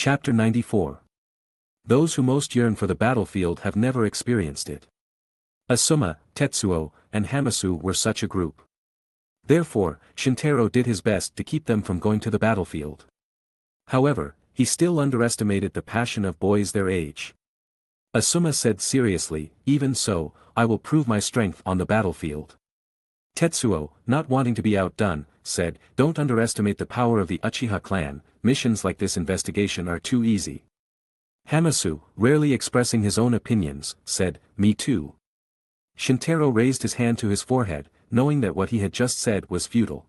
Chapter 94. Those who most yearn for the battlefield have never experienced it. Asuma, Tetsuo, and Hamasu were such a group. Therefore, Shintaro did his best to keep them from going to the battlefield. However, he still underestimated the passion of boys their age. Asuma said seriously, "Even so, I will prove my strength on the battlefield." Tetsuo, not wanting to be outdone, said, "Don't underestimate the power of the Uchiha Clan, missions like this investigation are too easy." Hamasu, rarely expressing his own opinions, said, "Me too." Shintaro raised his hand to his forehead, knowing that what he had just said was futile.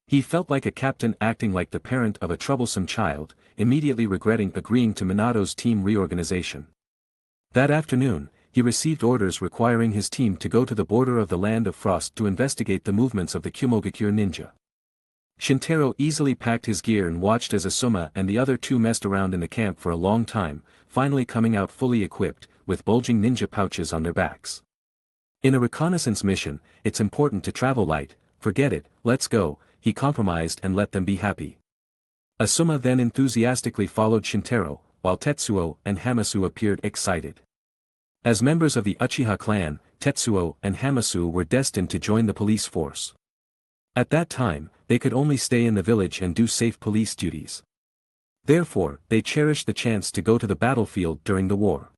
He felt like a captain acting like the parent of a troublesome child, immediately regretting agreeing to Minato's team reorganization. That afternoon, he received orders requiring his team to go to the border of the Land of Frost to investigate the movements of the Kumogakure ninja. Shintaro easily packed his gear and watched as Asuma and the other two messed around in the camp for a long time, finally coming out fully equipped, with bulging ninja pouches on their backs. In a reconnaissance mission, it's important to travel light. "Forget it, let's go," he compromised and let them be happy. Asuma then enthusiastically followed Shintaro, while Tetsuo and Hamasu appeared excited. As members of the Uchiha clan, Tetsuo and Hamasu were destined to join the police force. At that time, they could only stay in the village and do safe police duties. Therefore, they cherished the chance to go to the battlefield during the war.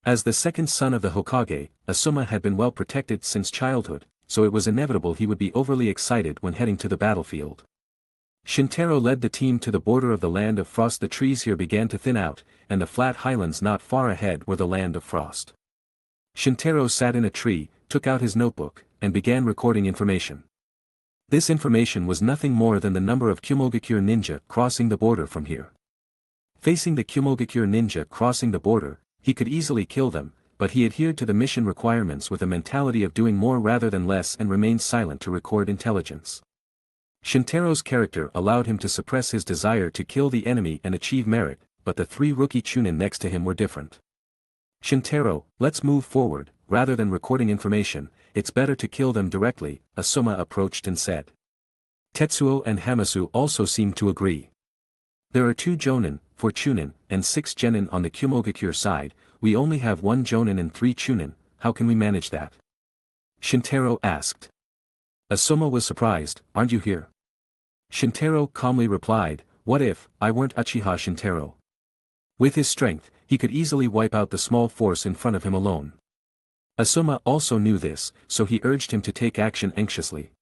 As the second son of the Hokage, Asuma had been well protected since childhood, so it was inevitable he would be overly excited when heading to the battlefield. Shintaro led the team to the border of the Land of Frost. The trees here began to thin out, and the flat highlands not far ahead were the Land of Frost. Shintaro sat in a tree, took out his notebook, and began recording information. This information was nothing more than the number of Kumogakure ninja crossing the border from here. Facing the Kumogakure ninja crossing the border, he could easily kill them, but he adhered to the mission requirements with a mentality of doing more rather than less and remained silent to record intelligence. Shintaro's character allowed him to suppress his desire to kill the enemy and achieve merit, but the three rookie chunin next to him were different. "Shintaro, let's move forward, rather than recording information, it's better to kill them directly," Asuma approached and said. Tetsuo and Hamasu also seemed to agree. "There are 2 jonin, 4 chunin, and 6 genin on the Kumogakure side. We only have 1 jonin and 3 chunin, how can we manage that?" Shintaro asked. Asuma was surprised, "Aren't you here?" Shintaro calmly replied, "What if I weren't Uchiha Shintaro?" With his strength, he could easily wipe out the small force in front of him alone. Asuma also knew this, so he urged him to take action anxiously.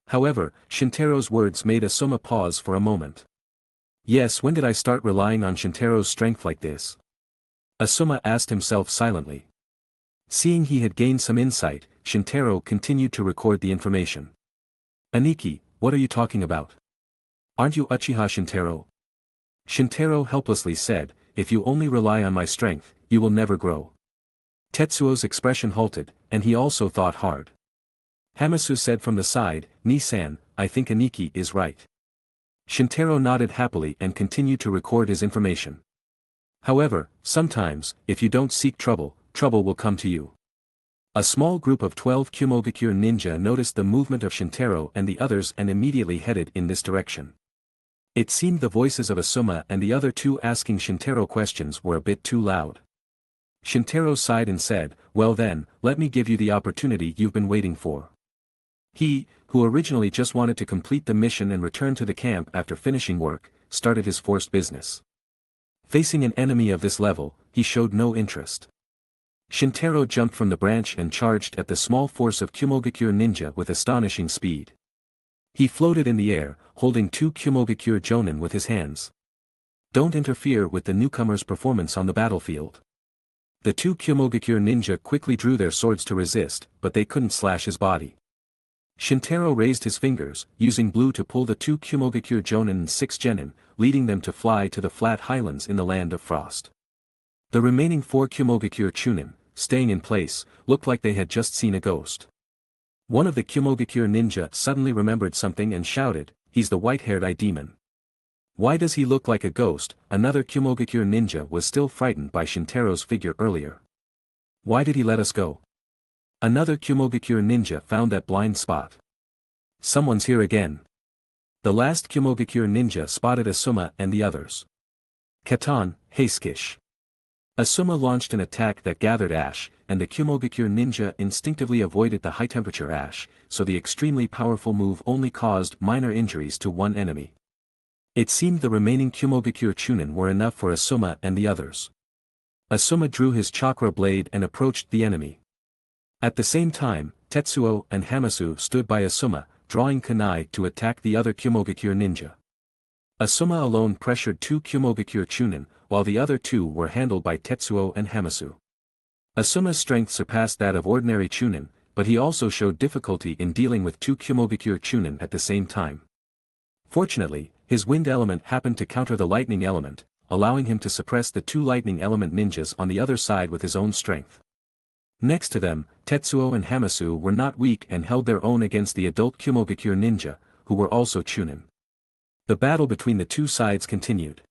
However, Shintaro's words made Asuma pause for a moment. "Yes, when did I start relying on Shintaro's strength like this?" Asuma asked himself silently. Seeing he had gained some insight, Shintaro continued to record the information. "Aniki, what are you talking about? Aren't you Uchiha Shintaro?" Shintaro helplessly said, "If you only rely on my strength, you will never grow." Tetsuo's expression halted, and he also thought hard. Hamasu said from the side, "Ni-san, I think Aniki is right." Shintaro nodded happily and continued to record his information. "However, sometimes, if you don't seek trouble, trouble will come to you." A small group of 12 Kumogakure ninja noticed the movement of Shintaro and the others and immediately headed in this direction. It seemed the voices of Asuma and the other 2 asking Shintaro questions were a bit too loud. Shintaro sighed and said, "Well then, let me give you the opportunity you've been waiting for." He, who originally just wanted to complete the mission and return to the camp after finishing work, started his forced business. Facing an enemy of this level, he showed no interest. Shintaro jumped from the branch and charged at the small force of Kumogakure ninja with astonishing speed. He floated in the air, holding 2 Kumogakure jonin with his hands. "Don't interfere with the newcomer's performance on the battlefield." The 2 Kumogakure ninja quickly drew their swords to resist, but they couldn't slash his body. Shintaro raised his fingers, using blue to pull the 2 Kumogakure jonin and 6 genin, leading them to fly to the flat highlands in the Land of Frost. The remaining 4 Kumogakure chunin, staying in place, looked like they had just seen a ghost. One of the Kumogakure ninja suddenly remembered something and shouted, "He's the white-haired eye demon." "Why does he look like a ghost?" Another Kumogakure ninja was still frightened by Shintaro's figure earlier. "Why did he let us go?" Another Kumogakure ninja found that blind spot. "Someone's here again." The last Kumogakure ninja spotted Asuma and the others. Katan, Heiskish. Asuma launched an attack that gathered ash, and the Kumogakure ninja instinctively avoided the high-temperature ash, so the extremely powerful move only caused minor injuries to one enemy. It seemed the remaining Kumogakure Chunin were enough for Asuma and the others. Asuma drew his chakra blade and approached the enemy. At the same time, Tetsuo and Hamasu stood by Asuma, drawing kunai to attack the other Kumogakure ninja. Asuma alone pressured two Kumogakure Chunin, while the other two were handled by Tetsuo and Hamasu. Asuma's strength surpassed that of ordinary Chunin, but he also showed difficulty in dealing with two Kumogakure Chunin at the same time. Fortunately, his wind element happened to counter the lightning element, allowing him to suppress the two lightning element ninjas on the other side with his own strength. Next to them, Tetsuo and Hamasu were not weak and held their own against the adult Kumogakure ninja, who were also Chunin. The battle between the two sides continued.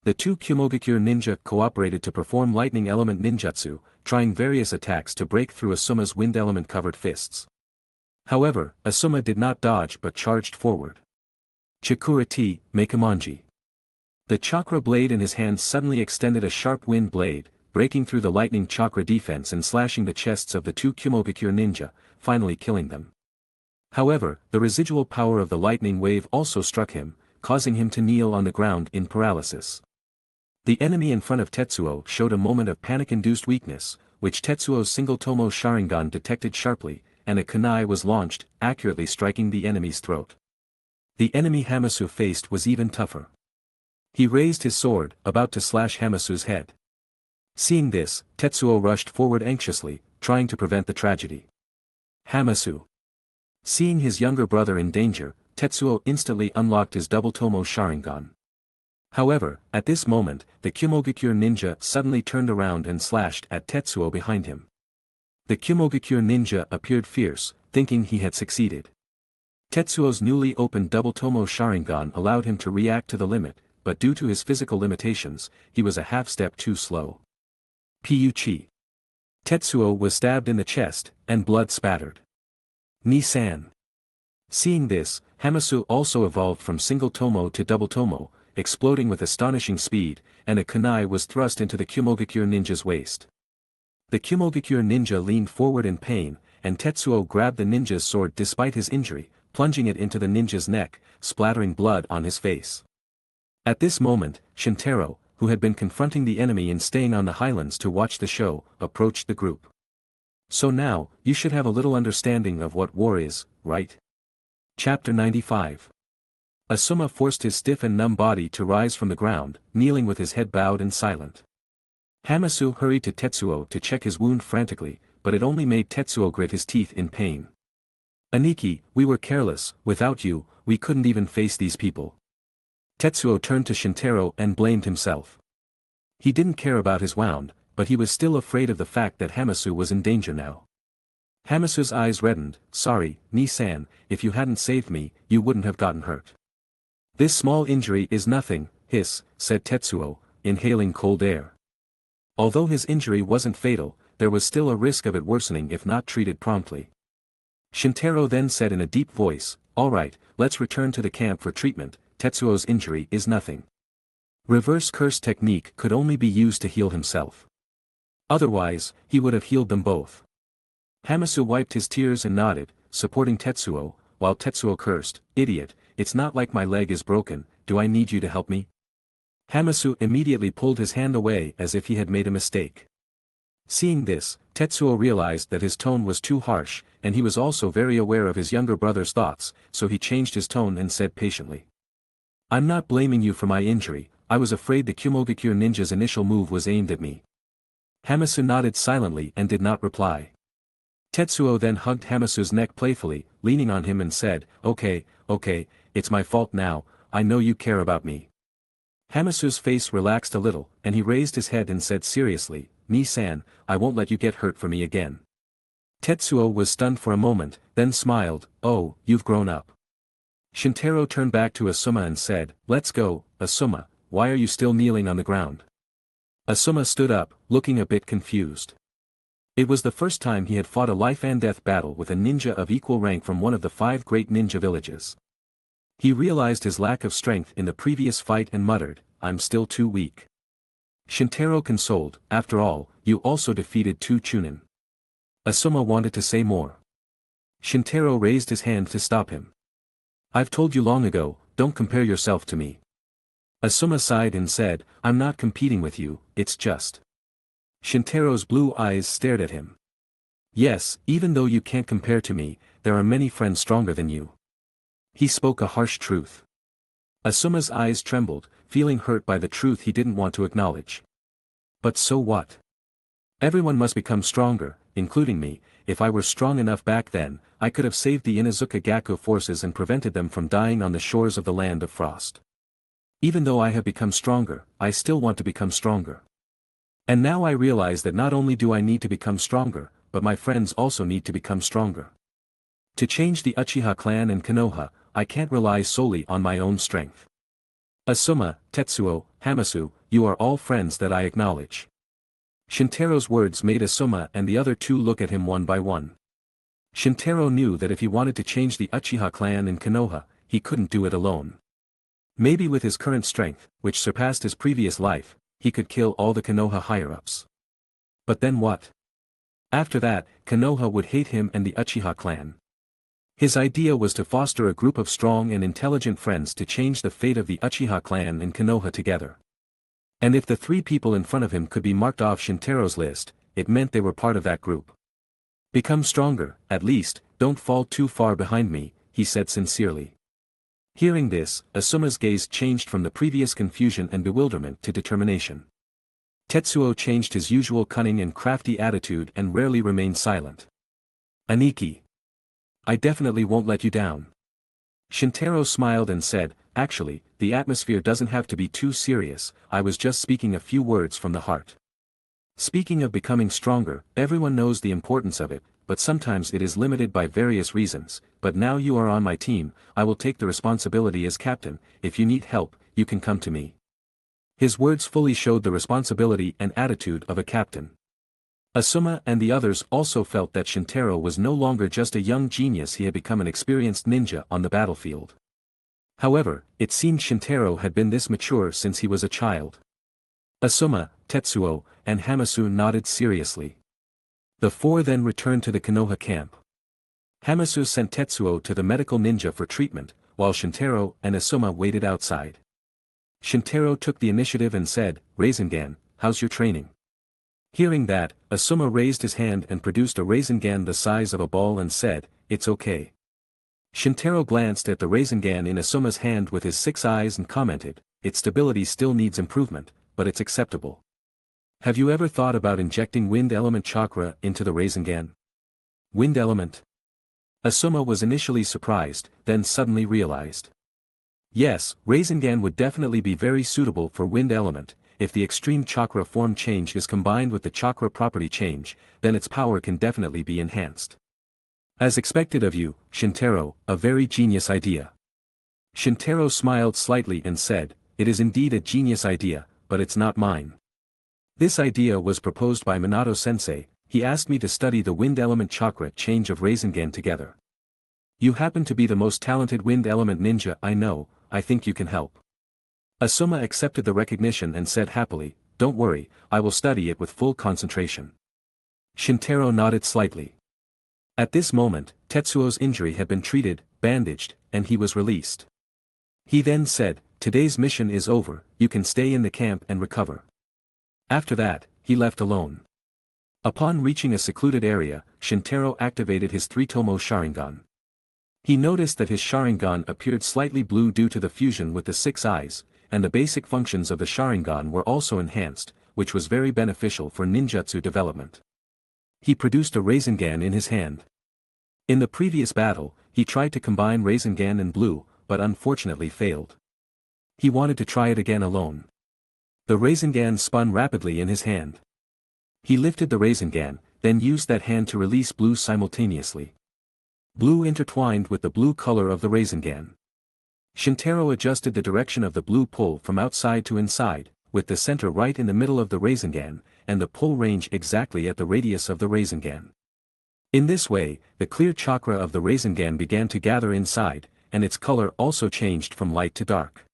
The two Kumogakure ninja cooperated to perform lightning element ninjutsu, trying various attacks to break through Asuma's wind element covered fists. However, Asuma did not dodge but charged forward. Chikurati, Meikamanji. The chakra blade in his hand suddenly extended a sharp wind blade, breaking through the lightning chakra defense and slashing the chests of the two Kumogakure ninja, finally killing them. However, the residual power of the lightning wave also struck him, causing him to kneel on the ground in paralysis. The enemy in front of Tetsuo showed a moment of panic-induced weakness, which Tetsuo's single Tomo Sharingan detected sharply, and a kunai was launched, accurately striking the enemy's throat. The enemy Hamasu faced was even tougher. He raised his sword, about to slash Hamasu's head. Seeing this, Tetsuo rushed forward anxiously, trying to prevent the tragedy. Hamasu. Seeing his younger brother in danger, Tetsuo instantly unlocked his double Tomo Sharingan. However, at this moment, the Kumogakure ninja suddenly turned around and slashed at Tetsuo behind him. The Kumogakure ninja appeared fierce, thinking he had succeeded. Tetsuo's newly opened double Tomo Sharingan allowed him to react to the limit, but due to his physical limitations, he was a half-step too slow. Piuchi. Tetsuo was stabbed in the chest, and blood spattered. Ni-san. Seeing this, Hamasu also evolved from single Tomo to double Tomo, exploding with astonishing speed, and a kunai was thrust into the Kumogakure ninja's waist. The Kumogakure ninja leaned forward in pain, and Tetsuo grabbed the ninja's sword despite his injury, plunging it into the ninja's neck, splattering blood on his face. At this moment, Shintaro, who had been confronting the enemy and staying on the highlands to watch the show, approached the group. So now, you should have a little understanding of what war is, right? Chapter 95. Asuma forced his stiff and numb body to rise from the ground, kneeling with his head bowed and silent. Hamasu hurried to Tetsuo to check his wound frantically, but it only made Tetsuo grit his teeth in pain. Aniki, we were careless, without you, we couldn't even face these people. Tetsuo turned to Shintaro and blamed himself. He didn't care about his wound, but he was still afraid of the fact that Hamasu was in danger now. Hamasu's eyes reddened. Sorry, Ni-san, if you hadn't saved me, you wouldn't have gotten hurt. This small injury is nothing, said Tetsuo, inhaling cold air. Although his injury wasn't fatal, there was still a risk of it worsening if not treated promptly. Shintaro then said in a deep voice, all right, let's return to the camp for treatment. Tetsuo's injury is nothing. Reverse curse technique could only be used to heal himself. Otherwise, he would have healed them both. Hamasu wiped his tears and nodded, supporting Tetsuo, while Tetsuo cursed, idiot, it's not like my leg is broken, do I need you to help me? Hamasu immediately pulled his hand away as if he had made a mistake. Seeing this, Tetsuo realized that his tone was too harsh, and he was also very aware of his younger brother's thoughts, so he changed his tone and said patiently. I'm not blaming you for my injury, I was afraid the Kumogakure ninja's initial move was aimed at me. Hamasu nodded silently and did not reply. Tetsuo then hugged Hamasu's neck playfully, leaning on him and said, okay, it's my fault now, I know you care about me. Hamasu's face relaxed a little, and he raised his head and said seriously, Ni-san, I won't let you get hurt for me again. Tetsuo was stunned for a moment, then smiled, oh, you've grown up. Shintaro turned back to Asuma and said, let's go, Asuma, why are you still kneeling on the ground? Asuma stood up, looking a bit confused. It was the first time he had fought a life-and-death battle with a ninja of equal rank from one of the 5 great ninja villages. He realized his lack of strength in the previous fight and muttered, I'm still too weak. Shintaro consoled, after all, you also defeated 2 Chunin. Asuma wanted to say more. Shintaro raised his hand to stop him. I've told you long ago, don't compare yourself to me. Asuma sighed and said, I'm not competing with you, it's just. Shintaro's blue eyes stared at him. Yes, even though you can't compare to me, there are many friends stronger than you. He spoke a harsh truth. Asuma's eyes trembled, feeling hurt by the truth he didn't want to acknowledge. But so what? Everyone must become stronger, including me. If I were strong enough back then, I could have saved the Inuzuka Gaku forces and prevented them from dying on the shores of the land of frost. Even though I have become stronger, I still want to become stronger. And now I realize that not only do I need to become stronger, but my friends also need to become stronger. To change the Uchiha clan and Konoha, I can't rely solely on my own strength. Asuma, Tetsuo, Hamasu, you are all friends that I acknowledge. Shintaro's words made Asuma and the other 2 look at him one by one. Shintaro knew that if he wanted to change the Uchiha clan in Konoha, he couldn't do it alone. Maybe with his current strength, which surpassed his previous life, he could kill all the Konoha higher-ups. But then what? After that, Konoha would hate him and the Uchiha clan. His idea was to foster a group of strong and intelligent friends to change the fate of the Uchiha clan and Konoha together. And if the 3 people in front of him could be marked off Shintaro's list, it meant they were part of that group. Become stronger, at least, don't fall too far behind me, he said sincerely. Hearing this, Asuma's gaze changed from the previous confusion and bewilderment to determination. Tetsuo changed his usual cunning and crafty attitude and rarely remained silent. Aniki. I definitely won't let you down. Shintaro smiled and said, actually, the atmosphere doesn't have to be too serious, I was just speaking a few words from the heart. Speaking of becoming stronger, everyone knows the importance of it, but sometimes it is limited by various reasons, but now you are on my team, I will take the responsibility as captain, if you need help, you can come to me. His words fully showed the responsibility and attitude of a captain. Asuma and the others also felt that Shintaro was no longer just a young genius, he had become an experienced ninja on the battlefield. However, it seemed Shintaro had been this mature since he was a child. Asuma, Tetsuo, and Hamasu nodded seriously. The 4 then returned to the Konoha camp. Hamasu sent Tetsuo to the medical ninja for treatment, while Shintaro and Asuma waited outside. Shintaro took the initiative and said, Rasengan, how's your training? Hearing that, Asuma raised his hand and produced a Rasengan the size of a ball and said, it's okay. Shintaro glanced at the Rasengan in Asuma's hand with his 6 eyes and commented, its stability still needs improvement, but it's acceptable. Have you ever thought about injecting wind element chakra into the Rasengan? Wind element? Asuma was initially surprised, then suddenly realized. Yes, Rasengan would definitely be very suitable for wind element. If the extreme chakra form change is combined with the chakra property change, then its power can definitely be enhanced. As expected of you, Shintaro, a very genius idea. Shintaro smiled slightly and said, it is indeed a genius idea, but it's not mine. This idea was proposed by Minato-sensei, he asked me to study the wind element chakra change of Rasengan together. You happen to be the most talented wind element ninja I know, I think you can help. Asuma accepted the recognition and said happily, don't worry, I will study it with full concentration. Shintaro nodded slightly. At this moment, Tetsuo's injury had been treated, bandaged, and he was released. He then said, today's mission is over, you can stay in the camp and recover. After that, he left alone. Upon reaching a secluded area, Shintaro activated his 3-tomo Sharingan. He noticed that his Sharingan appeared slightly blue due to the fusion with the 6 eyes, and the basic functions of the Sharingan were also enhanced, which was very beneficial for ninjutsu development. He produced a Rasengan in his hand. In the previous battle, he tried to combine Rasengan and blue, but unfortunately failed. He wanted to try it again alone. The Rasengan spun rapidly in his hand. He lifted the Rasengan, then used that hand to release blue simultaneously. Blue intertwined with the blue color of the Rasengan. Shintaro adjusted the direction of the blue pull from outside to inside, with the center right in the middle of the Rasengan, and the pull range exactly at the radius of the Rasengan. In this way, the clear chakra of the Rasengan began to gather inside, and its color also changed from light to dark.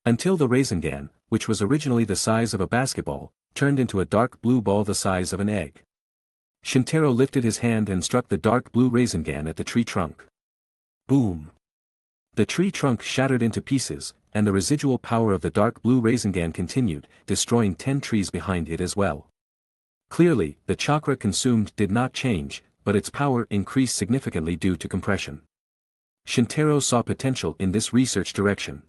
Until the Rasengan, which was originally the size of a basketball, turned into a dark blue ball the size of an egg. Shintaro lifted his hand and struck the dark blue Rasengan at the tree trunk. Boom! The tree trunk shattered into pieces, and the residual power of the dark blue Rasengan continued, destroying 10 trees behind it as well. Clearly, the chakra consumed did not change, but its power increased significantly due to compression. Shintaro saw potential in this research direction.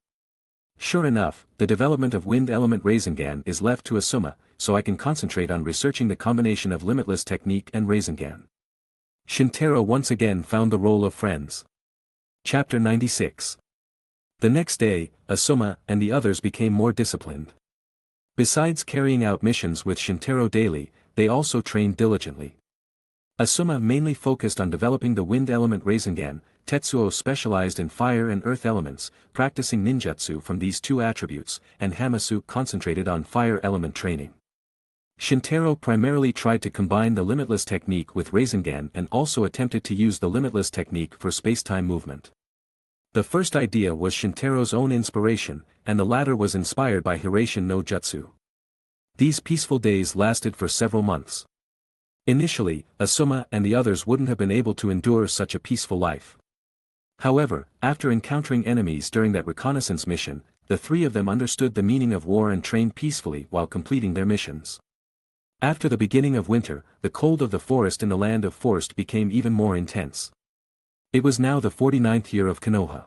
Sure enough, the development of wind element Rasengan is left to Asuma, so I can concentrate on researching the combination of Limitless technique and Rasengan. Shintaro once again found the role of friends. Chapter 96. The next day, Asuma and the others became more disciplined. Besides carrying out missions with Shintaro daily, they also trained diligently. Asuma mainly focused on developing the wind element Rasengan, Tetsuo specialized in fire and earth elements, practicing ninjutsu from these two attributes, and Hamasu concentrated on fire element training. Shintaro primarily tried to combine the Limitless technique with Rasengan and also attempted to use the Limitless technique for space-time movement. The first idea was Shintaro's own inspiration, and the latter was inspired by Hiraishin no Jutsu. These peaceful days lasted for several months. Initially, Asuma and the others wouldn't have been able to endure such a peaceful life. However, after encountering enemies during that reconnaissance mission, the three of them understood the meaning of war and trained peacefully while completing their missions. After the beginning of winter, the cold of the forest in the land of Forest became even more intense. It was now the 49th year of Konoha.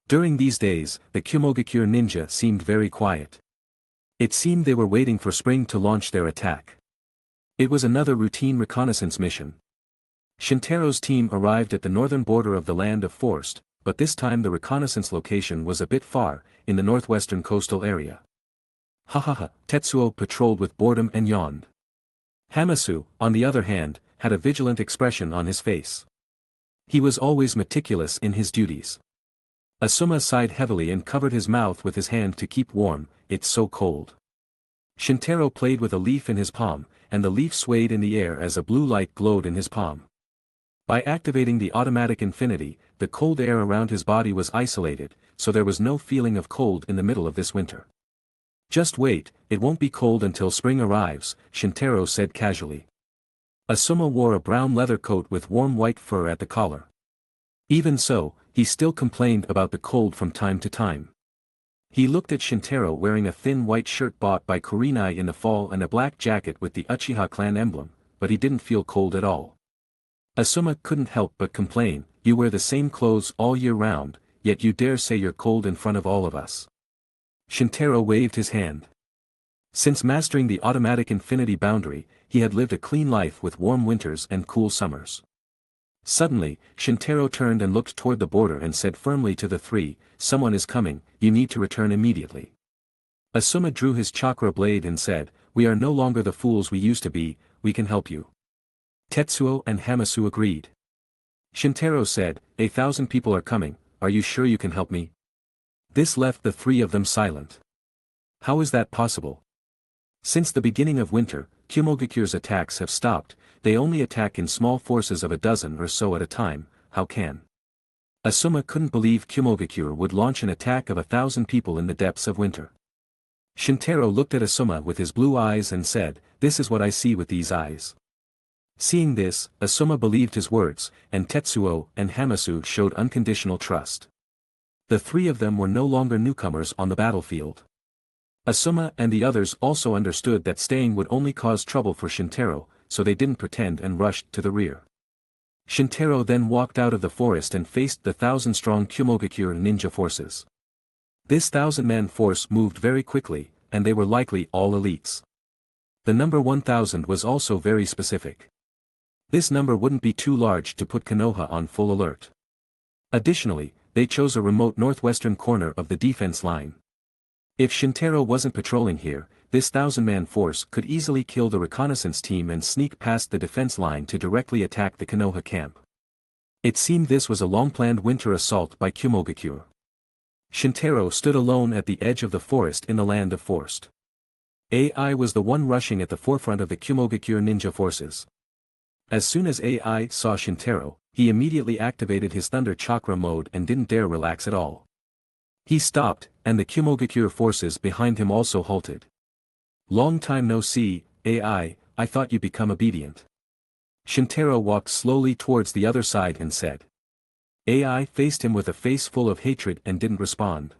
During these days, the Kumogakure ninja seemed very quiet. It seemed they were waiting for spring to launch their attack. It was another routine reconnaissance mission. Shintaro's team arrived at the northern border of the land of Forest, but this time the reconnaissance location was a bit far, in the northwestern coastal area. Hahaha, Tetsuo patrolled with boredom and yawned. Hamasu, on the other hand, had a vigilant expression on his face. He was always meticulous in his duties. Asuma sighed heavily and covered his mouth with his hand to keep warm, it's so cold. Shintaro played with a leaf in his palm, and the leaf swayed in the air as a blue light glowed in his palm. By activating the automatic infinity, the cold air around his body was isolated, so there was no feeling of cold in the middle of this winter. Just wait, it won't be cold until spring arrives, Shintaro said casually. Asuma wore a brown leather coat with warm white fur at the collar. Even so, he still complained about the cold from time to time. He looked at Shintaro wearing a thin white shirt bought by Kurenai in the fall and a black jacket with the Uchiha Clan emblem, but he didn't feel cold at all. Asuma couldn't help but complain, you wear the same clothes all year round, yet you dare say you're cold in front of all of us. Shintaro waved his hand. Since mastering the automatic infinity boundary, he had lived a clean life with warm winters and cool summers. Suddenly, Shintaro turned and looked toward the border and said firmly to the three, someone is coming, you need to return immediately. Asuma drew his chakra blade and said, we are no longer the fools we used to be, we can help you. Tetsuo and Hamasu agreed. Shintaro said, 1,000 people are coming, are you sure you can help me? This left the three of them silent. How is that possible? Since the beginning of winter, Kumogakure's attacks have stopped, they only attack in small forces of a dozen or so at a time, how can? Asuma couldn't believe Kumogakure would launch an attack of 1,000 people in the depths of winter. Shintaro looked at Asuma with his blue eyes and said, this is what I see with these eyes. Seeing this, Asuma believed his words, and Tetsuo and Hamasu showed unconditional trust. The three of them were no longer newcomers on the battlefield. Asuma and the others also understood that staying would only cause trouble for Shintaro, so they didn't pretend and rushed to the rear. Shintaro then walked out of the forest and faced the 1,000-strong Kumogakure ninja forces. This 1,000-man force moved very quickly, and they were likely all elites. The number 1,000 was also very specific. This number wouldn't be too large to put Konoha on full alert. Additionally, they chose a remote northwestern corner of the defense line. If Shintaro wasn't patrolling here, this 1,000-man force could easily kill the reconnaissance team and sneak past the defense line to directly attack the Konoha camp. It seemed this was a long-planned winter assault by Kumogakure. Shintaro stood alone at the edge of the forest in the land of Forest. AI was the one rushing at the forefront of the Kumogakure ninja forces. As soon as AI saw Shintaro, he immediately activated his Thunder Chakra mode and didn't dare relax at all. He stopped, and the Kumogakure forces behind him also halted. Long time no see, I thought you become obedient. Shintaro walked slowly towards the other side and said. AI faced him with a face full of hatred and didn't respond.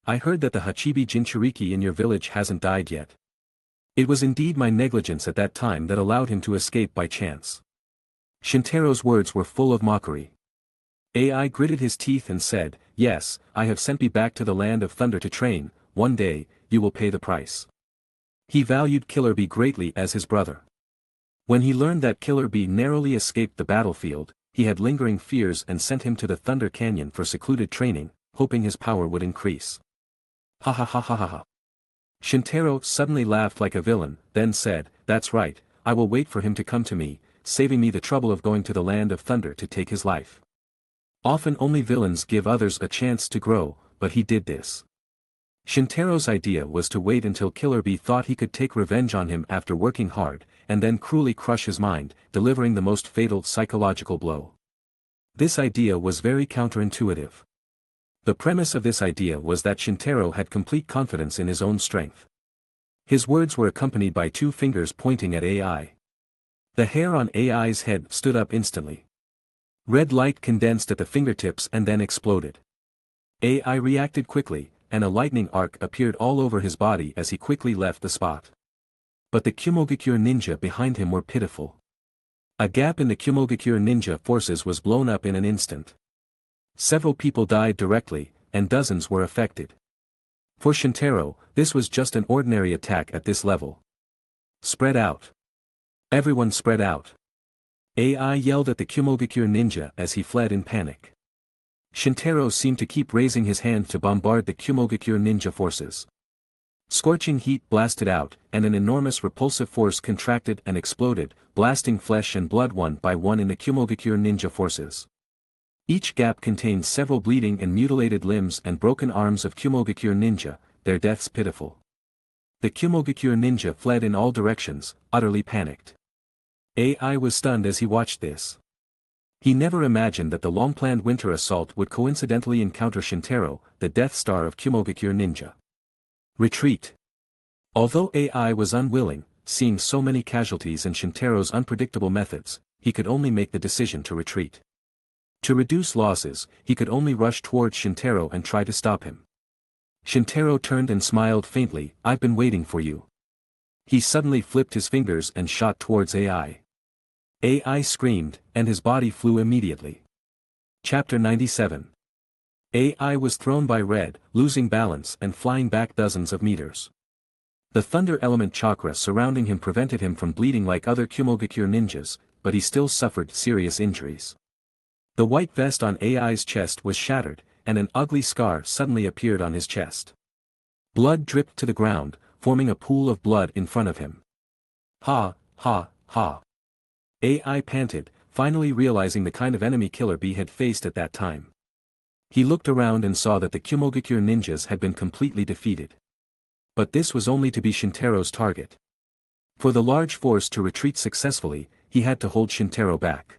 I heard that the Hachibi Jinchuriki in your village hasn't died yet. It was indeed my negligence at that time that allowed him to escape by chance. Shintaro's words were full of mockery. AI gritted his teeth and said, yes, I have sent me back to the land of thunder to train, one day, you will pay the price. He valued Killer Bee greatly as his brother. When he learned that Killer Bee narrowly escaped the battlefield, he had lingering fears and sent him to the Thunder Canyon for secluded training, hoping his power would increase. Ha ha ha ha ha ha. Shintaro suddenly laughed like a villain, then said, that's right, I will wait for him to come to me, saving me the trouble of going to the land of thunder to take his life. Often only villains give others a chance to grow, but he did this. Shintaro's idea was to wait until Killer Bee thought he could take revenge on him after working hard, and then cruelly crush his mind, delivering the most fatal psychological blow. This idea was very counterintuitive. The premise of this idea was that Shintaro had complete confidence in his own strength. His words were accompanied by two fingers pointing at AI. The hair on AI's head stood up instantly. Red light condensed at the fingertips and then exploded. AI reacted quickly, and a lightning arc appeared all over his body as he quickly left the spot. But the Kumogakure ninja behind him were pitiful. A gap in the Kumogakure ninja forces was blown up in an instant. Several people died directly, and dozens were affected. For Shintaro, this was just an ordinary attack at this level. Spread out. Everyone spread out. AI yelled at the Kumogakure ninja as he fled in panic. Shintaro seemed to keep raising his hand to bombard the Kumogakure ninja forces. Scorching heat blasted out, and an enormous repulsive force contracted and exploded, blasting flesh and blood one by one in the Kumogakure ninja forces. Each gap contained several bleeding and mutilated limbs and broken arms of Kumogakure ninja, their deaths pitiful. The Kumogakure ninja fled in all directions, utterly panicked. AI was stunned as he watched this. He never imagined that the long-planned winter assault would coincidentally encounter Shintaro, the Death Star of Kumogakure ninja. Retreat. Although AI was unwilling, seeing so many casualties and Shintaro's unpredictable methods, he could only make the decision to retreat. To reduce losses, he could only rush towards Shintaro and try to stop him. Shintaro turned and smiled faintly, I've been waiting for you. He suddenly flipped his fingers and shot towards AI. AI screamed, and his body flew immediately. Chapter 97. AI was thrown by Red, losing balance and flying back dozens of meters. The thunder element chakra surrounding him prevented him from bleeding like other Kumogakure ninjas, but he still suffered serious injuries. The white vest on AI's chest was shattered, and an ugly scar suddenly appeared on his chest. Blood dripped to the ground, forming a pool of blood in front of him. Ha, ha, ha. AI panted, finally realizing the kind of enemy Killer Bee had faced at that time. He looked around and saw that the Kumogakure ninjas had been completely defeated. But this was only to be Shintaro's target. For the large force to retreat successfully, he had to hold Shintaro back.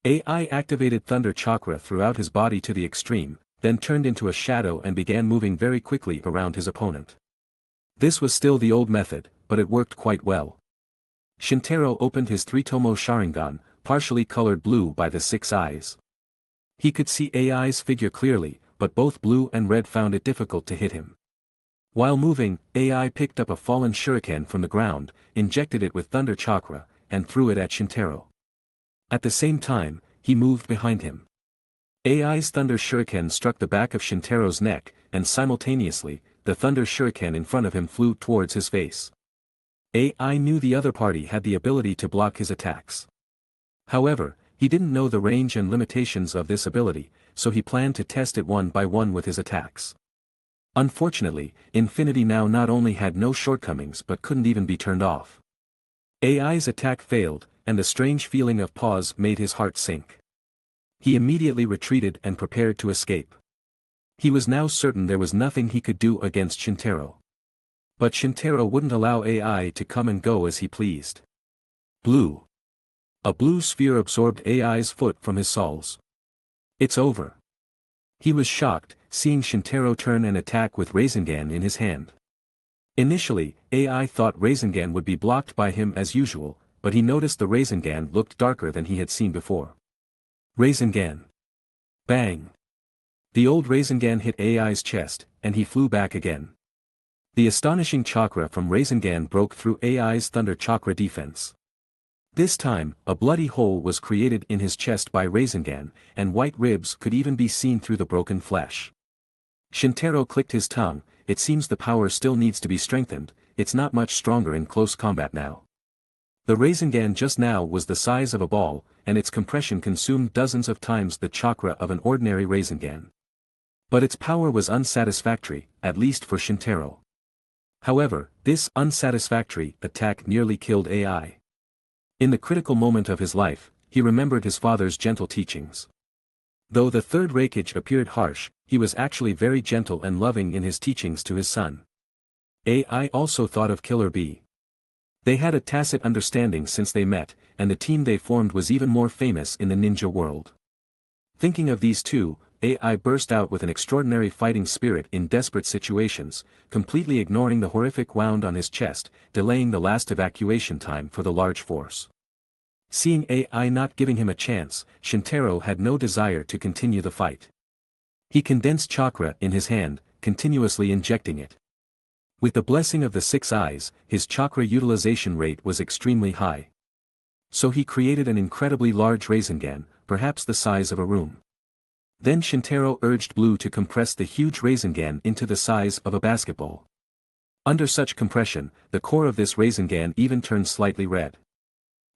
AI activated Thunder Chakra throughout his body to the extreme, then turned into a shadow and began moving very quickly around his opponent. This was still the old method, but it worked quite well. Shintaro opened his three-tomo Sharingan, partially colored blue by the 6 eyes. He could see AI's figure clearly, but both blue and red found it difficult to hit him. While moving, AI picked up a fallen shuriken from the ground, injected it with Thunder Chakra, and threw it at Shintaro. At the same time, he moved behind him. AI's Thunder Shuriken struck the back of Shintaro's neck, and simultaneously, the Thunder Shuriken in front of him flew towards his face. AI knew the other party had the ability to block his attacks. However, he didn't know the range and limitations of this ability, so he planned to test it one by one with his attacks. Unfortunately, Infinity now not only had no shortcomings but couldn't even be turned off. AI's attack failed, and the strange feeling of pause made his heart sink. He immediately retreated and prepared to escape. He was now certain there was nothing he could do against Shintaro. But Shintaro wouldn't allow AI to come and go as he pleased. Blue. A blue sphere absorbed AI's foot from his soles. It's over. He was shocked, seeing Shintaro turn and attack with Rasengan in his hand. Initially, AI thought Rasengan would be blocked by him as usual, but he noticed the Rasengan looked darker than he had seen before. Rasengan. Bang! The old Rasengan hit AI's chest, and he flew back again. The astonishing chakra from Rasengan broke through AI's thunder chakra defense. This time, a bloody hole was created in his chest by Rasengan, and white ribs could even be seen through the broken flesh. Shintaro clicked his tongue. It seems the power still needs to be strengthened, it's not much stronger in close combat now. The Rasengan just now was the size of a ball, and its compression consumed dozens of times the chakra of an ordinary Rasengan. But its power was unsatisfactory, at least for Shintaro. However, this unsatisfactory attack nearly killed AI. In the critical moment of his life, he remembered his father's gentle teachings. Though the third Reikage appeared harsh, he was actually very gentle and loving in his teachings to his son. AI also thought of Killer Bee. They had a tacit understanding since they met, and the team they formed was even more famous in the ninja world. Thinking of these two, AI burst out with an extraordinary fighting spirit in desperate situations, completely ignoring the horrific wound on his chest, delaying the last evacuation time for the large force. Seeing AI not giving him a chance, Shintaro had no desire to continue the fight. He condensed chakra in his hand, continuously injecting it. With the blessing of the six eyes, his chakra utilization rate was extremely high. So he created an incredibly large Rasengan, perhaps the size of a room. Then Shintaro urged Blue to compress the huge Rasengan into the size of a basketball. Under such compression, the core of this Rasengan even turned slightly red.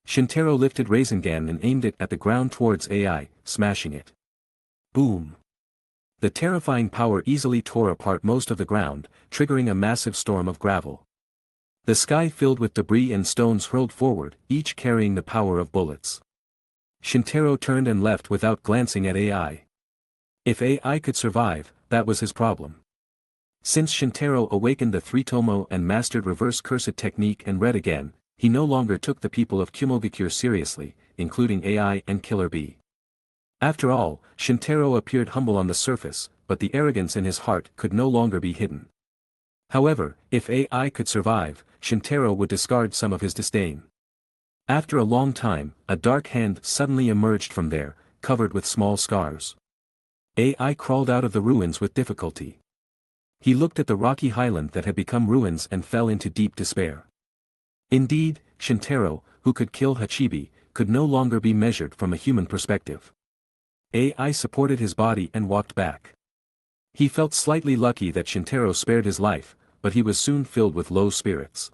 Shintaro lifted Rasengan and aimed it at the ground towards AI, smashing it. Boom! The terrifying power easily tore apart most of the ground, triggering a massive storm of gravel. The sky filled with debris and stones hurled forward, each carrying the power of bullets. Shintaro turned and left without glancing at AI. If AI could survive, that was his problem. Since Shintaro awakened the Three-Tomo and mastered reverse cursed technique and read again, he no longer took the people of Kumogakure seriously, including AI and Killer Bee. After all, Shintaro appeared humble on the surface, but the arrogance in his heart could no longer be hidden. However, if AI could survive, Shintaro would discard some of his disdain. After a long time, a dark hand suddenly emerged from there, covered with small scars. AI crawled out of the ruins with difficulty. He looked at the rocky highland that had become ruins and fell into deep despair. Indeed, Shintaro, who could kill Hachibi, could no longer be measured from a human perspective. AI supported his body and walked back. He felt slightly lucky that Shintaro spared his life, but he was soon filled with low spirits.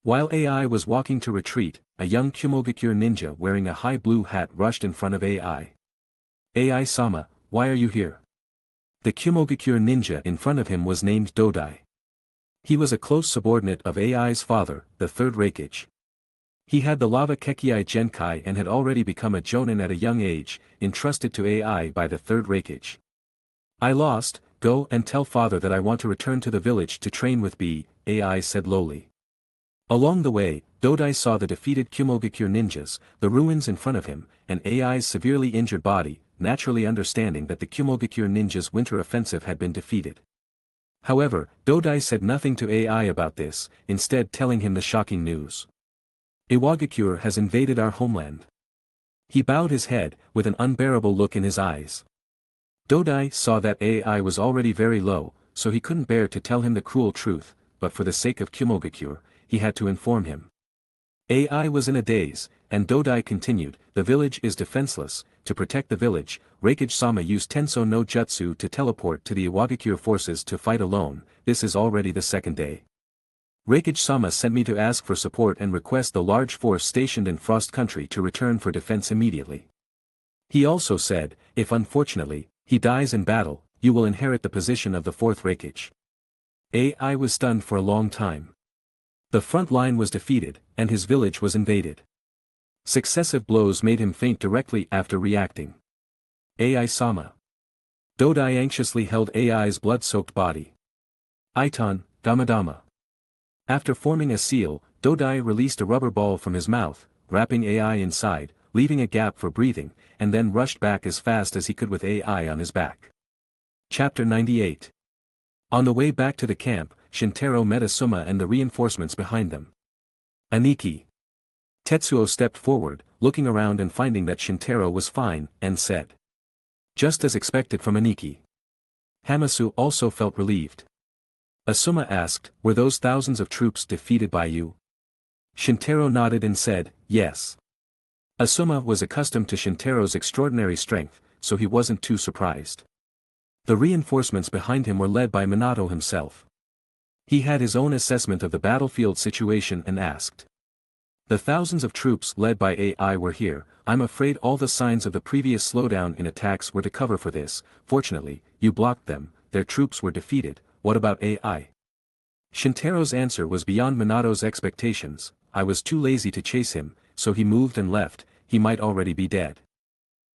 While AI was walking to retreat, a young Kumogakure ninja wearing a high blue hat rushed in front of AI. AI-sama, why are you here? The Kumogakure ninja in front of him was named Dodai. He was a close subordinate of AI's father, the third Reikage. He had the Lava Kekiai Genkai and had already become a jonin at a young age, entrusted to AI by the third Reikage. I lost, go and tell father that I want to return to the village to train with B, AI said lowly. Along the way, Dodai saw the defeated Kumogakure ninjas, the ruins in front of him, and AI's severely injured body, naturally understanding that the Kumogakure ninjas' winter offensive had been defeated. However, Dodai said nothing to AI about this, instead telling him the shocking news. Iwagakure has invaded our homeland. He bowed his head, with an unbearable look in his eyes. Dodai saw that AI was already very low, so he couldn't bear to tell him the cruel truth, but for the sake of Kumogakure, he had to inform him. AI was in a daze, and Dodai continued, the village is defenseless. To protect the village, Reikage-sama used Tenso no Jutsu to teleport to the Iwagakure forces to fight alone. This is already the second day. Reikage-sama sent me to ask for support and request the large force stationed in Frost Country to return for defense immediately. He also said, if unfortunately, he dies in battle, you will inherit the position of the fourth Reikage. AI was stunned for a long time. The front line was defeated, and his village was invaded. Successive blows made him faint directly after reacting. AI-sama. Dodai anxiously held AI's blood-soaked body. Iton, Damadama. After forming a seal, Dodai released a rubber ball from his mouth, wrapping AI inside, leaving a gap for breathing, and then rushed back as fast as he could with AI on his back. Chapter 98. On the way back to the camp, Shintaro met Asuma and the reinforcements behind them. Aniki. Tetsuo stepped forward, looking around and finding that Shintaro was fine, and said. Just as expected from Aniki. Hamasu also felt relieved. Asuma asked, were those thousands of troops defeated by you? Shintaro nodded and said, yes. Asuma was accustomed to Shintaro's extraordinary strength, so he wasn't too surprised. The reinforcements behind him were led by Minato himself. He had his own assessment of the battlefield situation and asked. The thousands of troops led by AI were here. I'm afraid all the signs of the previous slowdown in attacks were to cover for this. Fortunately, you blocked them, their troops were defeated. What about AI? Shintaro's answer was beyond Minato's expectations. I was too lazy to chase him, so he moved and left. He might already be dead.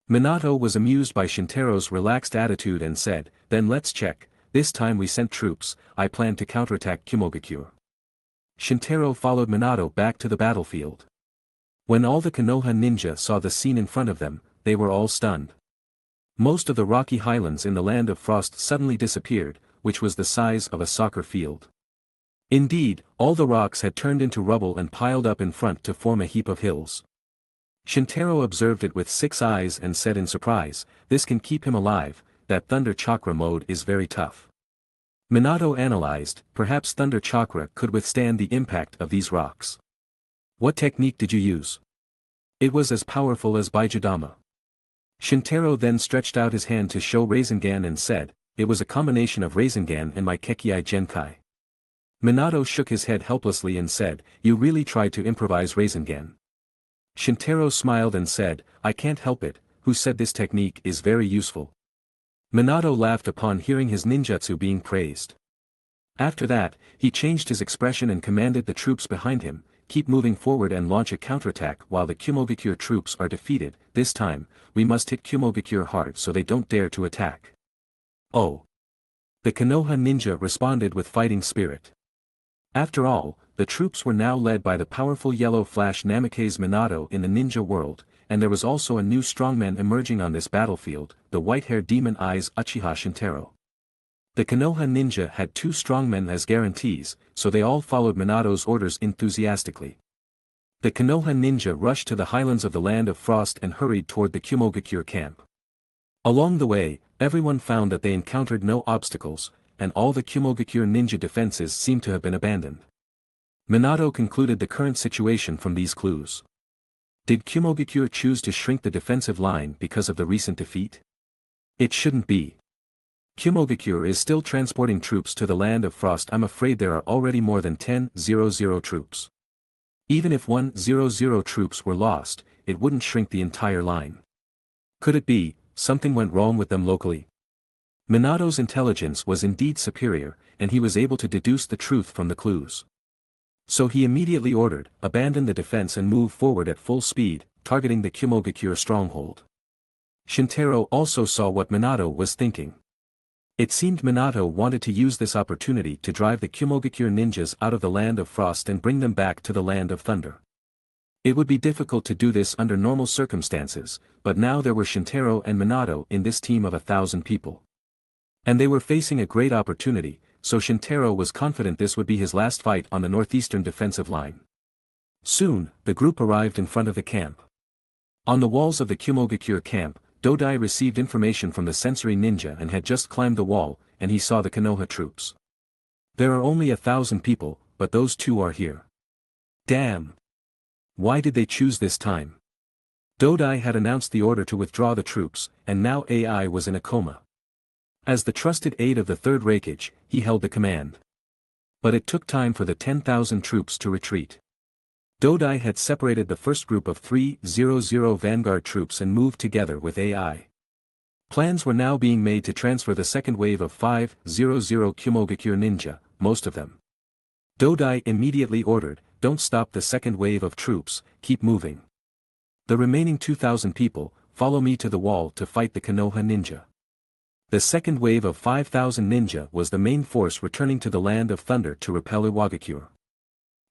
Minato was amused by Shintaro's relaxed attitude and said, then let's check. This time we sent troops. I plan to counterattack Kumogakure. Shintaro followed Minato back to the battlefield. When all the Konoha ninja saw the scene in front of them, they were all stunned. Most of the rocky highlands in the Land of Frost suddenly disappeared, which was the size of a soccer field. Indeed, all the rocks had turned into rubble and piled up in front to form a heap of hills. Shintaro observed it with 6 eyes and said in surprise, this can keep him alive, that Thunder Chakra mode is very tough. Minato analyzed, perhaps Thunder Chakra could withstand the impact of these rocks. What technique did you use? It was as powerful as Baijudama. Shintaro then stretched out his hand to show Rasengan and said, it was a combination of Rasengan and my Kekkei Genkai. Minato shook his head helplessly and said, you really tried to improvise Rasengan. Shintaro smiled and said, I can't help it, who said this technique is very useful. Minato laughed upon hearing his ninjutsu being praised. After that, he changed his expression and commanded the troops behind him, keep moving forward and launch a counterattack while the Kumogakure troops are defeated. This time, we must hit Kumogakure hard so they don't dare to attack. Oh! The Konoha ninja responded with fighting spirit. After all, the troops were now led by the powerful Yellow Flash Namikaze Minato in the ninja world, and there was also a new strongman emerging on this battlefield, the white-haired demon eyes Uchiha Shintaro. The Konoha ninja had 2 strongmen as guarantees, so they all followed Minato's orders enthusiastically. The Konoha ninja rushed to the highlands of the Land of Frost and hurried toward the Kumogakure camp. Along the way, everyone found that they encountered no obstacles, and all the Kumogakure ninja defenses seemed to have been abandoned. Minato concluded the current situation from these clues. Did Kumogakure choose to shrink the defensive line because of the recent defeat? It shouldn't be. Kumogakure is still transporting troops to the Land of Frost. I'm afraid there are already more than 10,000 troops. Even if 1,000 troops were lost, it wouldn't shrink the entire line. Could it be, something went wrong with them locally? Minato's intelligence was indeed superior, and he was able to deduce the truth from the clues. So he immediately ordered, abandon the defense and move forward at full speed, targeting the Kumogakure stronghold. Shintaro also saw what Minato was thinking. It seemed Minato wanted to use this opportunity to drive the Kumogakure ninjas out of the Land of Frost and bring them back to the Land of Thunder. It would be difficult to do this under normal circumstances, but now there were Shintaro and Minato in this team of 1,000 people. And they were facing a great opportunity, so Shintaro was confident this would be his last fight on the northeastern defensive line. Soon, the group arrived in front of the camp. On the walls of the Kumogakure camp, Dodai received information from the sensory ninja and had just climbed the wall, and he saw the Konoha troops. There are only 1,000 people, but those 2 are here. Damn! Why did they choose this time? Dodai had announced the order to withdraw the troops, and now AI was in a coma. As the trusted aide of the 3rd Reikage, he held the command. But it took time for the 10,000 troops to retreat. Dodai had separated the first group of 300 vanguard troops and moved together with AI. Plans were now being made to transfer the second wave of 500 Kumogakure ninja, most of them. Dodai immediately ordered, don't stop the second wave of troops, keep moving. The remaining 2,000 people, follow me to the wall to fight the Konoha ninja. The second wave of 5,000 ninja was the main force returning to the Land of Thunder to repel Iwagakure.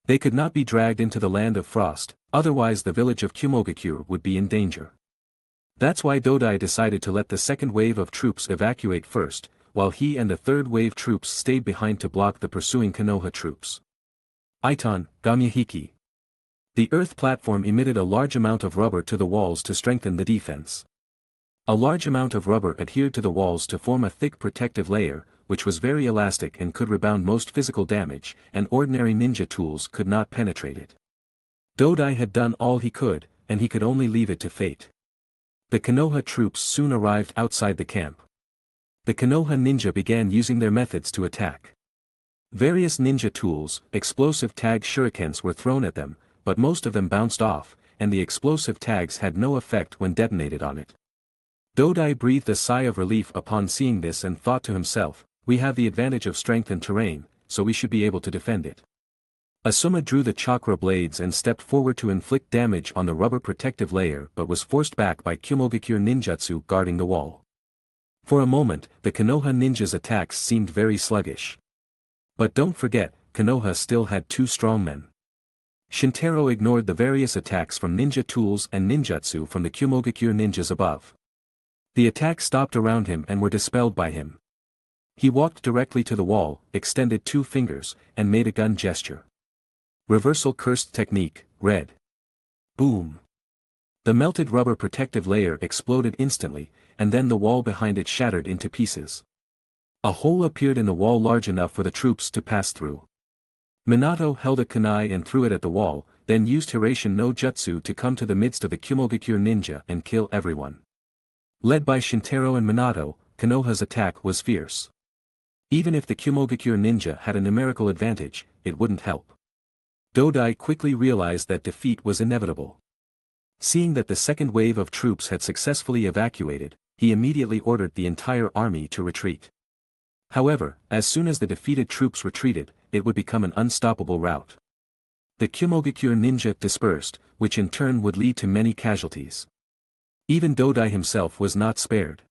They could not be dragged into the Land of Frost, otherwise the village of Kumogakure would be in danger. That's why Dodai decided to let the second wave of troops evacuate first, while he and the third wave troops stayed behind to block the pursuing Konoha troops. Iton, Gamyahiki. The earth platform emitted a large amount of rubber to the walls to strengthen the defense. A large amount of rubber adhered to the walls to form a thick protective layer, which was very elastic and could rebound most physical damage, and ordinary ninja tools could not penetrate it. Dodai had done all he could, and he could only leave it to fate. The Konoha troops soon arrived outside the camp. The Konoha ninja began using their methods to attack. Various ninja tools, explosive tag shurikens were thrown at them, but most of them bounced off, and the explosive tags had no effect when detonated on it. Dodai breathed a sigh of relief upon seeing this and thought to himself, we have the advantage of strength and terrain, so we should be able to defend it. Asuma drew the chakra blades and stepped forward to inflict damage on the rubber protective layer but was forced back by Kumogakure ninjutsu guarding the wall. For a moment, the Konoha ninja's attacks seemed very sluggish. But don't forget, Konoha still had 2 strong men. Shintaro ignored the various attacks from ninja tools and ninjutsu from the Kumogakure ninjas above. The attacks stopped around him and were dispelled by him. He walked directly to the wall, extended 2 fingers, and made a gun gesture. Reversal cursed technique, red. Boom. The melted rubber protective layer exploded instantly, and then the wall behind it shattered into pieces. A hole appeared in the wall large enough for the troops to pass through. Minato held a kunai and threw it at the wall, then used Hiraishin no Jutsu to come to the midst of the Kumogakure ninja and kill everyone. Led by Shintaro and Minato, Konoha's attack was fierce. Even if the Kumogakure ninja had a numerical advantage, it wouldn't help. Dodai quickly realized that defeat was inevitable. Seeing that the second wave of troops had successfully evacuated, he immediately ordered the entire army to retreat. However, as soon as the defeated troops retreated, it would become an unstoppable rout. The Kumogakure ninja dispersed, which in turn would lead to many casualties. Even Dodai himself was not spared.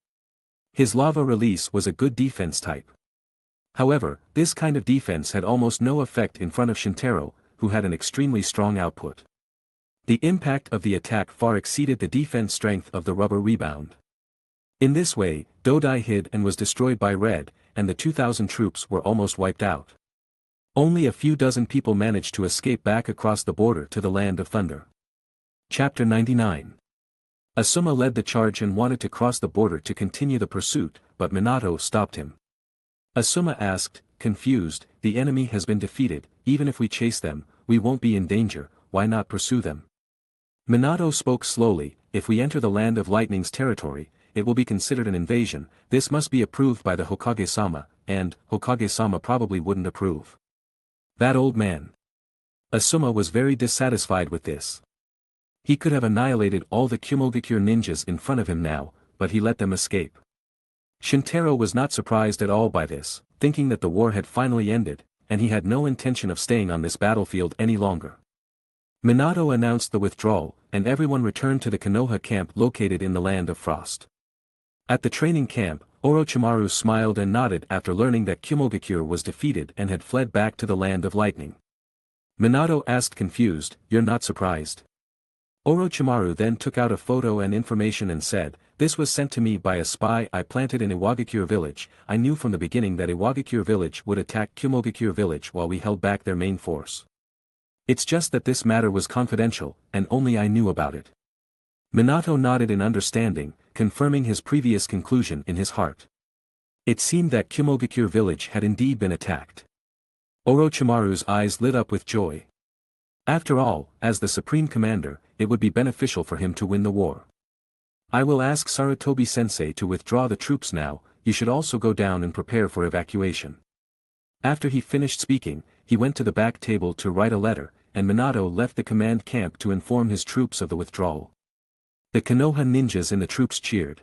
His lava release was a good defense type. However, this kind of defense had almost no effect in front of Shintaro, who had an extremely strong output. The impact of the attack far exceeded the defense strength of the rubber rebound. In this way, Dodai hid and was destroyed by Red, and the 2,000 troops were almost wiped out. Only a few dozen people managed to escape back across the border to the Land of Thunder. Chapter 99. Asuma led the charge and wanted to cross the border to continue the pursuit, but Minato stopped him. Asuma asked, confused, the enemy has been defeated, even if we chase them, we won't be in danger, why not pursue them? Minato spoke slowly, if we enter the Land of Lightning's territory, it will be considered an invasion, this must be approved by the Hokage-sama, and Hokage-sama probably wouldn't approve. That old man. Asuma was very dissatisfied with this. He could have annihilated all the Kumogakure ninjas in front of him now, but he let them escape. Shintaro was not surprised at all by this, thinking that the war had finally ended, and he had no intention of staying on this battlefield any longer. Minato announced the withdrawal, and everyone returned to the Konoha camp located in the Land of Frost. At the training camp, Orochimaru smiled and nodded after learning that Kumogakure was defeated and had fled back to the Land of Lightning. Minato asked confused, "You're not surprised?" Orochimaru then took out a photo and information and said, "This was sent to me by a spy I planted in Iwagakure village. I knew from the beginning that Iwagakure village would attack Kumogakure village while we held back their main force. It's just that this matter was confidential, and only I knew about it." Minato nodded in understanding, confirming his previous conclusion in his heart. It seemed that Kumogakure village had indeed been attacked. Orochimaru's eyes lit up with joy. After all, as the supreme commander, it would be beneficial for him to win the war. "I will ask Sarutobi-sensei to withdraw the troops now, you should also go down and prepare for evacuation." After he finished speaking, he went to the back table to write a letter, and Minato left the command camp to inform his troops of the withdrawal. The Konoha ninjas in the troops cheered.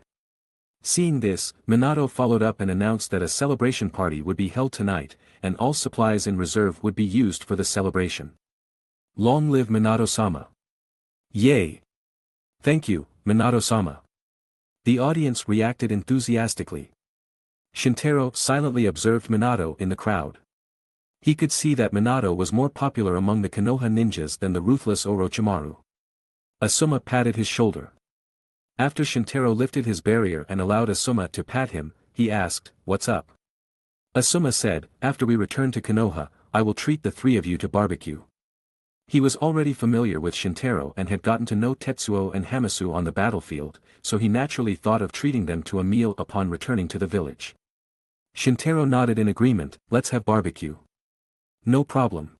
Seeing this, Minato followed up and announced that a celebration party would be held tonight, and all supplies in reserve would be used for the celebration. Long live Minato-sama. Yay! Thank you, Minato-sama. The audience reacted enthusiastically. Shintaro silently observed Minato in the crowd. He could see that Minato was more popular among the Konoha ninjas than the ruthless Orochimaru. Asuma patted his shoulder. After Shintaro lifted his barrier and allowed Asuma to pat him, he asked, "What's up?" Asuma said, "After we return to Konoha, I will treat the three of you to barbecue." He was already familiar with Shintaro and had gotten to know Tetsuo and Hamasu on the battlefield, so he naturally thought of treating them to a meal upon returning to the village. Shintaro nodded in agreement, "Let's have barbecue." "No problem."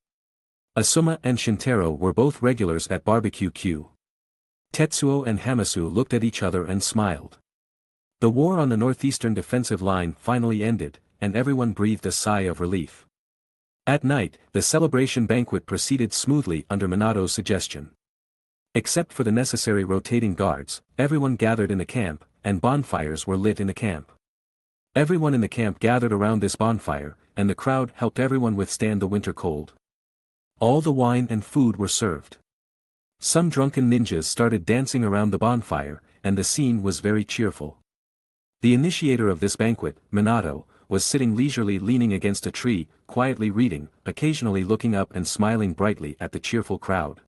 Asuma and Shintaro were both regulars at Barbecue Q. Tetsuo and Hamasu looked at each other and smiled. The war on the northeastern defensive line finally ended, and everyone breathed a sigh of relief. At night, the celebration banquet proceeded smoothly under Minato's suggestion. Except for the necessary rotating guards, everyone gathered in the camp, and bonfires were lit in the camp. Everyone in the camp gathered around this bonfire, and the crowd helped everyone withstand the winter cold. All the wine and food were served. Some drunken ninjas started dancing around the bonfire, and the scene was very cheerful. The initiator of this banquet, Minato, was sitting leisurely leaning against a tree, quietly reading, occasionally looking up and smiling brightly at the cheerful crowd.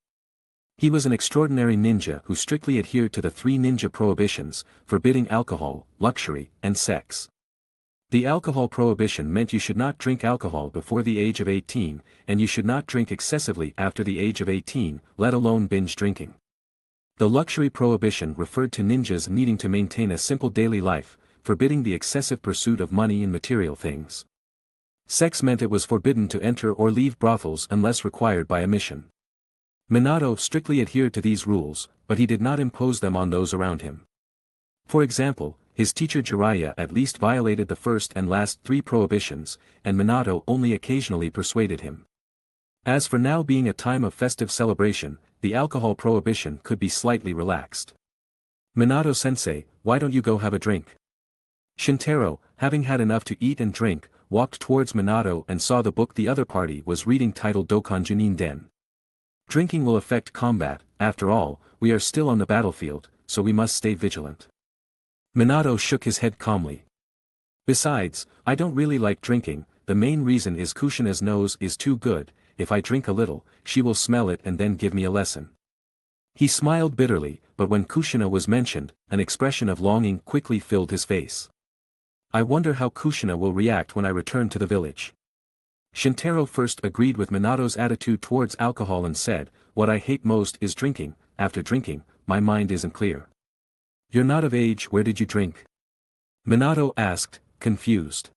He was an extraordinary ninja who strictly adhered to the three ninja prohibitions, forbidding alcohol, luxury, and sex. The alcohol prohibition meant you should not drink alcohol before the age of 18, and you should not drink excessively after the age of 18, let alone binge drinking. The luxury prohibition referred to ninjas needing to maintain a simple daily life, forbidding the excessive pursuit of money and material things. Sex meant it was forbidden to enter or leave brothels unless required by a mission. Minato strictly adhered to these rules, but he did not impose them on those around him. For example, his teacher Jiraiya at least violated the first and last three prohibitions, and Minato only occasionally persuaded him. As for now being a time of festive celebration, the alcohol prohibition could be slightly relaxed. "Minato-sensei, why don't you go have a drink?" Shintaro, having had enough to eat and drink, walked towards Minato and saw the book the other party was reading titled Dokanjunin Den. "Drinking will affect combat, after all, we are still on the battlefield, so we must stay vigilant." Minato shook his head calmly. "Besides, I don't really like drinking, the main reason is Kushina's nose is too good, if I drink a little, she will smell it and then give me a lesson." He smiled bitterly, but when Kushina was mentioned, an expression of longing quickly filled his face. "I wonder how Kushina will react when I return to the village." Shintaro first agreed with Minato's attitude towards alcohol and said, "What I hate most is drinking, after drinking, my mind isn't clear." "You're not of age, where did you drink?" Minato asked, confused.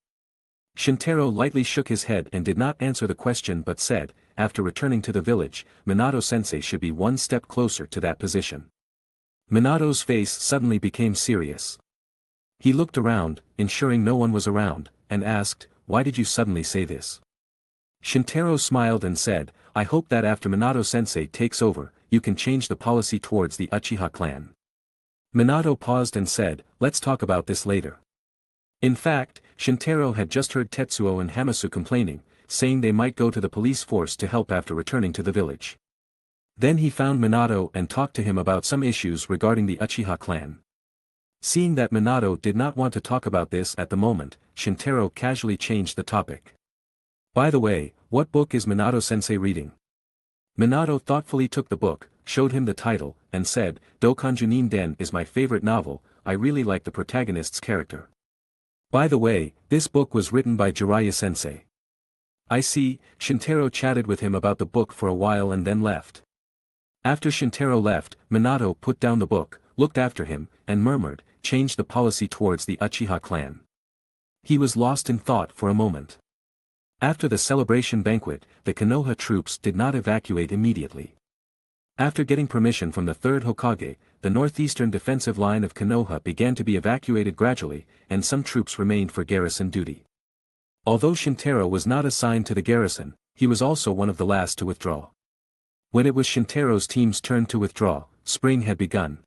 Shintaro lightly shook his head and did not answer the question but said, "After returning to the village, Minato-sensei should be one step closer to that position." Minato's face suddenly became serious. He looked around, ensuring no one was around, and asked, "Why did you suddenly say this?" Shintaro smiled and said, "I hope that after Minato-sensei takes over, you can change the policy towards the Uchiha clan." Minato paused and said, "Let's talk about this later." In fact, Shintaro had just heard Tetsuo and Hamasu complaining, saying they might go to the police force to help after returning to the village. Then he found Minato and talked to him about some issues regarding the Uchiha clan. Seeing that Minato did not want to talk about this at the moment, Shintaro casually changed the topic. "By the way, what book is Minato-sensei reading?" Minato thoughtfully took the book, showed him the title, and said, "Dokanjunin Den is my favorite novel, I really like the protagonist's character. By the way, this book was written by Jiraiya-sensei." "I see." Shintaro chatted with him about the book for a while and then left. After Shintaro left, Minato put down the book, looked after him, and murmured, "Change the policy towards the Uchiha clan." He was lost in thought for a moment. After the celebration banquet, the Konoha troops did not evacuate immediately. After getting permission from the 3rd Hokage, the northeastern defensive line of Konoha began to be evacuated gradually, and some troops remained for garrison duty. Although Shintaro was not assigned to the garrison, he was also one of the last to withdraw. When it was Shintaro's team's turn to withdraw, spring had begun.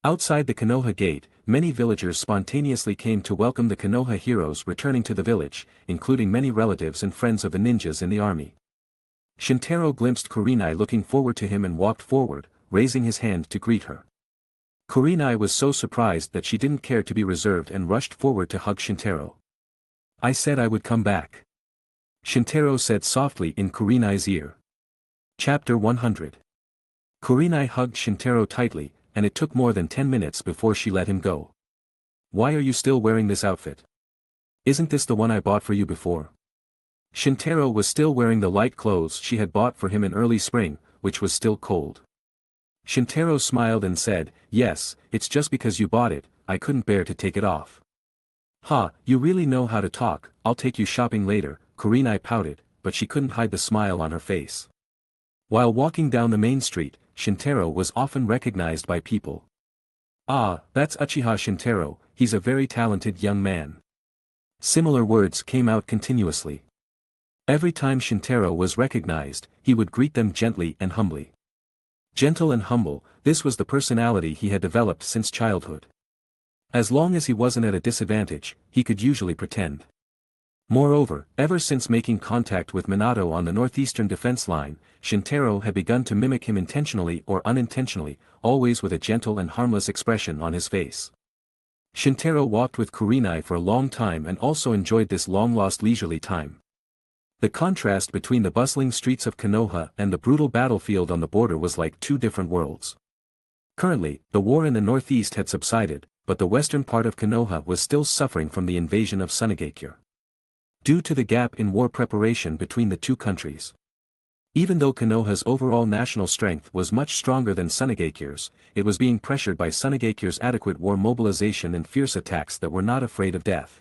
Outside the Konoha gate, many villagers spontaneously came to welcome the Konoha heroes returning to the village, including many relatives and friends of the ninjas in the army. Shintaro glimpsed Kurenai looking forward to him and walked forward, raising his hand to greet her. Kurenai was so surprised that she didn't care to be reserved and rushed forward to hug Shintaro. "I said I would come back," Shintaro said softly in Kurenai's ear. Chapter 100. Kurenai hugged Shintaro tightly, and it took more than 10 minutes before she let him go. "Why are you still wearing this outfit?" Isn't this the one I bought for you before? Shintaro was still wearing the light clothes she had bought for him in early spring, which was still cold. Shintaro smiled and said, yes, it's just because you bought it, I couldn't bear to take it off. Ha, you really know how to talk, I'll take you shopping later, Kurenai pouted, but she couldn't hide the smile on her face. While walking down the main street, Shintaro was often recognized by people. Ah, that's Uchiha Shintaro, he's a very talented young man. Similar words came out continuously. Every time Shintaro was recognized, he would greet them gently and humbly. Gentle and humble, this was the personality he had developed since childhood. As long as he wasn't at a disadvantage, he could usually pretend. Moreover, ever since making contact with Minato on the northeastern defense line, Shintaro had begun to mimic him intentionally or unintentionally, always with a gentle and harmless expression on his face. Shintaro walked with Kurenai for a long time and also enjoyed this long-lost leisurely time. The contrast between the bustling streets of Konoha and the brutal battlefield on the border was like two different worlds. Currently, the war in the northeast had subsided, but the western part of Konoha was still suffering from the invasion of Sunagakure. Due to the gap in war preparation between the two countries. Even though Konoha's overall national strength was much stronger than Sunagakure's, it was being pressured by Sunagakure's adequate war mobilization and fierce attacks that were not afraid of death.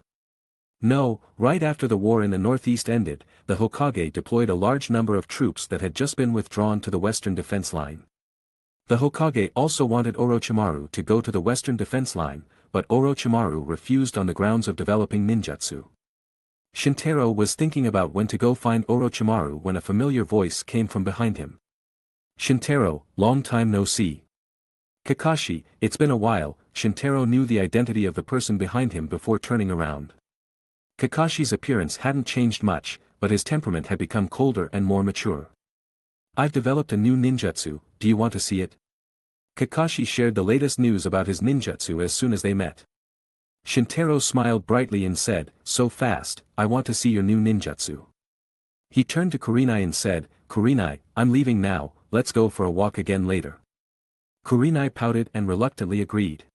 No, right after the war in the northeast ended, the Hokage deployed a large number of troops that had just been withdrawn to the western defense line. The Hokage also wanted Orochimaru to go to the western defense line, but Orochimaru refused on the grounds of developing ninjutsu. Shintaro was thinking about when to go find Orochimaru when a familiar voice came from behind him. Shintaro, long time no see. Kakashi, it's been a while. Shintaro knew the identity of the person behind him before turning around. Kakashi's appearance hadn't changed much, but his temperament had become colder and more mature. I've developed a new ninjutsu, do you want to see it? Kakashi shared the latest news about his ninjutsu as soon as they met. Shintaro smiled brightly and said, so fast, I want to see your new ninjutsu. He turned to Kurenai and said, Kurenai, I'm leaving now, let's go for a walk again later. Kurenai pouted and reluctantly agreed.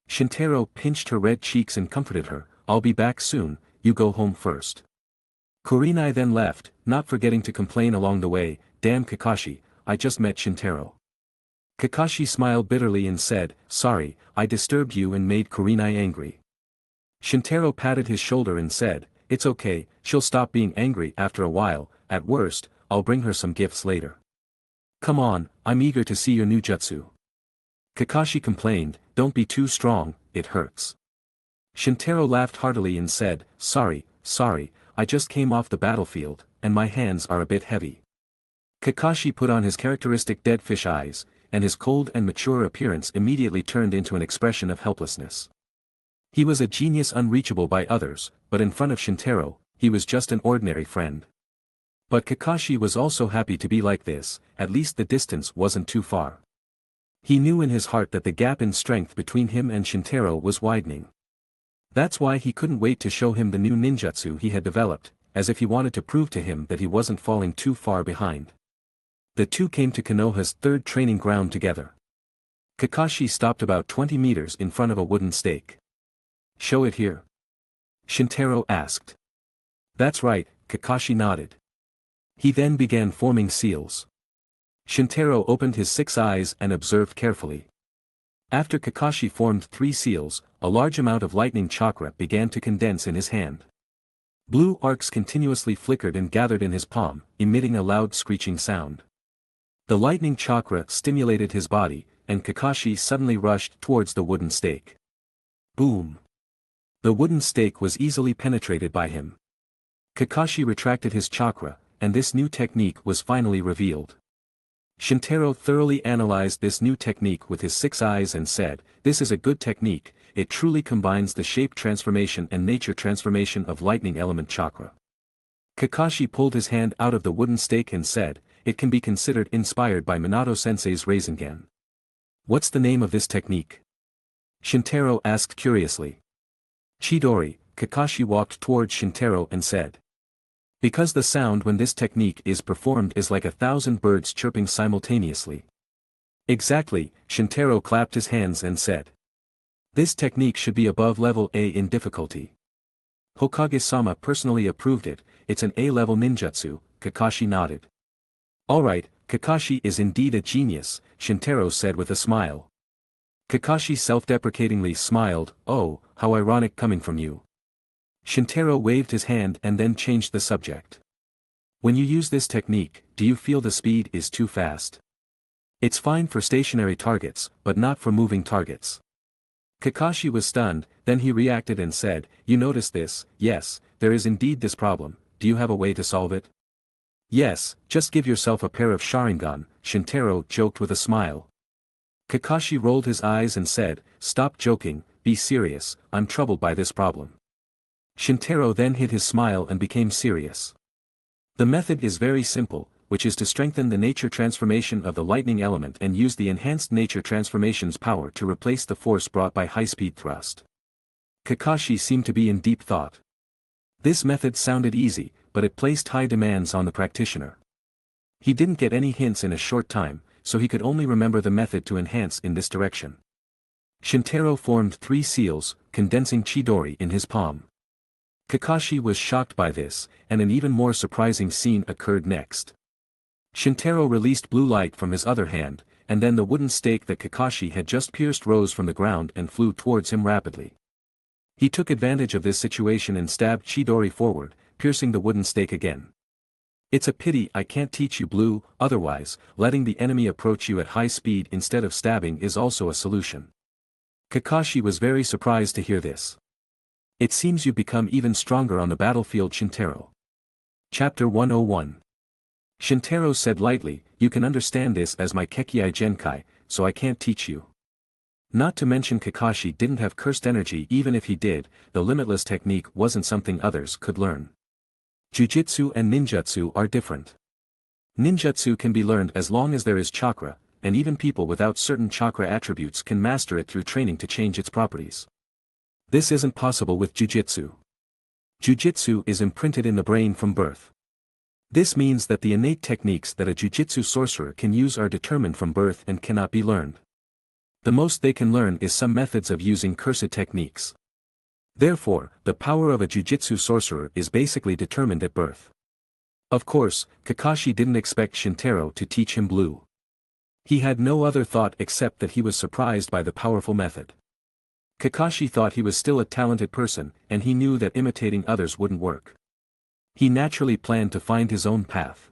Shintaro pinched her red cheeks and comforted her, I'll be back soon, you go home first. Kurenai then left, not forgetting to complain along the way, damn Kakashi, I just met Shintaro. Kakashi smiled bitterly and said, sorry, I disturbed you and made Kurenai angry. Shintaro patted his shoulder and said, it's okay, she'll stop being angry after a while, at worst, I'll bring her some gifts later. Come on, I'm eager to see your new jutsu. Kakashi complained, don't be too strong, it hurts. Shintaro laughed heartily and said, sorry, I just came off the battlefield, and my hands are a bit heavy. Kakashi put on his characteristic dead fish eyes, and his cold and mature appearance immediately turned into an expression of helplessness. He was a genius unreachable by others, but in front of Shintaro, he was just an ordinary friend. But Kakashi was also happy to be like this, at least the distance wasn't too far. He knew in his heart that the gap in strength between him and Shintaro was widening. That's why he couldn't wait to show him the new ninjutsu he had developed, as if he wanted to prove to him that he wasn't falling too far behind. The two came to Konoha's third training ground together. Kakashi stopped about 20 meters in front of a wooden stake. Show it here? Shintaro asked. That's right, Kakashi nodded. He then began forming seals. Shintaro opened his 6 eyes and observed carefully. After Kakashi formed 3 seals, a large amount of lightning chakra began to condense in his hand. Blue arcs continuously flickered and gathered in his palm, emitting a loud screeching sound. The lightning chakra stimulated his body, and Kakashi suddenly rushed towards the wooden stake. Boom! The wooden stake was easily penetrated by him. Kakashi retracted his chakra, and this new technique was finally revealed. Shintaro thoroughly analyzed this new technique with his 6 eyes and said, this is a good technique, it truly combines the shape transformation and nature transformation of lightning element chakra. Kakashi pulled his hand out of the wooden stake and said, it can be considered inspired by Minato-sensei's Rasengan. What's the name of this technique? Shintaro asked curiously. Chidori, Kakashi walked towards Shintaro and said. Because the sound when this technique is performed is like 1,000 birds chirping simultaneously. Exactly, Shintaro clapped his hands and said. This technique should be above level A in difficulty. Hokage-sama personally approved it, it's an A-level ninjutsu, Kakashi nodded. Alright, Kakashi is indeed a genius, Shintaro said with a smile. Kakashi self-deprecatingly smiled, oh, how ironic coming from you. Shintaro waved his hand and then changed the subject. When you use this technique, do you feel the speed is too fast? It's fine for stationary targets, but not for moving targets. Kakashi was stunned, then he reacted and said, you notice this, yes, there is indeed this problem, do you have a way to solve it? Yes, just give yourself a pair of Sharingan, Shintaro joked with a smile. Kakashi rolled his eyes and said, stop joking, be serious, I'm troubled by this problem. Shintaro then hid his smile and became serious. The method is very simple, which is to strengthen the nature transformation of the lightning element and use the enhanced nature transformation's power to replace the force brought by high-speed thrust. Kakashi seemed to be in deep thought. This method sounded easy, but it placed high demands on the practitioner. He didn't get any hints in a short time, so he could only remember the method to enhance in this direction. Shintaro formed 3 seals, condensing Chidori in his palm. Kakashi was shocked by this, and an even more surprising scene occurred next. Shintaro released blue light from his other hand, and then the wooden stake that Kakashi had just pierced rose from the ground and flew towards him rapidly. He took advantage of this situation and stabbed Chidori forward, piercing the wooden stake again. It's a pity I can't teach you blue, otherwise, letting the enemy approach you at high speed instead of stabbing is also a solution. Kakashi was very surprised to hear this. It seems you've become even stronger on the battlefield, Shintaro. Chapter 101. Shintaro said lightly, you can understand this as my Kekkei Genkai, so I can't teach you. Not to mention Kakashi didn't have cursed energy. Even if he did, the limitless technique wasn't something others could learn. Jujitsu and ninjutsu are different. Ninjutsu can be learned as long as there is chakra, and even people without certain chakra attributes can master it through training to change its properties. This isn't possible with jujitsu. Jujitsu is imprinted in the brain from birth. This means that the innate techniques that a jujitsu sorcerer can use are determined from birth and cannot be learned. The most they can learn is some methods of using cursed techniques. Therefore, the power of a jujitsu sorcerer is basically determined at birth. Of course, Kakashi didn't expect Shintaro to teach him blue. He had no other thought except that he was surprised by the powerful method. Kakashi thought he was still a talented person, and he knew that imitating others wouldn't work. He naturally planned to find his own path.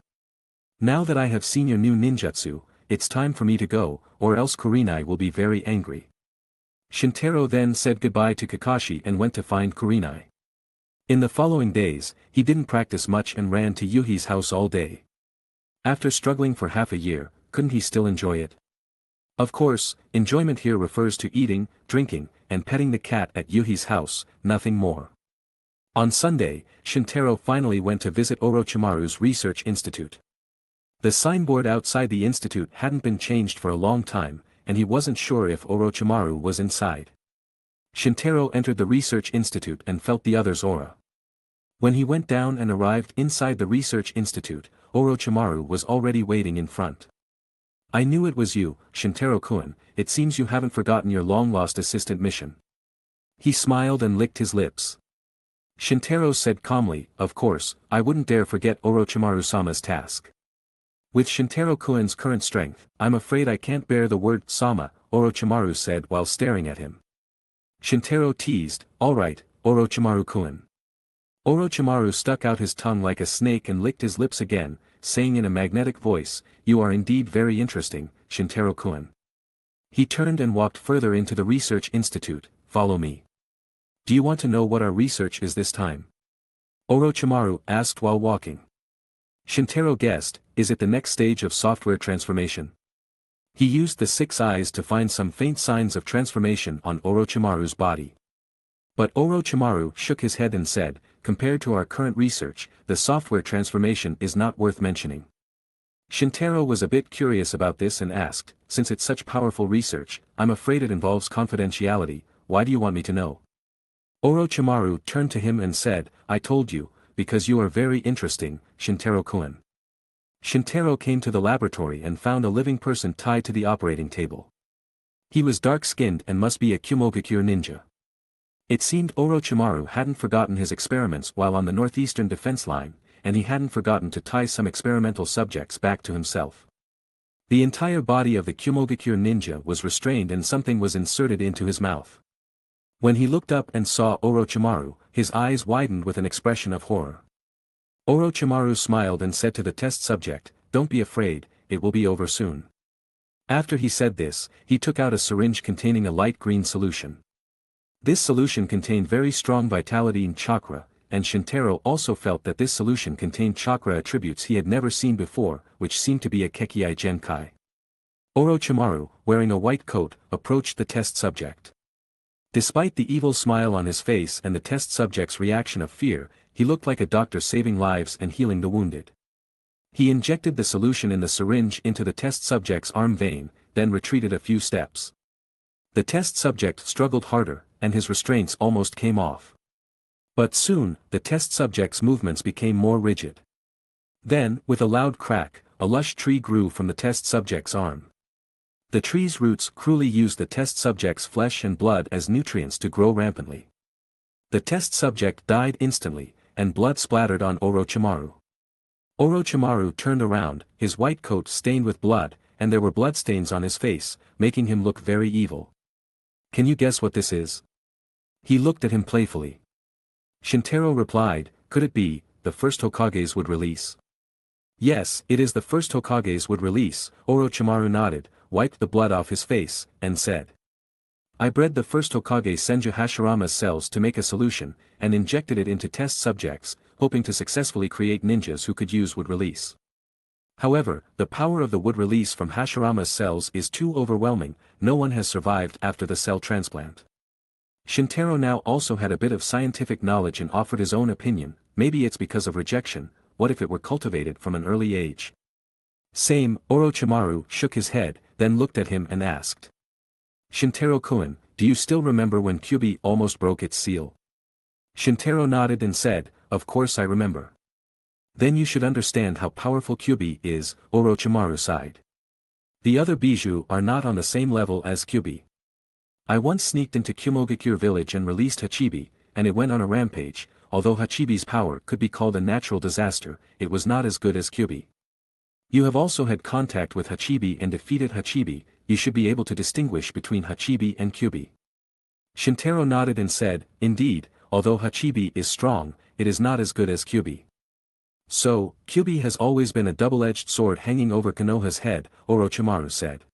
Now that I have seen your new ninjutsu, it's time for me to go, or else Kurenai will be very angry. Shintaro then said goodbye to Kakashi and went to find Kurenai. In the following days, he didn't practice much and ran to Yuhi's house all day. After struggling for half a year, couldn't he still enjoy it? Of course, enjoyment here refers to eating, drinking, and petting the cat at Yuhi's house, nothing more. On Sunday, Shintaro finally went to visit Orochimaru's research institute. The signboard outside the institute hadn't been changed for a long time, and he wasn't sure if Orochimaru was inside. Shintaro entered the research institute and felt the other's aura. When he went down and arrived inside the research institute, Orochimaru was already waiting in front. I knew it was you, Shintaro-kun, it seems you haven't forgotten your long-lost assistant mission. He smiled and licked his lips. Shintaro said calmly, of course, I wouldn't dare forget Orochimaru-sama's task. With Shintaro-kun's current strength, I'm afraid I can't bear the word sama, Orochimaru said while staring at him. Shintaro teased, alright, Orochimaru-kun. Orochimaru stuck out his tongue like a snake and licked his lips again, saying in a magnetic voice, you are indeed very interesting, Shintaro-kun. He turned and walked further into the research institute, follow me. Do you want to know what our research is this time? Orochimaru asked while walking. Shintaro guessed, is it the next stage of software transformation? He used the 6 eyes to find some faint signs of transformation on Orochimaru's body. But Orochimaru shook his head and said, compared to our current research, the software transformation is not worth mentioning. Shintaro was a bit curious about this and asked, since it's such powerful research, I'm afraid it involves confidentiality, why do you want me to know? Orochimaru turned to him and said, I told you, because you are very interesting, Shintaro-kun. Shintaro came to the laboratory and found a living person tied to the operating table. He was dark-skinned and must be a Kumogakure ninja. It seemed Orochimaru hadn't forgotten his experiments while on the northeastern defense line, and he hadn't forgotten to tie some experimental subjects back to himself. The entire body of the Kumogakure ninja was restrained and something was inserted into his mouth. When he looked up and saw Orochimaru, his eyes widened with an expression of horror. Orochimaru smiled and said to the test subject, "Don't be afraid, it will be over soon." After he said this, he took out a syringe containing a light green solution. This solution contained very strong vitality and chakra, and Shintaro also felt that this solution contained chakra attributes he had never seen before, which seemed to be a Kekkei Genkai. Orochimaru, wearing a white coat, approached the test subject. Despite the evil smile on his face and the test subject's reaction of fear, he looked like a doctor saving lives and healing the wounded. He injected the solution in the syringe into the test subject's arm vein, then retreated a few steps. The test subject struggled harder, and his restraints almost came off. But soon, the test subject's movements became more rigid. Then, with a loud crack, a lush tree grew from the test subject's arm. The tree's roots cruelly used the test subject's flesh and blood as nutrients to grow rampantly. The test subject died instantly, and blood splattered on Orochimaru. Orochimaru turned around, his white coat stained with blood, and there were bloodstains on his face, making him look very evil. "Can you guess what this is?" He looked at him playfully. Shintaro replied, "Could it be, the first Hokage's wood release?" "Yes, it is the first Hokage's wood release," Orochimaru nodded, wiped the blood off his face, and said. "I bred the first Hokage Senju Hashirama's cells to make a solution, and injected it into test subjects, hoping to successfully create ninjas who could use wood release. However, the power of the wood release from Hashirama's cells is too overwhelming, no one has survived after the cell transplant." Shintaro now also had a bit of scientific knowledge and offered his own opinion. "Maybe it's because of rejection, what if it were cultivated from an early age?" "Same," Orochimaru shook his head, then looked at him and asked. "Shintaro-kun, do you still remember when Kyuubi almost broke its seal?" Shintaro nodded and said, "Of course I remember." "Then you should understand how powerful Kyuubi is," Orochimaru sighed. "The other Bijou are not on the same level as Kyuubi. I once sneaked into Kumogakure village and released Hachibi, and it went on a rampage. Although Hachibi's power could be called a natural disaster, it was not as good as Kyuubi. You have also had contact with Hachibi and defeated Hachibi, you should be able to distinguish between Hachibi and Kyuubi." Shintaro nodded and said, "Indeed, although Hachibi is strong, it is not as good as Kyuubi." "So, Kyuubi has always been a double-edged sword hanging over Konoha's head," Orochimaru said.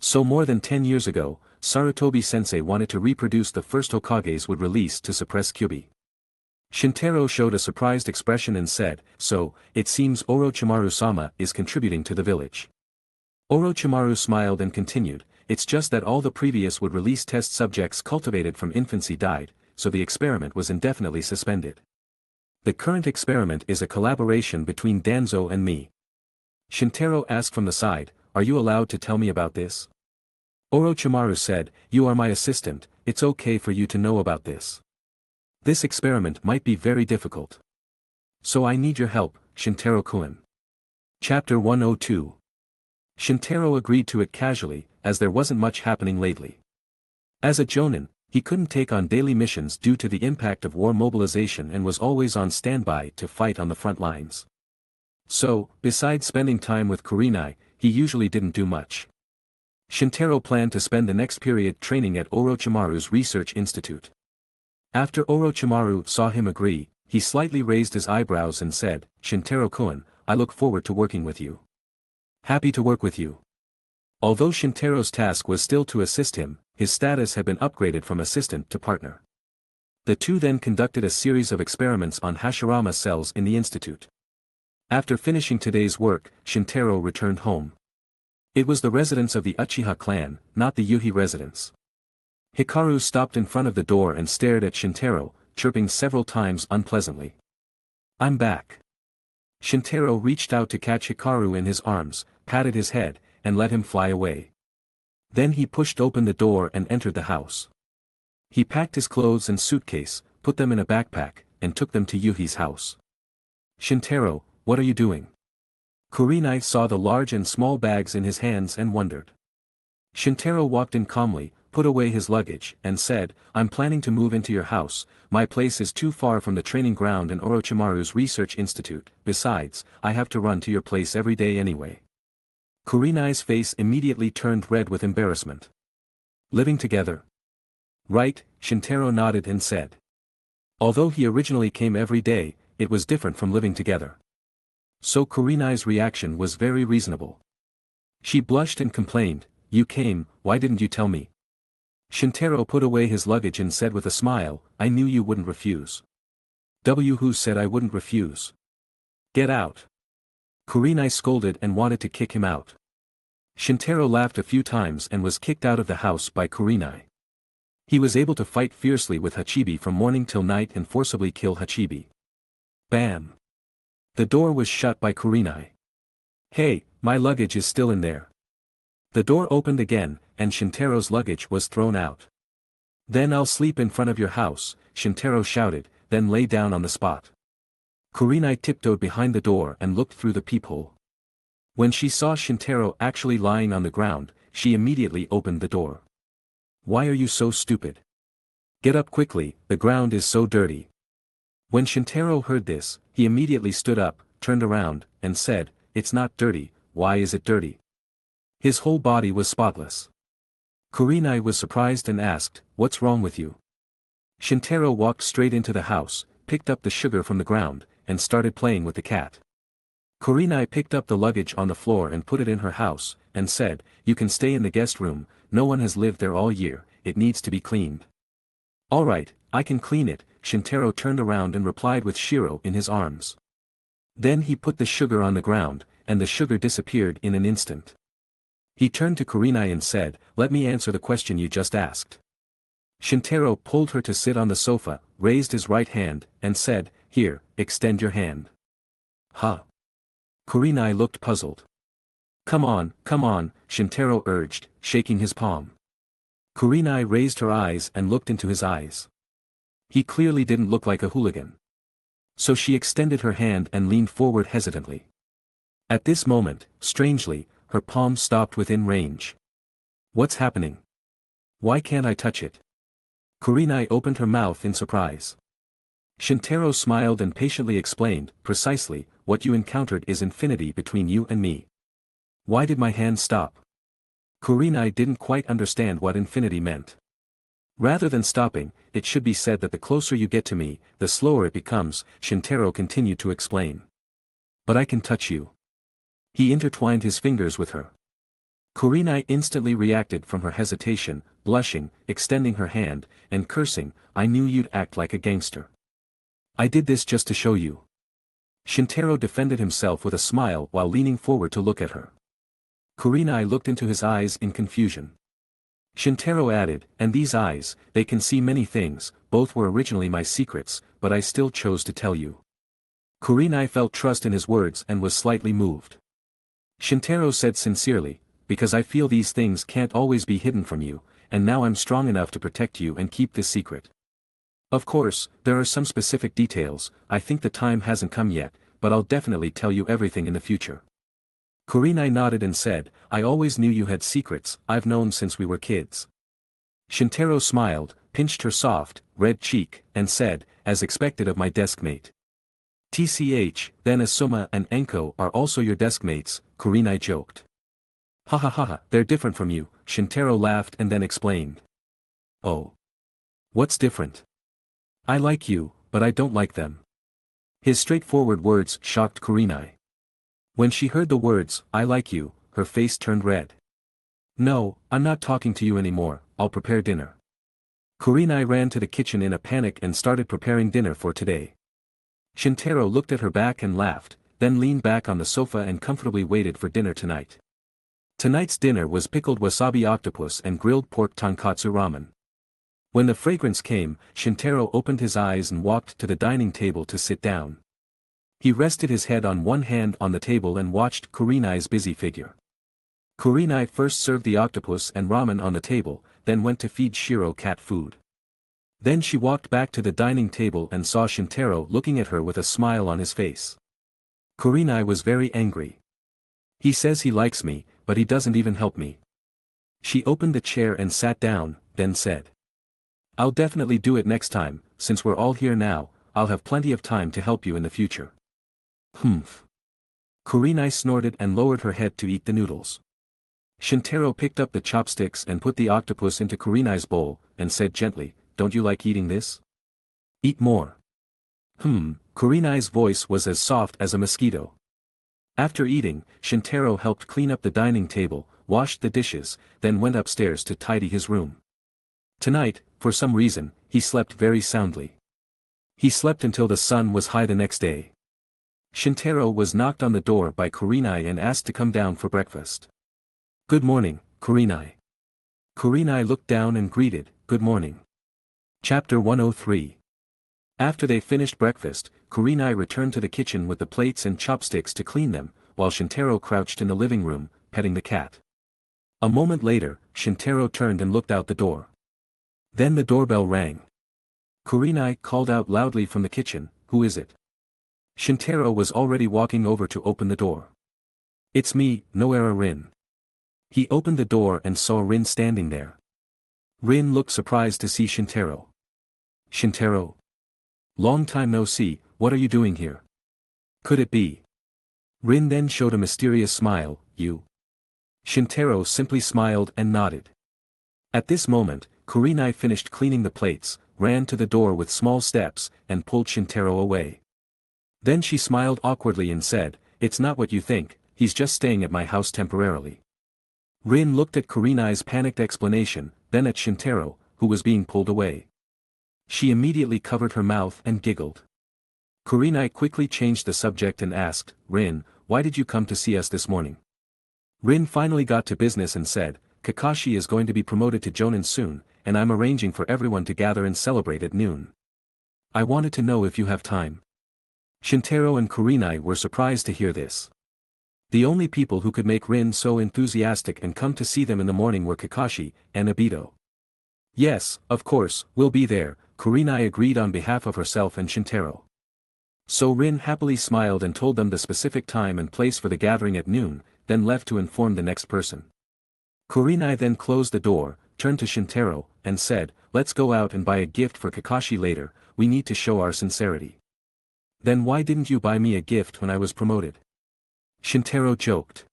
"So more than 10 years ago, Sarutobi-sensei wanted to reproduce the first Hokage's wood release to suppress Kyuubi." Shintaro showed a surprised expression and said, "So, it seems Orochimaru-sama is contributing to the village." Orochimaru smiled and continued, "It's just that all the previous wood release test subjects cultivated from infancy died, so the experiment was indefinitely suspended. The current experiment is a collaboration between Danzo and me." Shintaro asked from the side, "Are you allowed to tell me about this?" Orochimaru said, "You are my assistant, it's okay for you to know about this. This experiment might be very difficult. So I need your help, Shintaro-kun." Chapter 102. Shintaro agreed to it casually, as there wasn't much happening lately. As a jonin, he couldn't take on daily missions due to the impact of war mobilization and was always on standby to fight on the front lines. So, besides spending time with Kurenai, he usually didn't do much. Shintaro planned to spend the next period training at Orochimaru's research institute. After Orochimaru saw him agree, he slightly raised his eyebrows and said, "Shintaro-kun, I look forward to working with you." "Happy to work with you." Although Shintaro's task was still to assist him, his status had been upgraded from assistant to partner. The two then conducted a series of experiments on Hashirama cells in the institute. After finishing today's work, Shintaro returned home. It was the residence of the Uchiha clan, not the Yuhi residence. Hikaru stopped in front of the door and stared at Shintaro, chirping several times unpleasantly. "I'm back." Shintaro reached out to catch Hikaru in his arms, patted his head, and let him fly away. Then he pushed open the door and entered the house. He packed his clothes and suitcase, put them in a backpack, and took them to Yuhi's house. "Shintaro, what are you doing?" Kurenai saw the large and small bags in his hands and wondered. Shintaro walked in calmly, put away his luggage, and said, I'm planning to move into your house. My place is too far from the training ground and Orochimaru's research institute. Besides, I have to run to your place every day anyway. Kurenai's face immediately turned red with embarrassment. Living together? Right, Shintaro nodded and said. Although he originally came every day, it was different from living together. So Kurenai's reaction was very reasonable. She blushed and complained, You came, why didn't you tell me? Shintaro put away his luggage and said with a smile, I knew you wouldn't refuse. Who said I wouldn't refuse? Get out. Kurenai scolded and wanted to kick him out. Shintaro laughed a few times and was kicked out of the house by Kurenai. He was able to fight fiercely with Hachibi from morning till night and forcibly kill Hachibi. Bam! The door was shut by Kurenai. Hey, my luggage is still in there. The door opened again, and Shintaro's luggage was thrown out. Then I'll sleep in front of your house, Shintaro shouted, then lay down on the spot. Kurenai tiptoed behind the door and looked through the peephole. When she saw Shintaro actually lying on the ground, she immediately opened the door. Why are you so stupid? Get up quickly, the ground is so dirty. When Shintaro heard this, he immediately stood up, turned around, and said, It's not dirty, why is it dirty? His whole body was spotless. Kurenai was surprised and asked, What's wrong with you? Shintaro walked straight into the house, picked up the sugar from the ground, and started playing with the cat. Kurenai picked up the luggage on the floor and put it in her house, and said, You can stay in the guest room, no one has lived there all year, it needs to be cleaned. Alright, I can clean it, Shintaro turned around and replied with Shiro in his arms. Then he put the sugar on the ground, and the sugar disappeared in an instant. He turned to Kurenai and said, Let me answer the question you just asked. Shintaro pulled her to sit on the sofa, raised his right hand, and said, Here, extend your hand. Huh? Kurenai looked puzzled. Come on, Shintaro urged, shaking his palm. Kurenai raised her eyes and looked into his eyes. He clearly didn't look like a hooligan. So she extended her hand and leaned forward hesitantly. At this moment, strangely, her palm stopped within range. What's happening? Why can't I touch it? Kurenai opened her mouth in surprise. Shintaro smiled and patiently explained, Precisely, what you encountered is infinity between you and me. Why did my hand stop? Kurenai didn't quite understand what infinity meant. Rather than stopping, it should be said that the closer you get to me, the slower it becomes, Shintaro continued to explain. But I can touch you. He intertwined his fingers with her. Kurenai instantly reacted from her hesitation, blushing, extending her hand, and cursing, I knew you'd act like a gangster. I did this just to show you. Shintaro defended himself with a smile while leaning forward to look at her. Kurenai looked into his eyes in confusion. Shintaro added, And these eyes, they can see many things, both were originally my secrets, but I still chose to tell you. Kurenai felt trust in his words and was slightly moved. Shintaro said sincerely, Because I feel these things can't always be hidden from you, and now I'm strong enough to protect you and keep this secret. Of course, there are some specific details, I think the time hasn't come yet, but I'll definitely tell you everything in the future. Kurenai nodded and said, I always knew you had secrets, I've known since we were kids. Shintaro smiled, pinched her soft, red cheek, and said, As expected of my deskmate. TCH, then Asuma and Enko are also your deskmates, Kurenai joked. Ha ha ha ha, they're different from you, Shintaro laughed and then explained. Oh. What's different? I like you, but I don't like them. His straightforward words shocked Kurenai. When she heard the words, I like you, her face turned red. No, I'm not talking to you anymore, I'll prepare dinner. Kurenai ran to the kitchen in a panic and started preparing dinner for today. Shintaro looked at her back and laughed, then leaned back on the sofa and comfortably waited for dinner tonight. Tonight's dinner was pickled wasabi octopus and grilled pork tonkatsu ramen. When the fragrance came, Shintaro opened his eyes and walked to the dining table to sit down. He rested his head on one hand on the table and watched Kurenai's busy figure. Kurenai first served the octopus and ramen on the table, then went to feed Shiro cat food. Then she walked back to the dining table and saw Shintaro looking at her with a smile on his face. Kurenai was very angry. He says he likes me, but he doesn't even help me. She opened the chair and sat down, then said. I'll definitely do it next time, since we're all here now, I'll have plenty of time to help you in the future. Humph. Kurenai snorted and lowered her head to eat the noodles. Shintaro picked up the chopsticks and put the octopus into Kurenai's bowl, and said gently, don't you like eating this? Eat more. Kurenai's voice was as soft as a mosquito. After eating, Shintaro helped clean up the dining table, washed the dishes, then went upstairs to tidy his room. Tonight, for some reason, he slept very soundly. He slept until the sun was high the next day. Shintaro was knocked on the door by Kurenai and asked to come down for breakfast. Good morning, Kurenai. Kurenai looked down and greeted, good morning. Chapter 103. After they finished breakfast, Kurenai returned to the kitchen with the plates and chopsticks to clean them, while Shintaro crouched in the living room, petting the cat. A moment later, Shintaro turned and looked out the door. Then the doorbell rang. Kurenai called out loudly from the kitchen, who is it? Shintaro was already walking over to open the door. It's me, Noera Rin. He opened the door and saw Rin standing there. Rin looked surprised to see Shintaro. Shintaro? Long time no see, what are you doing here? Could it be? Rin then showed a mysterious smile, you. Shintaro simply smiled and nodded. At this moment, Kurenai finished cleaning the plates, ran to the door with small steps, and pulled Shintaro away. Then she smiled awkwardly and said, it's not what you think, he's just staying at my house temporarily. Rin looked at Kurenai's panicked explanation, then at Shintaro, who was being pulled away. She immediately covered her mouth and giggled. Kurenai quickly changed the subject and asked, Rin, why did you come to see us this morning? Rin finally got to business and said, Kakashi is going to be promoted to Jonin soon, and I'm arranging for everyone to gather and celebrate at noon. I wanted to know if you have time. Shintaro and Kurenai were surprised to hear this. The only people who could make Rin so enthusiastic and come to see them in the morning were Kakashi and Obito. Yes, of course, we'll be there, Kurenai agreed on behalf of herself and Shintaro. So Rin happily smiled and told them the specific time and place for the gathering at noon, then left to inform the next person. Kurenai then closed the door, turned to Shintaro, and said, let's go out and buy a gift for Kakashi later, we need to show our sincerity. Then why didn't you buy me a gift when I was promoted? Shintaro joked.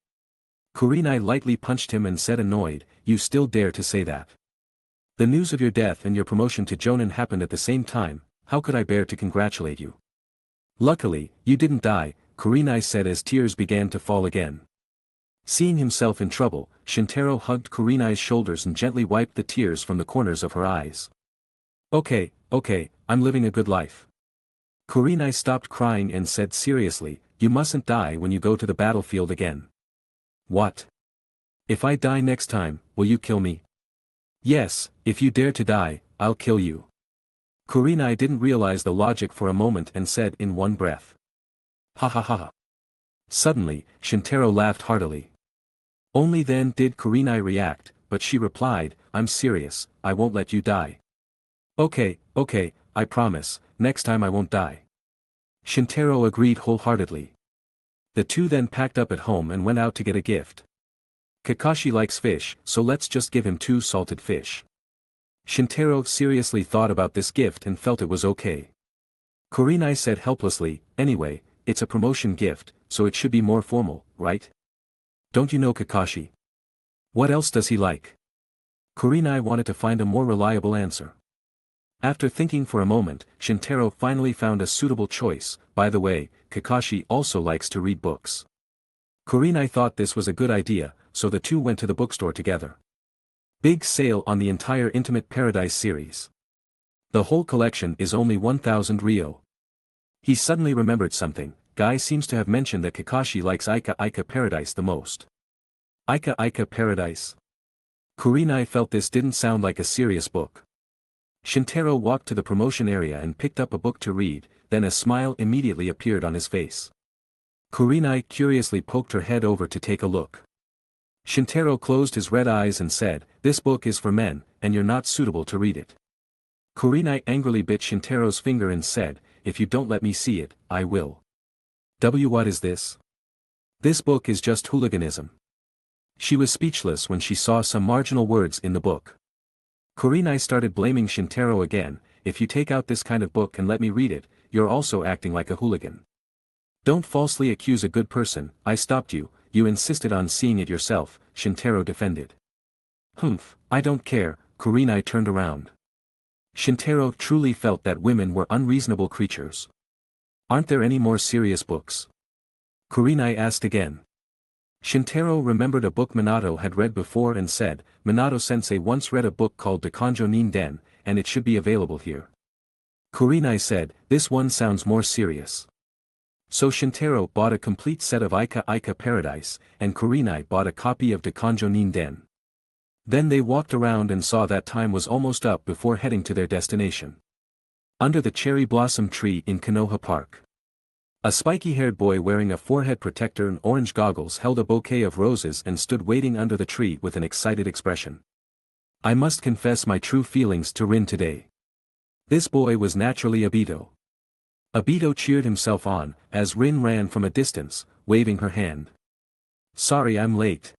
Kurenai lightly punched him and said annoyed, you still dare to say that? The news of your death and your promotion to Jonin happened at the same time, how could I bear to congratulate you? Luckily, you didn't die, Kurenai said as tears began to fall again. Seeing himself in trouble, Shintaro hugged Kurenai's shoulders and gently wiped the tears from the corners of her eyes. Okay, I'm living a good life. Kurenai stopped crying and said seriously, you mustn't die when you go to the battlefield again. What? If I die next time, will you kill me? Yes, if you dare to die, I'll kill you. Kurenai didn't realize the logic for a moment and said in one breath. Ha ha ha. Suddenly, Shintaro laughed heartily. Only then did Kurenai react, but she replied, I'm serious, I won't let you die. Okay, I promise, next time I won't die. Shintaro agreed wholeheartedly. The two then packed up at home and went out to get a gift. Kakashi likes fish, so let's just give him 2 salted fish. Shintaro seriously thought about this gift and felt it was okay. Kurenai said helplessly, anyway, it's a promotion gift, so it should be more formal, right? Don't you know Kakashi? What else does he like? Kurenai wanted to find a more reliable answer. After thinking for a moment, Shintaro finally found a suitable choice. By the way, Kakashi also likes to read books. Kurenai thought this was a good idea, so the two went to the bookstore together. Big sale on the entire Intimate Paradise series. The whole collection is only 1,000 Ryo. He suddenly remembered something. Guy seems to have mentioned that Kakashi likes Ika Paradise the most. Ika Paradise? Kurenai felt this didn't sound like a serious book. Shintaro walked to the promotion area and picked up a book to read, then a smile immediately appeared on his face. Kurenai curiously poked her head over to take a look. Shintaro closed his red eyes and said, this book is for men, and you're not suitable to read it. Kurenai angrily bit Shintaro's finger and said, if you don't let me see it, I will. What is this? This book is just hooliganism. She was speechless when she saw some marginal words in the book. Kurenai started blaming Shintaro again. If you take out this kind of book and let me read it, you're also acting like a hooligan. Don't falsely accuse a good person. I stopped you, you insisted on seeing it yourself, Shintaro defended. Humph, I don't care, Kurenai turned around. Shintaro truly felt that women were unreasonable creatures. Aren't there any more serious books? Kurenai asked again. Shintaro remembered a book Minato had read before and said, Minato-sensei once read a book called Dakanjo Nin-den, and it should be available here. Kurenai said, this one sounds more serious. So Shintaro bought a complete set of Ika Ika Paradise, and Kurenai bought a copy of Dakanjo Nin-den. Then they walked around and saw that time was almost up before heading to their destination. Under the cherry blossom tree in Konoha Park. A spiky-haired boy wearing a forehead protector and orange goggles held a bouquet of roses and stood waiting under the tree with an excited expression. I must confess my true feelings to Rin today. This boy was naturally Obito. Obito cheered himself on, as Rin ran from a distance, waving her hand. Sorry I'm late.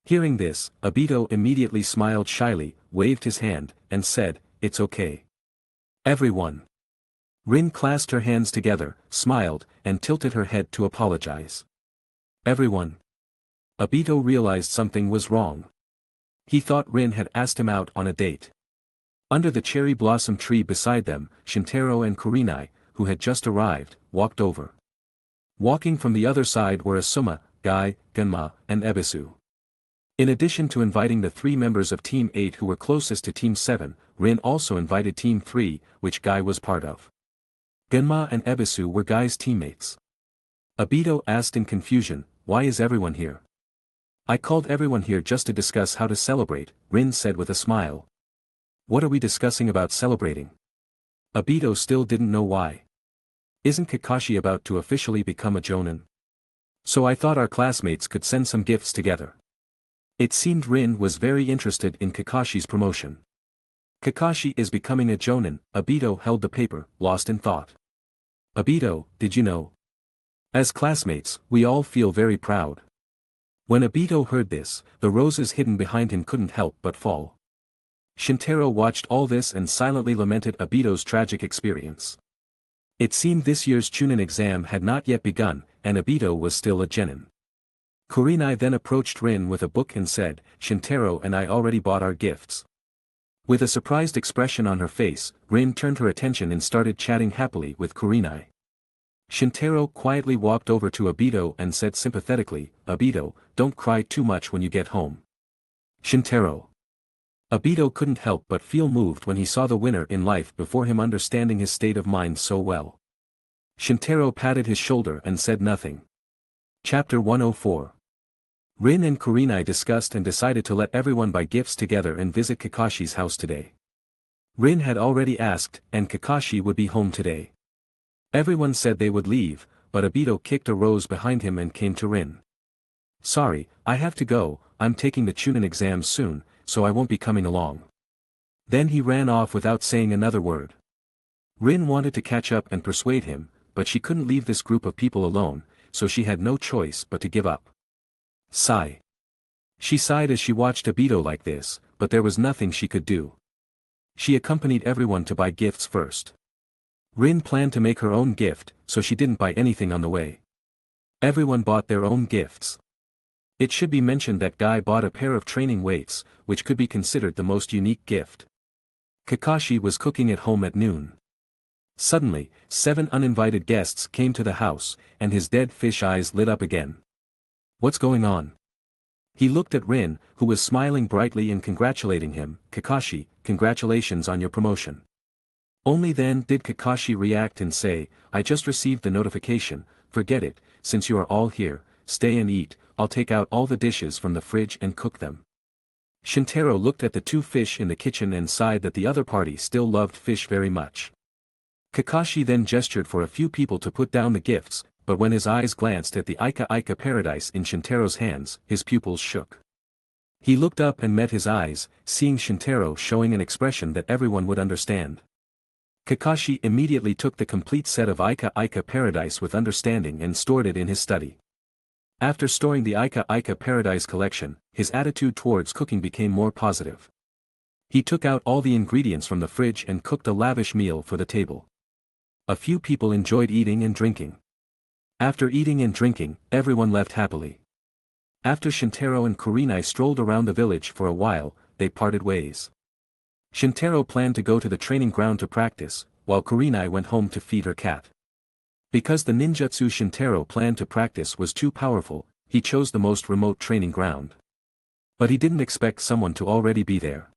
Hearing this, Obito immediately smiled shyly, waved his hand, and said, it's okay. Everyone. Rin clasped her hands together, smiled, and tilted her head to apologize. Everyone. Obito realized something was wrong. He thought Rin had asked him out on a date. Under the cherry blossom tree beside them, Shintaro and Kurenai, who had just arrived, walked over. Walking from the other side were Asuma, Guy, Genma, and Ebisu. In addition to inviting the 3 members of Team 8 who were closest to Team 7, Rin also invited Team 3, which Guy was part of. Genma and Ebisu were Guy's teammates. Obito asked in confusion, why is everyone here? I called everyone here just to discuss how to celebrate, Rin said with a smile. What are we discussing about celebrating? Obito still didn't know why. Isn't Kakashi about to officially become a Jonin? So I thought our classmates could send some gifts together. It seemed Rin was very interested in Kakashi's promotion. Kakashi is becoming a Jonin. Obito held the paper, lost in thought. Obito, did you know? As classmates, we all feel very proud. When Obito heard this, the roses hidden behind him couldn't help but fall. Shintaro watched all this and silently lamented Obito's tragic experience. It seemed this year's Chunin exam had not yet begun, and Obito was still a genin. Kurenai then approached Rin with a book and said, Shintaro and I already bought our gifts. With a surprised expression on her face, Rin turned her attention and started chatting happily with Kurenai. Shintaro quietly walked over to Obito and said sympathetically, Obito, don't cry too much when you get home. Shintaro. Obito couldn't help but feel moved when he saw the winner in life before him understanding his state of mind so well. Shintaro patted his shoulder and said nothing. Chapter 104. Rin and Kurenai discussed and decided to let everyone buy gifts together and visit Kakashi's house today. Rin had already asked, and Kakashi would be home today. Everyone said they would leave, but Obito kicked a rose behind him and came to Rin. Sorry, I have to go, I'm taking the Chunin exam soon, so I won't be coming along. Then he ran off without saying another word. Rin wanted to catch up and persuade him, but she couldn't leave this group of people alone, so she had no choice but to give up. Sigh. She sighed as she watched Obito like this, but there was nothing she could do. She accompanied everyone to buy gifts first. Rin planned to make her own gift, so she didn't buy anything on the way. Everyone bought their own gifts. It should be mentioned that Guy bought a pair of training weights, which could be considered the most unique gift. Kakashi was cooking at home at noon. Suddenly, 7 uninvited guests came to the house, and his dead fish eyes lit up again. What's going on? He looked at Rin, who was smiling brightly and congratulating him. Kakashi, congratulations on your promotion. Only then did Kakashi react and say, I just received the notification, forget it, since you are all here, stay and eat, I'll take out all the dishes from the fridge and cook them. Shintaro looked at the 2 fish in the kitchen and sighed that the other party still loved fish very much. Kakashi then gestured for a few people to put down the gifts, but when his eyes glanced at the Ika Ika Paradise in Shintaro's hands, his pupils shook. He looked up and met his eyes, seeing Shintaro showing an expression that everyone would understand. Kakashi immediately took the complete set of Ika Ika Paradise with understanding and stored it in his study. After storing the Ika Ika Paradise collection, his attitude towards cooking became more positive. He took out all the ingredients from the fridge and cooked a lavish meal for the table. A few people enjoyed eating and drinking. After eating and drinking, everyone left happily. After Shintaro and Kurenai strolled around the village for a while, they parted ways. Shintaro planned to go to the training ground to practice, while Kurenai went home to feed her cat. Because the ninjutsu Shintaro planned to practice was too powerful, he chose the most remote training ground. But he didn't expect someone to already be there.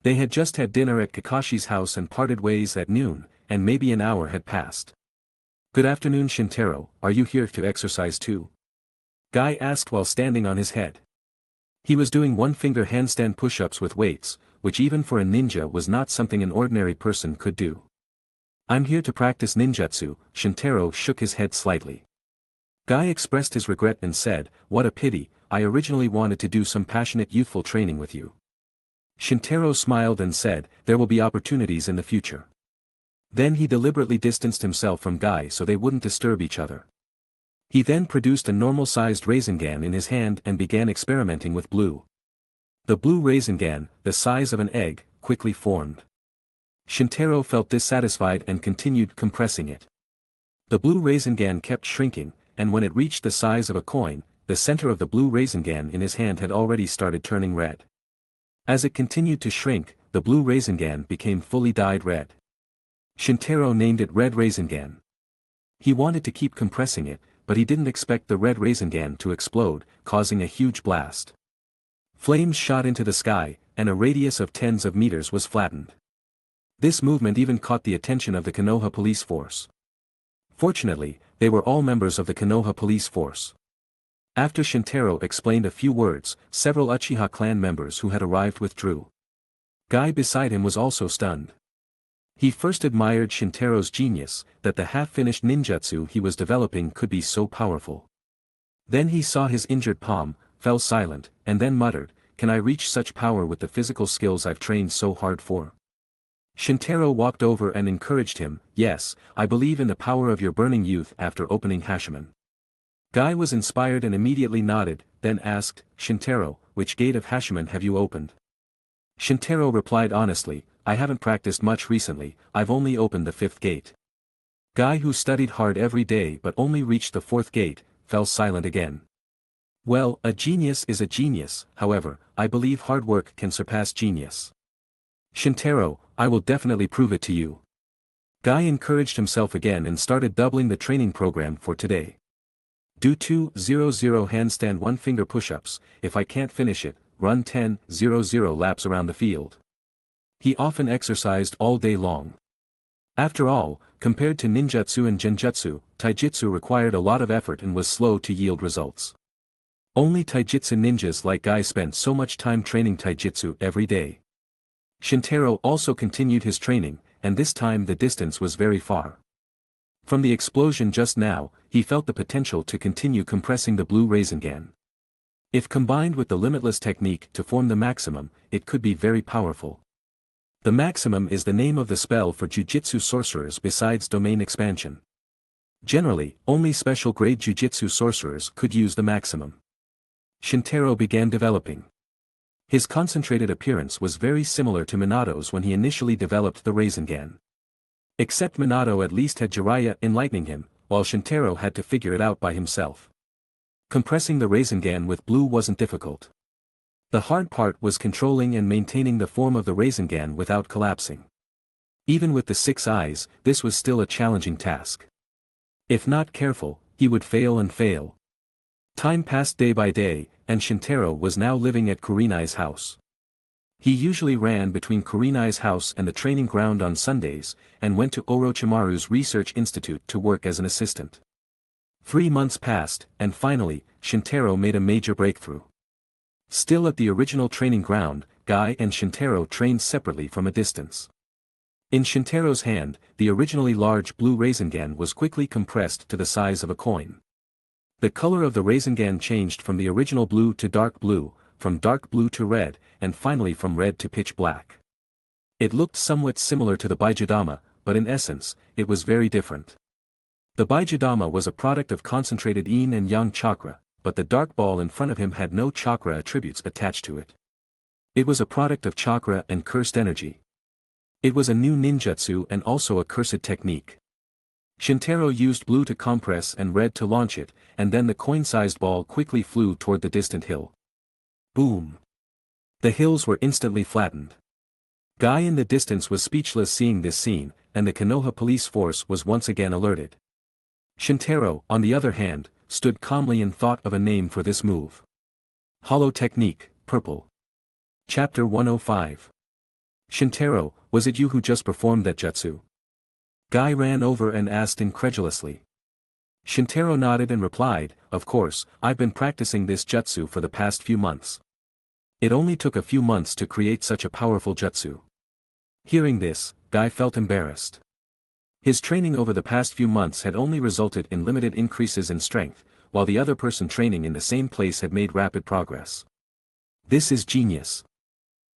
They had just had dinner at Kakashi's house and parted ways at noon, and maybe an hour had passed. "Good afternoon, Shintaro, are you here to exercise too?" Guy asked while standing on his head. He was doing one-finger handstand push-ups with weights, which even for a ninja was not something an ordinary person could do. "I'm here to practice ninjutsu," Shintaro shook his head slightly. Guy expressed his regret and said, "What a pity, I originally wanted to do some passionate youthful training with you." Shintaro smiled and said, "There will be opportunities in the future." Then he deliberately distanced himself from Guy so they wouldn't disturb each other. He then produced a normal-sized Rasengan in his hand and began experimenting with blue. The blue Rasengan, the size of an egg, quickly formed. Shintaro felt dissatisfied and continued compressing it. The blue Rasengan kept shrinking, and when it reached the size of a coin, the center of the blue Rasengan in his hand had already started turning red. As it continued to shrink, the blue Rasengan became fully dyed red. Shintaro named it Red Rasengan. He wanted to keep compressing it, but he didn't expect the red Rasengan to explode, causing a huge blast. Flames shot into the sky, and a radius of tens of meters was flattened. This movement even caught the attention of the Konoha police force. Fortunately, they were all members of the Konoha police force. After Shintaro explained a few words, several Uchiha Clan members who had arrived withdrew. Guy beside him was also stunned. He first admired Shintaro's genius, that the half-finished ninjutsu he was developing could be so powerful. Then he saw his injured palm, fell silent, and then muttered, "Can I reach such power with the physical skills I've trained so hard for?" Shintaro walked over and encouraged him, "Yes, I believe in the power of your burning youth after opening Hashiman." Guy was inspired and immediately nodded, then asked, "Shintaro, which gate of Hashiman have you opened?" Shintaro replied honestly, "I haven't practiced much recently, I've only opened the 5th gate." Guy, who studied hard every day but only reached the 4th gate, fell silent again. "Well, a genius is a genius, however, I believe hard work can surpass genius. Shintaro, I will definitely prove it to you." Guy encouraged himself again and started doubling the training program for today. Do 200 handstand one-finger push-ups, if I can't finish it, run 10,000 laps around the field. He often exercised all day long. After all, compared to ninjutsu and genjutsu, taijutsu required a lot of effort and was slow to yield results. Only taijutsu ninjas like Guy spent so much time training taijutsu every day. Shintaro also continued his training, and this time the distance was very far. From the explosion just now, he felt the potential to continue compressing the blue Rasengan. If combined with the Limitless technique to form the maximum, it could be very powerful. The maximum is the name of the spell for jujitsu sorcerers besides domain expansion. Generally, only special-grade jujitsu sorcerers could use the maximum. Shintaro began developing. His concentrated appearance was very similar to Minato's when he initially developed the Rasengan. Except Minato at least had Jiraiya enlightening him, while Shintaro had to figure it out by himself. Compressing the Rasengan with blue wasn't difficult. The hard part was controlling and maintaining the form of the Rasengan without collapsing. Even with the 6 eyes, this was still a challenging task. If not careful, he would fail and fail. Time passed day by day, and Shintaro was now living at Kurenai's house. He usually ran between Kurenai's house and the training ground on Sundays, and went to Orochimaru's research institute to work as an assistant. 3 months passed, and finally, Shintaro made a major breakthrough. Still at the original training ground, Guy and Shintaro trained separately from a distance. In Shintaro's hand, the originally large blue Rasengan was quickly compressed to the size of a coin. The color of the Rasengan changed from the original blue to dark blue, from dark blue to red, and finally from red to pitch black. It looked somewhat similar to the Bijudama, but in essence, it was very different. The Bijudama was a product of concentrated yin and yang chakra, but the dark ball in front of him had no chakra attributes attached to it. It was a product of chakra and cursed energy. It was a new ninjutsu and also a cursed technique. Shintaro used blue to compress and red to launch it, and then the coin-sized ball quickly flew toward the distant hill. Boom! The hills were instantly flattened. Guy in the distance was speechless seeing this scene, and the Konoha police force was once again alerted. Shintaro, on the other hand, stood calmly and thought of a name for this move. Hollow Technique, Purple. Chapter 105. Shintaro, was it you who just performed that jutsu? Guy ran over and asked incredulously. Shintaro nodded and replied, of course, I've been practicing this jutsu for the past few months. It only took a few months to create such a powerful jutsu. Hearing this, Guy felt embarrassed. His training over the past few months had only resulted in limited increases in strength, while the other person training in the same place had made rapid progress. This is genius.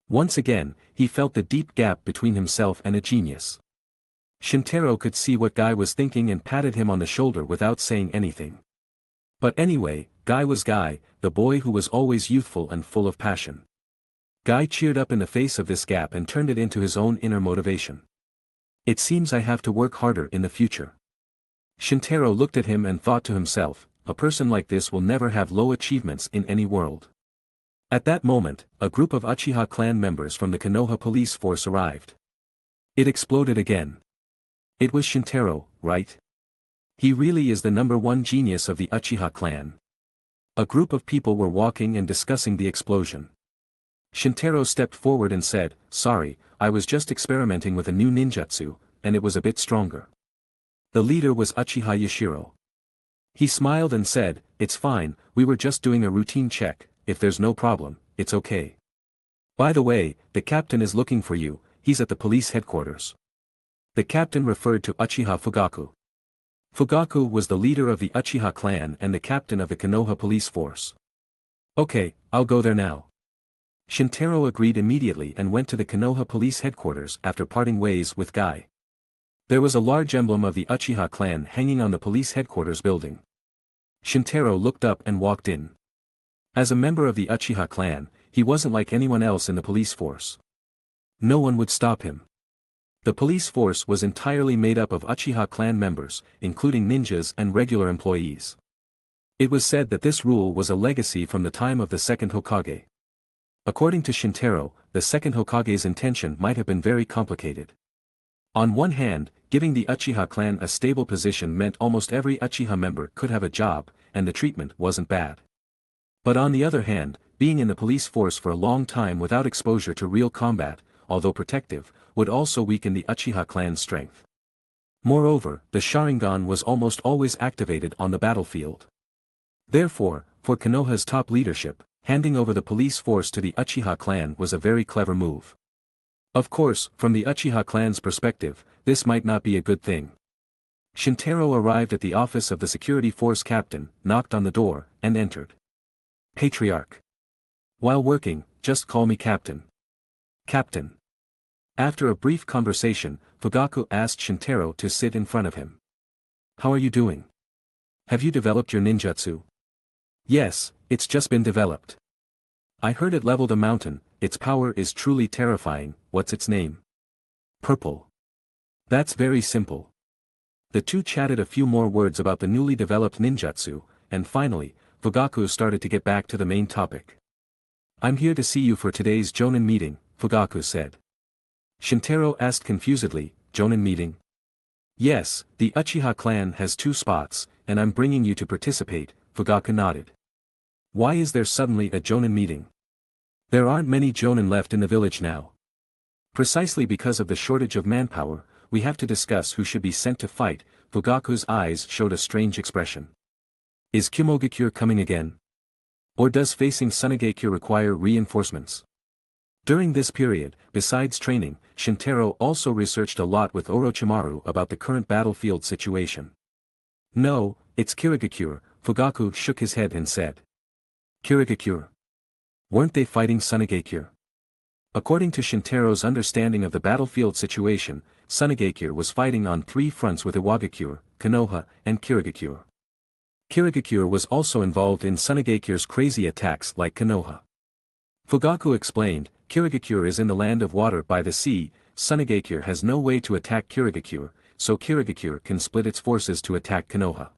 Once again, he felt the deep gap between himself and a genius. Shintaro could see what Guy was thinking and patted him on the shoulder without saying anything. But anyway, Guy was Guy, the boy who was always youthful and full of passion. Guy cheered up in the face of this gap and turned it into his own inner motivation. It seems I have to work harder in the future. Shintaro looked at him and thought to himself, a person like this will never have low achievements in any world. At that moment, a group of Uchiha Clan members from the Konoha police force arrived. It exploded again. It was Shintaro, right? He really is the #1 genius of the Uchiha Clan. A group of people were walking and discussing the explosion. Shintaro stepped forward and said, sorry, I was just experimenting with a new ninjutsu, and it was a bit stronger. The leader was Uchiha Yashiro. He smiled and said, it's fine, we were just doing a routine check, if there's no problem, it's okay. By the way, the captain is looking for you, he's at the police headquarters. The captain referred to Uchiha Fugaku. Fugaku was the leader of the Uchiha clan and the captain of the Konoha police force. Okay, I'll go there now. Shintaro agreed immediately and went to the Konoha police headquarters after parting ways with Guy. There was a large emblem of the Uchiha clan hanging on the police headquarters building. Shintaro looked up and walked in. As a member of the Uchiha clan, he wasn't like anyone else in the police force. No one would stop him. The police force was entirely made up of Uchiha clan members, including ninjas and regular employees. It was said that this rule was a legacy from the time of the second Hokage. According to Shintaro, the second Hokage's intention might have been very complicated. On one hand, giving the Uchiha clan a stable position meant almost every Uchiha member could have a job, and the treatment wasn't bad. But on the other hand, being in the police force for a long time without exposure to real combat, although protective, would also weaken the Uchiha clan's strength. Moreover, the Sharingan was almost always activated on the battlefield. Therefore, for Konoha's top leadership, handing over the police force to the Uchiha clan was a very clever move. Of course, from the Uchiha clan's perspective, this might not be a good thing. Shintaro arrived at the office of the security force captain, knocked on the door, and entered. Patriarch. While working, just call me Captain. Captain. After a brief conversation, Fugaku asked Shintaro to sit in front of him. How are you doing? Have you developed your ninjutsu? Yes, it's just been developed. I heard it leveled a mountain, its power is truly terrifying, what's its name? Purple. That's very simple. The two chatted a few more words about the newly developed ninjutsu, and finally, Fugaku started to get back to the main topic. I'm here to see you for today's Jonin meeting, Fugaku said. Shintaro asked confusedly, Jonin meeting? Yes, the Uchiha clan has 2 spots, and I'm bringing you to participate, Fugaku nodded. Why is there suddenly a Jonin meeting? There aren't many Jonin left in the village now. Precisely because of the shortage of manpower, we have to discuss who should be sent to fight. Fugaku's eyes showed a strange expression. Is Kimogakure coming again? Or does facing Sunagakure require reinforcements? During this period, besides training, Shintaro also researched a lot with Orochimaru about the current battlefield situation. No, it's Kirigakure, Fugaku shook his head and said. Kirigakure. Weren't they fighting Sunagakure? According to Shintaro's understanding of the battlefield situation, Sunagakure was fighting on 3 fronts with Iwagakure, Konoha, and Kirigakure. Kirigakure was also involved in Sunagakure's crazy attacks like Konoha. Fugaku explained, Kirigakure is in the land of water by the sea, Sunigakure has no way to attack Kirigakure, so Kirigakure can split its forces to attack Konoha.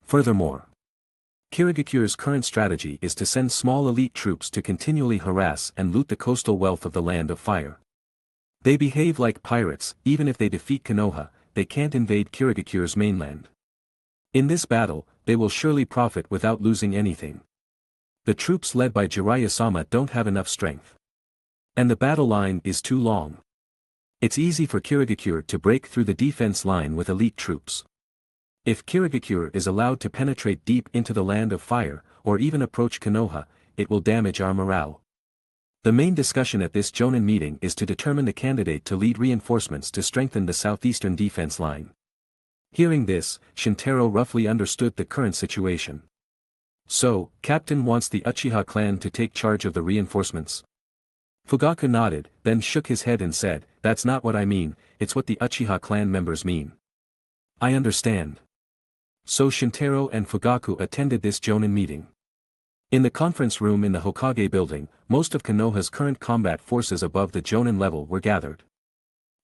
Furthermore, Kirigakure's current strategy is to send small elite troops to continually harass and loot the coastal wealth of the Land of Fire. They behave like pirates. Even if they defeat Konoha, they can't invade Kirigakure's mainland. In this battle, they will surely profit without losing anything. The troops led by Jiraiya-sama don't have enough strength. And the battle line is too long. It's easy for Kirigakure to break through the defense line with elite troops. If Kirigakure is allowed to penetrate deep into the Land of Fire, or even approach Konoha, it will damage our morale. The main discussion at this Jonin meeting is to determine the candidate to lead reinforcements to strengthen the southeastern defense line. Hearing this, Shintaro roughly understood the current situation. So, Captain wants the Uchiha clan to take charge of the reinforcements? Fugaku nodded, then shook his head and said, "That's not what I mean, it's what the Uchiha clan members mean." "I understand." So Shintaro and Fugaku attended this Jonin meeting. In the conference room in the Hokage building, most of Konoha's current combat forces above the Jonin level were gathered.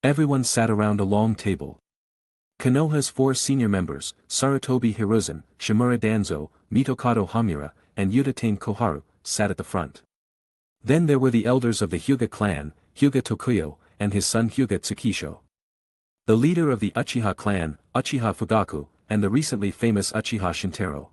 Everyone sat around a long table. Konoha's 4 senior members, Sarutobi Hiruzen, Shimura Danzo, Mitokado Hamura, and Uchiha Koharu, sat at the front. Then there were the elders of the Hyuga clan, Hyuga Tokuyo, and his son Hyuga Tsukisho. The leader of the Uchiha clan, Uchiha Fugaku, and the recently famous Uchiha Shintaro.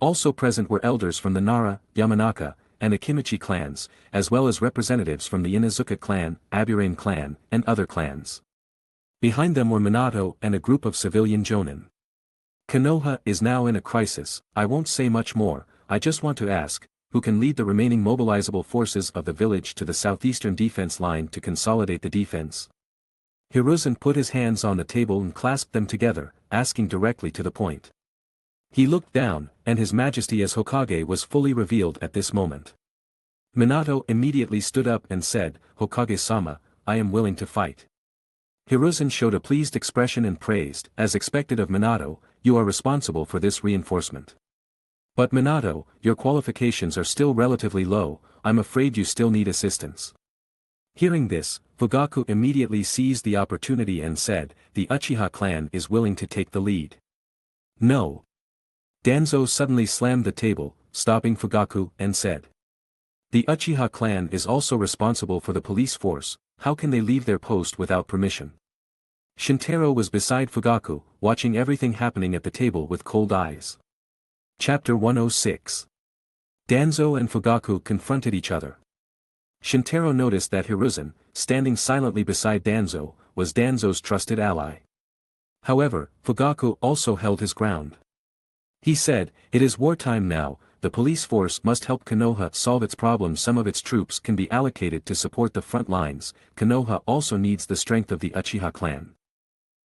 Also present were elders from the Nara, Yamanaka, and Akimichi clans, as well as representatives from the Inazuka clan, Aburame clan, and other clans. Behind them were Minato and a group of civilian jonin. Konoha is now in a crisis. I won't say much more, I just want to ask, who can lead the remaining mobilizable forces of the village to the southeastern defense line to consolidate the defense? Hiruzen put his hands on the table and clasped them together, asking directly to the point. He looked down, and his majesty as Hokage was fully revealed at this moment. Minato immediately stood up and said, "Hokage-sama, I am willing to fight." Hiruzen showed a pleased expression and praised, as expected of Minato, "You are responsible for this reinforcement. But Minato, your qualifications are still relatively low, I'm afraid you still need assistance." Hearing this, Fugaku immediately seized the opportunity and said, "The Uchiha clan is willing to take the lead." "No." Danzo suddenly slammed the table, stopping Fugaku, and said, "The Uchiha clan is also responsible for the police force, how can they leave their post without permission?" Shintaro was beside Fugaku, watching everything happening at the table with cold eyes. Chapter 106. Danzo and Fugaku confronted each other. Shintaro noticed that Hiruzen, standing silently beside Danzo, was Danzo's trusted ally. However, Fugaku also held his ground. He said, "It is wartime now, the police force must help Konoha solve its problems. Some of its troops can be allocated to support the front lines, Konoha also needs the strength of the Uchiha clan."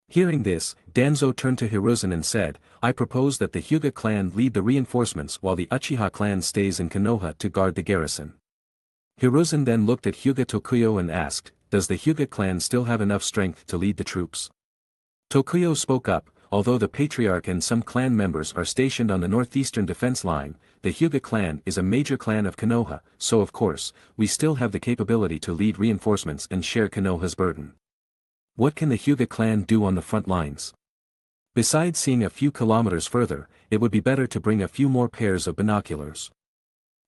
Hearing this, Danzo turned to Hiruzen and said, "I propose that the Hyuga clan lead the reinforcements while the Uchiha clan stays in Konoha to guard the garrison." Hiruzen then looked at Hyuga Tokuyo and asked, "Does the Hyuga clan still have enough strength to lead the troops?" Tokuyo spoke up, "Although the patriarch and some clan members are stationed on the northeastern defense line, the Hyuga clan is a major clan of Konoha, so of course, we still have the capability to lead reinforcements and share Konoha's burden. What can the Hyuga clan do on the front lines? Besides seeing a few kilometers further, it would be better to bring a few more pairs of binoculars."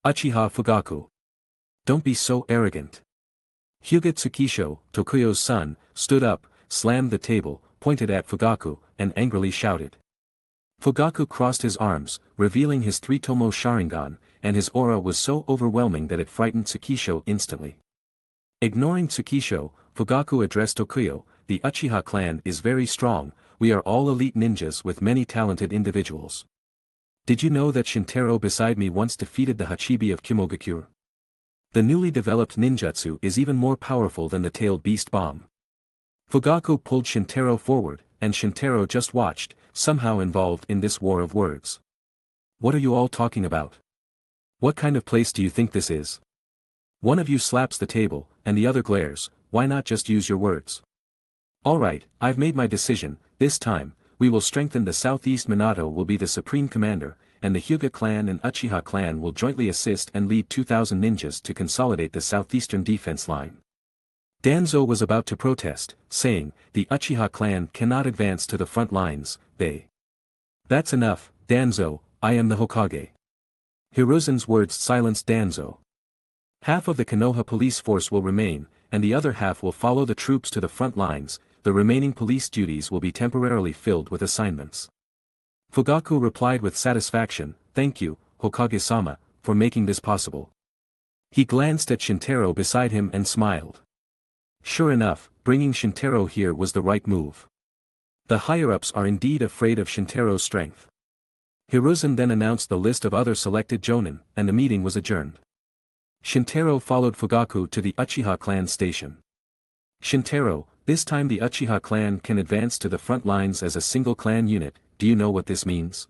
Uchiha Fugaku. "Don't be so arrogant." Hyuga Tsukisho, Tokuyo's son, stood up, slammed the table, pointed at Fugaku, and angrily shouted. Fugaku crossed his arms, revealing his 3-tomo Sharingan, and his aura was so overwhelming that it frightened Tsukisho instantly. Ignoring Tsukisho, Fugaku addressed Tokuyo, "The Uchiha clan is very strong, we are all elite ninjas with many talented individuals. Did you know that Shintaro beside me once defeated the Hachibi of Kimogakure? The newly developed ninjutsu is even more powerful than the tailed beast bomb." Fugaku pulled Shintaro forward, and Shintaro just watched, somehow involved in this war of words. "What are you all talking about? What kind of place do you think this is?" One of you slaps the table, and the other glares, "Why not just use your words?" "Alright, I've made my decision, this time, we will strengthen the southeast. Minato will be the supreme commander, and the Hyuga clan and Uchiha clan will jointly assist and lead 2,000 ninjas to consolidate the southeastern defense line. Danzo was about to protest, saying, the Uchiha clan cannot advance to the front lines, they. That's enough, Danzo, I am the Hokage. Hiruzen's words silenced Danzo. Half of the Konoha police force will remain, and the other half will follow the troops to the front lines. The remaining police duties will be temporarily filled with assignments. Fugaku replied with satisfaction, thank you, Hokage-sama, for making this possible. He glanced at Shintaro beside him and smiled. Sure enough, bringing Shintaro here was the right move. The higher-ups are indeed afraid of Shintaro's strength. Hiruzen then announced the list of other selected jonin, and the meeting was adjourned. Shintaro followed Fugaku to the Uchiha clan station. Shintaro, this time the Uchiha clan can advance to the front lines as a single clan unit, do you know what this means?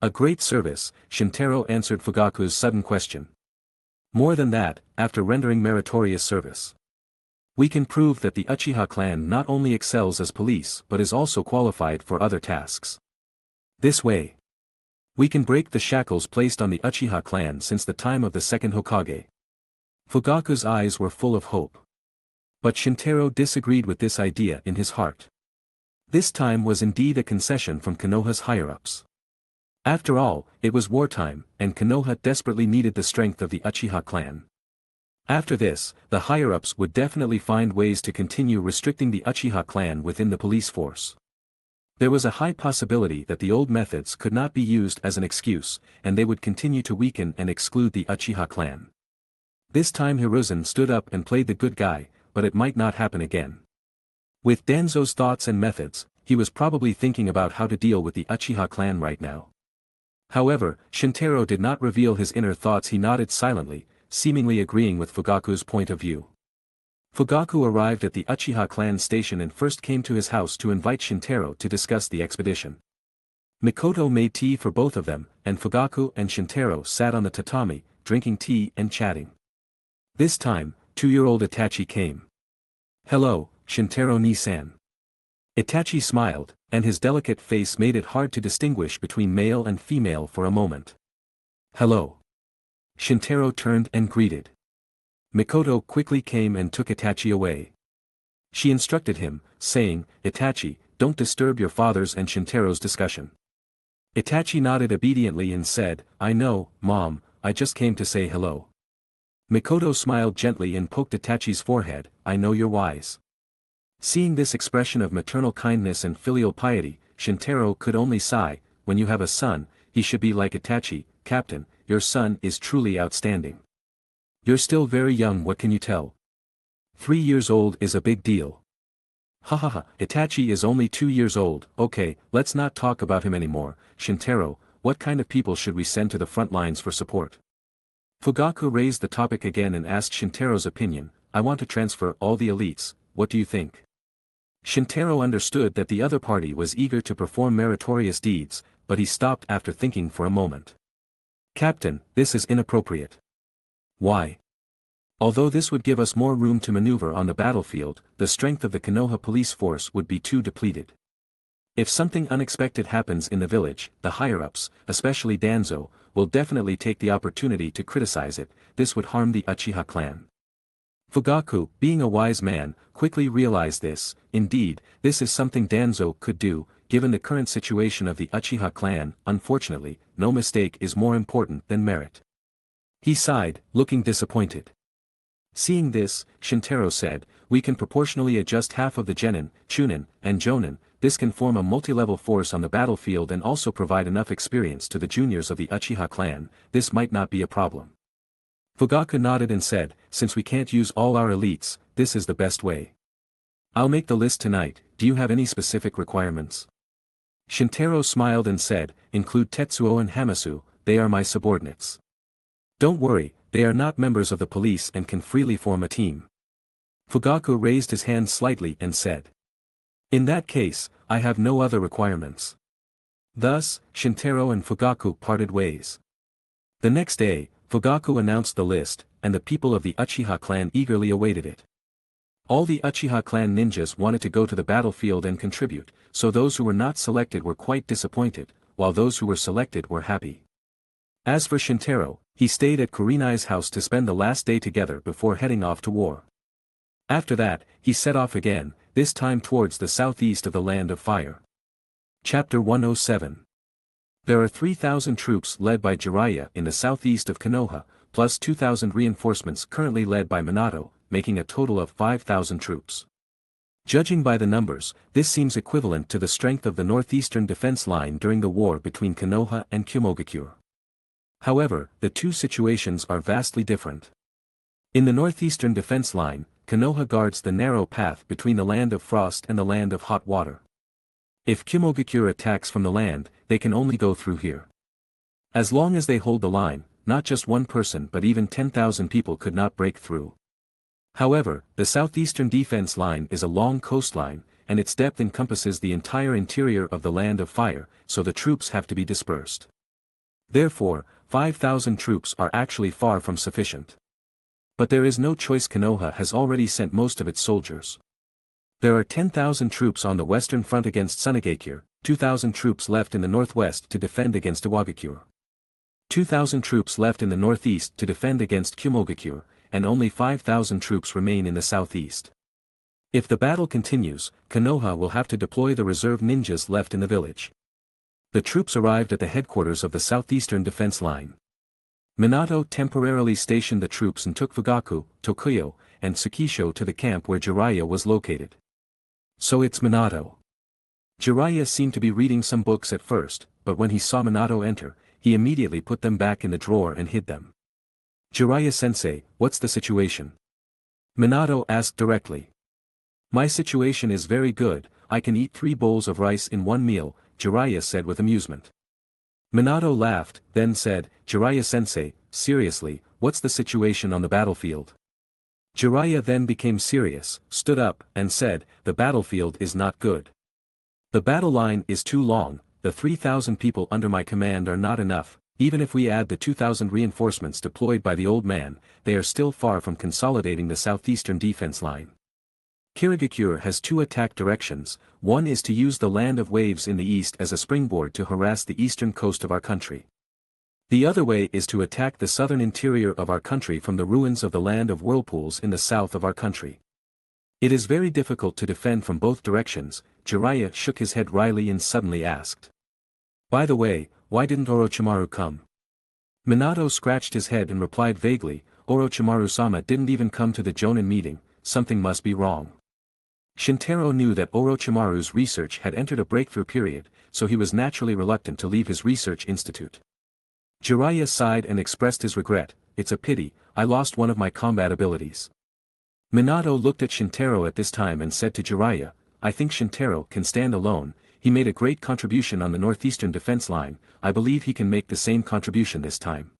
A great service, Shintaro answered Fugaku's sudden question. More than that, after rendering meritorious service. We can prove that the Uchiha clan not only excels as police but is also qualified for other tasks. This way, we can break the shackles placed on the Uchiha clan since the time of the second Hokage. Fugaku's eyes were full of hope. But Shintaro disagreed with this idea in his heart. This time was indeed a concession from Konoha's higher-ups. After all, it was wartime, and Konoha desperately needed the strength of the Uchiha clan. After this, the higher-ups would definitely find ways to continue restricting the Uchiha clan within the police force. There was a high possibility that the old methods could not be used as an excuse, and they would continue to weaken and exclude the Uchiha clan. This time Hiruzen stood up and played the good guy, but it might not happen again. With Danzo's thoughts and methods, he was probably thinking about how to deal with the Uchiha clan right now. However, Shintaro did not reveal his inner thoughts. He nodded silently, seemingly agreeing with Fugaku's point of view. Fugaku arrived at the Uchiha clan station and first came to his house to invite Shintaro to discuss the expedition. Mikoto made tea for both of them, and Fugaku and Shintaro sat on the tatami, drinking tea and chatting. This time, 2-year-old Itachi came. Hello, Shintaro ni-san. Itachi smiled, and his delicate face made it hard to distinguish between male and female for a moment. Hello. Shintaro turned and greeted. Mikoto quickly came and took Itachi away. She instructed him, saying, Itachi, don't disturb your father's and Shintaro's discussion. Itachi nodded obediently and said, I know, Mom, I just came to say hello. Mikoto smiled gently and poked Itachi's forehead, I know you're wise. Seeing this expression of maternal kindness and filial piety, Shintaro could only sigh, when you have a son, he should be like Itachi, Captain, your son is truly outstanding. You're still very young, what can you tell? 3 years old is a big deal. Hahaha, Itachi is only 2 years old, okay, let's not talk about him anymore. Shintaro, what kind of people should we send to the front lines for support? Fugaku raised the topic again and asked Shintaro's opinion, I want to transfer all the elites, what do you think? Shintaro understood that the other party was eager to perform meritorious deeds, but he stopped after thinking for a moment. Captain, this is inappropriate. Why? Although this would give us more room to maneuver on the battlefield, the strength of the Konoha police force would be too depleted. If something unexpected happens in the village, the higher-ups, especially Danzo, will definitely take the opportunity to criticize it. This would harm the Uchiha clan. Fugaku, being a wise man, quickly realized this. Indeed, this is something Danzo could do, given the current situation of the Uchiha clan. Unfortunately, no mistake is more important than merit. He sighed, looking disappointed. Seeing this, Shintaro said, we can proportionally adjust half of the genin, chunin, and jonin. This can form a multi-level force on the battlefield and also provide enough experience to the juniors of the Uchiha clan. This might not be a problem. Fugaku nodded and said, since we can't use all our elites, this is the best way. I'll make the list tonight. Do you have any specific requirements? Shintaro smiled and said, include Tetsuo and Hamasu, they are my subordinates. Don't worry, they are not members of the police and can freely form a team. Fugaku raised his hand slightly and said. In that case, I have no other requirements. Thus, Shintaro and Fugaku parted ways. The next day, Fugaku announced the list, and the people of the Uchiha clan eagerly awaited it. All the Uchiha clan ninjas wanted to go to the battlefield and contribute, so those who were not selected were quite disappointed. while those who were selected were happy. As for Shintaro, he stayed at Kurenai's house to spend the last day together before heading off to war. After that, he set off again, this time towards the southeast of the Land of Fire. Chapter 107. There are 3,000 troops led by Jiraiya in the southeast of Konoha, plus 2,000 reinforcements currently led by Minato, making a total of 5,000 troops. Judging by the numbers, this seems equivalent to the strength of the northeastern defense line during the war between Konoha and Kumogakure. However, the two situations are vastly different. In the northeastern defense line, Konoha guards the narrow path between the Land of Frost and the Land of Hot Water. If Kumogakure attacks from the land, they can only go through here. As long as they hold the line, not just one person but even 10,000 people could not break through. However, the southeastern defense line is a long coastline, and its depth encompasses the entire interior of the Land of Fire, so the troops have to be dispersed. Therefore, 5,000 troops are actually far from sufficient. But there is no choice. Konoha has already sent most of its soldiers. There are 10,000 troops on the western front against Sunagakure, 2,000 troops left in the northwest to defend against Iwagakure. 2,000 troops left in the northeast to defend against Kumogakure, and only 5,000 troops remain in the southeast. If the battle continues, Konoha will have to deploy the reserve ninjas left in the village. The troops arrived at the headquarters of the southeastern defense line. Minato temporarily stationed the troops and took Fugaku, Tokuyo, and Tsukisho to the camp where Jiraiya was located. So it's Minato. Jiraiya seemed to be reading some books at first, but when he saw Minato enter, he immediately put them back in the drawer and hid them. Jiraiya-sensei, what's the situation? Minato asked directly. My situation is very good, I can eat 3 bowls of rice in one meal, Jiraiya said with amusement. Minato laughed, then said, Jiraiya-sensei, seriously, what's the situation on the battlefield? Jiraiya then became serious, stood up, and said, the battlefield is not good. The battle line is too long, the 3,000 people under my command are not enough, even if we add the 2,000 reinforcements deployed by the old man, they are still far from consolidating the southeastern defense line. Kirigakure has 2 attack directions, one is to use the Land of Waves in the east as a springboard to harass the eastern coast of our country. The other way is to attack the southern interior of our country from the ruins of the Land of Whirlpools in the south of our country. It is very difficult to defend from both directions, Jiraiya shook his head wryly and suddenly asked. By the way, why didn't Orochimaru come? Minato scratched his head and replied vaguely, Orochimaru-sama didn't even come to the Jonin meeting, something must be wrong. Shintaro knew that Orochimaru's research had entered a breakthrough period, so he was naturally reluctant to leave his research institute. Jiraiya sighed and expressed his regret, it's a pity, I lost one of my combat abilities. Minato looked at Shintaro at this time and said to Jiraiya, I think Shintaro can stand alone, he made a great contribution on the northeastern defense line, I believe he can make the same contribution this time.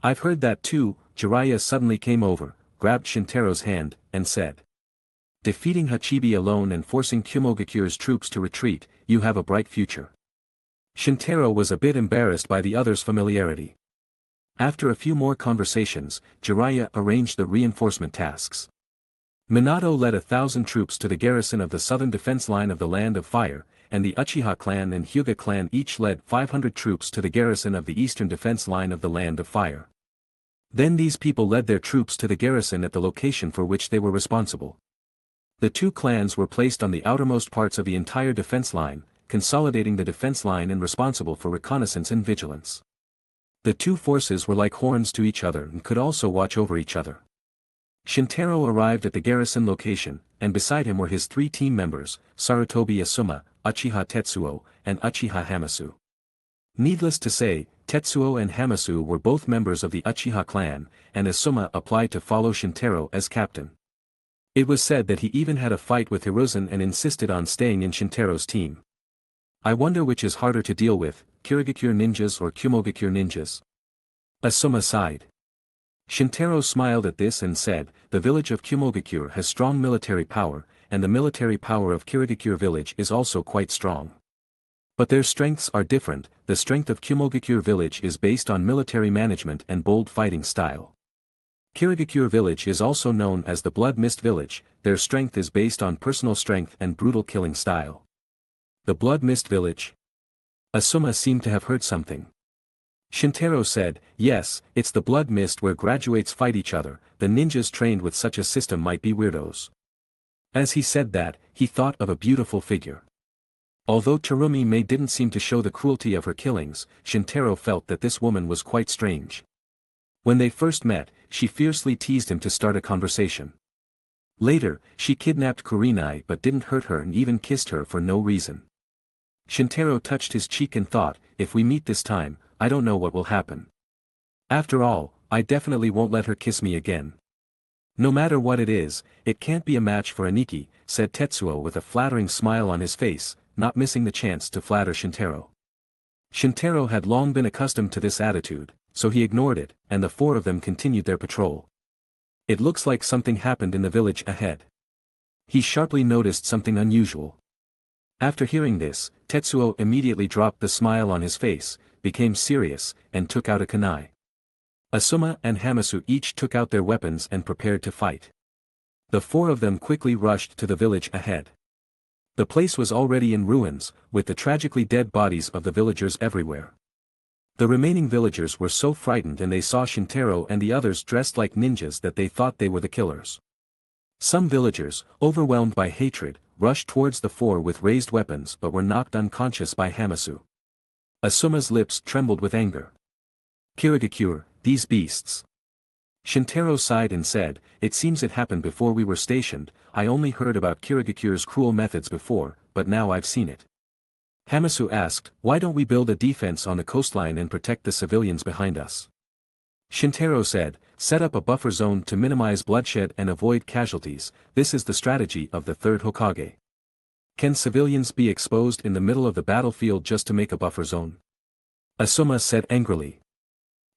I've heard that too, Jiraiya suddenly came over, grabbed Shintaro's hand, and said. Defeating Hachibi alone and forcing Kumogakure's troops to retreat, you have a bright future. Shintaro was a bit embarrassed by the other's familiarity. After a few more conversations, Jiraiya arranged the reinforcement tasks. Minato led 1,000 troops to the garrison of the southern defense line of the Land of Fire, and the Uchiha Clan and Hyuga Clan each led 500 troops to the garrison of the eastern defense line of the Land of Fire. Then these people led their troops to the garrison at the location for which they were responsible. The 2 clans were placed on the outermost parts of the entire defense line, consolidating the defense line and responsible for reconnaissance and vigilance. The 2 forces were like horns to each other and could also watch over each other. Shintaro arrived at the garrison location, and beside him were his 3 team members, Sarutobi Asuma, Uchiha Tetsuo, and Uchiha Hamasu. Needless to say, Tetsuo and Hamasu were both members of the Uchiha clan, and Asuma applied to follow Shintaro as captain. It was said that he even had a fight with Hiruzen and insisted on staying in Shintaro's team. I wonder which is harder to deal with, Kirigakure ninjas or Kumogakure ninjas. Asuma sighed. Shintaro smiled at this and said, the village of Kumogakure has strong military power, and the military power of Kirigakure village is also quite strong. But their strengths are different, the strength of Kumogakure village is based on military management and bold fighting style. Kirigakure village is also known as the Blood Mist village, their strength is based on personal strength and brutal killing style. The Blood Mist village? Asuma seemed to have heard something. Shintaro said, yes, it's the blood mist where graduates fight each other, the ninjas trained with such a system might be weirdos. As he said that, he thought of a beautiful figure. Although Terumi didn't seem to show the cruelty of her killings, Shintaro felt that this woman was quite strange. When they first met, she fiercely teased him to start a conversation. Later, she kidnapped Kurenai but didn't hurt her and even kissed her for no reason. Shintaro touched his cheek and thought, if we meet this time, I don't know what will happen. After all, I definitely won't let her kiss me again. No matter what it is, it can't be a match for Aniki, said Tetsuo with a flattering smile on his face, not missing the chance to flatter Shintaro. Shintaro had long been accustomed to this attitude, so he ignored it, and the four of them continued their patrol. It looks like something happened in the village ahead. He sharply noticed something unusual. After hearing this, Tetsuo immediately dropped the smile on his face, became serious, and took out a kunai. Asuma and Hamasu each took out their weapons and prepared to fight. The four of them quickly rushed to the village ahead. The place was already in ruins, with the tragically dead bodies of the villagers everywhere. The remaining villagers were so frightened and they saw Shintaro and the others dressed like ninjas that they thought they were the killers. Some villagers, overwhelmed by hatred, rushed towards the four with raised weapons but were knocked unconscious by Hamasu. Asuma's lips trembled with anger. Kirigakure, these beasts. Shintaro sighed and said, it seems it happened before we were stationed, I only heard about Kirigakure's cruel methods before, but now I've seen it. Hamasu asked, why don't we build a defense on the coastline and protect the civilians behind us? Shintaro said, set up a buffer zone to minimize bloodshed and avoid casualties, this is the strategy of the third Hokage. Can civilians be exposed in the middle of the battlefield just to make a buffer zone? Asuma said angrily.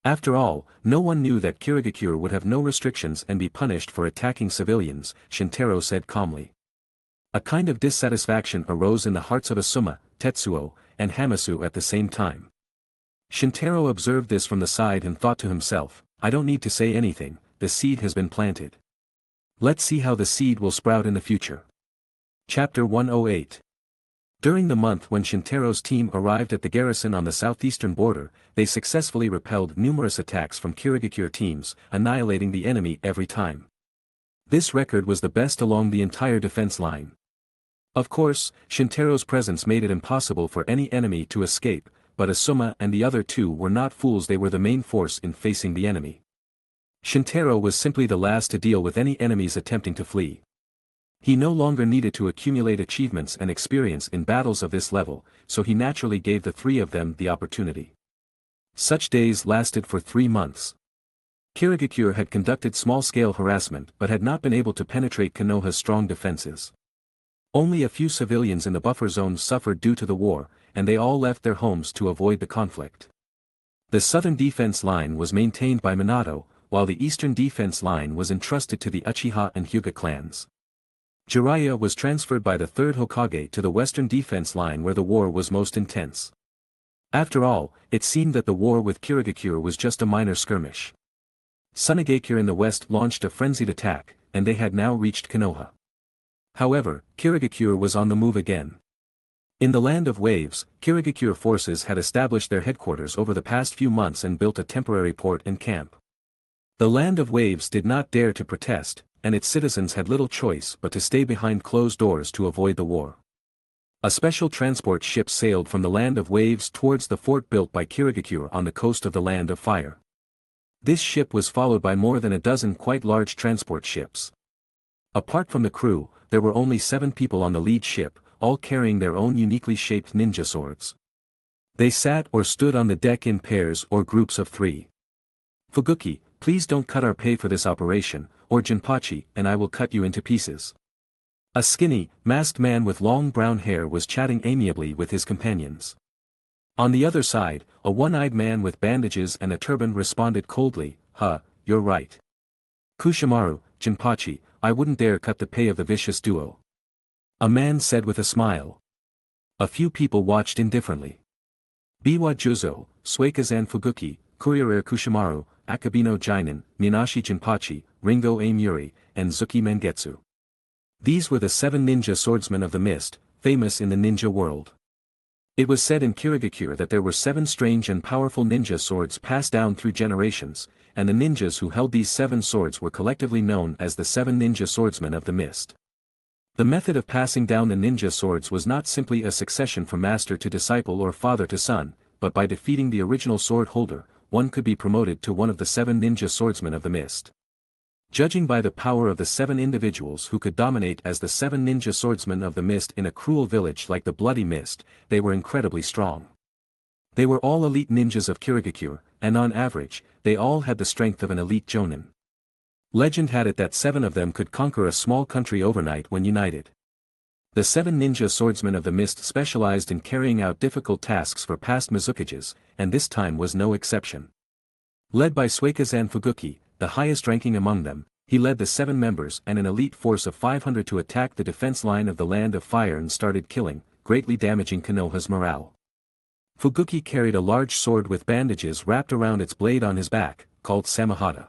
After all, no one knew that Kirigakure would have no restrictions and be punished for attacking civilians, Shintaro said calmly. A kind of dissatisfaction arose in the hearts of Asuma, Tetsuo, and Hamasu at the same time. Shintaro observed this from the side and thought to himself, I don't need to say anything, the seed has been planted. Let's see how the seed will sprout in the future. Chapter 108. During the month when Shintaro's team arrived at the garrison on the southeastern border, they successfully repelled numerous attacks from Kirigakure teams, annihilating the enemy every time. This record was the best along the entire defense line. Of course, Shintaro's presence made it impossible for any enemy to escape, but Asuma and the other two were not fools, they were the main force in facing the enemy. Shintaro was simply the last to deal with any enemies attempting to flee. He no longer needed to accumulate achievements and experience in battles of this level, so he naturally gave the three of them the opportunity. Such days lasted for 3 months. Kirigakure had conducted small-scale harassment but had not been able to penetrate Konoha's strong defenses. Only a few civilians in the buffer zone suffered due to the war, and they all left their homes to avoid the conflict. The southern defense line was maintained by Minato, while the eastern defense line was entrusted to the Uchiha and Hyuga clans. Jiraiya was transferred by the third Hokage to the western defense line where the war was most intense. After all, it seemed that the war with Kirigakure was just a minor skirmish. Sunigakure in the west launched a frenzied attack, and they had now reached Konoha. However, Kirigakure was on the move again. In the Land of Waves, Kirigakure forces had established their headquarters over the past few months and built a temporary port and camp. The Land of Waves did not dare to protest, and its citizens had little choice but to stay behind closed doors to avoid the war. A special transport ship sailed from the Land of Waves towards the fort built by Kirigakure on the coast of the Land of Fire. This ship was followed by more than a dozen quite large transport ships. Apart from the crew, there were only 7 people on the lead ship, all carrying their own uniquely shaped ninja swords. They sat or stood on the deck in pairs or groups of 3. Fuguki, please don't cut our pay for this operation, or Jinpachi and I will cut you into pieces. A skinny, masked man with long brown hair was chatting amiably with his companions. On the other side, a one-eyed man with bandages and a turban responded coldly, you're right. Kushimaru, Jinpachi, I wouldn't dare cut the pay of the vicious duo. A man said with a smile. A few people watched indifferently. Biwa Juzo, Suikazan Fuguki, Kurire Kushimaru, Akabino Jinin, Minashi Jinpachi, Ringo A. Muri, and Zuki Mengetsu. These were the 7 ninja swordsmen of the mist, famous in the ninja world. It was said in Kirigakure that there were 7 strange and powerful ninja swords passed down through generations, and the ninjas who held these 7 swords were collectively known as the 7 ninja swordsmen of the mist. The method of passing down the ninja swords was not simply a succession from master to disciple or father to son, but by defeating the original sword holder, one could be promoted to one of the 7 ninja swordsmen of the mist. Judging by the power of the 7 individuals who could dominate as the 7 ninja swordsmen of the mist in a cruel village like the Bloody Mist, they were incredibly strong. They were all elite ninjas of Kirigakure, and on average, they all had the strength of an elite jonin. Legend had it that 7 of them could conquer a small country overnight when united. The 7 ninja swordsmen of the mist specialized in carrying out difficult tasks for past Mizukages, and this time was no exception. Led by Suikazan Fuguki, the highest ranking among them, he led the 7 members and an elite force of 500 to attack the defense line of the Land of Fire and started killing, greatly damaging Konoha's morale. Fuguki carried a large sword with bandages wrapped around its blade on his back, called Samahata.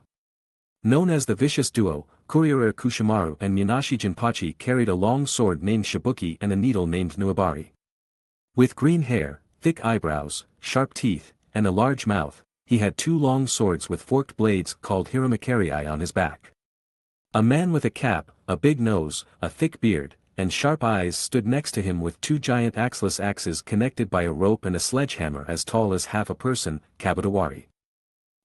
Known as the Vicious Duo, Kurira Kushimaru and Minashi Jinpachi carried a long sword named Shibuki and a needle named Nuabari. With green hair, thick eyebrows, sharp teeth, and a large mouth, he had 2 long swords with forked blades called Hiramakerii on his back. A man with a cap, a big nose, a thick beard, and sharp eyes stood next to him with 2 giant axeless axes connected by a rope and a sledgehammer as tall as half a person, Kabadawari.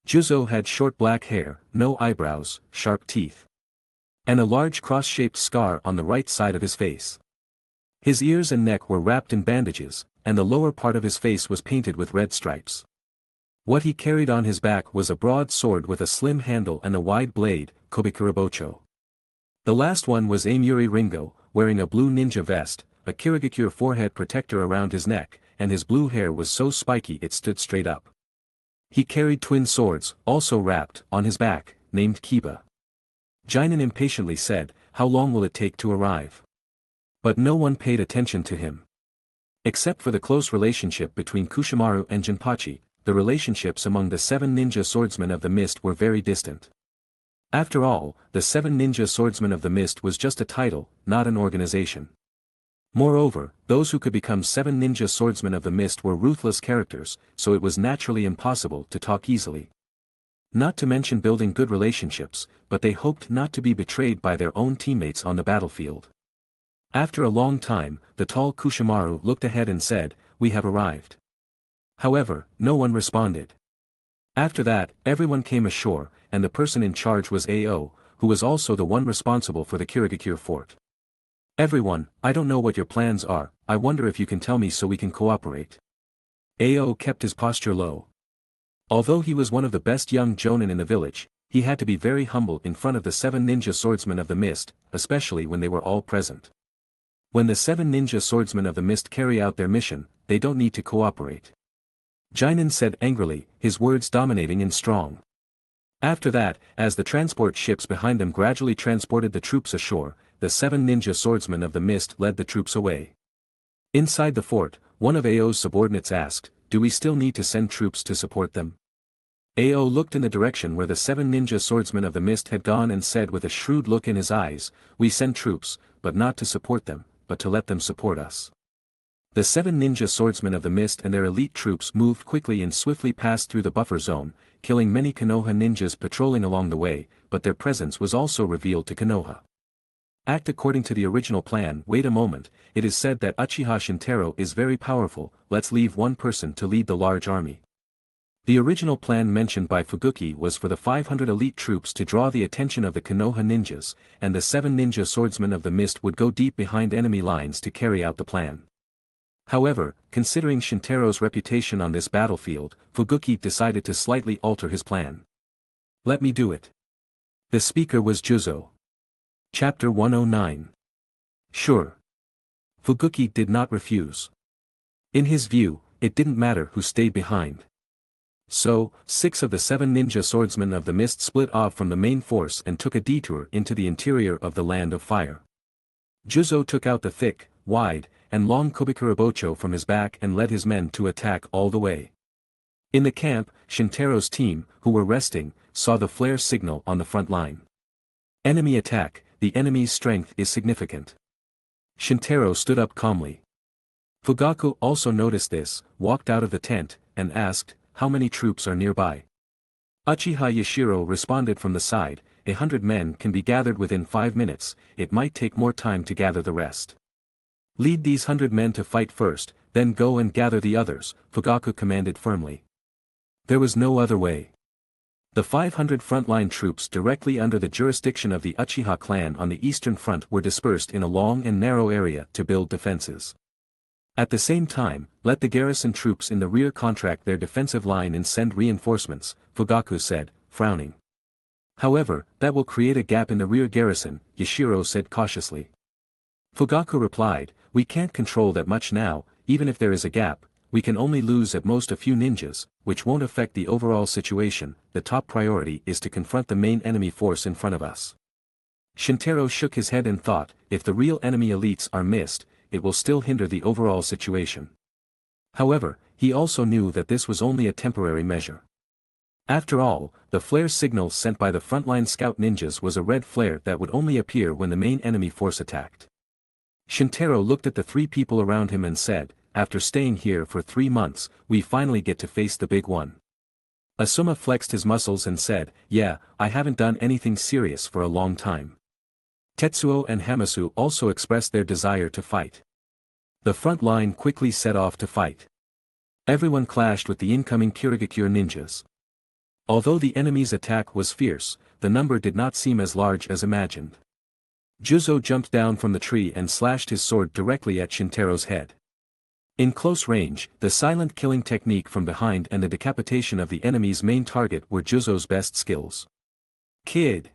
Juzo had short black hair, no eyebrows, sharp teeth, and a large cross-shaped scar on the right side of his face. His ears and neck were wrapped in bandages, and the lower part of his face was painted with red stripes. What he carried on his back was a broad sword with a slim handle and a wide blade, Kobikurabocho. The last one was Amuri Ringo, wearing a blue ninja vest, a Kirigakure forehead protector around his neck, and his blue hair was so spiky it stood straight up. He carried twin swords, also wrapped, on his back, named Kiba. Jinin impatiently said, "How long will it take to arrive?" But no one paid attention to him. Except for the close relationship between Kushimaru and Jinpachi, the relationships among the 7 ninja swordsmen of the mist were very distant. After all, the 7 ninja swordsmen of the mist was just a title, not an organization. Moreover, those who could become 7 ninja swordsmen of the mist were ruthless characters, so it was naturally impossible to talk easily. Not to mention building good relationships, but they hoped not to be betrayed by their own teammates on the battlefield. After a long time, the tall Kushimaru looked ahead and said, "We have arrived." However, no one responded. After that, everyone came ashore, and the person in charge was Ao, who was also the one responsible for the Kirigakure fort. "Everyone, I don't know what your plans are, I wonder if you can tell me so we can cooperate." Ao kept his posture low. Although he was one of the best young jonin in the village, he had to be very humble in front of the 7 ninja swordsmen of the mist, especially when they were all present. When the 7 ninja swordsmen of the mist carry out their mission, they don't need to cooperate. Jinin said angrily, his words dominating and strong. After that, as the transport ships behind them gradually transported the troops ashore, the 7 ninja swordsmen of the mist led the troops away. Inside the fort, one of Ao's subordinates asked, "Do we still need to send troops to support them?" Ao looked in the direction where the 7 ninja swordsmen of the mist had gone and said with a shrewd look in his eyes, "We send troops, but not to support them, but to let them support us." The 7 ninja swordsmen of the mist and their elite troops moved quickly and swiftly passed through the buffer zone, killing many Konoha ninjas patrolling along the way, but their presence was also revealed to Konoha. Act according to the original plan. Wait a moment, it is said that Uchiha Shintaro is very powerful, let's leave one person to lead the large army. The original plan mentioned by Fuguki was for the 500 elite troops to draw the attention of the Konoha ninjas, and the 7 ninja swordsmen of the mist would go deep behind enemy lines to carry out the plan. However, considering Shintaro's reputation on this battlefield, Fuguki decided to slightly alter his plan. "Let me do it." The speaker was Juzo. Chapter 109. Sure. Fuguki did not refuse. In his view, it didn't matter who stayed behind. So, 6 of the 7 ninja swordsmen of the mist split off from the main force and took a detour into the interior of the Land of Fire. Juzo took out the thick, wide, and long Kobikurabocho from his back and led his men to attack all the way. In the camp, Shintaro's team, who were resting, saw the flare signal on the front line. Enemy attack, the enemy's strength is significant. Shintaro stood up calmly. Fugaku also noticed this, walked out of the tent, and asked, "How many troops are nearby?" Uchiha Yashiro responded from the side, 100 men can be gathered within 5 minutes, it might take more time to gather the rest. Lead these 100 men to fight first, then go and gather the others, Fugaku commanded firmly. There was no other way. The 500 frontline troops directly under the jurisdiction of the Uchiha clan on the eastern front were dispersed in a long and narrow area to build defenses. At the same time, let the garrison troops in the rear contract their defensive line and send reinforcements, Fugaku said, frowning. However, that will create a gap in the rear garrison, Yashiro said cautiously. Fugaku replied, "We can't control that much now, even if there is a gap, we can only lose at most a few ninjas, which won't affect the overall situation, the top priority is to confront the main enemy force in front of us." Shintaro shook his head and thought, if the real enemy elites are missed, it will still hinder the overall situation. However, he also knew that this was only a temporary measure. After all, the flare signal sent by the frontline scout ninjas was a red flare that would only appear when the main enemy force attacked. Shintaro looked at the 3 people around him and said, "After staying here for 3 months, we finally get to face the big one." Asuma flexed his muscles and said, "Yeah, I haven't done anything serious for a long time." Tetsuo and Hamasu also expressed their desire to fight. The front line quickly set off to fight. Everyone clashed with the incoming Kirigakure ninjas. Although the enemy's attack was fierce, the number did not seem as large as imagined. Juzo jumped down from the tree and slashed his sword directly at Shintaro's head. In close range, the silent killing technique from behind and the decapitation of the enemy's main target were Juzo's best skills. "Kid!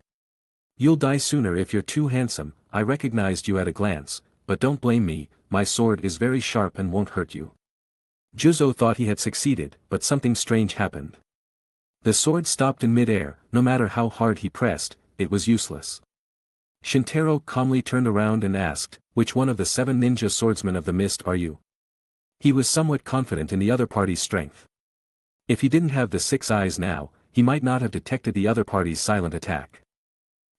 You'll die sooner if you're too handsome, I recognized you at a glance, but don't blame me, my sword is very sharp and won't hurt you." Juzo thought he had succeeded, but something strange happened. The sword stopped in mid-air, no matter how hard he pressed, it was useless. Shintaro calmly turned around and asked, "Which one of the 7 ninja swordsmen of the mist are you?" He was somewhat confident in the other party's strength. If he didn't have the 6 eyes now, he might not have detected the other party's silent attack.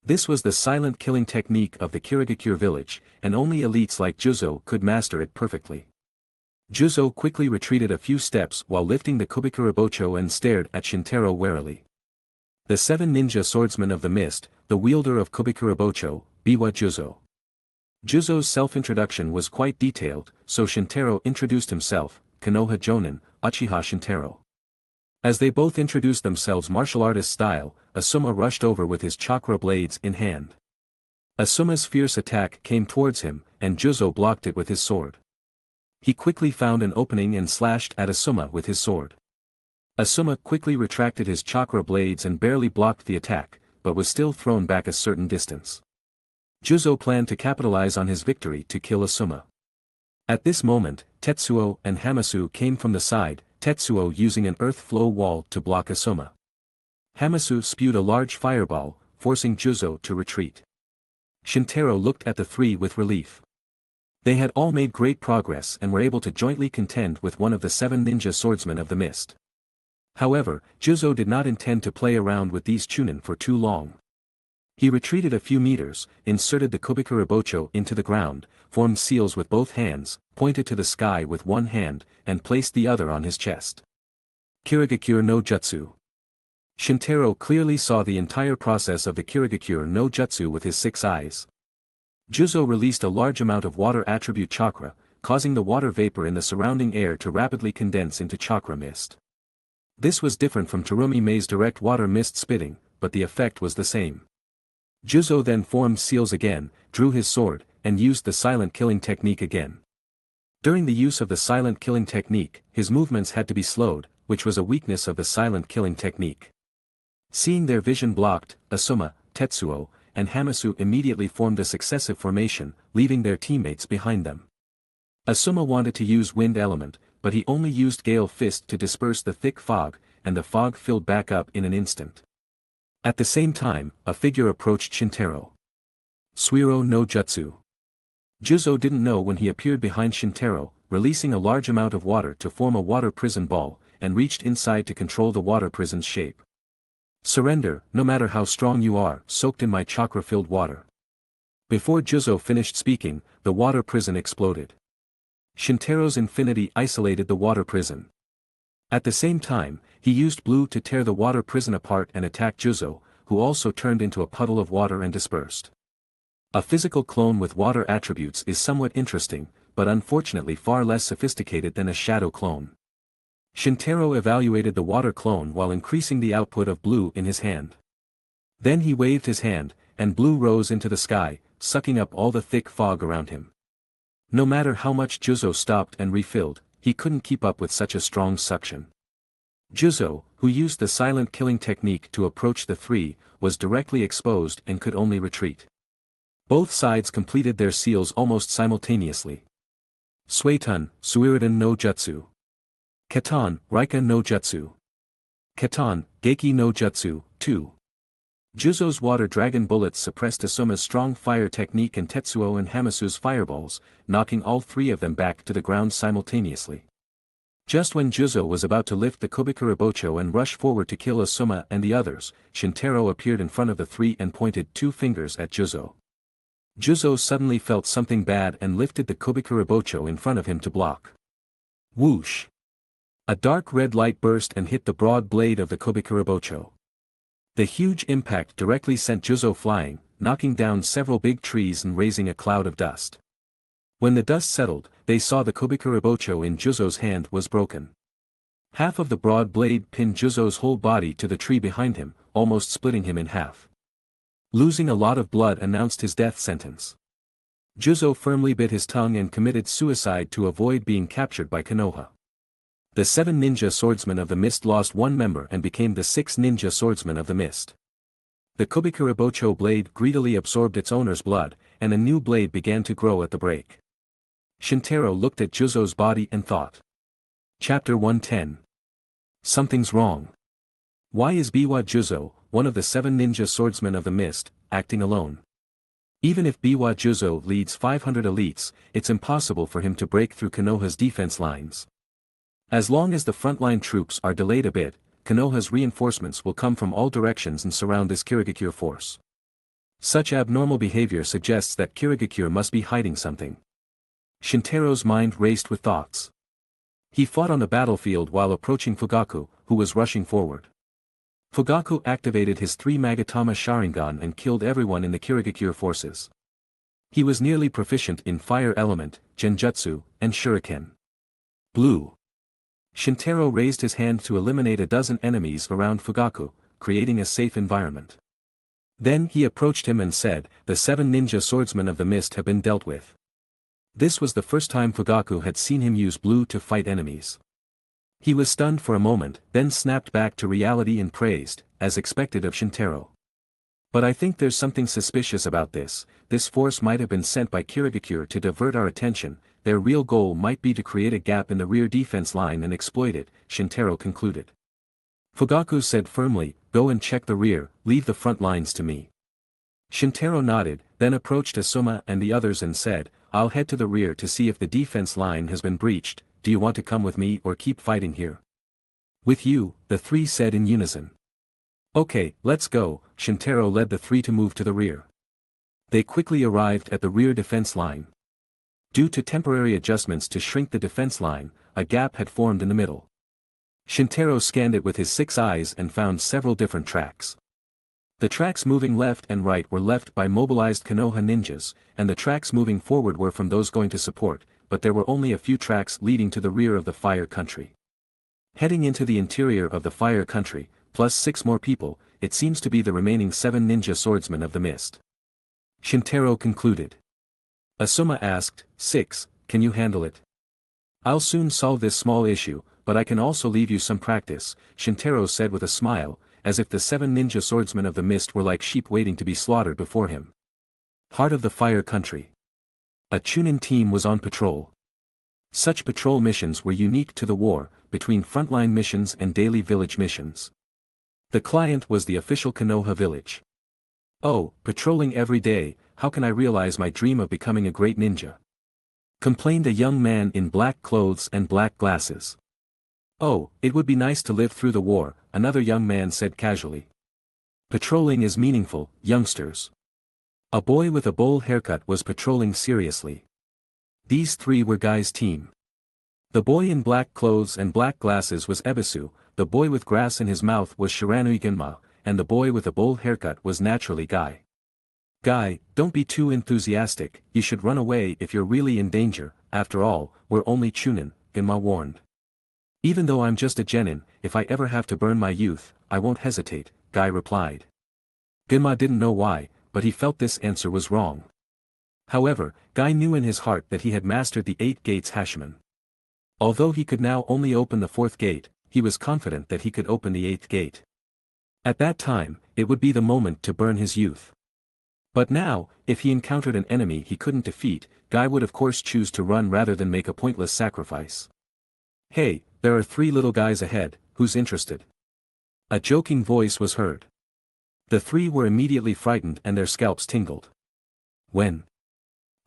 This was the silent killing technique of the Kirigakure village, and only elites like Juzo could master it perfectly. Juzo quickly retreated a few steps while lifting the Kubikurabocho and stared at Shintaro warily. The 7 ninja swordsmen of the mist, the wielder of Kubikurabocho, Biwa Juzo. Juzo's self-introduction was quite detailed, so Shintaro introduced himself, Konoha Jonin, Uchiha Shintaro. As they both introduced themselves martial artist style, Asuma rushed over with his chakra blades in hand. Asuma's fierce attack came towards him, and Juzo blocked it with his sword. He quickly found an opening and slashed at Asuma with his sword. Asuma quickly retracted his chakra blades and barely blocked the attack, but was still thrown back a certain distance. Juzo planned to capitalize on his victory to kill Asuma. At this moment, Tetsuo and Hamasu came from the side, Tetsuo using an earth flow wall to block Asuma. Hamasu spewed a large fireball, forcing Juzo to retreat. Shintaro looked at the 3 with relief. They had all made great progress and were able to jointly contend with one of the 7 ninja swordsmen of the mist. However, Juzo did not intend to play around with these chunin for too long. He retreated a few meters, inserted the Kubikurabocho into the ground, formed seals with both hands, pointed to the sky with one hand, and placed the other on his chest. Kirigakure no Jutsu. Shintaro clearly saw the entire process of the Kirigakure no Jutsu with his 6 eyes. Juzo released a large amount of water attribute chakra, causing the water vapor in the surrounding air to rapidly condense into chakra mist. This was different from Terumi Mei's direct water mist spitting, but the effect was the same. Juzo then formed seals again, drew his sword, and used the silent killing technique again. During the use of the silent killing technique, his movements had to be slowed, which was a weakness of the silent killing technique. Seeing their vision blocked, Asuma, Tetsuo, and Hamasu immediately formed a successive formation, leaving their teammates behind them. Asuma wanted to use wind element, but he only used Gale Fist to disperse the thick fog, and the fog filled back up in an instant. At the same time, a figure approached Shintaro. Suiro no Jutsu. Juzo didn't know when he appeared behind Shintaro, releasing a large amount of water to form a water prison ball, and reached inside to control the water prison's shape. "Surrender, no matter how strong you are, soaked in my chakra-filled water." Before Juzo finished speaking, the water prison exploded. Shintaro's infinity isolated the water prison. At the same time, he used blue to tear the water prison apart and attack Juzo, who also turned into a puddle of water and dispersed. A physical clone with water attributes is somewhat interesting, but unfortunately far less sophisticated than a shadow clone. Shintaro evaluated the water clone while increasing the output of blue in his hand. Then he waved his hand, and blue rose into the sky, sucking up all the thick fog around him. No matter how much Juzo stopped and refilled, he couldn't keep up with such a strong suction. Juzo, who used the silent killing technique to approach the three, was directly exposed and could only retreat. Both sides completed their seals almost simultaneously. Suetun, Suiridan no Jutsu. Katan, Raika no Jutsu. Katan, Geiki no Jutsu, 2. Juzo's water dragon bullets suppressed Asuma's strong fire technique and Tetsuo and Hamasu's fireballs, knocking all three of them back to the ground simultaneously. Just when Juzo was about to lift the Kubikuribocho and rush forward to kill Asuma and the others, Shintaro appeared in front of the three and pointed 2 fingers at Juzo. Juzo suddenly felt something bad and lifted the Kubikuribocho in front of him to block. Whoosh! A dark red light burst and hit the broad blade of the Kubikuribocho. The huge impact directly sent Juzo flying, knocking down several big trees and raising a cloud of dust. When the dust settled, they saw the Kubikuribocho in Juzo's hand was broken. Half of the broad blade pinned Juzo's whole body to the tree behind him, almost splitting him in half. Losing a lot of blood announced his death sentence. Juzo firmly bit his tongue and committed suicide to avoid being captured by Konoha. The 7 ninja swordsmen of the mist lost 1 member and became the 6 ninja swordsmen of the mist. The Kubikuribocho blade greedily absorbed its owner's blood, and a new blade began to grow at the break. Shintaro looked at Juzo's body and thought. Chapter 110. Something's wrong. Why is Biwa Juzo, one of the 7 ninja swordsmen of the mist, acting alone? Even if Biwa Juzo leads 500 elites, it's impossible for him to break through Konoha's defense lines. As long as the frontline troops are delayed a bit, Konoha's reinforcements will come from all directions and surround this Kirigakure force. Such abnormal behavior suggests that Kirigakure must be hiding something. Shintaro's mind raced with thoughts. He fought on the battlefield while approaching Fugaku, who was rushing forward. Fugaku activated his 3 Magatama Sharingan and killed everyone in the Kirigakure forces. He was nearly proficient in Fire Element, Genjutsu, and Shuriken. Blue. Shintaro raised his hand to eliminate a dozen enemies around Fugaku, creating a safe environment. Then he approached him and said, "The 7 ninja swordsmen of the mist have been dealt with." This was the first time Fugaku had seen him use blue to fight enemies. He was stunned for a moment, then snapped back to reality and praised, as expected of Shintaro. "But I think there's something suspicious about this. This force might have been sent by Kirigakure to divert our attention. Their real goal might be to create a gap in the rear defense line and exploit it," Shintaro concluded. Fugaku said firmly, "Go and check the rear, leave the front lines to me." Shintaro nodded, then approached Asuma and the others and said, "I'll head to the rear to see if the defense line has been breached. Do you want to come with me or keep fighting here?" "With you," the 3 said in unison. "Okay, let's go." Shintaro led the 3 to move to the rear. They quickly arrived at the rear defense line. Due to temporary adjustments to shrink the defense line, a gap had formed in the middle. Shintaro scanned it with his 6 eyes and found several different tracks. The tracks moving left and right were left by mobilized Konoha ninjas, and the tracks moving forward were from those going to support, but there were only a few tracks leading to the rear of the Fire Country. Heading into the interior of the Fire Country, plus 6 more people, it seems to be the remaining 7 ninja swordsmen of the mist. Shintaro concluded. Asuma asked, 6, can you handle it? I'll soon solve this small issue, but I can also leave you some practice, Shintaro said with a smile, as if the 7 ninja swordsmen of the mist were like sheep waiting to be slaughtered before him. Heart of the Fire Country. A Chunin team was on patrol. Such patrol missions were unique to the war, between frontline missions and daily village missions. The client was the official Konoha village. "Oh, patrolling every day, how can I realize my dream of becoming a great ninja?" complained a young man in black clothes and black glasses. "Oh, it would be nice to live through the war," another young man said casually. "Patrolling is meaningful, youngsters." A boy with a bowl haircut was patrolling seriously. These three were Guy's team. The boy in black clothes and black glasses was Ebisu, the boy with grass in his mouth was Shiranui Gunma, and the boy with a bold haircut was naturally Guy. Guy, don't be too enthusiastic, you should run away if you're really in danger, after all, we're only Chunin, Gunma warned. Even though I'm just a genin, if I ever have to burn my youth, I won't hesitate, Guy replied. Gunma didn't know why, but he felt this answer was wrong. However, Guy knew in his heart that he had mastered the 8 gates Hashimoon. Although he could now only open the 4th gate, he was confident that he could open the 8th gate. At that time, it would be the moment to burn his youth. But now, if he encountered an enemy he couldn't defeat, Guy would of course choose to run rather than make a pointless sacrifice. Hey, there are 3 little guys ahead, who's interested? A joking voice was heard. The 3 were immediately frightened and their scalps tingled. When?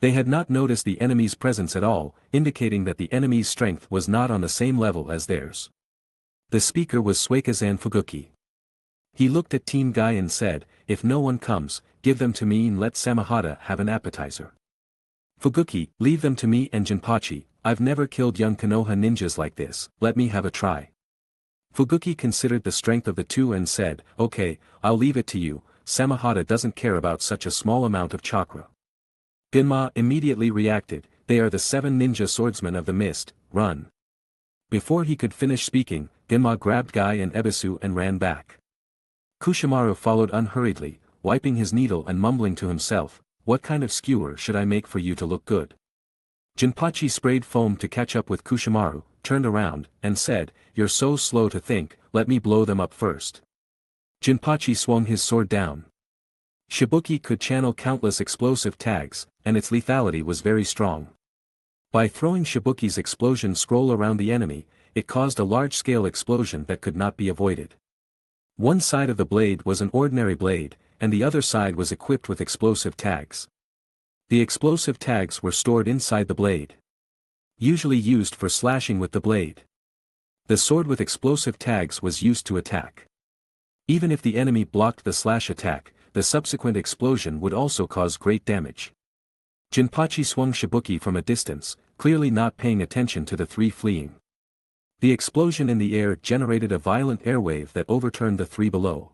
They had not noticed the enemy's presence at all, indicating that the enemy's strength was not on the same level as theirs. The speaker was Suikazan Fuguki. He looked at Team Guy and said, if no one comes, give them to me and let Samahata have an appetizer. Fuguki, leave them to me and Jinpachi, I've never killed young Konoha ninjas like this, let me have a try. Fuguki considered the strength of the 2 and said, okay, I'll leave it to you, Samahata doesn't care about such a small amount of chakra. Gunma immediately reacted, they are the 7 ninja swordsmen of the mist, run. Before he could finish speaking, Gunma grabbed Guy and Ebisu and ran back. Kushimaru followed unhurriedly, wiping his needle and mumbling to himself, what kind of skewer should I make for you to look good? Jinpachi sprayed foam to catch up with Kushimaru, turned around, and said, you're so slow to think, let me blow them up first. Jinpachi swung his sword down. Shibuki could channel countless explosive tags, and its lethality was very strong. By throwing Shibuki's explosion scroll around the enemy, it caused a large-scale explosion that could not be avoided. One side of the blade was an ordinary blade, and the other side was equipped with explosive tags. The explosive tags were stored inside the blade. Usually used for slashing with the blade. The sword with explosive tags was used to attack. Even if the enemy blocked the slash attack, the subsequent explosion would also cause great damage. Jinpachi swung Shibuki from a distance, clearly not paying attention to the 3 fleeing. The explosion in the air generated a violent airwave that overturned the 3 below.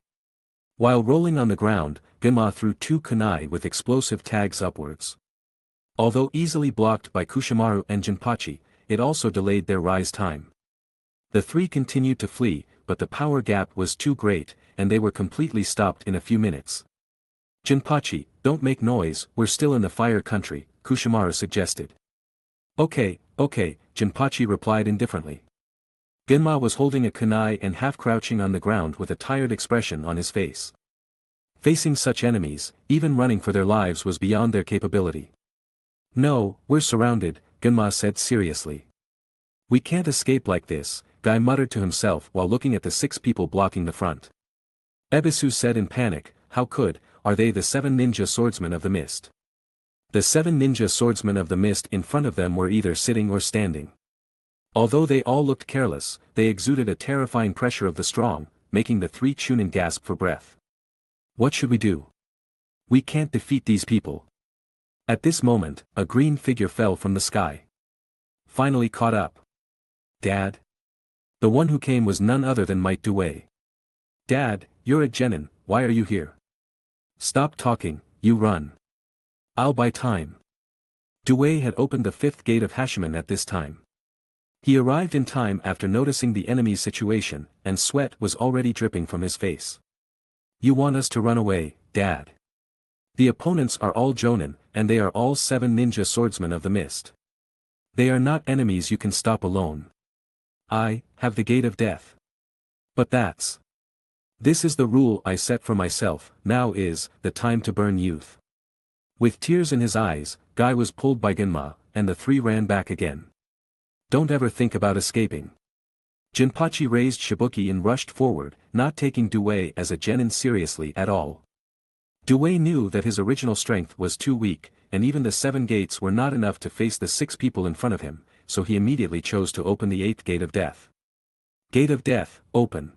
While rolling on the ground, Gunma threw 2 kunai with explosive tags upwards. Although easily blocked by Kushimaru and Jinpachi, it also delayed their rise time. The 3 continued to flee, but the power gap was too great, and they were completely stopped in a few minutes. Jinpachi, don't make noise, we're still in the fire country, Kushimaru suggested. Okay, Jinpachi replied indifferently. Gunma was holding a kunai and half-crouching on the ground with a tired expression on his face. Facing such enemies, even running for their lives was beyond their capability. No, we're surrounded, Gunma said seriously. We can't escape like this, Guy muttered to himself while looking at the 6 people blocking the front. Ebisu said in panic, how could, are they the 7 ninja swordsmen of the mist? The 7 ninja swordsmen of the mist in front of them were either sitting or standing. Although they all looked careless, they exuded a terrifying pressure of the strong, making the 3 Chunin gasp for breath. What should we do? We can't defeat these people. At this moment, a green figure fell from the sky. Finally caught up. Dad? The one who came was none other than Might Due. Dad, you're a genin, why are you here? Stop talking, you run. I'll buy time. Due had opened the 5th gate of Hashimoon at this time. He arrived in time after noticing the enemy's situation, and sweat was already dripping from his face. You want us to run away, Dad? The opponents are all jonin, and they are all 7 ninja swordsmen of the mist. They are not enemies you can stop alone. I have the gate of death. But this is the rule I set for myself, now is the time to burn youth. With tears in his eyes, Guy was pulled by Gunma, and the 3 ran back again. Don't ever think about escaping. Jinpachi raised Shibuki and rushed forward, not taking Due as a genin seriously at all. Due knew that his original strength was too weak, and even the 7 gates were not enough to face the 6 people in front of him, so he immediately chose to open the 8th gate of death. Gate of death, open.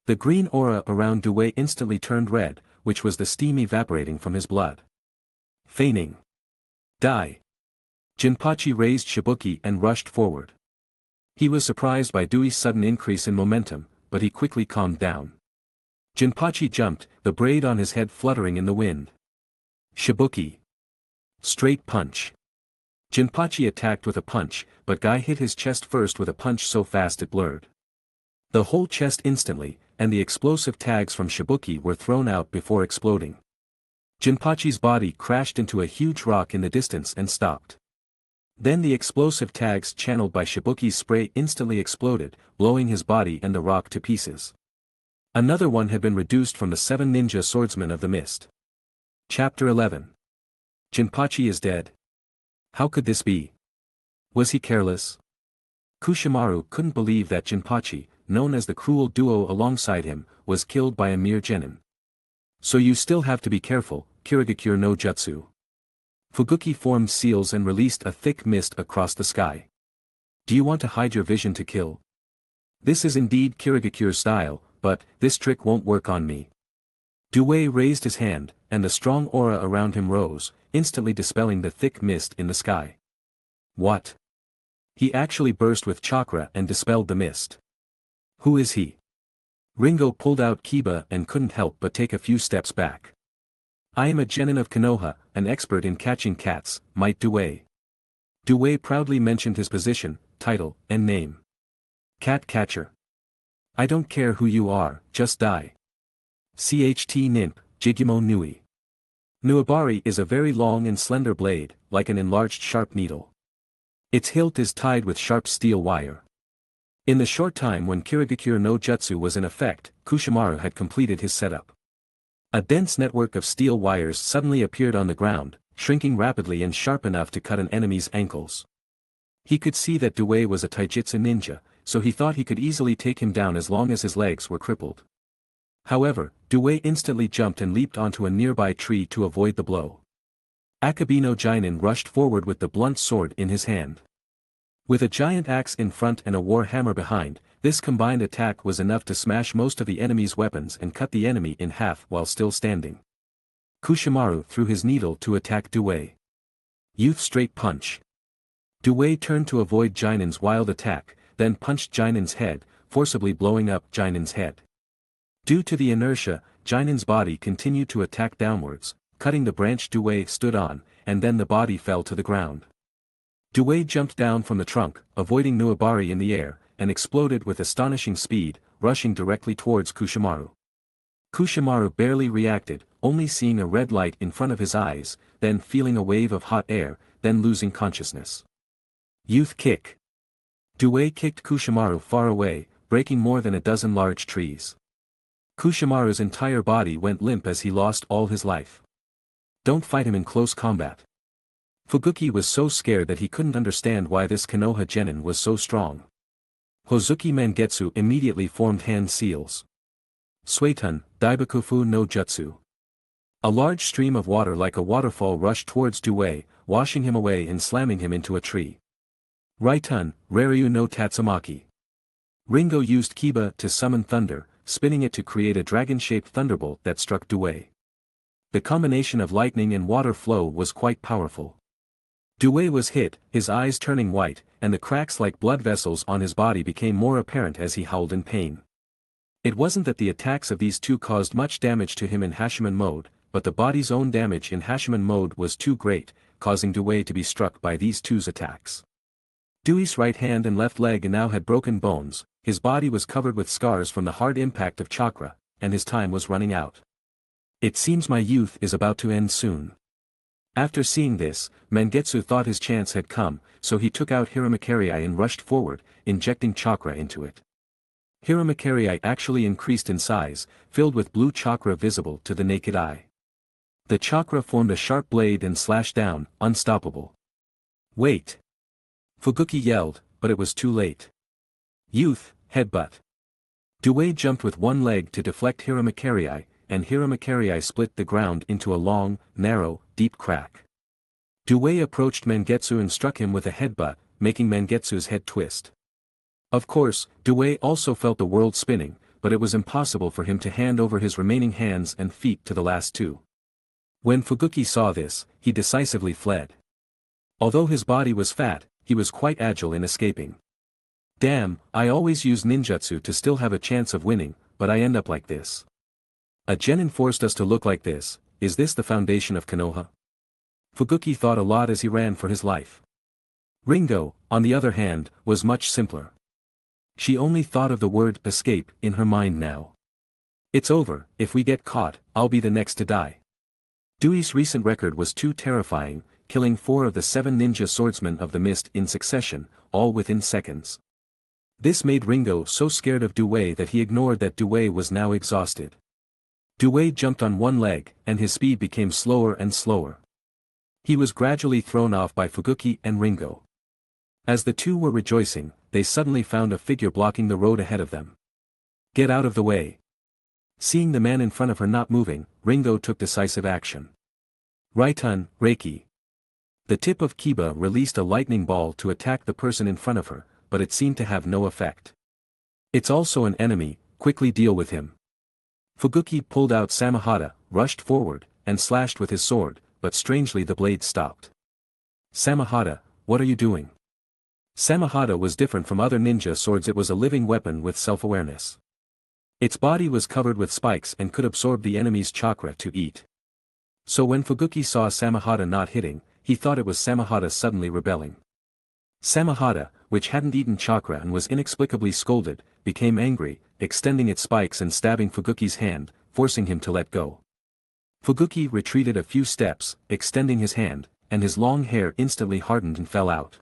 The green aura around Due instantly turned red, which was the steam evaporating from his blood. Feigning. Die. Jinpachi raised Shibuki and rushed forward. He was surprised by Dewey's sudden increase in momentum, but he quickly calmed down. Jinpachi jumped, the braid on his head fluttering in the wind. Shibuki. Straight punch. Jinpachi attacked with a punch, but Guy hit his chest first with a punch so fast it blurred the whole chest instantly, and the explosive tags from Shibuki were thrown out before exploding. Jinpachi's body crashed into a huge rock in the distance and stopped. Then the explosive tags channeled by Shibuki's spray instantly exploded, blowing his body and the rock to pieces. Another one had been reduced from the 7 ninja swordsmen of the mist. Chapter 11. Jinpachi is dead. How could this be? Was he careless? Kushimaru couldn't believe that Jinpachi, known as the cruel duo alongside him, was killed by a mere genin. So you still have to be careful, Kirigakure no Jutsu. Fuguki formed seals and released a thick mist across the sky. Do you want to hide your vision to kill? This is indeed Kirigakure's style, but this trick won't work on me. Dewey raised his hand, and the strong aura around him rose, instantly dispelling the thick mist in the sky. What? He actually burst with chakra and dispelled the mist. Who is he? Ringo pulled out Kiba and couldn't help but take a few steps back. I am a genin of Konoha, an expert in catching cats, might Dewey. Dewey proudly mentioned his position, title, and name. Cat catcher. I don't care who you are, just die. Cht Nimp, Jigimo Nui. Nuabari is a very long and slender blade, like an enlarged sharp needle. Its hilt is tied with sharp steel wire. In the short time when Kirigakure no Jutsu was in effect, Kushimaru had completed his setup. A dense network of steel wires suddenly appeared on the ground, shrinking rapidly and sharp enough to cut an enemy's ankles. He could see that Dewey was a taijutsu ninja, so he thought he could easily take him down as long as his legs were crippled. However, Dewey instantly jumped and leaped onto a nearby tree to avoid the blow. Akabino Jinin rushed forward with the blunt sword in his hand. With a giant axe in front and a war hammer behind, this combined attack was enough to smash most of the enemy's weapons and cut the enemy in half while still standing. Kushimaru threw his needle to attack Dewey. Youth straight punch. Dewey turned to avoid Jinin's wild attack, then punched Jinin's head, forcibly blowing up Jinin's head. Due to the inertia, Jinin's body continued to attack downwards, cutting the branch Dewey stood on, and then the body fell to the ground. Dewey jumped down from the trunk, avoiding Nuabari in the air, and exploded with astonishing speed, rushing directly towards Kushimaru. Kushimaru barely reacted, only seeing a red light in front of his eyes, then feeling a wave of hot air, then losing consciousness. Youth kick. Dewey kicked Kushimaru far away, breaking more than a dozen large trees. Kushimaru's entire body went limp as he lost all his life. Don't fight him in close combat. Fuguki was so scared that he couldn't understand why this Konoha genin was so strong. Hozuki Mangetsu immediately formed hand seals. Suetun, Daibakufu no Jutsu. A large stream of water like a waterfall rushed towards Dewey, washing him away and slamming him into a tree. Raitun, Raryu no Tatsumaki. Ringo used Kiba to summon thunder, spinning it to create a dragon-shaped thunderbolt that struck Dewey. The combination of lightning and water flow was quite powerful. Dewey was hit, his eyes turning white, and the cracks like blood vessels on his body became more apparent as he howled in pain. It wasn't that the attacks of these two caused much damage to him in Hashiman mode, but the body's own damage in Hashiman mode was too great, causing Dewey to be struck by these two's attacks. Dewey's right hand and left leg now had broken bones, his body was covered with scars from the hard impact of chakra, and his time was running out. It seems my youth is about to end soon. After seeing this, Mangetsu thought his chance had come, so he took out Hiramakerii and rushed forward, injecting chakra into it. Hiramakerii actually increased in size, filled with blue chakra visible to the naked eye. The chakra formed a sharp blade and slashed down, unstoppable. Wait! Fuguki yelled, but it was too late. Youth, headbutt. Dewey jumped with one leg to deflect Hiramakerii, and Hiramakerii split the ground into a long, narrow, deep crack. Dewey approached Mangetsu and struck him with a headbutt, making Mangetsu's head twist. Of course, Dewey also felt the world spinning, but it was impossible for him to hand over his remaining hands and feet to the last two. When Fuguki saw this, he decisively fled. Although his body was fat, he was quite agile in escaping. Damn, I always use ninjutsu to still have a chance of winning, but I end up like this. A genin forced us to look like this. Is this the foundation of Konoha? Fubuki thought a lot as he ran for his life. Ringo, on the other hand, was much simpler. She only thought of the word escape in her mind now. It's over, if we get caught, I'll be the next to die. Dewey's recent record was too terrifying, killing 4 of the 7 ninja swordsmen of the mist in succession, all within seconds. This made Ringo so scared of Dewey that he ignored that Dewey was now exhausted. Dewey jumped on one leg, and his speed became slower and slower. He was gradually thrown off by Fubuki and Ringo. As the two were rejoicing, they suddenly found a figure blocking the road ahead of them. Get out of the way. Seeing the man in front of her not moving, Ringo took decisive action. Raitun, Reiki. The tip of Kiba released a lightning ball to attack the person in front of her, but it seemed to have no effect. It's also an enemy, quickly deal with him. Fubuki pulled out Samahata, rushed forward, and slashed with his sword, but strangely the blade stopped. Samahata, what are you doing? Samahata was different from other ninja swords. It was a living weapon with self-awareness. Its body was covered with spikes and could absorb the enemy's chakra to eat. So when Fubuki saw Samahata not hitting, he thought it was Samahata suddenly rebelling. Samahata, which hadn't eaten chakra and was inexplicably scolded, became angry, extending its spikes and stabbing Fubuki's hand, forcing him to let go. Fubuki retreated a few steps, extending his hand, and his long hair instantly hardened and fell out.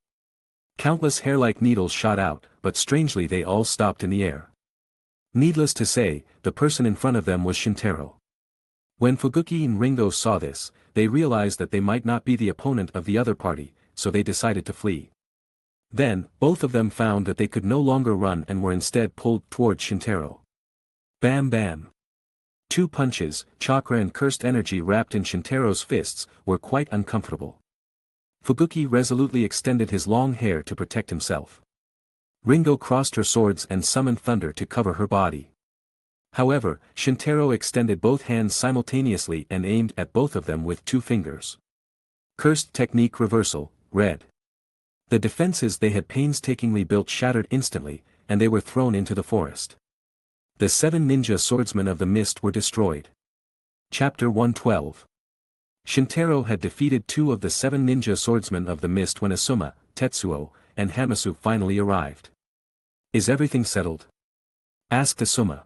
Countless hair-like needles shot out, but strangely they all stopped in the air. Needless to say, the person in front of them was Shintaro. When Fubuki and Ringo saw this, they realized that they might not be the opponent of the other party, so they decided to flee. Then, both of them found that they could no longer run and were instead pulled toward Shintaro. Bam bam. 2 punches, chakra and cursed energy wrapped in Shintaro's fists, were quite uncomfortable. Fubuki resolutely extended his long hair to protect himself. Ringo crossed her swords and summoned thunder to cover her body. However, Shintaro extended both hands simultaneously and aimed at both of them with 2 fingers. Cursed technique reversal, red. The defenses they had painstakingly built shattered instantly, and they were thrown into the forest. The 7 ninja swordsmen of the mist were destroyed. Chapter 112. Shintaro had defeated 2 of the 7 ninja swordsmen of the mist when Asuma, Tetsuo, and Hamasu finally arrived. Is everything settled? Asked Asuma.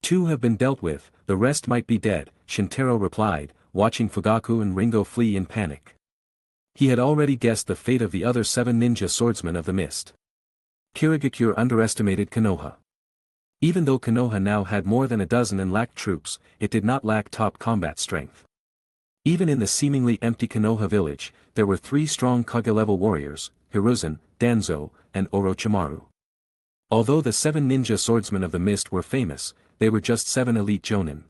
2 have been dealt with, the rest might be dead, Shintaro replied, watching Fugaku and Ringo flee in panic. He had already guessed the fate of the other 7 ninja swordsmen of the mist. Kirigakure underestimated Konoha. Even though Konoha now had more than a dozen and lacked troops, it did not lack top combat strength. Even in the seemingly empty Konoha village, there were 3 strong Kage-level warriors, Hiruzen, Danzo, and Orochimaru. Although the 7 ninja swordsmen of the mist were famous, they were just 7 elite jonin.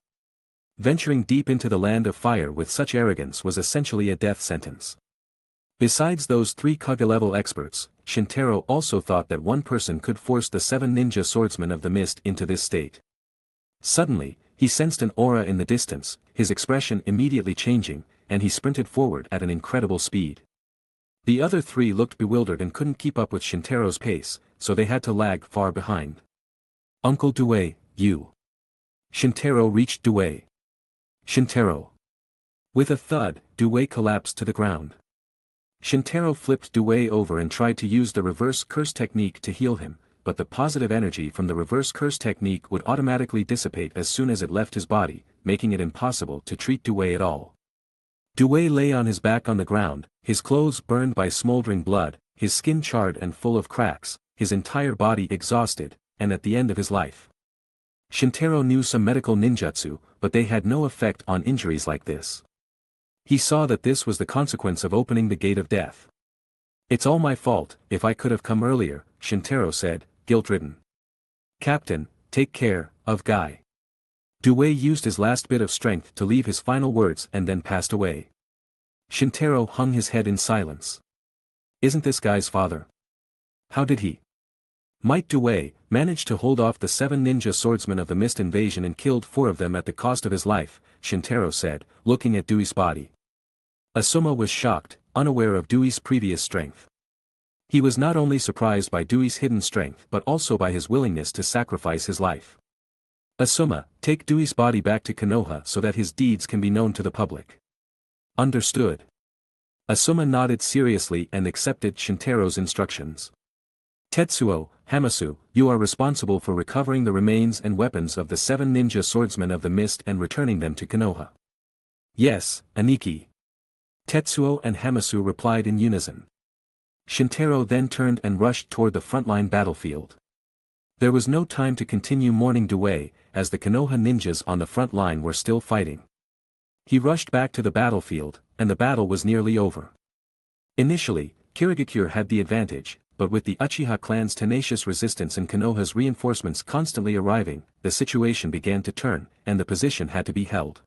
Venturing deep into the land of fire with such arrogance was essentially a death sentence. Besides those 3 Kage-level experts, Shintaro also thought that one person could force the 7 ninja swordsmen of the mist into this state. Suddenly, he sensed an aura in the distance, his expression immediately changing, and he sprinted forward at an incredible speed. The other 3 looked bewildered and couldn't keep up with Shintaro's pace, so they had to lag far behind. Uncle Dewey, you. Shintaro reached Dewey. Shintaro. With a thud, Dewey collapsed to the ground. Shintaro flipped Dewey over and tried to use the reverse curse technique to heal him, but the positive energy from the reverse curse technique would automatically dissipate as soon as it left his body, making it impossible to treat Dewey at all. Dewey lay on his back on the ground, his clothes burned by smoldering blood, his skin charred and full of cracks, his entire body exhausted, and at the end of his life. Shintaro knew some medical ninjutsu, but they had no effect on injuries like this. He saw that this was the consequence of opening the gate of death. It's all my fault, if I could have come earlier, Shintaro said, guilt-ridden. Captain, take care of Guy. Dewey used his last bit of strength to leave his final words and then passed away. Shintaro hung his head in silence. Isn't this Guy's father? How did he? Might Dewey managed to hold off the 7 ninja swordsmen of the mist invasion and killed 4 of them at the cost of his life, Shintaro said, looking at Dewey's body. Asuma was shocked, unaware of Dewey's previous strength. He was not only surprised by Dewey's hidden strength but also by his willingness to sacrifice his life. Asuma, take Dewey's body back to Konoha so that his deeds can be known to the public. Understood. Asuma nodded seriously and accepted Shintaro's instructions. Tetsuo, Hamasu, you are responsible for recovering the remains and weapons of the 7 ninja swordsmen of the mist and returning them to Konoha. Yes, Aniki. Tetsuo and Hamasu replied in unison. Shintaro then turned and rushed toward the frontline battlefield. There was no time to continue mourning Dewey, as the Konoha ninjas on the front line were still fighting. He rushed back to the battlefield, and the battle was nearly over. Initially, Kirigakure had the advantage, but with the Uchiha clan's tenacious resistance and Konoha's reinforcements constantly arriving, the situation began to turn, and the position had to be held.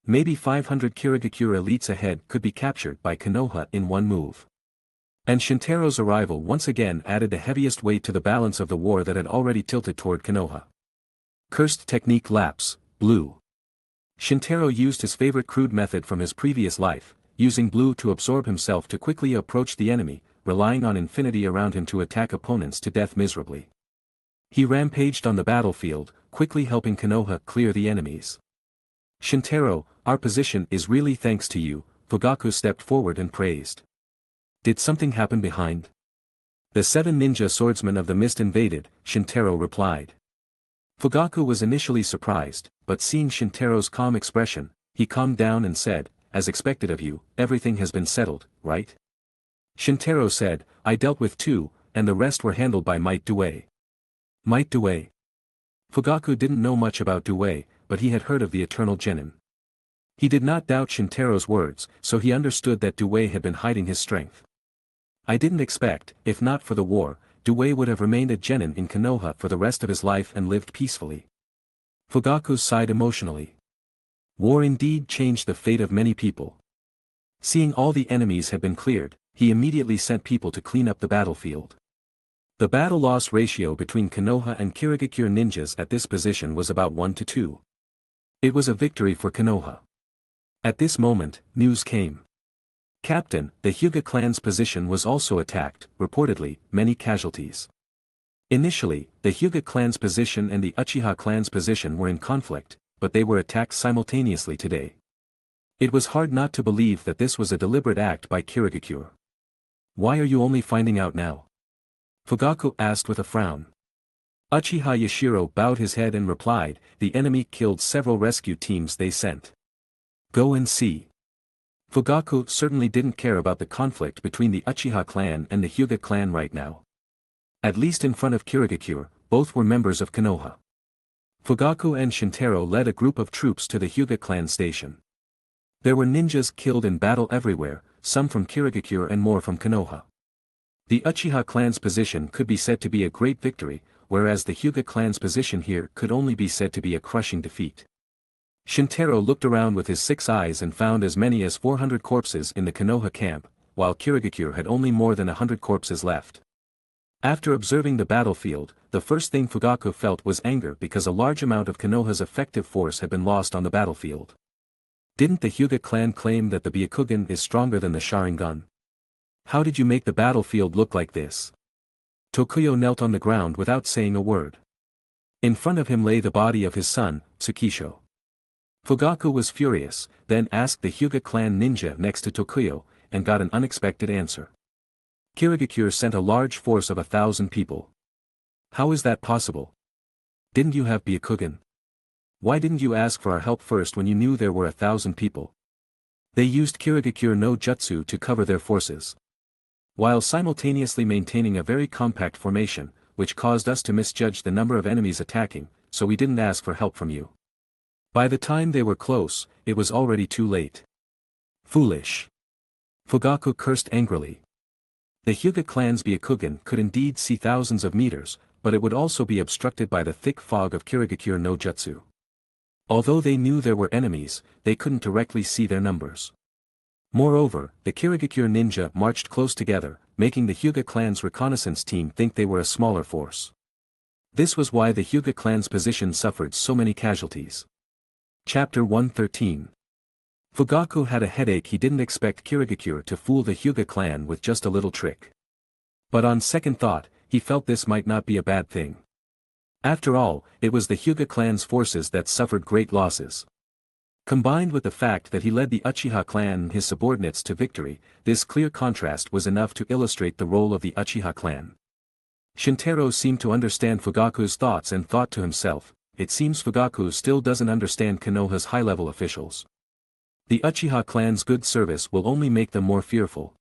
Maybe 500 Kirigakure elites ahead could be captured by Konoha in one move. And Shintaro's arrival once again added the heaviest weight to the balance of the war that had already tilted toward Konoha. Cursed technique lapse, blue. Shintaro used his favorite crude method from his previous life, using blue to absorb himself to quickly approach the enemy, relying on infinity around him to attack opponents to death miserably. He rampaged on the battlefield, quickly helping Konoha clear the enemies. Shintaro, our position is really thanks to you, Fugaku stepped forward and praised. Did something happen behind? The 7 ninja swordsmen of the mist invaded, Shintaro replied. Fugaku was initially surprised, but seeing Shintaro's calm expression, he calmed down and said, as expected of you, everything has been settled, right? Shintaro said, I dealt with 2, and the rest were handled by Might Dewey. Might Dewey? Fugaku didn't know much about Dewey, but he had heard of the Eternal Genin. He did not doubt Shintaro's words, so he understood that Dewey had been hiding his strength. I didn't expect, if not for the war, Dewey would have remained a genin in Konoha for the rest of his life and lived peacefully. Fugaku sighed emotionally. War indeed changed the fate of many people. Seeing all the enemies had been cleared, he immediately sent people to clean up the battlefield. The battle-loss ratio between Konoha and Kirigakure ninjas at this position was about 1 to 2. It was a victory for Konoha. At this moment, news came. Captain, the Hyuga clan's position was also attacked, reportedly, many casualties. Initially, the Hyuga clan's position and the Uchiha clan's position were in conflict, but they were attacked simultaneously today. It was hard not to believe that this was a deliberate act by Kirigakure. Why are you only finding out now? Fugaku asked with a frown. Uchiha Yashiro bowed his head and replied, the enemy killed several rescue teams they sent. Go and see. Fugaku certainly didn't care about the conflict between the Uchiha clan and the Hyuga clan right now. At least in front of Kirigakure, both were members of Konoha. Fugaku and Shintaro led a group of troops to the Hyuga clan station. There were ninjas killed in battle everywhere, some from Kirigakure and more from Konoha. The Uchiha clan's position could be said to be a great victory, whereas the Hyuga clan's position here could only be said to be a crushing defeat. Shintaro looked around with his 6 eyes and found as many as 400 corpses in the Konoha camp, while Kirigakure had only more than 100 corpses left. After observing the battlefield, the first thing Fugaku felt was anger because a large amount of Konoha's effective force had been lost on the battlefield. Didn't the Hyuga clan claim that the Byakugan is stronger than the Sharingan? How did you make the battlefield look like this? Tokuyo knelt on the ground without saying a word. In front of him lay the body of his son, Tsukisho. Fugaku was furious, then asked the Hyuga clan ninja next to Tokuyo, and got an unexpected answer. Kirigakure sent a large force of 1,000 people. How is that possible? Didn't you have Byakugan? Why didn't you ask for our help first when you knew there were 1,000 people? They used Kirigakure no Jutsu to cover their forces, while simultaneously maintaining a very compact formation, which caused us to misjudge the number of enemies attacking, so we didn't ask for help from you. By the time they were close, it was already too late. Foolish. Fugaku cursed angrily. The Hyuga clan's Byakugan could indeed see thousands of meters, but it would also be obstructed by the thick fog of Kirigakure no Jutsu. Although they knew there were enemies, they couldn't directly see their numbers. Moreover, the Kirigakure ninja marched close together, making the Hyuga clan's reconnaissance team think they were a smaller force. This was why the Hyuga clan's position suffered so many casualties. Chapter 113. Fugaku had a headache. He didn't expect Kirigakure to fool the Hyuga clan with just a little trick. But on second thought, he felt this might not be a bad thing. After all, it was the Hyuga clan's forces that suffered great losses. Combined with the fact that he led the Uchiha clan and his subordinates to victory, this clear contrast was enough to illustrate the role of the Uchiha clan. Shintaro seemed to understand Fugaku's thoughts and thought to himself, it seems Fugaku still doesn't understand Konoha's high-level officials. The Uchiha clan's good service will only make them more fearful.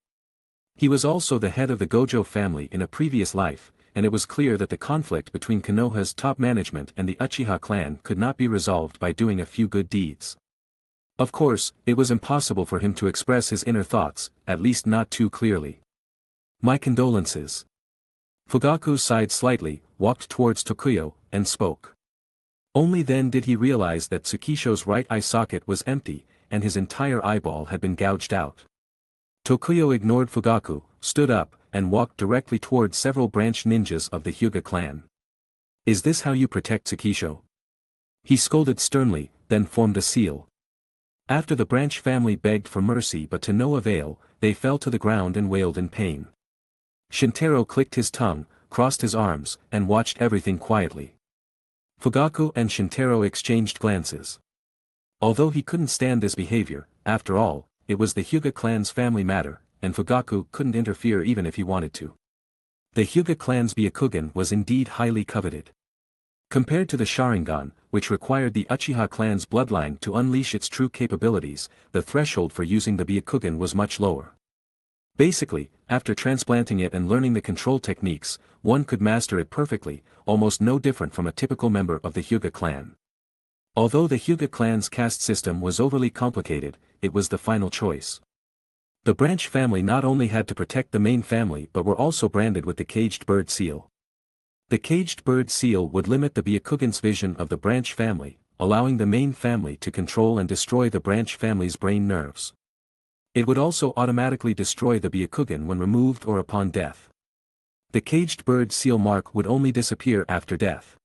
He was also the head of the Gojo family in a previous life, and it was clear that the conflict between Konoha's top management and the Uchiha clan could not be resolved by doing a few good deeds. Of course, it was impossible for him to express his inner thoughts, at least not too clearly. My condolences. Fugaku sighed slightly, walked towards Tokuyo, and spoke. Only then did he realize that Tsukisho's right eye socket was empty, and his entire eyeball had been gouged out. Tokuyo ignored Fugaku, stood up, and walked directly towards several branch ninjas of the Hyuga clan. Is this how you protect Tsukisho? He scolded sternly, then formed a seal. After the branch family begged for mercy but to no avail, they fell to the ground and wailed in pain. Shintaro clicked his tongue, crossed his arms, and watched everything quietly. Fugaku and Shintaro exchanged glances. Although he couldn't stand this behavior, after all, it was the Hyuga clan's family matter, and Fugaku couldn't interfere even if he wanted to. The Hyuga clan's Byakugan was indeed highly coveted. Compared to the Sharingan, which required the Uchiha clan's bloodline to unleash its true capabilities, the threshold for using the Byakugan was much lower. Basically, after transplanting it and learning the control techniques, one could master it perfectly, almost no different from a typical member of the Hyuga clan. Although the Hyuga clan's caste system was overly complicated, it was the final choice. The branch family not only had to protect the main family but were also branded with the caged bird seal. The caged bird seal would limit the Byakugan's vision of the branch family, allowing the main family to control and destroy the branch family's brain nerves. It would also automatically destroy the Byakugan when removed or upon death. The caged bird seal mark would only disappear after death.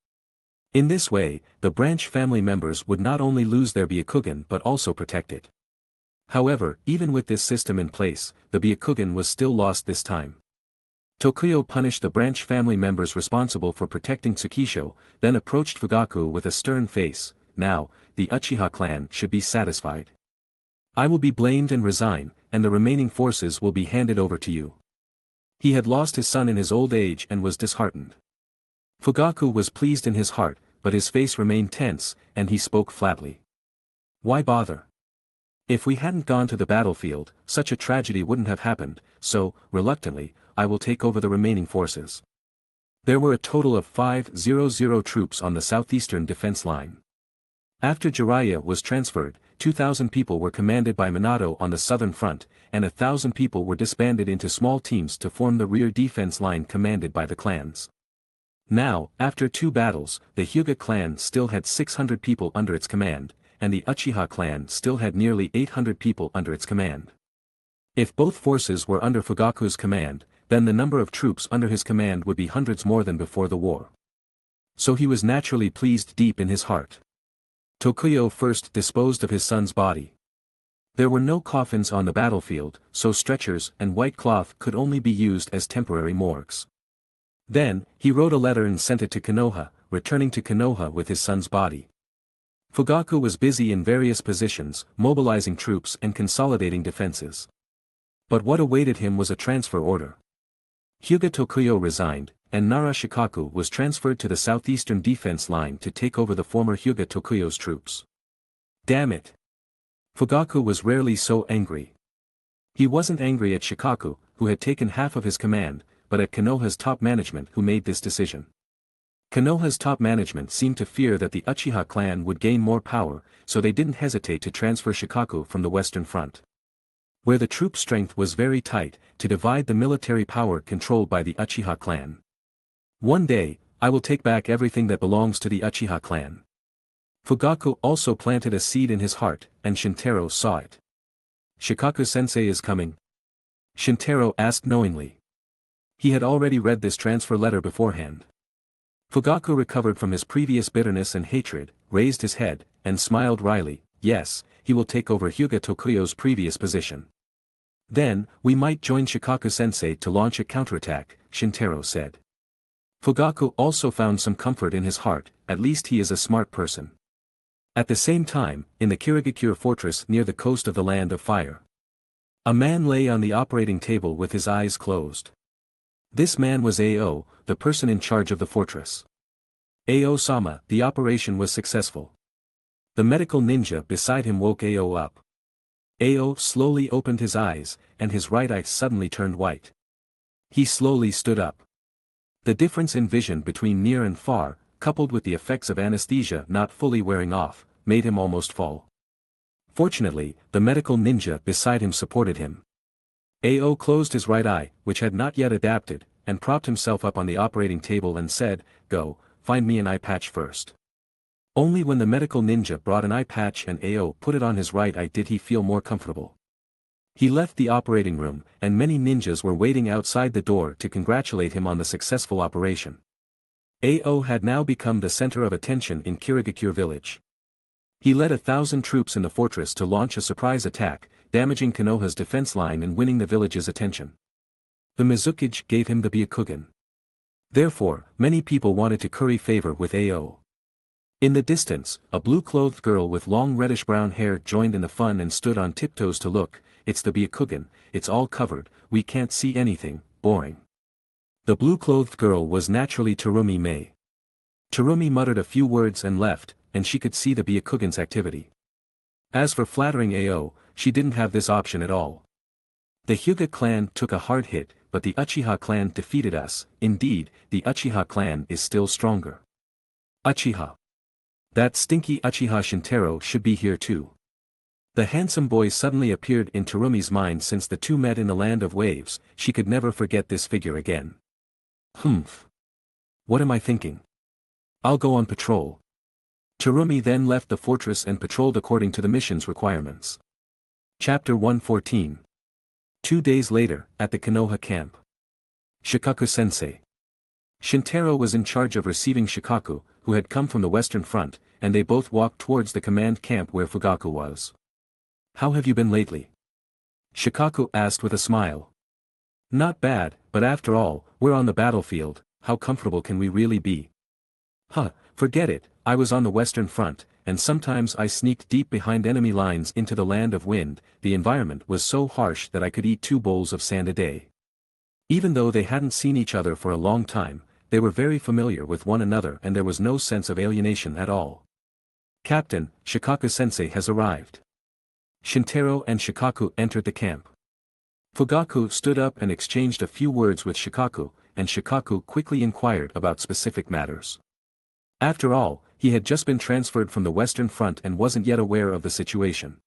In this way, the branch family members would not only lose their Byakugan but also protect it. However, even with this system in place, the Byakugan was still lost this time. Tokuyo punished the branch family members responsible for protecting Tsukisho, then approached Fugaku with a stern face. Now, the Uchiha clan should be satisfied. I will be blamed and resign, and the remaining forces will be handed over to you. He had lost his son in his old age and was disheartened. Fugaku was pleased in his heart, but his face remained tense, and he spoke flatly. Why bother? If we hadn't gone to the battlefield, such a tragedy wouldn't have happened, so, reluctantly, I will take over the remaining forces. There were a total of 500 troops on the southeastern defense line. After Jiraiya was transferred, 2,000 people were commanded by Minato on the southern front, and 1,000 people were disbanded into small teams to form the rear defense line commanded by the clans. Now, after 2 battles, the Hyuga clan still had 600 people under its command, and the Uchiha clan still had nearly 800 people under its command. If both forces were under Fugaku's command, then the number of troops under his command would be hundreds more than before the war. So he was naturally pleased deep in his heart. Tokuyo first disposed of his son's body. There were no coffins on the battlefield, so stretchers and white cloth could only be used as temporary morgues. Then, he wrote a letter and sent it to Konoha, returning to Konoha with his son's body. Fugaku was busy in various positions, mobilizing troops and consolidating defenses. But what awaited him was a transfer order. Hyuga Tokuyo resigned, and Nara Shikaku was transferred to the southeastern defense line to take over the former Hyuga Tokuyo's troops. Damn it! Fugaku was rarely so angry. He wasn't angry at Shikaku, who had taken half of his command, but at Konoha's top management who made this decision. Konoha's top management seemed to fear that the Uchiha clan would gain more power, so they didn't hesitate to transfer Shikaku from the western front, where the troop strength was very tight, to divide the military power controlled by the Uchiha clan. One day, I will take back everything that belongs to the Uchiha clan. Fugaku also planted a seed in his heart, and Shintaro saw it. Shikaku-sensei is coming? Shintaro asked knowingly. He had already read this transfer letter beforehand. Fugaku recovered from his previous bitterness and hatred, raised his head, and smiled wryly. yes, he will take over Hyuga Tokuyo's previous position. Then, we might join Shikaku-sensei to launch a counterattack, Shintaro said. Fugaku also found some comfort in his heart, at least he is a smart person. At the same time, in the Kirigakure fortress near the coast of the Land of Fire, a man lay on the operating table with his eyes closed. This man was Ao, the person in charge of the fortress. Ao-sama, the operation was successful. The medical ninja beside him woke Ao up. Ao slowly opened his eyes, and his right eye suddenly turned white. He slowly stood up. The difference in vision between near and far, coupled with the effects of anesthesia not fully wearing off, made him almost fall. Fortunately, the medical ninja beside him supported him. Ao closed his right eye, which had not yet adapted, and propped himself up on the operating table and said, "Go, find me an eye patch first." Only when the medical ninja brought an eye patch and Ao put it on his right eye did he feel more comfortable. He left the operating room, and many ninjas were waiting outside the door to congratulate him on the successful operation. Ao had now become the center of attention in Kirigakure village. He led 1,000 troops in the fortress to launch a surprise attack, damaging Konoha's defense line and winning the village's attention. The Mizukage gave him the Byakugan. Therefore, many people wanted to curry favor with Ao. In the distance, a blue-clothed girl with long reddish-brown hair joined in the fun and stood on tiptoes to look. "It's the Byakugan, it's all covered, we can't see anything, boring." The blue-clothed girl was naturally Terumi Mei. Terumi muttered a few words and left, and she could see the Byakugan's activity. As for flattering Ao, she didn't have this option at all. The Hyuga clan took a hard hit, but the Uchiha clan defeated us. Indeed, the Uchiha clan is still stronger. Uchiha. That stinky Uchiha Shintaro should be here too. The handsome boy suddenly appeared in Terumi's mind. Since the two met in the Land of Waves, she could never forget this figure again. Humph. What am I thinking? I'll go on patrol. Terumi then left the fortress and patrolled according to the mission's requirements. Chapter 114. 2 days later, at the Konoha camp. Shikaku-sensei. Shintaro was in charge of receiving Shikaku, who had come from the Western Front, and they both walked towards the command camp where Fugaku was. "How have you been lately?" Shikaku asked with a smile. "Not bad, but after all, we're on the battlefield, how comfortable can we really be?" "Huh, forget it, I was on the Western Front, and sometimes I sneaked deep behind enemy lines into the Land of Wind. The environment was so harsh that I could eat 2 bowls of sand a day." Even though they hadn't seen each other for a long time, they were very familiar with one another and there was no sense of alienation at all. "Captain, Shikaku-sensei has arrived." Shintaro and Shikaku entered the camp. Fugaku stood up and exchanged a few words with Shikaku, and Shikaku quickly inquired about specific matters. After all, he had just been transferred from the Western Front and wasn't yet aware of the situation.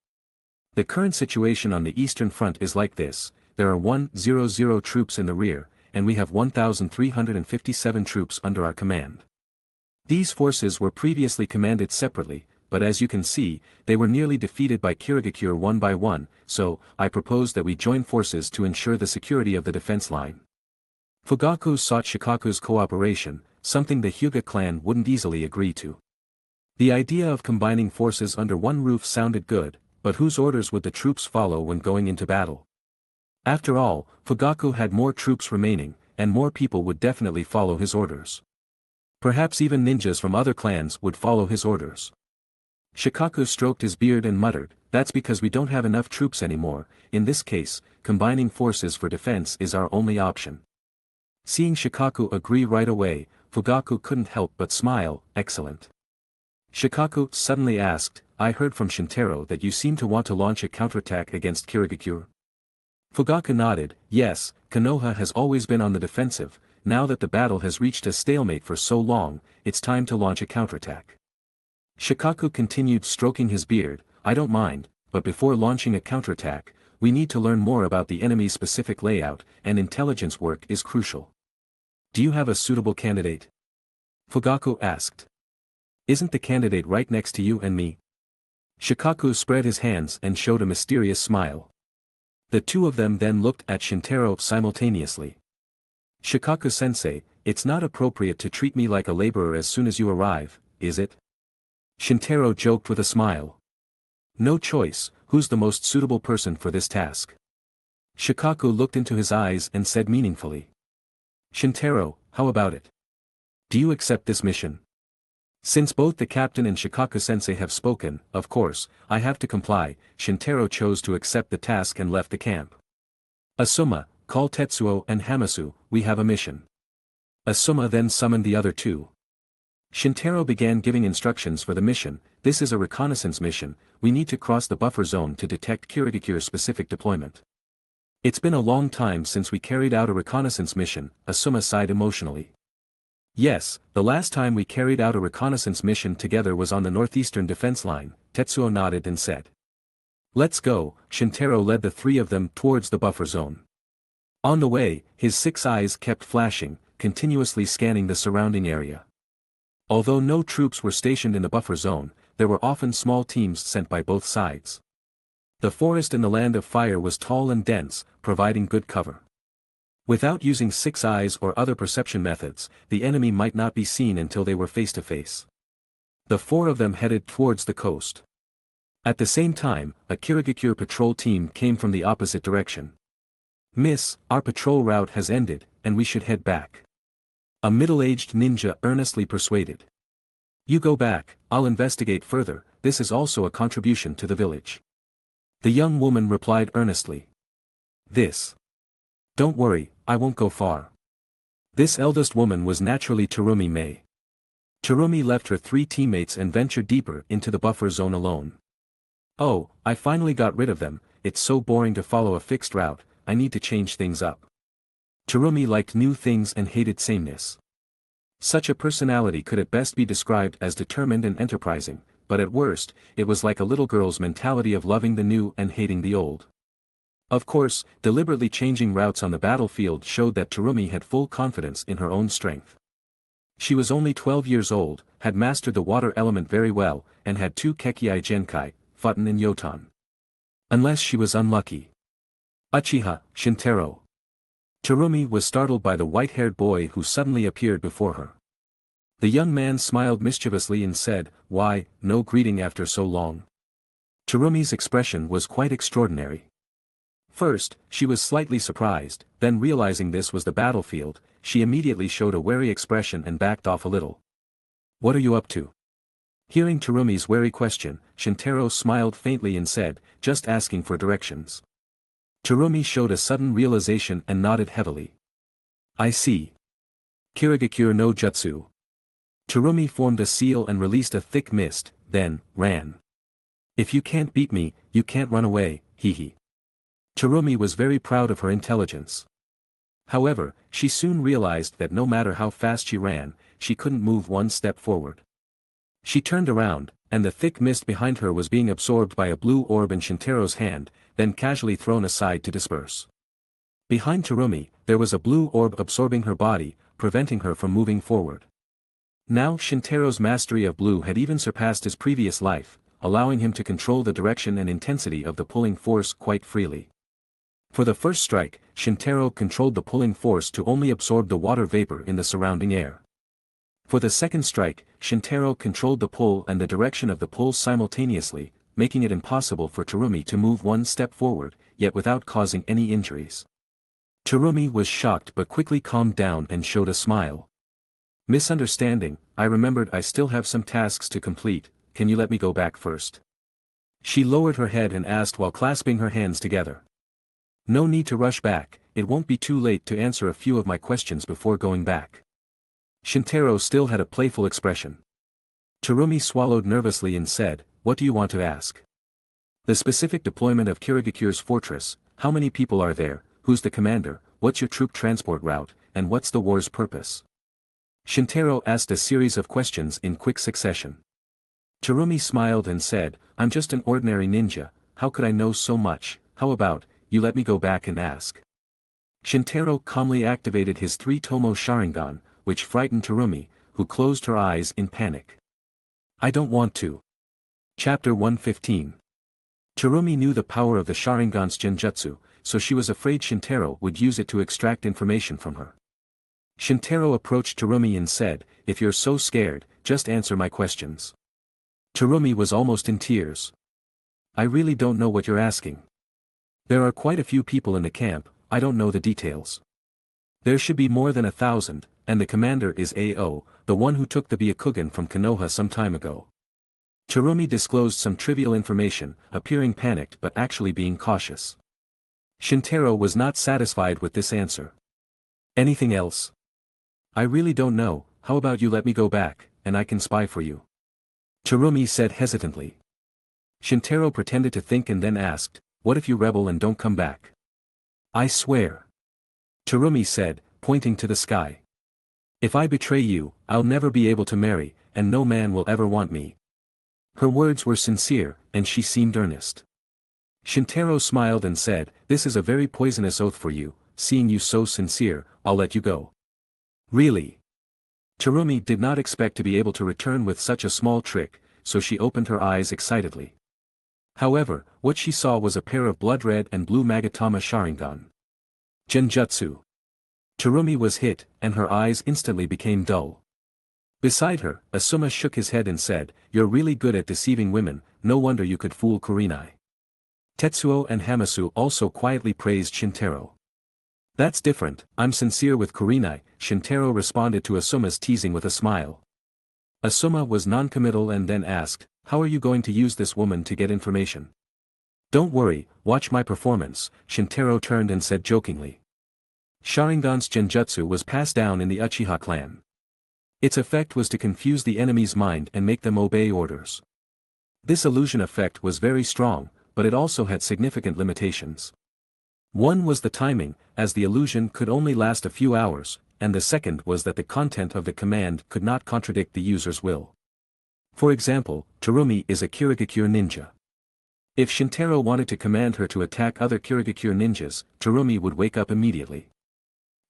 The current situation on the Eastern Front is like this: there are 100 troops in the rear, and we have 1,357 troops under our command. These forces were previously commanded separately, but as you can see, they were nearly defeated by Kirigakure one by one, so I propose that we join forces to ensure the security of the defense line. Fugaku sought Shikaku's cooperation, something the Hyuga clan wouldn't easily agree to. The idea of combining forces under one roof sounded good, but whose orders would the troops follow when going into battle? After all, Fugaku had more troops remaining, and more people would definitely follow his orders. Perhaps even ninjas from other clans would follow his orders. Shikaku stroked his beard and muttered, "That's because we don't have enough troops anymore. In this case, combining forces for defense is our only option." Seeing Shikaku agree right away, Fugaku couldn't help but smile. "Excellent." Shikaku suddenly asked, "I heard from Shintaro that you seem to want to launch a counterattack against Kirigakure." Fugaku nodded. "Yes, Konoha has always been on the defensive. Now that the battle has reached a stalemate for so long, it's time to launch a counterattack." Shikaku continued stroking his beard. "I don't mind, but before launching a counterattack, we need to learn more about the enemy's specific layout, and intelligence work is crucial." "Do you have a suitable candidate?" Fugaku asked. "Isn't the candidate right next to you and me?" Shikaku spread his hands and showed a mysterious smile. The two of them then looked at Shintaro simultaneously. "Shikaku-sensei, it's not appropriate to treat me like a laborer as soon as you arrive, is it?" Shintaro joked with a smile. No choice, who's the most suitable person for this task? Shikaku looked into his eyes and said meaningfully. Shintaro, how about it? Do you accept this mission? Since both the captain and Shikaku-sensei have spoken, of course, I have to comply. Shintaro chose to accept the task and left the camp. Asuma, call Tetsuo and Hamasu, we have a mission. Asuma then summoned the other two. Shintaro began giving instructions for the mission. This is a reconnaissance mission, we need to cross the buffer zone to detect Kirigikure's-specific deployment. It's been a long time since we carried out a reconnaissance mission, Asuma sighed emotionally. Yes, the last time we carried out a reconnaissance mission together was on the northeastern defense line, Tetsuo nodded and said. Let's go. Shintaro led the three of them towards the buffer zone. On the way, his 6 eyes kept flashing, continuously scanning the surrounding area. Although no troops were stationed in the buffer zone, there were often small teams sent by both sides. The forest in the Land of Fire was tall and dense, providing good cover. Without using 6 eyes or other perception methods, the enemy might not be seen until they were face to face. The 4 of them headed towards the coast. At the same time, a Kirigikure patrol team came from the opposite direction. Miss, our patrol route has ended, and we should head back. A middle-aged ninja earnestly persuaded. You go back, I'll investigate further, this is also a contribution to the village. The young woman replied earnestly. Don't worry, I won't go far. This eldest woman was naturally Terumi Mei. Terumi left her 3 teammates and ventured deeper into the buffer zone alone. Oh, I finally got rid of them, it's so boring to follow a fixed route, I need to change things up. Terumi liked new things and hated sameness. Such a personality could at best be described as determined and enterprising, but at worst, it was like a little girl's mentality of loving the new and hating the old. Of course, deliberately changing routes on the battlefield showed that Terumi had full confidence in her own strength. She was only 12 years old, had mastered the water element very well, and had 2 Kekkei Genkai, Futon and Yoton. Unless she was unlucky. Uchiha, Shintaro. Terumi was startled by the white-haired boy who suddenly appeared before her. The young man smiled mischievously and said, why, no greeting after so long. Terumi's expression was quite extraordinary. First, she was slightly surprised, then realizing this was the battlefield, she immediately showed a wary expression and backed off a little. What are you up to? Hearing Terumi's wary question, Shintaro smiled faintly and said, just asking for directions. Terumi showed a sudden realization and nodded heavily. I see. Kirigikure no Jutsu. Terumi formed a seal and released a thick mist, then, ran. If you can't beat me, you can't run away, hee. Terumi was very proud of her intelligence. However, she soon realized that no matter how fast she ran, she couldn't move one step forward. She turned around, and the thick mist behind her was being absorbed by a blue orb in Shintaro's hand, then casually thrown aside to disperse. Behind Terumi, there was a blue orb absorbing her body, preventing her from moving forward. Now Shintaro's mastery of blue had even surpassed his previous life, allowing him to control the direction and intensity of the pulling force quite freely. For the first strike, Shintaro controlled the pulling force to only absorb the water vapor in the surrounding air. For the second strike, Shintaro controlled the pull and the direction of the pull simultaneously, making it impossible for Terumi to move one step forward, yet without causing any injuries. Terumi was shocked but quickly calmed down and showed a smile. Misunderstanding, I remembered I still have some tasks to complete, can you let me go back first? She lowered her head and asked while clasping her hands together. No need to rush back, it won't be too late to answer a few of my questions before going back. Shintaro still had a playful expression. Terumi swallowed nervously and said, what do you want to ask? The specific deployment of Kirigikure's fortress, how many people are there, who's the commander, what's your troop transport route, and what's the war's purpose? Shintaro asked a series of questions in quick succession. Terumi smiled and said, I'm just an ordinary ninja, how could I know so much, how about, you let me go back and ask. Shintaro calmly activated his 3 Tomo Sharingan, which frightened Terumi, who closed her eyes in panic. I don't want to. Chapter 115. Terumi knew the power of the Sharingan's genjutsu, so she was afraid Shintaro would use it to extract information from her. Shintaro approached Terumi and said, if you're so scared, just answer my questions. Terumi was almost in tears. I really don't know what you're asking. There are quite a few people in the camp, I don't know the details. There should be more than 1,000, and the commander is AO, the one who took the Byakugan from Konoha some time ago. Terumi disclosed some trivial information, appearing panicked but actually being cautious. Shintaro was not satisfied with this answer. Anything else? I really don't know, how about you let me go back, and I can spy for you? Terumi said hesitantly. Shintaro pretended to think and then asked, what if you rebel and don't come back? I swear. Terumi said, pointing to the sky. If I betray you, I'll never be able to marry, and no man will ever want me. Her words were sincere, and she seemed earnest. Shintaro smiled and said, this is a very poisonous oath for you, seeing you so sincere, I'll let you go. Really? Terumi did not expect to be able to return with such a small trick, so she opened her eyes excitedly. However, what she saw was a pair of blood-red and blue Magatama Sharingan. Genjutsu. Terumi was hit, and her eyes instantly became dull. Beside her, Asuma shook his head and said, you're really good at deceiving women, no wonder you could fool Kurenai. Tetsuo and Hamasu also quietly praised Shintaro. That's different, I'm sincere with Kurenai, Shintaro responded to Asuma's teasing with a smile. Asuma was non-committal and then asked, how are you going to use this woman to get information? Don't worry, watch my performance, Shintaro turned and said jokingly. Sharingan's Genjutsu was passed down in the Uchiha clan. Its effect was to confuse the enemy's mind and make them obey orders. This illusion effect was very strong, but it also had significant limitations. One was the timing, as the illusion could only last a few hours, and the second was that the content of the command could not contradict the user's will. For example, Terumi is a Kirigakure ninja. If Shintaro wanted to command her to attack other Kirigakure ninjas, Terumi would wake up immediately.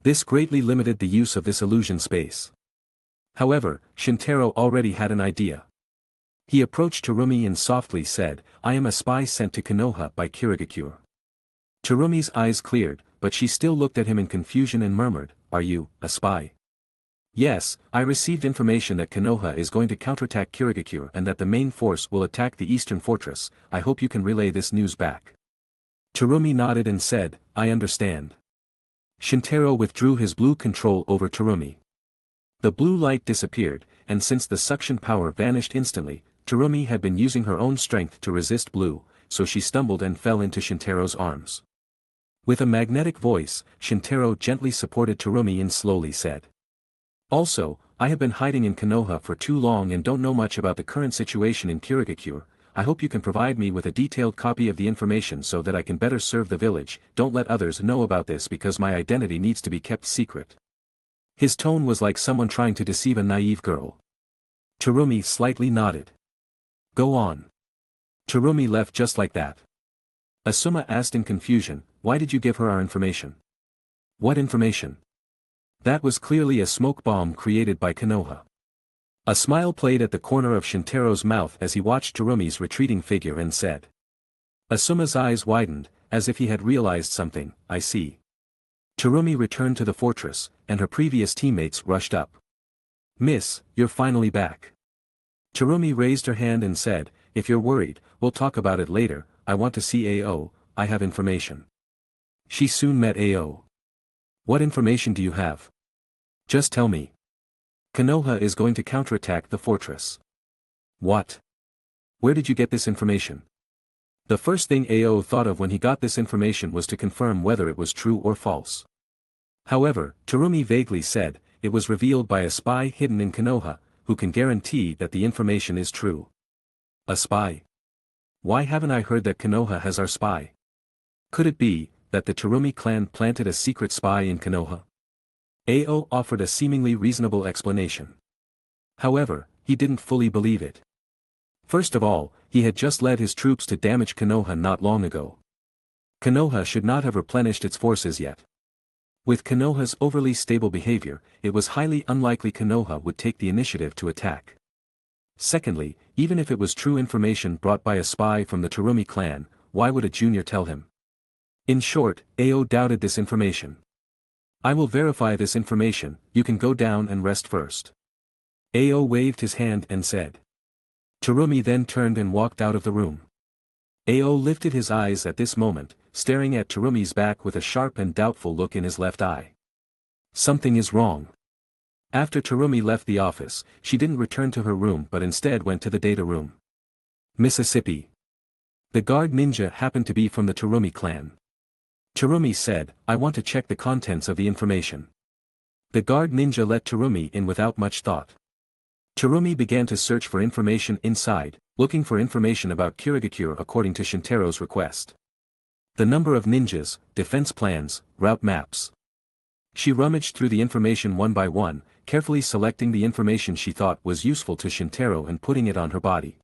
This greatly limited the use of this illusion space. However, Shintaro already had an idea. He approached Terumi and softly said, I am a spy sent to Konoha by Kirigakure. Terumi's eyes cleared, but she still looked at him in confusion and murmured, are you, a spy? Yes, I received information that Konoha is going to counterattack Kirigakure and that the main force will attack the eastern fortress, I hope you can relay this news back. Terumi nodded and said, I understand. Shintaro withdrew his blue control over Terumi. The blue light disappeared, and since the suction power vanished instantly, Terumi had been using her own strength to resist blue, so she stumbled and fell into Shintaro's arms. With a magnetic voice, Shintaro gently supported Terumi and slowly said. Also, I have been hiding in Konoha for too long and don't know much about the current situation in Kirigakure, I hope you can provide me with a detailed copy of the information so that I can better serve the village, don't let others know about this because my identity needs to be kept secret. His tone was like someone trying to deceive a naive girl. Terumi slightly nodded. Go on. Terumi left just like that. Asuma asked in confusion, why did you give her our information? What information? That was clearly a smoke bomb created by Konoha. A smile played at the corner of Shintaro's mouth as he watched Terumi's retreating figure and said. Asuma's eyes widened, as if he had realized something, I see. Terumi returned to the fortress, and her previous teammates rushed up. Miss, you're finally back. Terumi raised her hand and said, if you're worried, we'll talk about it later, I want to see AO, I have information. She soon met AO. What information do you have? Just tell me. Konoha is going to counterattack the fortress. What? Where did you get this information? The first thing AO thought of when he got this information was to confirm whether it was true or false. However, Terumi vaguely said, it was revealed by a spy hidden in Konoha, who can guarantee that the information is true. A spy? Why haven't I heard that Konoha has our spy? Could it be, that the Terumi clan planted a secret spy in Konoha? AO offered a seemingly reasonable explanation. However, he didn't fully believe it. First of all, he had just led his troops to damage Konoha not long ago. Konoha should not have replenished its forces yet. With Konoha's overly stable behavior, it was highly unlikely Konoha would take the initiative to attack. Secondly, even if it was true information brought by a spy from the Terumi clan, why would a junior tell him? In short, AO doubted this information. I will verify this information, you can go down and rest first. AO waved his hand and said. Terumi then turned and walked out of the room. Ao lifted his eyes at this moment, staring at Terumi's back with a sharp and doubtful look in his left eye. Something is wrong. After Terumi left the office, she didn't return to her room but instead went to the data room. Mississippi. The guard ninja happened to be from the Terumi clan. Terumi said, "I want to check the contents of the information." The guard ninja let Terumi in without much thought. Terumi began to search for information inside, looking for information about Kirigakure according to Shintaro's request. The number of ninjas, defense plans, route maps. She rummaged through the information one by one, carefully selecting the information she thought was useful to Shintaro and putting it on her body.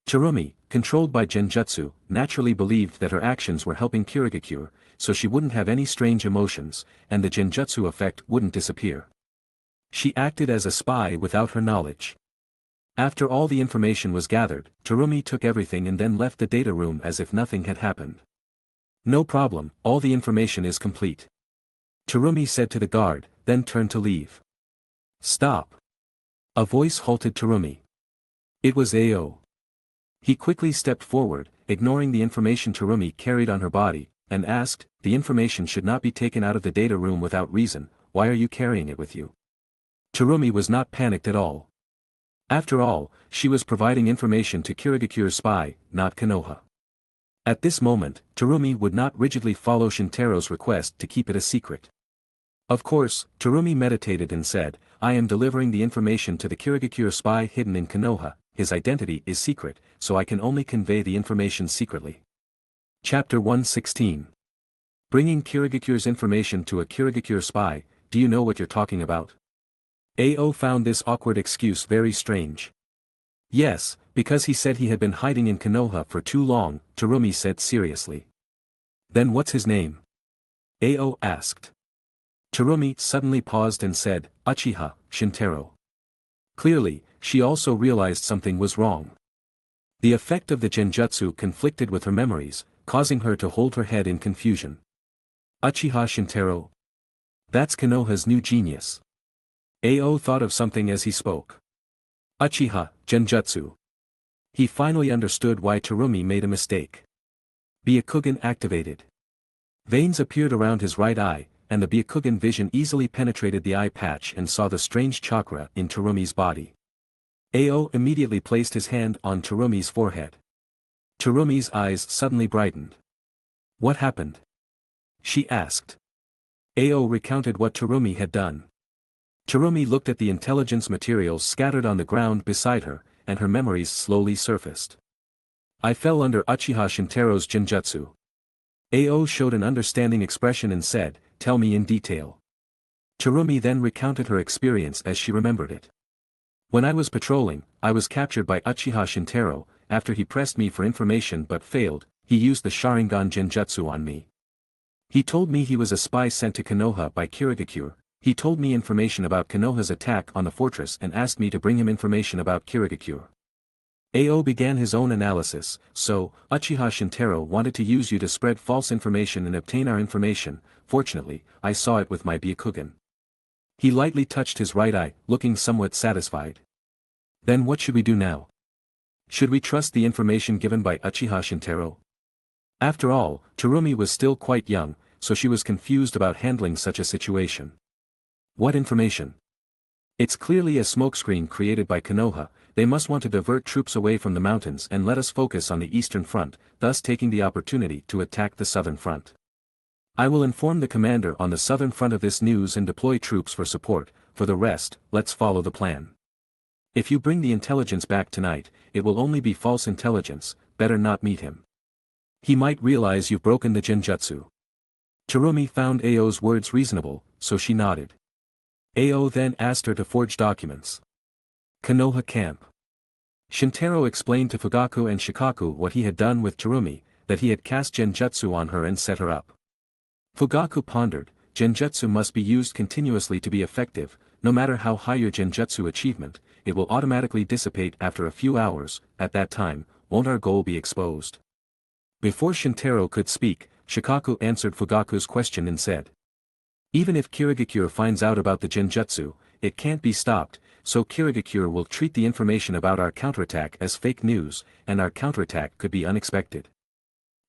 Terumi, controlled by Genjutsu, naturally believed that her actions were helping Kirigakure, so she wouldn't have any strange emotions, and the Genjutsu effect wouldn't disappear. She acted as a spy without her knowledge. After all the information was gathered, Terumi took everything and then left the data room as if nothing had happened. "No problem, all the information is complete," Terumi said to the guard, then turned to leave. "Stop." A voice halted Terumi. It was Ao. He quickly stepped forward, ignoring the information Terumi carried on her body, and asked, "The information should not be taken out of the data room without reason, why are you carrying it with you?" Terumi was not panicked at all. After all, she was providing information to Kirigakure's spy, not Konoha. At this moment, Terumi would not rigidly follow Shintaro's request to keep it a secret. Of course, Terumi meditated and said, "I am delivering the information to the Kirigakure spy hidden in Konoha, his identity is secret, so I can only convey the information secretly." Chapter 116. Bringing Kirigakure's information to a Kirigakure spy, do you know what you're talking about? Ao found this awkward excuse very strange. Yes, because he said he had been hiding in Konoha for too long, Terumi said seriously. Then what's his name? Ao asked. Terumi suddenly paused and said, Uchiha, Shintaro. Clearly, she also realized something was wrong. The effect of the genjutsu conflicted with her memories, causing her to hold her head in confusion. Uchiha Shintaro? That's Konoha's new genius. Ao thought of something as he spoke. Uchiha, genjutsu. He finally understood why Terumi made a mistake. Byakugan activated. Veins appeared around his right eye, and the Byakugan vision easily penetrated the eye patch and saw the strange chakra in Terumi's body. Ao immediately placed his hand on Terumi's forehead. Terumi's eyes suddenly brightened. What happened? She asked. Ao recounted what Terumi had done. Terumi looked at the intelligence materials scattered on the ground beside her, and her memories slowly surfaced. I fell under Uchiha Shintaro's genjutsu. Ao showed an understanding expression and said, tell me in detail. Terumi then recounted her experience as she remembered it. When I was patrolling, I was captured by Uchiha Shintaro. After he pressed me for information but failed, he used the Sharingan genjutsu on me. He told me he was a spy sent to Konoha by Kirigakure. He told me information about Konoha's attack on the fortress and asked me to bring him information about Kirigakure. Ao began his own analysis, so, Uchiha Shintaro wanted to use you to spread false information and obtain our information. Fortunately, I saw it with my Byakugan. He lightly touched his right eye, looking somewhat satisfied. Then what should we do now? Should we trust the information given by Uchiha Shintaro? After all, Terumi was still quite young, so she was confused about handling such a situation. What information? It's clearly a smokescreen created by Konoha. They must want to divert troops away from the mountains and let us focus on the eastern front, thus taking the opportunity to attack the southern front. I will inform the commander on the southern front of this news and deploy troops for support. For the rest, let's follow the plan. If you bring the intelligence back tonight, it will only be false intelligence, better not meet him. He might realize you've broken the genjutsu. Terumi found Ao's words reasonable, so she nodded. Ao then asked her to forge documents. Konoha camp. Shintaro explained to Fugaku and Shikaku what he had done with Terumi, that he had cast genjutsu on her and set her up. Fugaku pondered, genjutsu must be used continuously to be effective. No matter how high your genjutsu achievement, it will automatically dissipate after a few hours. At that time, won't our goal be exposed? Before Shintaro could speak, Shikaku answered Fugaku's question and said. Even if Kirigakure finds out about the genjutsu, it can't be stopped, so Kirigakure will treat the information about our counterattack as fake news, and our counterattack could be unexpected.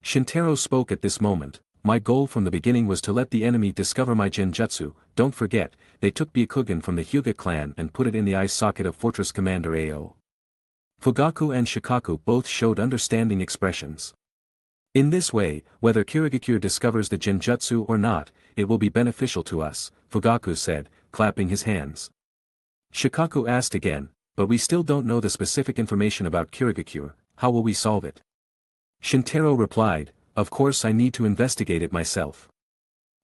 Shintaro spoke at this moment. My goal from the beginning was to let the enemy discover my genjutsu. Don't forget, they took Byakugan from the Hyuga clan and put it in the eye socket of Fortress Commander Ao. Fugaku and Shikaku both showed understanding expressions. In this way, whether Kirigakure discovers the genjutsu or not, it will be beneficial to us, Fugaku said, clapping his hands. Shikaku asked again, but we still don't know the specific information about Kirigakure, how will we solve it? Shintaro replied, of course I need to investigate it myself.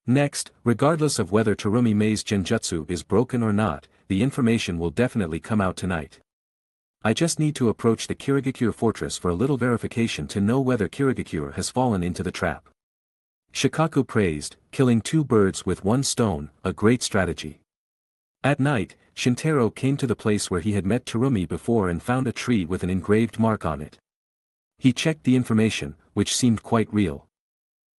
Next, regardless of whether Terumi Mei's genjutsu is broken or not, the information will definitely come out tonight. I just need to approach the Kirigakure fortress for a little verification to know whether Kirigakure has fallen into the trap. Shikaku praised, killing two birds with one stone, a great strategy. At night, Shintaro came to the place where he had met Terumi before and found a tree with an engraved mark on it. He checked the information, which seemed quite real.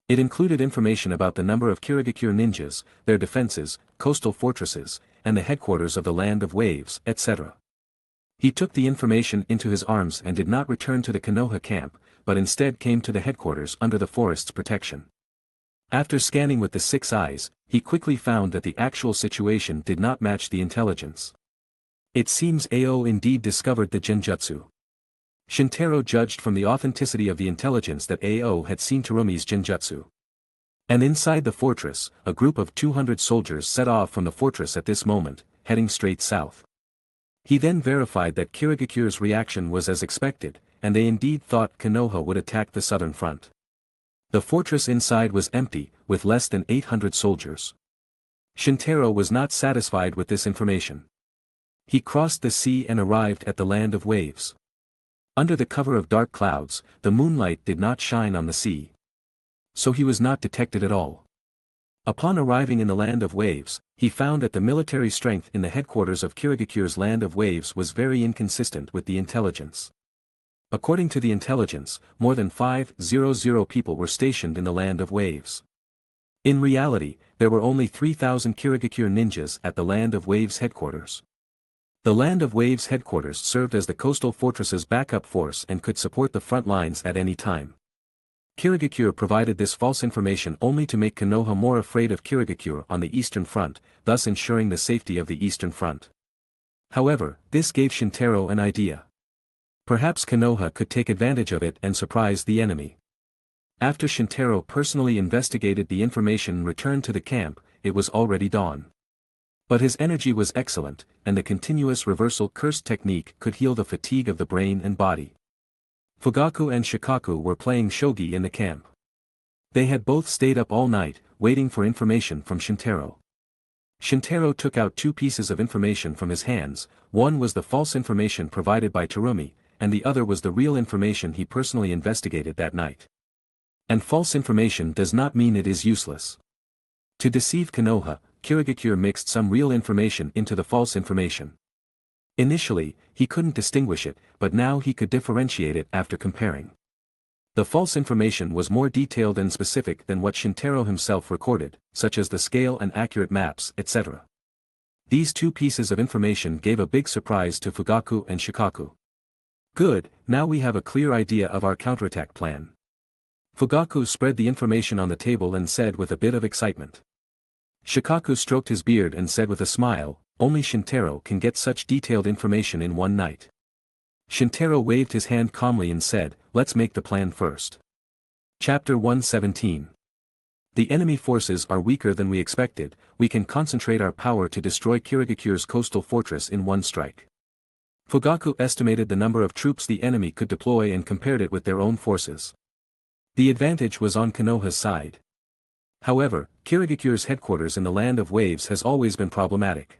It included information about the number of Kirigakure ninjas, their defenses, coastal fortresses, and the headquarters of the Land of Waves, etc. He took the information into his arms and did not return to the Konoha camp, but instead came to the headquarters under the forest's protection. After scanning with the 6 eyes, he quickly found that the actual situation did not match the intelligence. It seems Ao indeed discovered the genjutsu. Shintaro judged from the authenticity of the intelligence that Ao had seen Terumi's genjutsu. And inside the fortress, a group of 200 soldiers set off from the fortress at this moment, heading straight south. He then verified that Kirigakure's reaction was as expected, and they indeed thought Konoha would attack the southern front. The fortress inside was empty, with less than 800 soldiers. Shintaro was not satisfied with this information. He crossed the sea and arrived at the Land of Waves. Under the cover of dark clouds, the moonlight did not shine on the sea. So he was not detected at all. Upon arriving in the Land of Waves, he found that the military strength in the headquarters of Kirigakure's Land of Waves was very inconsistent with the intelligence. According to the intelligence, more than 500 people were stationed in the Land of Waves. In reality, there were only 3,000 Kirigakure ninjas at the Land of Waves headquarters. The Land of Waves headquarters served as the coastal fortress's backup force and could support the front lines at any time. Kirigakure provided this false information only to make Konoha more afraid of Kirigakure on the eastern front, thus ensuring the safety of the eastern front. However, this gave Shintaro an idea. Perhaps Konoha could take advantage of it and surprise the enemy. After Shintaro personally investigated the information and returned to the camp, it was already dawn. But his energy was excellent, and the continuous reversal curse technique could heal the fatigue of the brain and body. Fugaku and Shikaku were playing shogi in the camp. They had both stayed up all night, waiting for information from Shintaro. Shintaro took out 2 pieces of information from his hands, one was the false information provided by Terumi, and the other was the real information he personally investigated that night. And false information does not mean it is useless. To deceive Konoha, Kirigakure mixed some real information into the false information. Initially, he couldn't distinguish it, but now he could differentiate it after comparing. The false information was more detailed and specific than what Shintaro himself recorded, such as the scale and accurate maps, etc. These 2 pieces of information gave a big surprise to Fugaku and Shikaku. Good, now we have a clear idea of our counterattack plan. Fugaku spread the information on the table and said with a bit of excitement. Shikaku stroked his beard and said with a smile, only Shintaro can get such detailed information in one night. Shintaro waved his hand calmly and said, let's make the plan first. Chapter 117. The enemy forces are weaker than we expected, we can concentrate our power to destroy Kirigakure's coastal fortress in one strike. Fugaku estimated the number of troops the enemy could deploy and compared it with their own forces. The advantage was on Konoha's side. However, Kirigakure's headquarters in the Land of Waves has always been problematic.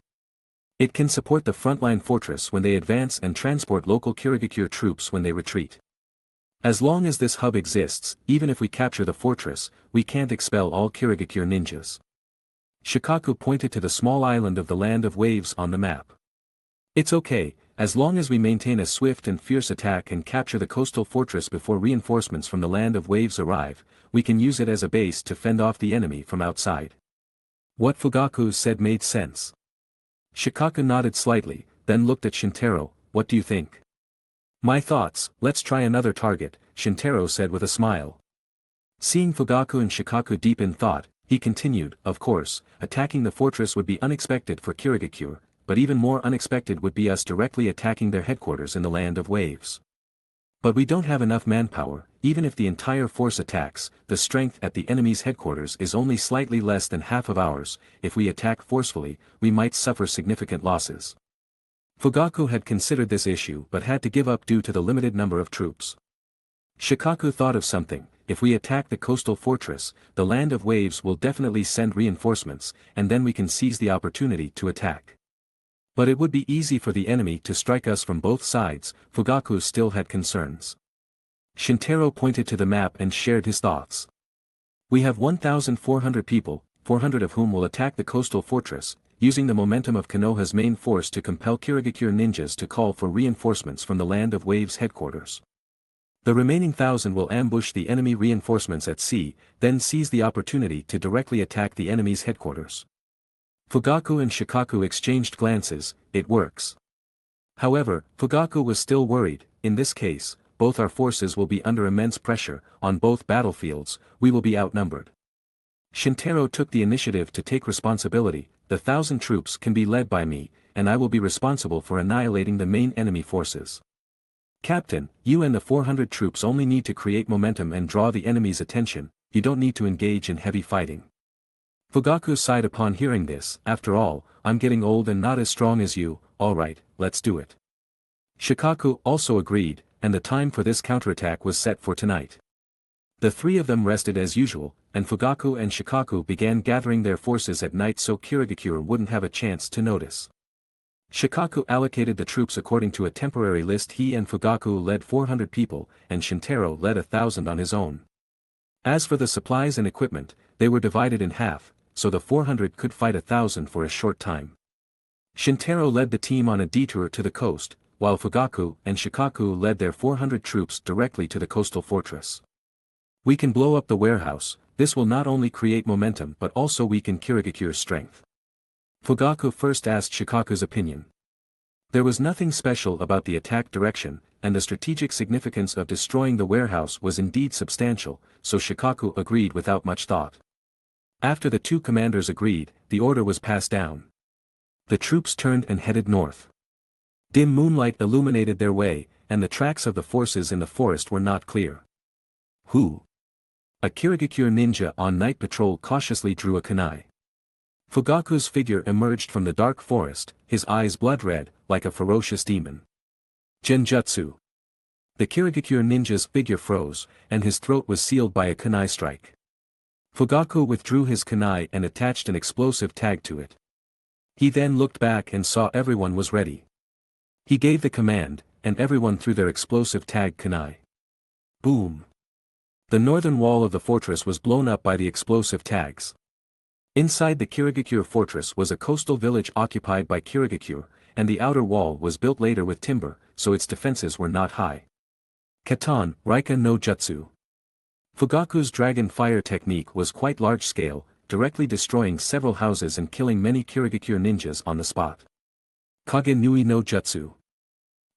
It can support the frontline fortress when they advance and transport local Kirigakure troops when they retreat. As long as this hub exists, even if we capture the fortress, we can't expel all Kirigakure ninjas. Shikaku pointed to the small island of the Land of Waves on the map. It's okay, as long as we maintain a swift and fierce attack and capture the coastal fortress before reinforcements from the Land of Waves arrive, we can use it as a base to fend off the enemy from outside. What Fugaku said made sense. Shikaku nodded slightly, then looked at Shintaro, what do you think? My thoughts, let's try another target, Shintaro said with a smile. Seeing Fugaku and Shikaku deep in thought, he continued, of course, attacking the fortress would be unexpected for Kirigakure, but even more unexpected would be us directly attacking their headquarters in the Land of Waves. But we don't have enough manpower. Even if the entire force attacks, the strength at the enemy's headquarters is only slightly less than half of ours. If we attack forcefully, we might suffer significant losses. Fugaku had considered this issue but had to give up due to the limited number of troops. Shikaku thought of something. If we attack the coastal fortress, the Land of Waves will definitely send reinforcements, and then we can seize the opportunity to attack. But it would be easy for the enemy to strike us from both sides. Fugaku still had concerns. Shintaro pointed to the map and shared his thoughts. We have 1,400 people, 400 of whom will attack the coastal fortress, using the momentum of Konoha's main force to compel Kirigakure ninjas to call for reinforcements from the Land of Waves headquarters. The remaining 1,000 will ambush the enemy reinforcements at sea, then seize the opportunity to directly attack the enemy's headquarters. Fugaku and Shikaku exchanged glances. It works. However, Fugaku was still worried. In this case, both our forces will be under immense pressure. On both battlefields, we will be outnumbered. Shintaro took the initiative to take responsibility. The 1,000 troops can be led by me, and I will be responsible for annihilating the main enemy forces. Captain, you and the 400 troops only need to create momentum and draw the enemy's attention. You don't need to engage in heavy fighting. Fugaku sighed upon hearing this. After all, I'm getting old and not as strong as you. Alright, let's do it. Shikaku also agreed, and the time for this counterattack was set for tonight. The three of them rested as usual, and Fugaku and Shikaku began gathering their forces at night so Kirigakure wouldn't have a chance to notice. Shikaku allocated the troops according to a temporary list. He and Fugaku led 400 people, and Shintaro led 1,000 on his own. As for the supplies and equipment, they were divided in half, so the 400 could fight 1,000 for a short time. Shintaro led the team on a detour to the coast, while Fugaku and Shikaku led their 400 troops directly to the coastal fortress. We can blow up the warehouse. This will not only create momentum but also weaken Kirigakure's strength. Fugaku first asked Shikaku's opinion. There was nothing special about the attack direction, and the strategic significance of destroying the warehouse was indeed substantial, so Shikaku agreed without much thought. After the two commanders agreed, the order was passed down. The troops turned and headed north. Dim moonlight illuminated their way, and the tracks of the forces in the forest were not clear. Who? A Kirigakure ninja on night patrol cautiously drew a kunai. Fugaku's figure emerged from the dark forest, his eyes blood-red, like a ferocious demon. Genjutsu. The Kirigakure ninja's figure froze, and his throat was sealed by a kunai strike. Fugaku withdrew his kunai and attached an explosive tag to it. He then looked back and saw everyone was ready. He gave the command, and everyone threw their explosive tag kunai. Boom! The northern wall of the fortress was blown up by the explosive tags. Inside the Kirigakure fortress was a coastal village occupied by Kirigakure, and the outer wall was built later with timber, so its defenses were not high. Katan, Raika no Jutsu. Fugaku's dragon fire technique was quite large-scale, directly destroying several houses and killing many Kirigakure ninjas on the spot. Kage Nui no Jutsu.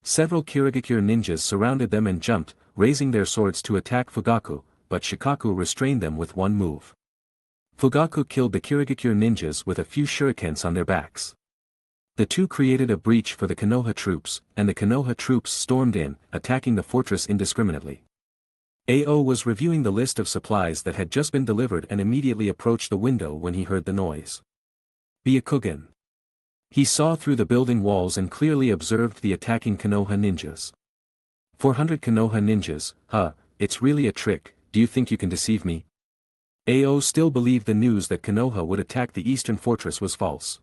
Several Kirigakure ninjas surrounded them and jumped, raising their swords to attack Fugaku, but Shikaku restrained them with one move. Fugaku killed the Kirigakure ninjas with a few shurikens on their backs. The two created a breach for the Konoha troops, and the Konoha troops stormed in, attacking the fortress indiscriminately. Ao was reviewing the list of supplies that had just been delivered and immediately approached the window when he heard the noise. Byakugan. He saw through the building walls and clearly observed the attacking Konoha ninjas. 400 Konoha ninjas, it's really a trick. Do you think you can deceive me? Ao still believed the news that Konoha would attack the eastern fortress was false.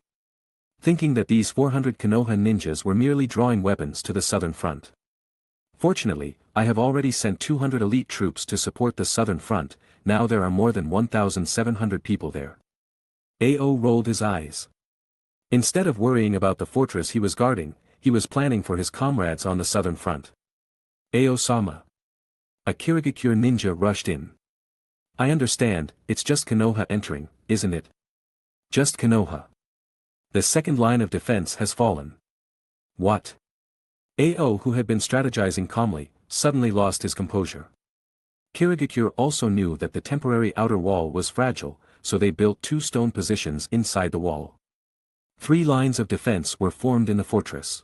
Thinking that these 400 Konoha ninjas were merely drawing weapons to the southern front. Fortunately, I have already sent 200 elite troops to support the southern front. Now there are more than 1,700 people there. Ao rolled his eyes. Instead of worrying about the fortress he was guarding, he was planning for his comrades on the southern front. Ao-sama. A Kirigakure ninja rushed in. I understand, it's just Konoha entering, isn't it? Just Konoha. The second line of defense has fallen. What? Ao, who had been strategizing calmly, suddenly lost his composure. Kirigakure also knew that the temporary outer wall was fragile, so they built 2 stone positions inside the wall. 3 lines of defense were formed in the fortress.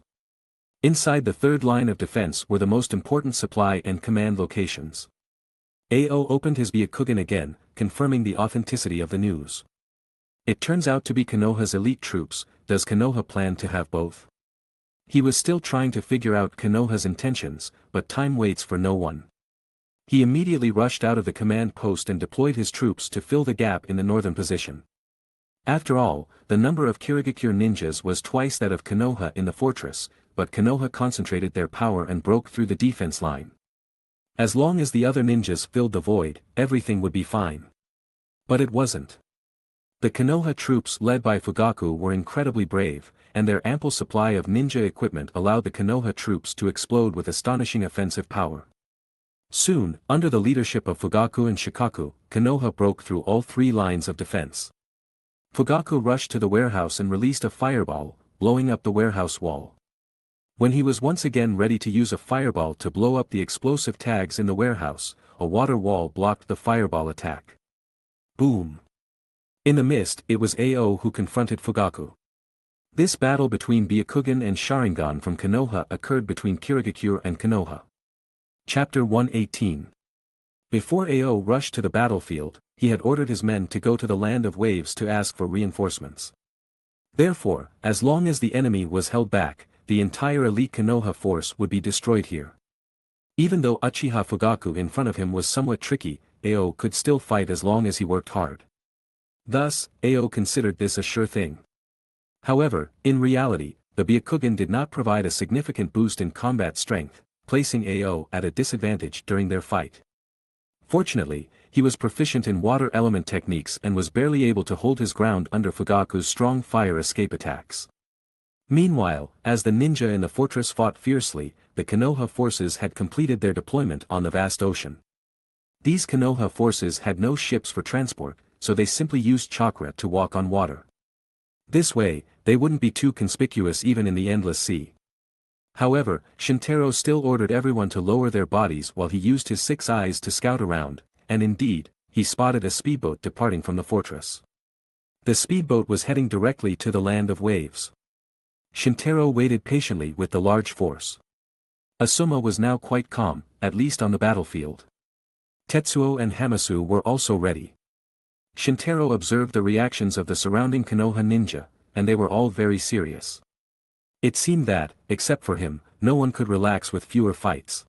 Inside the 3rd line of defense were the most important supply and command locations. Ao opened his Byakugan again, confirming the authenticity of the news. It turns out to be Konoha's elite troops. Does Konoha plan to have both? He was still trying to figure out Konoha's intentions, but time waits for no one. He immediately rushed out of the command post and deployed his troops to fill the gap in the northern position. After all, the number of Kirigakure ninjas was twice that of Konoha in the fortress, but Konoha concentrated their power and broke through the defense line. As long as the other ninjas filled the void, everything would be fine. But it wasn't. The Konoha troops led by Fugaku were incredibly brave, and their ample supply of ninja equipment allowed the Konoha troops to explode with astonishing offensive power. Soon, under the leadership of Fugaku and Shikaku, Konoha broke through all 3 lines of defense. Fugaku rushed to the warehouse and released a fireball, blowing up the warehouse wall. When he was once again ready to use a fireball to blow up the explosive tags in the warehouse, a water wall blocked the fireball attack. Boom! In the mist, it was Ao who confronted Fugaku. This battle between Byakugan and Sharingan from Konoha occurred between Kirigakure and Konoha. Chapter 118. Before Ao rushed to the battlefield, he had ordered his men to go to the land of waves to ask for reinforcements. Therefore, as long as the enemy was held back, the entire elite Konoha force would be destroyed here. Even though Uchiha Fugaku in front of him was somewhat tricky, Ao could still fight as long as he worked hard. Thus, Ao considered this a sure thing. However, in reality, the Byakugan did not provide a significant boost in combat strength, placing Ao at a disadvantage during their fight. Fortunately, he was proficient in water element techniques and was barely able to hold his ground under Fugaku's strong fire escape attacks. Meanwhile, as the ninja in the fortress fought fiercely, the Konoha forces had completed their deployment on the vast ocean. These Konoha forces had no ships for transport, so they simply used chakra to walk on water. This way, they wouldn't be too conspicuous even in the endless sea. However, Shintaro still ordered everyone to lower their bodies while he used his 6 eyes to scout around, and indeed, he spotted a speedboat departing from the fortress. The speedboat was heading directly to the land of waves. Shintaro waited patiently with the large force. Asuma was now quite calm, at least on the battlefield. Tetsuo and Hamasu were also ready. Shintaro observed the reactions of the surrounding Konoha ninja, and they were all very serious. It seemed that, except for him, no one could relax with fewer fights.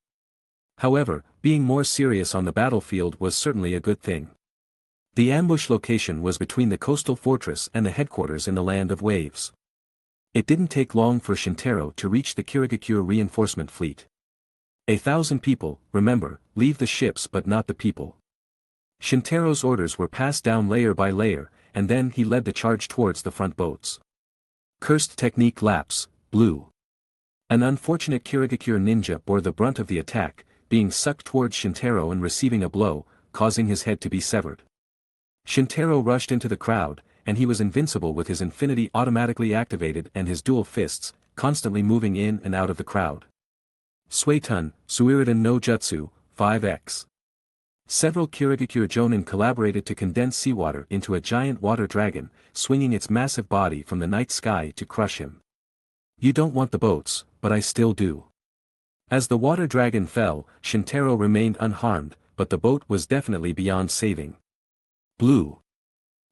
However, being more serious on the battlefield was certainly a good thing. The ambush location was between the coastal fortress and the headquarters in the land of waves. It didn't take long for Shintaro to reach the Kirigakure reinforcement fleet. 1,000 people, remember, leave the ships but not the people. Shintaro's orders were passed down layer by layer, and then he led the charge towards the front boats. Cursed technique lapse, blue. An unfortunate Kirigakure ninja bore the brunt of the attack, being sucked towards Shintaro and receiving a blow, causing his head to be severed. Shintaro rushed into the crowd, and he was invincible with his infinity automatically activated and his dual fists, constantly moving in and out of the crowd. Suiton, Suiridan no Jutsu, 5x. Several Kirigakure Jonin collaborated to condense seawater into a giant water dragon, swinging its massive body from the night sky to crush him. You don't want the boats, but I still do. As the water dragon fell, Shintaro remained unharmed, but the boat was definitely beyond saving. Blue.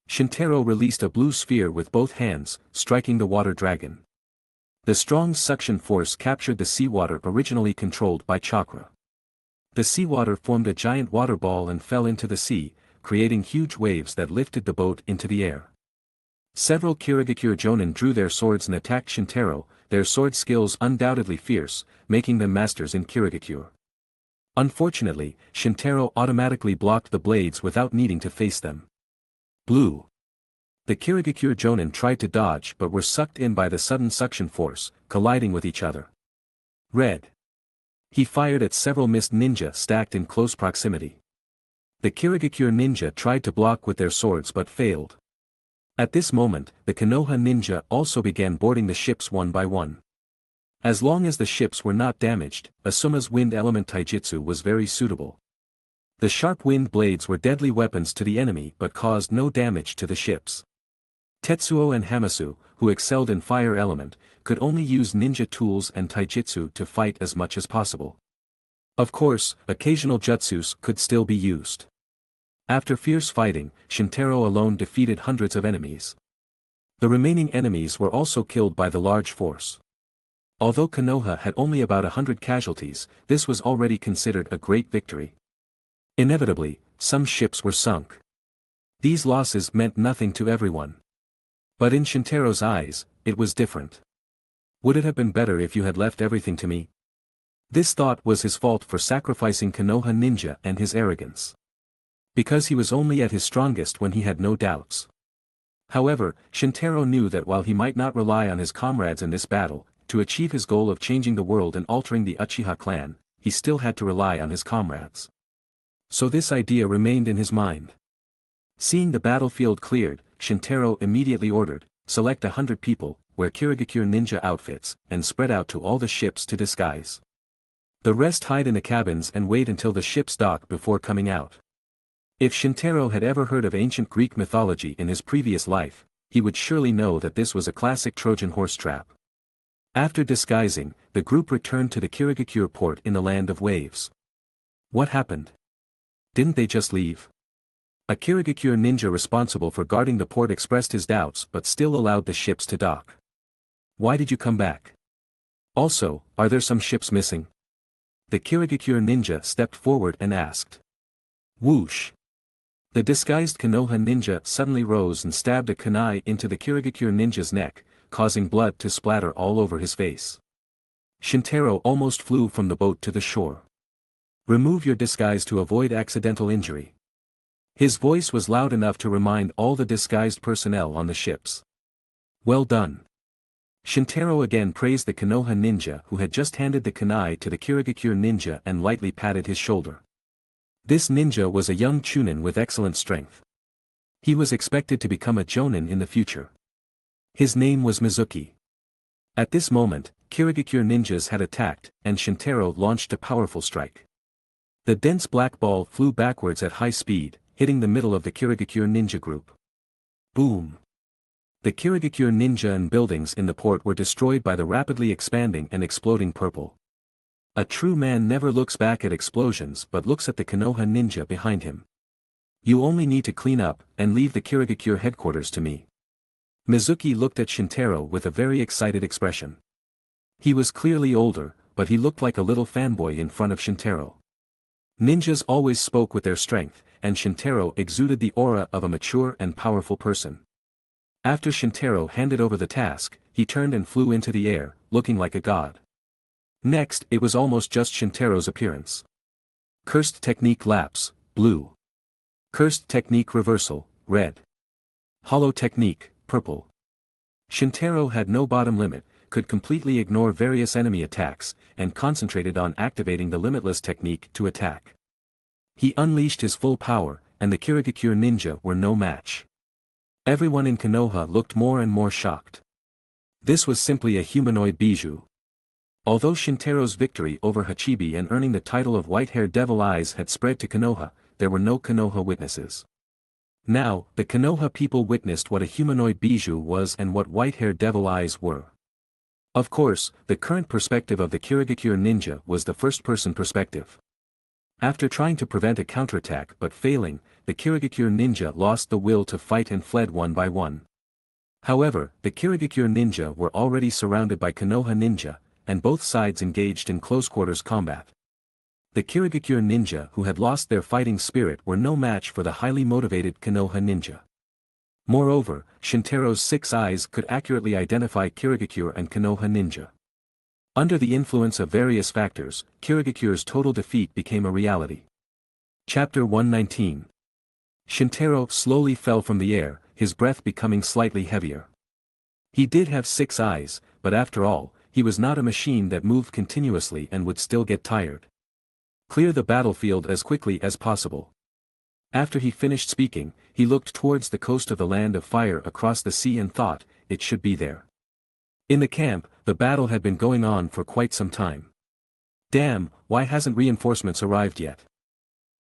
Shintaro released a blue sphere with both hands, striking the water dragon. The strong suction force captured the seawater originally controlled by chakra. The seawater formed a giant water ball and fell into the sea, creating huge waves that lifted the boat into the air. Several Kirigakure Jonin drew their swords and attacked Shintaro, their sword skills undoubtedly fierce, making them masters in Kirigakure. Unfortunately, Shintaro automatically blocked the blades without needing to face them. Blue. The Kirigakure Jonin tried to dodge but were sucked in by the sudden suction force, colliding with each other. Red. He fired at several mist ninja stacked in close proximity. The Kirigakure ninja tried to block with their swords but failed. At this moment, the Konoha ninja also began boarding the ships one by one. As long as the ships were not damaged, Asuma's wind element taijutsu was very suitable. The sharp wind blades were deadly weapons to the enemy but caused no damage to the ships. Tetsuo and Hamasu, who excelled in fire element, could only use ninja tools and taijutsu to fight as much as possible. Of course, occasional jutsus could still be used. After fierce fighting, Shintaro alone defeated hundreds of enemies. The remaining enemies were also killed by the large force. Although Konoha had only about 100 casualties, this was already considered a great victory. Inevitably, some ships were sunk. These losses meant nothing to everyone. But in Shintaro's eyes, it was different. Would it have been better if you had left everything to me? This thought was his fault for sacrificing Konoha ninja and his arrogance. Because he was only at his strongest when he had no doubts. However, Shintaro knew that while he might not rely on his comrades in this battle, to achieve his goal of changing the world and altering the Uchiha clan, he still had to rely on his comrades. So this idea remained in his mind. Seeing the battlefield cleared, Shintaro immediately ordered, select 100 people, wear Kirigakure ninja outfits, and spread out to all the ships to disguise. The rest hide in the cabins and wait until the ships dock before coming out. If Shintaro had ever heard of ancient Greek mythology in his previous life, he would surely know that this was a classic Trojan horse trap. After disguising, the group returned to the Kirigakure port in the land of waves. What happened? Didn't they just leave? A Kirigakure ninja responsible for guarding the port expressed his doubts but still allowed the ships to dock. Why did you come back? Also, are there some ships missing? The Kirigakure ninja stepped forward and asked. Whoosh! The disguised Konoha ninja suddenly rose and stabbed a kunai into the Kirigakure ninja's neck, causing blood to splatter all over his face. Shintaro almost flew from the boat to the shore. Remove your disguise to avoid accidental injury. His voice was loud enough to remind all the disguised personnel on the ships. Well done. Shintaro again praised the Konoha ninja who had just handed the kunai to the Kirigakure ninja and lightly patted his shoulder. This ninja was a young chunin with excellent strength. He was expected to become a jonin in the future. His name was Mizuki. At this moment, Kirigakure ninjas had attacked, and Shintaro launched a powerful strike. The dense black ball flew backwards at high speed, hitting the middle of the Kirigakure ninja group. Boom! The Kirigakure ninja and buildings in the port were destroyed by the rapidly expanding and exploding purple. A true man never looks back at explosions but looks at the Konoha ninja behind him. You only need to clean up and leave the Kirigakure headquarters to me. Mizuki looked at Shintaro with a very excited expression. He was clearly older, but he looked like a little fanboy in front of Shintaro. Ninjas always spoke with their strength, and Shintaro exuded the aura of a mature and powerful person. After Shintaro handed over the task, he turned and flew into the air, looking like a god. Next, it was almost just Shintaro's appearance. Cursed technique lapse, blue. Cursed technique reversal, red. Hollow technique, purple. Shintaro had no bottom limit, could completely ignore various enemy attacks, and concentrated on activating the Limitless technique to attack. He unleashed his full power, and the Kirigakure ninja were no match. Everyone in Konoha looked more and more shocked. This was simply a humanoid bijou. Although Shintaro's victory over Hachibi and earning the title of White-Haired Devil Eyes had spread to Konoha, there were no Konoha witnesses. Now, the Konoha people witnessed what a humanoid bijou was and what white-haired devil eyes were. Of course, the current perspective of the Kirigakure ninja was the first-person perspective. After trying to prevent a counterattack but failing, the Kirigakure ninja lost the will to fight and fled one by one. However, the Kirigakure ninja were already surrounded by Konoha ninja, and both sides engaged in close-quarters combat. The Kirigakure ninja who had lost their fighting spirit were no match for the highly motivated Konoha ninja. Moreover, Shintaro's 6 eyes could accurately identify Kirigakure and Konoha ninja. Under the influence of various factors, Kirigakure's total defeat became a reality. Chapter 119. Shintaro slowly fell from the air, his breath becoming slightly heavier. He did have 6 eyes, but after all, he was not a machine that moved continuously and would still get tired. Clear the battlefield as quickly as possible. After he finished speaking, he looked towards the coast of the land of fire across the sea and thought, it should be there. In the camp, the battle had been going on for quite some time. Damn, why hasn't reinforcements arrived yet?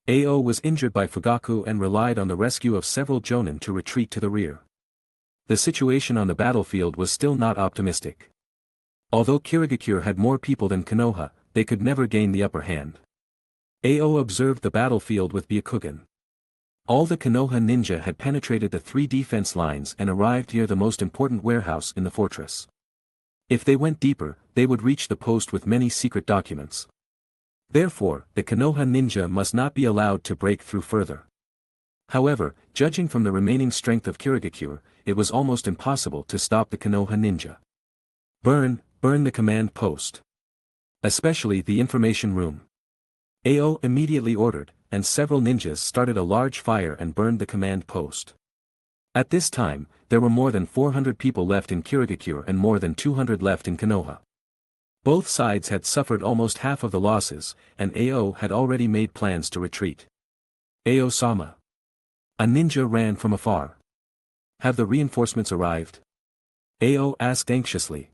Ao was injured by Fugaku and relied on the rescue of several jonin to retreat to the rear. The situation on the battlefield was still not optimistic. Although Kirigakure had more people than Konoha, they could never gain the upper hand. Ao observed the battlefield with Byakugan. All the Konoha ninja had penetrated the 3 defense lines and arrived near the most important warehouse in the fortress. If they went deeper, they would reach the post with many secret documents. Therefore, the Konoha ninja must not be allowed to break through further. However, judging from the remaining strength of Kirigakure, it was almost impossible to stop the Konoha ninja. Burn the command post. Especially the information room. Ao immediately ordered, and several ninjas started a large fire and burned the command post. At this time, there were more than 400 people left in Kirigakure and more than 200 left in Konoha. Both sides had suffered almost half of the losses, and Ao had already made plans to retreat. Ao-sama. A ninja ran from afar. Have the reinforcements arrived? Ao asked anxiously.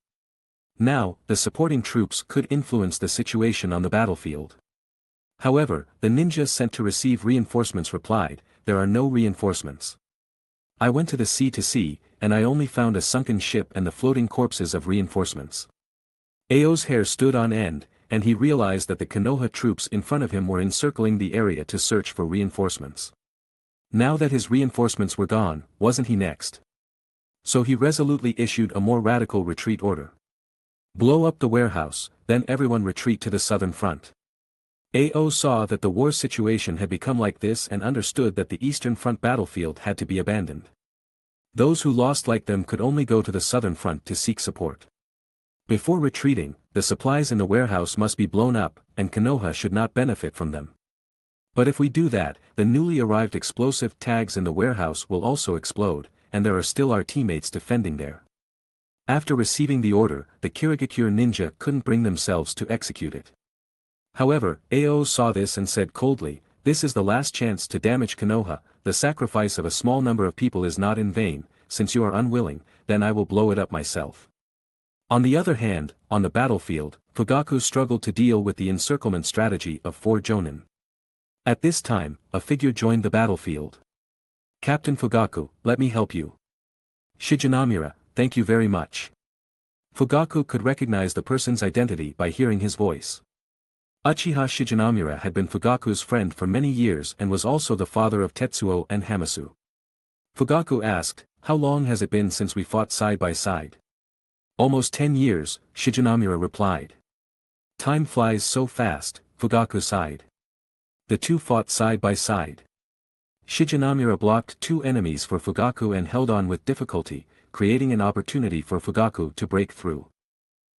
Now, the supporting troops could influence the situation on the battlefield. However, the ninjas sent to receive reinforcements replied, there are no reinforcements. I went to the sea, and I only found a sunken ship and the floating corpses of reinforcements. Ao's hair stood on end, and he realized that the Konoha troops in front of him were encircling the area to search for reinforcements. Now that his reinforcements were gone, wasn't he next? So he resolutely issued a more radical retreat order. Blow up the warehouse, then everyone retreat to the southern front. Ao saw that the war situation had become like this and understood that the eastern front battlefield had to be abandoned. Those who lost like them could only go to the southern front to seek support. Before retreating, the supplies in the warehouse must be blown up, and Konoha should not benefit from them. But if we do that, the newly arrived explosive tags in the warehouse will also explode, and there are still our teammates defending there. After receiving the order, the Kirigakure ninja couldn't bring themselves to execute it. However, Ao saw this and said coldly, this is the last chance to damage Konoha, the sacrifice of a small number of people is not in vain, since you are unwilling, then I will blow it up myself. On the other hand, on the battlefield, Fugaku struggled to deal with the encirclement strategy of 4 jonin. At this time, a figure joined the battlefield. Captain Fugaku, let me help you. Shigenamura, thank you very much. Fugaku could recognize the person's identity by hearing his voice. Uchiha Shigenamura had been Fugaku's friend for many years and was also the father of Tetsuo and Hamasu. Fugaku asked, how long has it been since we fought side by side? Almost 10 years, Shigenamura replied. Time flies so fast, Fugaku sighed. The two fought side by side. Shigenamura blocked 2 enemies for Fugaku and held on with difficulty, creating an opportunity for Fugaku to break through.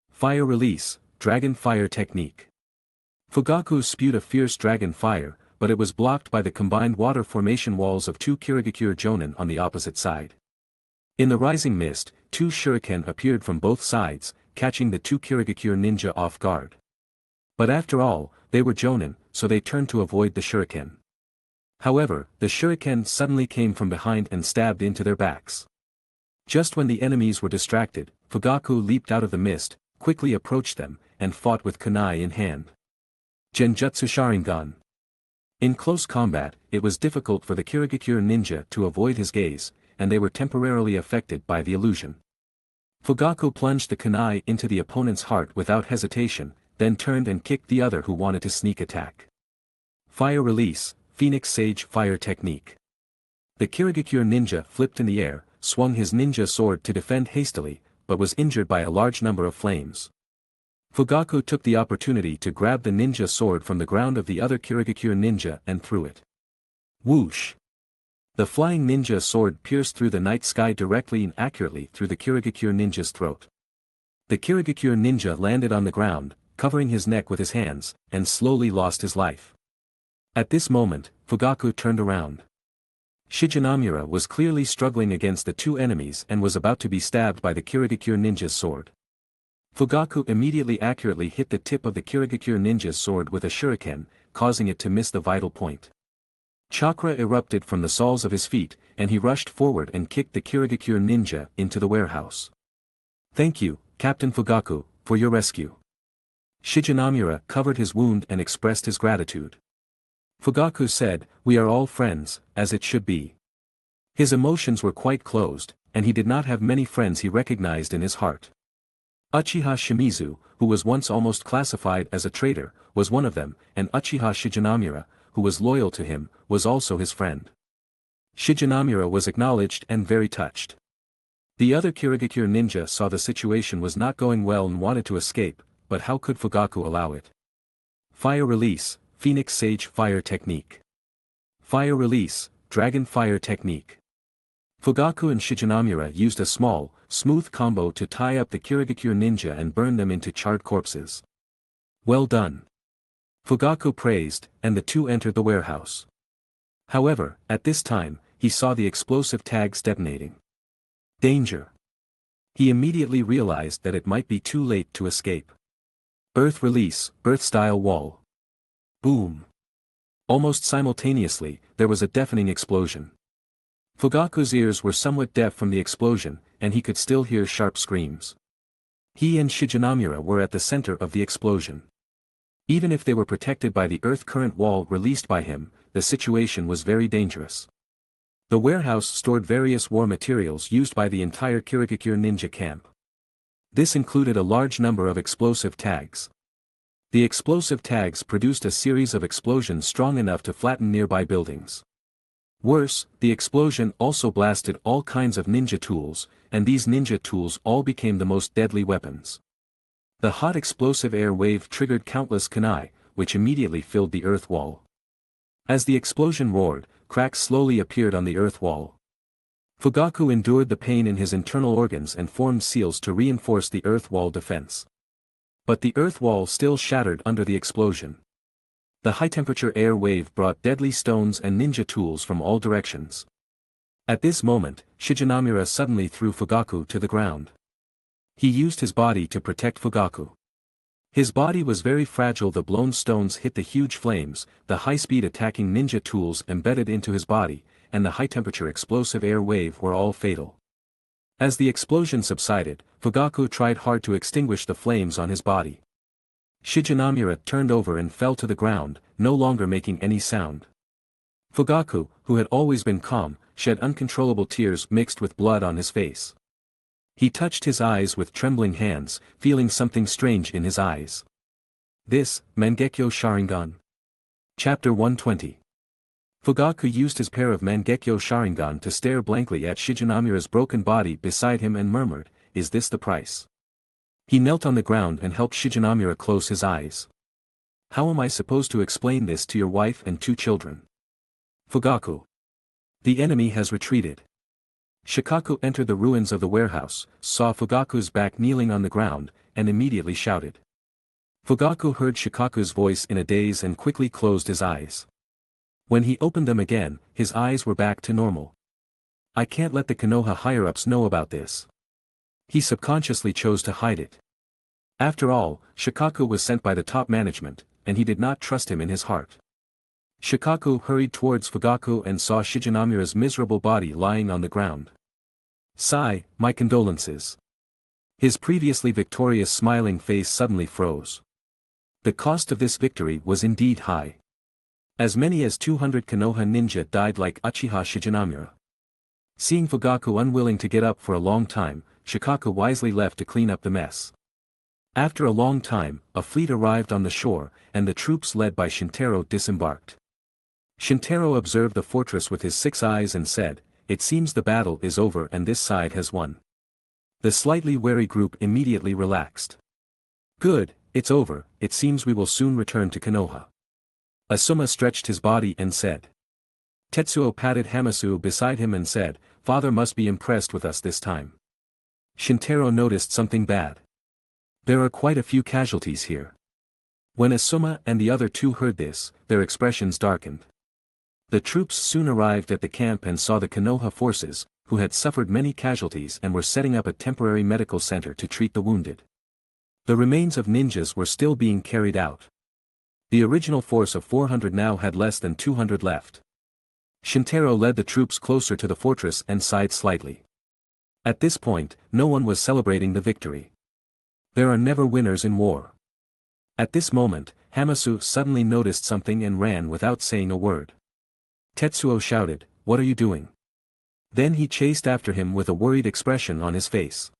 Fire release, dragon fire technique. Fugaku spewed a fierce dragon fire, but it was blocked by the combined water formation walls of 2 Kirigakure jonin on the opposite side. In the rising mist, 2 shuriken appeared from both sides, catching the 2 Kirigakure ninja off guard. But after all, they were jonin, so they turned to avoid the shuriken. However, the shuriken suddenly came from behind and stabbed into their backs. Just when the enemies were distracted, Fugaku leaped out of the mist, quickly approached them, and fought with kunai in hand. Genjutsu Sharingan. In close combat, it was difficult for the Kirigakure ninja to avoid his gaze, and they were temporarily affected by the illusion. Fugaku plunged the kunai into the opponent's heart without hesitation, then turned and kicked the other who wanted to sneak attack. Fire release, Phoenix Sage fire technique. The Kirigakure ninja flipped in the air, swung his ninja sword to defend hastily, but was injured by a large number of flames. Fugaku took the opportunity to grab the ninja sword from the ground of the other Kirigakure ninja and threw it. Whoosh! The flying ninja sword pierced through the night sky directly and accurately through the Kirigakure ninja's throat. The Kirigakure ninja landed on the ground, covering his neck with his hands, and slowly lost his life. At this moment, Fugaku turned around. Shigenamura was clearly struggling against the 2 enemies and was about to be stabbed by the Kirigakure ninja's sword. Fugaku immediately accurately hit the tip of the Kirigakure ninja's sword with a shuriken, causing it to miss the vital point. Chakra erupted from the soles of his feet, and he rushed forward and kicked the Kirigakure ninja into the warehouse. Thank you, Captain Fugaku, for your rescue. Shigenamura covered his wound and expressed his gratitude. Fugaku said, "We are all friends, as it should be." His emotions were quite closed, and he did not have many friends he recognized in his heart. Uchiha Shimizu, who was once almost classified as a traitor, was one of them, and Uchiha Shigenamura, who was loyal to him, was also his friend. Shigenamura was acknowledged and very touched. The other Kirigakure ninja saw the situation was not going well and wanted to escape, but how could Fugaku allow it? Fire Release, Phoenix Sage Fire Technique. Fire Release, Dragon Fire Technique. Fugaku and Shigenamura used a small, smooth combo to tie up the Kirigakure ninja and burn them into charred corpses. Well done. Fugaku praised, and the two entered the warehouse. However, at this time, he saw the explosive tags detonating. Danger. He immediately realized that it might be too late to escape. Earth Release, Earth-Style Wall. Boom. Almost simultaneously, there was a deafening explosion. Fugaku's ears were somewhat deaf from the explosion, and he could still hear sharp screams. He and Shigenamura were at the center of the explosion. Even if they were protected by the earth current wall released by him, the situation was very dangerous. The warehouse stored various war materials used by the entire Kirigakure ninja camp. This included a large number of explosive tags. The explosive tags produced a series of explosions strong enough to flatten nearby buildings. Worse, the explosion also blasted all kinds of ninja tools, and these ninja tools all became the most deadly weapons. The hot explosive air wave triggered countless kunai, which immediately filled the earth wall. As the explosion roared, cracks slowly appeared on the earth wall. Fugaku endured the pain in his internal organs and formed seals to reinforce the earth wall defense. But the earth wall still shattered under the explosion. The high-temperature air wave brought deadly stones and ninja tools from all directions. At this moment, Shigenamura suddenly threw Fugaku to the ground. He used his body to protect Fugaku. His body was very fragile. The blown stones hit the huge flames, the high-speed attacking ninja tools embedded into his body, and the high-temperature explosive air wave were all fatal. As the explosion subsided, Fugaku tried hard to extinguish the flames on his body. Shigenamura turned over and fell to the ground, no longer making any sound. Fugaku, who had always been calm, shed uncontrollable tears mixed with blood on his face. He touched his eyes with trembling hands, feeling something strange in his eyes. This, Mangekyo Sharingan. Chapter 120. Fugaku used his pair of Mangekyo Sharingan to stare blankly at Shigenamura's broken body beside him and murmured, "Is this the price?" He knelt on the ground and helped Shigenamura close his eyes. "How am I supposed to explain this to your wife and 2 children? Fugaku. The enemy has retreated." Shikaku entered the ruins of the warehouse, saw Fugaku's back kneeling on the ground, and immediately shouted. Fugaku heard Shikaku's voice in a daze and quickly closed his eyes. When he opened them again, his eyes were back to normal. "I can't let the Konoha higher-ups know about this." He subconsciously chose to hide it. After all, Shikaku was sent by the top management, and he did not trust him in his heart. Shikaku hurried towards Fugaku and saw Shigenamura's miserable body lying on the ground. "Sigh, my condolences." His previously victorious smiling face suddenly froze. The cost of this victory was indeed high. As many as 200 Konoha ninja died like Uchiha Shigenamura. Seeing Fugaku unwilling to get up for a long time, Shikaku wisely left to clean up the mess. After a long time, a fleet arrived on the shore, and the troops led by Shintaro disembarked. Shintaro observed the fortress with his 6 eyes and said, "It seems the battle is over and this side has won." The slightly wary group immediately relaxed. "Good, it's over, it seems we will soon return to Konoha." Asuma stretched his body and said. Tetsuo patted Hamasu beside him and said, "Father must be impressed with us this time." Shintaro noticed something bad. "There are quite a few casualties here." When Asuma and the other 2 heard this, their expressions darkened. The troops soon arrived at the camp and saw the Konoha forces, who had suffered many casualties and were setting up a temporary medical center to treat the wounded. The remains of ninjas were still being carried out. The original force of 400 now had less than 200 left. Shintaro led the troops closer to the fortress and sighed slightly. At this point, no one was celebrating the victory. There are never winners in war. At this moment, Hamasu suddenly noticed something and ran without saying a word. Tetsuo shouted, "What are you doing?" Then he chased after him with a worried expression on his face.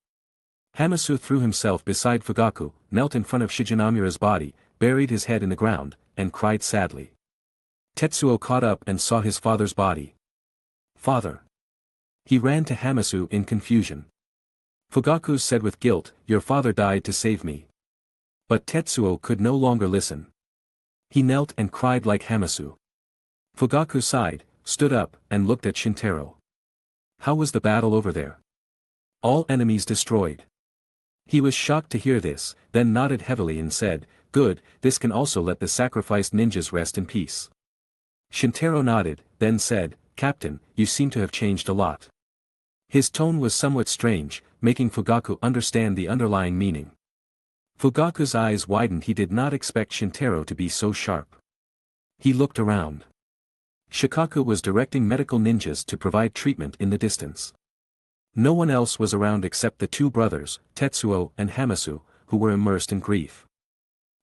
Hamasu threw himself beside Fugaku, knelt in front of Shigenamura's body, buried his head in the ground, and cried sadly. Tetsuo caught up and saw his father's body. "Father!" He ran to Hamasu in confusion. Fugaku said with guilt, "Your father died to save me." But Tetsuo could no longer listen. He knelt and cried like Hamasu. Fugaku sighed, stood up, and looked at Shintaro. How was the battle over there? All enemies destroyed. He was shocked to hear this, then nodded heavily and said, "Good, this can also let the sacrificed ninjas rest in peace." Shintaro nodded, then said, "Captain, you seem to have changed a lot." His tone was somewhat strange, making Fugaku understand the underlying meaning. Fugaku's eyes widened. He did not expect Shintaro to be so sharp. He looked around. Shikaku was directing medical ninjas to provide treatment in the distance. No one else was around except the two brothers, Tetsuo and Hamasu, who were immersed in grief.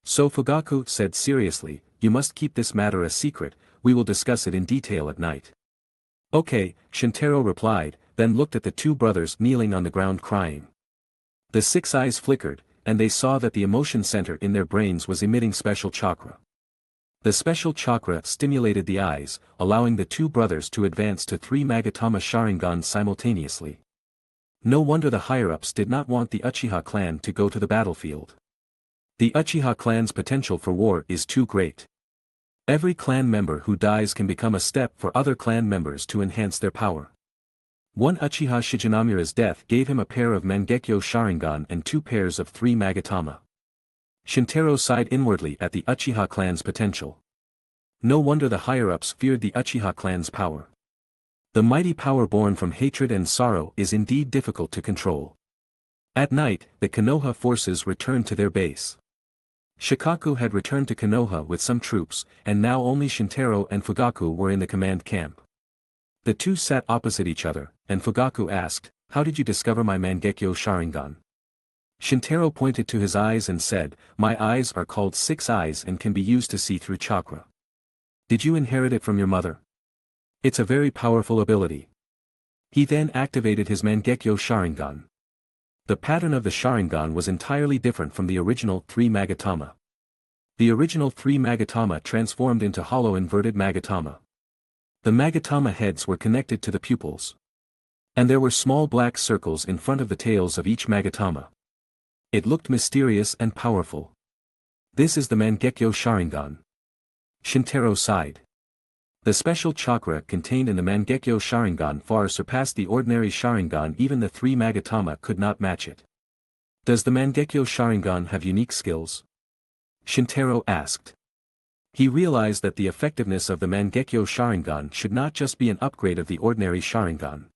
So Fugaku said seriously, "You must keep this matter a secret, we will discuss it in detail at night." "Okay," Shintaro replied, then looked at the two brothers kneeling on the ground crying. The six eyes flickered, and they saw that the emotion center in their brains was emitting special chakra. The special chakra stimulated the eyes, allowing the two brothers to advance to 3 Magatama Sharingans simultaneously. No wonder the higher-ups did not want the Uchiha clan to go to the battlefield. The Uchiha clan's potential for war is too great. Every clan member who dies can become a step for other clan members to enhance their power. One Uchiha Shigenamura's death gave him a pair of Mangekyo Sharingan and 2 pairs of 3 Magatama. Shintaro sighed inwardly at the Uchiha clan's potential. No wonder the higher-ups feared the Uchiha clan's power. The mighty power born from hatred and sorrow is indeed difficult to control. At night, the Konoha forces returned to their base. Shikaku had returned to Konoha with some troops, and now only Shintaro and Fugaku were in the command camp. The two sat opposite each other, and Fugaku asked, "How did you discover my Mangekyo Sharingan?" Shintaro pointed to his eyes and said, "My eyes are called 6 eyes and can be used to see through chakra. Did you inherit it from your mother? It's a very powerful ability." He then activated his Mangekyo Sharingan. The pattern of the Sharingan was entirely different from the original 3 Magatama. The original 3 Magatama transformed into hollow inverted Magatama. The Magatama heads were connected to the pupils. And there were small black circles in front of the tails of each Magatama. It looked mysterious and powerful. This is the Mangekyo Sharingan. Shintaro sighed. The special chakra contained in the Mangekyo Sharingan far surpassed the ordinary Sharingan. Even the 3 Magatama could not match it. Does the Mangekyo Sharingan have unique skills? Shintaro asked. He realized that the effectiveness of the Mangekyo Sharingan should not just be an upgrade of the ordinary Sharingan.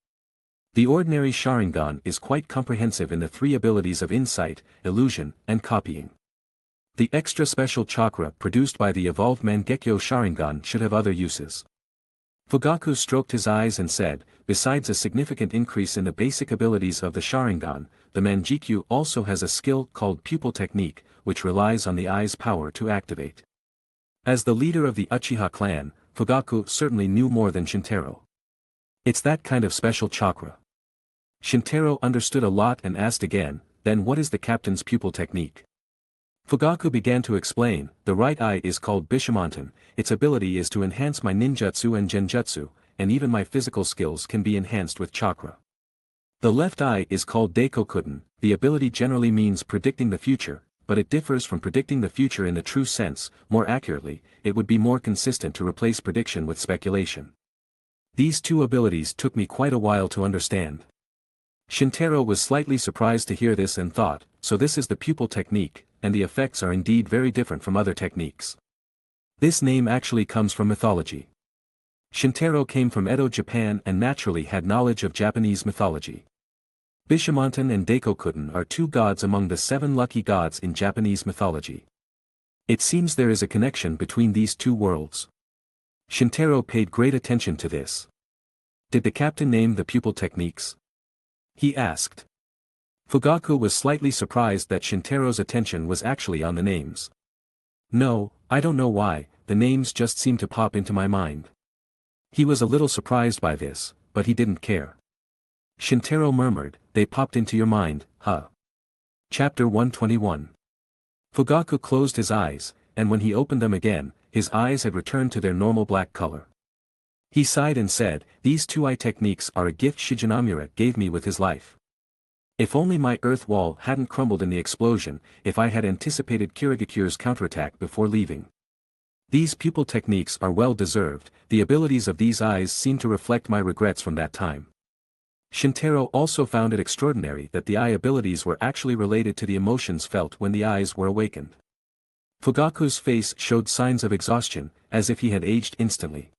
The ordinary Sharingan is quite comprehensive in the 3 abilities of insight, illusion, and copying. The extra special chakra produced by the evolved Mangekyo Sharingan should have other uses. Fugaku stroked his eyes and said, "Besides a significant increase in the basic abilities of the Sharingan, the Mangekyo also has a skill called pupil technique, which relies on the eye's power to activate." As the leader of the Uchiha clan, Fugaku certainly knew more than Shintaro. It's that kind of special chakra. Shintaro understood a lot and asked again, "Then what is the captain's pupil technique?" Fugaku began to explain, "The right eye is called Bishamonten, its ability is to enhance my ninjutsu and genjutsu, and even my physical skills can be enhanced with chakra. The left eye is called Daikokuden, the ability generally means predicting the future, but it differs from predicting the future in the true sense. More accurately, it would be more consistent to replace prediction with speculation. These 2 abilities took me quite a while to understand." Shintaro was slightly surprised to hear this and thought, so this is the pupil technique, and the effects are indeed very different from other techniques. This name actually comes from mythology. Shintaro came from Edo, Japan and naturally had knowledge of Japanese mythology. Bishamonten and Daikokuden are 2 gods among the 7 lucky gods in Japanese mythology. It seems there is a connection between these 2 worlds. Shintaro paid great attention to this. Did the captain name the pupil techniques? He asked. Fugaku was slightly surprised that Shintaro's attention was actually on the names. No, I don't know why, the names just seemed to pop into my mind. He was a little surprised by this, but he didn't care. Shintaro murmured, they popped into your mind, huh? Chapter 121. Fugaku closed his eyes, and when he opened them again, his eyes had returned to their normal black color. He sighed and said, these two-eye techniques are a gift Shijinamura gave me with his life. If only my earth wall hadn't crumbled in the explosion, if I had anticipated Kirigakure's counterattack before leaving. These pupil techniques are well deserved, the abilities of these eyes seem to reflect my regrets from that time. Shintaro also found it extraordinary that the eye abilities were actually related to the emotions felt when the eyes were awakened. Fugaku's face showed signs of exhaustion, as if he had aged instantly.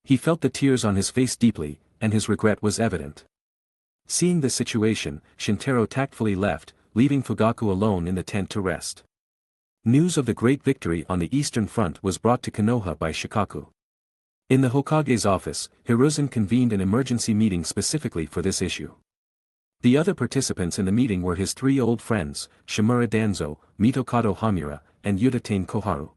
He felt the tears on his face deeply, and his regret was evident. Seeing the situation, Shintaro tactfully left, leaving Fugaku alone in the tent to rest. News of the great victory on the Eastern Front was brought to Konoha by Shikaku. In the Hokage's office, Hiruzen convened an emergency meeting specifically for this issue. The other participants in the meeting were his three old friends, Shimura Danzo, Mitokado Hamura, and Udatane Koharu.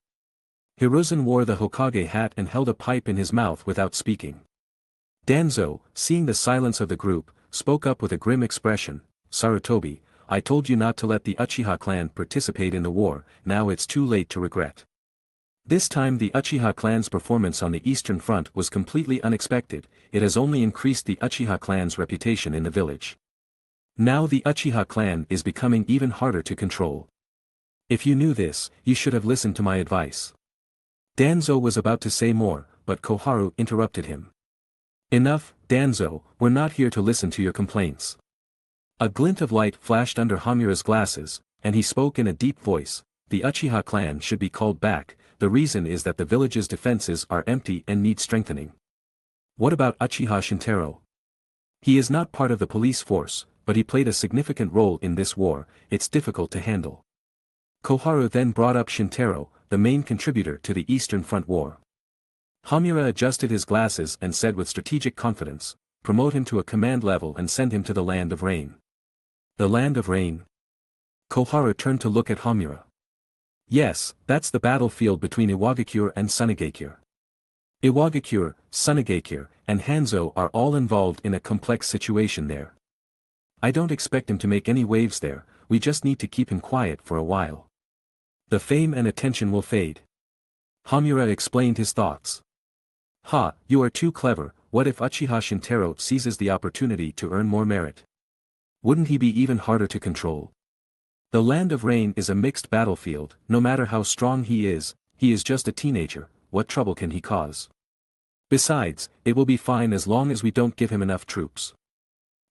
Hiruzen wore the Hokage hat and held a pipe in his mouth without speaking. Danzo, seeing the silence of the group, spoke up with a grim expression, Sarutobi, I told you not to let the Uchiha clan participate in the war, now it's too late to regret. This time the Uchiha clan's performance on the Eastern Front was completely unexpected, it has only increased the Uchiha clan's reputation in the village. Now the Uchiha clan is becoming even harder to control. If you knew this, you should have listened to my advice. Danzo was about to say more, but Koharu interrupted him. Enough, Danzo, we're not here to listen to your complaints. A glint of light flashed under Hamura's glasses, and he spoke in a deep voice, the Uchiha clan should be called back, the reason is that the village's defenses are empty and need strengthening. What about Uchiha Shintaro? He is not part of the police force, but he played a significant role in this war, it's difficult to handle. Koharu then brought up Shintaro, the main contributor to the Eastern Front War. Hamura adjusted his glasses and said with strategic confidence, promote him to a command level and send him to the Land of Rain. The Land of Rain? Koharu turned to look at Hamura. Yes, that's the battlefield between Iwagakure and Sunigakure. Iwagakure, Sunigakure, and Hanzo are all involved in a complex situation there. I don't expect him to make any waves there, we just need to keep him quiet for a while. The fame and attention will fade. Hamura explained his thoughts. Ha, you are too clever, what if Uchiha Shintaro seizes the opportunity to earn more merit? Wouldn't he be even harder to control? The Land of Rain is a mixed battlefield, no matter how strong he is just a teenager, what trouble can he cause? Besides, it will be fine as long as we don't give him enough troops.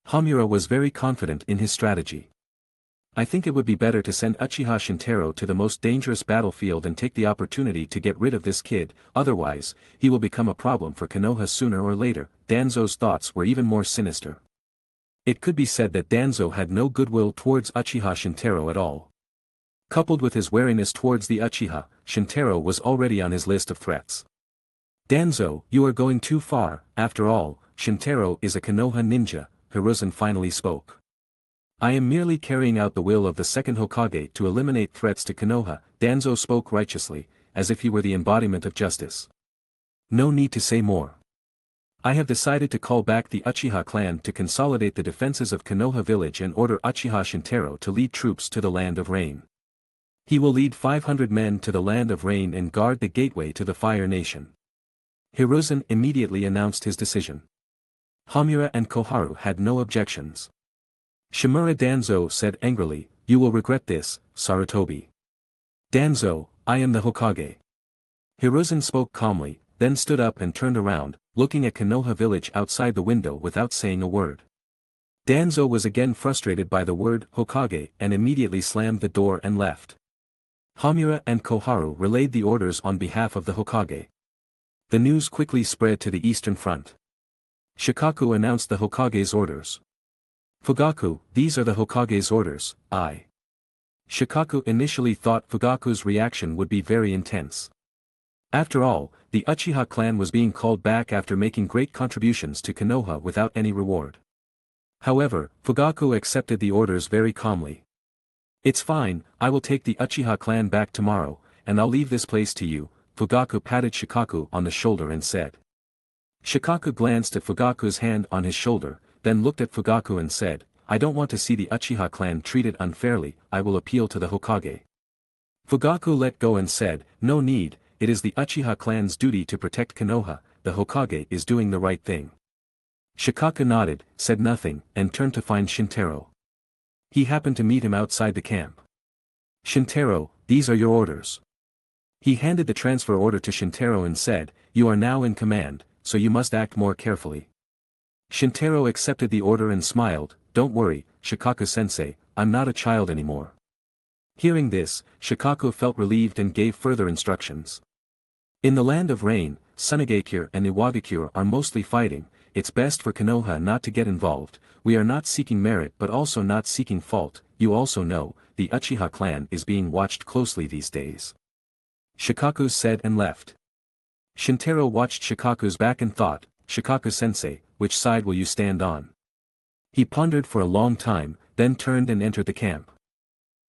Hamura was very confident in his strategy. I think it would be better to send Uchiha Shintaro to the most dangerous battlefield and take the opportunity to get rid of this kid, otherwise, he will become a problem for Konoha sooner or later. Danzo's thoughts were even more sinister. It could be said that Danzo had no goodwill towards Uchiha Shintaro at all. Coupled with his wariness towards the Uchiha, Shintaro was already on his list of threats. Danzo, you are going too far, after all, Shintaro is a Konoha ninja, Hiruzen finally spoke. I am merely carrying out the will of the second Hokage to eliminate threats to Konoha, Danzo spoke righteously, as if he were the embodiment of justice. No need to say more. I have decided to call back the Uchiha clan to consolidate the defenses of Konoha village and order Uchiha Shintaro to lead troops to the Land of Rain. He will lead 500 men to the Land of Rain and guard the gateway to the Fire Nation. Hiruzen immediately announced his decision. Hamura and Koharu had no objections. Shimura Danzo said angrily, you will regret this, Sarutobi. Danzo, I am the Hokage. Hiruzen spoke calmly, then stood up and turned around, looking at Konoha village outside the window without saying a word. Danzo was again frustrated by the word Hokage and immediately slammed the door and left. Hamura and Koharu relayed the orders on behalf of the Hokage. The news quickly spread to the Eastern Front. Shikaku announced the Hokage's orders. Fugaku, these are the Hokage's orders, I. Shikaku initially thought Fugaku's reaction would be very intense. After all, the Uchiha clan was being called back after making great contributions to Konoha without any reward. However, Fugaku accepted the orders very calmly. It's fine, I will take the Uchiha clan back tomorrow, and I'll leave this place to you." Fugaku patted Shikaku on the shoulder and said. Shikaku glanced at Fugaku's hand on his shoulder, then looked at Fugaku and said, "I don't want to see the Uchiha clan treated unfairly, I will appeal to the Hokage." Fugaku let go and said, "No need, it is the Uchiha clan's duty to protect Konoha, the Hokage is doing the right thing." Shikaku nodded, said nothing, and turned to find Shintaro. He happened to meet him outside the camp. "Shintaro, these are your orders." He handed the transfer order to Shintaro and said, "You are now in command, so you must act more carefully." Shintaro accepted the order and smiled, "Don't worry, Shikaku-sensei, I'm not a child anymore." Hearing this, Shikaku felt relieved and gave further instructions. "In the land of rain, Sunigakure and Iwagakure are mostly fighting, it's best for Konoha not to get involved, we are not seeking merit but also not seeking fault, you also know, the Uchiha clan is being watched closely these days." Shikaku said and left. Shintaro watched Shikaku's back and thought, "Shikaku-sensei, which side will you stand on?" He pondered for a long time, then turned and entered the camp.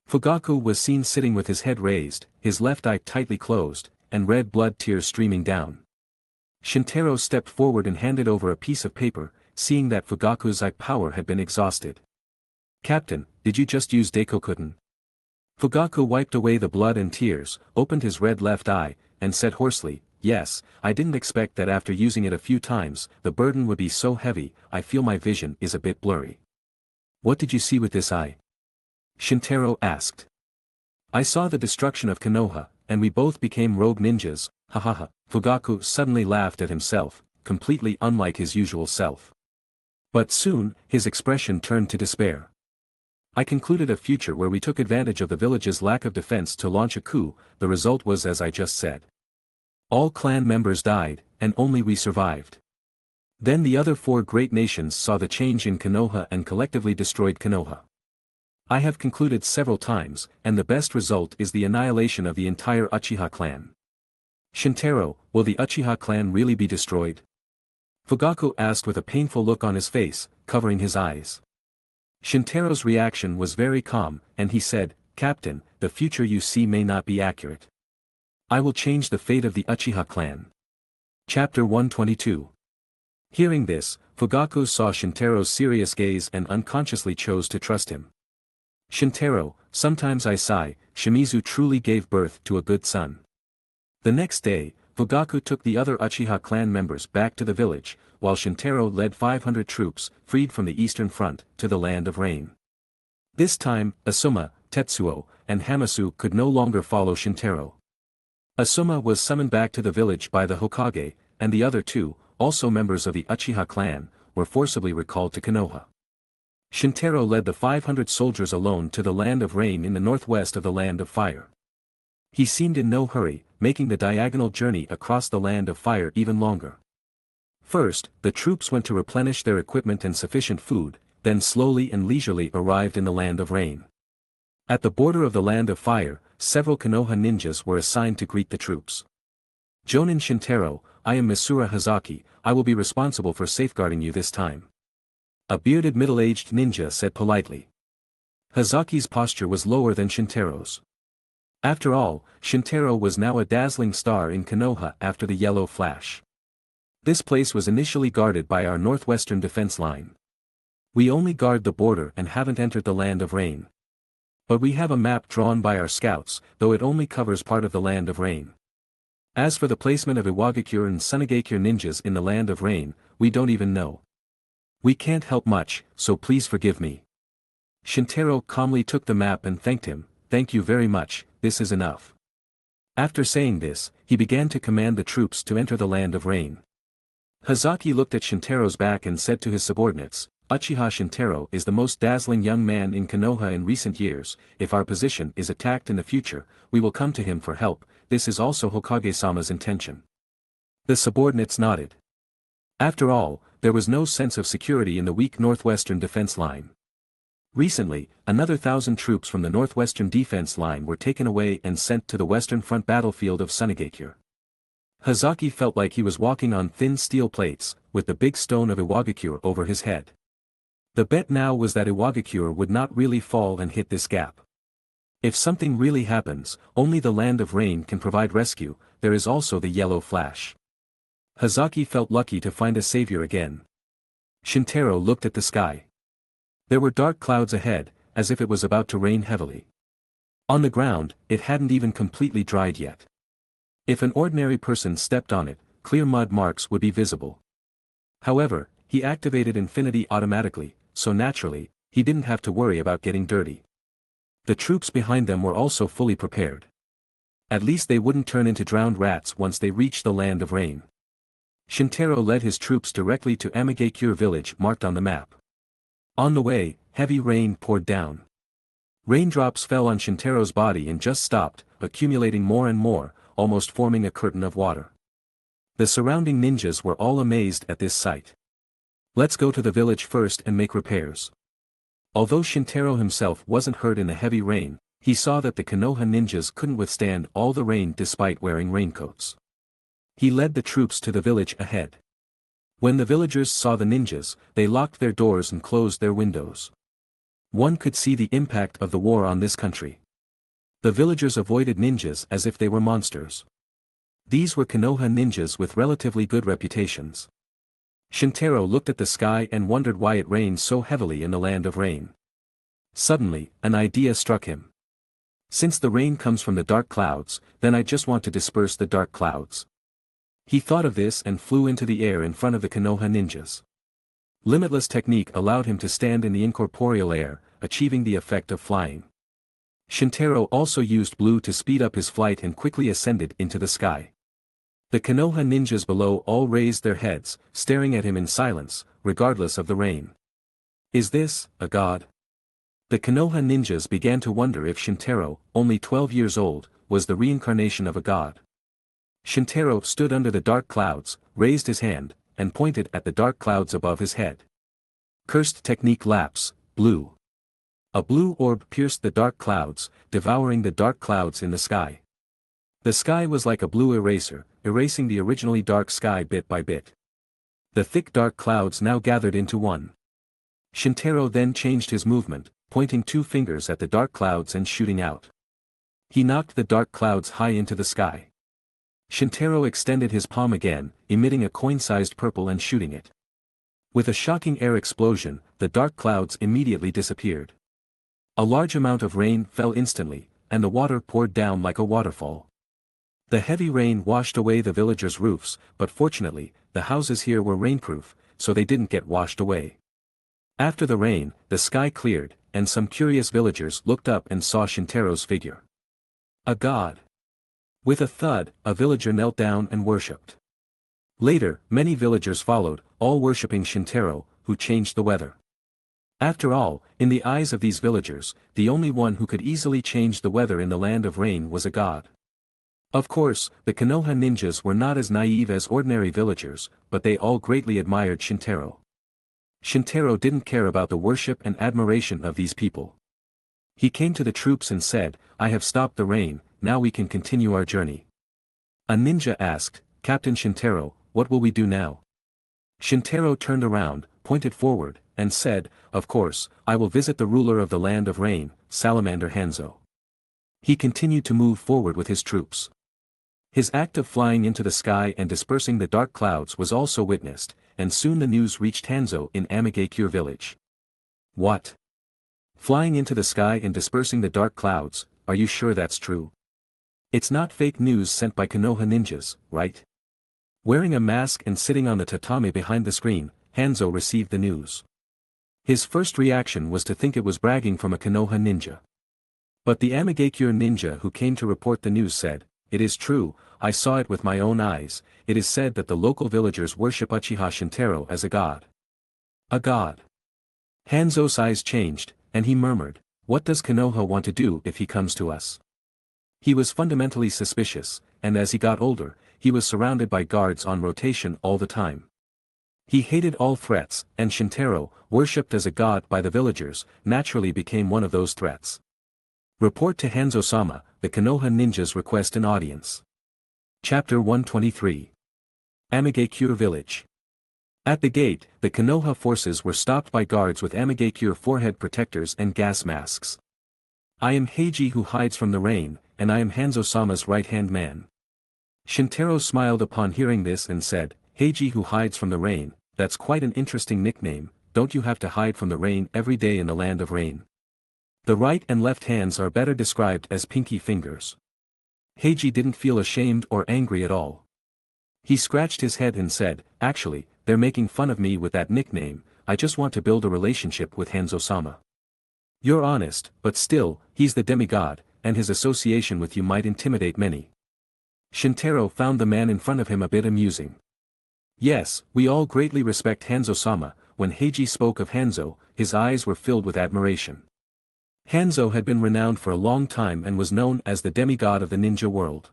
Fugaku was seen sitting with his head raised, his left eye tightly closed, and red blood tears streaming down. Shintaro stepped forward and handed over a piece of paper, seeing that Fugaku's eye power had been exhausted. "Captain, did you just use Daikokuten?" Fugaku wiped away the blood and tears, opened his red left eye, and said hoarsely, "Yes, I didn't expect that after using it a few times, the burden would be so heavy, I feel my vision is a bit blurry." "What did you see with this eye?" Shintaro asked. "I saw the destruction of Konoha, and we both became rogue ninjas, hahaha." Fugaku suddenly laughed at himself, completely unlike his usual self. But soon, his expression turned to despair. "I concluded a future where we took advantage of the village's lack of defense to launch a coup, the result was as I just said. All clan members died, and only we survived. Then the other four great nations saw the change in Konoha and collectively destroyed Konoha. I have concluded several times, and the best result is the annihilation of the entire Uchiha clan." "Shintaro, will the Uchiha clan really be destroyed?" Fugaku asked with a painful look on his face, covering his eyes. Shintaro's reaction was very calm, and he said, "Captain, the future you see may not be accurate. I will change the fate of the Uchiha clan." Chapter 122. Hearing this, Fugaku saw Shintaro's serious gaze and unconsciously chose to trust him. "Shintaro, sometimes I sigh, Shimizu truly gave birth to a good son." The next day, Fugaku took the other Uchiha clan members back to the village, while Shintaro led 500 troops, freed from the eastern front, to the land of rain. This time, Asuma, Tetsuo, and Hamasu could no longer follow Shintaro. Asuma was summoned back to the village by the Hokage, and the other two, also members of the Uchiha clan, were forcibly recalled to Konoha. Shintaro led the 500 soldiers alone to the land of rain in the northwest of the land of fire. He seemed in no hurry, making the diagonal journey across the land of fire even longer. First, the troops went to replenish their equipment and sufficient food, then slowly and leisurely arrived in the land of rain. At the border of the land of fire, several Konoha ninjas were assigned to greet the troops. "Jonin Shintaro, I am Misura Hazaki, I will be responsible for safeguarding you this time." A bearded middle-aged ninja said politely. Hazaki's posture was lower than Shintaro's. After all, Shintaro was now a dazzling star in Konoha after the yellow flash. "This place was initially guarded by our northwestern defense line. We only guard the border and haven't entered the land of rain. But we have a map drawn by our scouts, though it only covers part of the land of rain. As for the placement of Iwagakure and Sunigakure ninjas in the land of rain, we don't even know. We can't help much, so please forgive me." Shintaro calmly took the map and thanked him, "Thank you very much, this is enough." After saying this, he began to command the troops to enter the land of rain. Hazaki looked at Shintaro's back and said to his subordinates, "Uchiha Shintaro is the most dazzling young man in Konoha in recent years, if our position is attacked in the future, we will come to him for help, this is also Hokage-sama's intention." The subordinates nodded. After all, there was no sense of security in the weak northwestern defense line. Recently, another 1,000 troops from the northwestern defense line were taken away and sent to the western front battlefield of Sunigakure. Hazaki felt like he was walking on thin steel plates, with the big stone of Iwagakure over his head. The bet now was that Iwagakure would not really fall and hit this gap. If something really happens, only the land of rain can provide rescue. There is also the yellow flash. Hazaki felt lucky to find a savior again. Shintaro looked at the sky. There were dark clouds ahead, as if it was about to rain heavily. On the ground, it hadn't even completely dried yet. If an ordinary person stepped on it, clear mud marks would be visible. However, he activated Infinity automatically, so naturally, he didn't have to worry about getting dirty. The troops behind them were also fully prepared. At least they wouldn't turn into drowned rats once they reached the land of rain. Shintaro led his troops directly to Amigakure village marked on the map. On the way, heavy rain poured down. Raindrops fell on Shintaro's body and just stopped, accumulating more and more, almost forming a curtain of water. The surrounding ninjas were all amazed at this sight. Let's go to the village first and make repairs. Although Shintaro himself wasn't hurt in the heavy rain, he saw that the Konoha ninjas couldn't withstand all the rain despite wearing raincoats. He led the troops to the village ahead. When the villagers saw the ninjas, they locked their doors and closed their windows. One could see the impact of the war on this country. The villagers avoided ninjas as if they were monsters. These were Konoha ninjas with relatively good reputations. Shintaro looked at the sky and wondered why it rained so heavily in the land of rain. Suddenly, an idea struck him. Since the rain comes from the dark clouds, then I just want to disperse the dark clouds. He thought of this and flew into the air in front of the Konoha ninjas. Limitless technique allowed him to stand in the incorporeal air, achieving the effect of flying. Shintaro also used blue to speed up his flight and quickly ascended into the sky. The Konoha ninjas below all raised their heads, staring at him in silence, regardless of the rain. Is this a god? The Konoha ninjas began to wonder if Shintaro, only 12 years old, was the reincarnation of a god. Shintaro stood under the dark clouds, raised his hand, and pointed at the dark clouds above his head. Cursed technique lapse, blue. A blue orb pierced the dark clouds, devouring the dark clouds in the sky. The sky was like a blue eraser, erasing the originally dark sky bit by bit. The thick dark clouds now gathered into one. Shintaro then changed his movement, pointing 2 fingers at the dark clouds and shooting out. He knocked the dark clouds high into the sky. Shintaro extended his palm again, emitting a coin-sized purple and shooting it. With a shocking air explosion, the dark clouds immediately disappeared. A large amount of rain fell instantly, and the water poured down like a waterfall. The heavy rain washed away the villagers' roofs, but fortunately, the houses here were rainproof, so they didn't get washed away. After the rain, the sky cleared, and some curious villagers looked up and saw Shintaro's figure. A god. With a thud, a villager knelt down and worshipped. Later, many villagers followed, all worshipping Shintaro, who changed the weather. After all, in the eyes of these villagers, the only one who could easily change the weather in the land of rain was a god. Of course, the Konoha ninjas were not as naive as ordinary villagers, but they all greatly admired Shintaro. Shintaro didn't care about the worship and admiration of these people. He came to the troops and said, "I have stopped the rain, now we can continue our journey." A ninja asked, "Captain Shintaro, what will we do now?" Shintaro turned around, pointed forward, and said, "Of course, I will visit the ruler of the land of rain, Salamander Hanzo." He continued to move forward with his troops. His act of flying into the sky and dispersing the dark clouds was also witnessed, and soon the news reached Hanzo in Amigakure village. What? Flying into the sky and dispersing the dark clouds, are you sure that's true? It's not fake news sent by Konoha ninjas, right? Wearing a mask and sitting on the tatami behind the screen, Hanzo received the news. His first reaction was to think it was bragging from a Konoha ninja. But the Amigakure ninja who came to report the news said, "It is true, I saw it with my own eyes. It is said that the local villagers worship Uchiha Shintaro as a god." A god. Hanzo's eyes changed, and he murmured, "What does Konoha want to do if he comes to us?" He was fundamentally suspicious, and as he got older, he was surrounded by guards on rotation all the time. He hated all threats, and Shintaro, worshipped as a god by the villagers, naturally became one of those threats. Report to Hanzo-sama, the Konoha ninjas request an audience. Chapter 123. Amigakure Village. At the gate, the Konoha forces were stopped by guards with Amigakure forehead protectors and gas masks. I am Heiji who hides from the rain, and I am Hanzo-sama's right-hand man. Shintaro smiled upon hearing this and said, Heiji who hides from the rain, that's quite an interesting nickname, don't you have to hide from the rain every day in the land of rain? The right and left hands are better described as pinky fingers. Heiji didn't feel ashamed or angry at all. He scratched his head and said, actually, they're making fun of me with that nickname, I just want to build a relationship with Hanzo-sama. You're honest, but still, he's the demigod, and his association with you might intimidate many. Shintaro found the man in front of him a bit amusing. Yes, we all greatly respect Hanzo-sama. When Heiji spoke of Hanzo, his eyes were filled with admiration. Hanzo had been renowned for a long time and was known as the demigod of the ninja world.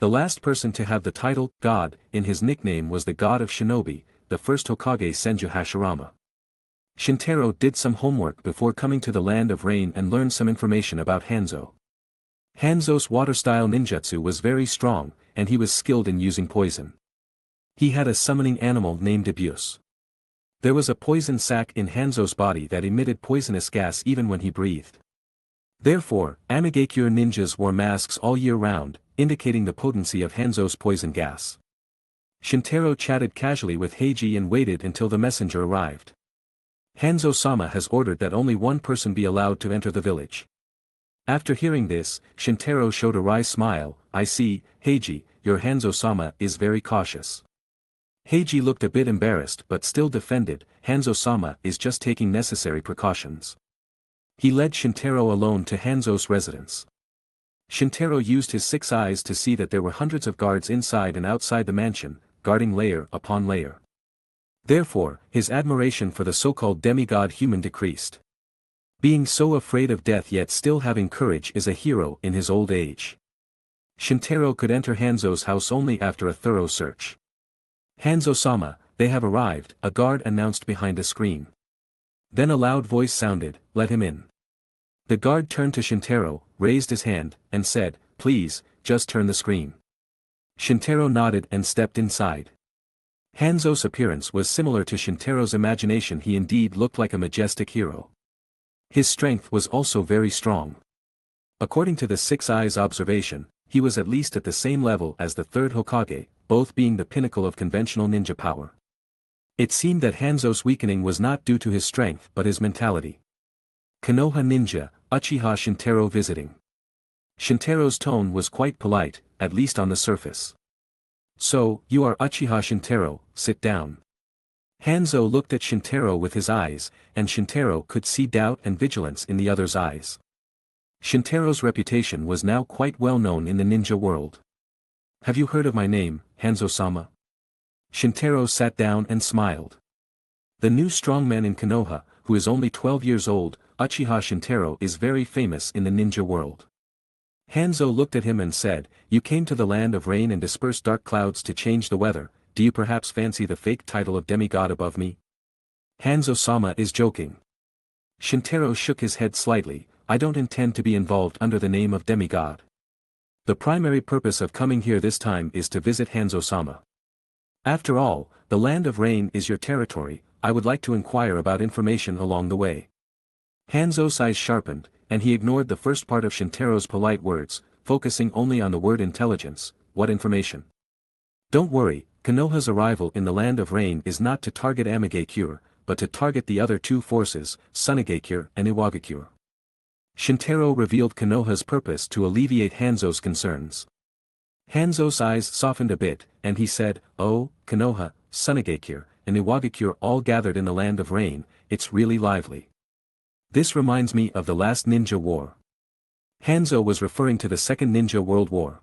The last person to have the title, God, in his nickname was the god of shinobi, the first Hokage Senju Hashirama. Shintaro did some homework before coming to the land of rain and learned some information about Hanzo. Hanzo's water-style ninjutsu was very strong, and he was skilled in using poison. He had a summoning animal named Abuse. There was a poison sac in Hanzo's body that emitted poisonous gas even when he breathed. Therefore, Amigakure ninjas wore masks all year round, indicating the potency of Hanzo's poison gas. Shintaro chatted casually with Heiji and waited until the messenger arrived. Hanzo-sama has ordered that only one person be allowed to enter the village. After hearing this, Shintaro showed a wry smile. I see, Heiji, your Hanzo-sama is very cautious. Heiji looked a bit embarrassed but still defended, Hanzo-sama is just taking necessary precautions. He led Shintaro alone to Hanzo's residence. Shintaro used his 6 eyes to see that there were hundreds of guards inside and outside the mansion, guarding layer upon layer. Therefore, his admiration for the so-called demigod human decreased. Being so afraid of death yet still having courage is a hero in his old age. Shintaro could enter Hanzo's house only after a thorough search. Hanzo-sama, they have arrived, a guard announced behind a screen. Then a loud voice sounded, let him in. The guard turned to Shintaro, raised his hand, and said, please, just turn the screen. Shintaro nodded and stepped inside. Hanzo's appearance was similar to Shintaro's imagination. He indeed looked like a majestic hero. His strength was also very strong. According to the 6 eyes observation, he was at least at the same level as the 3rd Hokage, both being the pinnacle of conventional ninja power. It seemed that Hanzo's weakening was not due to his strength but his mentality. Konoha ninja, Uchiha Shintaro visiting. Shintaro's tone was quite polite, at least on the surface. So, you are Uchiha Shintaro, sit down. Hanzo looked at Shintaro with his eyes, and Shintaro could see doubt and vigilance in the other's eyes. Shintaro's reputation was now quite well known in the ninja world. Have you heard of my name, Hanzo-sama? Shintaro sat down and smiled. The new strongman in Konoha, who is only 12 years old, Uchiha Shintaro is very famous in the ninja world. Hanzo looked at him and said, you came to the land of rain and dispersed dark clouds to change the weather, do you perhaps fancy the fake title of demigod above me? Hanzo-sama is joking. Shintaro shook his head slightly, I don't intend to be involved under the name of demigod. The primary purpose of coming here this time is to visit Hanzo-sama. After all, the land of rain is your territory, I would like to inquire about information along the way. Hanzo's eyes sharpened, and he ignored the first part of Shintaro's polite words, focusing only on the word intelligence. What information? Don't worry, Konoha's arrival in the land of rain is not to target Amigakure, but to target the other 2 forces, Sunigakure and Iwagakure. Shintaro revealed Konoha's purpose to alleviate Hanzo's concerns. Hanzo's eyes softened a bit, and he said, oh, Konoha, Sunigakure, and Iwagakure all gathered in the land of rain, it's really lively. This reminds me of the last ninja war. Hanzo was referring to the Second Ninja World War.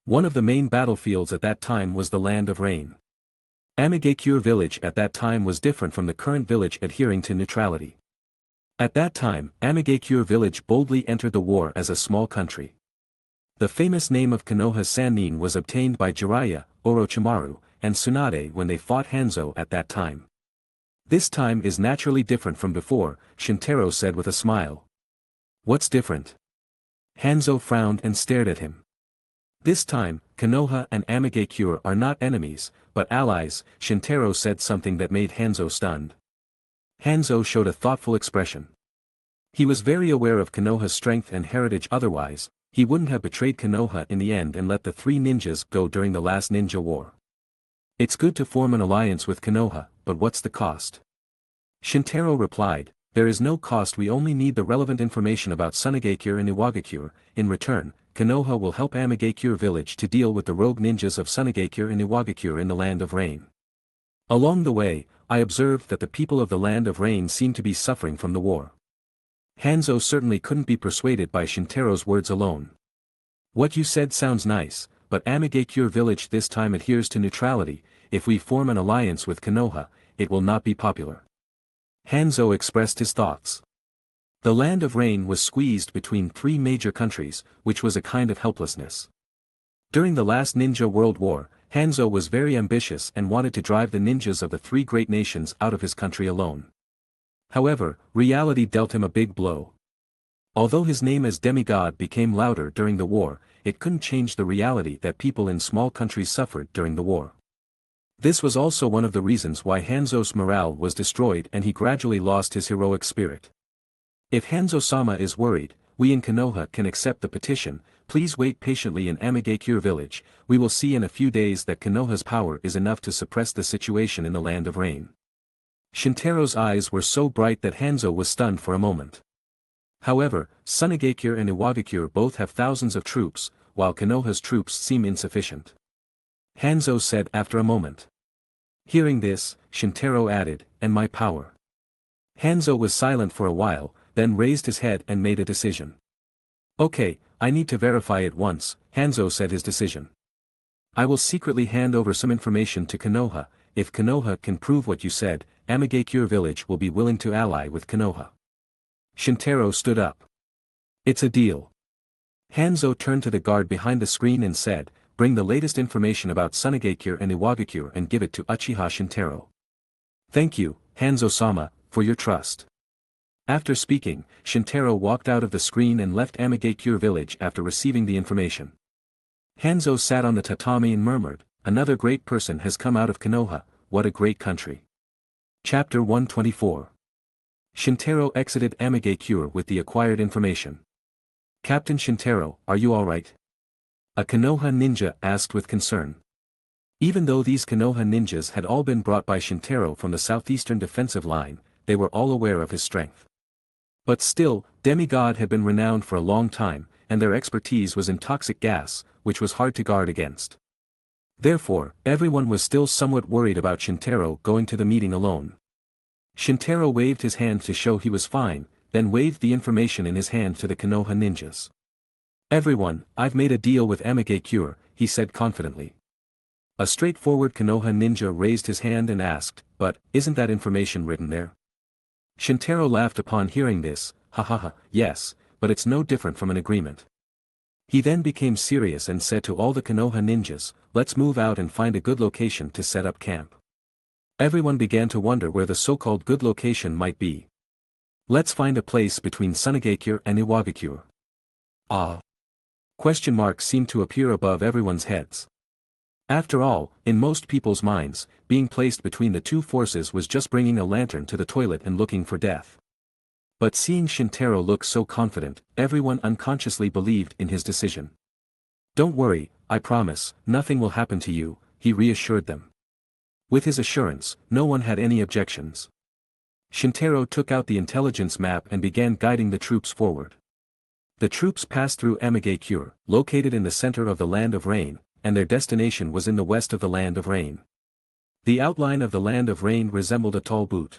One of the main battlefields at that time was the land of rain. Amigakure village at that time was different from the current village adhering to neutrality. At that time, Amigakure village boldly entered the war as a small country. The famous name of Konoha Sannin was obtained by Jiraiya, Orochimaru, and Tsunade when they fought Hanzo at that time. This time is naturally different from before, Shintaro said with a smile. What's different? Hanzo frowned and stared at him. This time, Konoha and Amigakure are not enemies, but allies, Shintaro said something that made Hanzo stunned. Hanzo showed a thoughtful expression. He was very aware of Konoha's strength and heritage, otherwise, he wouldn't have betrayed Konoha in the end and let the three ninjas go during the last ninja war. It's good to form an alliance with Konoha, but what's the cost? Shintaro replied, there is no cost, we only need the relevant information about Sunagakure and Iwagakure. In return, Konoha will help Amigakure village to deal with the rogue ninjas of Sunagakure and Iwagakure in the Land of Rain. Along the way, I observed that the people of the Land of Rain seemed to be suffering from the war. Hanzo certainly couldn't be persuaded by Shintaro's words alone. What you said sounds nice, but Amigakure village this time adheres to neutrality. If we form an alliance with Konoha, it will not be popular. Hanzo expressed his thoughts. The Land of Rain was squeezed between three major countries, which was a kind of helplessness. During the last Ninja World War, Hanzo was very ambitious and wanted to drive the ninjas of the three great nations out of his country alone. However, reality dealt him a big blow. Although his name as demigod became louder during the war, it couldn't change the reality that people in small countries suffered during the war. This was also one of the reasons why Hanzo's morale was destroyed and he gradually lost his heroic spirit. If Hanzo-sama is worried, we in Konoha can accept the petition. Please wait patiently in Amigakure village. We will see in a few days that Konoha's power is enough to suppress the situation in the Land of Rain. Shintaro's eyes were so bright that Hanzo was stunned for a moment. However, Sunagakure and Iwagakure both have thousands of troops, while Konoha's troops seem insufficient. Hanzo said after a moment. Hearing this, Shintaro added, and my power. Hanzo was silent for a while, then raised his head and made a decision. Okay, I need to verify it once, Hanzo said his decision. I will secretly hand over some information to Konoha. If Konoha can prove what you said, Amigakure village will be willing to ally with Konoha. Shintaro stood up. It's a deal. Hanzo turned to the guard behind the screen and said, bring the latest information about Sunagakure and Iwagakure and give it to Uchiha Shintaro. Thank you, Hanzo-sama, for your trust. After speaking, Shintaro walked out of the screen and left Amigakure village after receiving the information. Hanzo sat on the tatami and murmured, another great person has come out of Konoha, what a great country. Chapter 124. Shintaro exited Amigakure with the acquired information. Captain Shintaro, are you alright? A Konoha ninja asked with concern. Even though these Konoha ninjas had all been brought by Shintaro from the southeastern defensive line, they were all aware of his strength. But still, demigod had been renowned for a long time, and their expertise was in toxic gas, which was hard to guard against. Therefore, everyone was still somewhat worried about Shintaro going to the meeting alone. Shintaro waved his hand to show he was fine, then waved the information in his hand to the Konoha ninjas. Everyone, I've made a deal with Amigakure, he said confidently. A straightforward Konoha ninja raised his hand and asked, but, isn't that information written there? Shintaro laughed upon hearing this, ha ha ha, yes, but it's no different from an agreement. He then became serious and said to all the Konoha ninjas, let's move out and find a good location to set up camp. Everyone began to wonder where the so-called good location might be. Let's find a place between Sunagakure and Iwagakure. Question marks seemed to appear above everyone's heads. After all, in most people's minds, being placed between the two forces was just bringing a lantern to the toilet and looking for death. But seeing Shintaro look so confident, everyone unconsciously believed in his decision. Don't worry, I promise, nothing will happen to you, he reassured them. With his assurance, no one had any objections. Shintaro took out the intelligence map and began guiding the troops forward. The troops passed through Amigakure, located in the center of the Land of Rain, and their destination was in the west of the Land of Rain. The outline of the Land of Rain resembled a tall boot.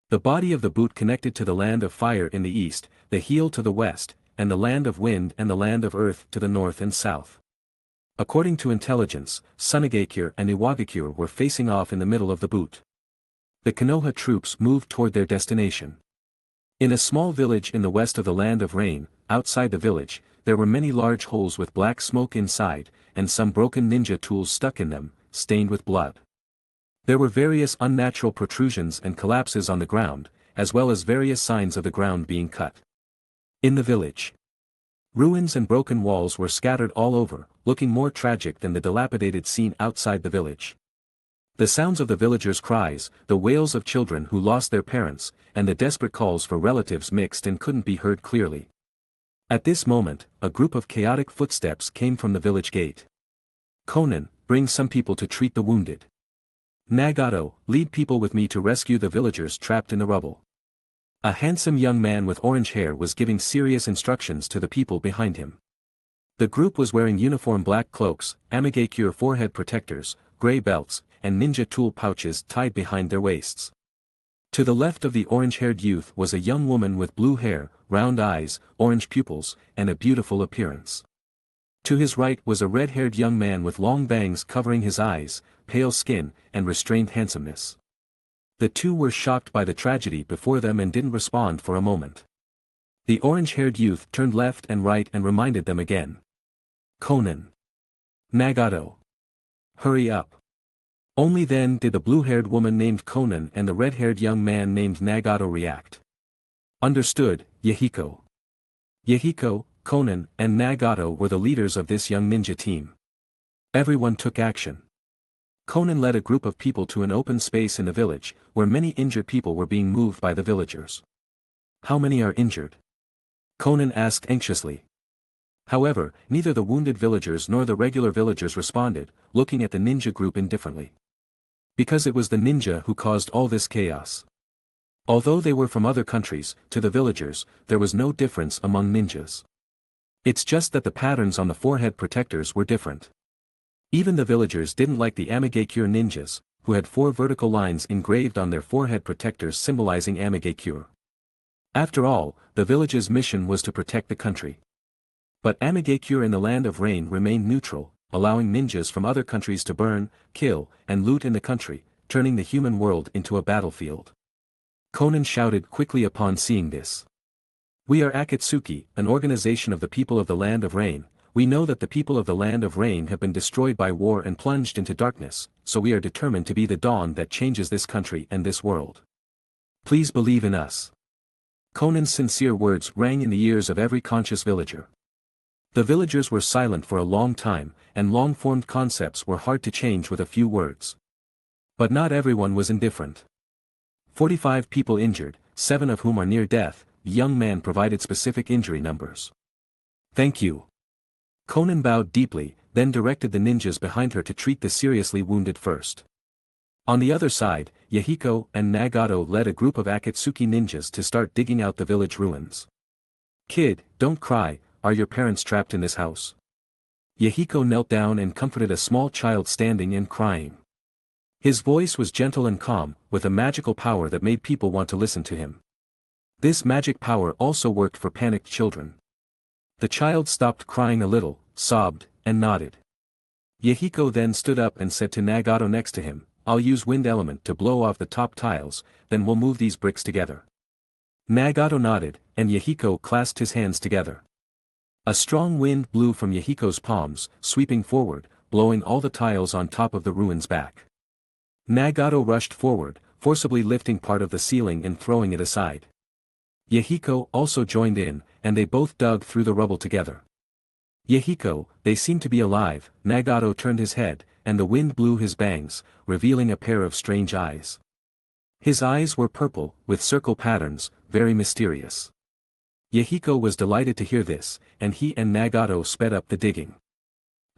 The body of the boot connected to the Land of Fire in the east, the heel to the west, and the Land of Wind and the Land of Earth to the north and south. According to intelligence, Sunagakure and Iwagakure were facing off in the middle of the boot. The Konoha troops moved toward their destination. In a small village in the west of the Land of Rain, outside the village, there were many large holes with black smoke inside, and some broken ninja tools stuck in them, stained with blood. There were various unnatural protrusions and collapses on the ground, as well as various signs of the ground being cut. In the village, ruins and broken walls were scattered all over, looking more tragic than the dilapidated scene outside the village. The sounds of the villagers' cries, the wails of children who lost their parents, and the desperate calls for relatives mixed and couldn't be heard clearly. At this moment, a group of chaotic footsteps came from the village gate. Conan, bring some people to treat the wounded. Nagato, lead people with me to rescue the villagers trapped in the rubble. A handsome young man with orange hair was giving serious instructions to the people behind him. The group was wearing uniform black cloaks, amigakure forehead protectors, gray belts, and ninja tool pouches tied behind their waists. To the left of the orange-haired youth was a young woman with blue hair, round eyes, orange pupils, and a beautiful appearance. To his right was a red-haired young man with long bangs covering his eyes, pale skin, and restrained handsomeness. The two were shocked by the tragedy before them and didn't respond for a moment. The orange-haired youth turned left and right and reminded them again. Conan. Nagato. Hurry up. Only then did the blue-haired woman named Conan and the red-haired young man named Nagato react. Understood, Yahiko. Yahiko, Conan, and Nagato were the leaders of this young ninja team. Everyone took action. Conan led a group of people to an open space in the village, where many injured people were being moved by the villagers. How many are injured? Conan asked anxiously. However, neither the wounded villagers nor the regular villagers responded, looking at the ninja group indifferently. Because it was the ninja who caused all this chaos. Although they were from other countries, to the villagers, there was no difference among ninjas. It's just that the patterns on the forehead protectors were different. Even the villagers didn't like the amigakure ninjas, who had 4 vertical lines engraved on their forehead protectors symbolizing amigakure. After all, the village's mission was to protect the country. But amigakure in the land of rain remained neutral, allowing ninjas from other countries to burn, kill, and loot in the country, turning the human world into a battlefield. Conan shouted quickly upon seeing this. We are Akatsuki, an organization of the people of the land of rain. We know that the people of the land of rain have been destroyed by war and plunged into darkness, so we are determined to be the dawn that changes this country and this world. Please believe in us. Conan's sincere words rang in the ears of every conscious villager. The villagers were silent for a long time, and long-formed concepts were hard to change with a few words. But not everyone was indifferent. 45 people injured, 7 of whom are near death. The young man provided specific injury numbers. Thank you. Conan bowed deeply, then directed the ninjas behind her to treat the seriously wounded first. On the other side, Yahiko and Nagato led a group of Akatsuki ninjas to start digging out the village ruins. Kid, don't cry, are your parents trapped in this house? Yahiko knelt down and comforted a small child standing and crying. His voice was gentle and calm, with a magical power that made people want to listen to him. This magic power also worked for panicked children. The child stopped crying a little, sobbed, and nodded. Yahiko then stood up and said to Nagato next to him, I'll use wind element to blow off the top tiles, then we'll move these bricks together. Nagato nodded, and Yahiko clasped his hands together. A strong wind blew from Yahiko's palms, sweeping forward, blowing all the tiles on top of the ruins back. Nagato rushed forward, forcibly lifting part of the ceiling and throwing it aside. Yahiko also joined in, and they both dug through the rubble together. Yahiko, they seem to be alive. Nagato turned his head, and the wind blew his bangs, revealing a pair of strange eyes. His eyes were purple, with circle patterns, very mysterious. Yahiko was delighted to hear this, and he and Nagato sped up the digging.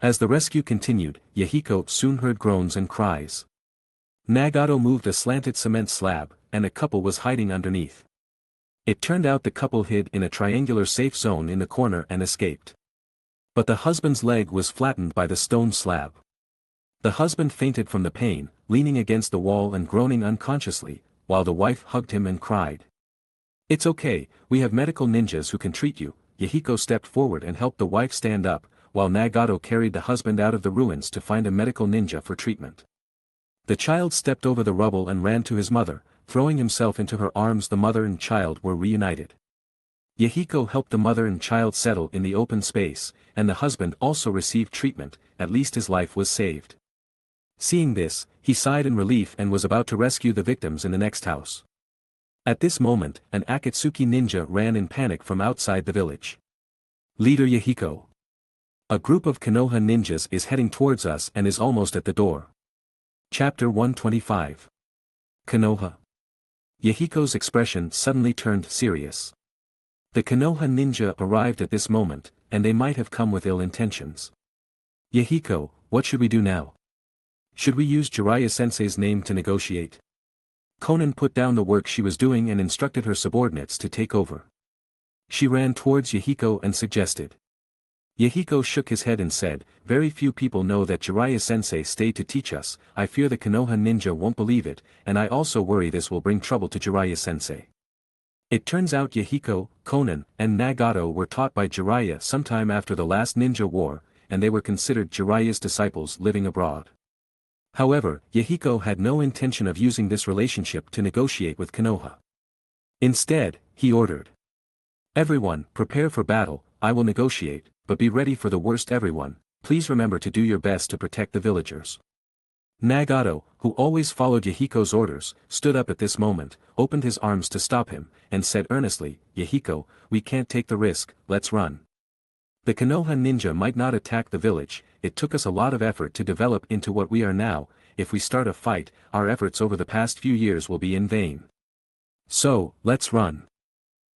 As the rescue continued, Yahiko soon heard groans and cries. Nagato moved a slanted cement slab, and a couple was hiding underneath. It turned out the couple hid in a triangular safe zone in the corner and escaped. But the husband's leg was flattened by the stone slab. The husband fainted from the pain, leaning against the wall and groaning unconsciously, while the wife hugged him and cried. It's okay, we have medical ninjas who can treat you. Yahiko stepped forward and helped the wife stand up, while Nagato carried the husband out of the ruins to find a medical ninja for treatment. The child stepped over the rubble and ran to his mother, throwing himself into her arms. The mother and child were reunited. Yahiko helped the mother and child settle in the open space, and the husband also received treatment. At least his life was saved. Seeing this, he sighed in relief and was about to rescue the victims in the next house. At this moment, an Akatsuki ninja ran in panic from outside the village. Leader Yahiko. A group of Konoha ninjas is heading towards us and is almost at the door. Chapter 125. Konoha. Yahiko's expression suddenly turned serious. The Konoha ninja arrived at this moment, and they might have come with ill intentions. Yahiko, what should we do now? Should we use Jiraiya-sensei's name to negotiate? Konan put down the work she was doing and instructed her subordinates to take over. She ran towards Yahiko and suggested. Yahiko shook his head and said, very few people know that Jiraiya-sensei stayed to teach us. I fear the Konoha ninja won't believe it, and I also worry this will bring trouble to Jiraiya-sensei. It turns out Yahiko, Konan, and Nagato were taught by Jiraiya sometime after the last ninja war, and they were considered Jiraiya's disciples living abroad. However, Yahiko had no intention of using this relationship to negotiate with Konoha. Instead, he ordered. Everyone, prepare for battle. I will negotiate, but be ready for the worst. Everyone, please remember to do your best to protect the villagers. Nagato, who always followed Yahiko's orders, stood up at this moment, opened his arms to stop him, and said earnestly, Yahiko, we can't take the risk, let's run. The Konoha ninja might not attack the village. It took us a lot of effort to develop into what we are now. If we start a fight, our efforts over the past few years will be in vain. So, let's run.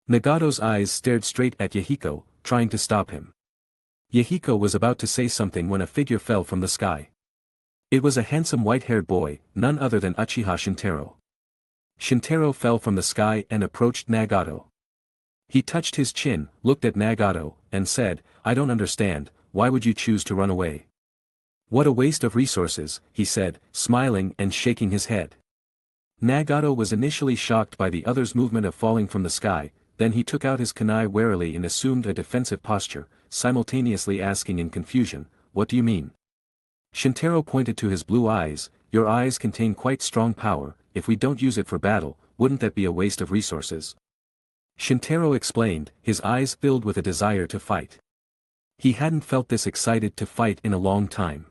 Nagato's eyes stared straight at Yahiko, trying to stop him. Yahiko was about to say something when a figure fell from the sky. It was a handsome white-haired boy, none other than Uchiha Shintaro. Shintaro fell from the sky and approached Nagato. He touched his chin, looked at Nagato, and said, I don't understand, why would you choose to run away? What a waste of resources, he said, smiling and shaking his head. Nagato was initially shocked by the other's movement of falling from the sky, then he took out his kunai warily and assumed a defensive posture, simultaneously asking in confusion, what do you mean? Shintaro pointed to his blue eyes, your eyes contain quite strong power, if we don't use it for battle, wouldn't that be a waste of resources? Shintaro explained, his eyes filled with a desire to fight. He hadn't felt this excited to fight in a long time.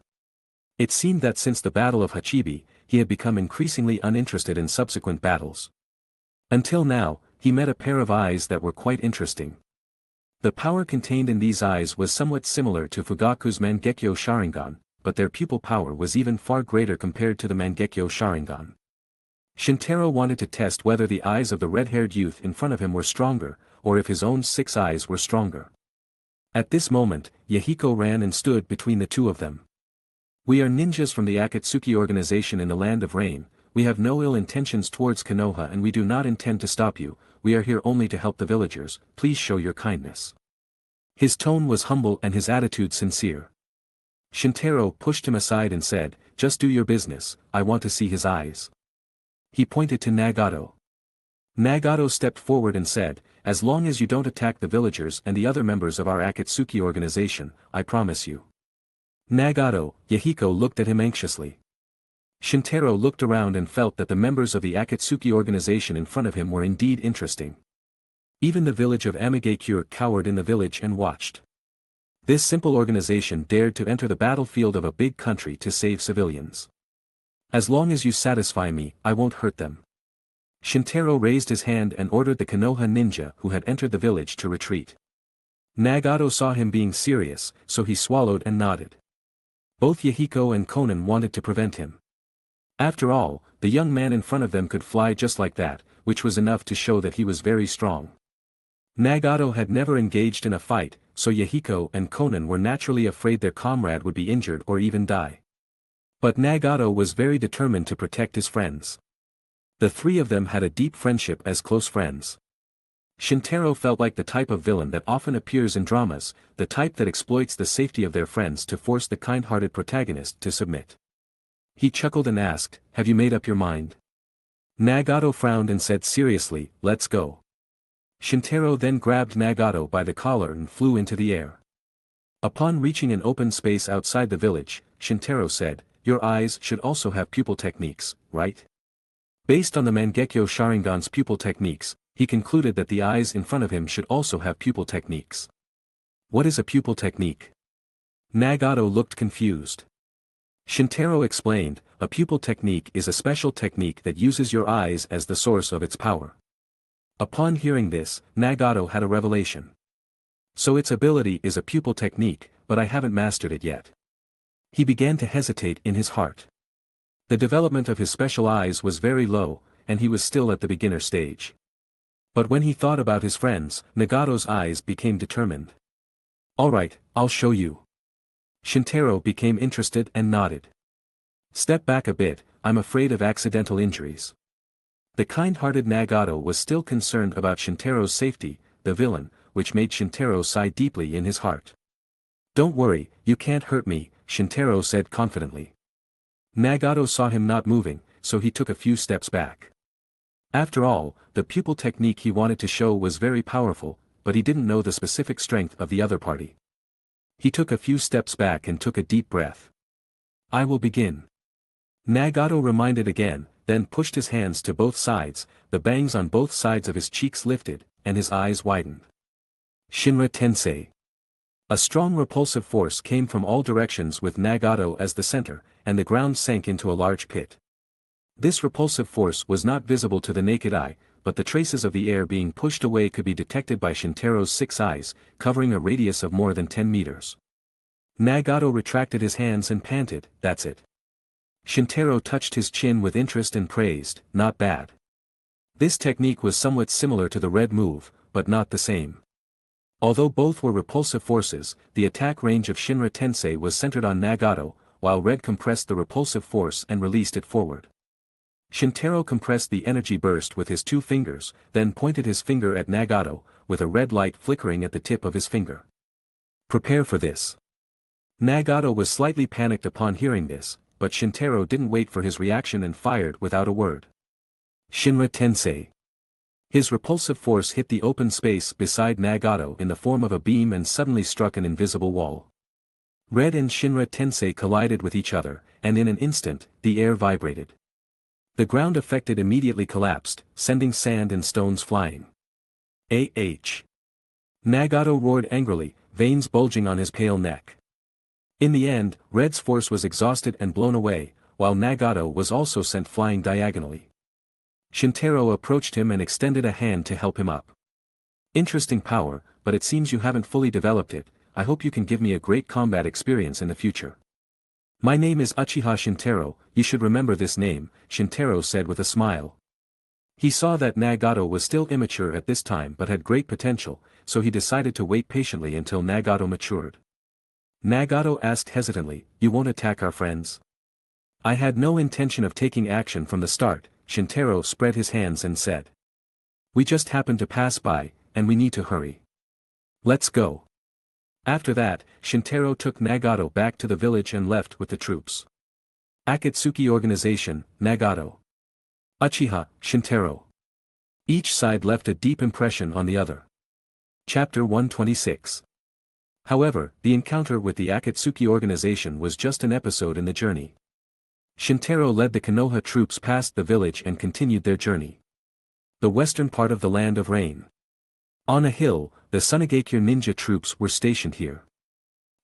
It seemed that since the Battle of Hachibi, he had become increasingly uninterested in subsequent battles. Until now, he met a pair of eyes that were quite interesting. The power contained in these eyes was somewhat similar to Fugaku's Mangekyo Sharingan, but their pupil power was even far greater compared to the Mangekyo Sharingan. Shintaro wanted to test whether the eyes of the red-haired youth in front of him were stronger, or if his own 6 eyes were stronger. At this moment, Yahiko ran and stood between the two of them. We are ninjas from the Akatsuki organization in the land of rain. We have no ill intentions towards Konoha and we do not intend to stop you. We are here only to help the villagers, please show your kindness. His tone was humble and his attitude sincere. Shintaro pushed him aside and said, just do your business, I want to see his eyes. He pointed to Nagato. Nagato stepped forward and said, as long as you don't attack the villagers and the other members of our Akatsuki organization, I promise you. Nagato, Yahiko looked at him anxiously. Shintaro looked around and felt that the members of the Akatsuki organization in front of him were indeed interesting. Even the village of Amigakure cowered in the village and watched. This simple organization dared to enter the battlefield of a big country to save civilians. As long as you satisfy me, I won't hurt them. Shintaro raised his hand and ordered the Konoha ninja who had entered the village to retreat. Nagato saw him being serious, so he swallowed and nodded. Both Yahiko and Konan wanted to prevent him. After all, the young man in front of them could fly just like that, which was enough to show that he was very strong. Nagato had never engaged in a fight, so Yahiko and Konan were naturally afraid their comrade would be injured or even die. But Nagato was very determined to protect his friends. The three of them had a deep friendship as close friends. Shintaro felt like the type of villain that often appears in dramas, the type that exploits the safety of their friends to force the kind-hearted protagonist to submit. He chuckled and asked, have you made up your mind? Nagato frowned and said seriously, let's go. Shintaro then grabbed Nagato by the collar and flew into the air. Upon reaching an open space outside the village, Shintaro said, your eyes should also have pupil techniques, right? Based on the Mangekyo Sharingan's pupil techniques, he concluded that the eyes in front of him should also have pupil techniques. What is a pupil technique? Nagato looked confused. Shintaro explained, a pupil technique is a special technique that uses your eyes as the source of its power. Upon hearing this, Nagato had a revelation. So its ability is a pupil technique, but I haven't mastered it yet. He began to hesitate in his heart. The development of his special eyes was very low, and he was still at the beginner stage. But when he thought about his friends, Nagato's eyes became determined. "Alright, I'll show you." Shintaro became interested and nodded. "Step back a bit, I'm afraid of accidental injuries." The kind-hearted Nagato was still concerned about Shintaro's safety, the villain, which made Shintaro sigh deeply in his heart. "Don't worry, you can't hurt me," Shintaro said confidently. Nagato saw him not moving, so he took a few steps back. After all, the pupil technique he wanted to show was very powerful, but he didn't know the specific strength of the other party. He took a few steps back and took a deep breath. "I will begin." Nagato reminded again, then pushed his hands to both sides, the bangs on both sides of his cheeks lifted, and his eyes widened. Shinra Tensei. A strong repulsive force came from all directions with Nagato as the center, and the ground sank into a large pit. This repulsive force was not visible to the naked eye, but the traces of the air being pushed away could be detected by Shintaro's 6 eyes, covering a radius of more than 10 meters. Nagato retracted his hands and panted, "That's it." Shintaro touched his chin with interest and praised, "Not bad." This technique was somewhat similar to the red move, but not the same. Although both were repulsive forces, the attack range of Shinra Tensei was centered on Nagato, while red compressed the repulsive force and released it forward. Shintaro compressed the energy burst with his 2 fingers, then pointed his finger at Nagato, with a red light flickering at the tip of his finger. "Prepare for this." Nagato was slightly panicked upon hearing this, but Shintaro didn't wait for his reaction and fired without a word. Shinra Tensei. His repulsive force hit the open space beside Nagato in the form of a beam and suddenly struck an invisible wall. Red and Shinra Tensei collided with each other, and in an instant, the air vibrated. The ground affected immediately collapsed, sending sand and stones flying. "Ah!" Nagato roared angrily, veins bulging on his pale neck. In the end, Red's force was exhausted and blown away, while Nagato was also sent flying diagonally. Shintaro approached him and extended a hand to help him up. "Interesting power, but it seems you haven't fully developed it. I hope you can give me a great combat experience in the future." "My name is Uchiha Shintaro, you should remember this name," Shintaro said with a smile. He saw that Nagato was still immature at this time but had great potential, so he decided to wait patiently until Nagato matured. Nagato asked hesitantly, "You won't attack our friends?" "I had no intention of taking action from the start," Shintaro spread his hands and said. "We just happened to pass by, and we need to hurry. Let's go." After that, Shintaro took Nagato back to the village and left with the troops. Akatsuki Organization, Nagato. Uchiha, Shintaro. Each side left a deep impression on the other. Chapter 126. However, the encounter with the Akatsuki Organization was just an episode in the journey. Shintaro led the Konoha troops past the village and continued their journey. The western part of the Land of Rain. On a hill, the Sunigakure ninja troops were stationed here.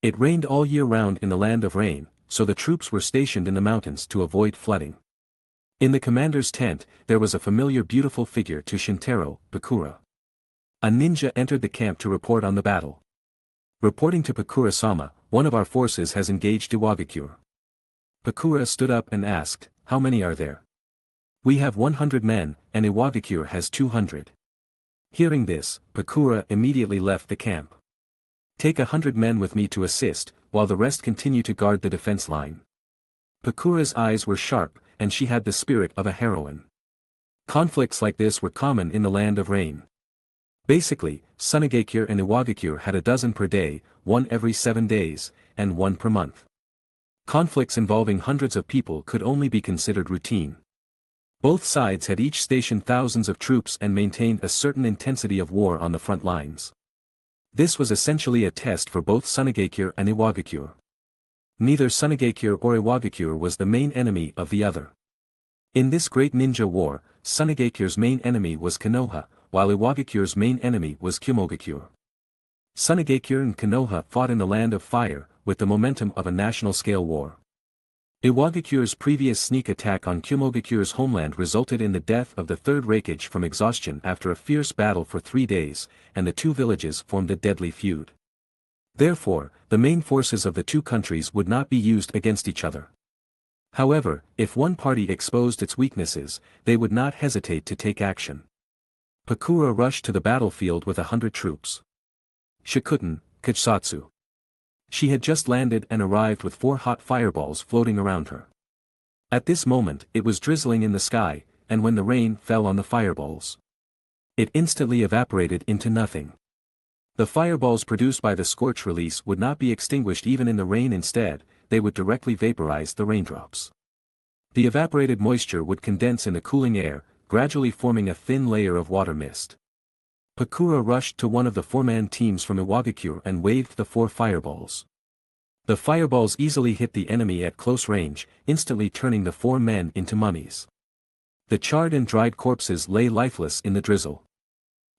It rained all year round in the Land of Rain, so the troops were stationed in the mountains to avoid flooding. In the commander's tent, there was a familiar beautiful figure to Shintaro, Pakura. A ninja entered the camp to report on the battle. Reporting to Pakura-sama, "One of our forces has engaged Iwagakure." Pakura stood up and asked, "How many are there?" "We have 100 men, and Iwagakure has 200. Hearing this, Pakura immediately left the camp. "Take 100 men with me to assist, while the rest continue to guard the defense line." Pakura's eyes were sharp, and she had the spirit of a heroine. Conflicts like this were common in the Land of Rain. Basically, Sunigakure and Iwagakure had a dozen per day, one every 7 days, and one per month. Conflicts involving hundreds of people could only be considered routine. Both sides had each stationed thousands of troops and maintained a certain intensity of war on the front lines. This was essentially a test for both Sunigakure and Iwagakure. Neither Sunigakure or Iwagakure was the main enemy of the other. In this great ninja war, Sunigakure's main enemy was Konoha, while Iwagakure's main enemy was Kumogakure. Sunigakure and Konoha fought in the Land of Fire, with the momentum of a national-scale war. Iwagakure's previous sneak attack on Kumogakure's homeland resulted in the death of the third Reikage from exhaustion after a fierce battle for 3 days, and the two villages formed a deadly feud. Therefore, the main forces of the two countries would not be used against each other. However, if one party exposed its weaknesses, they would not hesitate to take action. Pakura rushed to the battlefield with 100 troops. Shikuten, Kajsatsu. She had just landed and arrived with 4 hot fireballs floating around her. At this moment it was drizzling in the sky, and when the rain fell on the fireballs, it instantly evaporated into nothing. The fireballs produced by the scorch release would not be extinguished even in the rain. Instead, they would directly vaporize the raindrops. The evaporated moisture would condense in the cooling air, gradually forming a thin layer of water mist. Pakura rushed to one of the 4-man teams from Iwagakure and waved the 4 fireballs. The fireballs easily hit the enemy at close range, instantly turning the 4 men into mummies. The charred and dried corpses lay lifeless in the drizzle.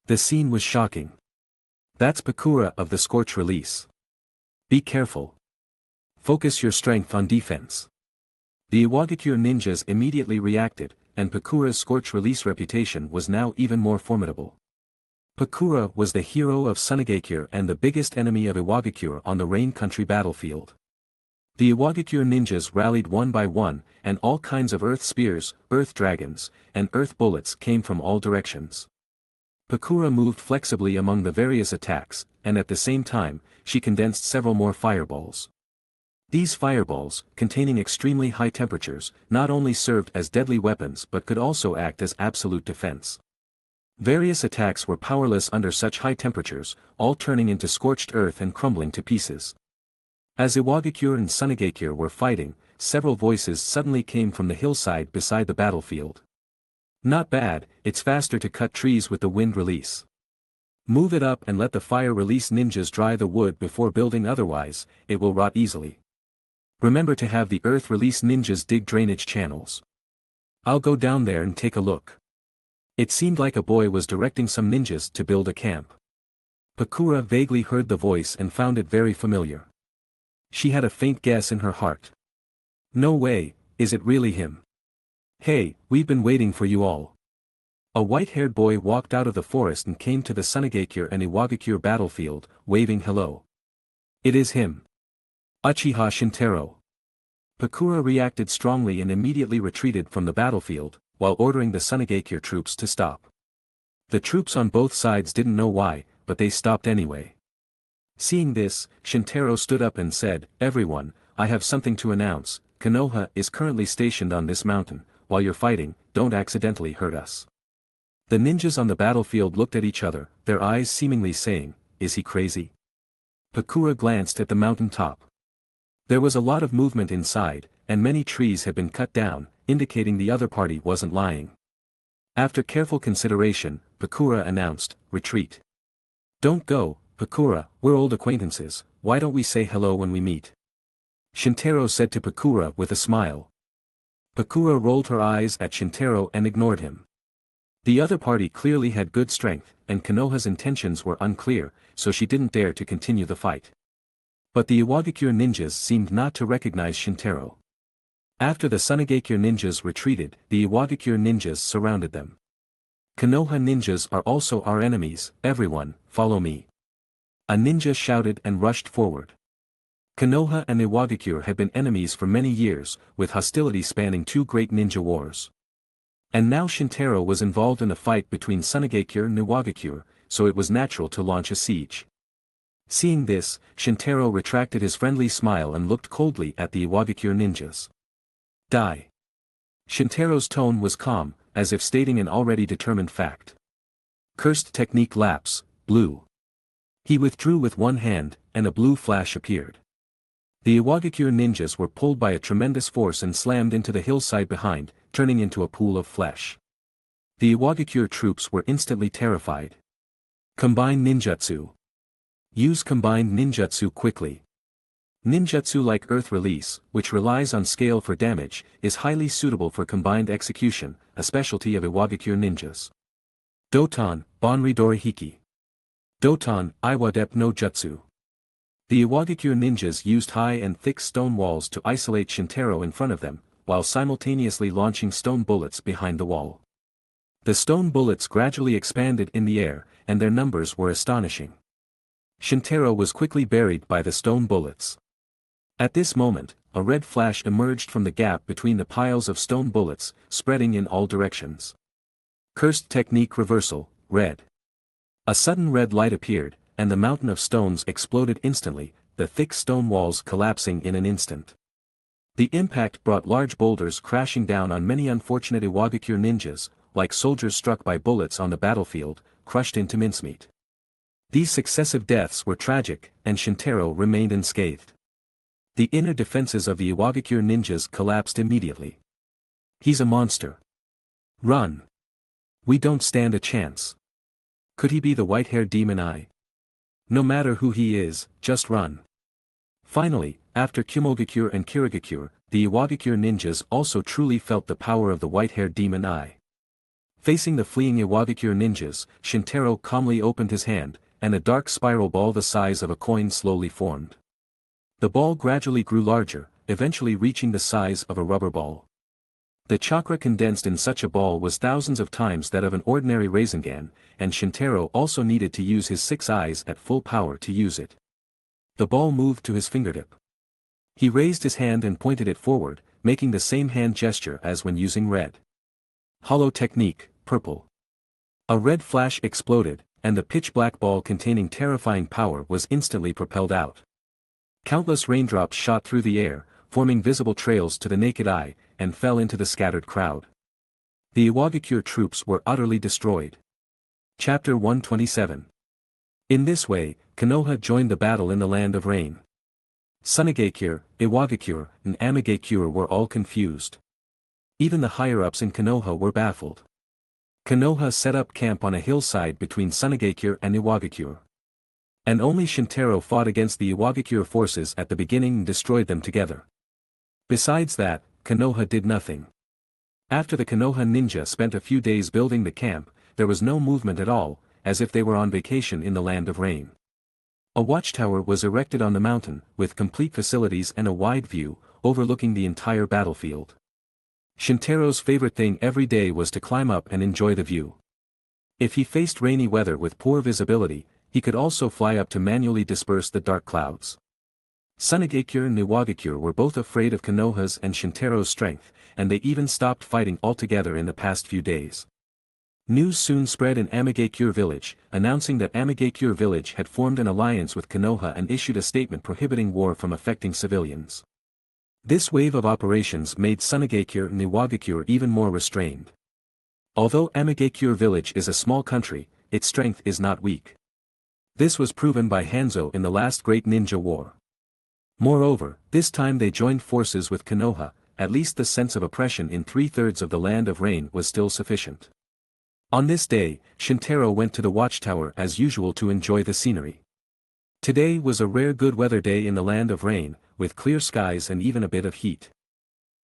The scene was shocking. That's Pakura of the scorch release. Be careful. Focus your strength on defense. The Iwagakure ninjas immediately reacted, and Pakura's scorch release reputation was now even more formidable. Pakura was the hero of Sunagakure and the biggest enemy of Iwagakure on the Rain Country battlefield. The Iwagakure ninjas rallied one by one, and all kinds of earth spears, earth dragons, and earth bullets came from all directions. Pakura moved flexibly among the various attacks, and at the same time, she condensed several more fireballs. These fireballs, containing extremely high temperatures, not only served as deadly weapons but could also act as absolute defense. Various attacks were powerless under such high temperatures, all turning into scorched earth and crumbling to pieces. As Iwagakure and Sunagakure were fighting, several voices suddenly came from the hillside beside the battlefield. Not bad, it's faster to cut trees with the wind release. Move it up and let the fire release ninjas dry the wood before building, otherwise, it will rot easily. Remember to have the earth release ninjas dig drainage channels. I'll go down there and take a look. It seemed like a boy was directing some ninjas to build a camp. Pakura vaguely heard the voice and found it very familiar. She had a faint guess in her heart. No way, is it really him? Hey, we've been waiting for you all. A white-haired boy walked out of the forest and came to the Sunagakure and Iwagakure battlefield, waving hello. It is him. Uchiha Shintaro. Pakura reacted strongly and immediately retreated from the battlefield, while ordering the Sunagakure troops to stop. The troops on both sides didn't know why, but they stopped anyway. Seeing this, Shintaro stood up and said, "Everyone, I have something to announce. Konoha is currently stationed on this mountain. While you're fighting, don't accidentally hurt us." The ninjas on the battlefield looked at each other, their eyes seemingly saying, "Is he crazy?" Pakura glanced at the mountain top. There was a lot of movement inside, and many trees had been cut down, indicating the other party wasn't lying. After careful consideration, Pakura announced, "Retreat. Don't go, Pakura, we're old acquaintances, why don't we say hello when we meet?" Shintaro said to Pakura with a smile. Pakura rolled her eyes at Shintaro and ignored him. The other party clearly had good strength, and Konoha's intentions were unclear, so she didn't dare to continue the fight. But the Iwagakure ninjas seemed not to recognize Shintaro. After the Sunagakure ninjas retreated, the Iwagakure ninjas surrounded them. "Konoha ninjas are also our enemies, everyone, follow me." A ninja shouted and rushed forward. Konoha and Iwagakure had been enemies for many years, with hostility spanning 2 great ninja wars. And now Shintaro was involved in a fight between Sunagakure and Iwagakure, so it was natural to launch a siege. Seeing this, Shintaro retracted his friendly smile and looked coldly at the Iwagakure ninjas. "Die." Shintaro's tone was calm, as if stating an already determined fact. Cursed technique lapse, blue. He withdrew with one hand, and a blue flash appeared. The Iwagakure ninjas were pulled by a tremendous force and slammed into the hillside behind, turning into a pool of flesh. The Iwagakure troops were instantly terrified. Combine ninjutsu. Use combined ninjutsu quickly. Ninjutsu like Earth Release, which relies on scale for damage, is highly suitable for combined execution, a specialty of Iwagakure ninjas. Doton, Banri Dorihiki. Doton, Iwadep no Jutsu. The Iwagakure ninjas used high and thick stone walls to isolate Shintaro in front of them, while simultaneously launching stone bullets behind the wall. The stone bullets gradually expanded in the air, and their numbers were astonishing. Shintaro was quickly buried by the stone bullets. At this moment, a red flash emerged from the gap between the piles of stone bullets, spreading in all directions. Cursed technique reversal, red. A sudden red light appeared, and the mountain of stones exploded instantly, the thick stone walls collapsing in an instant. The impact brought large boulders crashing down on many unfortunate Iwagakure ninjas, like soldiers struck by bullets on the battlefield, crushed into mincemeat. These successive deaths were tragic, and Shintaro remained unscathed. The inner defenses of the Iwagakure ninjas collapsed immediately. He's a monster. Run. We don't stand a chance. Could he be the white-haired demon eye? No matter who he is, just run. Finally, after Kumogakure and Kirigakure, the Iwagakure ninjas also truly felt the power of the white-haired demon eye. Facing the fleeing Iwagakure ninjas, Shintaro calmly opened his hand, and a dark spiral ball the size of a coin slowly formed. The ball gradually grew larger, eventually reaching the size of a rubber ball. The chakra condensed in such a ball was thousands of times that of an ordinary Rasengan, and Shintaro also needed to use his 6 eyes at full power to use it. The ball moved to his fingertip. He raised his hand and pointed it forward, making the same hand gesture as when using red. Hollow technique, purple. A red flash exploded, and the pitch-black ball containing terrifying power was instantly propelled out. Countless raindrops shot through the air, forming visible trails to the naked eye, and fell into the scattered crowd. The Iwagakure troops were utterly destroyed. Chapter 127. In this way, Konoha joined the battle in the land of rain. Sunigakure, Iwagakure, and Amigakure were all confused. Even the higher-ups in Konoha were baffled. Konoha set up camp on a hillside between Sunigakure and Iwagakure. And only Shintaro fought against the Iwagakure forces at the beginning and destroyed them together. Besides that, Konoha did nothing. After the Konoha ninja spent a few days building the camp, there was no movement at all, as if they were on vacation in the land of rain. A watchtower was erected on the mountain, with complete facilities and a wide view, overlooking the entire battlefield. Shintaro's favorite thing every day was to climb up and enjoy the view. If he faced rainy weather with poor visibility, he could also fly up to manually disperse the dark clouds. Sunigakure and Iwagakure were both afraid of Konoha's and Shintaro's strength, and they even stopped fighting altogether in the past few days. News soon spread in Amigakure village, announcing that Amigakure village had formed an alliance with Konoha and issued a statement prohibiting war from affecting civilians. This wave of operations made Sunigakure and Iwagakure even more restrained. Although Amigakure village is a small country, its strength is not weak. This was proven by Hanzo in the last great ninja war. Moreover, this time they joined forces with Konoha, at least the sense of oppression in 3/3 of the land of rain was still sufficient. On this day, Shintaro went to the watchtower as usual to enjoy the scenery. Today was a rare good weather day in the land of rain, with clear skies and even a bit of heat.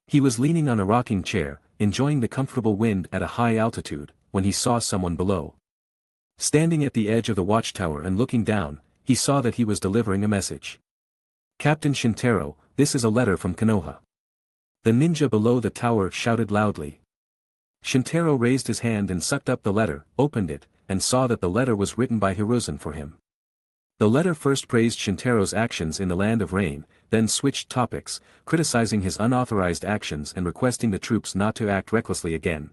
He was leaning on a rocking chair, enjoying the comfortable wind at a high altitude, when he saw someone below. Standing at the edge of the watchtower and looking down, he saw that he was delivering a message. "Captain Shintaro, this is a letter from Konoha." The ninja below the tower shouted loudly. Shintaro raised his hand and sucked up the letter, opened it, and saw that the letter was written by Hiruzen for him. The letter first praised Shintaro's actions in the land of rain, then switched topics, criticizing his unauthorized actions and requesting the troops not to act recklessly again.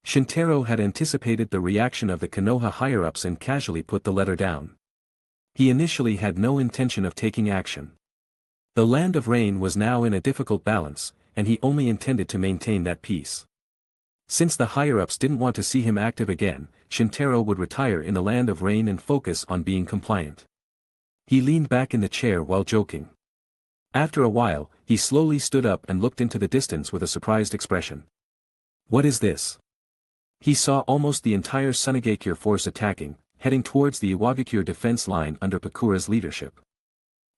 Shintaro had anticipated the reaction of the Konoha higher-ups and casually put the letter down. He initially had no intention of taking action. The land of rain was now in a difficult balance, and he only intended to maintain that peace. Since the higher-ups didn't want to see him active again, Shintaro would retire in the land of rain and focus on being compliant. He leaned back in the chair while joking. After a while, he slowly stood up and looked into the distance with a surprised expression. "What is this?" He saw almost the entire Sunigakure force attacking, heading towards the Iwagakure defense line under Pakura's leadership.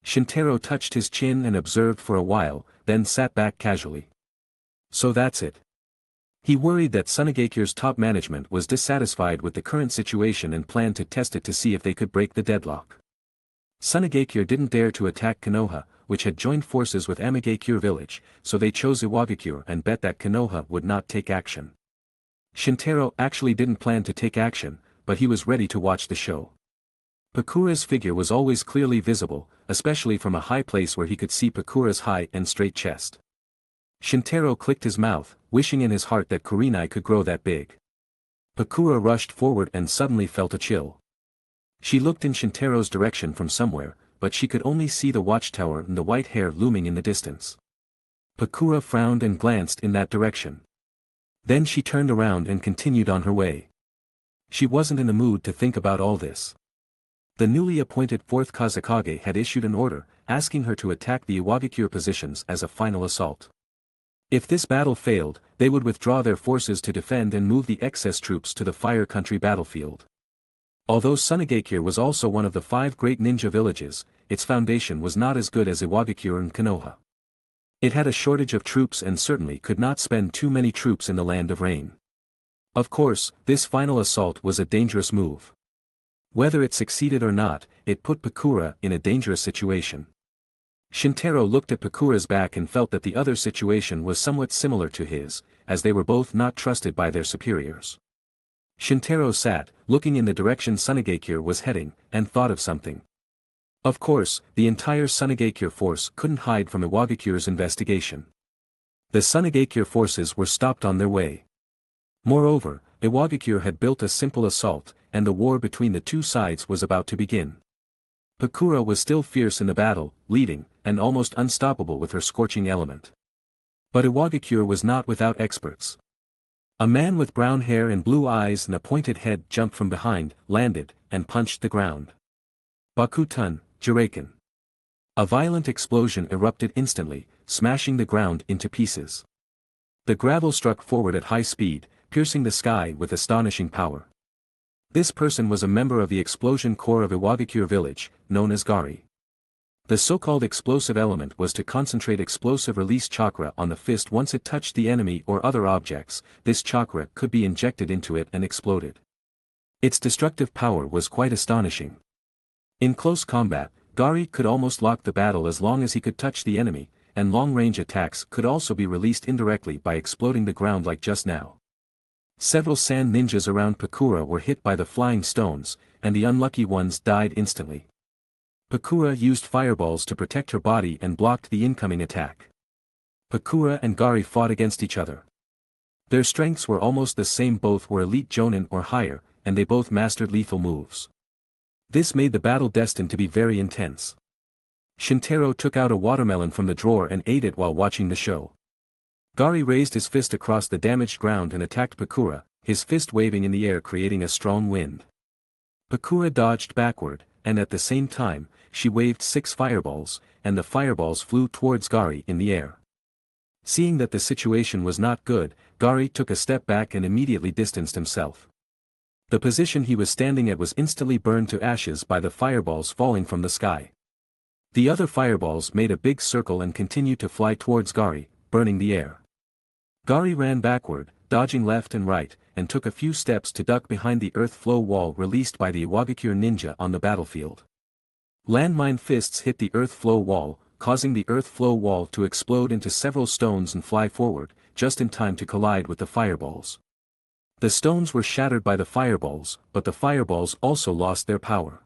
Shintaro touched his chin and observed for a while, then sat back casually. So that's it. He worried that Sunigakure's top management was dissatisfied with the current situation and planned to test it to see if they could break the deadlock. Sunigakure didn't dare to attack Konoha, which had joined forces with Amigakure village, so they chose Iwagakure and bet that Konoha would not take action. Shintaro actually didn't plan to take action, but he was ready to watch the show. Pakura's figure was always clearly visible, especially from a high place where he could see Pakura's high and straight chest. Shintaro clicked his mouth, wishing in his heart that Kurenai could grow that big. Pakura rushed forward and suddenly felt a chill. She looked in Shintaro's direction from somewhere, but she could only see the watchtower and the white hair looming in the distance. Pakura frowned and glanced in that direction. Then she turned around and continued on her way. She wasn't in the mood to think about all this. The newly appointed 4th Kazekage had issued an order, asking her to attack the Iwagakure positions as a final assault. If this battle failed, they would withdraw their forces to defend and move the excess troops to the Fire Country battlefield. Although Sunagakure was also one of the 5 great ninja villages, its foundation was not as good as Iwagakure and Konoha. It had a shortage of troops and certainly could not spend too many troops in the land of rain. Of course, this final assault was a dangerous move. Whether it succeeded or not, it put Pakura in a dangerous situation. Shintaro looked at Pakura's back and felt that the other situation was somewhat similar to his, as they were both not trusted by their superiors. Shintaro sat, looking in the direction Sunagakure was heading, and thought of something. Of course, the entire Sunagakure force couldn't hide from Iwagakure's investigation. The Sunagakure forces were stopped on their way. Moreover, Iwagakure had built a simple assault, and the war between the two sides was about to begin. Pakura was still fierce in the battle, leading, and almost unstoppable with her scorching element. But Iwagakure was not without experts. A man with brown hair and blue eyes and a pointed head jumped from behind, landed, and punched the ground. Bakutun, Jiraken. A violent explosion erupted instantly, smashing the ground into pieces. The gravel struck forward at high speed, piercing the sky with astonishing power. This person was a member of the explosion corps of Iwagakure village, known as Gari. The so-called explosive element was to concentrate explosive release chakra on the fist. Once it touched the enemy or other objects, this chakra could be injected into it and exploded. Its destructive power was quite astonishing. In close combat, Gari could almost lock the battle as long as he could touch the enemy, and long-range attacks could also be released indirectly by exploding the ground like just now. Several sand ninjas around Pakura were hit by the flying stones, and the unlucky ones died instantly. Pakura used fireballs to protect her body and blocked the incoming attack. Pakura and Gari fought against each other. Their strengths were almost the same, both were elite jonin or higher, and they both mastered lethal moves. This made the battle destined to be very intense. Shintaro took out a watermelon from the drawer and ate it while watching the show. Gari raised his fist across the damaged ground and attacked Pakura, his fist waving in the air creating a strong wind. Pakura dodged backward, and at the same time, she waved 6 fireballs, and the fireballs flew towards Gari in the air. Seeing that the situation was not good, Gari took a step back and immediately distanced himself. The position he was standing at was instantly burned to ashes by the fireballs falling from the sky. The other fireballs made a big circle and continued to fly towards Gari, burning the air. Gari ran backward, dodging left and right, and took a few steps to duck behind the earth flow wall released by the Iwagakure ninja on the battlefield. Landmine fists hit the earth flow wall, causing the earth flow wall to explode into several stones and fly forward, just in time to collide with the fireballs. The stones were shattered by the fireballs, but the fireballs also lost their power.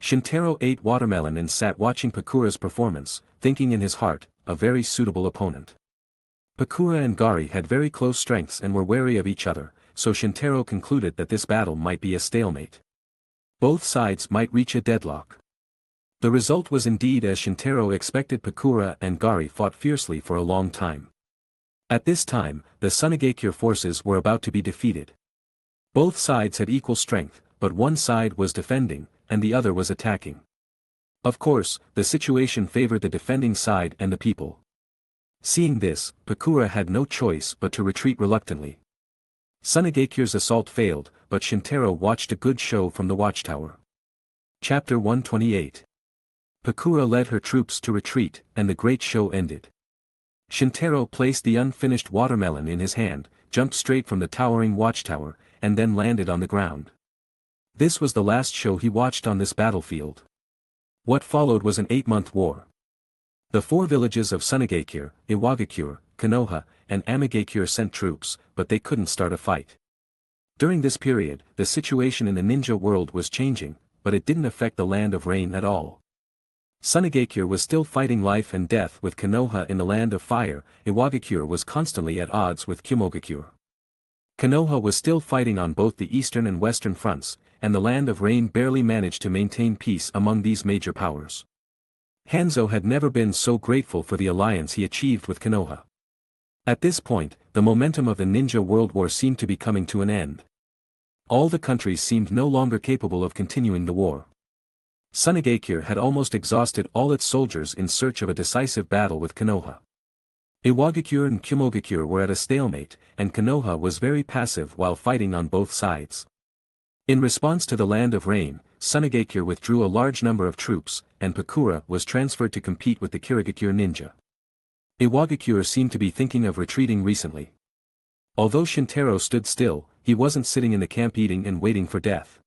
Shintaro ate watermelon and sat watching Pakura's performance, thinking in his heart, a very suitable opponent. Pakura and Gari had very close strengths and were wary of each other, so Shintaro concluded that this battle might be a stalemate. Both sides might reach a deadlock. The result was indeed as Shintaro expected. Pakura and Gari fought fiercely for a long time. At this time, the Sunagakure forces were about to be defeated. Both sides had equal strength, but one side was defending, and the other was attacking. Of course, the situation favored the defending side and the people. Seeing this, Pakura had no choice but to retreat reluctantly. Sunagakure's assault failed, but Shintaro watched a good show from the watchtower. Chapter 128. Pakura led her troops to retreat, and the great show ended. Shintaro placed the unfinished watermelon in his hand, jumped straight from the towering watchtower, and then landed on the ground. This was the last show he watched on this battlefield. What followed was an 8-month war. The 4 villages of Sunagakure, Iwagakure, Konoha, and Amigakure sent troops, but they couldn't start a fight. During this period, the situation in the ninja world was changing. but it didn't affect the Land of Rain at all. Sunigakure was still fighting life and death with Konoha in the Land of Fire. Iwagakure was constantly at odds with Kimogakure. Konoha was still fighting on both the eastern and western fronts, and the Land of Rain barely managed to maintain peace among these major powers. Hanzo had never been so grateful for the alliance he achieved with Konoha. At this point, the momentum of the Ninja World War seemed to be coming to an end. All the countries seemed no longer capable of continuing the war. Sunigakure had almost exhausted all its soldiers in search of a decisive battle with Konoha. Iwagakure and Kimogakure were at a stalemate, and Konoha was very passive while fighting on both sides. In response to the Land of Rain, Sunigakure withdrew a large number of troops, and Pakura was transferred to compete with the Kirigakure ninja. Iwagakure seemed to be thinking of retreating recently. Although Shintaro stood still, he wasn't sitting in the camp eating and waiting for death.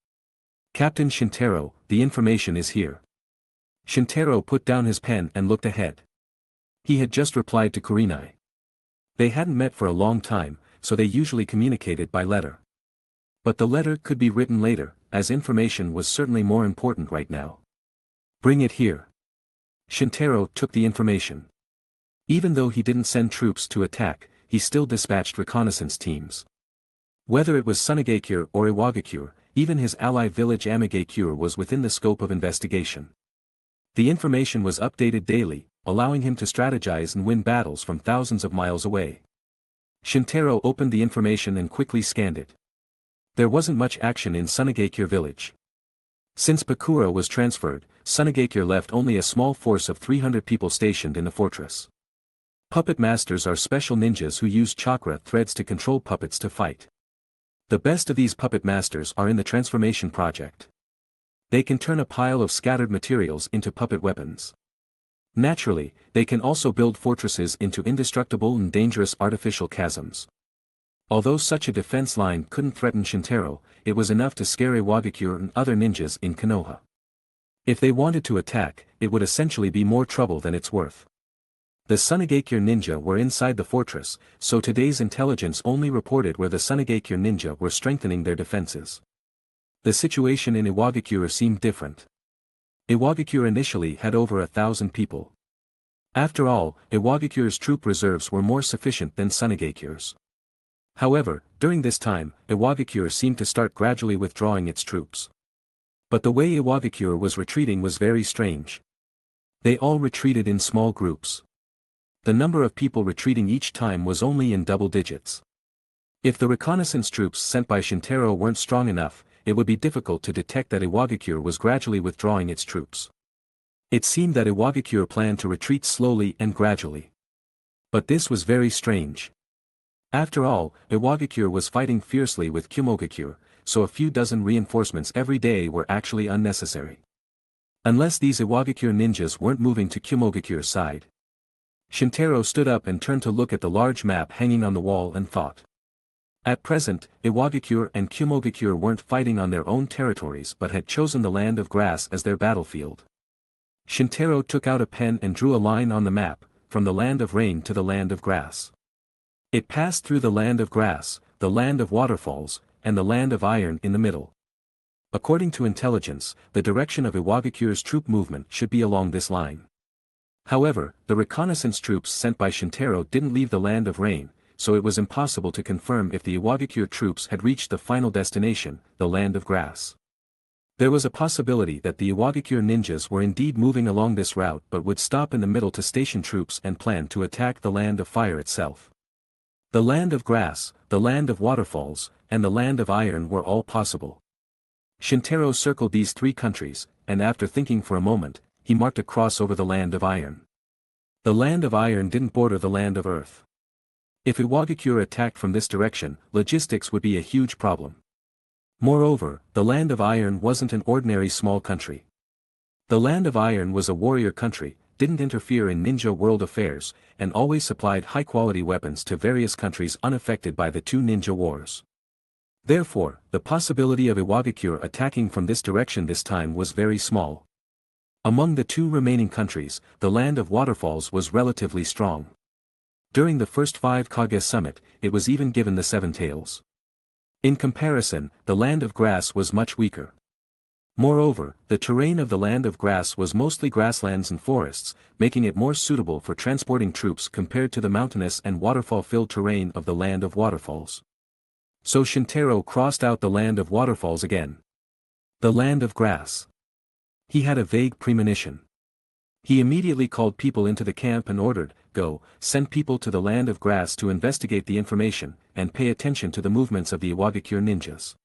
"Captain Shintaro, the information is here." Shintaro put down his pen and looked ahead. He had just replied to Kurenai. They hadn't met for a long time, so they usually communicated by letter. But the letter could be written later, as information was certainly more important right now. "Bring it here." Shintaro took the information. Even though he didn't send troops to attack, he still dispatched reconnaissance teams. Whether it was Sunigakure or Iwagakure, even his ally village Amigakure was within the scope of investigation. The information was updated daily, allowing him to strategize and win battles from thousands of miles away. Shintaro opened the information and quickly scanned it. There wasn't much action in Sunigakure village. Since Pakura was transferred, Sunigakure left only a small force of 300 people stationed in the fortress. Puppet masters are special ninjas who use chakra threads to control puppets to fight. The best of these puppet masters are in the transformation project. They can turn a pile of scattered materials into puppet weapons. Naturally, they can also build fortresses into indestructible and dangerous artificial chasms. Although such a defense line couldn't threaten Shintaro, it was enough to scare Iwagakure and other ninjas in Konoha. If they wanted to attack, it would essentially be more trouble than it's worth. The Sunigakure ninja were inside the fortress, so today's intelligence only reported where the Sunigakure ninja were strengthening their defenses. The situation in Iwagakure seemed different. Iwagakure initially had over 1,000 people. After all, Iwagakure's troop reserves were more sufficient than Sunigakure's. However, during this time, Iwagakure seemed to start gradually withdrawing its troops. But the way Iwagakure was retreating was very strange. They all retreated in small groups. The number of people retreating each time was only in double digits. If the reconnaissance troops sent by Shintaro weren't strong enough, it would be difficult to detect that Iwagakure was gradually withdrawing its troops. It seemed that Iwagakure planned to retreat slowly and gradually. But this was very strange. After all, Iwagakure was fighting fiercely with Kimogakure, so a few dozen reinforcements every day were actually unnecessary. Unless these Iwagakure ninjas weren't moving to Kimogakure's side. Shintaro stood up and turned to look at the large map hanging on the wall and thought. At present, Iwagakure and Kimogakure weren't fighting on their own territories but had chosen the Land of Grass as their battlefield. Shintaro took out a pen and drew a line on the map, from the Land of Rain to the Land of Grass. It passed through the Land of Grass, the Land of Waterfalls, and the Land of Iron in the middle. According to intelligence, the direction of Iwagakure's troop movement should be along this line. However, the reconnaissance troops sent by Shintaro didn't leave the Land of Rain, so it was impossible to confirm if the Iwagakure troops had reached the final destination, the Land of Grass. There was a possibility that the Iwagakure ninjas were indeed moving along this route but would stop in the middle to station troops and plan to attack the Land of Fire itself. The Land of Grass, the Land of Waterfalls, and the Land of Iron were all possible. Shintaro circled these three countries, and after thinking for a moment, he marked a cross over the Land of Iron. The Land of Iron didn't border the Land of Earth. If Iwagakure attacked from this direction, logistics would be a huge problem. Moreover, the Land of Iron wasn't an ordinary small country. The Land of Iron was a warrior country, didn't interfere in ninja world affairs, and always supplied high-quality weapons to various countries unaffected by the two ninja wars. Therefore, the possibility of Iwagakure attacking from this direction this time was very small. Among the two remaining countries, the Land of Waterfalls was relatively strong. During the first 5 Kage summit, it was even given the 7 tails. In comparison, the Land of Grass was much weaker. Moreover, the terrain of the land of grass was mostly grasslands and forests, making it more suitable for transporting troops compared to the mountainous and waterfall-filled terrain of the land of waterfalls. So Shintaro crossed out the land of waterfalls again. The land of grass. He had a vague premonition. He immediately called people into the camp and ordered, "Go, send people to the land of grass to investigate the information, and pay attention to the movements of the Iwagakure ninjas."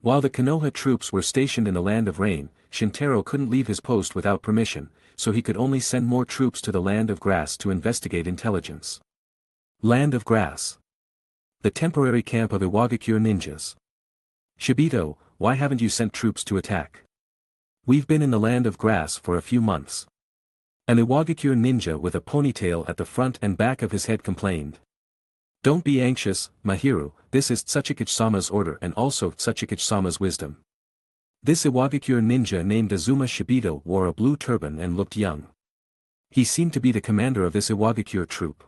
While the Konoha troops were stationed in the land of rain, Shintaro couldn't leave his post without permission, so he could only send more troops to the land of grass to investigate intelligence. Land of grass. The temporary camp of Iwagakure ninjas. "Shibito, why haven't you sent troops to attack? We've been in the land of grass for a few months." An Iwagakure ninja with a ponytail at the front and back of his head complained. "Don't be anxious, Mahiru, this is Tsuchikage-sama's order and also Tsuchikage-sama's wisdom." This Iwagakure ninja named Azuma Shibito wore a blue turban and looked young. He seemed to be the commander of this Iwagakure troop.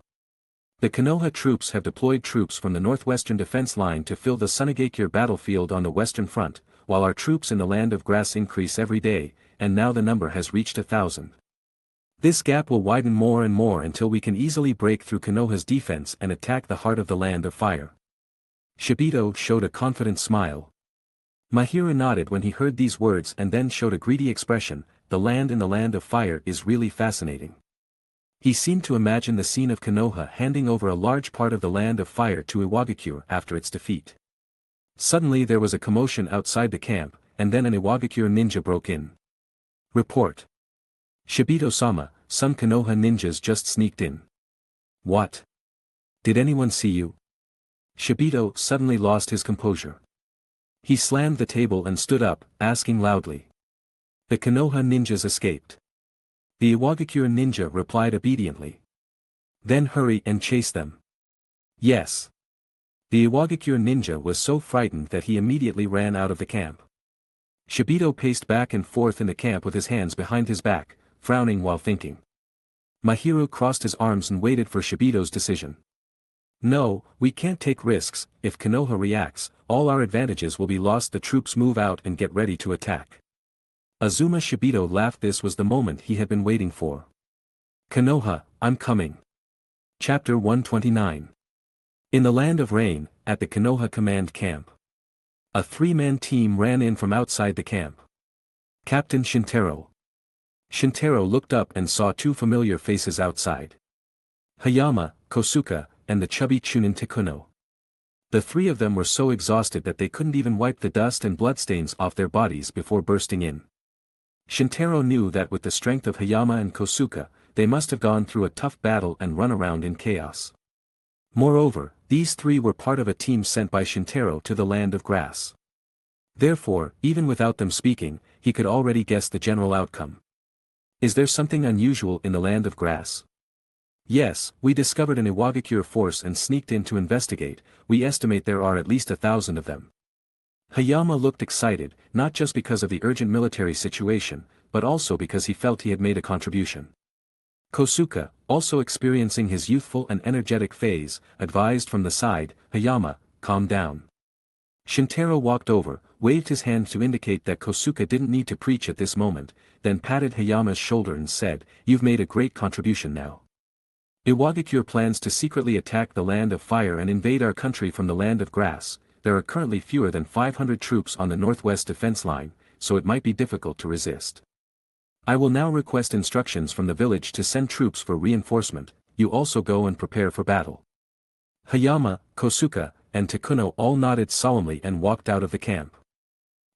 The Konoha troops have deployed troops from the northwestern defense line to fill the Sunigakure battlefield on the western front, while our troops in the land of grass increase every day, and now the number has reached 1,000. This gap will widen more and more until we can easily break through Konoha's defense and attack the heart of the land of fire. Shibito showed a confident smile. Mahiru nodded when he heard these words and then showed a greedy expression. The land in the land of fire is really fascinating. He seemed to imagine the scene of Konoha handing over a large part of the land of fire to Iwagakure after its defeat. Suddenly there was a commotion outside the camp, and then an Iwagakure ninja broke in. "Report. Shibito-sama, some Konoha ninjas just sneaked in." "What? Did anyone see you?" Shibito suddenly lost his composure. He slammed the table and stood up, asking loudly. "The Konoha ninjas escaped." The Iwagakure ninja replied obediently. "Then hurry and chase them." "Yes." The Iwagakure ninja was so frightened that he immediately ran out of the camp. Shibito paced back and forth in the camp with his hands behind his back, frowning while thinking. Mahiru crossed his arms and waited for Shibito's decision. "No, we can't take risks. If Konoha reacts, all our advantages will be lost. The troops move out and get ready to attack." Azuma Shibito laughed. This was the moment he had been waiting for. "Konoha, I'm coming." Chapter 129. In the land of rain, at the Konoha command camp. A three-man team ran in from outside the camp. Captain Shintaro. Shintaro looked up and saw two familiar faces outside. Hayama, Kosuke, and the chubby Chunin Takuno. The three of them were so exhausted that they couldn't even wipe the dust and bloodstains off their bodies before bursting in. Shintaro knew that with the strength of Hayama and Kosuke, they must have gone through a tough battle and run around in chaos. Moreover, these three were part of a team sent by Shintaro to the land of grass. Therefore, even without them speaking, he could already guess the general outcome. "Is there something unusual in the land of grass?" "Yes, we discovered an Iwagakure force and sneaked in to investigate. We estimate there are at least 1,000 of them." Hayama looked excited, not just because of the urgent military situation, but also because he felt he had made a contribution. Kosuke, also experiencing his youthful and energetic phase, advised from the side, "Hayama, calm down." Shintaro walked over, waved his hand to indicate that Kosuke didn't need to preach at this moment, then patted Hayama's shoulder and said, "You've made a great contribution now. Iwagakure plans to secretly attack the land of fire and invade our country from the land of grass. There are currently fewer than 500 troops on the northwest defense line, so it might be difficult to resist. I will now request instructions from the village to send troops for reinforcement. You also go and prepare for battle." Hayama, Kosuke, and Takuno all nodded solemnly and walked out of the camp.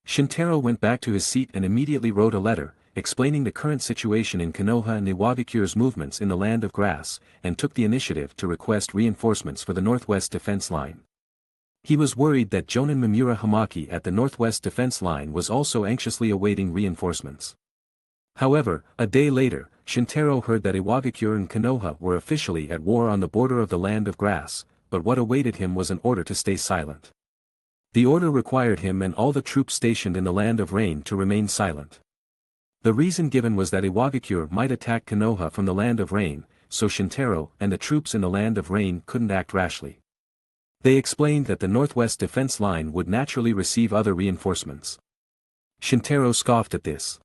Shintaro went back to his seat and immediately wrote a letter, explaining the current situation in Konoha and Iwagakure's movements in the land of grass, and took the initiative to request reinforcements for the northwest defense line. He was worried that Jonin Mimura Hamaki at the northwest defense line was also anxiously awaiting reinforcements. However, a day later, Shintaro heard that Iwagakure and Konoha were officially at war on the border of the land of grass, but what awaited him was an order to stay silent. The order required him and all the troops stationed in the land of rain to remain silent. The reason given was that Iwagakure might attack Konoha from the land of rain, so Shintaro and the troops in the land of rain couldn't act rashly. They explained that the northwest defense line would naturally receive other reinforcements. Shintaro scoffed at this.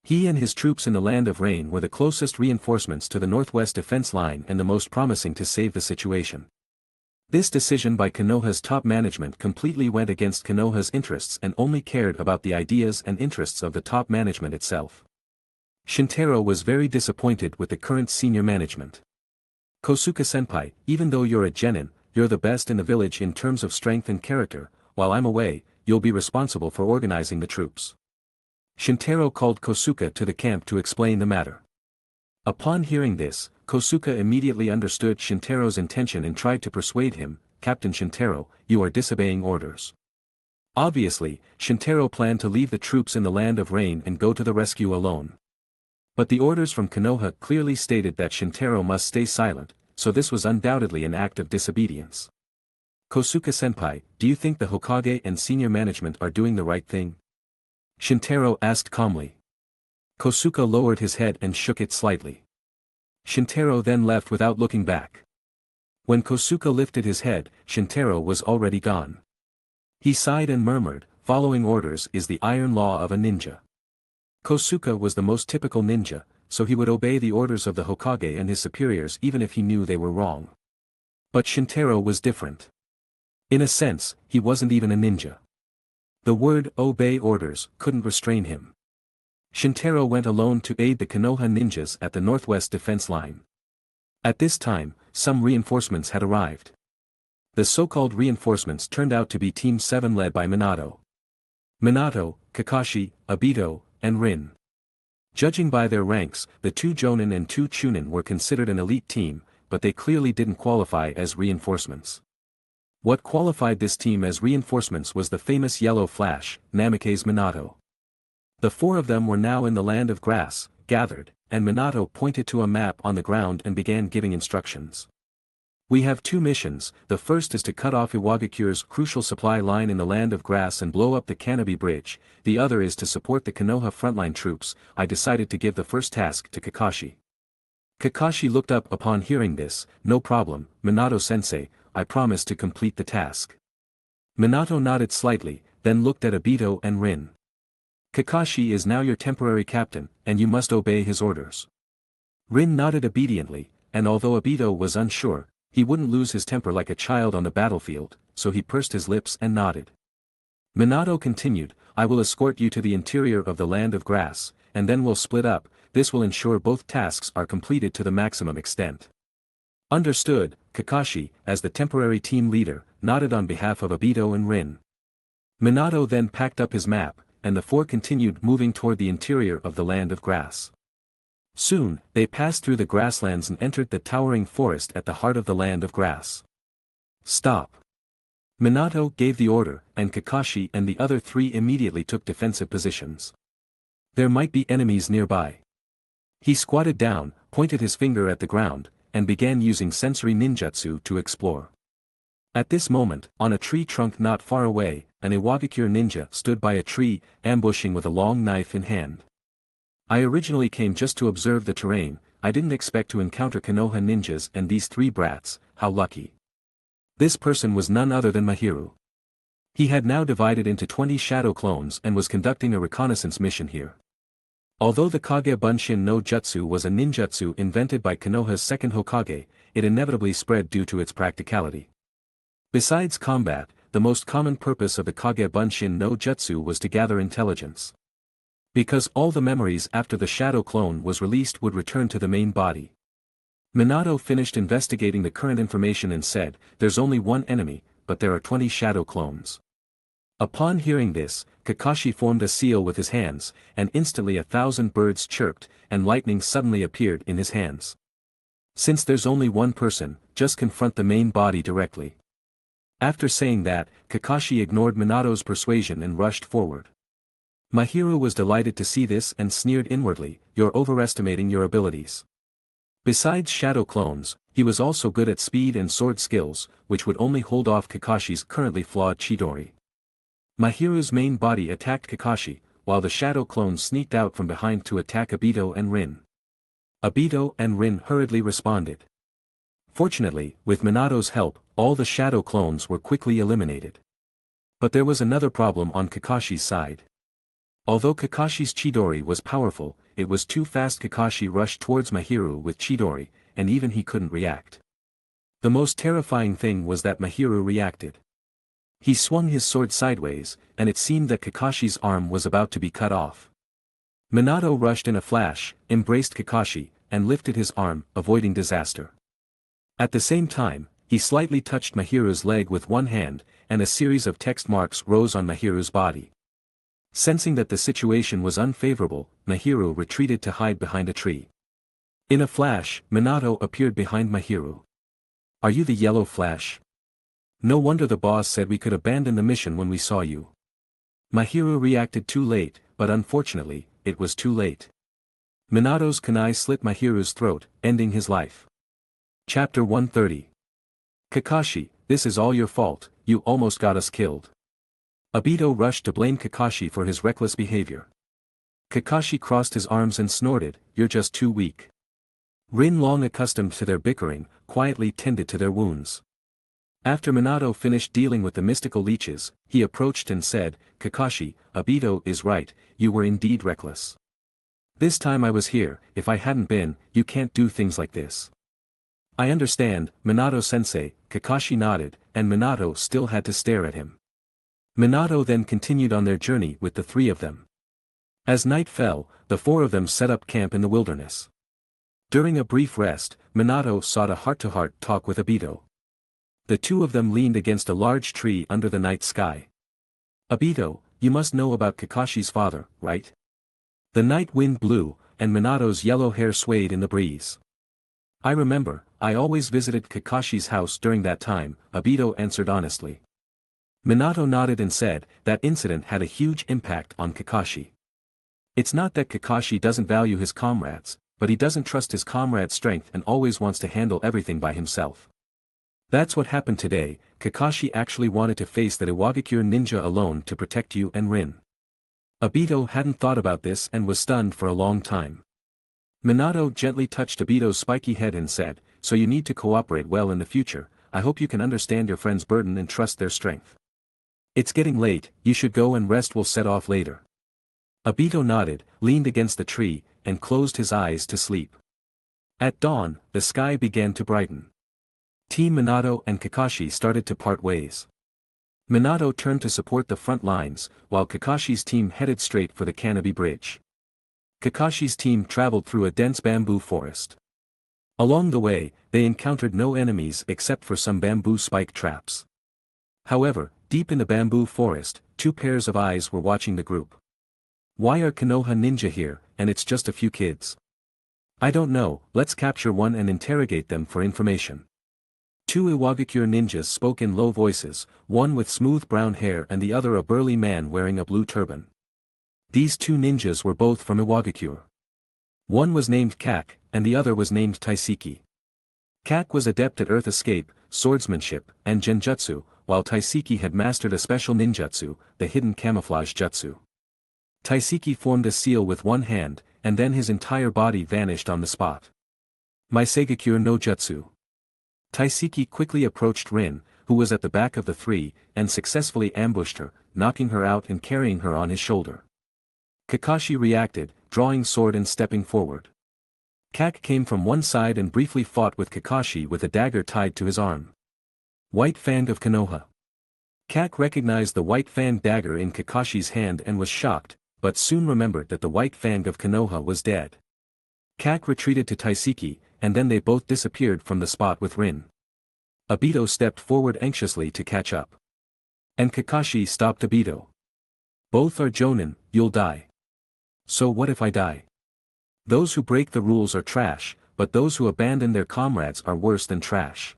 He and his troops in the Land of Rain were the closest reinforcements to the northwest defense line and the most promising to save the situation. This decision by Konoha's top management completely went against Konoha's interests and only cared about the ideas and interests of the top management itself. Shintaro was very disappointed with the current senior management. Kosuke-senpai, even though you're a genin, you're the best in the village in terms of strength and character, while I'm away, you'll be responsible for organizing the troops. Shintaro called Kosuke to the camp to explain the matter. Upon hearing this, Kosuke immediately understood Shintaro's intention and tried to persuade him, Captain Shintaro, you are disobeying orders. Obviously, Shintaro planned to leave the troops in the Land of Rain and go to the rescue alone. But the orders from Konoha clearly stated that Shintaro must stay silent, so this was undoubtedly an act of disobedience. Kosuke-senpai, do you think the Hokage and senior management are doing the right thing? Shintaro asked calmly. Kosuke lowered his head and shook it slightly. Shintaro then left without looking back. When Kosuke lifted his head, Shintaro was already gone. He sighed and murmured, following orders is the iron law of a ninja. Kosuke was the most typical ninja, so he would obey the orders of the Hokage and his superiors even if he knew they were wrong. But Shintaro was different. In a sense, he wasn't even a ninja. The word obey orders couldn't restrain him. Shintaro went alone to aid the Konoha ninjas at the northwest defense line. At this time, some reinforcements had arrived. The so-called reinforcements turned out to be Team 7 led by Minato. Minato, Kakashi, Obito, and Rin. Judging by their ranks, the 2 Jonin and 2 Chunin were considered an elite team, but they clearly didn't qualify as reinforcements. What qualified this team as reinforcements was the famous Yellow Flash, Namikaze Minato. The 4 of them were now in the Land of Grass, gathered, and Minato pointed to a map on the ground and began giving instructions. We have 2 missions, the first is to cut off Iwagakure's crucial supply line in the Land of Grass and blow up the Kanobi Bridge, the other is to support the Konoha frontline troops. I decided to give the first task to Kakashi. Kakashi looked up upon hearing this, no problem, Minato-sensei, I promise to complete the task. Minato nodded slightly, then looked at Obito and Rin. Kakashi is now your temporary captain, and you must obey his orders. Rin nodded obediently, and although Obito was unsure, he wouldn't lose his temper like a child on the battlefield, so he pursed his lips and nodded. Minato continued, I will escort you to the interior of the Land of Grass, and then we'll split up, this will ensure both tasks are completed to the maximum extent. Understood, Kakashi, as the temporary team leader, nodded on behalf of Obito and Rin. Minato then packed up his map, and the 4 continued moving toward the interior of the Land of Grass. Soon, they passed through the grasslands and entered the towering forest at the heart of the Land of Grass. Stop! Minato gave the order, and Kakashi and the other 3 immediately took defensive positions. There might be enemies nearby. He squatted down, pointed his finger at the ground, and began using sensory ninjutsu to explore. At this moment, on a tree trunk not far away, an Iwagakure ninja stood by a tree, ambushing with a long knife in hand. I originally came just to observe the terrain, I didn't expect to encounter Konoha ninjas and these 3 brats, how lucky. This person was none other than Mahiru. He had now divided into 20 shadow clones and was conducting a reconnaissance mission here. Although the Kage Bunshin no Jutsu was a ninjutsu invented by Konoha's second Hokage, it inevitably spread due to its practicality. Besides combat, the most common purpose of the Kage Bunshin no Jutsu was to gather intelligence. Because all the memories after the shadow clone was released would return to the main body. Minato finished investigating the current information and said, there's only 1 enemy, but there are 20 shadow clones. Upon hearing this, Kakashi formed a seal with his hands, and instantly 1,000 birds chirped, and lightning suddenly appeared in his hands. Since there's only 1 person, just confront the main body directly. After saying that, Kakashi ignored Minato's persuasion and rushed forward. Mahiru was delighted to see this and sneered inwardly, you're overestimating your abilities. Besides shadow clones, he was also good at speed and sword skills, which would only hold off Kakashi's currently flawed Chidori. Mahiru's main body attacked Kakashi, while the shadow clones sneaked out from behind to attack Obito and Rin. Obito and Rin hurriedly responded. Fortunately, with Minato's help, all the shadow clones were quickly eliminated. But there was another problem on Kakashi's side. Although Kakashi's Chidori was powerful, it was too fast. Kakashi rushed towards Mahiru with Chidori, and even he couldn't react. The most terrifying thing was that Mahiru reacted. He swung his sword sideways, and it seemed that Kakashi's arm was about to be cut off. Minato rushed in a flash, embraced Kakashi, and lifted his arm, avoiding disaster. At the same time, he slightly touched Mahiru's leg with one hand, and a series of text marks rose on Mahiru's body. Sensing that the situation was unfavorable, Mahiru retreated to hide behind a tree. In a flash, Minato appeared behind Mahiru. "Are you the Yellow Flash? No wonder the boss said we could abandon the mission when we saw you." Mahiru reacted too late, but unfortunately, it was too late. Minato's kunai slit Mahiru's throat, ending his life. Chapter 130. Kakashi, this is all your fault, you almost got us killed. Obito rushed to blame Kakashi for his reckless behavior. Kakashi crossed his arms and snorted, "You're just too weak." Rin, long accustomed to their bickering, quietly tended to their wounds. After Minato finished dealing with the mystical leeches, he approached and said, "Kakashi, Obito is right, you were indeed reckless. This time I was here, if I hadn't been, you can't do things like this." "I understand, Minato-sensei," Kakashi nodded, and Minato still had to stare at him. Minato then continued on their journey with the three of them. As night fell, the four of them set up camp in the wilderness. During a brief rest, Minato sought a heart-to-heart talk with Obito. The two of them leaned against a large tree under the night sky. "Obito, you must know about Kakashi's father, right?" The night wind blew, and Minato's yellow hair swayed in the breeze. "I remember, I always visited Kakashi's house during that time," Obito answered honestly. Minato nodded and said, "That incident had a huge impact on Kakashi. It's not that Kakashi doesn't value his comrades, but he doesn't trust his comrades' strength and always wants to handle everything by himself. That's what happened today. Kakashi actually wanted to face that Iwagakure ninja alone to protect you and Rin." Obito hadn't thought about this and was stunned for a long time. Minato gently touched Obito's spiky head and said, "So you need to cooperate well in the future. I hope you can understand your friend's burden and trust their strength. It's getting late, you should go and rest. We'll set off later." Obito nodded, leaned against the tree, and closed his eyes to sleep. At dawn, the sky began to brighten. Team Minato and Kakashi started to part ways. Minato turned to support the front lines, while Kakashi's team headed straight for the Canopy Bridge. Kakashi's team traveled through a dense bamboo forest. Along the way, they encountered no enemies except for some bamboo spike traps. However, deep in the bamboo forest, two pairs of eyes were watching the group. "Why are Konoha ninja here, and it's just a few kids?" "I don't know, let's capture one and interrogate them for information." Two Iwagakure ninjas spoke in low voices, one with smooth brown hair and the other a burly man wearing a blue turban. These two ninjas were both from Iwagakure. One was named Kak, and the other was named Taiseki. Kak was adept at earth escape, swordsmanship, and genjutsu, while Taiseki had mastered a special ninjutsu, the hidden camouflage jutsu. Taiseki formed a seal with one hand, and then his entire body vanished on the spot. "Maisegakure no Jutsu." Taiseki quickly approached Rin, who was at the back of the three, and successfully ambushed her, knocking her out and carrying her on his shoulder. Kakashi reacted, drawing sword and stepping forward. Kak came from one side and briefly fought with Kakashi with a dagger tied to his arm. White Fang of Konoha. Kak recognized the white fang dagger in Kakashi's hand and was shocked, but soon remembered that the white fang of Konoha was dead. Kak retreated to Taiseki, and then they both disappeared from the spot with Rin. Obito stepped forward anxiously to catch up. And Kakashi stopped Obito. "Both are Jonin, you'll die." "So what if I die?" "Those who break the rules are trash, but those who abandon their comrades are worse than trash."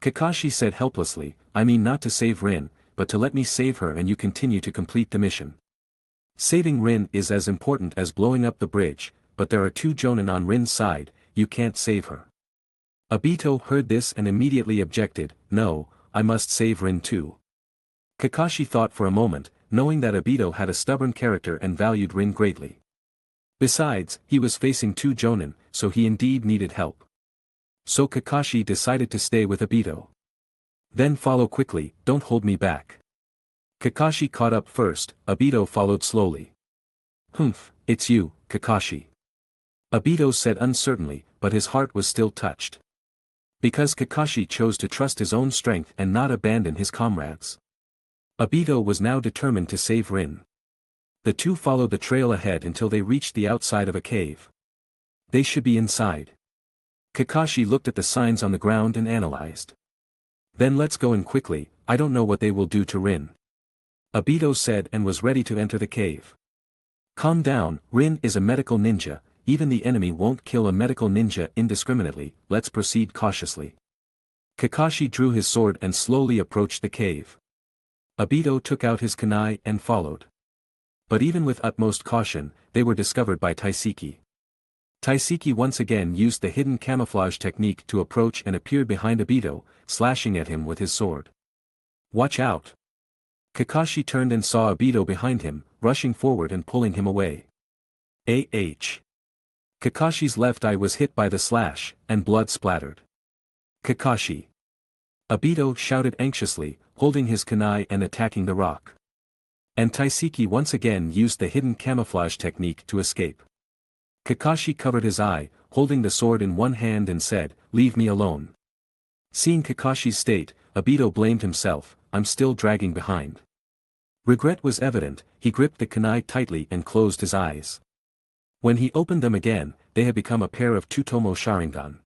Kakashi said helplessly, "I mean not to save Rin, but to let me save her and you continue to complete the mission. Saving Rin is as important as blowing up the bridge, but there are two Jonin on Rin's side, you can't save her." Obito heard this and immediately objected, "No, I must save Rin too." Kakashi thought for a moment, knowing that Obito had a stubborn character and valued Rin greatly. Besides, he was facing two Jonin, so he indeed needed help. So Kakashi decided to stay with Obito. "Then follow quickly, don't hold me back." Kakashi caught up first, Obito followed slowly. Humph, it's you, Kakashi. Obito said uncertainly, but his heart was still touched. Because Kakashi chose to trust his own strength and not abandon his comrades. Obito was now determined to save Rin. The two followed the trail ahead until they reached the outside of a cave. They should be inside. Kakashi looked at the signs on the ground and analyzed. Then let's go in quickly, I don't know what they will do to Rin. Obito said and was ready to enter the cave. Calm down, Rin is a medical ninja, even the enemy won't kill a medical ninja indiscriminately, let's proceed cautiously. Kakashi drew his sword and slowly approached the cave. Obito took out his kunai and followed. But even with utmost caution, they were discovered by Taiseki. Taiseki once again used the hidden camouflage technique to approach and appeared behind Obito, slashing at him with his sword. Watch out! Kakashi turned and saw Obito behind him, rushing forward and pulling him away. Kakashi's left eye was hit by the slash, and blood splattered. Kakashi! Obito shouted anxiously, holding his kunai and attacking the rock. And Taiseki once again used the hidden camouflage technique to escape. Kakashi covered his eye, holding the sword in one hand and said, "Leave me alone." Seeing Kakashi's state, Obito blamed himself, "I'm still dragging behind." Regret was evident, he gripped the kunai tightly and closed his eyes. When he opened them again, they had become a pair of Tutomo Sharingan.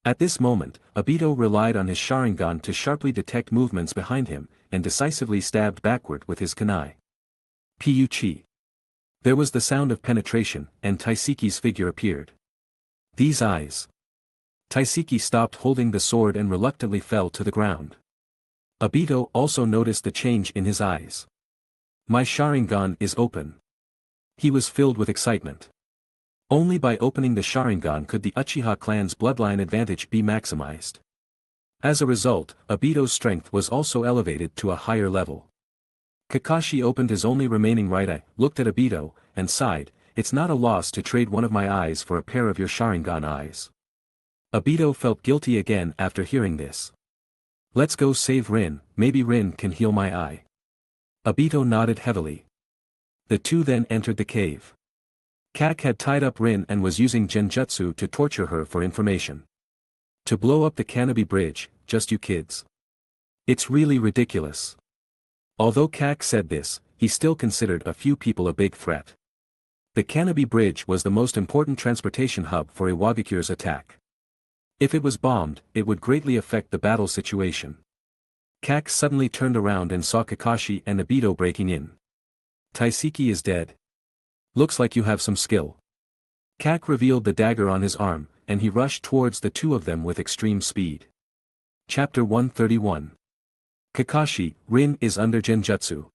At this moment, Obito relied on his Sharingan to sharply detect movements behind him, and decisively stabbed backward with his kunai. Puchi. There was the sound of penetration, and Taiseki's figure appeared. These eyes. Taiseki stopped holding the sword and reluctantly fell to the ground. Obito also noticed the change in his eyes. My Sharingan is open. He was filled with excitement. Only by opening the Sharingan could the Uchiha clan's bloodline advantage be maximized. As a result, Obito's strength was also elevated to a higher level. Kakashi opened his only remaining right eye, looked at Obito, and sighed, "It's not a loss to trade one of my eyes for a pair of your Sharingan eyes." Obito felt guilty again after hearing this. "Let's go save Rin, maybe Rin can heal my eye." Obito nodded heavily. The two then entered the cave. Kak had tied up Rin and was using genjutsu to torture her for information. To blow up the Canopy Bridge, just you kids. It's really ridiculous. Although Kak said this, he still considered a few people a big threat. The Canopy Bridge was the most important transportation hub for Iwagakure's attack. If it was bombed, it would greatly affect the battle situation. Kak suddenly turned around and saw Kakashi and Obito breaking in. Taiseki is dead. Looks like you have some skill. Kak revealed the dagger on his arm, and he rushed towards the two of them with extreme speed. Chapter 131. Kakashi, Rin is under genjutsu.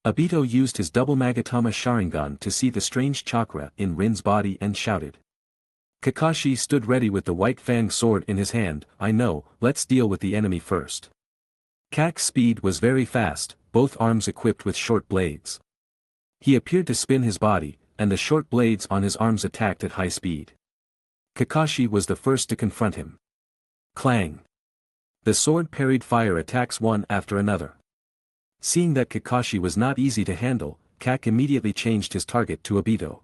Obito used his double Magatama Sharingan to see the strange chakra in Rin's body and shouted. Kakashi stood ready with the white fang sword in his hand. "I know, let's deal with the enemy first." Kak's speed was very fast, both arms equipped with short blades. He appeared to spin his body, and the short blades on his arms attacked at high speed. Kakashi was the first to confront him. Clang! The sword parried fire attacks one after another. Seeing that Kakashi was not easy to handle, Kak immediately changed his target to Obito.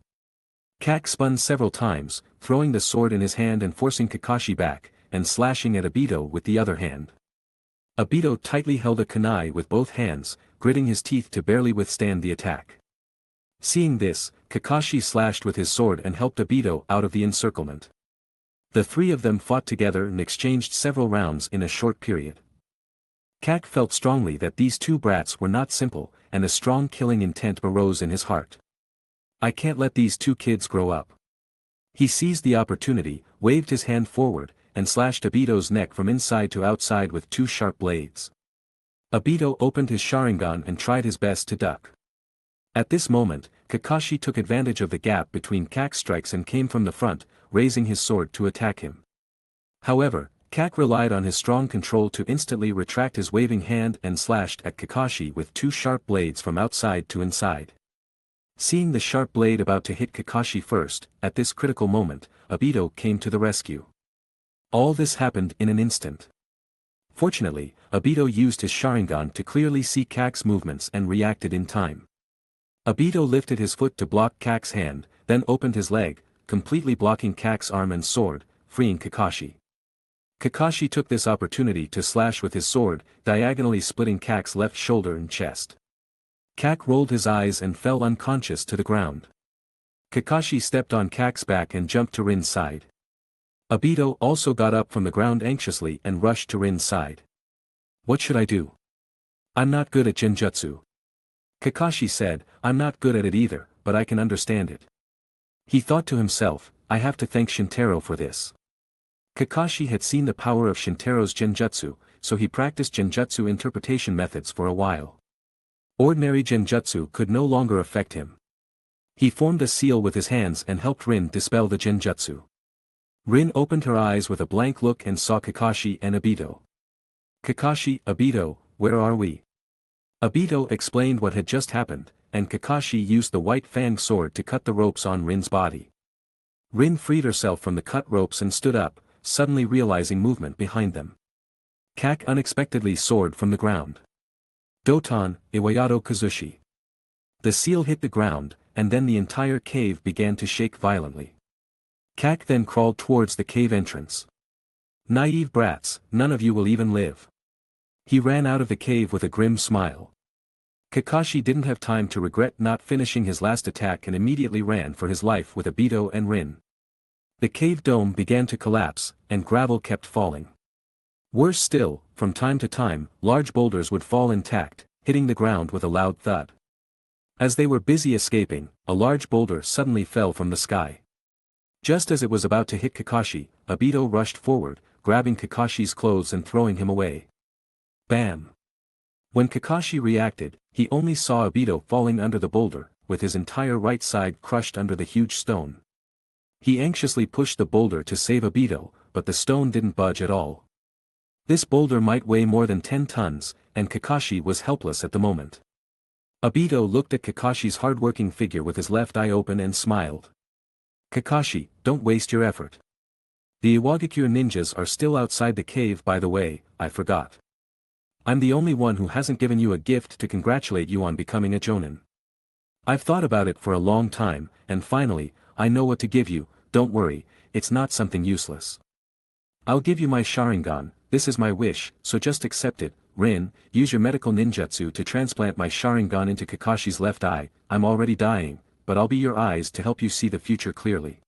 Kak spun several times, throwing the sword in his hand and forcing Kakashi back, and slashing at Obito with the other hand. Obito tightly held a kunai with both hands, gritting his teeth to barely withstand the attack. Seeing this, Kakashi slashed with his sword and helped Obito out of the encirclement. The three of them fought together and exchanged several rounds in a short period. Kak felt strongly that these two brats were not simple, and a strong killing intent arose in his heart. I can't let these two kids grow up. He seized the opportunity, waved his hand forward, and slashed Obito's neck from inside to outside with two sharp blades. Obito opened his Sharingan and tried his best to duck. At this moment, Kakashi took advantage of the gap between Kak's strikes and came from the front, raising his sword to attack him. However, Kak relied on his strong control to instantly retract his waving hand and slashed at Kakashi with two sharp blades from outside to inside. Seeing the sharp blade about to hit Kakashi first, at this critical moment, Obito came to the rescue. All this happened in an instant. Fortunately, Obito used his Sharingan to clearly see Kak's movements and reacted in time. Obito lifted his foot to block Kak's hand, then opened his leg, completely blocking Kak's arm and sword, freeing Kakashi. Kakashi took this opportunity to slash with his sword, diagonally splitting Kak's left shoulder and chest. Kak rolled his eyes and fell unconscious to the ground. Kakashi stepped on Kak's back and jumped to Rin's side. Obito also got up from the ground anxiously and rushed to Rin's side. "What should I do? I'm not good at genjutsu." Kakashi said, "I'm not good at it either, but I can understand it." He thought to himself, "I have to thank Shintaro for this." Kakashi had seen the power of Shintaro's genjutsu, so he practiced genjutsu interpretation methods for a while. Ordinary genjutsu could no longer affect him. He formed a seal with his hands and helped Rin dispel the genjutsu. Rin opened her eyes with a blank look and saw Kakashi and Obito. "Kakashi, Obito, where are we?" Obito explained what had just happened, and Kakashi used the white fang sword to cut the ropes on Rin's body. Rin freed herself from the cut ropes and stood up, suddenly realizing movement behind them. Kak unexpectedly soared from the ground. Doton, Iwayato Kazushi. The seal hit the ground, and then the entire cave began to shake violently. Kak then crawled towards the cave entrance. "Naive brats, none of you will even live." He ran out of the cave with a grim smile. Kakashi didn't have time to regret not finishing his last attack and immediately ran for his life with Obito and Rin. The cave dome began to collapse, and gravel kept falling. Worse still, from time to time, large boulders would fall intact, hitting the ground with a loud thud. As they were busy escaping, a large boulder suddenly fell from the sky. Just as it was about to hit Kakashi, Obito rushed forward, grabbing Kakashi's clothes and throwing him away. Bam! When Kakashi reacted, he only saw Obito falling under the boulder, with his entire right side crushed under the huge stone. He anxiously pushed the boulder to save Obito, but the stone didn't budge at all. This boulder might weigh more than 10 tons, and Kakashi was helpless at the moment. Obito looked at Kakashi's hard-working figure with his left eye open and smiled. "Kakashi, don't waste your effort. The Iwagakure ninjas are still outside the cave, by the way, I forgot. I'm the only one who hasn't given you a gift to congratulate you on becoming a Jonin. I've thought about it for a long time, and finally, I know what to give you. Don't worry, it's not something useless. I'll give you my Sharingan, this is my wish, so just accept it. Rin, use your medical ninjutsu to transplant my Sharingan into Kakashi's left eye. I'm already dying, but I'll be your eyes to help you see the future clearly."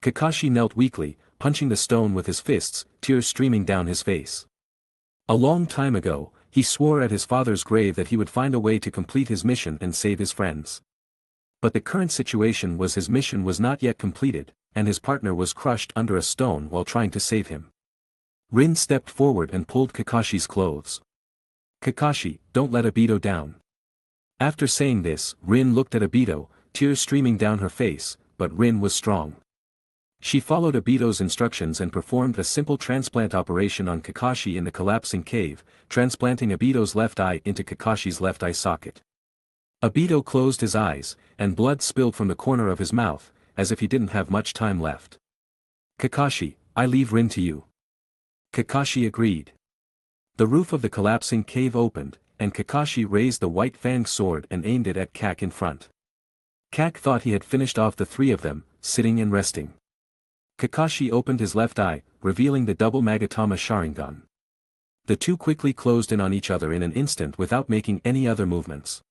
Kakashi knelt weakly, punching the stone with his fists, tears streaming down his face. A long time ago, he swore at his father's grave that he would find a way to complete his mission and save his friends. But the current situation was his mission was not yet completed, and his partner was crushed under a stone while trying to save him. Rin stepped forward and pulled Kakashi's clothes. "Kakashi, don't let Obito down." After saying this, Rin looked at Obito, tears streaming down her face, but Rin was strong. She followed Obito's instructions and performed a simple transplant operation on Kakashi in the collapsing cave, transplanting Obito's left eye into Kakashi's left eye socket. Obito closed his eyes, and blood spilled from the corner of his mouth, as if he didn't have much time left. "Kakashi, I leave Rin to you." Kakashi agreed. The roof of the collapsing cave opened, and Kakashi raised the white fang sword and aimed it at Kak in front. Kak thought he had finished off the three of them, sitting and resting. Kakashi opened his left eye, revealing the double Magatama Sharingan. The two quickly closed in on each other in an instant without making any other movements.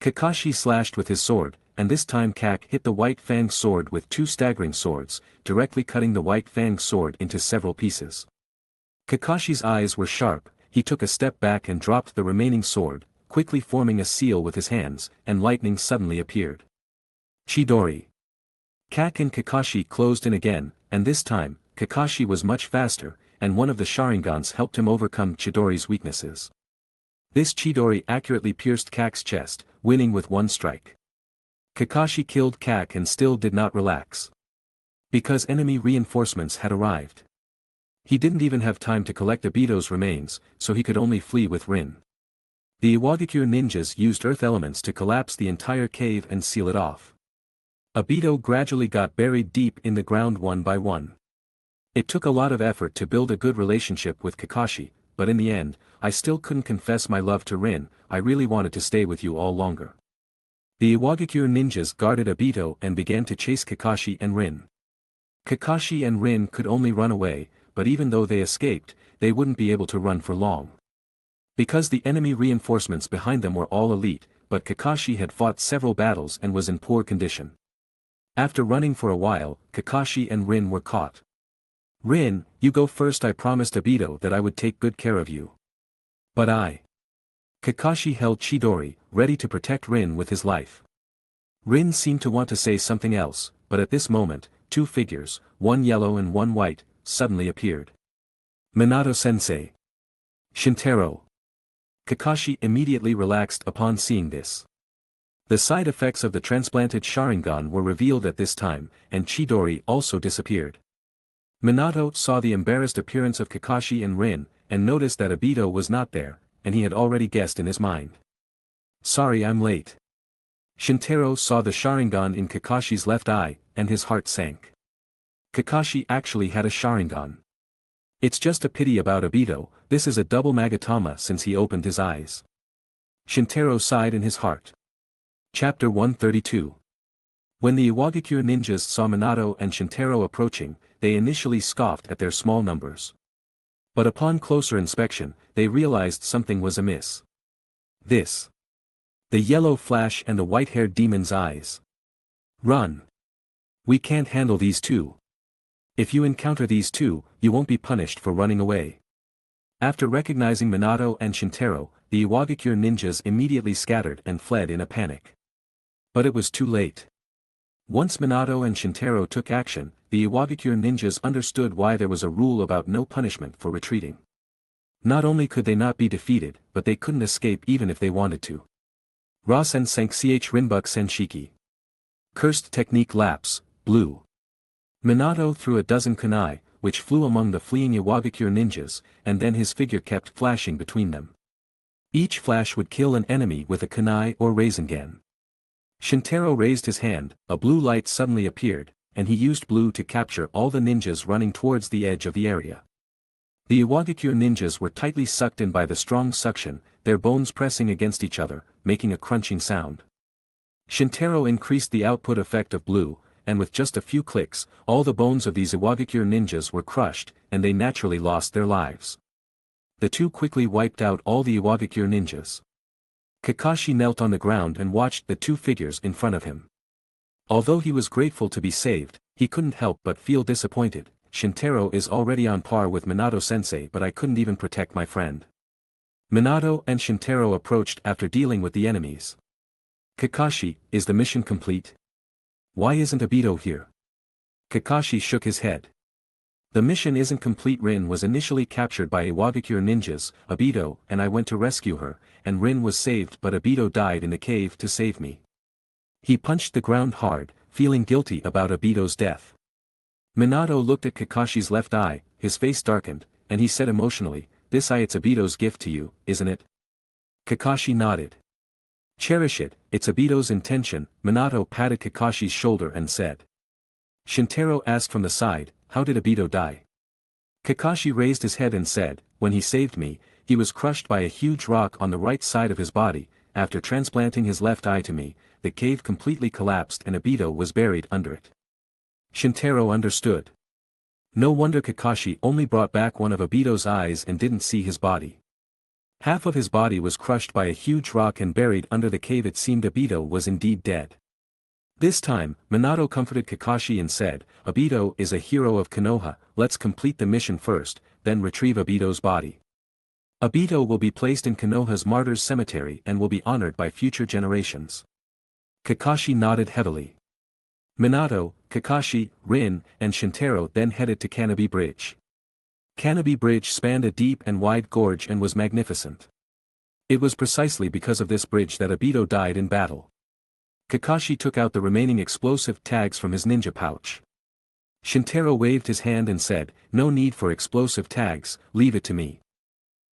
Kakashi slashed with his sword, and this time Kak hit the white fang sword with two staggering swords, directly cutting the white fang sword into several pieces. Kakashi's eyes were sharp, he took a step back and dropped the remaining sword, quickly forming a seal with his hands, and lightning suddenly appeared. Chidori. Kak and Kakashi closed in again, and this time, Kakashi was much faster, and one of the Sharingans helped him overcome Chidori's weaknesses. This Chidori accurately pierced Kak's chest, winning with one strike. Kakashi killed Kak and still did not relax. Because enemy reinforcements had arrived. He didn't even have time to collect Obito's remains, so he could only flee with Rin. The Iwagakure ninjas used earth elements to collapse the entire cave and seal it off. Obito gradually got buried deep in the ground one by one. It took a lot of effort to build a good relationship with Kakashi, but in the end, I still couldn't confess my love to Rin. I really wanted to stay with you all longer. The Iwagakure ninjas guarded Obito and began to chase Kakashi and Rin. Kakashi and Rin could only run away, but even though they escaped, they wouldn't be able to run for long. Because the enemy reinforcements behind them were all elite, but Kakashi had fought several battles and was in poor condition. After running for a while, Kakashi and Rin were caught. "Rin, you go first. I promised Obito that I would take good care of you." "But I..." Kakashi held Chidori, ready to protect Rin with his life. Rin seemed to want to say something else, but at this moment, two figures, one yellow and one white, suddenly appeared. "Minato-sensei." "Shintaro." Kakashi immediately relaxed upon seeing this. The side effects of the transplanted Sharingan were revealed at this time, and Chidori also disappeared. Minato saw the embarrassed appearance of Kakashi and Rin, and noticed that Obito was not there, and he had already guessed in his mind. "Sorry I'm late." Shintaro saw the Sharingan in Kakashi's left eye, and his heart sank. Kakashi actually had a Sharingan. It's just a pity about Obito, this is a double Magatama since he opened his eyes. Shintaro sighed in his heart. Chapter 132. When the Iwagakure ninjas saw Minato and Shintaro approaching, they initially scoffed at their small numbers. But upon closer inspection, they realized something was amiss. This. The yellow flash and the white-haired demon's eyes. "Run. We can't handle these two. If you encounter these two, you won't be punished for running away." After recognizing Minato and Shintaro, the Iwagakure ninjas immediately scattered and fled in a panic. But it was too late. Once Minato and Shintaro took action, the Iwagakure ninjas understood why there was a rule about no punishment for retreating. Not only could they not be defeated, but they couldn't escape even if they wanted to. Rasen Sankch Rinbuk Senshiki. Cursed technique lapse, blue. Minato threw a dozen kunai, which flew among the fleeing Iwagakure ninjas, and then his figure kept flashing between them. Each flash would kill an enemy with a kunai or Rasengan. Shintaro raised his hand, a blue light suddenly appeared, and he used blue to capture all the ninjas running towards the edge of the area. The Iwagakure ninjas were tightly sucked in by the strong suction, their bones pressing against each other, making a crunching sound. Shintaro increased the output effect of blue, and with just a few clicks, all the bones of these Iwagakure ninjas were crushed, and they naturally lost their lives. The two quickly wiped out all the Iwagakure ninjas. Kakashi knelt on the ground and watched the two figures in front of him. Although he was grateful to be saved, he couldn't help but feel disappointed. "Shintaro is already on par with Minato-sensei, but I couldn't even protect my friend." Minato and Shintaro approached after dealing with the enemies. "Kakashi, is the mission complete? Why isn't Obito here?" Kakashi shook his head. "The mission isn't complete. Rin was initially captured by Iwagakure ninjas, Obito and I went to rescue her, and Rin was saved, but Obito died in the cave to save me." He punched the ground hard, feeling guilty about Obito's death. Minato looked at Kakashi's left eye, his face darkened, and he said emotionally, "This eye, it's Obito's gift to you, isn't it?" Kakashi nodded. "Cherish it, it's Obito's intention." Minato patted Kakashi's shoulder and said. Shintaro asked from the side, "How did Obito die?" Kakashi raised his head and said, "When he saved me, he was crushed by a huge rock on the right side of his body. After transplanting his left eye to me, the cave completely collapsed and Obito was buried under it." Shintaro understood. No wonder Kakashi only brought back one of Obito's eyes and didn't see his body. Half of his body was crushed by a huge rock and buried under the cave. It seemed Obito was indeed dead. This time, Minato comforted Kakashi and said, "Obito is a hero of Konoha, let's complete the mission first, then retrieve Obito's body. Obito will be placed in Konoha's martyrs cemetery and will be honored by future generations." Kakashi nodded heavily. Minato, Kakashi, Rin, and Shintaro then headed to Canopy Bridge. Canopy Bridge spanned a deep and wide gorge and was magnificent. It was precisely because of this bridge that Obito died in battle. Kakashi took out the remaining explosive tags from his ninja pouch. Shintaro waved his hand and said, "No need for explosive tags, leave it to me."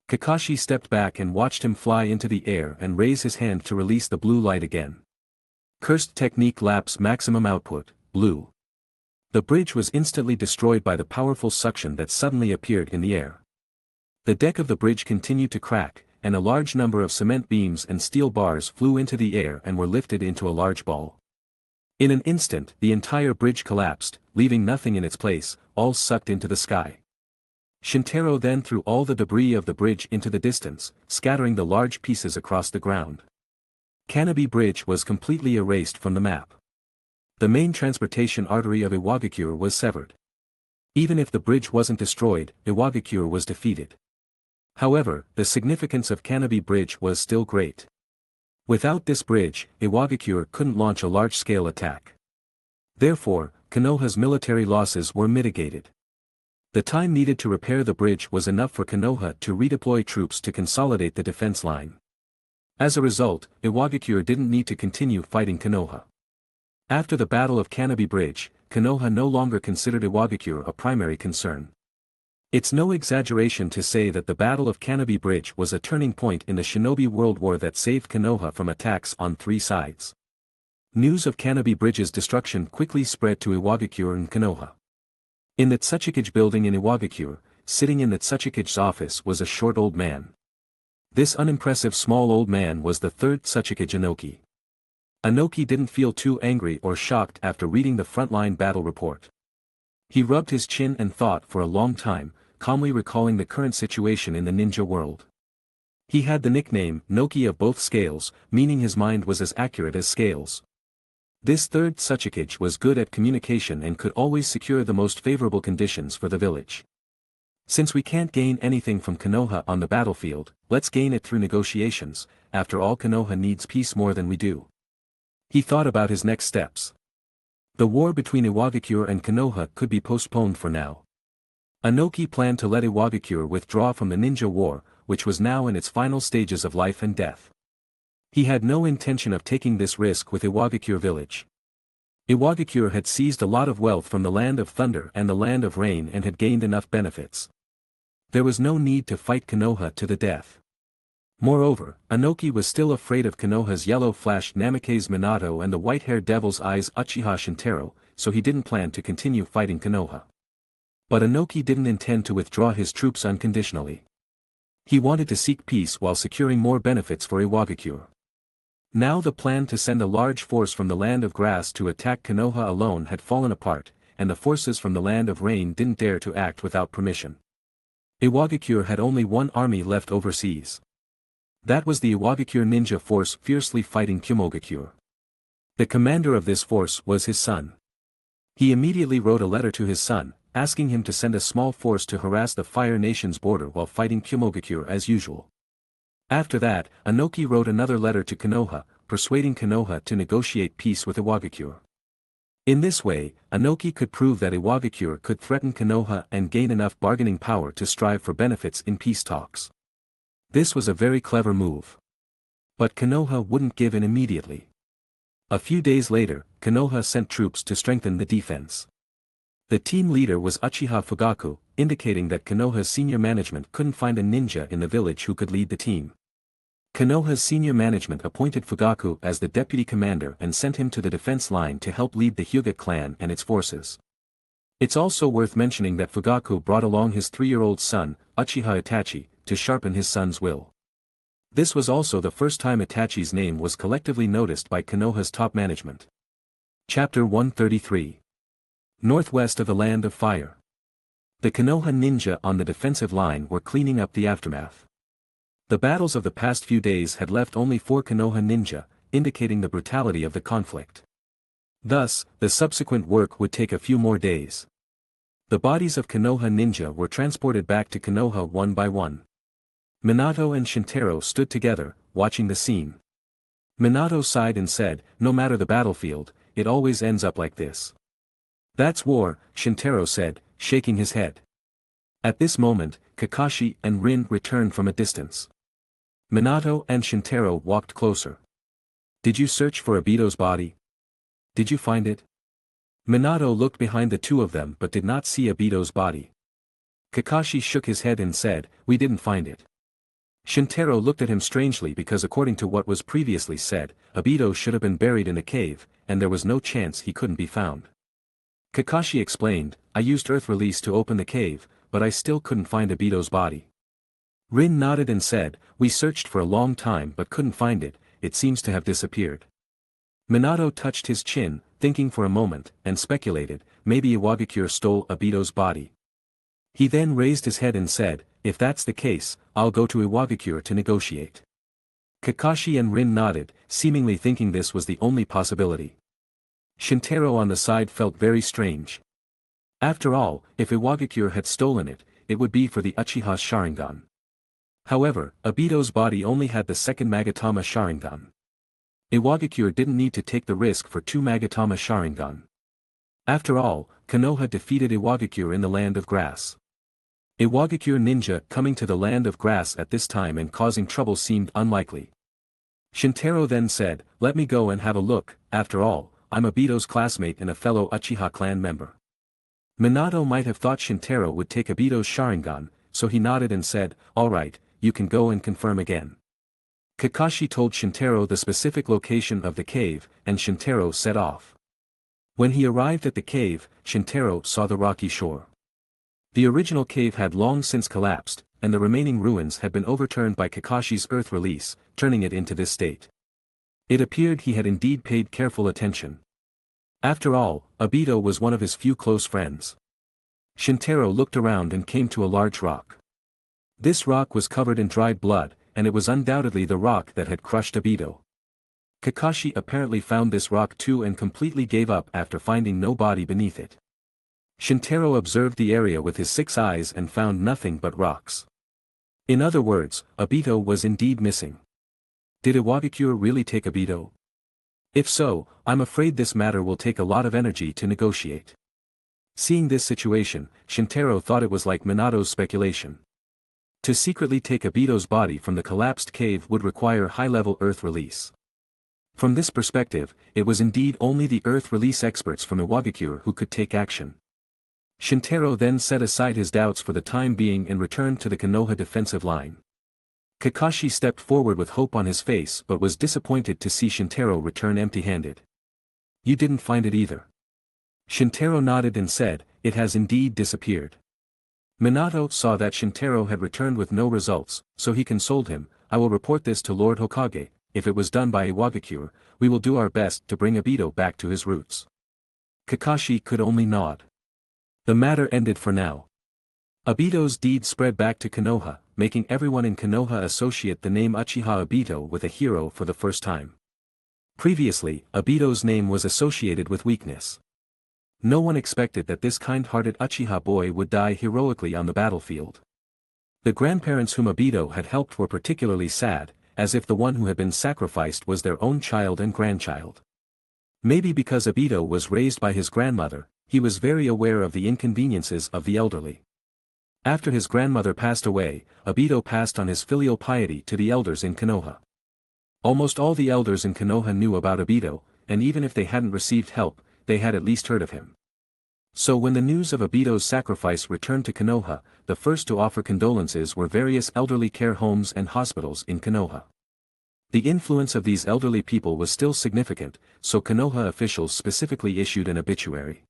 Kakashi stepped back and watched him fly into the air and raise his hand to release the blue light again. Cursed technique lapse maximum output, blue. The bridge was instantly destroyed by the powerful suction that suddenly appeared in the air. The deck of the bridge continued to crack, and a large number of cement beams and steel bars flew into the air and were lifted into a large ball. In an instant the entire bridge collapsed, leaving nothing in its place, all sucked into the sky. Shintaro then threw all the debris of the bridge into the distance, scattering the large pieces across the ground. Kanabi Bridge was completely erased from the map. The main transportation artery of Iwagakure was severed. Even if the bridge wasn't destroyed, Iwagakure was defeated. However, the significance of Kanabi Bridge was still great. Without this bridge, Iwagakure couldn't launch a large-scale attack. Therefore, Konoha's military losses were mitigated. The time needed to repair the bridge was enough for Konoha to redeploy troops to consolidate the defense line. As a result, Iwagakure didn't need to continue fighting Konoha. After the Battle of Kanabi Bridge, Konoha no longer considered Iwagakure a primary concern. It's no exaggeration to say that the Battle of Kanabi Bridge was a turning point in the Shinobi World War that saved Konoha from attacks on three sides. News of Kanabi Bridge's destruction quickly spread to Iwagakure and Konoha. In the Tsuchikage building in Iwagakure, sitting in the Tsuchikage's office was a short old man. This unimpressive small old man was the third Tsuchikage Inoki. Inoki didn't feel too angry or shocked after reading the frontline battle report. He rubbed his chin and thought for a long time, calmly recalling the current situation in the ninja world. He had the nickname Noki of both scales, meaning his mind was as accurate as scales. This third Tsuchikage was good at communication and could always secure the most favorable conditions for the village. Since we can't gain anything from Konoha on the battlefield, let's gain it through negotiations. After all, Konoha needs peace more than we do. He thought about his next steps. The war between Iwagakure and Konoha could be postponed for now. Inoki planned to let Iwagakure withdraw from the ninja war, which was now in its final stages of life and death. He had no intention of taking this risk with Iwagakure village. Iwagakure had seized a lot of wealth from the land of thunder and the land of rain and had gained enough benefits. There was no need to fight Konoha to the death. Moreover, Inoki was still afraid of Konoha's yellow-flashed Namikaze Minato and the white-haired devil's eyes Uchiha Shintaro, so he didn't plan to continue fighting Konoha. But Inoki didn't intend to withdraw his troops unconditionally. He wanted to seek peace while securing more benefits for Iwagakure. Now the plan to send a large force from the land of grass to attack Konoha alone had fallen apart, and the forces from the land of rain didn't dare to act without permission. Iwagakure had only one army left overseas. That was the Iwagakure ninja force fiercely fighting Kumogakure. The commander of this force was his son. He immediately wrote a letter to his son, asking him to send a small force to harass the Fire Nation's border while fighting Kumogakure as usual. After that, Inoki wrote another letter to Konoha, persuading Konoha to negotiate peace with Iwagakure. In this way, Inoki could prove that Iwagakure could threaten Konoha and gain enough bargaining power to strive for benefits in peace talks. This was a very clever move. But Konoha wouldn't give in immediately. A few days later, Konoha sent troops to strengthen the defense. The team leader was Uchiha Fugaku, indicating that Konoha's senior management couldn't find a ninja in the village who could lead the team. Konoha's senior management appointed Fugaku as the deputy commander and sent him to the defense line to help lead the Uchiha Clan and its forces. It's also worth mentioning that Fugaku brought along his 3-year-old son, Uchiha Itachi, to sharpen his son's will. This was also the first time Itachi's name was collectively noticed by Konoha's top management. Chapter 133. Northwest of the Land of Fire. The Konoha ninja on the defensive line were cleaning up the aftermath. The battles of the past few days had left only 4 Konoha ninja, indicating the brutality of the conflict. Thus, the subsequent work would take a few more days. The bodies of Konoha ninja were transported back to Konoha one by one. Minato and Shintaro stood together, watching the scene. Minato sighed and said, "No matter the battlefield, it always ends up like this." "That's war," Shintaro said, shaking his head. At this moment, Kakashi and Rin returned from a distance. Minato and Shintaro walked closer. "Did you search for Obito's body? Did you find it?" Minato looked behind the two of them but did not see Obito's body. Kakashi shook his head and said, "We didn't find it." Shintaro looked at him strangely because according to what was previously said, Obito should have been buried in a cave, and there was no chance he couldn't be found. Kakashi explained, "I used Earth Release to open the cave, but I still couldn't find Obito's body." Rin nodded and said, "We searched for a long time but couldn't find it, it seems to have disappeared." Minato touched his chin, thinking for a moment, and speculated, maybe Iwagakure stole Obito's body. He then raised his head and said, "If that's the case, I'll go to Iwagakure to negotiate." Kakashi and Rin nodded, seemingly thinking this was the only possibility. Shintaro on the side felt very strange. After all, if Iwagakure had stolen it, it would be for the Uchiha's Sharingan. However, Obito's body only had the second Magatama Sharingan. Iwagakure didn't need to take the risk for two Magatama Sharingan. After all, Konoha defeated Iwagakure in the Land of Grass. Iwagakure ninja coming to the Land of Grass at this time and causing trouble seemed unlikely. Shintaro then said, "Let me go and have a look, after all, I'm Obito's classmate and a fellow Uchiha clan member." Minato might have thought Shintaro would take Obito's Sharingan, so he nodded and said, "Alright, you can go and confirm again." Kakashi told Shintaro the specific location of the cave, and Shintaro set off. When he arrived at the cave, Shintaro saw the rocky shore. The original cave had long since collapsed, and the remaining ruins had been overturned by Kakashi's earth release, turning it into this state. It appeared he had indeed paid careful attention. After all, Obito was one of his few close friends. Shintaro looked around and came to a large rock. This rock was covered in dried blood, and it was undoubtedly the rock that had crushed Obito. Kakashi apparently found this rock too and completely gave up after finding no body beneath it. Shintaro observed the area with his 6 eyes and found nothing but rocks. In other words, Obito was indeed missing. Did Iwagakure really take Obito? If so, I'm afraid this matter will take a lot of energy to negotiate. Seeing this situation, Shintaro thought it was like Minato's speculation. To secretly take Obito's body from the collapsed cave would require high-level earth release. From this perspective, it was indeed only the earth release experts from Iwagakure who could take action. Shintaro then set aside his doubts for the time being and returned to the Konoha defensive line. Kakashi stepped forward with hope on his face but was disappointed to see Shintaro return empty-handed. "You didn't find it either." Shintaro nodded and said, "It has indeed disappeared." Minato saw that Shintaro had returned with no results, so he consoled him, "I will report this to Lord Hokage. If it was done by Iwagakure, we will do our best to bring Obito back to his roots." Kakashi could only nod. The matter ended for now. Obito's deed spread back to Konoha, making everyone in Konoha associate the name Uchiha Obito with a hero for the first time. Previously, Obito's name was associated with weakness. No one expected that this kind-hearted Uchiha boy would die heroically on the battlefield. The grandparents whom Obito had helped were particularly sad, as if the one who had been sacrificed was their own child and grandchild. Maybe because Obito was raised by his grandmother, he was very aware of the inconveniences of the elderly. After his grandmother passed away, Obito passed on his filial piety to the elders in Konoha. Almost all the elders in Konoha knew about Obito, and even if they hadn't received help, they had at least heard of him. So when the news of Obito's sacrifice returned to Konoha, the first to offer condolences were various elderly care homes and hospitals in Konoha. The influence of these elderly people was still significant, so Konoha officials specifically issued an obituary.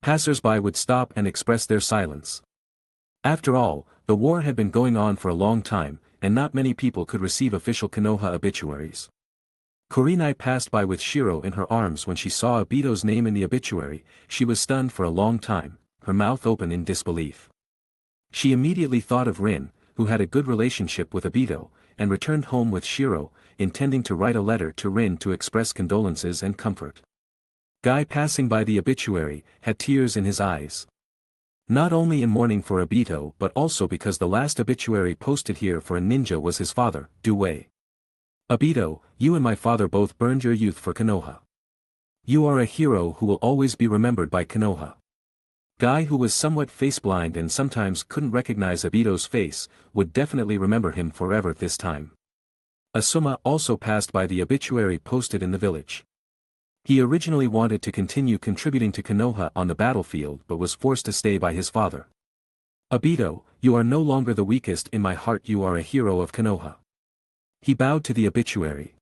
Passers-by would stop and express their silence. After all, the war had been going on for a long time, and not many people could receive official Konoha obituaries. Kurenai passed by with Shiro in her arms when she saw Obito's name in the obituary. She was stunned for a long time, her mouth open in disbelief. She immediately thought of Rin, who had a good relationship with Obito, and returned home with Shiro, intending to write a letter to Rin to express condolences and comfort. Guy passing by the obituary, had tears in his eyes. Not only in mourning for Obito but also because the last obituary posted here for a ninja was his father, Due. "Obito, you and my father both burned your youth for Konoha. You are a hero who will always be remembered by Konoha." Guy, who was somewhat face-blind and sometimes couldn't recognize Obito's face, would definitely remember him forever this time. Asuma also passed by the obituary posted in the village. He originally wanted to continue contributing to Konoha on the battlefield but was forced to stay by his father. "Obito, you are no longer the weakest in my heart, you are a hero of Konoha." He bowed to the obituary.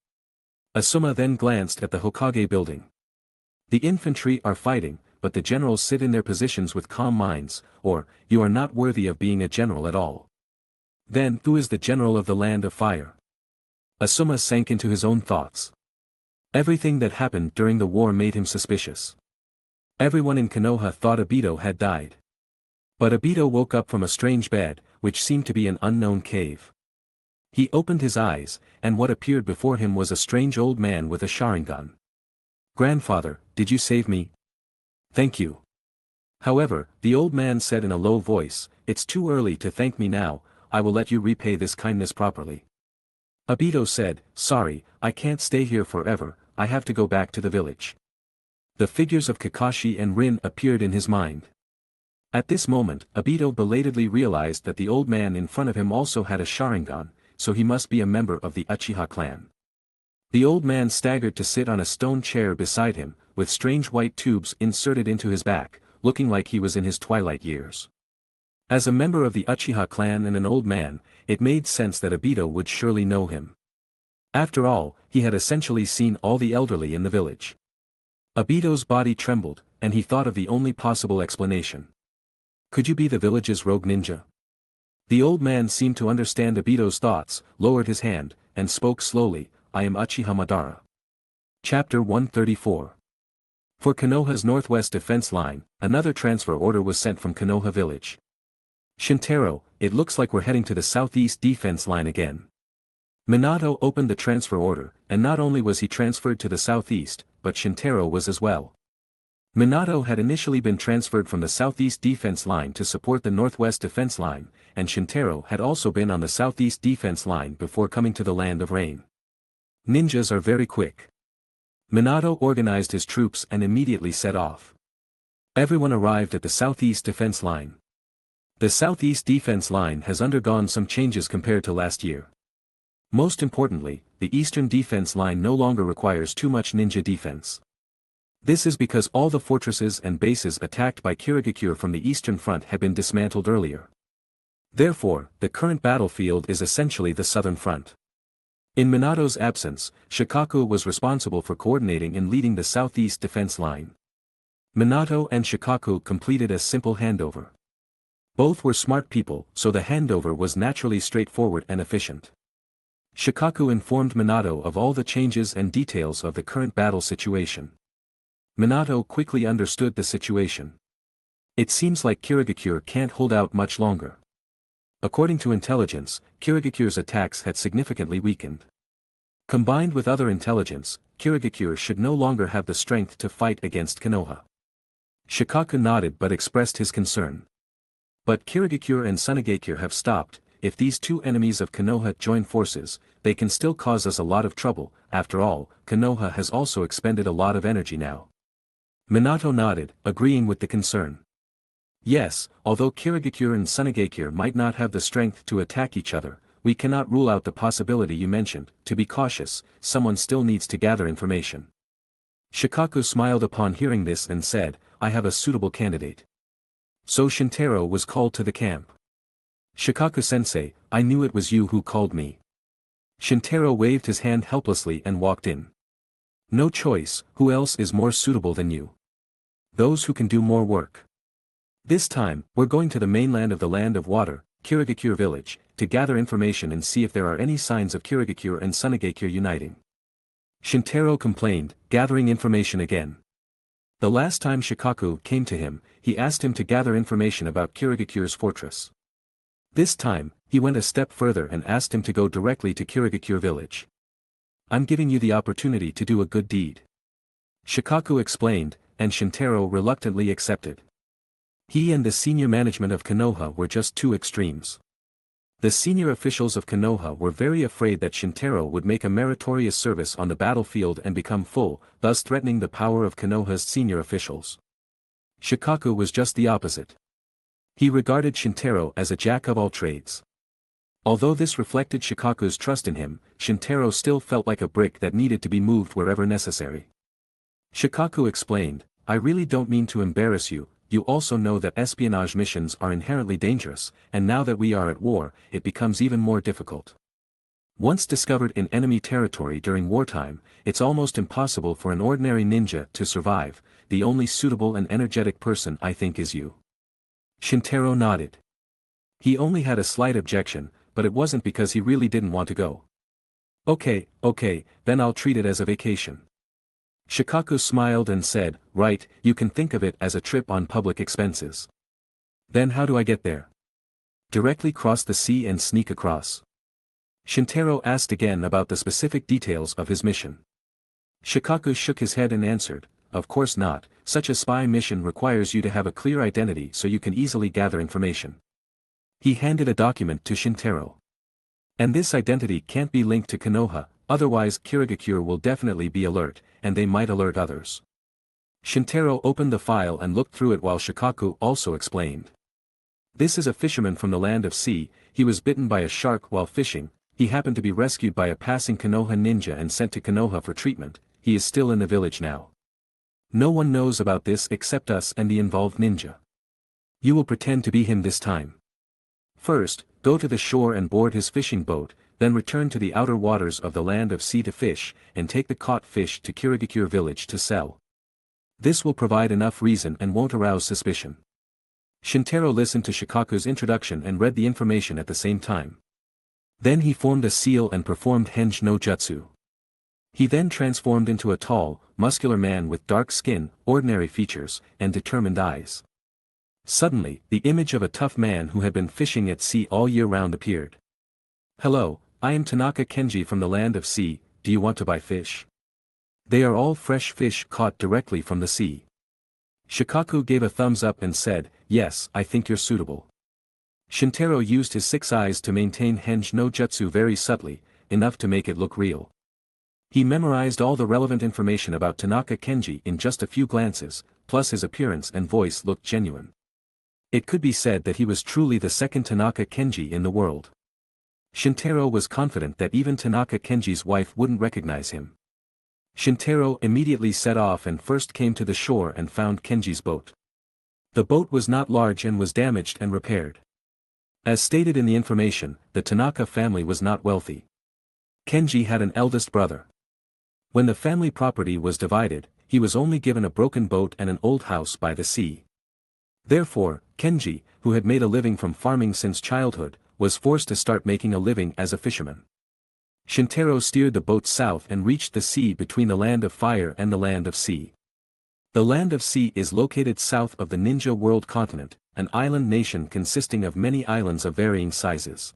Asuma then glanced at the Hokage building. "The infantry are fighting, but the generals sit in their positions with calm minds, or, you are not worthy of being a general at all." Then, who is the general of the land of fire? Asuma sank into his own thoughts. Everything that happened during the war made him suspicious. Everyone in Konoha thought Obito had died. But Obito woke up from a strange bed, which seemed to be an unknown cave. He opened his eyes, and what appeared before him was a strange old man with a Sharingan. "Grandfather, did you save me?" "Thank you." However, the old man said in a low voice, "It's too early to thank me now, I will let you repay this kindness properly." Obito said, "Sorry, I can't stay here forever, I have to go back to the village." The figures of Kakashi and Rin appeared in his mind. At this moment, Obito belatedly realized that the old man in front of him also had a Sharingan, so he must be a member of the Uchiha clan. The old man staggered to sit on a stone chair beside him, with strange white tubes inserted into his back, looking like he was in his twilight years. As a member of the Uchiha clan and an old man, it made sense that Obito would surely know him. After all, he had essentially seen all the elderly in the village. Obito's body trembled, and he thought of the only possible explanation. "Could you be the village's rogue ninja?" The old man seemed to understand Obito's thoughts, lowered his hand, and spoke slowly, "I am Uchiha Madara." Chapter 134. For Konoha's northwest defense line, another transfer order was sent from Konoha village. "Shintaro, it looks like we're heading to the southeast defense line again." Minato opened the transfer order, and not only was he transferred to the southeast, but Shintaro was as well. Minato had initially been transferred from the southeast defense line to support the northwest defense line, and Shintaro had also been on the southeast defense line before coming to the land of rain. Ninjas are very quick. Minato organized his troops and immediately set off. Everyone arrived at the southeast defense line. The southeast defense line has undergone some changes compared to last year. Most importantly, the eastern defense line no longer requires too much ninja defense. This is because all the fortresses and bases attacked by Kirigakure from the eastern front had been dismantled earlier. Therefore, the current battlefield is essentially the southern front. In Minato's absence, Shikaku was responsible for coordinating and leading the southeast defense line. Minato and Shikaku completed a simple handover. Both were smart people, so the handover was naturally straightforward and efficient. Shikaku informed Minato of all the changes and details of the current battle situation. Minato quickly understood the situation. It seems like Kirigakure can't hold out much longer. According to intelligence, Kirigakure's attacks had significantly weakened. Combined with other intelligence, Kirigakure should no longer have the strength to fight against Konoha. Shikaku nodded but expressed his concern. But Kirigakure and Sunigakure have stopped. If these two enemies of Konoha join forces, they can still cause us a lot of trouble. After all, Konoha has also expended a lot of energy now. Minato nodded, agreeing with the concern. Yes, although Kirigakure and Sunigakure might not have the strength to attack each other, we cannot rule out the possibility you mentioned. To be cautious, someone still needs to gather information. Shikaku smiled upon hearing this and said, "I have a suitable candidate." So Shintaro was called to the camp. "Shikaku-sensei, I knew it was you who called me." Shintaro waved his hand helplessly and walked in. "No choice, who else is more suitable than you? Those who can do more work. This time, we're going to the mainland of the Land of Water, Kirigakure village, to gather information and see if there are any signs of Kirigakure and Sunigakure uniting." Shintaro complained, gathering information again. The last time Shikaku came to him, he asked him to gather information about Kirigakure's fortress. This time, he went a step further and asked him to go directly to Kirigakure village. "I'm giving you the opportunity to do a good deed," Shikaku explained, and Shintaro reluctantly accepted. He and the senior management of Konoha were just two extremes. The senior officials of Konoha were very afraid that Shintaro would make a meritorious service on the battlefield and become full, thus threatening the power of Konoha's senior officials. Shikaku was just the opposite. He regarded Shintaro as a jack of all trades. Although this reflected Shikaku's trust in him, Shintaro still felt like a brick that needed to be moved wherever necessary. Shikaku explained, "I really don't mean to embarrass you, you also know that espionage missions are inherently dangerous, and now that we are at war, it becomes even more difficult. Once discovered in enemy territory during wartime, it's almost impossible for an ordinary ninja to survive. The only suitable and energetic person I think is you." Shintaro nodded. He only had a slight objection, but it wasn't because he really didn't want to go. Okay, then I'll treat it as a vacation. Shikaku smiled and said, right, you can think of it as a trip on public expenses. Then how do I get there? Directly cross the sea and sneak across? Shintaro asked again about the specific details of his mission. Shikaku shook his head and answered, of course not, such a spy mission requires you to have a clear identity so you can easily gather information. He handed a document to Shintaro. And this identity can't be linked to Konoha, otherwise Kirigakure will definitely be alert, and they might alert others. Shintaro opened the file and looked through it while Shikaku also explained. This is a fisherman from the land of sea, he was bitten by a shark while fishing, he happened to be rescued by a passing Konoha ninja and sent to Konoha for treatment, he is still in the village now. No one knows about this except us and the involved ninja. You will pretend to be him this time. First, go to the shore and board his fishing boat, then return to the outer waters of the land of sea to fish, and take the caught fish to Kirigakure village to sell. This will provide enough reason and won't arouse suspicion. Shintaro listened to Shikaku's introduction and read the information at the same time. Then he formed a seal and performed Henge no Jutsu. He then transformed into a tall, muscular man with dark skin, ordinary features, and determined eyes. Suddenly, the image of a tough man who had been fishing at sea all year round appeared. Hello, I am Tanaka Kenji from the land of sea, do you want to buy fish? They are all fresh fish caught directly from the sea. Shikaku gave a thumbs up and said, yes, I think you're suitable. Shintaro used his 6 eyes to maintain Henge no Jutsu very subtly, enough to make it look real. He memorized all the relevant information about Tanaka Kenji in just a few glances, plus his appearance and voice looked genuine. It could be said that he was truly the second Tanaka Kenji in the world. Shintaro was confident that even Tanaka Kenji's wife wouldn't recognize him. Shintaro immediately set off and first came to the shore and found Kenji's boat. The boat was not large and was damaged and repaired. As stated in the information, the Tanaka family was not wealthy. Kenji had an eldest brother. When the family property was divided, he was only given a broken boat and an old house by the sea. Therefore, Kenji, who had made a living from farming since childhood, was forced to start making a living as a fisherman. Shintaro steered the boat south and reached the sea between the land of fire and the land of sea. The land of sea is located south of the Ninja World continent, an island nation consisting of many islands of varying sizes.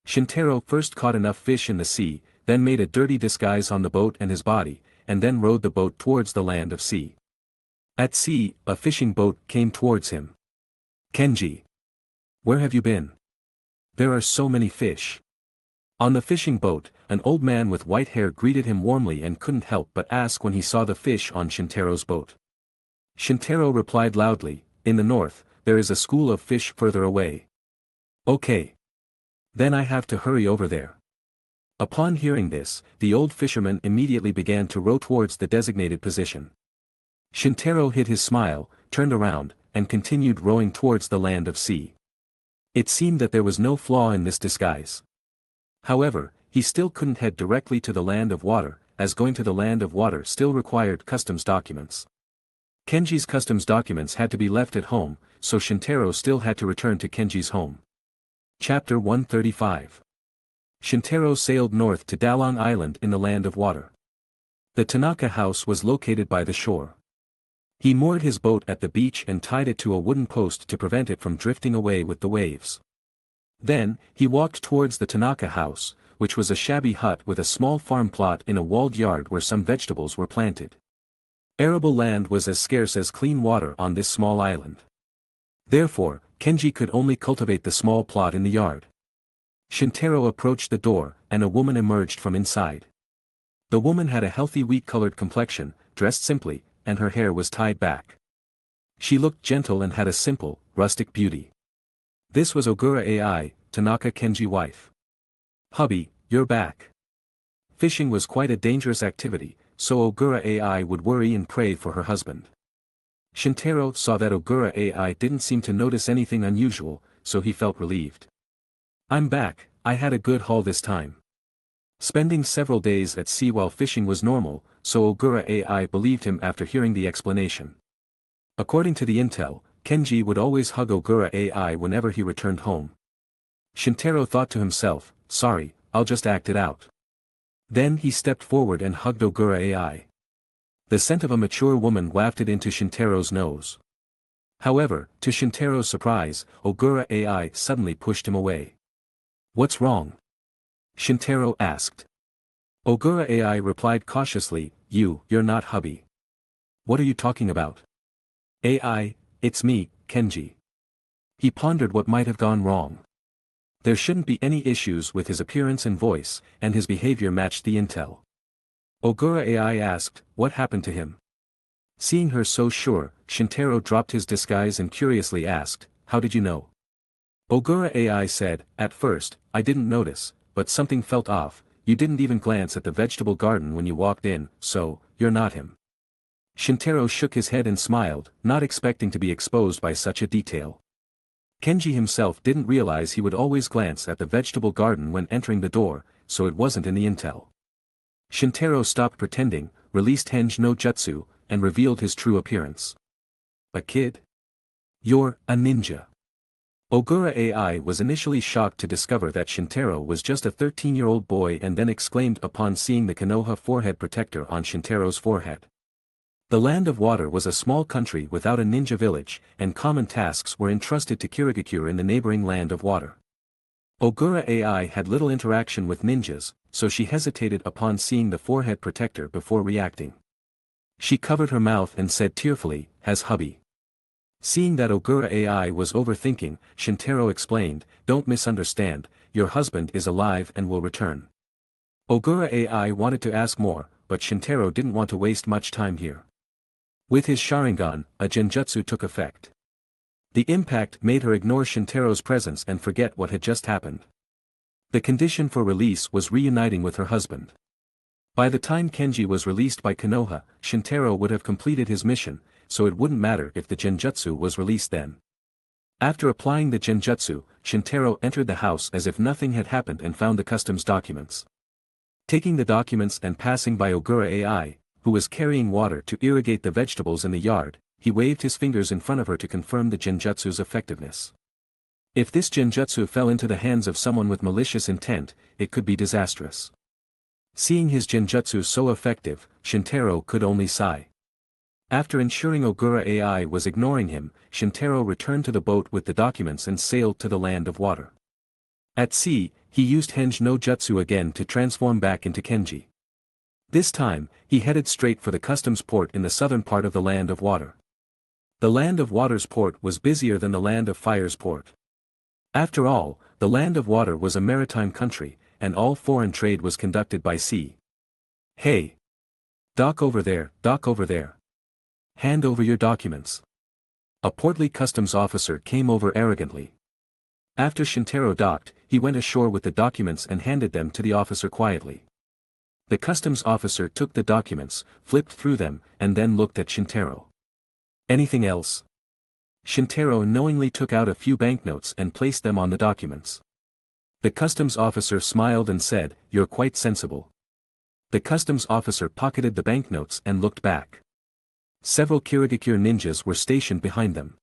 Shintaro first caught enough fish in the sea, then made a dirty disguise on the boat and his body, and then rowed the boat towards the land of sea. At sea, a fishing boat came towards him. Kenji. Where have you been? There are so many fish. On the fishing boat, an old man with white hair greeted him warmly and couldn't help but ask when he saw the fish on Shintaro's boat. Shintaro replied loudly, in the north, there is a school of fish further away. Okay. Then I have to hurry over there. Upon hearing this, the old fisherman immediately began to row towards the designated position. Shintaro hid his smile, turned around, and continued rowing towards the land of sea. It seemed that there was no flaw in this disguise. However, he still couldn't head directly to the land of water, as going to the land of water still required customs documents. Kenji's customs documents had to be left at home, so Shintaro still had to return to Kenji's home. Chapter 135. Shintaro sailed north to Dalong Island in the land of water. The Tanaka house was located by the shore. He moored his boat at the beach and tied it to a wooden post to prevent it from drifting away with the waves. Then, he walked towards the Tanaka house, which was a shabby hut with a small farm plot in a walled yard where some vegetables were planted. Arable land was as scarce as clean water on this small island. Therefore, Kenji could only cultivate the small plot in the yard. Shintaro approached the door, and a woman emerged from inside. The woman had a healthy wheat-colored complexion, dressed simply, and her hair was tied back. She looked gentle and had a simple, rustic beauty. This was Ogura Ai, Tanaka Kenji's wife. Hubby, you're back. Fishing was quite a dangerous activity, so Ogura Ai would worry and pray for her husband. Shintaro saw that Ogura Ai didn't seem to notice anything unusual, so he felt relieved. I'm back, I had a good haul this time. Spending several days at sea while fishing was normal, so Ogura Ai believed him after hearing the explanation. According to the intel, Kenji would always hug Ogura Ai whenever he returned home. Shintaro thought to himself, sorry, I'll just act it out. Then he stepped forward and hugged Ogura AI. The scent of a mature woman wafted into Shintaro's nose. However, to Shintaro's surprise, Ogura AI suddenly pushed him away. What's wrong? Shintaro asked. Ogura AI replied cautiously, you're not hubby. What are you talking about? AI, it's me, Kenji. He pondered what might have gone wrong. There shouldn't be any issues with his appearance and voice, and his behavior matched the intel. Ogura AI asked, what happened to him? Seeing her so sure, Shintaro dropped his disguise and curiously asked, how did you know? Ogura AI said, at first, I didn't notice, but something felt off, you didn't even glance at the vegetable garden when you walked in, so, you're not him. Shintaro shook his head and smiled, not expecting to be exposed by such a detail. Kenji himself didn't realize he would always glance at the vegetable garden when entering the door, so it wasn't in the intel. Shintaro stopped pretending, released Henge no Jutsu, and revealed his true appearance. A kid? You're a ninja. Ogura AI was initially shocked to discover that Shintaro was just a 13-year-old boy and then exclaimed upon seeing the Konoha forehead protector on Shintaro's forehead. The Land of Water was a small country without a ninja village, and common tasks were entrusted to Kirigakure in the neighboring Land of Water. Ogura AI had little interaction with ninjas, so she hesitated upon seeing the forehead protector before reacting. She covered her mouth and said tearfully, has hubby. Seeing that Ogura AI was overthinking, Shintaro explained, don't misunderstand, your husband is alive and will return. Ogura AI wanted to ask more, but Shintaro didn't want to waste much time here. With his Sharingan, a genjutsu took effect. The impact made her ignore Shintaro's presence and forget what had just happened. The condition for release was reuniting with her husband. By the time Kenji was released by Konoha, Shintaro would have completed his mission, so it wouldn't matter if the genjutsu was released then. After applying the genjutsu, Shintaro entered the house as if nothing had happened and found the customs documents. Taking the documents and passing by Ogura AI, who was carrying water to irrigate the vegetables in the yard, he waved his fingers in front of her to confirm the genjutsu's effectiveness. If this genjutsu fell into the hands of someone with malicious intent, it could be disastrous. Seeing his genjutsu so effective, Shintaro could only sigh. After ensuring Ogura AI was ignoring him, Shintaro returned to the boat with the documents and sailed to the Land of Water. At sea, he used Henge no Jutsu again to transform back into Kenji. This time, he headed straight for the customs port in the southern part of the Land of Water. The Land of Water's port was busier than the Land of Fire's port. After all, the Land of Water was a maritime country, and all foreign trade was conducted by sea. Hey! Dock over there, dock over there. Hand over your documents. A portly customs officer came over arrogantly. After Shintaro docked, he went ashore with the documents and handed them to the officer quietly. The customs officer took the documents, flipped through them, and then looked at Shintaro. Anything else? Shintaro knowingly took out a few banknotes and placed them on the documents. The customs officer smiled and said, you're quite sensible. The customs officer pocketed the banknotes and looked back. Several Kirigakure ninjas were stationed behind them.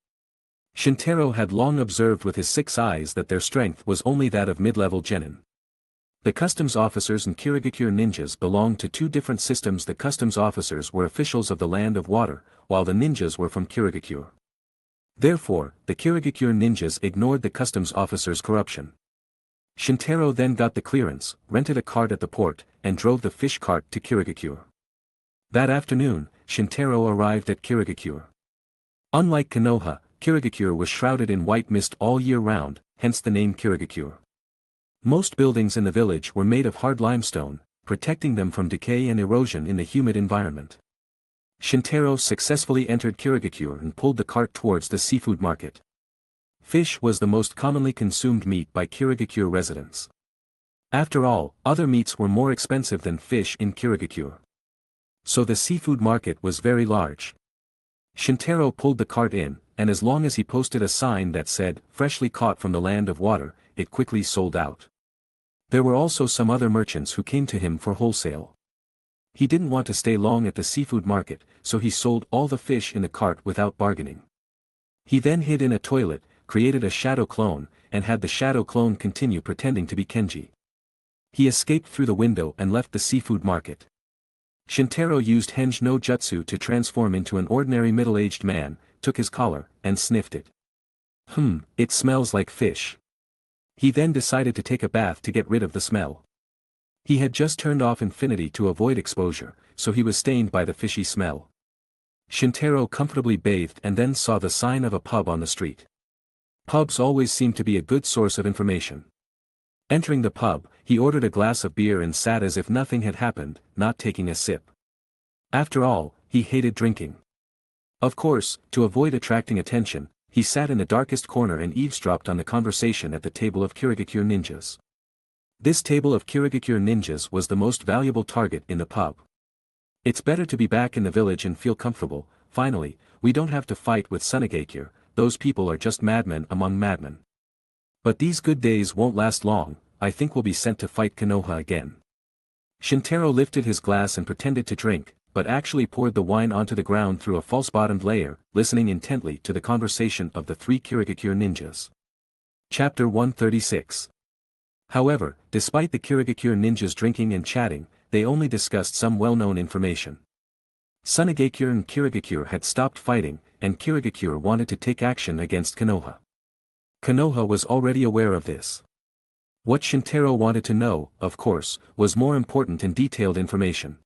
Shintaro had long observed with his 6 eyes that their strength was only that of mid-level genin. The customs officers and Kirigakure ninjas belonged to 2 different systems. The customs officers were officials of the Land of Water, while the ninjas were from Kirigakure. Therefore, the Kirigakure ninjas ignored the customs officers' corruption. Shintaro then got the clearance, rented a cart at the port, and drove the fish cart to Kirigakure. That afternoon, Shintaro arrived at Kirigakure. Unlike Konoha, Kirigakure was shrouded in white mist all year round, hence the name Kirigakure. Most buildings in the village were made of hard limestone, protecting them from decay and erosion in the humid environment. Shintaro successfully entered Kirigakure and pulled the cart towards the seafood market. Fish was the most commonly consumed meat by Kirigakure residents. After all, other meats were more expensive than fish in Kirigakure. So the seafood market was very large. Shintaro pulled the cart in, and as long as he posted a sign that said, freshly caught from the Land of Water, it quickly sold out. There were also some other merchants who came to him for wholesale. He didn't want to stay long at the seafood market, so he sold all the fish in the cart without bargaining. He then hid in a toilet, created a shadow clone, and had the shadow clone continue pretending to be Kenji. He escaped through the window and left the seafood market. Shintaro used Henge no Jutsu to transform into an ordinary middle-aged man, took his collar, and sniffed it. It smells like fish. He then decided to take a bath to get rid of the smell. He had just turned off infinity to avoid exposure, so he was stained by the fishy smell. Shintaro comfortably bathed and then saw the sign of a pub on the street. Pubs always seem to be a good source of information. Entering the pub, he ordered a glass of beer and sat as if nothing had happened, not taking a sip. After all, he hated drinking. Of course, to avoid attracting attention, he sat in the darkest corner and eavesdropped on the conversation at the table of Kirigakure ninjas. This table of Kirigakure ninjas was the most valuable target in the pub. It's better to be back in the village and feel comfortable. Finally, we don't have to fight with Sunagakure, those people are just madmen among madmen. But these good days won't last long, I think we'll be sent to fight Konoha again. Shintaro lifted his glass and pretended to drink, but actually poured the wine onto the ground through a false-bottomed layer, listening intently to the conversation of the three Kirigakure ninjas. Chapter 136. However, despite the Kirigakure ninjas drinking and chatting, they only discussed some well-known information. Sunagakure and Kirigakure had stopped fighting, and Kirigakure wanted to take action against Konoha. Konoha was already aware of this. What Shintaro wanted to know, of course, was more important and detailed information.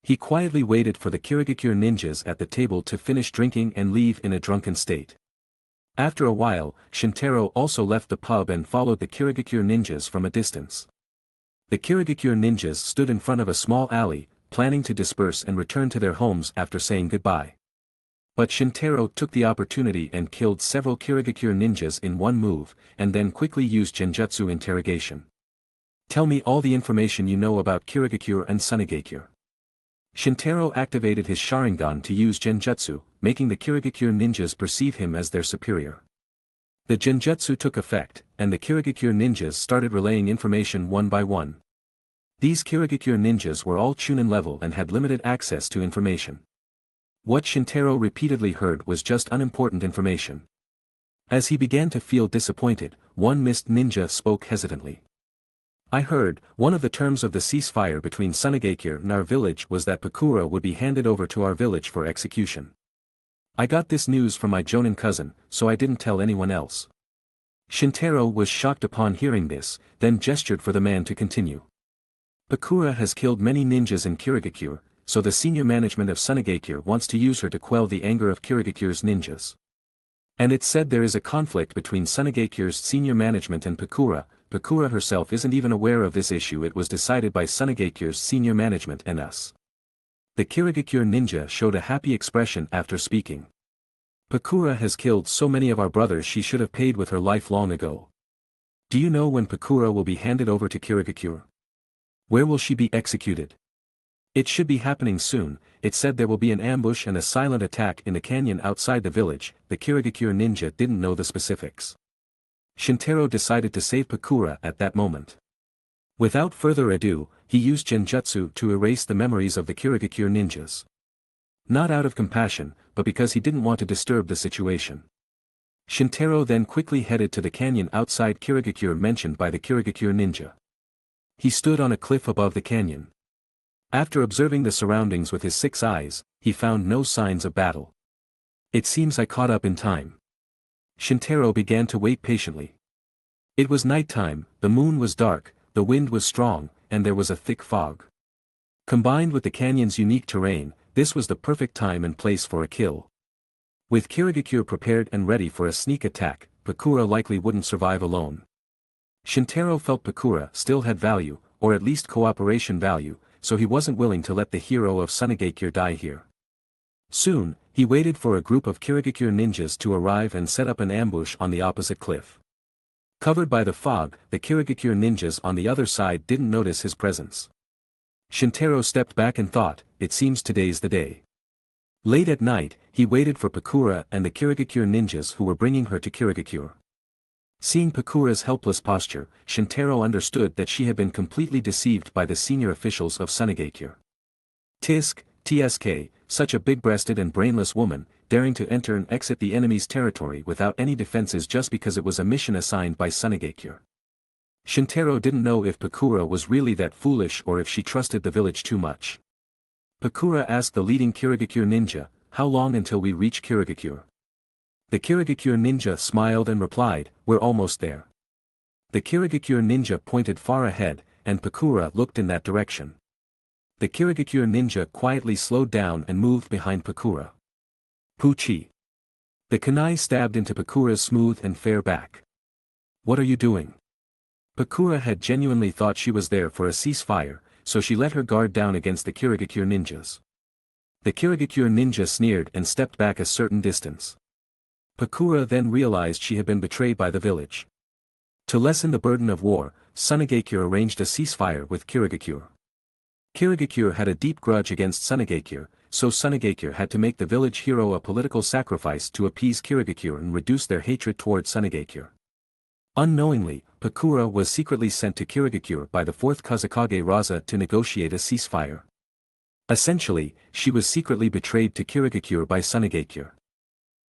He quietly waited for the Kirigakure ninjas at the table to finish drinking and leave in a drunken state. After a while, Shintaro also left the pub and followed the Kirigakure ninjas from a distance. The Kirigakure ninjas stood in front of a small alley, planning to disperse and return to their homes after saying goodbye. But Shintaro took the opportunity and killed several Kirigakure ninjas in one move, and then quickly used genjutsu interrogation. Tell me all the information you know about Kirigakure and Sunagakure. Shintaro activated his Sharingan to use genjutsu, making the Kirigakure ninjas perceive him as their superior. The genjutsu took effect, and the Kirigakure ninjas started relaying information one by one. These Kirigakure ninjas were all Chunin level and had limited access to information. What Shintaro repeatedly heard was just unimportant information. As he began to feel disappointed, one mist ninja spoke hesitantly. I heard, one of the terms of the ceasefire between Sunagakure and our village was that Pakura would be handed over to our village for execution. I got this news from my Jonin cousin, so I didn't tell anyone else. Shintaro was shocked upon hearing this, then gestured for the man to continue. Pakura has killed many ninjas in Kirigakure, so the senior management of Sunagakure wants to use her to quell the anger of Kirigakure's ninjas. And it's said there is a conflict between Sunagakure's senior management and Pakura. Pakura herself isn't even aware of this issue. It was decided by Sunagakure's senior management and us. The Kirigakure ninja showed a happy expression after speaking. Pakura has killed so many of our brothers, she should have paid with her life long ago. Do you know when Pakura will be handed over to Kirigakure? Where will she be executed? It should be happening soon. It said there will be an ambush and a silent attack in the canyon outside the village. The Kirigakure ninja didn't know the specifics. Shintaro decided to save Pakura at that moment. Without further ado, he used genjutsu to erase the memories of the Kirigakure ninjas. Not out of compassion, but because he didn't want to disturb the situation. Shintaro then quickly headed to the canyon outside Kirigakure mentioned by the Kirigakure ninja. He stood on a cliff above the canyon. After observing the surroundings with his 6 eyes, he found no signs of battle. It seems I caught up in time. Shintaro began to wait patiently. It was nighttime, the moon was dark, the wind was strong, and there was a thick fog. Combined with the canyon's unique terrain, this was the perfect time and place for a kill. With Kirigakure prepared and ready for a sneak attack, Pakura likely wouldn't survive alone. Shintaro felt Pakura still had value, or at least cooperation value, so he wasn't willing to let the hero of Sunagakure die here. Soon, he waited for a group of Kirigakure ninjas to arrive and set up an ambush on the opposite cliff. Covered by the fog, the Kirigakure ninjas on the other side didn't notice his presence. Shintaro stepped back and thought, it seems today's the day. Late at night, he waited for Pakura and the Kirigakure ninjas who were bringing her to Kirigakure. Seeing Pakura's helpless posture, Shintaro understood that she had been completely deceived by the senior officials of Sunagakure. Tsk, such a big-breasted and brainless woman, daring to enter and exit the enemy's territory without any defenses just because it was a mission assigned by Sunigakure. Shintaro didn't know if Pakura was really that foolish or if she trusted the village too much. Pakura asked the leading Kirigakure ninja, "How long until we reach Kirigakure?" The Kirigakure ninja smiled and replied, "We're almost there." The Kirigakure ninja pointed far ahead, and Pakura looked in that direction. The Kirigakure ninja quietly slowed down and moved behind Pakura. Puchi. The kunai stabbed into Pakura's smooth and fair back. "What are you doing?" Pakura had genuinely thought she was there for a ceasefire, so she let her guard down against the Kirigakure ninjas. The Kirigakure ninja sneered and stepped back a certain distance. Pakura then realized she had been betrayed by the village. To lessen the burden of war, Sunigakure arranged a ceasefire with Kirigakure. Kirigakure had a deep grudge against Sunigakure, so Sunigakure had to make the village hero a political sacrifice to appease Kirigakure and reduce their hatred toward Sunigakure. Unknowingly, Pakura was secretly sent to Kirigakure by the 4th Kazekage Raza to negotiate a ceasefire. Essentially, she was secretly betrayed to Kirigakure by Sunigakure.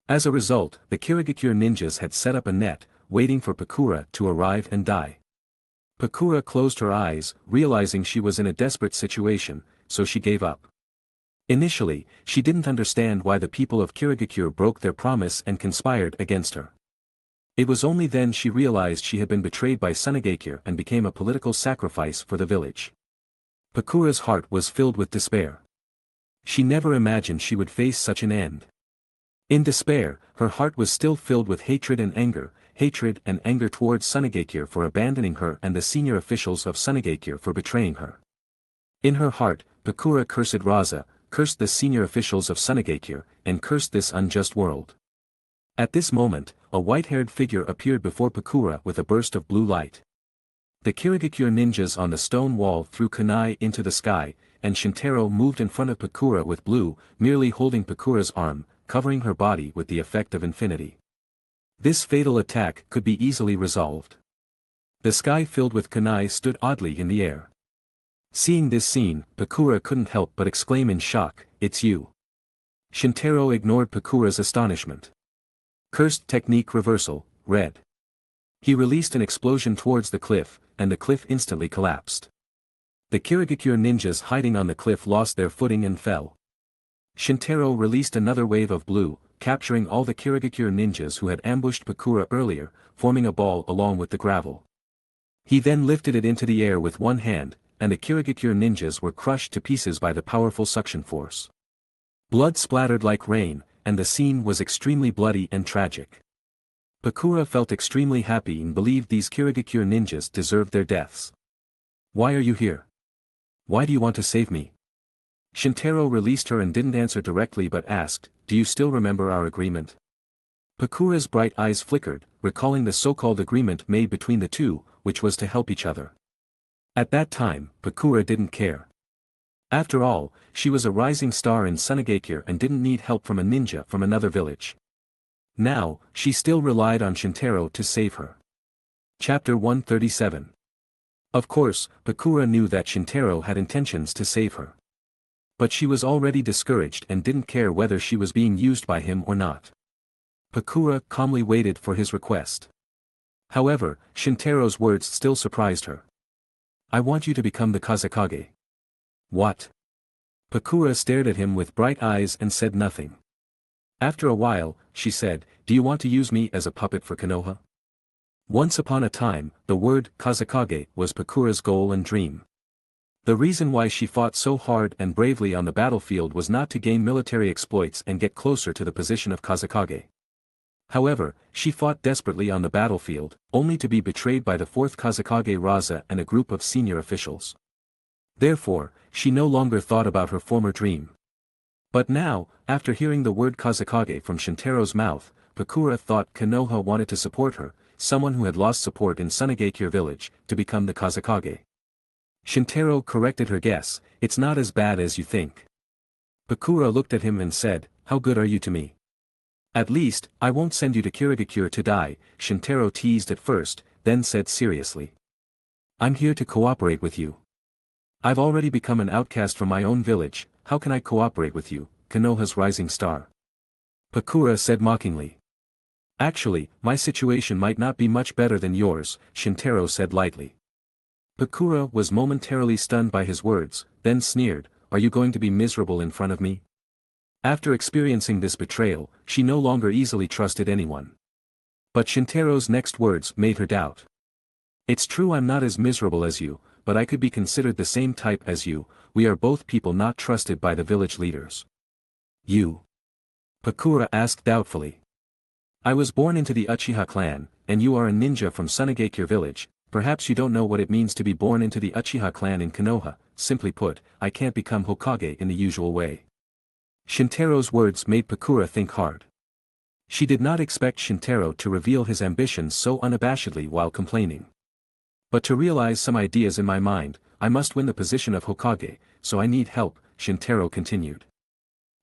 As a result, the Kirigakure ninjas had set up a net, waiting for Pakura to arrive and die. Pakura closed her eyes, realizing she was in a desperate situation, so she gave up. Initially, she didn't understand why the people of Kirigakure broke their promise and conspired against her. It was only then she realized she had been betrayed by Sunigakure and became a political sacrifice for the village. Pakura's heart was filled with despair. She never imagined she would face such an end. In despair, her heart was still filled with hatred and anger towards Sunigakure for abandoning her and the senior officials of Sunigakure for betraying her. In her heart, Pakura cursed Raza, cursed the senior officials of Sunigakure, and cursed this unjust world. At this moment, a white-haired figure appeared before Pakura with a burst of blue light. The Kirigakure ninjas on the stone wall threw kunai into the sky, and Shintaro moved in front of Pakura with blue, merely holding Pakura's arm, covering her body with the effect of infinity. This fatal attack could be easily resolved. The sky filled with kunai stood oddly in the air. Seeing this scene, Pakura couldn't help but exclaim in shock, "It's you." Shintaro ignored Pakura's astonishment. Cursed technique reversal, red. He released an explosion towards the cliff, and the cliff instantly collapsed. The Kirigakure ninjas hiding on the cliff lost their footing and fell. Shintaro released another wave of blue, capturing all the Kirigakure ninjas who had ambushed Pakura earlier, forming a ball along with the gravel. He then lifted it into the air with one hand, and the Kirigakure ninjas were crushed to pieces by the powerful suction force. Blood splattered like rain, and the scene was extremely bloody and tragic. Pakura felt extremely happy and believed these Kirigakure ninjas deserved their deaths. "Why are you here? Why do you want to save me?" Shintaro released her and didn't answer directly but asked, "Do you still remember our agreement?" Pakura's bright eyes flickered, recalling the so-called agreement made between the two, which was to help each other. At that time, Pakura didn't care. After all, she was a rising star in Sunigakure and didn't need help from a ninja from another village. Now, she still relied on Shintaro to save her. Chapter 137. Of course, Pakura knew that Shintaro had intentions to save her. But she was already discouraged and didn't care whether she was being used by him or not. Pakura calmly waited for his request. However, Shintaro's words still surprised her. "I want you to become the Kazekage." "What?" Pakura stared at him with bright eyes and said nothing. After a while, she said, "Do you want to use me as a puppet for Konoha?" Once upon a time, the word Kazekage was Pakura's goal and dream. The reason why she fought so hard and bravely on the battlefield was not to gain military exploits and get closer to the position of Kazekage. However, she fought desperately on the battlefield, only to be betrayed by the 4th Kazekage Raza and a group of senior officials. Therefore, she no longer thought about her former dream. But now, after hearing the word Kazekage from Shintaro's mouth, Pakura thought Konoha wanted to support her, someone who had lost support in Sunigakure village, to become the Kazekage. Shintaro corrected her guess, "It's not as bad as you think." Pakura looked at him and said, "How good are you to me?" "At least, I won't send you to Kirigakure to die," Shintaro teased at first, then said seriously. "I'm here to cooperate with you. I've already become an outcast from my own village, how can I cooperate with you?" Konoha's rising star. Pakura said mockingly. Actually, my situation might not be much better than yours, Shintaro said lightly. Pakura was momentarily stunned by his words, then sneered, are you going to be miserable in front of me? After experiencing this betrayal, she no longer easily trusted anyone. But Shintaro's next words made her doubt. It's true I'm not as miserable as you, but I could be considered the same type as you, we are both people not trusted by the village leaders. You? Pakura asked doubtfully. I was born into the Uchiha clan, and you are a ninja from Sunagakure village, perhaps you don't know what it means to be born into the Uchiha clan in Konoha, simply put, I can't become Hokage in the usual way. Shintaro's words made Pakura think hard. She did not expect Shintaro to reveal his ambitions so unabashedly while complaining. But to realize some ideas in my mind, I must win the position of Hokage, so I need help, Shintaro continued.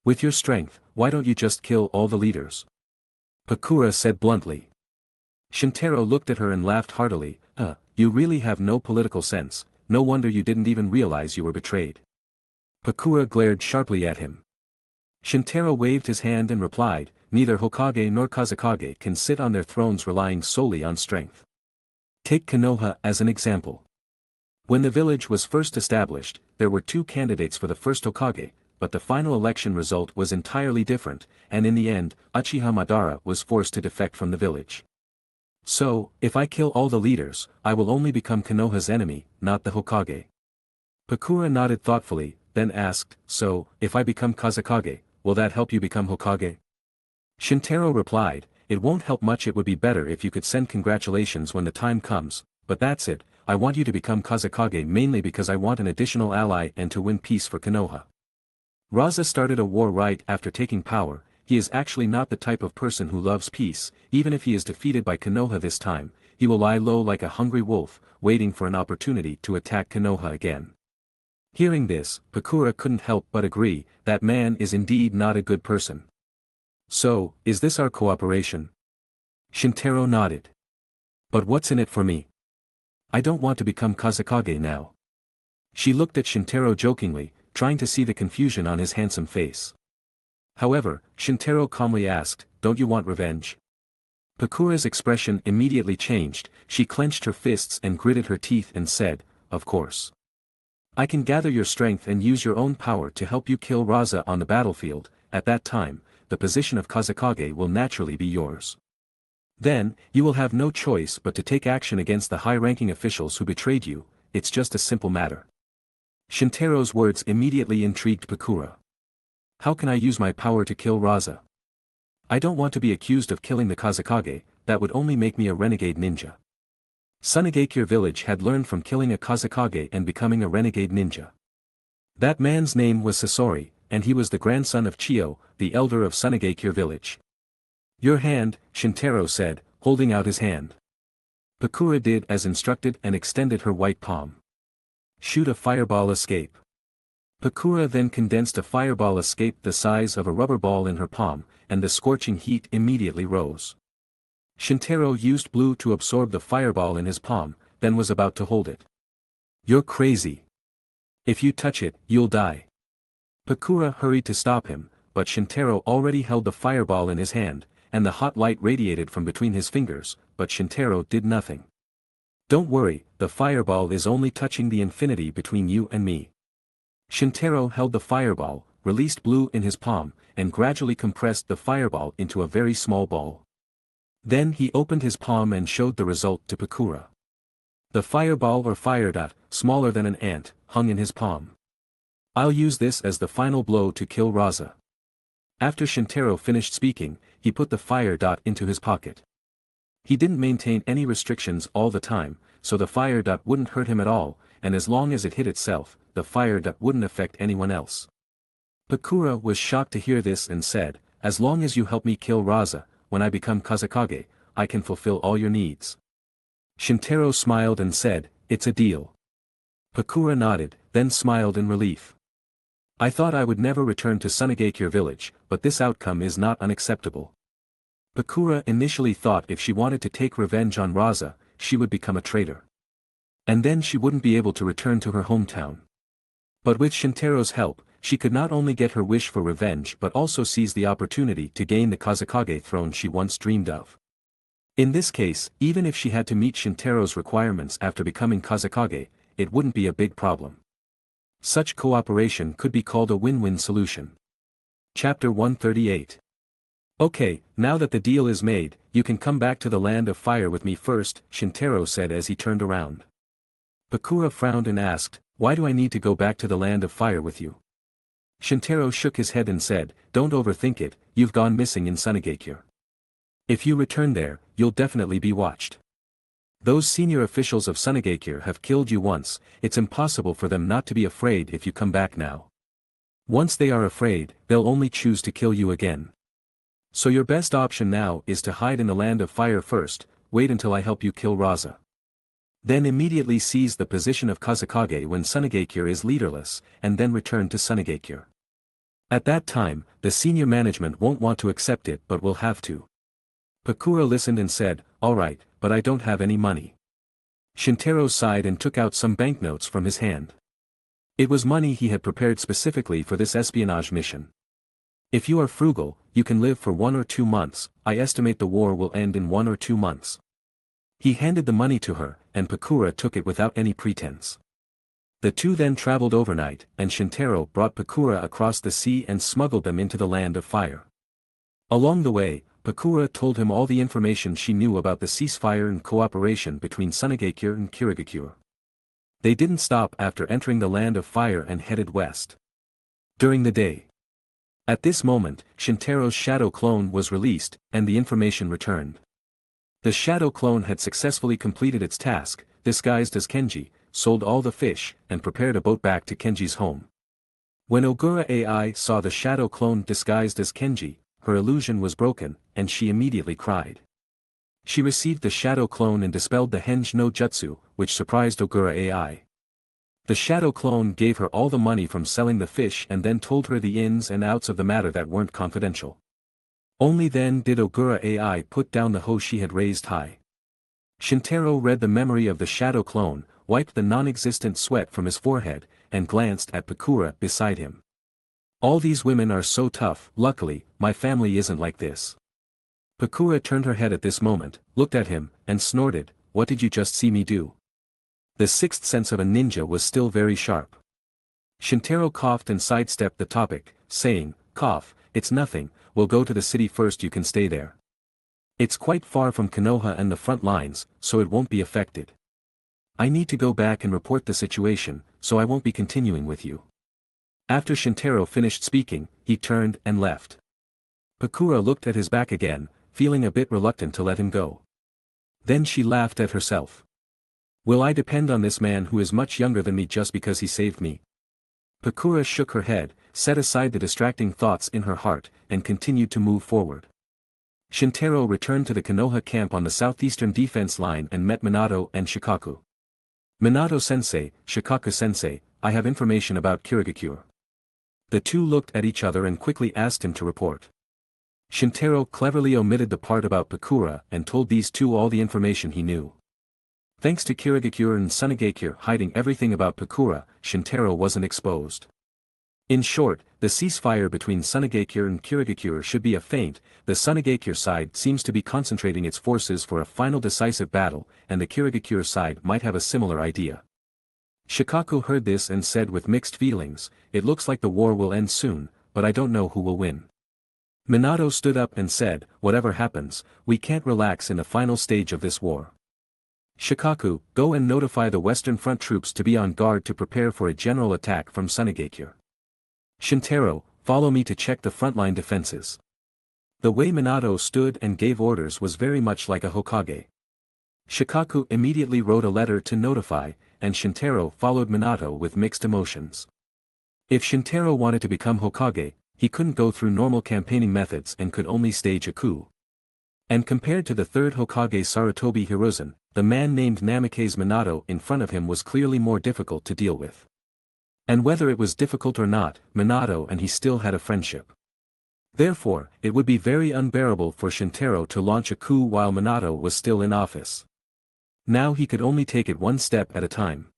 With your strength, why don't you just kill all the leaders? Pakura said bluntly. Shintaro looked at her and laughed heartily, you really have no political sense, no wonder you didn't even realize you were betrayed. Pakura glared sharply at him. Shintaro waved his hand and replied, neither Hokage nor Kazekage can sit on their thrones relying solely on strength. Take Konoha as an example. When the village was first established, there were 2 candidates for the first Hokage, but the final election result was entirely different, and in the end, Uchiha Madara was forced to defect from the village. So, if I kill all the leaders, I will only become Konoha's enemy, not the Hokage. Pakura nodded thoughtfully, then asked, so, if I become Kazekage, will that help you become Hokage? Shintaro replied, it won't help much, it would be better if you could send congratulations when the time comes, but that's it, I want you to become Kazekage mainly because I want an additional ally and to win peace for Konoha. Raza started a war right after taking power, he is actually not the type of person who loves peace, even if he is defeated by Konoha this time, he will lie low like a hungry wolf, waiting for an opportunity to attack Konoha again. Hearing this, Pakura couldn't help but agree, that man is indeed not a good person. So, is this our cooperation? Shintaro nodded. But what's in it for me? I don't want to become Kazekage now. She looked at Shintaro jokingly, trying to see the confusion on his handsome face. However, Shintaro calmly asked, don't you want revenge? Pakura's expression immediately changed, she clenched her fists and gritted her teeth and said, of course. I can gather your strength and use your own power to help you kill Raza on the battlefield, at that time, the position of Kazekage will naturally be yours. Then, you will have no choice but to take action against the high-ranking officials who betrayed you, it's just a simple matter. Shintaro's words immediately intrigued Pakura. How can I use my power to kill Raza? I don't want to be accused of killing the Kazekage, that would only make me a renegade ninja. Sunagakure village had learned from killing a Kazekage and becoming a renegade ninja. That man's name was Sasori, and he was the grandson of Chiyo, the elder of Sunagakure village. Your hand, Shintaro said, holding out his hand. Pakura did as instructed and extended her white palm. Shoot a fireball escape. Pakura then condensed a fireball escape the size of a rubber ball in her palm, and the scorching heat immediately rose. Shintaro used blue to absorb the fireball in his palm, then was about to hold it. You're crazy. If you touch it, you'll die. Pakura hurried to stop him, but Shintaro already held the fireball in his hand, and the hot light radiated from between his fingers, but Shintaro did nothing. Don't worry, the fireball is only touching the infinity between you and me. Shintaro held the fireball, released blue in his palm, and gradually compressed the fireball into a very small ball. Then he opened his palm and showed the result to Pakura. The fireball or fire dot, smaller than an ant, hung in his palm. I'll use this as the final blow to kill Raza. After Shintaro finished speaking, he put the fire dot into his pocket. He didn't maintain any restrictions all the time, so the fire dot wouldn't hurt him at all, and as long as it hit itself, the fire dot wouldn't affect anyone else. Pakura was shocked to hear this and said, as long as you help me kill Raza, when I become Kazekage, I can fulfill all your needs. Shintaro smiled and said, it's a deal. Pakura nodded, then smiled in relief. I thought I would never return to Sunagakure village, but this outcome is not unacceptable. Pakura initially thought if she wanted to take revenge on Raza, she would become a traitor. And then she wouldn't be able to return to her hometown. But with Shintaro's help, she could not only get her wish for revenge but also seize the opportunity to gain the Kazekage throne she once dreamed of. In this case, even if she had to meet Shintaro's requirements after becoming Kazekage, it wouldn't be a big problem. Such cooperation could be called a win-win solution. Chapter 138. Okay, now that the deal is made, you can come back to the Land of Fire with me first, Shintaro said as he turned around. Pakura frowned and asked, why do I need to go back to the Land of Fire with you? Shintaro shook his head and said, don't overthink it, you've gone missing in Sunagakure. If you return there, you'll definitely be watched. Those senior officials of Sunagakure have killed you once, it's impossible for them not to be afraid if you come back now. Once they are afraid, they'll only choose to kill you again. So your best option now is to hide in the Land of Fire first, wait until I help you kill Raza. Then immediately seize the position of Kazekage when Sunagakure is leaderless, and then return to Sunagakure. At that time, the senior management won't want to accept it but will have to. Pakura listened and said, alright, but I don't have any money. Shintaro sighed and took out some banknotes from his hand. It was money he had prepared specifically for this espionage mission. If you are frugal, you can live for 1 or 2 months, I estimate the war will end in 1 or 2 months. He handed the money to her, and Pakura took it without any pretense. The two then traveled overnight, and Shintaro brought Pakura across the sea and smuggled them into the Land of Fire. Along the way, Pakura told him all the information she knew about the ceasefire and cooperation between Sunagakure and Kirigakure. They didn't stop after entering the Land of Fire and headed west. During the day. At this moment, Shintaro's shadow clone was released, and the information returned. The shadow clone had successfully completed its task, disguised as Kenji, sold all the fish, and prepared a boat back to Kenji's home. When Ogura AI saw the shadow clone disguised as Kenji, her illusion was broken, and she immediately cried. She received the shadow clone and dispelled the Henge no Jutsu, which surprised Ogura AI. The shadow clone gave her all the money from selling the fish and then told her the ins and outs of the matter that weren't confidential. Only then did Ogura AI put down the hoe she had raised high. Shintaro read the memory of the shadow clone, wiped the non-existent sweat from his forehead, and glanced at Pakura beside him. All these women are so tough, luckily, my family isn't like this. Pakura turned her head at this moment, looked at him, and snorted, what did you just see me do? The sixth sense of a ninja was still very sharp. Shintaro coughed and sidestepped the topic, saying, cough, it's nothing, we'll go to the city first, you can stay there. It's quite far from Konoha and the front lines, so it won't be affected. I need to go back and report the situation, so I won't be continuing with you. After Shintaro finished speaking, he turned and left. Pakura looked at his back again, feeling a bit reluctant to let him go. Then she laughed at herself. Will I depend on this man who is much younger than me just because he saved me? Pakura shook her head, set aside the distracting thoughts in her heart, and continued to move forward. Shintaro returned to the Konoha camp on the southeastern defense line and met Minato and Shikaku. Minato-sensei, Shikaku-sensei, I have information about Kirigakure. The two looked at each other and quickly asked him to report. Shintaro cleverly omitted the part about Pakura and told these two all the information he knew. Thanks to Kirigakure and Sunagakure hiding everything about Pakura, Shintaro wasn't exposed. In short, the ceasefire between Sunagakure and Kirigakure should be a feint. The Sunagakure side seems to be concentrating its forces for a final decisive battle, and the Kirigakure side might have a similar idea. Shikaku heard this and said with mixed feelings, it looks like the war will end soon, but I don't know who will win. Minato stood up and said, whatever happens, we can't relax in the final stage of this war. Shikaku, go and notify the Western Front troops to be on guard to prepare for a general attack from Sunagakure. Shintaro, follow me to check the frontline defenses. The way Minato stood and gave orders was very much like a Hokage. Shikaku immediately wrote a letter to notify, and Shintaro followed Minato with mixed emotions. If Shintaro wanted to become Hokage, he couldn't go through normal campaigning methods and could only stage a coup. And compared to the third Hokage Sarutobi Hiruzen, the man named Namikaze Minato in front of him was clearly more difficult to deal with. And whether it was difficult or not, Minato and he still had a friendship. Therefore, it would be very unbearable for Shintaro to launch a coup while Minato was still in office. Now he could only take it one step at a time.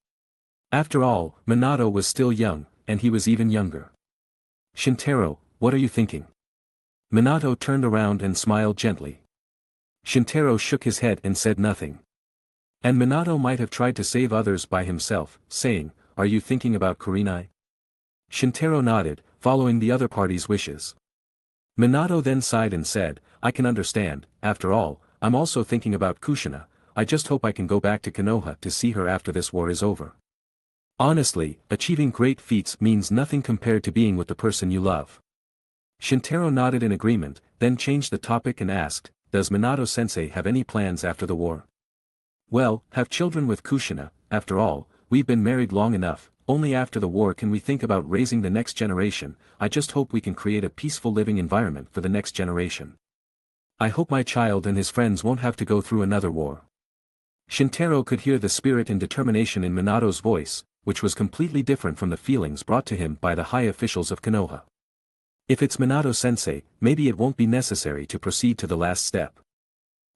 After all, Minato was still young, and he was even younger. Shintaro, what are you thinking? Minato turned around and smiled gently. Shintaro shook his head and said nothing. And Minato might have tried to save others by himself, saying, "Are you thinking about Kurenai?" Shintaro nodded, following the other party's wishes. Minato then sighed and said, "I can understand, after all, I'm also thinking about Kushina. I just hope I can go back to Konoha to see her after this war is over. Honestly, achieving great feats means nothing compared to being with the person you love." Shintaro nodded in agreement, then changed the topic and asked, "Does Minato-sensei have any plans after the war?" "Well, have children with Kushina. After all, we've been married long enough. Only after the war can we think about raising the next generation. I just hope we can create a peaceful living environment for the next generation. I hope my child and his friends won't have to go through another war." Shintaro could hear the spirit and determination in Minato's voice, which was completely different from the feelings brought to him by the high officials of Konoha. If it's Minato-sensei, maybe it won't be necessary to proceed to the last step.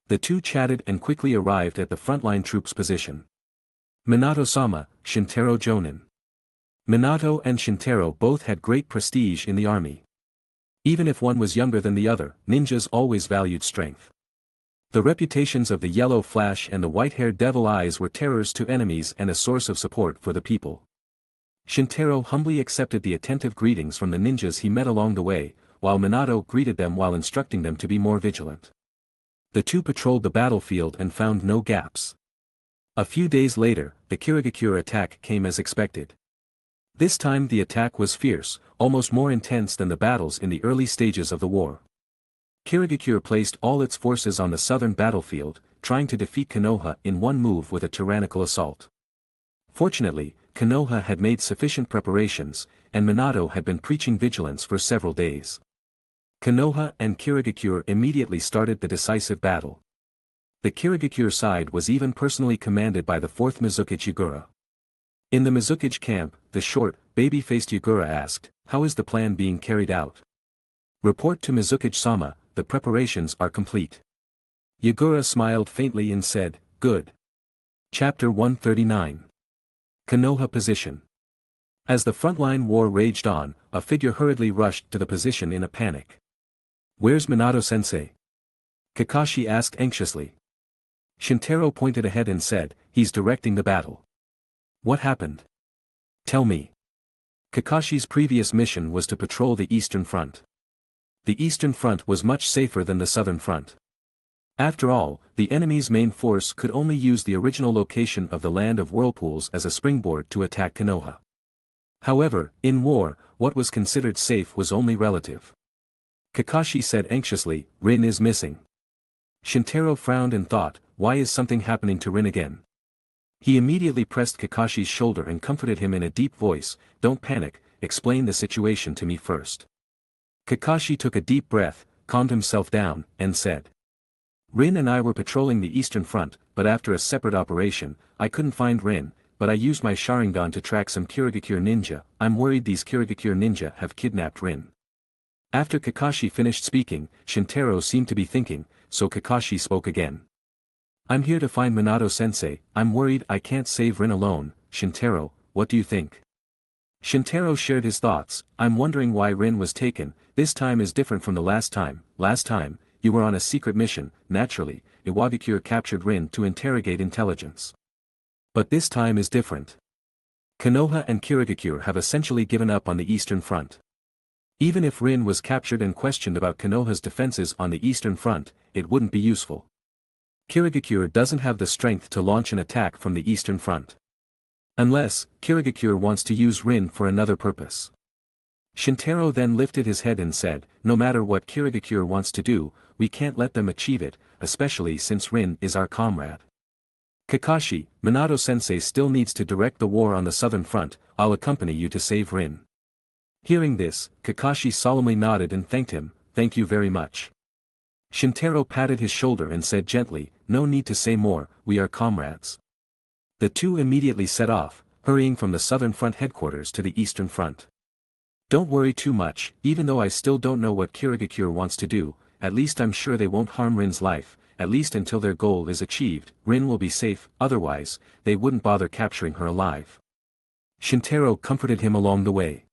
The two chatted and quickly arrived at the frontline troops' position. Minato-sama, Shintaro Jonin. Minato and Shintaro both had great prestige in the army. Even if one was younger than the other, ninjas always valued strength. The reputations of the Yellow Flash and the white-haired Devil Eyes were terrors to enemies and a source of support for the people. Shintaro humbly accepted the attentive greetings from the ninjas he met along the way, while Minato greeted them while instructing them to be more vigilant. The two patrolled the battlefield and found no gaps. A few days later, the Kirigakure attack came as expected. This time the attack was fierce, almost more intense than the battles in the early stages of the war. Kirigakure placed all its forces on the southern battlefield, trying to defeat Konoha in one move with a tyrannical assault. Fortunately, Konoha had made sufficient preparations, and Minato had been preaching vigilance for several days. Konoha and Kirigakure immediately started the decisive battle. The Kirigakure side was even personally commanded by the 4th Mizukage Yagura. In the Mizukage camp, the short, baby-faced Yagura asked, "How is the plan being carried out?" "Report to Mizukage-sama, the preparations are complete." Yagura smiled faintly and said, "Good." Chapter 139. Konoha Position. As the frontline war raged on, a figure hurriedly rushed to the position in a panic. "Where's Minato-sensei?" Kakashi asked anxiously. Shintaro pointed ahead and said, "He's directing the battle." "What happened? Tell me." Kakashi's previous mission was to patrol the Eastern Front. The Eastern Front was much safer than the Southern Front. After all, the enemy's main force could only use the original location of the Land of Whirlpools as a springboard to attack Konoha. However, in war, what was considered safe was only relative. Kakashi said anxiously, "Rin is missing." Shintaro frowned and thought, why is something happening to Rin again? He immediately pressed Kakashi's shoulder and comforted him in a deep voice, "Don't panic, explain the situation to me first." Kakashi took a deep breath, calmed himself down, and said, "Rin and I were patrolling the Eastern Front, but after a separate operation, I couldn't find Rin, but I used my Sharingan to track some Kirigakure ninja. I'm worried these Kirigakure ninja have kidnapped Rin." After Kakashi finished speaking, Shintaro seemed to be thinking, so Kakashi spoke again. "I'm here to find Minato-sensei. I'm worried I can't save Rin alone. Shintaro, what do you think?" Shintaro shared his thoughts. "I'm wondering why Rin was taken. This time is different from the last time. Last time, you were on a secret mission. Naturally, Iwagakure captured Rin to interrogate intelligence. But this time is different. Konoha and Kirigakure have essentially given up on the Eastern Front. Even if Rin was captured and questioned about Konoha's defenses on the Eastern Front, it wouldn't be useful. Kirigakure doesn't have the strength to launch an attack from the Eastern Front. Unless, Kirigakure wants to use Rin for another purpose." Shintaro then lifted his head and said, "No matter what Kirigakure wants to do, we can't let them achieve it, especially since Rin is our comrade. Kakashi, Minato-sensei still needs to direct the war on the Southern Front. I'll accompany you to save Rin." Hearing this, Kakashi solemnly nodded and thanked him, "Thank you very much." Shintaro patted his shoulder and said gently, "No need to say more, we are comrades." The two immediately set off, hurrying from the Southern Front headquarters to the Eastern Front. "Don't worry too much, even though I still don't know what Kirigakure wants to do, at least I'm sure they won't harm Rin's life, at least until their goal is achieved. Rin will be safe, otherwise, they wouldn't bother capturing her alive." Shintaro comforted him along the way.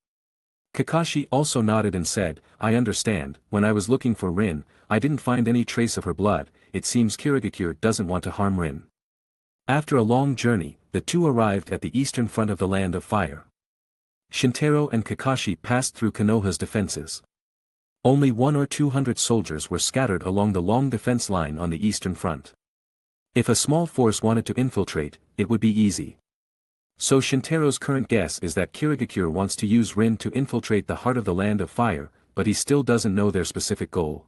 Kakashi also nodded and said, I understand, when I was looking for Rin, I didn't find any trace of her blood, it seems Kirigakure doesn't want to harm Rin. After a long journey, the two arrived at the eastern front of the Land of Fire. Shintaro and Kakashi passed through Konoha's defenses. Only 100 or 200 soldiers were scattered along the long defense line on the eastern front. If a small force wanted to infiltrate, it would be easy. So Shintaro's current guess is that Kirigakure wants to use Rin to infiltrate the heart of the Land of Fire, but he still doesn't know their specific goal.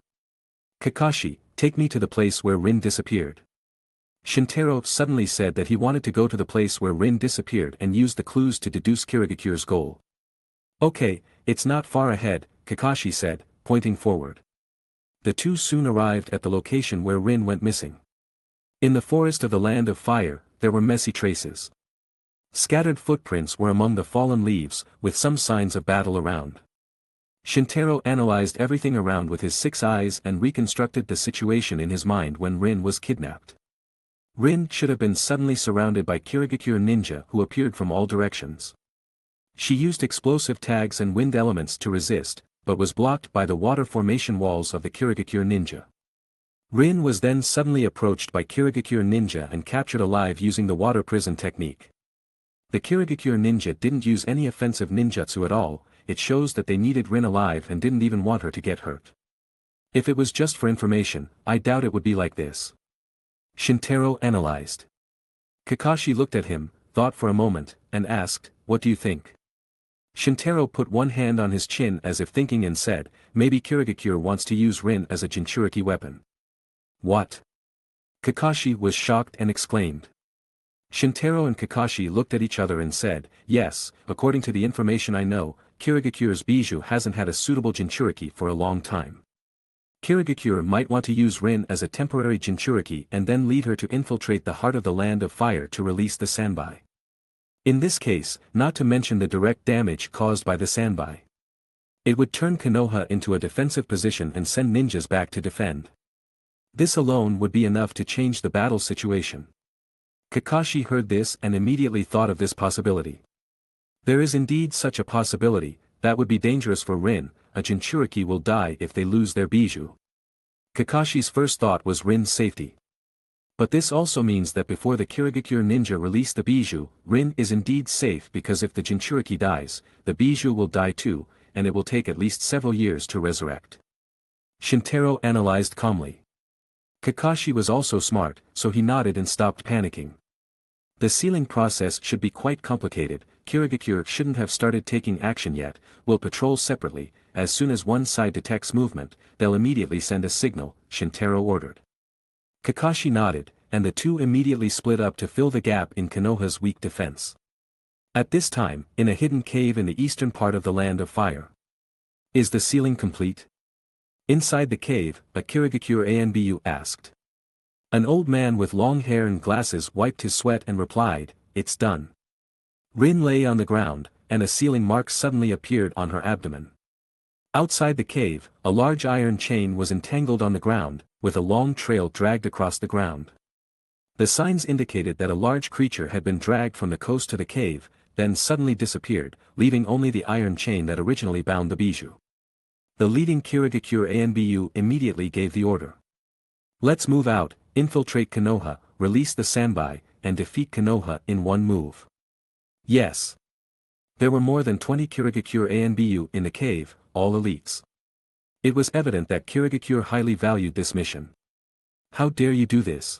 Kakashi, take me to the place where Rin disappeared. Shintaro suddenly said that he wanted to go to the place where Rin disappeared and use the clues to deduce Kirigakure's goal. Okay, it's not far ahead, Kakashi said, pointing forward. The two soon arrived at the location where Rin went missing. In the forest of the Land of Fire, there were messy traces. Scattered footprints were among the fallen leaves, with some signs of battle around. Shintaro analyzed everything around with his 6 eyes and reconstructed the situation in his mind when Rin was kidnapped. Rin should have been suddenly surrounded by Kirigakure ninja who appeared from all directions. She used explosive tags and wind elements to resist, but was blocked by the water formation walls of the Kirigakure ninja. Rin was then suddenly approached by Kirigakure ninja and captured alive using the water prison technique. The Kirigakure ninja didn't use any offensive ninjutsu at all, it shows that they needed Rin alive and didn't even want her to get hurt. If it was just for information, I doubt it would be like this. Shintaro analyzed. Kakashi looked at him, thought for a moment, and asked, what do you think? Shintaro put one hand on his chin as if thinking and said, maybe Kirigakure wants to use Rin as a Jinchuriki weapon. What? Kakashi was shocked and exclaimed. Shintaro and Kakashi looked at each other and said, yes, according to the information I know, Kirigakure's bijou hasn't had a suitable Jinchuriki for a long time. Kirigakure might want to use Rin as a temporary Jinchuriki and then lead her to infiltrate the heart of the Land of Fire to release the Sanbai. In this case, not to mention the direct damage caused by the Sanbai. It would turn Konoha into a defensive position and send ninjas back to defend. This alone would be enough to change the battle situation. Kakashi heard this and immediately thought of this possibility. There is indeed such a possibility, that would be dangerous for Rin, a Jinchuriki will die if they lose their bijou. Kakashi's first thought was Rin's safety. But this also means that before the Kirigakure ninja release the bijou, Rin is indeed safe because if the Jinchuriki dies, the bijou will die too, and it will take at least several years to resurrect. Shintaro analyzed calmly. Kakashi was also smart, so he nodded and stopped panicking. The sealing process should be quite complicated, Kirigakure shouldn't have started taking action yet, we'll patrol separately, as soon as one side detects movement, they'll immediately send a signal, Shintaro ordered. Kakashi nodded, and the two immediately split up to fill the gap in Konoha's weak defense. At this time, in a hidden cave in the eastern part of the Land of Fire. Is the sealing complete? Inside the cave, a Kirigakure Anbu asked. An old man with long hair and glasses wiped his sweat and replied, it's done. Rin lay on the ground, and a sealing mark suddenly appeared on her abdomen. Outside the cave, a large iron chain was entangled on the ground, with a long trail dragged across the ground. The signs indicated that a large creature had been dragged from the coast to the cave, then suddenly disappeared, leaving only the iron chain that originally bound the bijou. The leading Kirigakure Anbu immediately gave the order. Let's move out, infiltrate Konoha, release the Sanbai, and defeat Konoha in one move. Yes. There were more than 20 Kirigakure Anbu in the cave, all elites. It was evident that Kirigakure highly valued this mission. How dare you do this?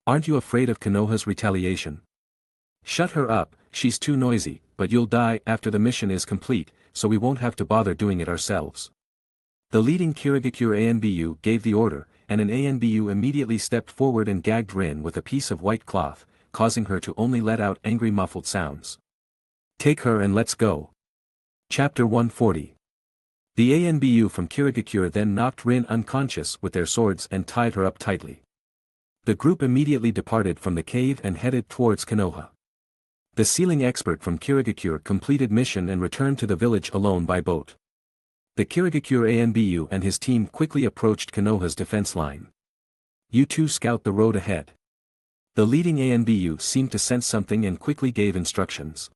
Aren't you afraid of Konoha's retaliation? Shut her up, she's too noisy, but you'll die after the mission is complete, so we won't have to bother doing it ourselves. The leading Kirigakure Anbu gave the order, and an Anbu immediately stepped forward and gagged Rin with a piece of white cloth, causing her to only let out angry muffled sounds. Take her and let's go. Chapter 140. The Anbu from Kirigakure then knocked Rin unconscious with their swords and tied her up tightly. The group immediately departed from the cave and headed towards Konoha. The sealing expert from Kirigakure completed mission and returned to the village alone by boat. The Kirigakure Anbu and his team quickly approached Konoha's defense line. You two scout the road ahead. The leading Anbu seemed to sense something and quickly gave instructions.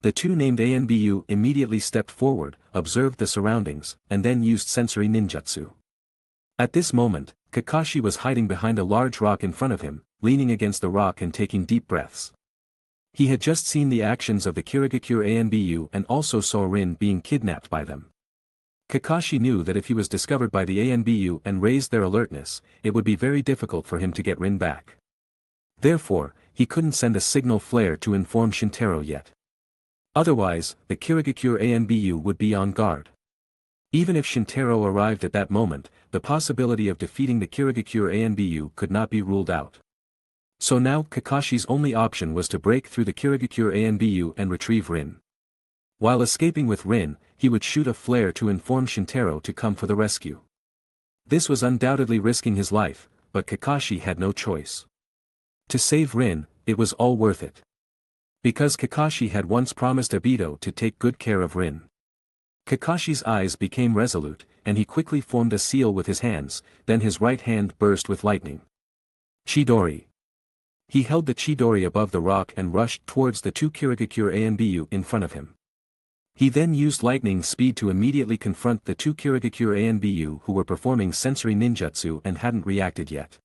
The two named ANBU immediately stepped forward, observed the surroundings, and then used sensory ninjutsu. At this moment, Kakashi was hiding behind a large rock in front of him, leaning against the rock and taking deep breaths. He had just seen the actions of the Kirigakure ANBU and also saw Rin being kidnapped by them. Kakashi knew that if he was discovered by the ANBU and raised their alertness, it would be very difficult for him to get Rin back. Therefore, he couldn't send a signal flare to inform Shintaro yet. Otherwise, the Kirigakure ANBU would be on guard. Even if Shintaro arrived at that moment, the possibility of defeating the Kirigakure ANBU could not be ruled out. So now Kakashi's only option was to break through the Kirigakure ANBU and retrieve Rin. While escaping with Rin, he would shoot a flare to inform Shintaro to come for the rescue. This was undoubtedly risking his life, but Kakashi had no choice. To save Rin, it was all worth it. Because Kakashi had once promised Obito to take good care of Rin. Kakashi's eyes became resolute, and he quickly formed a seal with his hands, then his right hand burst with lightning. Chidori. He held the Chidori above the rock and rushed towards the two Kirigakure ANBU in front of him. He then used lightning speed to immediately confront the two Kirigakure ANBU who were performing sensory ninjutsu and hadn't reacted yet.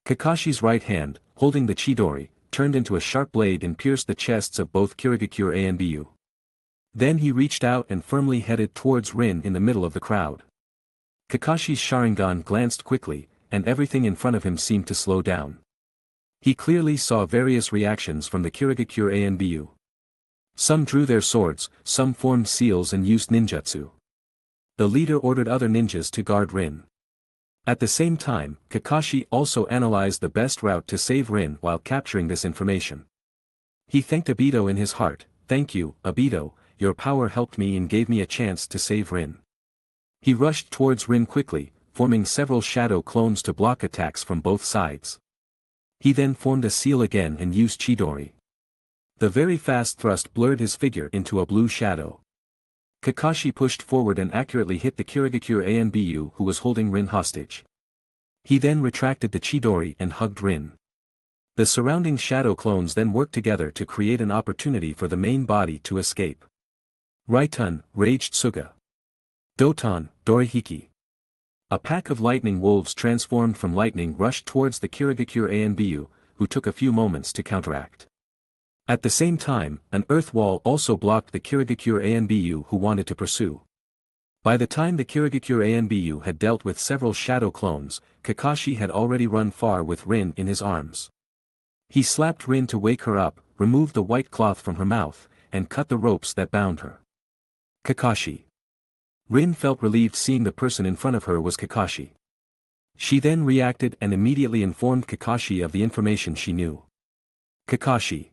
Kakashi's right hand, holding the Chidori, turned into a sharp blade and pierced the chests of both Kirigakure ANBU. Then he reached out and firmly headed towards Rin in the middle of the crowd. Kakashi's Sharingan glanced quickly, and everything in front of him seemed to slow down. He clearly saw various reactions from the Kirigakure ANBU. Some drew their swords, some formed seals and used ninjutsu. The leader ordered other ninjas to guard Rin. At the same time, Kakashi also analyzed the best route to save Rin while capturing this information. He thanked Obito in his heart. "Thank you, Obito, your power helped me and gave me a chance to save Rin." He rushed towards Rin quickly, forming several shadow clones to block attacks from both sides. He then formed a seal again and used Chidori. The very fast thrust blurred his figure into a blue shadow. Kakashi pushed forward and accurately hit the Kirigakure ANBU who was holding Rin hostage. He then retracted the Chidori and hugged Rin. The surrounding shadow clones then worked together to create an opportunity for the main body to escape. Raitun, raged Suga. Doton, Dorihiki. A pack of lightning wolves transformed from lightning rushed towards the Kirigakure ANBU, who took a few moments to counteract. At the same time, an earth wall also blocked the Kirigakure ANBU who wanted to pursue. By the time the Kirigakure ANBU had dealt with several shadow clones, Kakashi had already run far with Rin in his arms. He slapped Rin to wake her up, removed the white cloth from her mouth, and cut the ropes that bound her. Kakashi. Rin felt relieved seeing the person in front of her was Kakashi. She then reacted and immediately informed Kakashi of the information she knew. Kakashi.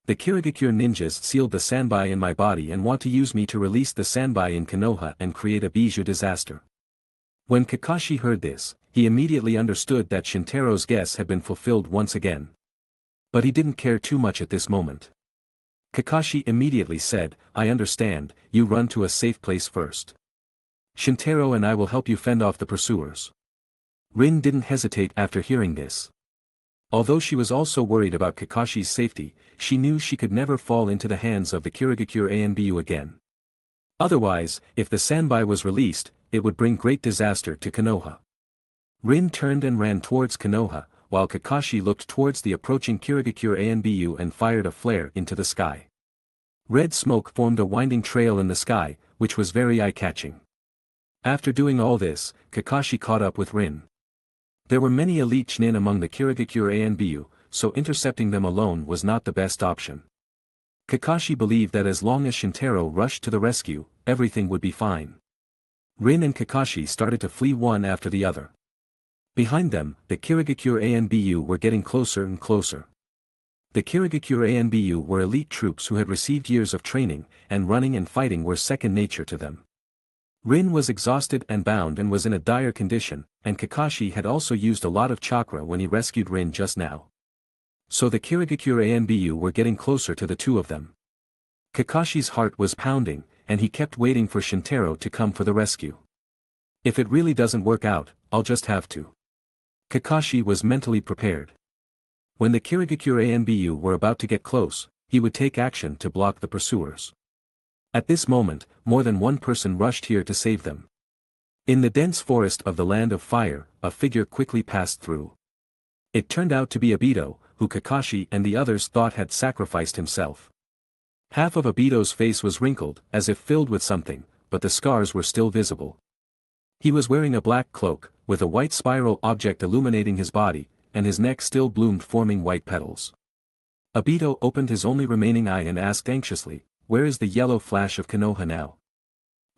The Kirigakure ninjas sealed the Sanbai in my body and want to use me to release the Sanbai in Konoha and create a Bijou disaster. When Kakashi heard this, he immediately understood that Shintaro's guess had been fulfilled once again. But he didn't care too much at this moment. Kakashi immediately said, "I understand, you run to a safe place first. Shintaro and I will help you fend off the pursuers." Rin didn't hesitate after hearing this. Although she was also worried about Kakashi's safety, she knew she could never fall into the hands of the Kirigakure ANBU again. Otherwise, if the Sanbai was released, it would bring great disaster to Konoha. Rin turned and ran towards Konoha, while Kakashi looked towards the approaching Kirigakure ANBU and fired a flare into the sky. Red smoke formed a winding trail in the sky, which was very eye-catching. After doing all this, Kakashi caught up with Rin. There were many elite Chunin among the Kirigakure ANBU, so intercepting them alone was not the best option. Kakashi believed that as long as Shintaro rushed to the rescue, everything would be fine. Rin and Kakashi started to flee one after the other. Behind them, the Kirigakure ANBU were getting closer and closer. The Kirigakure ANBU were elite troops who had received years of training, and running and fighting were second nature to them. Rin was exhausted and bound and was in a dire condition, and Kakashi had also used a lot of chakra when he rescued Rin just now. So the Kirigakure ANBU were getting closer to the two of them. Kakashi's heart was pounding, and he kept waiting for Shintaro to come for the rescue. If it really doesn't work out, I'll just have to. Kakashi was mentally prepared. When the Kirigakure ANBU were about to get close, he would take action to block the pursuers. At this moment, more than one person rushed here to save them. In the dense forest of the Land of Fire, a figure quickly passed through. It turned out to be Obito, who Kakashi and the others thought had sacrificed himself. Half of Obito's face was wrinkled, as if filled with something, but the scars were still visible. He was wearing a black cloak, with a white spiral object illuminating his body, and his neck still bloomed forming white petals. Obito opened his only remaining eye and asked anxiously, "Where is the yellow flash of Konoha now?"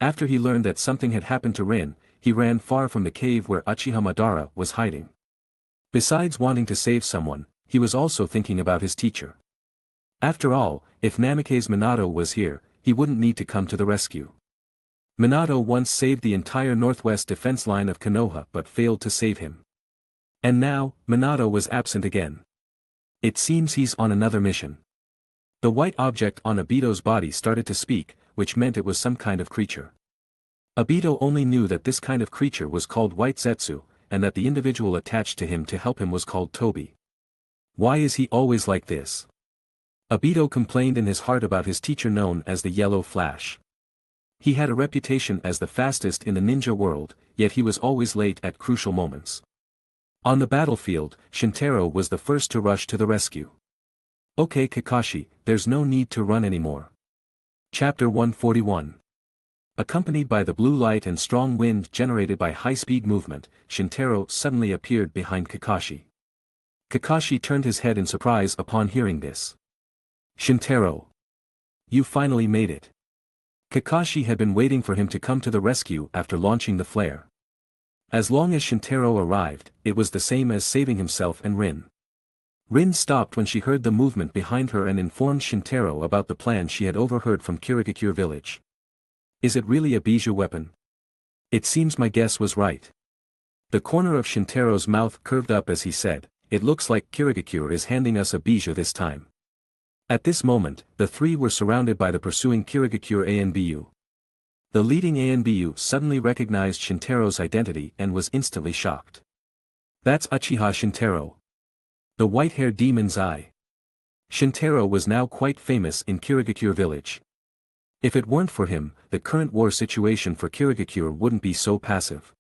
After he learned that something had happened to Rin, he ran far from the cave where Uchiha Madara was hiding. Besides wanting to save someone, he was also thinking about his teacher. After all, if Namake's Minato was here, he wouldn't need to come to the rescue. Minato once saved the entire northwest defense line of Konoha but failed to save him. And now, Minato was absent again. It seems he's on another mission. The white object on Obito's body started to speak, which meant it was some kind of creature. Obito only knew that this kind of creature was called White Zetsu, and that the individual attached to him to help him was called Tobi. Why is he always like this? Obito complained in his heart about his teacher known as the Yellow Flash. He had a reputation as the fastest in the ninja world, yet he was always late at crucial moments. On the battlefield, Shintaro was the first to rush to the rescue. "Okay Kakashi, there's no need to run anymore." Chapter 141. Accompanied by the blue light and strong wind generated by high-speed movement, Shintaro suddenly appeared behind Kakashi. Kakashi turned his head in surprise upon hearing this. "Shintaro! You finally made it." Kakashi had been waiting for him to come to the rescue after launching the flare. As long as Shintaro arrived, it was the same as saving himself and Rin. Rin stopped when she heard the movement behind her and informed Shintaro about the plan she had overheard from Kirigakure village. "Is it really a bijou weapon?" "It seems my guess was right." The corner of Shintaro's mouth curved up as he said, "It looks like Kirigakure is handing us a bijou this time." At this moment, the three were surrounded by the pursuing Kirigakure ANBU. The leading ANBU suddenly recognized Shintaro's identity and was instantly shocked. "That's Uchiha Shintaro. The white-haired demon's eye." Shintaro was now quite famous in Kirigakure village. If it weren't for him, the current war situation for Kirigakure wouldn't be so passive.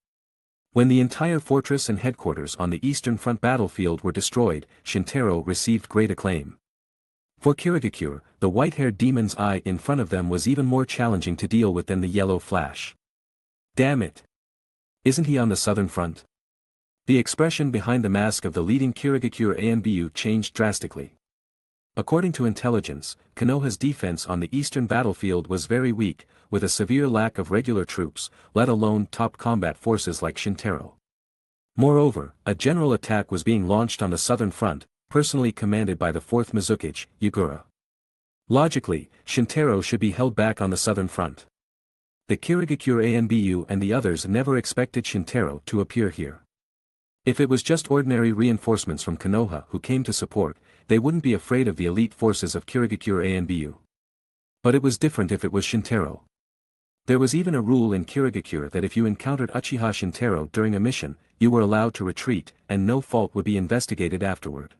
When the entire fortress and headquarters on the Eastern Front battlefield were destroyed, Shintaro received great acclaim. For Kirigakure, the white-haired demon's eye in front of them was even more challenging to deal with than the yellow flash. "Damn it! Isn't he on the southern front?" The expression behind the mask of the leading Kirigakure ANBU changed drastically. According to intelligence, Konoha's defense on the eastern battlefield was very weak, with a severe lack of regular troops, let alone top combat forces like Shintaro. Moreover, a general attack was being launched on the southern front, personally commanded by the 4th Mizukage, Yugura. Logically, Shintaro should be held back on the southern front. The Kirigakure ANBU and the others never expected Shintaro to appear here. If it was just ordinary reinforcements from Konoha who came to support, they wouldn't be afraid of the elite forces of Kirigakure ANBU. But it was different if it was Shintaro. There was even a rule in Kirigakure that if you encountered Uchiha Shintaro during a mission, you were allowed to retreat, and no fault would be investigated afterward.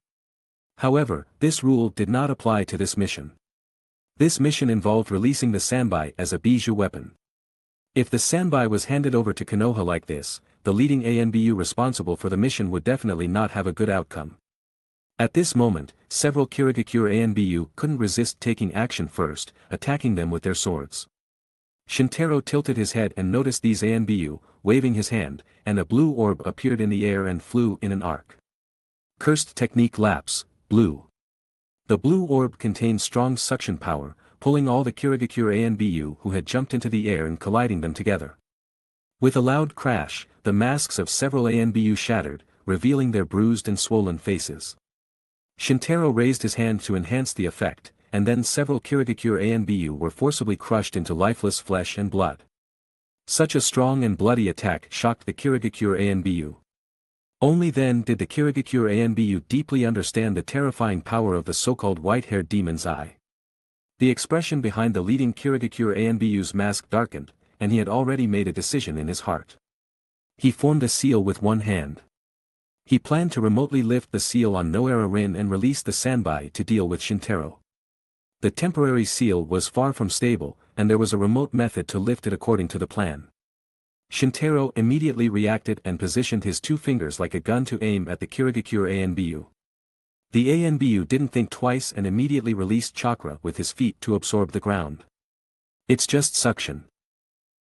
However, this rule did not apply to this mission. This mission involved releasing the Sanbai as a bijou weapon. If the Sanbai was handed over to Konoha like this, the leading ANBU responsible for the mission would definitely not have a good outcome. At this moment, several Kirigakure ANBU couldn't resist taking action first, attacking them with their swords. Shintaro tilted his head and noticed these ANBU, waving his hand, and a blue orb appeared in the air and flew in an arc. Cursed technique lapse, blue. The blue orb contained strong suction power, pulling all the Kirigakure ANBU who had jumped into the air and colliding them together. With a loud crash, the masks of several ANBU shattered, revealing their bruised and swollen faces. Shintaro raised his hand to enhance the effect, and then several Kirigakure ANBU were forcibly crushed into lifeless flesh and blood. Such a strong and bloody attack shocked the Kirigakure ANBU. Only then did the Kirigakure ANBU deeply understand the terrifying power of the so-called white-haired demon's eye. The expression behind the leading Kirigakure ANBU's mask darkened, and he had already made a decision in his heart. He formed a seal with one hand. He planned to remotely lift the seal on Noara Rin and release the Sanbai to deal with Shintaro. The temporary seal was far from stable, and there was a remote method to lift it according to the plan. Shintaro immediately reacted and positioned his two fingers like a gun to aim at the Kirigakure Anbu. The Anbu didn't think twice and immediately released chakra with his feet to absorb the ground. It's just suction.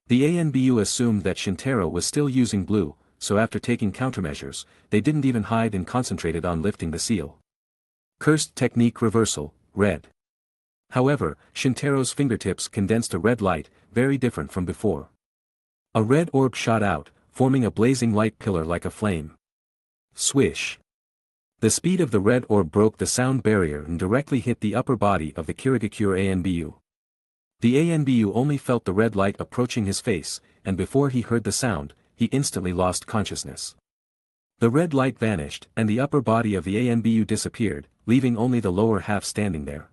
The Anbu assumed that Shintaro was still using blue, so after taking countermeasures, they didn't even hide and concentrated on lifting the seal. Cursed technique reversal, red. However, Shintaro's fingertips condensed a red light, very different from before. A red orb shot out, forming a blazing light pillar like a flame. Swish. The speed of the red orb broke the sound barrier and directly hit the upper body of the Kirigakure Anbu. The Anbu only felt the red light approaching his face, and before he heard the sound, he instantly lost consciousness. The red light vanished, and the upper body of the Anbu disappeared, leaving only the lower half standing there.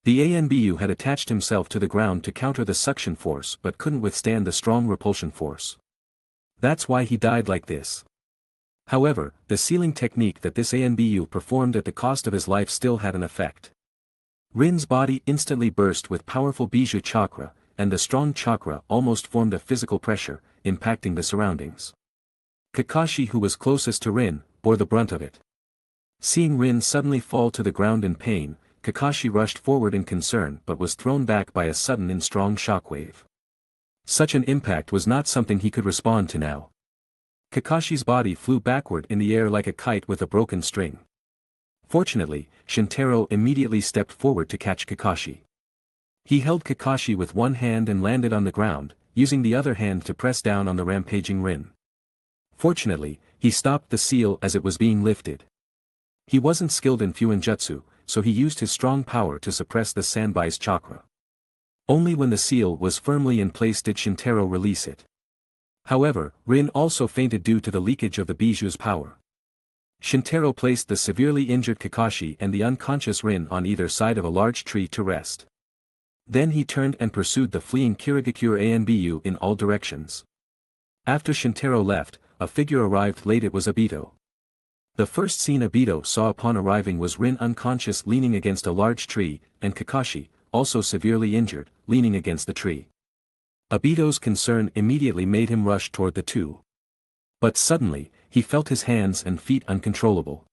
The Anbu had attached himself to the ground to counter the suction force but couldn't withstand the strong repulsion force. That's why he died like this. However, the sealing technique that this Anbu performed at the cost of his life still had an effect. Rin's body instantly burst with powerful Bijou chakra, and the strong chakra almost formed a physical pressure, impacting the surroundings. Kakashi, who was closest to Rin, bore the brunt of it. Seeing Rin suddenly fall to the ground in pain, Kakashi rushed forward in concern but was thrown back by a sudden and strong shockwave. Such an impact was not something he could respond to now. Kakashi's body flew backward in the air like a kite with a broken string. Fortunately, Shintaro immediately stepped forward to catch Kakashi. He held Kakashi with one hand and landed on the ground, using the other hand to press down on the rampaging Rin. Fortunately, he stopped the seal as it was being lifted. He wasn't skilled in Fuinjutsu, so he used his strong power to suppress the Sanbai's chakra. Only when the seal was firmly in place did Shintaro release it. However, Rin also fainted due to the leakage of the Bijou's power. Shintaro placed the severely injured Kakashi and the unconscious Rin on either side of a large tree to rest. Then he turned and pursued the fleeing Kirigakure Anbu in all directions. After Shintaro left, a figure arrived late. It was Obito. The first scene Obito saw upon arriving was Rin unconscious leaning against a large tree, and Kakashi, also severely injured, leaning against the tree. Obito's concern immediately made him rush toward the two. But suddenly, he felt his hands and feet uncontrollable.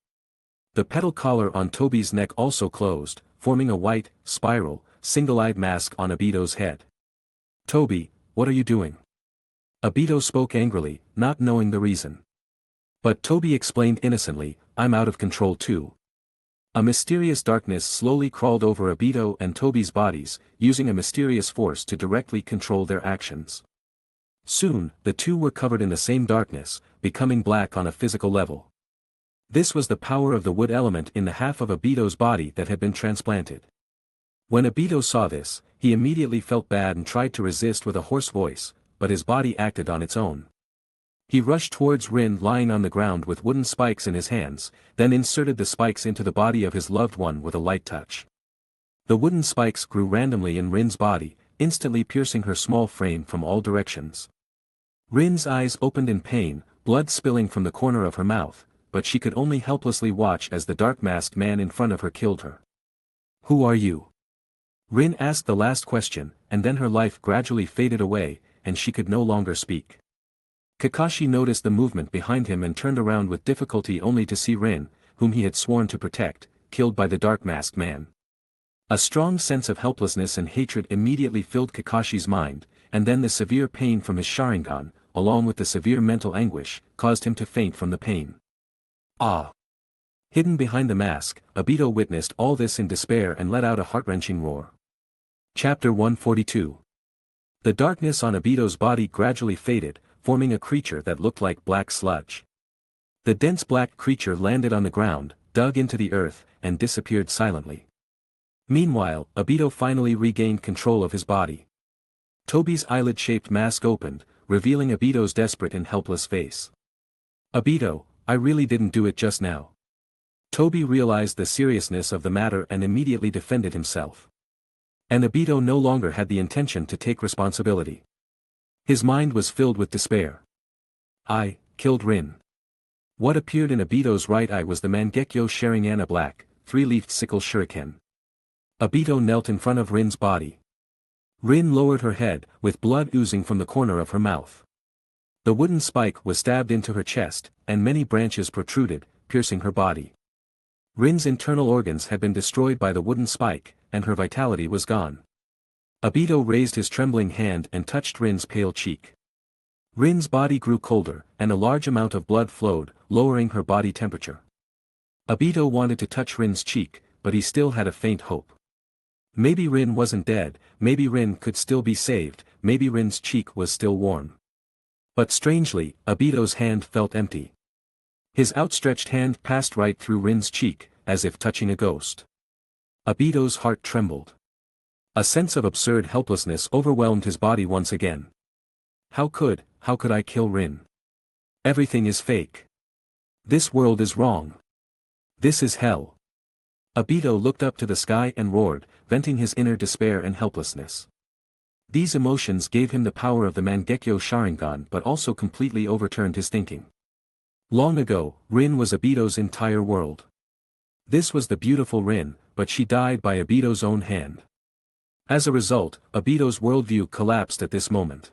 The petal collar on Tobi's neck also closed, forming a white, spiral, single-eyed mask on Obito's head. "Tobi, what are you doing?" Obito spoke angrily, not knowing the reason. But Tobi explained innocently, "I'm out of control too." A mysterious darkness slowly crawled over Obito and Tobi's bodies, using a mysterious force to directly control their actions. Soon, the two were covered in the same darkness, becoming black on a physical level. This was the power of the wood element in the half of Obito's body that had been transplanted. When Obito saw this, he immediately felt bad and tried to resist with a hoarse voice, but his body acted on its own. He rushed towards Rin lying on the ground with wooden spikes in his hands, then inserted the spikes into the body of his loved one with a light touch. The wooden spikes grew randomly in Rin's body, instantly piercing her small frame from all directions. Rin's eyes opened in pain, blood spilling from the corner of her mouth, but she could only helplessly watch as the dark-masked man in front of her killed her. "Who are you?" Rin asked the last question, and then her life gradually faded away, and she could no longer speak. Kakashi noticed the movement behind him and turned around with difficulty only to see Rin, whom he had sworn to protect, killed by the dark-masked man. A strong sense of helplessness and hatred immediately filled Kakashi's mind, and then the severe pain from his Sharingan, along with the severe mental anguish, caused him to faint from the pain. Ah! Hidden behind the mask, Obito witnessed all this in despair and let out a heart-wrenching roar. Chapter 142. The darkness on Obito's body gradually faded, forming a creature that looked like black sludge. The dense black creature landed on the ground, dug into the earth, and disappeared silently. Meanwhile, Obito finally regained control of his body. Tobi's eyelid-shaped mask opened, revealing Obito's desperate and helpless face. "Obito, I really didn't do it just now." Tobi realized the seriousness of the matter and immediately defended himself. And Obito no longer had the intention to take responsibility. His mind was filled with despair. "I killed Rin." What appeared in Obito's right eye was the Mangekyo Sharingan, a black, three-leafed sickle shuriken. Obito knelt in front of Rin's body. Rin lowered her head, with blood oozing from the corner of her mouth. The wooden spike was stabbed into her chest, and many branches protruded, piercing her body. Rin's internal organs had been destroyed by the wooden spike, and her vitality was gone. Obito raised his trembling hand and touched Rin's pale cheek. Rin's body grew colder, and a large amount of blood flowed, lowering her body temperature. Obito wanted to touch Rin's cheek, but he still had a faint hope. Maybe Rin wasn't dead, maybe Rin could still be saved, maybe Rin's cheek was still warm. But strangely, Obito's hand felt empty. His outstretched hand passed right through Rin's cheek, as if touching a ghost. Obito's heart trembled. A sense of absurd helplessness overwhelmed his body once again. How could I kill Rin? Everything is fake. This world is wrong. This is hell. Obito looked up to the sky and roared, venting his inner despair and helplessness. These emotions gave him the power of the Mangekyo Sharingan but also completely overturned his thinking. Long ago, Rin was Obito's entire world. This was the beautiful Rin, but she died by Obito's own hand. As a result, Obito's worldview collapsed at this moment.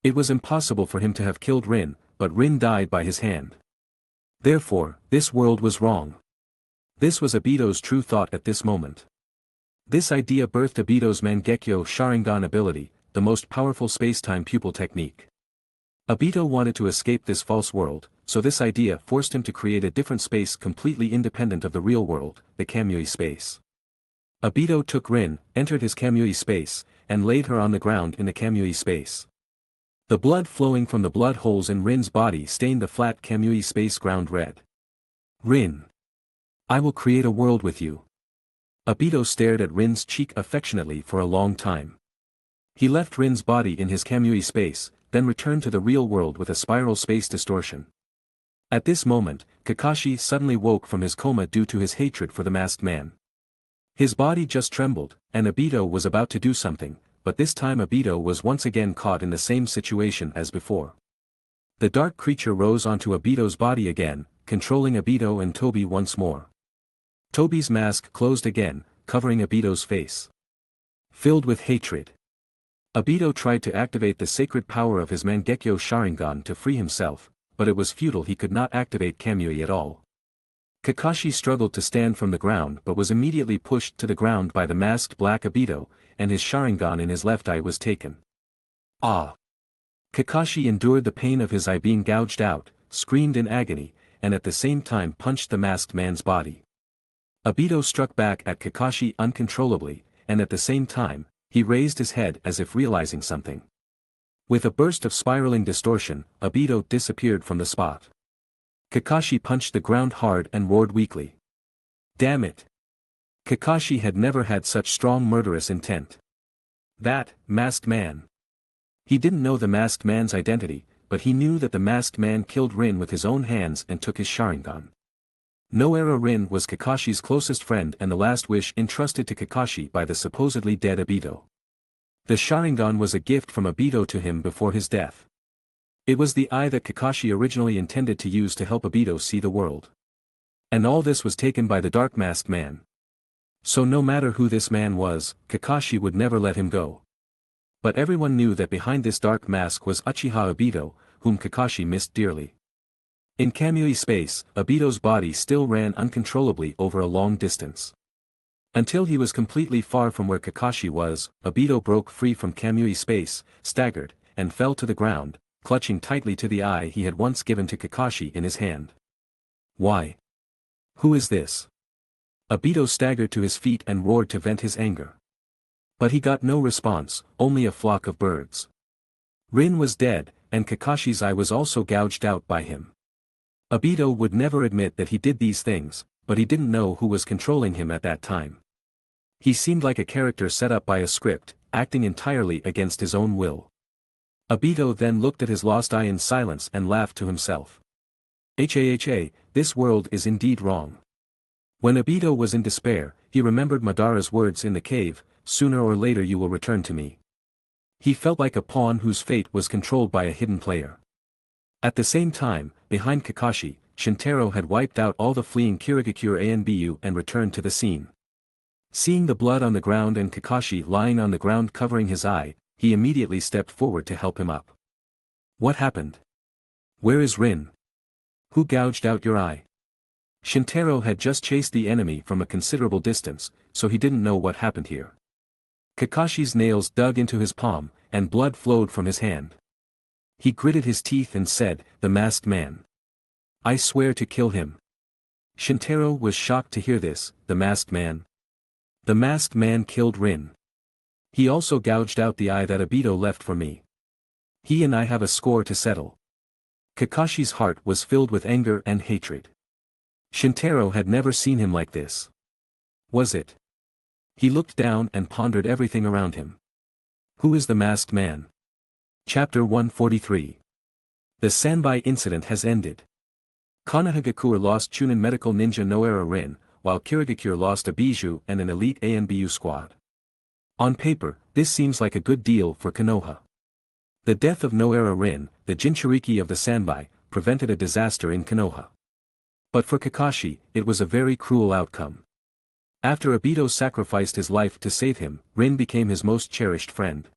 It was impossible for him to have killed Rin, but Rin died by his hand. Therefore, this world was wrong. This was Obito's true thought at this moment. This idea birthed Obito's Mangekyo Sharingan ability, the most powerful space-time pupil technique. Obito wanted to escape this false world, so this idea forced him to create a different space completely independent of the real world, the Kamui space. Obito took Rin, entered his Kamui space, and laid her on the ground in the Kamui space. The blood flowing from the blood holes in Rin's body stained the flat Kamui space ground red. Rin. I will create a world with you. Obito stared at Rin's cheek affectionately for a long time. He left Rin's body in his Kamui space, then returned to the real world with a spiral space distortion. At this moment, Kakashi suddenly woke from his coma due to his hatred for the masked man. His body just trembled, and Obito was about to do something, but this time Obito was once again caught in the same situation as before. The dark creature rose onto Obito's body again, controlling Obito and Toby once more. Toby's mask closed again, covering Obito's face. Filled with hatred, Obito tried to activate the sacred power of his Mangekyo Sharingan to free himself, but it was futile. He could not activate Kamui at all. Kakashi struggled to stand from the ground but was immediately pushed to the ground by the masked black Obito, and his Sharingan in his left eye was taken. Ah! Kakashi endured the pain of his eye being gouged out, screamed in agony, and at the same time punched the masked man's body. Obito struck back at Kakashi uncontrollably, and at the same time, he raised his head as if realizing something. With a burst of spiraling distortion, Obito disappeared from the spot. Kakashi punched the ground hard and roared weakly. Damn it! Kakashi had never had such strong murderous intent. That masked man. He didn't know the masked man's identity, but he knew that the masked man killed Rin with his own hands and took his Sharingan. No-era Rin was Kakashi's closest friend and the last wish entrusted to Kakashi by the supposedly dead Obito. The Sharingan was a gift from Obito to him before his death. It was the eye that Kakashi originally intended to use to help Obito see the world. And all this was taken by the Dark Masked Man. So no matter who this man was, Kakashi would never let him go. But everyone knew that behind this dark mask was Uchiha Obito, whom Kakashi missed dearly. In Kamui space, Obito's body still ran uncontrollably over a long distance. Until he was completely far from where Kakashi was, Obito broke free from Kamui space, staggered, and fell to the ground, clutching tightly to the eye he had once given to Kakashi in his hand. Why? Who is this? Obito staggered to his feet and roared to vent his anger. But he got no response, only a flock of birds. Rin was dead, and Kakashi's eye was also gouged out by him. Obito would never admit that he did these things, but he didn't know who was controlling him at that time. He seemed like a character set up by a script, acting entirely against his own will. Obito then looked at his lost eye in silence and laughed to himself. Ha, this world is indeed wrong. When Obito was in despair, he remembered Madara's words in the cave, sooner or later you will return to me. He felt like a pawn whose fate was controlled by a hidden player. At the same time, behind Kakashi, Shintaro had wiped out all the fleeing Kirigakure Anbu and returned to the scene. Seeing the blood on the ground and Kakashi lying on the ground covering his eye, he immediately stepped forward to help him up. What happened? Where is Rin? Who gouged out your eye? Shintaro had just chased the enemy from a considerable distance, so he didn't know what happened here. Kakashi's nails dug into his palm, and blood flowed from his hand. He gritted his teeth and said, "The masked man. I swear to kill him." Shintaro was shocked to hear this, the masked man. The masked man killed Rin. He also gouged out the eye that Obito left for me. He and I have a score to settle. Kakashi's heart was filled with anger and hatred. Shintaro had never seen him like this. Was it? He looked down and pondered everything around him. Who is the masked man? Chapter 143. The Sanbai incident has ended. Konoha lost Chunin medical ninja Noera Rin, while Kirigakure lost a Bijou and an elite ANBU squad. On paper, this seems like a good deal for Konoha. The death of Noera Rin, the Jinchuriki of the Sanbai, prevented a disaster in Konoha. But for Kakashi, it was a very cruel outcome. After Obito sacrificed his life to save him, Rin became his most cherished friend.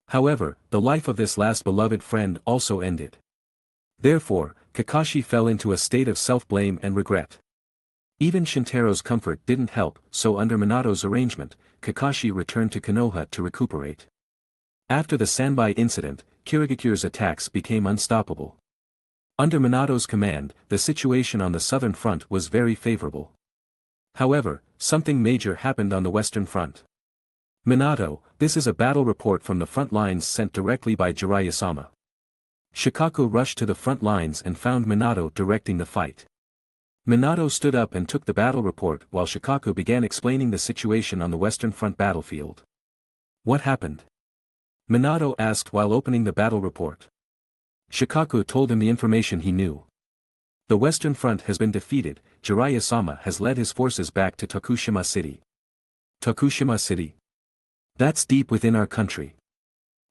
However, the life of this last beloved friend also ended. Therefore, Kakashi fell into a state of self-blame and regret. Even Shintaro's comfort didn't help, so under Minato's arrangement, Kakashi returned to Konoha to recuperate. After the Sanbai incident, Kirigakure's attacks became unstoppable. Under Minato's command, the situation on the southern front was very favorable. However, something major happened on the western front. Minato, this is a battle report from the front lines sent directly by Jiraiya-sama. Shikaku rushed to the front lines and found Minato directing the fight. Minato stood up and took the battle report while Shikaku began explaining the situation on the western front battlefield. What happened? Minato asked while opening the battle report. Shikaku told him the information he knew. The western front has been defeated. Jiraiya-sama has led his forces back to Tokushima City. Tokushima City? That's deep within our country.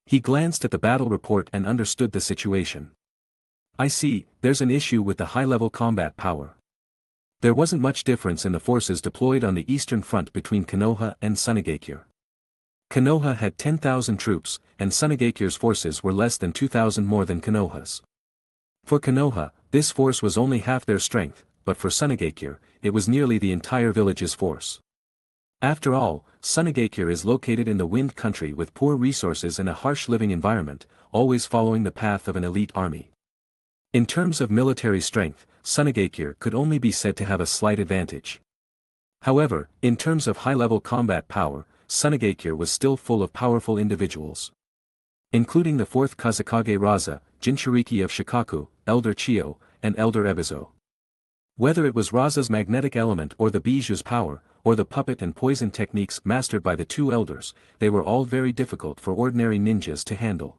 He glanced at the battle report and understood the situation. I see, there's an issue with the high-level combat power. There wasn't much difference in the forces deployed on the eastern front between Konoha and Sunigakure. Konoha had 10,000 troops, and Sunigakure's forces were less than 2,000 more than Konoha's. For Konoha, this force was only half their strength, but for Sunigakure, it was nearly the entire village's force. After all, Sunigakure is located in the Wind Country with poor resources and a harsh living environment, always following the path of an elite army. In terms of military strength, Sunigakure could only be said to have a slight advantage. However, in terms of high-level combat power, Sunigakure was still full of powerful individuals. Including the 4th Kazekage Raza, Jinchuriki of Shikaku, Elder Chiyo, and Elder Ebizo. Whether it was Raza's magnetic element or the Bijou's power, or the puppet and poison techniques mastered by the two elders, they were all very difficult for ordinary ninjas to handle.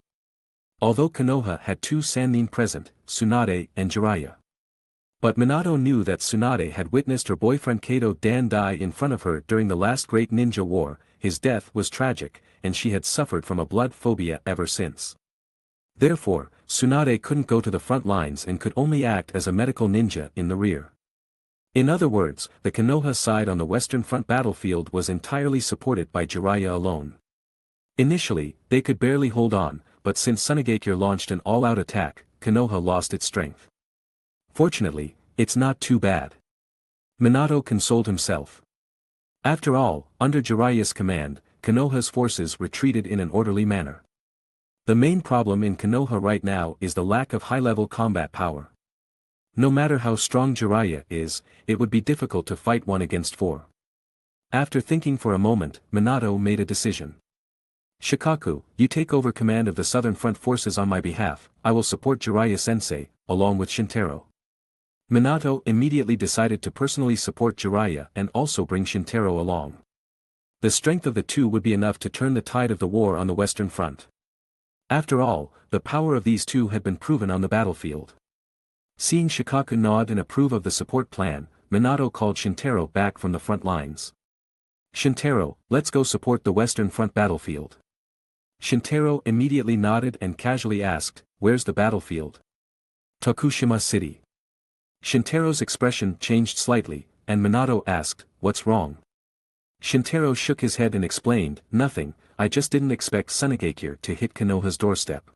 Although Konoha had two Sannin present, Tsunade and Jiraiya. But Minato knew that Tsunade had witnessed her boyfriend Kato Dan die in front of her during the last great ninja war. His death was tragic, and she had suffered from a blood phobia ever since. Therefore, Tsunade couldn't go to the front lines and could only act as a medical ninja in the rear. In other words, the Konoha side on the western front battlefield was entirely supported by Jiraiya alone. Initially, they could barely hold on, but since Sunigakure launched an all-out attack, Konoha lost its strength. Fortunately, it's not too bad. Minato consoled himself. After all, under Jiraiya's command, Konoha's forces retreated in an orderly manner. The main problem in Konoha right now is the lack of high-level combat power. No matter how strong Jiraiya is, it would be difficult to fight 1 against 4. After thinking for a moment, Minato made a decision. Shikaku, you take over command of the southern front forces on my behalf. I will support Jiraiya-sensei, along with Shintaro. Minato immediately decided to personally support Jiraiya and also bring Shintaro along. The strength of the two would be enough to turn the tide of the war on the western front. After all, the power of these two had been proven on the battlefield. Seeing Shikaku nod and approve of the support plan, Minato called Shintaro back from the front lines. Shintaro, let's go support the western front battlefield. Shintaro immediately nodded and casually asked, where's the battlefield? Tokushima City. Shintaro's expression changed slightly, and Minato asked, what's wrong? Shintaro shook his head and explained, "Nothing, I just didn't expect Sunagakure to hit Konoha's doorstep."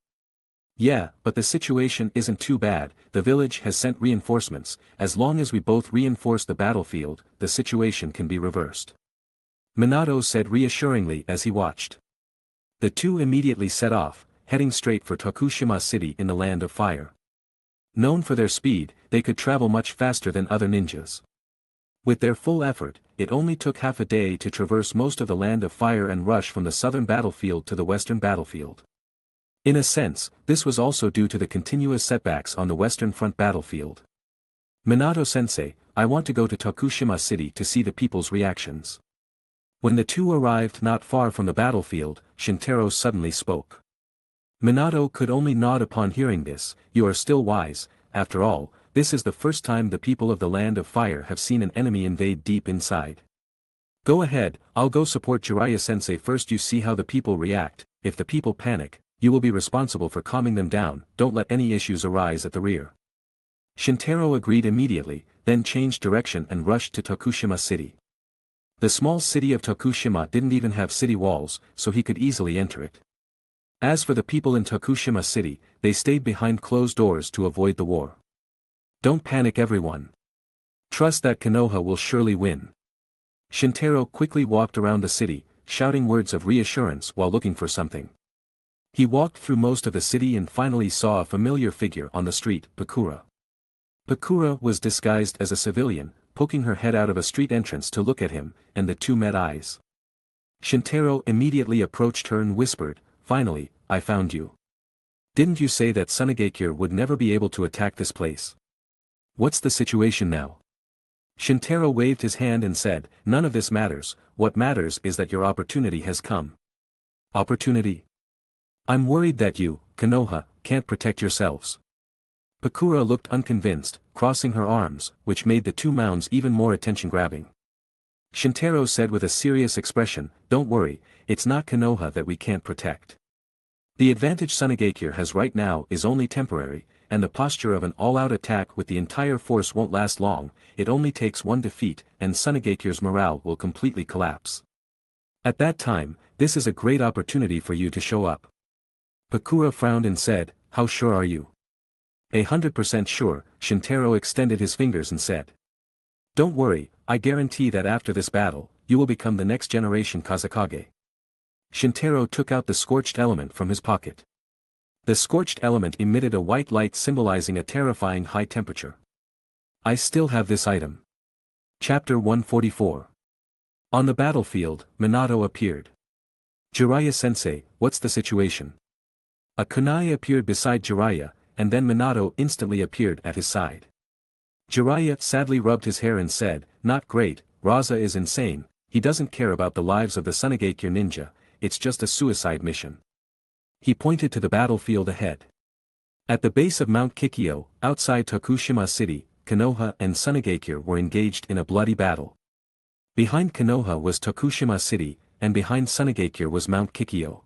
"Yeah, but the situation isn't too bad, the village has sent reinforcements, as long as we both reinforce the battlefield, the situation can be reversed," Minato said reassuringly as he watched. The two immediately set off, heading straight for Tokushima City in the Land of Fire. Known for their speed, they could travel much faster than other ninjas. With their full effort, it only took half a day to traverse most of the Land of Fire and rush from the southern battlefield to the western battlefield. In a sense, this was also due to the continuous setbacks on the western front battlefield. "Minato-sensei, I want to go to Tokushima City to see the people's reactions." When the two arrived not far from the battlefield, Shintaro suddenly spoke. Minato could only nod upon hearing this. "You are still wise, after all, this is the first time the people of the Land of Fire have seen an enemy invade deep inside. Go ahead, I'll go support Jiraiya-sensei first. You see how the people react. If the people panic, you will be responsible for calming them down, don't let any issues arise at the rear." Shintaro agreed immediately, then changed direction and rushed to Tokushima City. The small city of Tokushima didn't even have city walls, so he could easily enter it. As for the people in Tokushima City, they stayed behind closed doors to avoid the war. "Don't panic everyone. Trust that Konoha will surely win." Shintaro quickly walked around the city, shouting words of reassurance while looking for something. He walked through most of the city and finally saw a familiar figure on the street, Pakura. Pakura was disguised as a civilian, poking her head out of a street entrance to look at him, and the two met eyes. Shintaro immediately approached her and whispered, "Finally, I found you. Didn't you say that Sunagakure would never be able to attack this place? What's the situation now?" Shintaro waved his hand and said, "None of this matters, what matters is that your opportunity has come." "Opportunity? I'm worried that you, Konoha, can't protect yourselves." Pakura looked unconvinced, crossing her arms, which made the two mounds even more attention-grabbing. Shintaro said with a serious expression, "Don't worry, it's not Konoha that we can't protect. The advantage Sunagakure has right now is only temporary, and the posture of an all-out attack with the entire force won't last long. It only takes one defeat, and Sunagakure's morale will completely collapse. At that time, this is a great opportunity for you to show up." Pakura frowned and said, "How sure are you?" 100% sure, Shintaro extended his fingers and said. "Don't worry, I guarantee that after this battle, you will become the next generation Kazekage." Shintaro took out the scorched element from his pocket. The scorched element emitted a white light symbolizing a terrifying high temperature. "I still have this item." Chapter 144. On the battlefield, Minato appeared. "Jiraiya-sensei, what's the situation?" A kunai appeared beside Jiraiya, and then Minato instantly appeared at his side. Jiraiya sadly rubbed his hair and said, "Not great, Raza is insane, he doesn't care about the lives of the Sunagakure ninja, it's just a suicide mission." He pointed to the battlefield ahead. At the base of Mount Kikyo, outside Tokushima City, Konoha and Sunagakure were engaged in a bloody battle. Behind Konoha was Tokushima City, and behind Sunagakure was Mount Kikyo.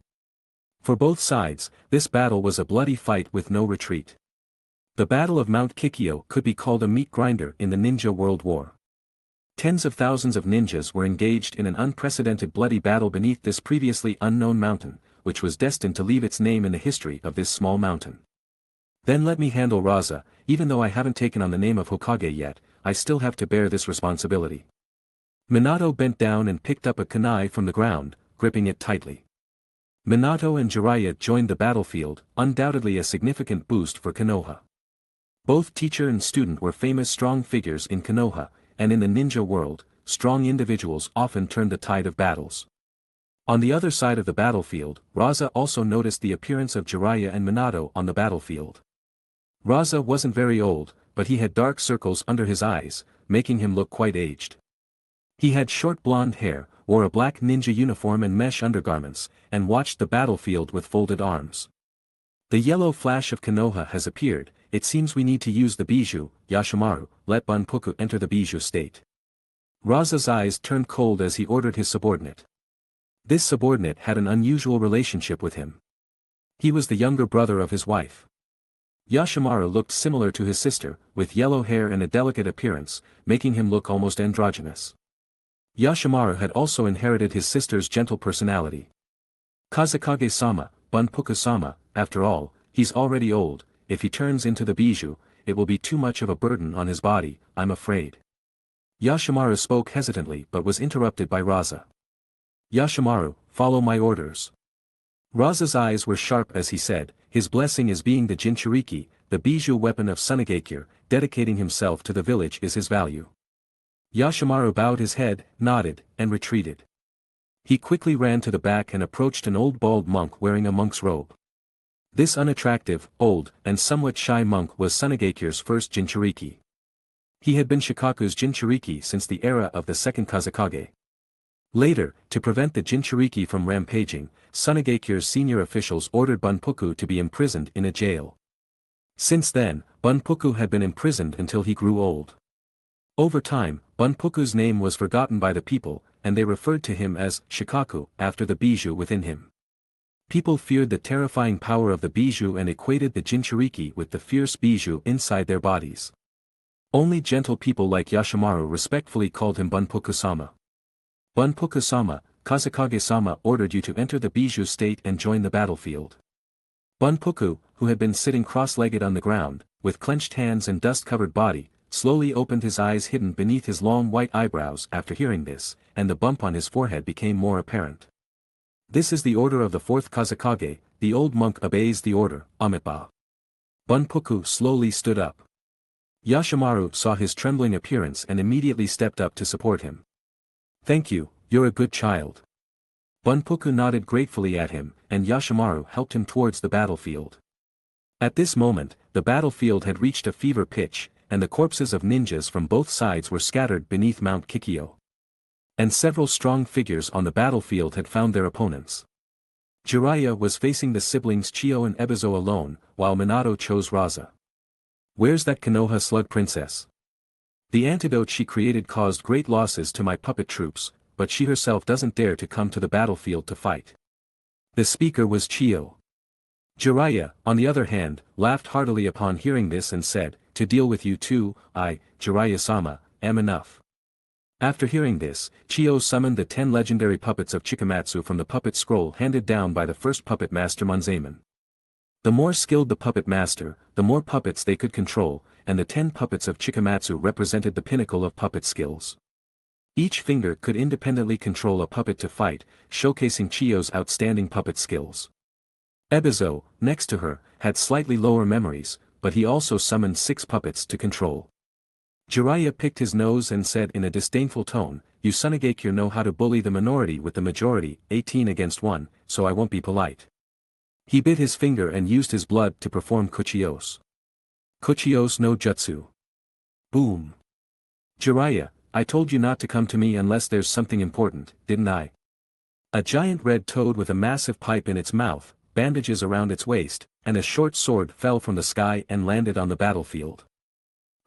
For both sides, this battle was a bloody fight with no retreat. The Battle of Mount Kikyo could be called a meat grinder in the Ninja World War. Tens of thousands of ninjas were engaged in an unprecedented bloody battle beneath this previously unknown mountain, which was destined to leave its name in the history of this small mountain. Then let me handle Raza. Even though I haven't taken on the name of Hokage yet, I still have to bear this responsibility. Minato bent down and picked up a kunai from the ground, gripping it tightly. Minato and Jiraiya joined the battlefield, undoubtedly a significant boost for Konoha. Both teacher and student were famous strong figures in Konoha, and in the ninja world, strong individuals often turned the tide of battles. On the other side of the battlefield, Raza also noticed the appearance of Jiraiya and Minato on the battlefield. Raza wasn't very old, but he had dark circles under his eyes, making him look quite aged. He had short blonde hair, wore a black ninja uniform and mesh undergarments, and watched the battlefield with folded arms. "The yellow flash of Konoha has appeared, it seems we need to use the bijou, Yashimaru, let Bunpoku enter the bijou state." Raza's eyes turned cold as he ordered his subordinate. This subordinate had an unusual relationship with him. He was the younger brother of his wife. Yashimaru looked similar to his sister, with yellow hair and a delicate appearance, making him look almost androgynous. Yashimaru had also inherited his sister's gentle personality. Kazekage-sama, Bunpuku-sama, after all, he's already old, if he turns into the bijou, it will be too much of a burden on his body, I'm afraid. Yashimaru spoke hesitantly but was interrupted by Raza. Yashimaru, follow my orders. Raza's eyes were sharp as he said, his blessing is being the Jinchuriki, the bijou weapon of Tsunegakure, dedicating himself to the village is his value. Yashimaru bowed his head, nodded, and retreated. He quickly ran to the back and approached an old bald monk wearing a monk's robe. This unattractive, old, and somewhat shy monk was Tsunegakure's first Jinchuriki. He had been Shikaku's Jinchuriki since the era of the second Kazekage. Later, to prevent the Jinchuriki from rampaging, Tsunegakure's senior officials ordered Bunpuku to be imprisoned in a jail. Since then, Bunpuku had been imprisoned until he grew old. Over time, Bunpuku's name was forgotten by the people, and they referred to him as Shikaku, after the bijou within him. People feared the terrifying power of the bijou and equated the Jinchuriki with the fierce bijou inside their bodies. Only gentle people like Yashimaru respectfully called him Bunpuku-sama. Bunpuku-sama, Kazekage-sama ordered you to enter the bijou state and join the battlefield. Bunpuku, who had been sitting cross-legged on the ground, with clenched hands and dust-covered body, slowly opened his eyes hidden beneath his long white eyebrows after hearing this, and the bump on his forehead became more apparent. This is the order of the fourth Kazekage, the old monk obeys the order, Amitabha. Bunpuku slowly stood up. Yashimaru saw his trembling appearance and immediately stepped up to support him. Thank you, you're a good child. Bunpuku nodded gratefully at him, and Yashimaru helped him towards the battlefield. At this moment, the battlefield had reached a fever pitch, and the corpses of ninjas from both sides were scattered beneath Mount Kikyo. And several strong figures on the battlefield had found their opponents. Jiraiya was facing the siblings Chiyo and Ebizo alone, while Minato chose Raza. Where's that Konoha slug princess? The antidote she created caused great losses to my puppet troops, but she herself doesn't dare to come to the battlefield to fight. The speaker was Chiyo. Jiraiya, on the other hand, laughed heartily upon hearing this and said, to deal with you too, I, Jiraiya-sama, am enough. After hearing this, Chiyo summoned the 10 legendary puppets of Chikamatsu from the puppet scroll handed down by the first puppet master Monzaemon. The more skilled the puppet master, the more puppets they could control, and the 10 puppets of Chikamatsu represented the pinnacle of puppet skills. Each finger could independently control a puppet to fight, showcasing Chiyo's outstanding puppet skills. Ebizo, next to her, had slightly lower memories, but he also summoned 6 puppets to control. Jiraiya picked his nose and said in a disdainful tone, you Tsunegakure know how to bully the minority with the majority, 18 against 1, so I won't be polite. He bit his finger and used his blood to perform Kuchiyos. Kuchiyos no Jutsu. Boom. Jiraiya, I told you not to come to me unless there's something important, didn't I? A giant red toad with a massive pipe in its mouth, bandages around its waist, and a short sword fell from the sky and landed on the battlefield.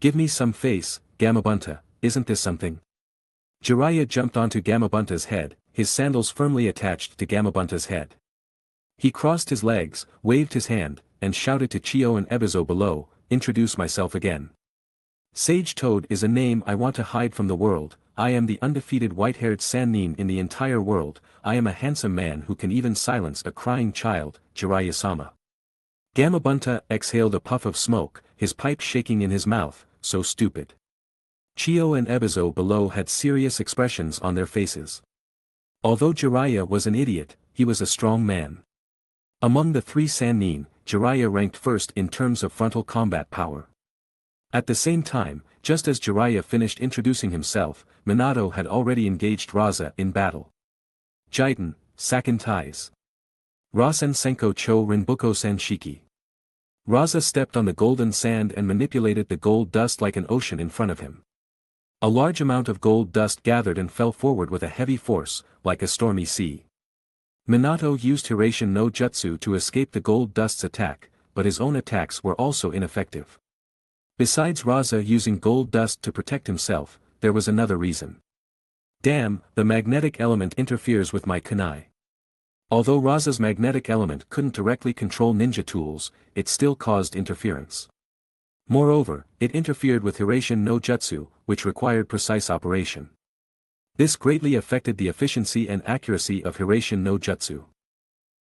Give me some face, Gamabunta, isn't this something? Jiraiya jumped onto Gamabunta's head, his sandals firmly attached to Gamabunta's head. He crossed his legs, waved his hand, and shouted to Chiyo and Ebizo below, introduce myself again. Sage Toad is a name I want to hide from the world, I am the undefeated white-haired Sannin in the entire world, I am a handsome man who can even silence a crying child, Jiraiya-sama. Gamabunta exhaled a puff of smoke, his pipe shaking in his mouth, so stupid. Chiyo and Ebizo below had serious expressions on their faces. Although Jiraiya was an idiot, he was a strong man. Among the 3 Sannin, Jiraiya ranked first in terms of frontal combat power. At the same time, just as Jiraiya finished introducing himself, Minato had already engaged Raza in battle. Jiten, Sakin Tais. Rasen Senko Cho Rinbuko Sanshiki. Raza stepped on the golden sand and manipulated the gold dust like an ocean in front of him. A large amount of gold dust gathered and fell forward with a heavy force, like a stormy sea. Minato used Hiraition no Jutsu to escape the gold dust's attack, but his own attacks were also ineffective. Besides Raza using gold dust to protect himself, there was another reason. Damn, the magnetic element interferes with my kunai. Although Raza's magnetic element couldn't directly control ninja tools, it still caused interference. Moreover, it interfered with Hiraition no Jutsu, which required precise operation. This greatly affected the efficiency and accuracy of Hiraishin no Jutsu.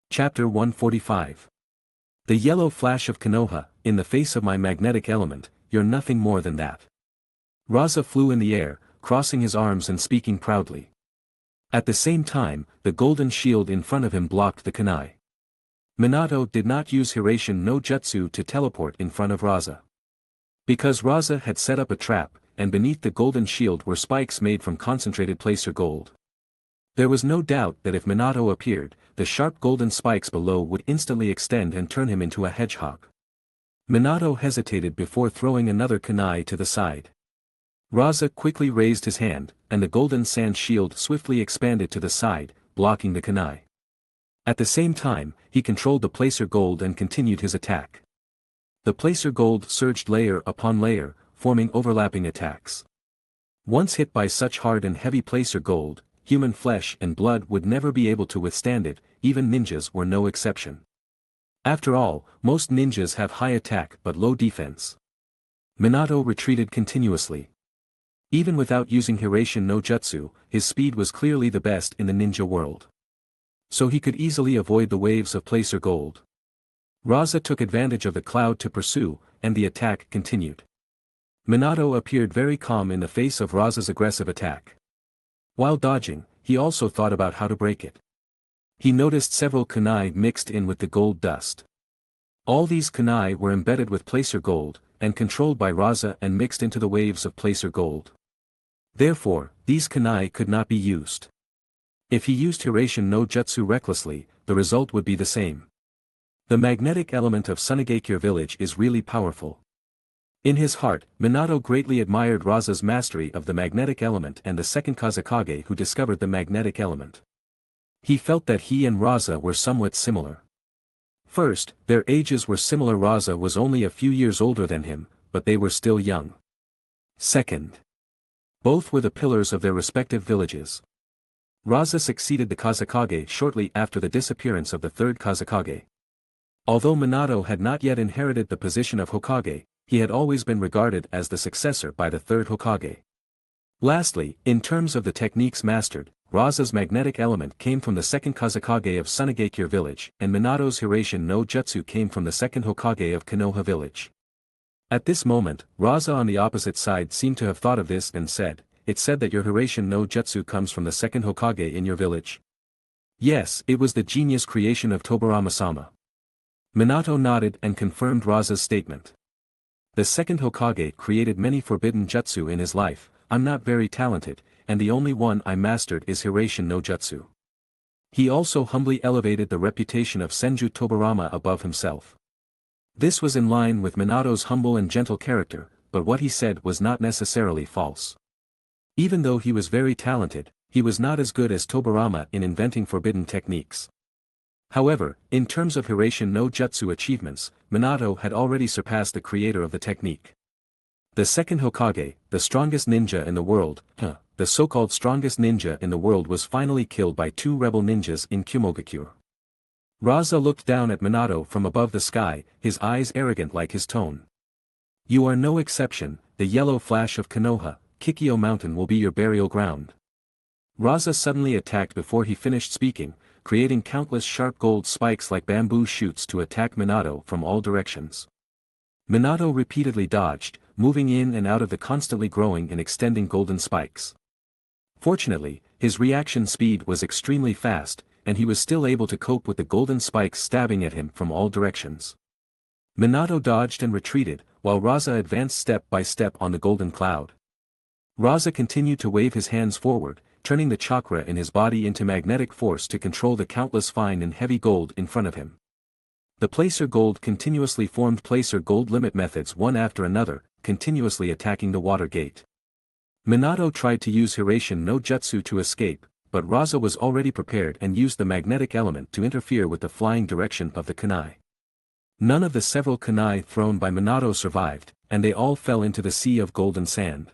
Chapter 145. The yellow flash of Konoha, in the face of my magnetic element, you're nothing more than that. Raza flew in the air, crossing his arms and speaking proudly. At the same time, the golden shield in front of him blocked the kunai. Minato did not use Hiraishin no Jutsu to teleport in front of Raza. Because Raza had set up a trap, and beneath the golden shield were spikes made from concentrated placer gold. There was no doubt that if Minato appeared, the sharp golden spikes below would instantly extend and turn him into a hedgehog. Minato hesitated before throwing another kunai to the side. Raza quickly raised his hand, and the golden sand shield swiftly expanded to the side, blocking the kunai. At the same time, he controlled the placer gold and continued his attack. The placer gold surged layer upon layer, forming overlapping attacks. Once hit by such hard and heavy placer gold, human flesh and blood would never be able to withstand it, even ninjas were no exception. After all, most ninjas have high attack but low defense. Minato retreated continuously. Even without using Hiraishin no Jutsu, his speed was clearly the best in the ninja world. So he could easily avoid the waves of placer gold. Raza took advantage of the cloud to pursue, and the attack continued. Minato appeared very calm in the face of Raza's aggressive attack. While dodging, he also thought about how to break it. He noticed several kunai mixed in with the gold dust. All these kunai were embedded with placer gold, and controlled by Raza and mixed into the waves of placer gold. Therefore, these kunai could not be used. If he used Hiraishin no Jutsu recklessly, the result would be the same. The magnetic element of Sunagakure village is really powerful. In his heart, Minato greatly admired Raza's mastery of the magnetic element and the second Kazekage who discovered the magnetic element. He felt that he and Raza were somewhat similar. First, their ages were similar. Raza was only a few years older than him, but they were still young. Second, both were the pillars of their respective villages. Raza succeeded the Kazekage shortly after the disappearance of the third Kazekage. Although Minato had not yet inherited the position of Hokage, he had always been regarded as the successor by the third Hokage. Lastly, in terms of the techniques mastered, Raza's magnetic element came from the second Kazekage of Sunagakure village, and Minato's Hiraishin no Jutsu came from the second Hokage of Konoha village. At this moment, Raza on the opposite side seemed to have thought of this and said, "It's said that your Hiraishin no Jutsu comes from the second Hokage in your village." Yes, it was the genius creation of Tobirama-sama. Minato nodded and confirmed Raza's statement. The second Hokage created many forbidden jutsu in his life. I'm not very talented, and the only one I mastered is Hiraishin no Jutsu. He also humbly elevated the reputation of Senju Tobirama above himself. This was in line with Minato's humble and gentle character, but what he said was not necessarily false. Even though he was very talented, he was not as good as Tobirama in inventing forbidden techniques. However, in terms of Hiraishin no Jutsu achievements, Minato had already surpassed the creator of the technique. The second Hokage, the strongest ninja in the world, the so-called strongest ninja in the world was finally killed by two rebel ninjas in Kumogakure. Raza looked down at Minato from above the sky, his eyes arrogant like his tone. You are no exception, the yellow flash of Konoha, Kikyo Mountain will be your burial ground. Raza suddenly attacked before he finished speaking, creating countless sharp gold spikes like bamboo shoots to attack Minato from all directions. Minato repeatedly dodged, moving in and out of the constantly growing and extending golden spikes. Fortunately, his reaction speed was extremely fast, and he was still able to cope with the golden spikes stabbing at him from all directions. Minato dodged and retreated, while Raza advanced step by step on the golden cloud. Raza continued to wave his hands forward, turning the chakra in his body into magnetic force to control the countless fine and heavy gold in front of him. The placer gold continuously formed placer gold limit methods one after another, continuously attacking the water gate. Minato tried to use Hiraishin no Jutsu to escape, but Raza was already prepared and used the magnetic element to interfere with the flying direction of the kunai. None of the several kunai thrown by Minato survived, and they all fell into the sea of golden sand.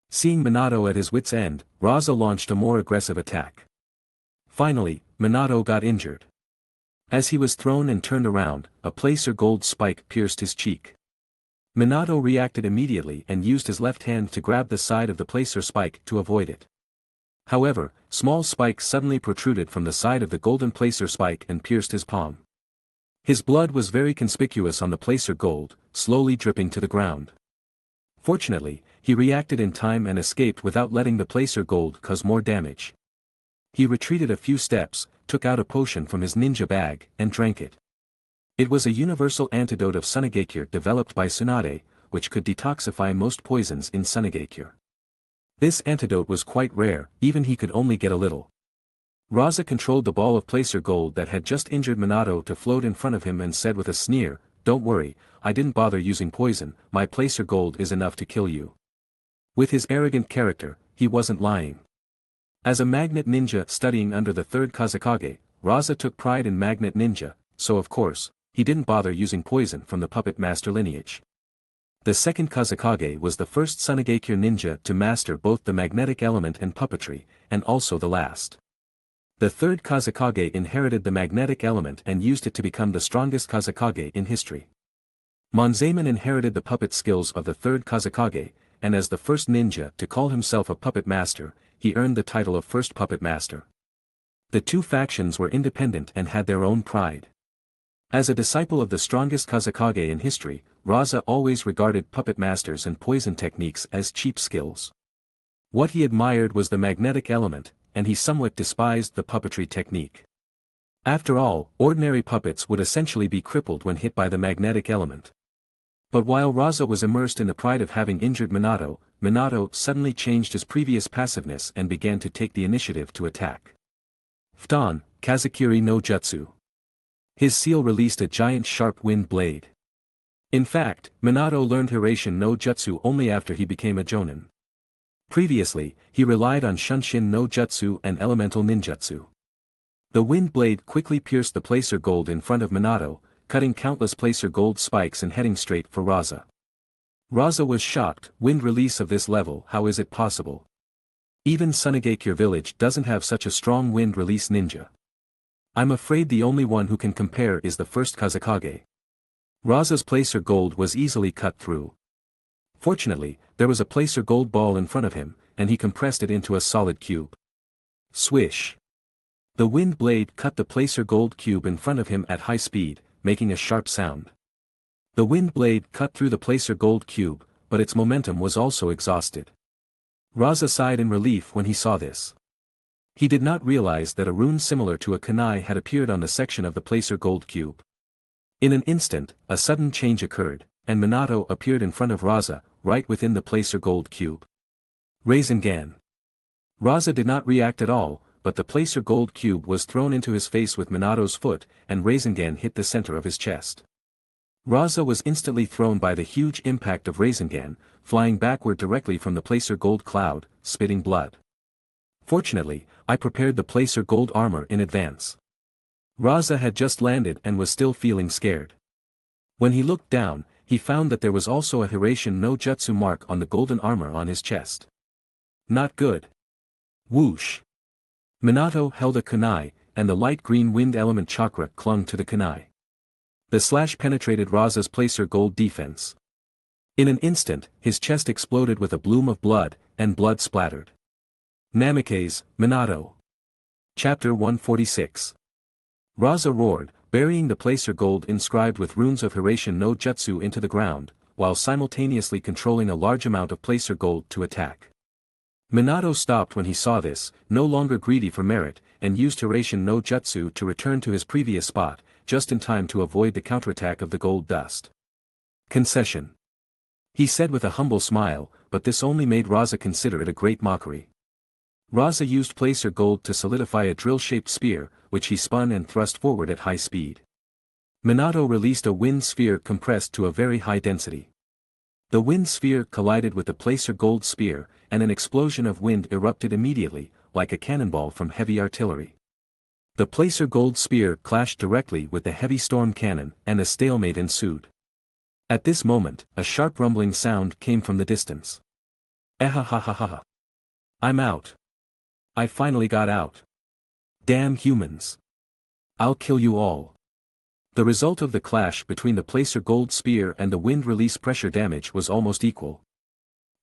Seeing Minato at his wit's end, Raza launched a more aggressive attack. Finally, Minato got injured. As he was thrown and turned around, a placer gold spike pierced his cheek. Minato reacted immediately and used his left hand to grab the side of the placer spike to avoid it. However, small spikes suddenly protruded from the side of the golden placer spike and pierced his palm. His blood was very conspicuous on the placer gold, slowly dripping to the ground. Fortunately, he reacted in time and escaped without letting the placer gold cause more damage. He retreated a few steps, took out a potion from his ninja bag, and drank it. It was a universal antidote of Sunigakure developed by Tsunade, which could detoxify most poisons in Sunigakure. This antidote was quite rare, even he could only get a little. Raza controlled the ball of placer gold that had just injured Minato to float in front of him and said with a sneer, "Don't worry, I didn't bother using poison, my placer gold is enough to kill you." With his arrogant character, he wasn't lying. As a magnet ninja studying under the third Kazekage, Raza took pride in magnet ninja, so of course, he didn't bother using poison from the puppet master lineage. The second Kazekage was the first Sunigakure ninja to master both the magnetic element and puppetry, and also the last. The third Kazekage inherited the magnetic element and used it to become the strongest Kazekage in history. Monzaemon inherited the puppet skills of the third Kazekage, and as the first ninja to call himself a puppet master, he earned the title of first puppet master. The two factions were independent and had their own pride. As a disciple of the strongest Kazekage in history, Raza always regarded puppet masters and poison techniques as cheap skills. What he admired was the magnetic element, and he somewhat despised the puppetry technique. After all, ordinary puppets would essentially be crippled when hit by the magnetic element. But while Raza was immersed in the pride of having injured Minato, Minato suddenly changed his previous passiveness and began to take the initiative to attack. Fton, Kazekiri no Jutsu. His seal released a giant sharp wind blade. In fact, Minato learned Hiraishin no Jutsu only after he became a Jonin. Previously, he relied on Shunshin no Jutsu and Elemental Ninjutsu. The wind blade quickly pierced the placer gold in front of Minato, cutting countless placer gold spikes and heading straight for Raza. Raza was shocked. Wind release of this level, how is it possible? Even Sunigakure village doesn't have such a strong wind release ninja. I'm afraid the only one who can compare is the first Kazekage. Raza's placer gold was easily cut through. Fortunately, there was a placer gold ball in front of him, and he compressed it into a solid cube. Swish! The wind blade cut the placer gold cube in front of him at high speed, making a sharp sound. The wind blade cut through the placer gold cube, but its momentum was also exhausted. Raza sighed in relief when he saw this. He did not realize that a rune similar to a kunai had appeared on the section of the placer gold cube. In an instant, a sudden change occurred, and Minato appeared in front of Raza, right within the placer gold cube. Rasengan. Raza did not react at all, but the placer gold cube was thrown into his face with Minato's foot, and Rasengan hit the center of his chest. Raza was instantly thrown by the huge impact of Rasengan, flying backward directly from the placer gold cloud, spitting blood. Fortunately, I prepared the placer gold armor in advance. Raza had just landed and was still feeling scared. When he looked down, he found that there was also a Hiraishin no Jutsu mark on the golden armor on his chest. Not good. Whoosh! Minato held a kunai, and the light green wind element chakra clung to the kunai. The slash penetrated Raza's placer gold defense. In an instant, his chest exploded with a bloom of blood, and blood splattered. Namikaze, Minato. Chapter 146. Raza roared, burying the placer gold inscribed with runes of Hiraishin no Jutsu into the ground, while simultaneously controlling a large amount of placer gold to attack. Minato stopped when he saw this, no longer greedy for merit, and used Hiraishin no Jutsu to return to his previous spot, just in time to avoid the counterattack of the gold dust. Concession. He said with a humble smile, but this only made Raza consider it a great mockery. Raza used placer gold to solidify a drill-shaped spear, which he spun and thrust forward at high speed. Minato released a wind sphere compressed to a very high density. The wind sphere collided with the placer gold spear, and an explosion of wind erupted immediately, like a cannonball from heavy artillery. The placer gold spear clashed directly with the heavy storm cannon, and a stalemate ensued. At this moment, a sharp rumbling sound came from the distance. Ehahahaha. I'm out. I finally got out. Damn humans. I'll kill you all. The result of the clash between the placer gold spear and the wind release pressure damage was almost equal.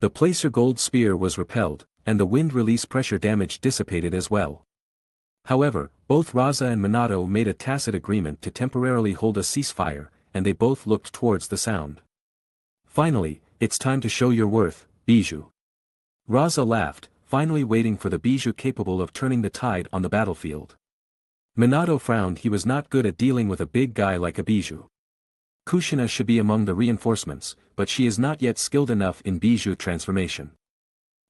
The placer gold spear was repelled, and the wind release pressure damage dissipated as well. However, both Raza and Minato made a tacit agreement to temporarily hold a ceasefire, and they both looked towards the sound. Finally, it's time to show your worth, Bijou. Raza laughed, finally waiting for the Bijou capable of turning the tide on the battlefield. Minato frowned. He was not good at dealing with a big guy like a Bijou. Kushina should be among the reinforcements, but she is not yet skilled enough in Bijou transformation.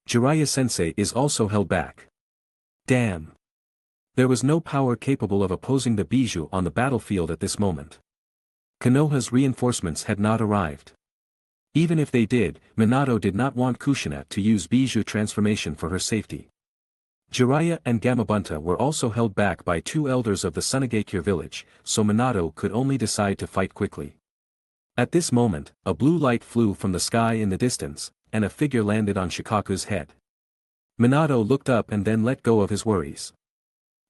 Jiraiya-sensei is also held back. Damn. There was no power capable of opposing the Bijou on the battlefield at this moment. Konoha's reinforcements had not arrived. Even if they did, Minato did not want Kushina to use Bijou transformation for her safety. Jiraiya and Gamabunta were also held back by two elders of the Sunagakure village, so Minato could only decide to fight quickly. At this moment, a blue light flew from the sky in the distance, and a figure landed on Shikaku's head. Minato looked up and then let go of his worries.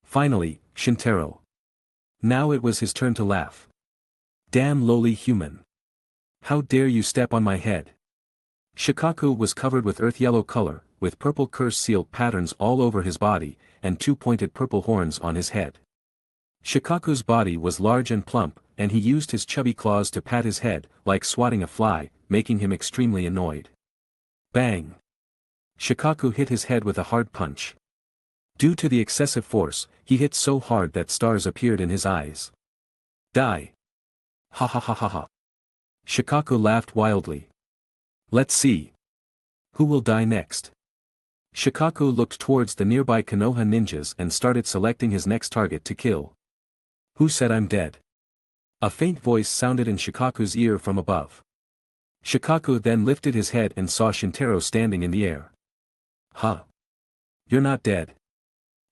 Finally, Shintaro. Now it was his turn to laugh. Damn lowly human. How dare you step on my head? Shikaku was covered with earth-yellow color, with purple curse-sealed patterns all over his body, and two pointed purple horns on his head. Shikaku's body was large and plump, and he used his chubby claws to pat his head, like swatting a fly, making him extremely annoyed. Bang! Shikaku hit his head with a hard punch. Due to the excessive force, he hit so hard that stars appeared in his eyes. Die! Ha ha ha ha ha! Shikaku laughed wildly. Let's see. Who will die next? Shikaku looked towards the nearby Konoha ninjas and started selecting his next target to kill. Who said I'm dead? A faint voice sounded in Shikaku's ear from above. Shikaku then lifted his head and saw Shintaro standing in the air. Huh? You're not dead.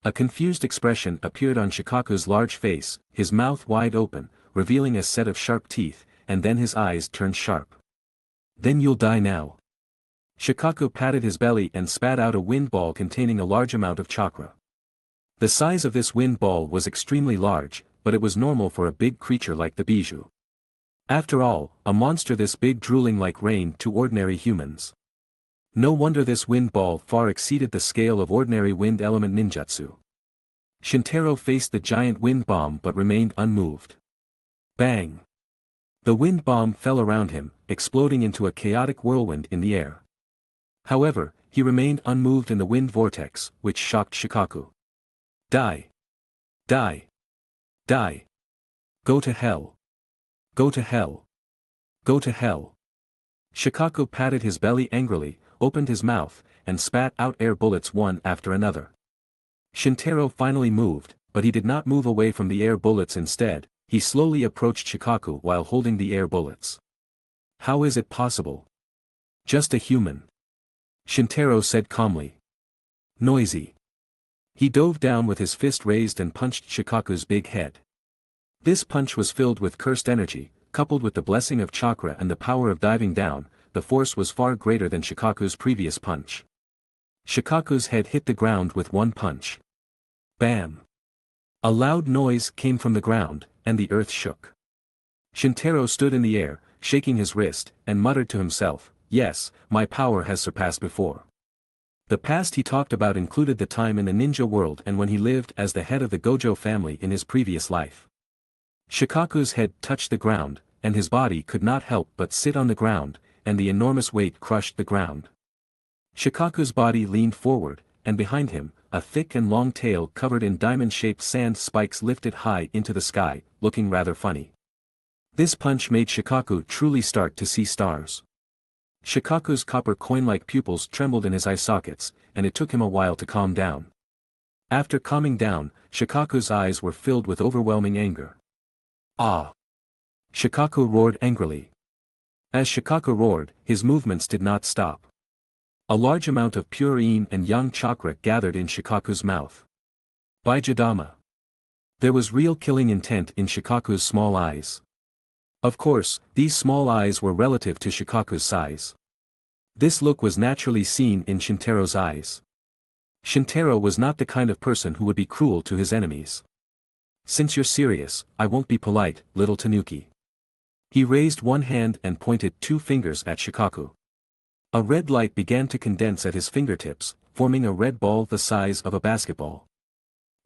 A confused expression appeared on Shikaku's large face, his mouth wide open, revealing a set of sharp teeth, and then his eyes turned sharp. Then you'll die now. Shikaku patted his belly and spat out a wind ball containing a large amount of chakra. The size of this wind ball was extremely large, but it was normal for a big creature like the Bijou. After all, a monster this big drooling like rain to ordinary humans. No wonder this wind ball far exceeded the scale of ordinary wind element ninjutsu. Shintaro faced the giant wind bomb but remained unmoved. Bang! The wind bomb fell around him, exploding into a chaotic whirlwind in the air. However, he remained unmoved in the wind vortex, which shocked Shikaku. Die! Die! Die! Go to hell! Go to hell! Go to hell! Shikaku patted his belly angrily, opened his mouth, and spat out air bullets one after another. Shintaro finally moved, but he did not move away from the air bullets. Instead, he slowly approached Shikaku while holding the air bullets. How is it possible? Just a human. Shintaro said calmly. Noisy. He dove down with his fist raised and punched Shikaku's big head. This punch was filled with cursed energy, coupled with the blessing of chakra and the power of diving down. The force was far greater than Shikaku's previous punch. Shikaku's head hit the ground with one punch. Bam! A loud noise came from the ground, and the earth shook. Shintaro stood in the air, shaking his wrist, and muttered to himself, yes, my power has surpassed before. The past he talked about included the time in the ninja world and when he lived as the head of the Gojo family in his previous life. Shikaku's head touched the ground, and his body could not help but sit on the ground, and the enormous weight crushed the ground. Shikaku's body leaned forward, and behind him, a thick and long tail covered in diamond-shaped sand spikes lifted high into the sky, looking rather funny. This punch made Shikaku truly start to see stars. Shikaku's copper coin-like pupils trembled in his eye sockets, and it took him a while to calm down. After calming down, Shikaku's eyes were filled with overwhelming anger. Ah! Shikaku roared angrily. As Shikaku roared, his movements did not stop. A large amount of pure yin and yang chakra gathered in Shikaku's mouth. By Jadama! There was real killing intent in Shikaku's small eyes. Of course, these small eyes were relative to Shikaku's size. This look was naturally seen in Shintaro's eyes. Shintaro was not the kind of person who would be cruel to his enemies. Since you're serious, I won't be polite, little Tanuki. He raised one hand and pointed two fingers at Shikaku. A red light began to condense at his fingertips, forming a red ball the size of a basketball.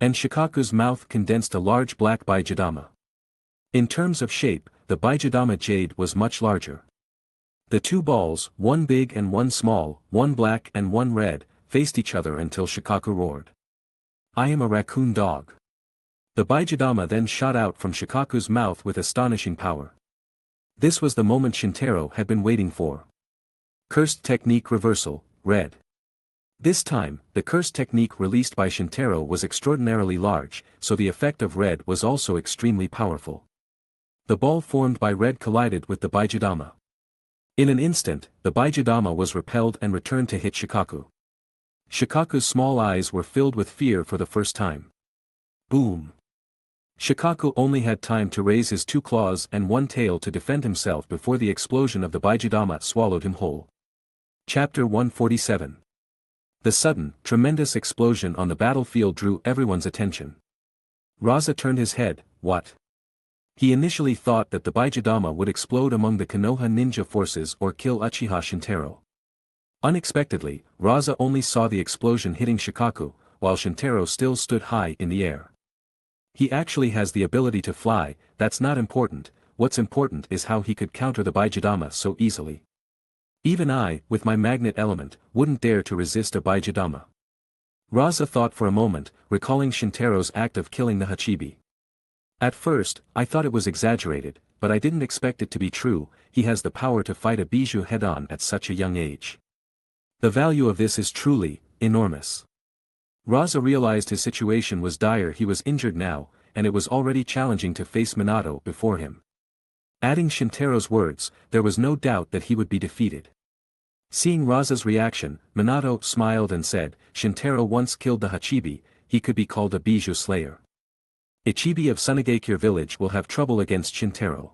And Shikaku's mouth condensed a large black Baijidama. In terms of shape, the Baijidama jade was much larger. The two balls, one big and one small, one black and one red, faced each other until Shikaku roared. "I am a raccoon dog." The Baijidama then shot out from Shikaku's mouth with astonishing power. This was the moment Shintaro had been waiting for. Cursed Technique Reversal, Red. This time, the cursed technique released by Shintaro was extraordinarily large, so the effect of red was also extremely powerful. The ball formed by red collided with the Baijidama. In an instant, the Baijidama was repelled and returned to hit Shikaku. Shikaku's small eyes were filled with fear for the first time. Boom! Shikaku only had time to raise his two claws and one tail to defend himself before the explosion of the Baijidama swallowed him whole. Chapter 147. The sudden, tremendous explosion on the battlefield drew everyone's attention. Raza turned his head. What? He initially thought that the Baijidama would explode among the Konoha ninja forces or kill Uchiha Shintaro. Unexpectedly, Raza only saw the explosion hitting Shikaku, while Shintaro still stood high in the air. He actually has the ability to fly, that's not important, what's important is how he could counter the Baijidama so easily. Even I, with my magnet element, wouldn't dare to resist a Baijidama. Raza thought for a moment, recalling Shintaro's act of killing the Hachibi. At first, I thought it was exaggerated, but I didn't expect it to be true. He has the power to fight a Bijou head-on at such a young age. The value of this is truly enormous. Raza realized his situation was dire. He was injured now, and it was already challenging to face Minato before him. Adding Shintaro's words, there was no doubt that he would be defeated. Seeing Raza's reaction, Minato smiled and said, "Shintaro once killed the Hachibi, he could be called a Bijou slayer. Ichibi of Sunagakure village will have trouble against Shintaro."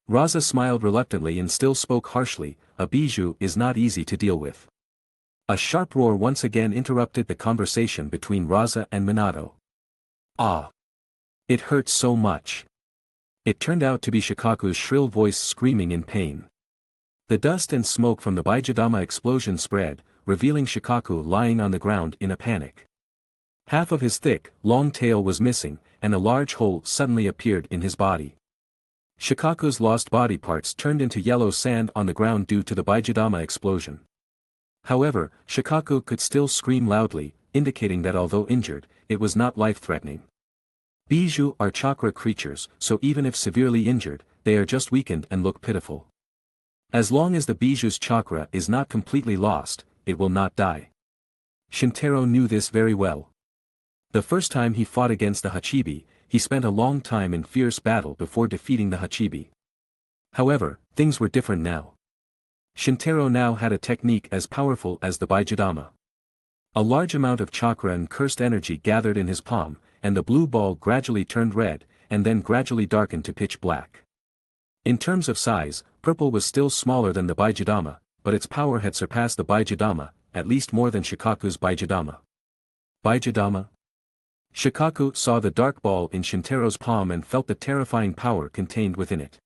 Raza smiled reluctantly and still spoke harshly, "A Bijou is not easy to deal with." A sharp roar once again interrupted the conversation between Raza and Minato. Ah! It hurts so much. It turned out to be Shikaku's shrill voice screaming in pain. The dust and smoke from the Baijidama explosion spread, revealing Shikaku lying on the ground in a panic. Half of his thick, long tail was missing, and a large hole suddenly appeared in his body. Shikaku's lost body parts turned into yellow sand on the ground due to the Baijidama explosion. However, Shikaku could still scream loudly, indicating that although injured, it was not life-threatening. Bijou are chakra creatures, so even if severely injured, they are just weakened and look pitiful. As long as the Bijou's chakra is not completely lost, it will not die. Shintaro knew this very well. The first time he fought against the Hachibi, he spent a long time in fierce battle before defeating the Hachibi. However, things were different now. Shintaro now had a technique as powerful as the Baijidama. A large amount of chakra and cursed energy gathered in his palm, and the blue ball gradually turned red, and then gradually darkened to pitch black. In terms of size, purple was still smaller than the Baijidama, but its power had surpassed the Baijidama, at least more than Shikaku's Baijidama. Baijidama? Shikaku saw the dark ball in Shintaro's palm and felt the terrifying power contained within it.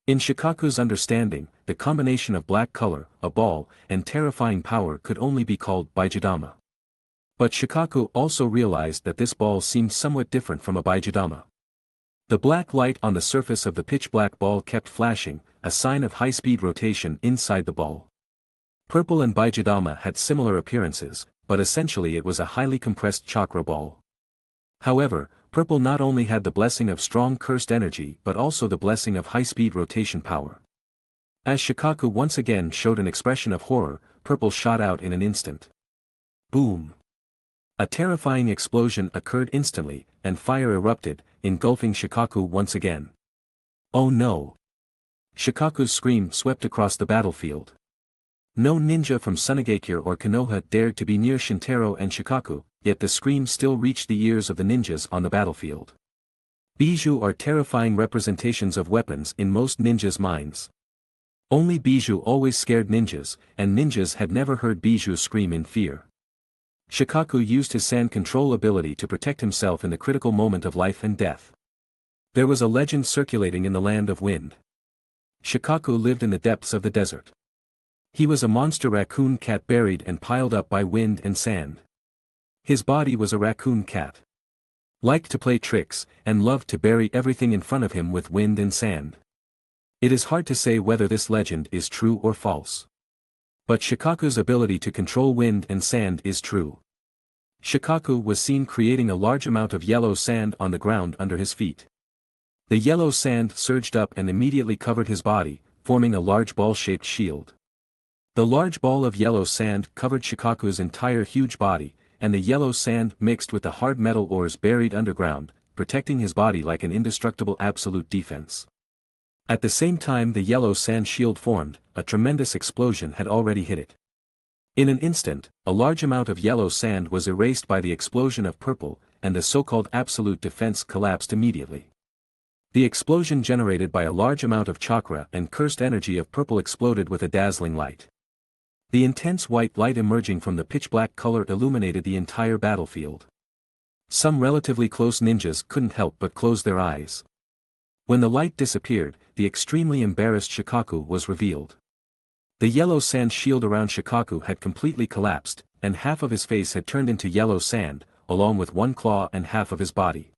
In Shikaku's understanding, the combination of black color, a ball, and terrifying power could only be called Baijidama. But Shikaku also realized that this ball seemed somewhat different from a Baijidama. The black light on the surface of the pitch-black ball kept flashing, a sign of high-speed rotation inside the ball. Purple and Baijidama had similar appearances, but essentially it was a highly compressed chakra ball. However, purple not only had the blessing of strong cursed energy but also the blessing of high-speed rotation power. As Shikaku once again showed an expression of horror, purple shot out in an instant. Boom! A terrifying explosion occurred instantly, and fire erupted, engulfing Shikaku once again. Oh no! Shikaku's scream swept across the battlefield. No ninja from Sunagakure or Konoha dared to be near Shintaro and Shikaku, yet the scream still reached the ears of the ninjas on the battlefield. Bijou are terrifying representations of weapons in most ninjas' minds. Only Bijou always scared ninjas, and ninjas had never heard Bijou scream in fear. Shikaku used his sand control ability to protect himself in the critical moment of life and death. There was a legend circulating in the land of wind. Shikaku lived in the depths of the desert. He was a monster raccoon cat buried and piled up by wind and sand. His body was a raccoon cat. Liked to play tricks, and loved to bury everything in front of him with wind and sand. It is hard to say whether this legend is true or false. But Shikaku's ability to control wind and sand is true. Shikaku was seen creating a large amount of yellow sand on the ground under his feet. The yellow sand surged up and immediately covered his body, forming a large ball-shaped shield. The large ball of yellow sand covered Shikaku's entire huge body, and the yellow sand mixed with the hard metal ores buried underground, protecting his body like an indestructible absolute defense. At the same time the yellow sand shield formed, a tremendous explosion had already hit it. In an instant, a large amount of yellow sand was erased by the explosion of purple, and the so-called absolute defense collapsed immediately. The explosion generated by a large amount of chakra and cursed energy of purple exploded with a dazzling light. The intense white light emerging from the pitch-black color illuminated the entire battlefield. Some relatively close ninjas couldn't help but close their eyes. When the light disappeared, the extremely embarrassed Shikaku was revealed. The yellow sand shield around Shikaku had completely collapsed, and half of his face had turned into yellow sand, along with one claw and half of his body.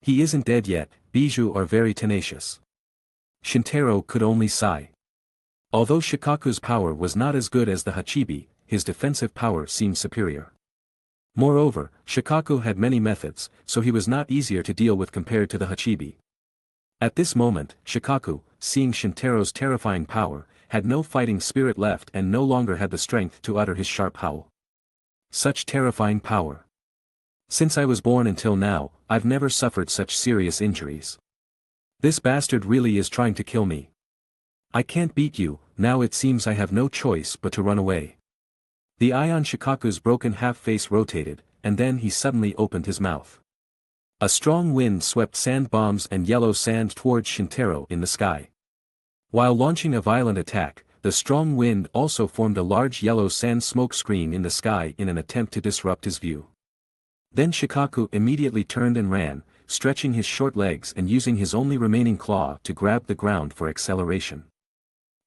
He isn't dead yet, Bijou are very tenacious. Shintaro could only sigh. Although Shikaku's power was not as good as the Hachibi, his defensive power seemed superior. Moreover, Shikaku had many methods, so he was not easier to deal with compared to the Hachibi. At this moment, Shikaku, seeing Shintaro's terrifying power, had no fighting spirit left and no longer had the strength to utter his sharp howl. Such terrifying power. Since I was born until now, I've never suffered such serious injuries. This bastard really is trying to kill me. I can't beat you, now it seems I have no choice but to run away. The eye on Shikaku's broken half-face rotated, and then he suddenly opened his mouth. A strong wind swept sand bombs and yellow sand towards Shintaro in the sky. While launching a violent attack, the strong wind also formed a large yellow sand smoke screen in the sky in an attempt to disrupt his view. Then Shikaku immediately turned and ran, stretching his short legs and using his only remaining claw to grab the ground for acceleration.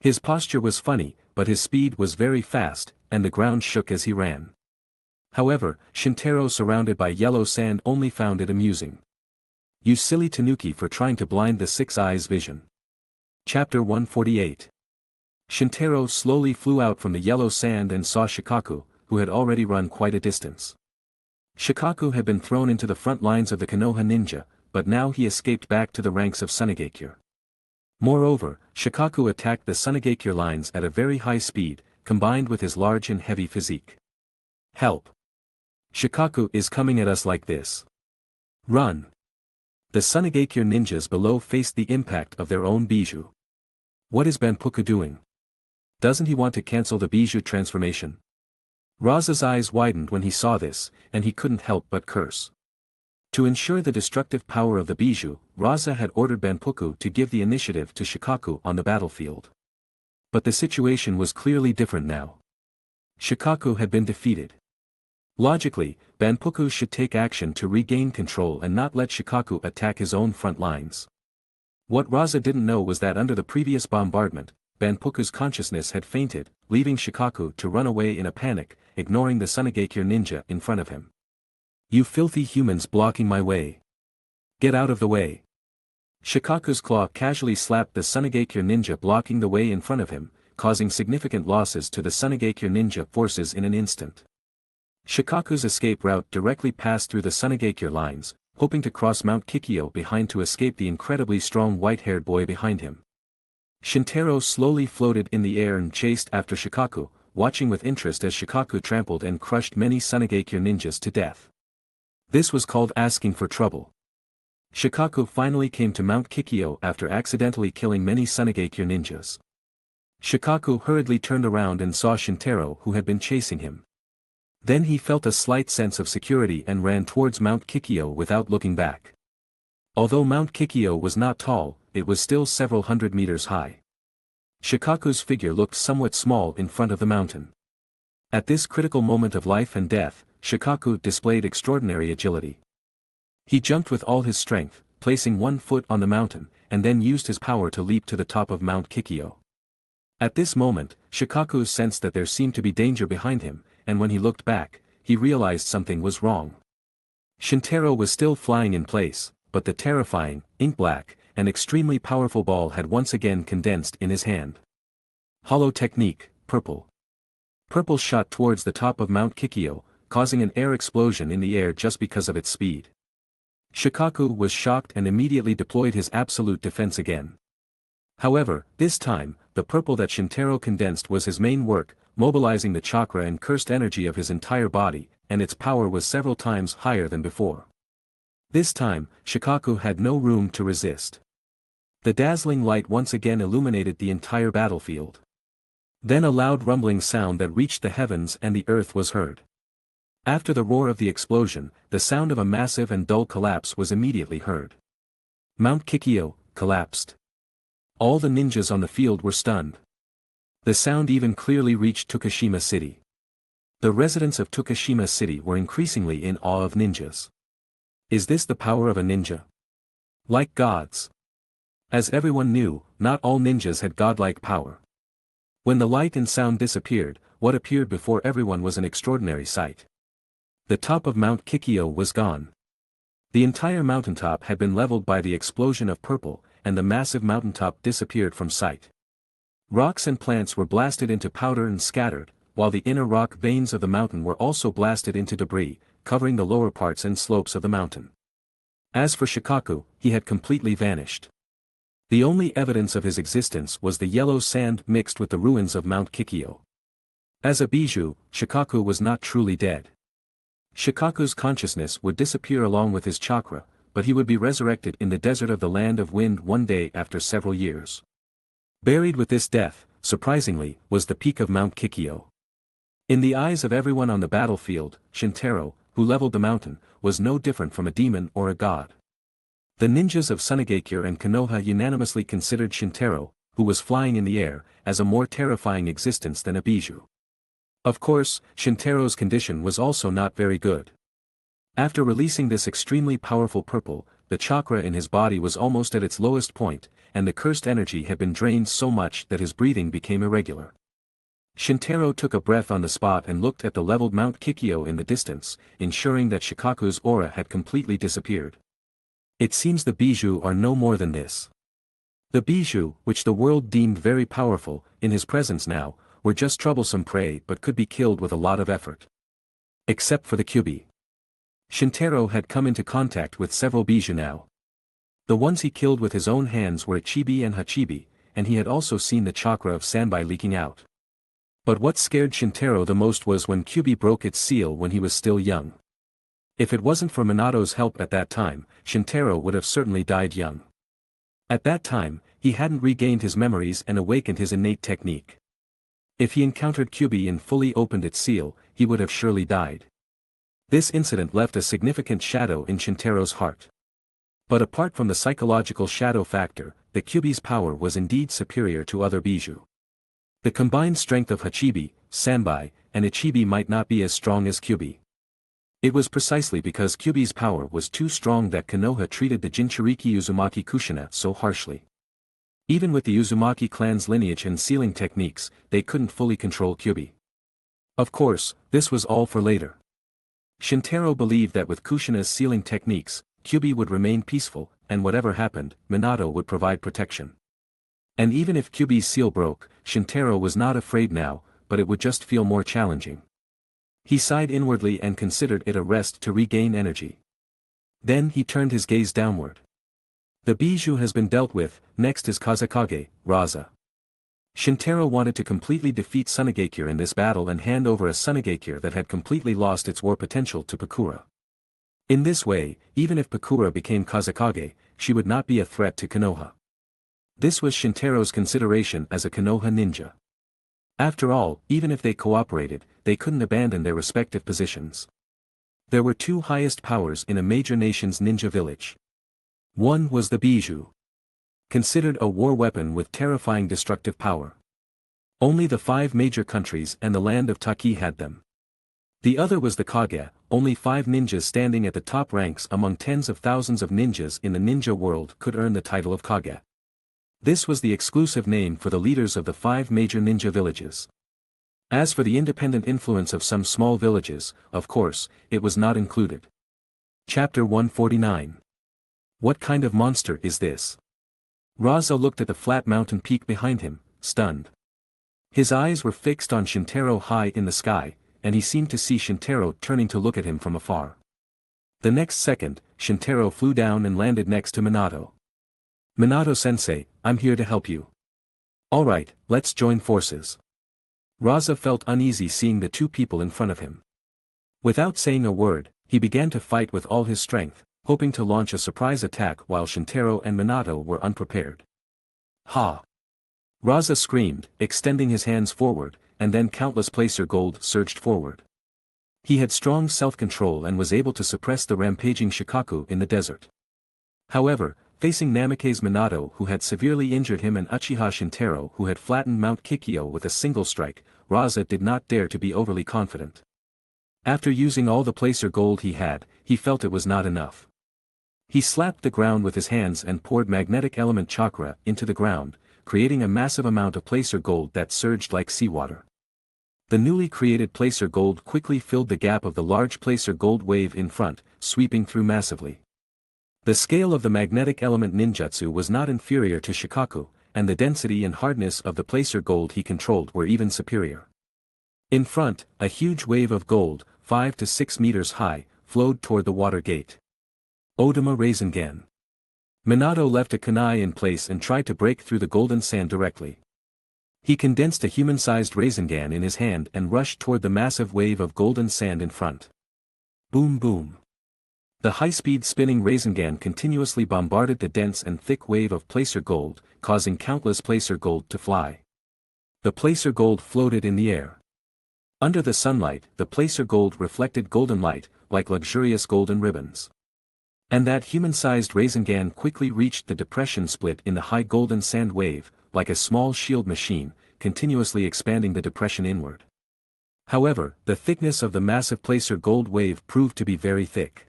His posture was funny, but his speed was very fast, and the ground shook as he ran. However, Shintaro surrounded by yellow sand only found it amusing. You silly tanuki for trying to blind the Six Eyes' vision. Chapter 148. Shintaro slowly flew out from the yellow sand and saw Shikaku, who had already run quite a distance. Shikaku had been thrown into the front lines of the Konoha ninja, but now he escaped back to the ranks of Sunigakure. Moreover, Shikaku attacked the Sunigakure lines at a very high speed, combined with his large and heavy physique. Help! Shikaku is coming at us like this. Run! The Sunigakure ninjas below faced the impact of their own Bijou. What is Banpuku doing? Doesn't he want to cancel the Bijou transformation? Raza's eyes widened when he saw this, and he couldn't help but curse. To ensure the destructive power of the Bijou, Raza had ordered Banpuku to give the initiative to Shikaku on the battlefield. But the situation was clearly different now. Shikaku had been defeated. Logically, Banpuku should take action to regain control and not let Shikaku attack his own front lines. What Raza didn't know was that under the previous bombardment, Banpuku's consciousness had fainted, leaving Shikaku to run away in a panic, ignoring the Sunigakure ninja in front of him. You filthy humans blocking my way. Get out of the way. Shikaku's claw casually slapped the Sunigakure ninja blocking the way in front of him, causing significant losses to the Sunigakure ninja forces in an instant. Shikaku's escape route directly passed through the Sunigakure lines, hoping to cross Mount Kikyo behind to escape the incredibly strong white-haired boy behind him. Shintaro slowly floated in the air and chased after Shikaku, watching with interest as Shikaku trampled and crushed many Sunigakure ninjas to death. This was called asking for trouble. Shikaku finally came to Mount Kikyo after accidentally killing many Sunigakure ninjas. Shikaku hurriedly turned around and saw Shintaro who had been chasing him. Then he felt a slight sense of security and ran towards Mount Kikyo without looking back. Although Mount Kikyo was not tall, it was still several hundred meters high. Shikaku's figure looked somewhat small in front of the mountain. At this critical moment of life and death, Shikaku displayed extraordinary agility. He jumped with all his strength, placing one foot on the mountain, and then used his power to leap to the top of Mount Kikyo. At this moment, Shikaku sensed that there seemed to be danger behind him, and when he looked back, he realized something was wrong. Shintaro was still flying in place, but the terrifying, ink-black, and extremely powerful ball had once again condensed in his hand. Hollow technique, purple. Purple shot towards the top of Mount Kikyo, causing an air explosion in the air just because of its speed. Shikaku was shocked and immediately deployed his absolute defense again. However, this time, the purple that Shintaro condensed was his main work, mobilizing the chakra and cursed energy of his entire body, and its power was several times higher than before. This time, Shikaku had no room to resist. The dazzling light once again illuminated the entire battlefield. Then a loud rumbling sound that reached the heavens and the earth was heard. After the roar of the explosion, the sound of a massive and dull collapse was immediately heard. Mount Kikyo collapsed. All the ninjas on the field were stunned. The sound even clearly reached Tokushima City. The residents of Tokushima City were increasingly in awe of ninjas. Is this the power of a ninja? Like gods? As everyone knew, not all ninjas had godlike power. When the light and sound disappeared, what appeared before everyone was an extraordinary sight. The top of Mount Kikyo was gone. The entire mountaintop had been leveled by the explosion of purple, and the massive mountaintop disappeared from sight. Rocks and plants were blasted into powder and scattered, while the inner rock veins of the mountain were also blasted into debris, covering the lower parts and slopes of the mountain. As for Shikaku, he had completely vanished. The only evidence of his existence was the yellow sand mixed with the ruins of Mount Kikyo. As a bijou, Shikaku was not truly dead. Shikaku's consciousness would disappear along with his chakra, but he would be resurrected in the desert of the Land of Wind one day after several years. Buried with this death, surprisingly, was the peak of Mount Kikyo. In the eyes of everyone on the battlefield, Shintaro, who leveled the mountain, was no different from a demon or a god. The ninjas of Sunigakure and Konoha unanimously considered Shintaro, who was flying in the air, as a more terrifying existence than a bijou. Of course, Shintaro's condition was also not very good. After releasing this extremely powerful purple, the chakra in his body was almost at its lowest point, and the cursed energy had been drained so much that his breathing became irregular. Shintaro took a breath on the spot and looked at the leveled Mount Kikyo in the distance, ensuring that Shikaku's aura had completely disappeared. It seems the bijou are no more than this. The bijou, which the world deemed very powerful, in his presence now, were just troublesome prey but could be killed with a lot of effort. Except for the Kyubi. Shintaro had come into contact with several bijou now. The ones he killed with his own hands were Ichibi and Hachibi, and he had also seen the chakra of Sanbai leaking out. But what scared Shintaro the most was when Kyubi broke its seal when he was still young. If it wasn't for Minato's help at that time, Shintaro would have certainly died young. At that time, he hadn't regained his memories and awakened his innate technique. If he encountered Kyubi and fully opened its seal, he would have surely died. This incident left a significant shadow in Shintaro's heart. But apart from the psychological shadow factor, the Kyubi's power was indeed superior to other bijou. The combined strength of Hachibi, Sanbai, and Ichibi might not be as strong as Kyubi. It was precisely because Kyubi's power was too strong that Konoha treated the Jinchuriki Uzumaki Kushina so harshly. Even with the Uzumaki clan's lineage and sealing techniques, they couldn't fully control Kyubi. Of course, this was all for later. Shintaro believed that with Kushina's sealing techniques, Kyubi would remain peaceful, and whatever happened, Minato would provide protection. And even if Kyubi's seal broke, Shintaro was not afraid now, but it would just feel more challenging. He sighed inwardly and considered it a rest to regain energy. Then he turned his gaze downward. The bijou has been dealt with, next is Kazekage, Raza. Shintaro wanted to completely defeat Sunigakure in this battle and hand over a Sunigakure that had completely lost its war potential to Pakura. In this way, even if Pakura became Kazekage, she would not be a threat to Konoha. This was Shintaro's consideration as a Konoha ninja. After all, even if they cooperated, they couldn't abandon their respective positions. There were two highest powers in a major nation's ninja village. One was the bijou, considered a war weapon with terrifying destructive power. Only the 5 major countries and the land of Taki had them. The other was the Kage, only 5 ninjas standing at the top ranks among tens of thousands of ninjas in the ninja world could earn the title of Kage. This was the exclusive name for the leaders of the 5 major ninja villages. As for the independent influence of some small villages, of course, it was not included. Chapter 149. What kind of monster is this? Raza looked at the flat mountain peak behind him, stunned. His eyes were fixed on Shintaro high in the sky, and he seemed to see Shintaro turning to look at him from afar. The next second, Shintaro flew down and landed next to Minato. Minato-sensei, I'm here to help you. Alright, let's join forces. Raza felt uneasy seeing the two people in front of him. Without saying a word, he began to fight with all his strength, hoping to launch a surprise attack while Shintaro and Minato were unprepared. Ha! Raza screamed, extending his hands forward, and then countless placer gold surged forward. He had strong self-control and was able to suppress the rampaging Shikaku in the desert. However, facing Namikaze Minato who had severely injured him and Uchiha Shintaro who had flattened Mount Kikyo with a single strike, Raza did not dare to be overly confident. After using all the placer gold he had, he felt it was not enough. He slapped the ground with his hands and poured magnetic element chakra into the ground, creating a massive amount of placer gold that surged like seawater. The newly created placer gold quickly filled the gap of the large placer gold wave in front, sweeping through massively. The scale of the magnetic element ninjutsu was not inferior to Shikaku, and the density and hardness of the placer gold he controlled were even superior. In front, a huge wave of gold, 5 to 6 meters high, flowed toward the water gate. Odama Rasengan. Minato left a kunai in place and tried to break through the golden sand directly. He condensed a human-sized Rasengan in his hand and rushed toward the massive wave of golden sand in front. Boom boom. The high-speed spinning Rasengan continuously bombarded the dense and thick wave of placer gold, causing countless placer gold to fly. The placer gold floated in the air. Under the sunlight, the placer gold reflected golden light, like luxurious golden ribbons. And that human-sized Rasengan quickly reached the depression split in the high golden sand wave, like a small shield machine, continuously expanding the depression inward. However, the thickness of the massive placer gold wave proved to be very thick.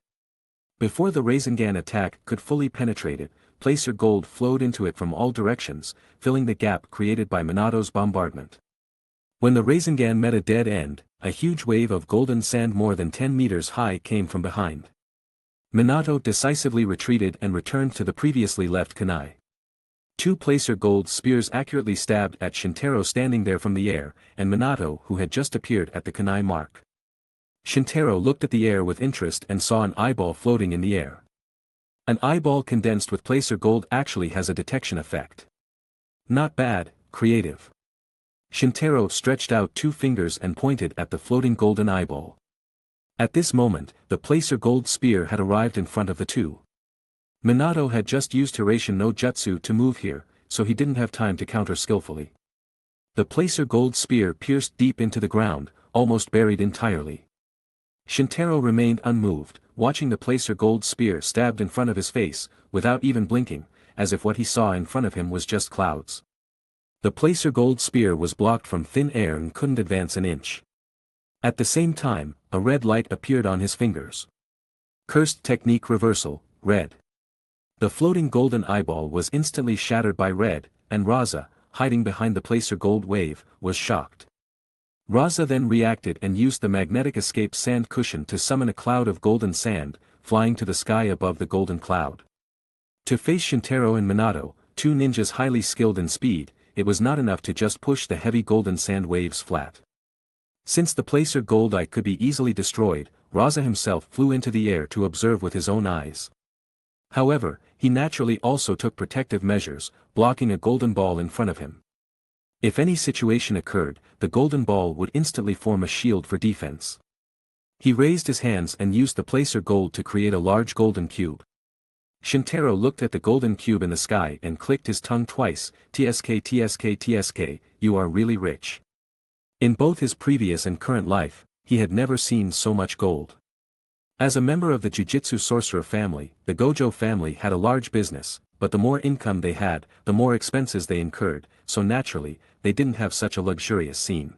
Before the Rasengan attack could fully penetrate it, placer gold flowed into it from all directions, filling the gap created by Minato's bombardment. When the Rasengan met a dead end, a huge wave of golden sand more than 10 meters high came from behind. Minato decisively retreated and returned to the previously left kunai. 2 placer gold spears accurately stabbed at Shintaro standing there from the air, and Minato who had just appeared at the kunai mark. Shintaro looked at the air with interest and saw an eyeball floating in the air. An eyeball condensed with placer gold actually has a detection effect. Not bad, creative. Shintaro stretched out 2 fingers and pointed at the floating golden eyeball. At this moment, the placer gold spear had arrived in front of the two. Minato had just used Hiraition no Jutsu to move here, so he didn't have time to counter skillfully. The placer gold spear pierced deep into the ground, almost buried entirely. Shintaro remained unmoved, watching the placer gold spear stabbed in front of his face, without even blinking, as if what he saw in front of him was just clouds. The placer gold spear was blocked from thin air and couldn't advance an inch. At the same time, a red light appeared on his fingers. Cursed technique reversal, red. The floating golden eyeball was instantly shattered by red, and Raza, hiding behind the placer gold wave, was shocked. Raza then reacted and used the magnetic escape sand cushion to summon a cloud of golden sand, flying to the sky above the golden cloud. To face Shintaro and Minato, 2 ninjas highly skilled in speed, it was not enough to just push the heavy golden sand waves flat. Since the placer gold eye could be easily destroyed, Raza himself flew into the air to observe with his own eyes. However, he naturally also took protective measures, blocking a golden ball in front of him. If any situation occurred, the golden ball would instantly form a shield for defense. He raised his hands and used the placer gold to create a large golden cube. Shintaro looked at the golden cube in the sky and clicked his tongue twice, "TSK TSK TSK, you are really rich." In both his previous and current life, he had never seen so much gold. As a member of the Jujutsu sorcerer family, the Gojo family had a large business, but the more income they had, the more expenses they incurred, so naturally, they didn't have such a luxurious scene.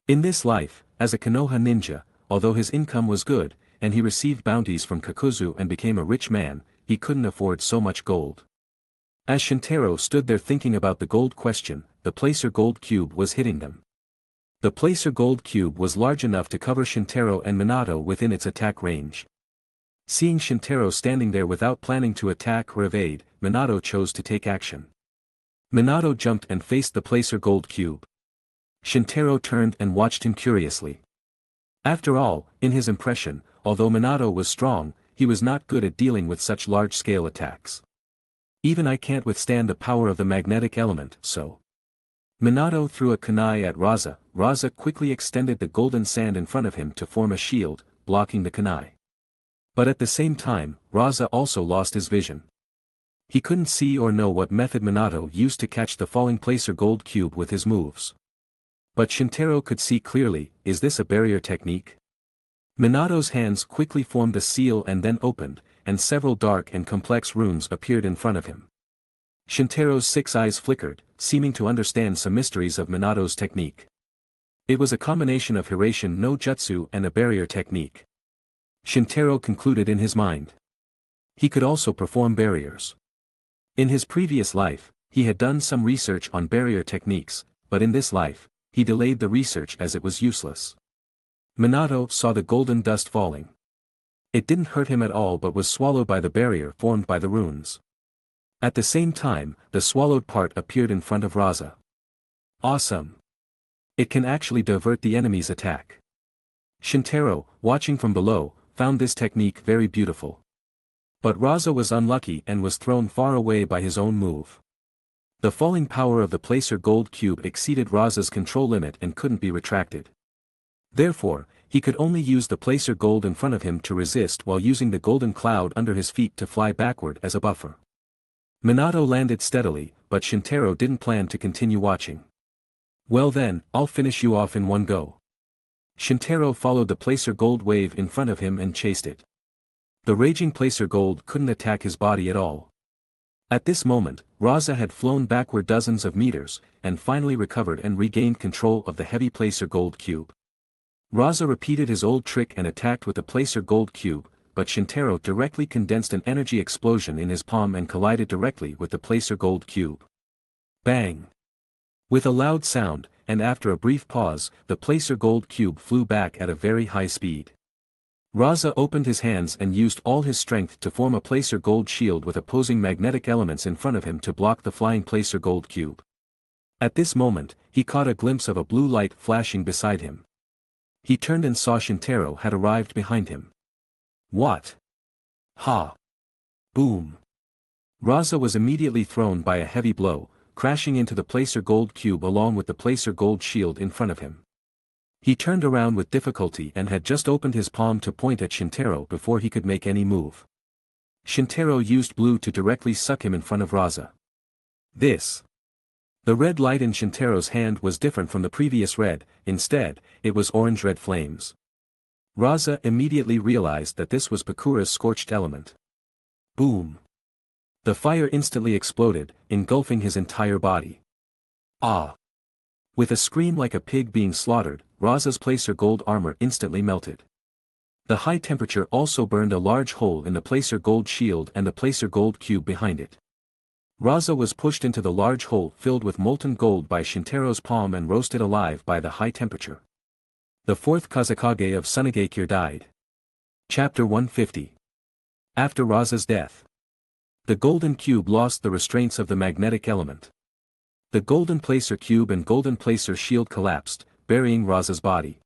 In this life, as a Konoha ninja, although his income was good, and he received bounties from Kakuzu and became a rich man, he couldn't afford so much gold. As Shintaro stood there thinking about the gold question, the placer gold cube was hitting them. The placer gold cube was large enough to cover Shintaro and Minato within its attack range. Seeing Shintaro standing there without planning to attack or evade, Minato chose to take action. Minato jumped and faced the placer gold cube. Shintaro turned and watched him curiously. After all, in his impression, although Minato was strong, he was not good at dealing with such large-scale attacks. Even I can't withstand the power of the magnetic element, so. Minato threw a kunai at Raza. Raza quickly extended the golden sand in front of him to form a shield, blocking the kunai. But at the same time, Raza also lost his vision. He couldn't see or know what method Minato used to catch the falling placer gold cube with his moves. But Shintaro could see clearly. Is this a barrier technique? Minato's hands quickly formed a seal and then opened, and several dark and complex runes appeared in front of him. Shintaro's 6 eyes flickered, seeming to understand some mysteries of Minato's technique. It was a combination of Hiraishin no Jutsu and a barrier technique. Shintaro concluded in his mind. He could also perform barriers. In his previous life, he had done some research on barrier techniques, but in this life, he delayed the research as it was useless. Minato saw the golden dust falling. It didn't hurt him at all but was swallowed by the barrier formed by the runes. At the same time, the swallowed part appeared in front of Raza. Awesome! It can actually divert the enemy's attack. Shintaro, watching from below, found this technique very beautiful. But Raza was unlucky and was thrown far away by his own move. The falling power of the placer gold cube exceeded Raza's control limit and couldn't be retracted. Therefore, he could only use the placer gold in front of him to resist while using the golden cloud under his feet to fly backward as a buffer. Minato landed steadily, but Shintaro didn't plan to continue watching. Well then, I'll finish you off in one go. Shintaro followed the placer gold wave in front of him and chased it. The raging placer gold couldn't attack his body at all. At this moment, Raza had flown backward dozens of meters, and finally recovered and regained control of the heavy placer gold cube. Raza repeated his old trick and attacked with the placer gold cube, but Shintaro directly condensed an energy explosion in his palm and collided directly with the placer gold cube. Bang! With a loud sound, and after a brief pause, the placer gold cube flew back at a very high speed. Raza opened his hands and used all his strength to form a placer gold shield with opposing magnetic elements in front of him to block the flying placer gold cube. At this moment, he caught a glimpse of a blue light flashing beside him. He turned and saw Shintaro had arrived behind him. What? Ha! Boom! Raza was immediately thrown by a heavy blow, crashing into the placer gold cube along with the placer gold shield in front of him. He turned around with difficulty and had just opened his palm to point at Shintaro before he could make any move. Shintaro used blue to directly suck him in front of Raza. This. The red light in Shintaro's hand was different from the previous red. Instead, it was orange-red flames. Raza immediately realized that this was Pakura's scorched element. Boom! The fire instantly exploded, engulfing his entire body. Ah! With a scream like a pig being slaughtered, Raza's placer gold armor instantly melted. The high temperature also burned a large hole in the placer gold shield and the placer gold cube behind it. Raza was pushed into the large hole filled with molten gold by Shintaro's palm and roasted alive by the high temperature. The 4th Kazekage of Tsunegakure died. Chapter 150. After Raza's death. The golden cube lost the restraints of the magnetic element. The golden placer cube and golden placer shield collapsed, burying Raza's body.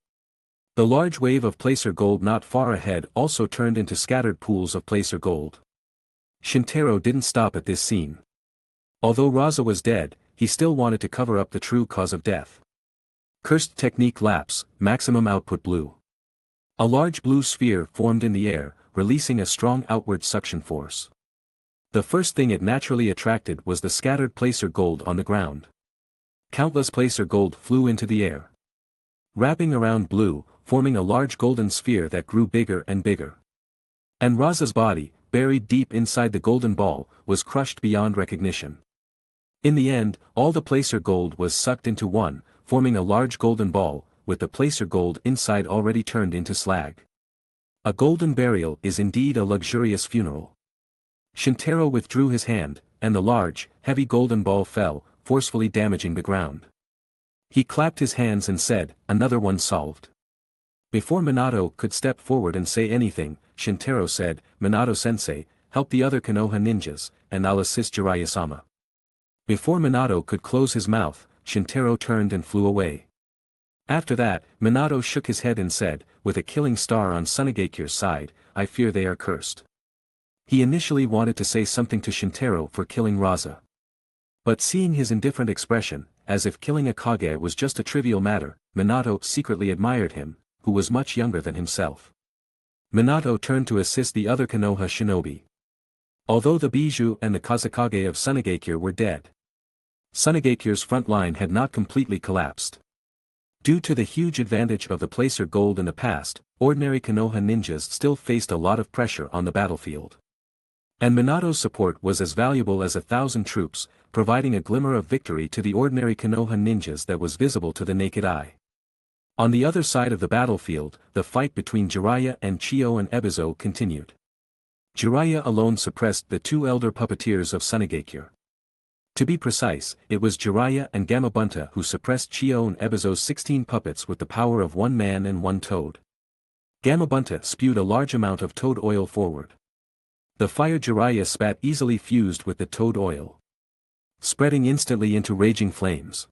The large wave of placer gold not far ahead also turned into scattered pools of placer gold. Shintaro didn't stop at this scene. Although Raza was dead, he still wanted to cover up the true cause of death. Cursed technique lapse, maximum output blue. A large blue sphere formed in the air, releasing a strong outward suction force. The first thing it naturally attracted was the scattered placer gold on the ground. Countless placer gold flew into the air, wrapping around blue, forming a large golden sphere that grew bigger and bigger. And Raza's body, buried deep inside the golden ball, was crushed beyond recognition. In the end, all the placer gold was sucked into one, forming a large golden ball, with the placer gold inside already turned into slag. A golden burial is indeed a luxurious funeral. Shintaro withdrew his hand, and the large, heavy golden ball fell, forcefully damaging the ground. He clapped his hands and said, "Another one solved." Before Minato could step forward and say anything, Shintaro said, "Minato-sensei, help the other Konoha ninjas, and I'll assist Jiraiya-sama." Before Minato could close his mouth, Shintaro turned and flew away. After that, Minato shook his head and said, with a killing star on Tsunagekyu's side, "I fear they are cursed." He initially wanted to say something to Shintaro for killing Raza. But seeing his indifferent expression, as if killing a Kage was just a trivial matter, Minato secretly admired him, who was much younger than himself. Minato turned to assist the other Konoha shinobi. Although the Bijou and the Kazekage of Tsunagakure were dead, Tsunagekyu's front line had not completely collapsed. Due to the huge advantage of the placer gold in the past, ordinary Konoha ninjas still faced a lot of pressure on the battlefield. And Minato's support was as valuable as 1,000 troops, providing a glimmer of victory to the ordinary Konoha ninjas that was visible to the naked eye. On the other side of the battlefield, the fight between Jiraiya and Chiyo and Ebizo continued. Jiraiya alone suppressed the two elder puppeteers of Tsunagakure. To be precise, it was Jiraiya and Gamabunta who suppressed Chiyo and Ebizo's 16 puppets with the power of one man and one toad. Gamabunta spewed a large amount of toad oil forward. The fire Jiraiya spat easily fused with the toad oil, spreading instantly into raging flames.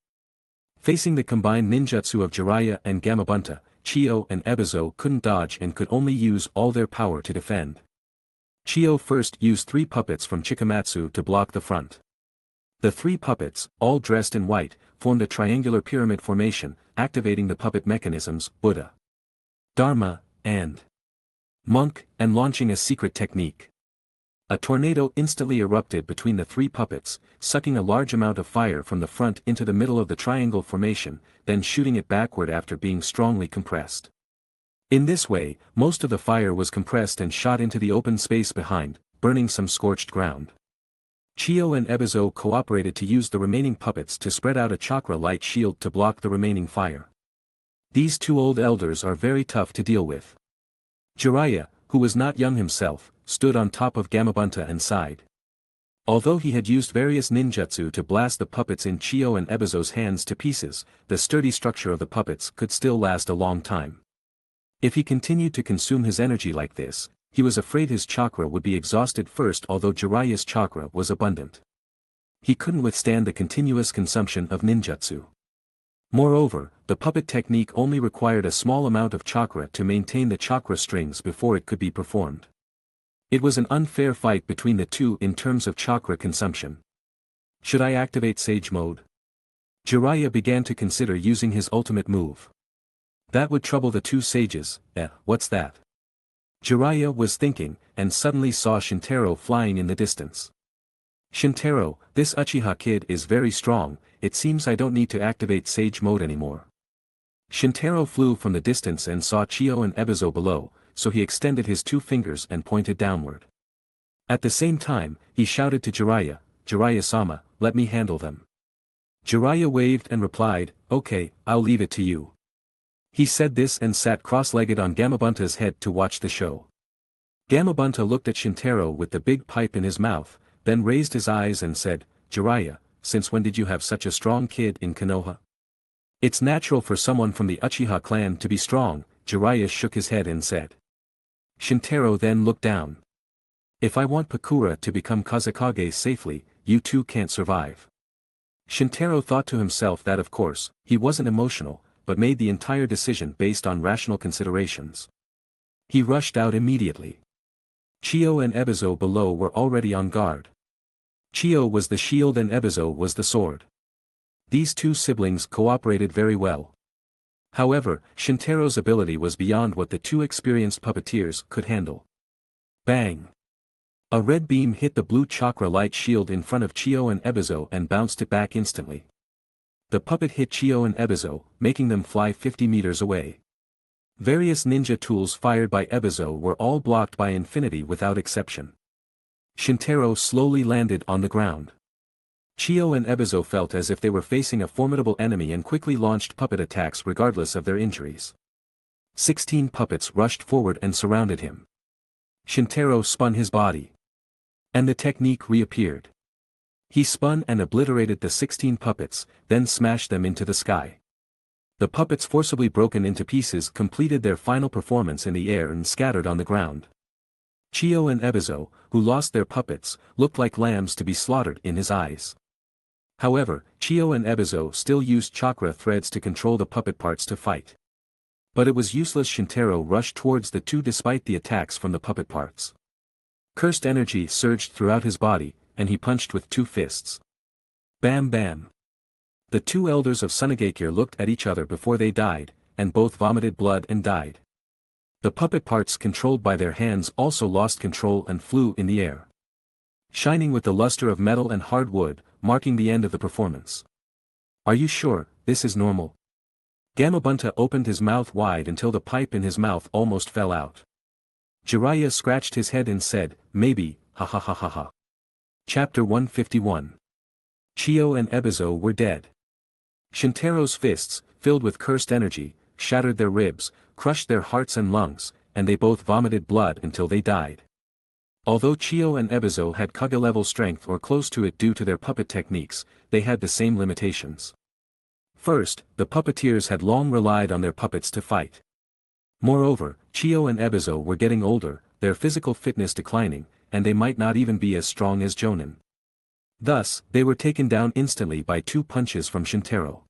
Facing the combined ninjutsu of Jiraiya and Gamabunta, Chiyo and Ebizo couldn't dodge and could only use all their power to defend. Chiyo first used 3 puppets from Chikamatsu to block the front. The 3 puppets, all dressed in white, formed a triangular pyramid formation, activating the puppet mechanisms, Buddha, Dharma, and Monk, and launching a secret technique. A tornado instantly erupted between the 3 puppets, sucking a large amount of fire from the front into the middle of the triangle formation, then shooting it backward after being strongly compressed. In this way, most of the fire was compressed and shot into the open space behind, burning some scorched ground. Chiyo and Ebizo cooperated to use the remaining puppets to spread out a chakra light shield to block the remaining fire. These 2 old elders are very tough to deal with. Jiraiya, who was not young himself, stood on top of Gamabunta and sighed. Although he had used various ninjutsu to blast the puppets in Chiyo and Ebizo's hands to pieces, the sturdy structure of the puppets could still last a long time. If he continued to consume his energy like this, he was afraid his chakra would be exhausted first, although Jiraiya's chakra was abundant. He couldn't withstand the continuous consumption of ninjutsu. Moreover, the puppet technique only required a small amount of chakra to maintain the chakra strings before it could be performed. It was an unfair fight between the two in terms of chakra consumption. Should I activate Sage Mode? Jiraiya began to consider using his ultimate move. That would trouble the 2 sages. What's that? Jiraiya was thinking, and suddenly saw Shintaro flying in the distance. Shintaro, this Uchiha kid is very strong, it seems I don't need to activate Sage Mode anymore. Shintaro flew from the distance and saw Chiyo and Ebizo below, so he extended his 2 fingers and pointed downward. At the same time, he shouted to Jiraiya, "Jiraiya-sama, let me handle them." Jiraiya waved and replied, "Okay, I'll leave it to you." He said this and sat cross-legged on Gamabunta's head to watch the show. Gamabunta looked at Shintaro with the big pipe in his mouth, then raised his eyes and said, "Jiraiya, since when did you have such a strong kid in Konoha?" "It's natural for someone from the Uchiha clan to be strong," Jiraiya shook his head and said. Shintaro then looked down. "If I want Pakura to become Kazekage safely, you 2 can't survive." Shintaro thought to himself that of course, he wasn't emotional, but made the entire decision based on rational considerations. He rushed out immediately. Chiyo and Ebizo below were already on guard. Chiyo was the shield and Ebizo was the sword. These 2 siblings cooperated very well. However, Shintaro's ability was beyond what the 2 experienced puppeteers could handle. Bang! A red beam hit the blue chakra light shield in front of Chiyo and Ebizo and bounced it back instantly. The puppet hit Chiyo and Ebizo, making them fly 50 meters away. Various ninja tools fired by Ebizo were all blocked by Infinity without exception. Shintaro slowly landed on the ground. Chiyo and Ebizo felt as if they were facing a formidable enemy and quickly launched puppet attacks regardless of their injuries. 16 puppets rushed forward and surrounded him. Shintaro spun his body. And the technique reappeared. He spun and obliterated the 16 puppets, then smashed them into the sky. The puppets forcibly broken into pieces completed their final performance in the air and scattered on the ground. Chiyo and Ebizo, who lost their puppets, looked like lambs to be slaughtered in his eyes. However, Chiyo and Ebizo still used chakra threads to control the puppet parts to fight. But it was useless. Shintaro rushed towards the two despite the attacks from the puppet parts. Cursed energy surged throughout his body, and he punched with two fists. Bam bam. The two elders of Sunagakure looked at each other before they died, and both vomited blood and died. The puppet parts controlled by their hands also lost control and flew in the air, shining with the luster of metal and hard wood, marking the end of the performance. Are you sure this is normal? Gamabunta opened his mouth wide until the pipe in his mouth almost fell out. Jiraiya scratched his head and said, maybe, ha ha ha ha ha. Chapter 151. Chiyo and Ebizo were dead. Shintaro's fists, filled with cursed energy, shattered their ribs, crushed their hearts and lungs, and they both vomited blood until they died. Although Chiyo and Ebizo had Kage-level strength or close to it due to their puppet techniques, they had the same limitations. First, the puppeteers had long relied on their puppets to fight. Moreover, Chiyo and Ebizo were getting older, their physical fitness declining, and they might not even be as strong as Jonin. Thus, they were taken down instantly by 2 punches from Shintaro.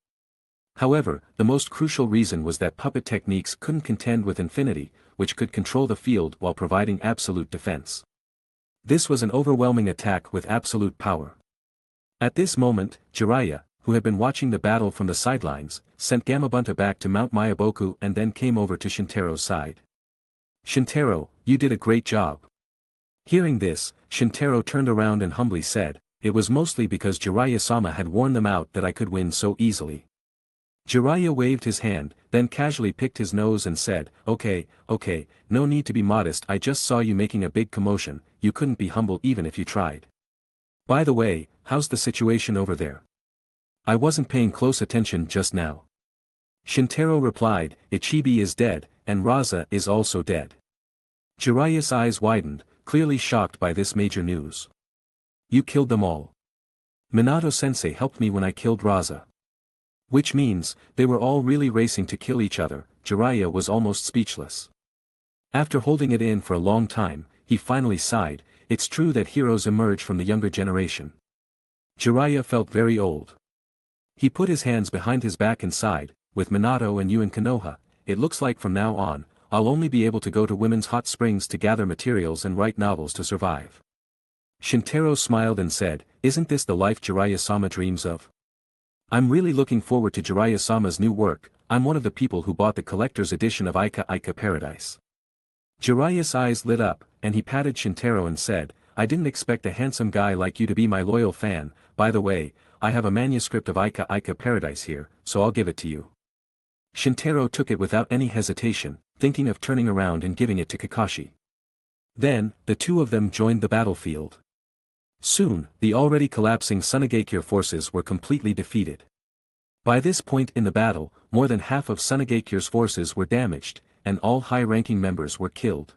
However, the most crucial reason was that puppet techniques couldn't contend with Infinity, which could control the field while providing absolute defense. This was an overwhelming attack with absolute power. At this moment, Jiraiya, who had been watching the battle from the sidelines, sent Gamabunta back to Mount Mayaboku and then came over to Shintaro's side. Shintaro, you did a great job. Hearing this, Shintaro turned around and humbly said, it was mostly because Jiraiya-sama had worn them out that I could win so easily. Jiraiya waved his hand, then casually picked his nose and said, okay, no need to be modest, I just saw you making a big commotion, you couldn't be humble even if you tried. By the way, how's the situation over there? I wasn't paying close attention just now. Shintaro replied, Ichibi is dead, and Raza is also dead. Jiraiya's eyes widened, clearly shocked by this major news. You killed them all. Minato-sensei helped me when I killed Raza. Which means, they were all really racing to kill each other. Jiraiya was almost speechless. After holding it in for a long time, he finally sighed, it's true that heroes emerge from the younger generation. Jiraiya felt very old. He put his hands behind his back and sighed, with Minato and you in Konoha, it looks like from now on, I'll only be able to go to women's hot springs to gather materials and write novels to survive. Shintaro smiled and said, isn't this the life Jiraiya-sama dreams of? I'm really looking forward to Jiraiya-sama's new work, I'm one of the people who bought the collector's edition of Ika Ika Paradise. Jiraiya's eyes lit up, and he patted Shintaro and said, I didn't expect a handsome guy like you to be my loyal fan, by the way, I have a manuscript of Ika Ika Paradise here, so I'll give it to you. Shintaro took it without any hesitation, thinking of turning around and giving it to Kakashi. Then, the two of them joined the battlefield. Soon, the already collapsing Sunagakure forces were completely defeated. By this point in the battle, more than half of Sunagakure's forces were damaged, and all high-ranking members were killed.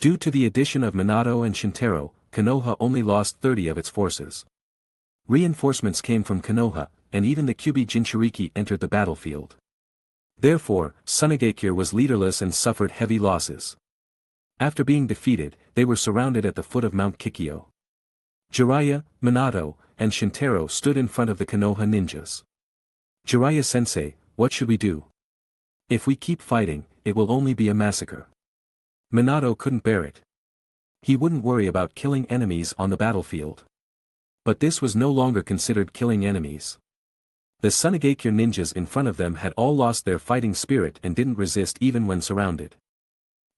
Due to the addition of Minato and Shintaro, Konoha only lost 30 of its forces. Reinforcements came from Konoha, and even the Kyubi Jinchuriki entered the battlefield. Therefore, Sunagakure was leaderless and suffered heavy losses. After being defeated, they were surrounded at the foot of Mount Kikyo. Jiraiya, Minato, and Shintaro stood in front of the Konoha ninjas. Jiraiya-sensei, what should we do? If we keep fighting, it will only be a massacre. Minato couldn't bear it. He wouldn't worry about killing enemies on the battlefield. But this was no longer considered killing enemies. The Sunagakure ninjas in front of them had all lost their fighting spirit and didn't resist even when surrounded.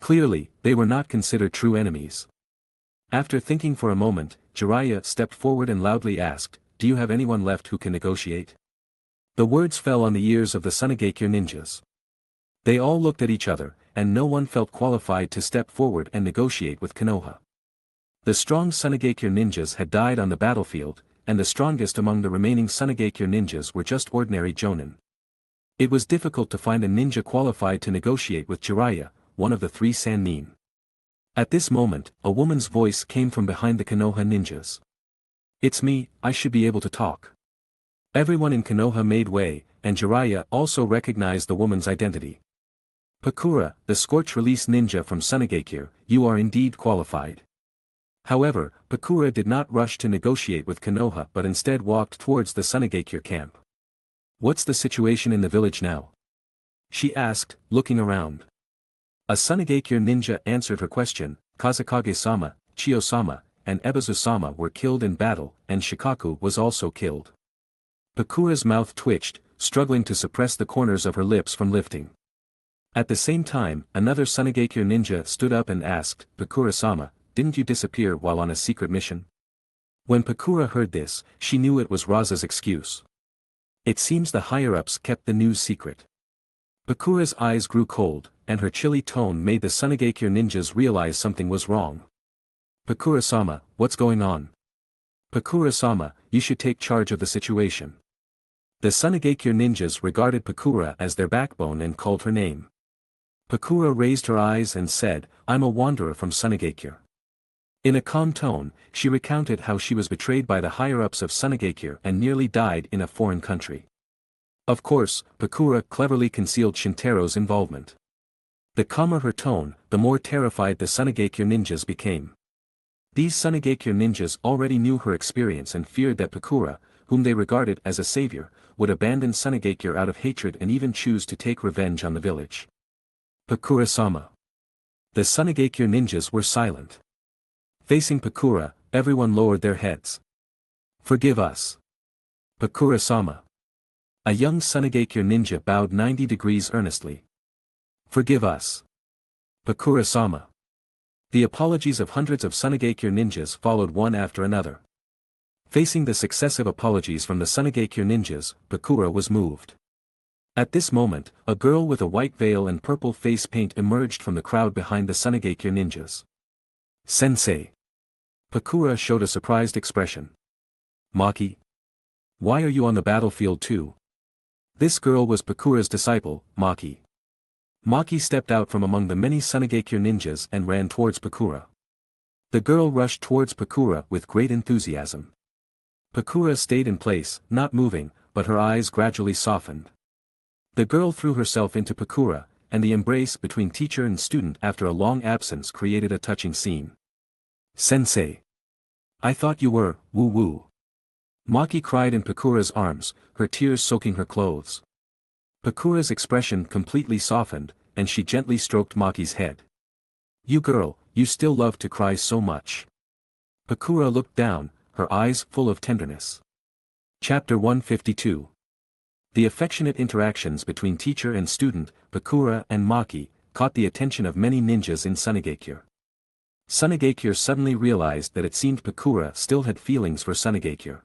Clearly, they were not considered true enemies. After thinking for a moment, Jiraiya stepped forward and loudly asked, do you have anyone left who can negotiate? The words fell on the ears of the Sunagakure ninjas. They all looked at each other, and no one felt qualified to step forward and negotiate with Konoha. The strong Sunagakure ninjas had died on the battlefield, and the strongest among the remaining Sunagakure ninjas were just ordinary jonin. It was difficult to find a ninja qualified to negotiate with Jiraiya, one of the 3 Sannin. At this moment, a woman's voice came from behind the Konoha ninjas. It's me, I should be able to talk. Everyone in Konoha made way, and Jiraiya also recognized the woman's identity. Pakura, the scorch-release ninja from Sunigakure, you are indeed qualified. However, Pakura did not rush to negotiate with Konoha but instead walked towards the Sunigakure camp. What's the situation in the village now? She asked, looking around. A Sunigakure ninja answered her question. Kazekage-sama, Chiyo-sama, and Ebizu-sama were killed in battle, and Shikaku was also killed. Pakura's mouth twitched, struggling to suppress the corners of her lips from lifting. At the same time, another Sunigakure ninja stood up and asked, Pakura-sama, didn't you disappear while on a secret mission? When Pakura heard this, she knew it was Raza's excuse. It seems the higher-ups kept the news secret. Pakura's eyes grew cold, and her chilly tone made the Sunigakure ninjas realize something was wrong. Pakura-sama, what's going on? Pakura-sama, you should take charge of the situation. The Sunigakure ninjas regarded Pakura as their backbone and called her name. Pakura raised her eyes and said, I'm a wanderer from Sunigakure. In a calm tone, she recounted how she was betrayed by the higher-ups of Sunigakure and nearly died in a foreign country. Of course, Pakura cleverly concealed Shintaro's involvement. The calmer her tone, the more terrified the Sunigakure ninjas became. These Sunigakure ninjas already knew her experience and feared that Pakura, whom they regarded as a savior, would abandon Sunigakure out of hatred and even choose to take revenge on the village. Pakura-sama. The Sunigakure ninjas were silent. Facing Pakura, everyone lowered their heads. Forgive us. Pakura-sama. A young Sunigakure ninja bowed 90 degrees earnestly. Forgive us. Pakura-sama. The apologies of hundreds of Sunigakure ninjas followed one after another. Facing the successive apologies from the Sunigakure ninjas, Pakura was moved. At this moment, a girl with a white veil and purple face paint emerged from the crowd behind the Sunigakure ninjas. Sensei. Pakura showed a surprised expression. Maki? Why are you on the battlefield too? This girl was Pakura's disciple, Maki. Maki stepped out from among the many Sunigakure ninjas and ran towards Pakura. The girl rushed towards Pakura with great enthusiasm. Pakura stayed in place, not moving, but her eyes gradually softened. The girl threw herself into Pakura, and the embrace between teacher and student after a long absence created a touching scene. Sensei. I thought you were, woo-woo. Maki cried in Pakura's arms, her tears soaking her clothes. Pakura's expression completely softened, and she gently stroked Maki's head. You girl, you still love to cry so much. Pakura looked down, her eyes full of tenderness. Chapter 152. The affectionate interactions between teacher and student, Pakura and Maki, caught the attention of many ninjas in Sunigakure. Sunigakure suddenly realized that it seemed Pakura still had feelings for Sunigakure.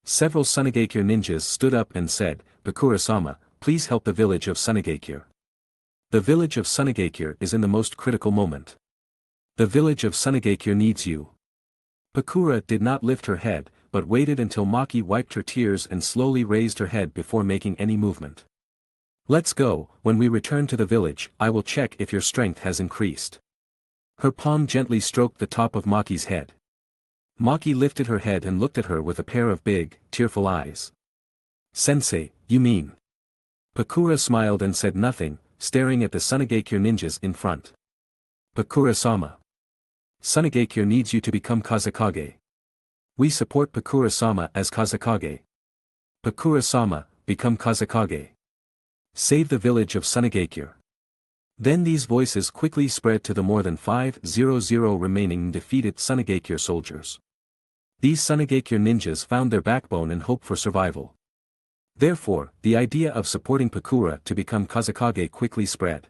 Several Sunigakure ninjas stood up and said, Pakura-sama, please help the village of Sunigakure. The village of Sunigakure is in the most critical moment. The village of Sunigakure needs you. Pakura did not lift her head, but waited until Maki wiped her tears and slowly raised her head before making any movement. Let's go, when we return to the village, I will check if your strength has increased. Her palm gently stroked the top of Maki's head. Maki lifted her head and looked at her with a pair of big, tearful eyes. Sensei, you mean? Pakura smiled and said nothing, staring at the Sunigakure ninjas in front. Pakura-sama. Sunigakure needs you to become Kazekage. We support Pakura-sama as Kazekage. Pakura-sama, become Kazekage. Save the village of Sunigakure. Then these voices quickly spread to the more than 500 remaining defeated Sunigakure soldiers. These Sunigakure ninjas found their backbone and hope for survival. Therefore, the idea of supporting Pakura to become Kazekage quickly spread.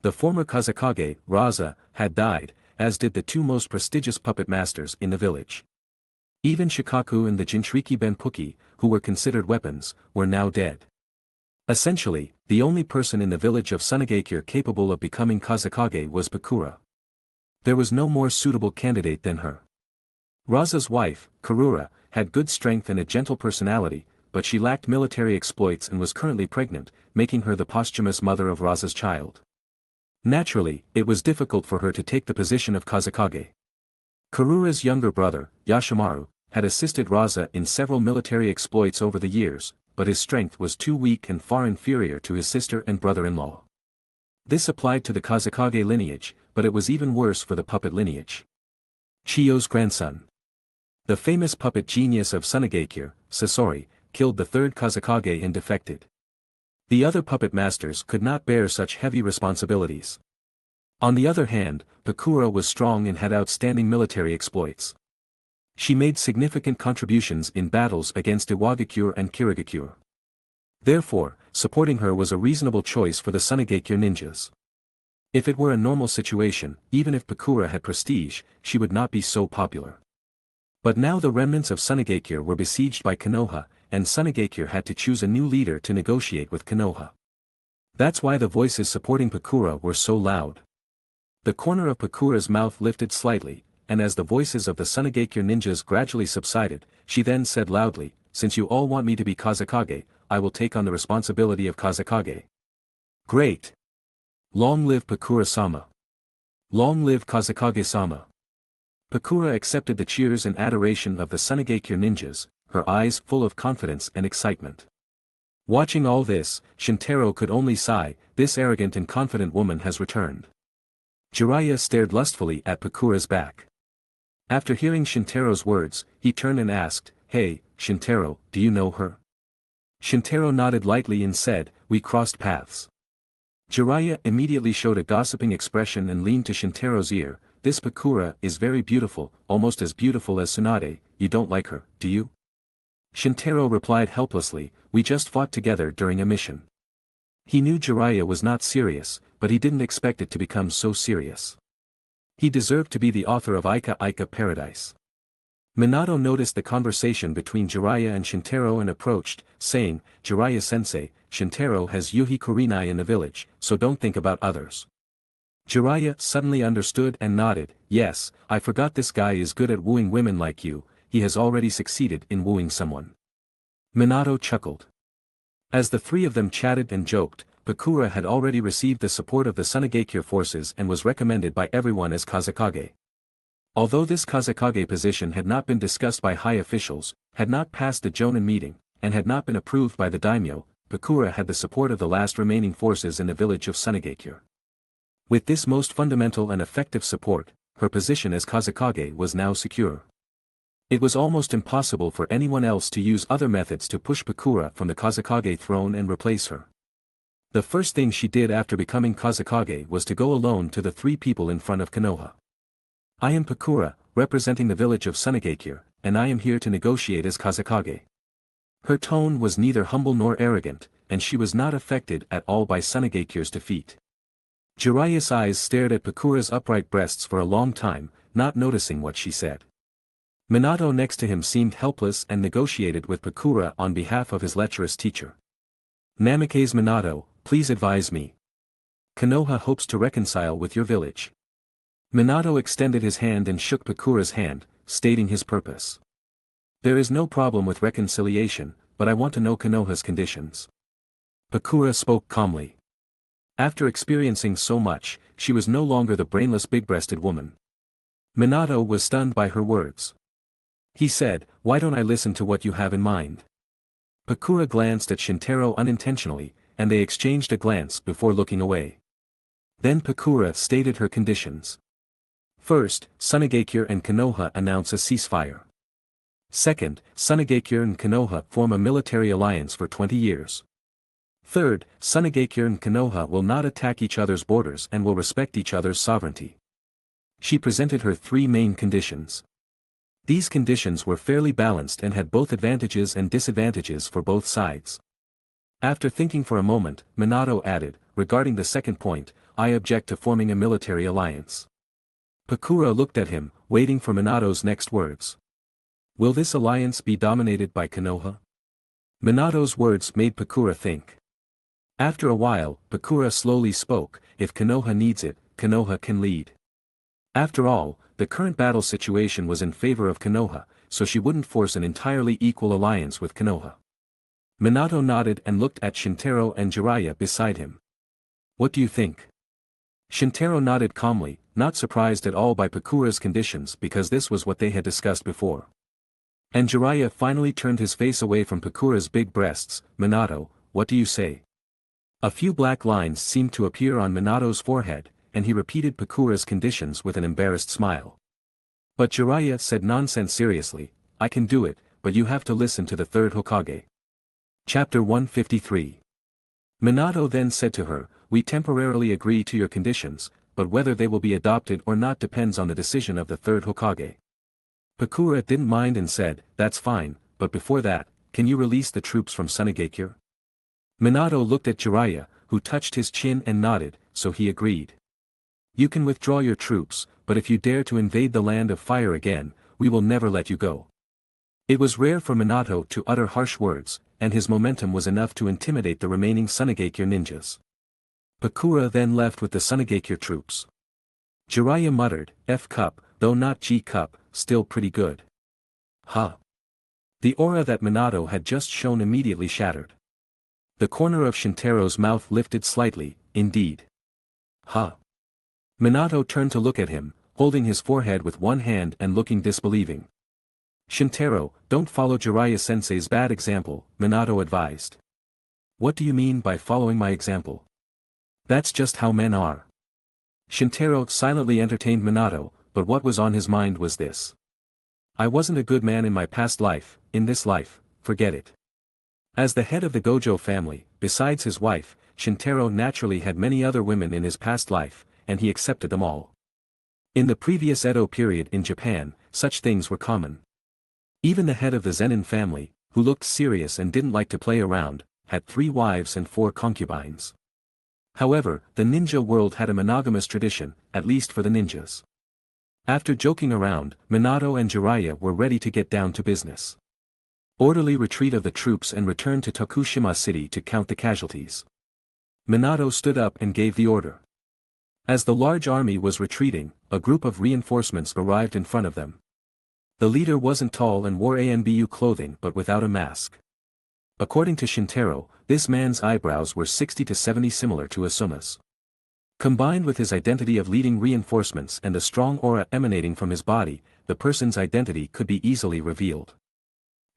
The former Kazekage, Raza, had died, as did the two most prestigious puppet masters in the village. Even Shikaku and the Jinchuriki Benpuki, who were considered weapons, were now dead. Essentially, the only person in the village of Sunigakure capable of becoming Kazekage was Pakura. There was no more suitable candidate than her. Raza's wife, Karura, had good strength and a gentle personality, but she lacked military exploits and was currently pregnant, making her the posthumous mother of Raza's child. Naturally, it was difficult for her to take the position of Kazekage. Karura's younger brother, Yashimaru, had assisted Raza in several military exploits over the years, but his strength was too weak and far inferior to his sister and brother-in-law. This applied to the Kazekage lineage, but it was even worse for the puppet lineage. Chiyo's grandson. The famous puppet genius of Tsunegakure, Sasori, killed the third Kazekage and defected. The other puppet masters could not bear such heavy responsibilities. On the other hand, Pakura was strong and had outstanding military exploits. She made significant contributions in battles against Iwagakure and Kirigakure. Therefore, supporting her was a reasonable choice for the Tsunegakure ninjas. If it were a normal situation, even if Pakura had prestige, she would not be so popular. But now the remnants of Tsunegakure were besieged by Konoha, and Tsunegakure had to choose a new leader to negotiate with Konoha. That's why the voices supporting Pakura were so loud. The corner of Pakura's mouth lifted slightly, and as the voices of the Tsunegakure ninjas gradually subsided, she then said loudly, "Since you all want me to be Kazekage, I will take on the responsibility of Kazekage." Great! Long live Pakura-sama! Long live Kazekage-sama! Pakura accepted the cheers and adoration of the Tsunegakure ninjas, her eyes full of confidence and excitement. Watching all this, Shintaro could only sigh, this arrogant and confident woman has returned. Jiraiya stared lustfully at Pakura's back. After hearing Shintaro's words, he turned and asked, "Hey, Shintaro, do you know her?" Shintaro nodded lightly and said, "We crossed paths." Jiraiya immediately showed a gossiping expression and leaned to Shintaro's ear, "This Pakura is very beautiful, almost as beautiful as Tsunade, you don't like her, do you?" Shintaro replied helplessly, "We just fought together during a mission." He knew Jiraiya was not serious, but he didn't expect it to become so serious. He deserved to be the author of Ika Ika Paradise. Minato noticed the conversation between Jiraiya and Shintaro and approached, saying, "Jiraiya-sensei, Shintaro has Yuhi Kurenai in the village, so don't think about others." Jiraiya suddenly understood and nodded, "Yes, I forgot this guy is good at wooing women like you, he has already succeeded in wooing someone." Minato chuckled. As the three of them chatted and joked, Pakura had already received the support of the Tsunegakure forces and was recommended by everyone as Kazekage. Although this Kazekage position had not been discussed by high officials, had not passed the Jonin meeting, and had not been approved by the daimyo, Pakura had the support of the last remaining forces in the village of Tsunegakure. With this most fundamental and effective support, her position as Kazekage was now secure. It was almost impossible for anyone else to use other methods to push Pakura from the Kazekage throne and replace her. The first thing she did after becoming Kazekage was to go alone to the three people in front of Konoha. "I am Pakura, representing the village of Tsunegakure, and I am here to negotiate as Kazekage." Her tone was neither humble nor arrogant, and she was not affected at all by Tsunegakure's defeat. Jiraiya's eyes stared at Pakura's upright breasts for a long time, not noticing what she said. Minato next to him seemed helpless and negotiated with Pakura on behalf of his lecherous teacher. "Namikaze Minato, please advise me. Konoha hopes to reconcile with your village." Minato extended his hand and shook Pakura's hand, stating his purpose. "There is no problem with reconciliation, but I want to know Konoha's conditions." Pakura spoke calmly. After experiencing so much, she was no longer the brainless big-breasted woman. Minato was stunned by her words. He said, "Why don't I listen to what you have in mind?" Pakura glanced at Shintaro unintentionally, and they exchanged a glance before looking away. Then Pakura stated her conditions. First, Tsunegakure and Konoha announce a ceasefire. Second, Tsunegakure and Konoha form a military alliance for 20 years. Third, Tsunegakure and Konoha will not attack each other's borders and will respect each other's sovereignty. She presented her three main conditions. These conditions were fairly balanced and had both advantages and disadvantages for both sides. After thinking for a moment, Minato added, "Regarding the second point, I object to forming a military alliance." Pakura looked at him, waiting for Minato's next words. "Will this alliance be dominated by Konoha?" Minato's words made Pakura think. After a while, Pakura slowly spoke, "If Konoha needs it, Konoha can lead." After all, the current battle situation was in favor of Konoha, so she wouldn't force an entirely equal alliance with Konoha. Minato nodded and looked at Shintaro and Jiraiya beside him. "What do you think?" Shintaro nodded calmly, not surprised at all by Pakura's conditions because this was what they had discussed before. And Jiraiya finally turned his face away from Pakura's big breasts. Minato, what do you say? A few black lines seemed to appear on Minato's forehead, and he repeated Pakura's conditions with an embarrassed smile. But Jiraiya said nonsense seriously, I can do it, but you have to listen to the third Hokage. Chapter 153. Minato then said to her, we temporarily agree to your conditions, but whether they will be adopted or not depends on the decision of the third Hokage. Pakura didn't mind and said, that's fine, but before that, can you release the troops from Sunagakure? Minato looked at Jiraiya, who touched his chin and nodded, so he agreed. You can withdraw your troops, but if you dare to invade the land of fire again, we will never let you go. It was rare for Minato to utter harsh words, and his momentum was enough to intimidate the remaining Sunagakure ninjas. Pakura then left with the Sunagakure troops. Jiraiya muttered, F cup, though not G cup, still pretty good. Huh. The aura that Minato had just shown immediately shattered. The corner of Shintaro's mouth lifted slightly, indeed. Huh. Minato turned to look at him, holding his forehead with one hand and looking disbelieving. Shintaro, don't follow Jiraiya-sensei's bad example, Minato advised. What do you mean by following my example? That's just how men are. Shintaro silently entertained Minato, but what was on his mind was this. I wasn't a good man in my past life, in this life, forget it. As the head of the Gojo family, besides his wife, Shintaro naturally had many other women in his past life, and he accepted them all. In the previous Edo period in Japan, such things were common. Even the head of the Zenin family, who looked serious and didn't like to play around, had 3 wives and 4 concubines. However, the ninja world had a monogamous tradition, at least for the ninjas. After joking around, Minato and Jiraiya were ready to get down to business. Orderly retreat of the troops and return to Tokushima City to count the casualties. Minato stood up and gave the order. As the large army was retreating, a group of reinforcements arrived in front of them. The leader wasn't tall and wore ANBU clothing but without a mask. According to Shintaro, this man's eyebrows were 60 to 70 similar to Asuma's. Combined with his identity of leading reinforcements and the strong aura emanating from his body, the person's identity could be easily revealed.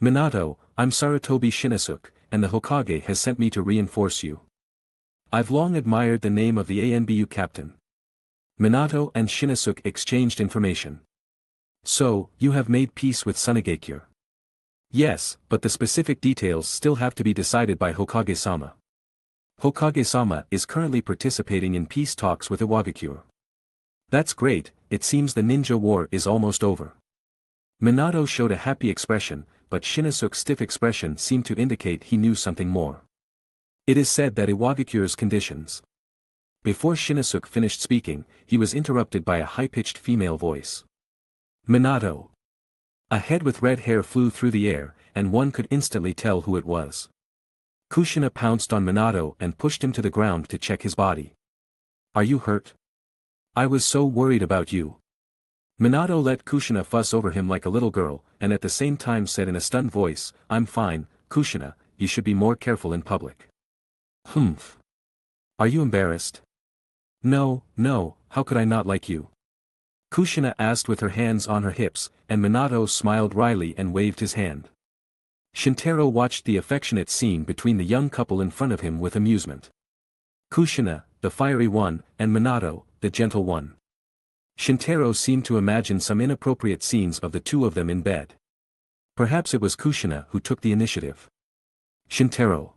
Minato, I'm Sarutobi Shinosuke, and the Hokage has sent me to reinforce you. I've long admired the name of the ANBU captain. Minato and Shinosuke exchanged information. So, you have made peace with Sunagakure? Yes, but the specific details still have to be decided by Hokage-sama. Hokage-sama is currently participating in peace talks with Iwagakure. That's great, it seems the ninja war is almost over. Minato showed a happy expression, but Shinosuke's stiff expression seemed to indicate he knew something more. It is said that Iwagakure's conditions. Before Shinosuke finished speaking, he was interrupted by a high-pitched female voice. Minato. A head with red hair flew through the air, and one could instantly tell who it was. Kushina pounced on Minato and pushed him to the ground to check his body. Are you hurt? I was so worried about you. Minato let Kushina fuss over him like a little girl, and at the same time said in a stunned voice, I'm fine, Kushina, you should be more careful in public. Humph. Are you embarrassed? No, how could I not like you? Kushina asked with her hands on her hips, and Minato smiled wryly and waved his hand. Shintaro watched the affectionate scene between the young couple in front of him with amusement. Kushina, the fiery one, and Minato, the gentle one. Shintaro seemed to imagine some inappropriate scenes of the two of them in bed. Perhaps it was Kushina who took the initiative. Shintaro.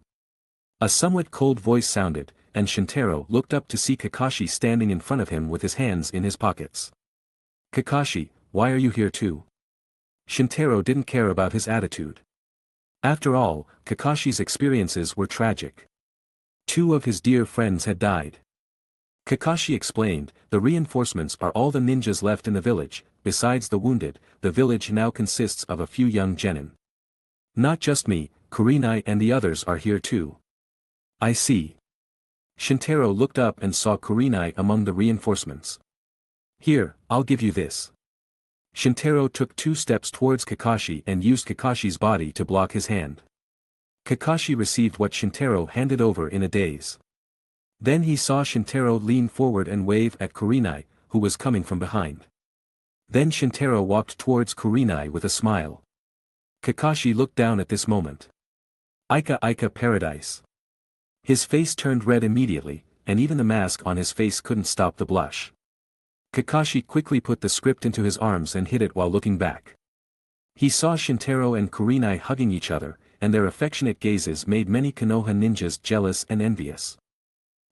A somewhat cold voice sounded, and Shintaro looked up to see Kakashi standing in front of him with his hands in his pockets. Kakashi, why are you here too? Shintaro didn't care about his attitude. After all, Kakashi's experiences were tragic. 2 of his dear friends had died. Kakashi explained, the reinforcements are all the ninjas left in the village, besides the wounded, the village now consists of a few young genin. Not just me, Kurenai and the others are here too. I see. Shintaro looked up and saw Kurenai among the reinforcements. Here, I'll give you this. Shintaro took 2 steps towards Kakashi and used Kakashi's body to block his hand. Kakashi received what Shintaro handed over in a daze. Then he saw Shintaro lean forward and wave at Kurenai, who was coming from behind. Then Shintaro walked towards Kurenai with a smile. Kakashi looked down at this moment. Ika Ika paradise. His face turned red immediately, and even the mask on his face couldn't stop the blush. Kakashi quickly put the script into his arms and hid it while looking back. He saw Shintaro and Kurenai hugging each other, and their affectionate gazes made many Konoha ninjas jealous and envious.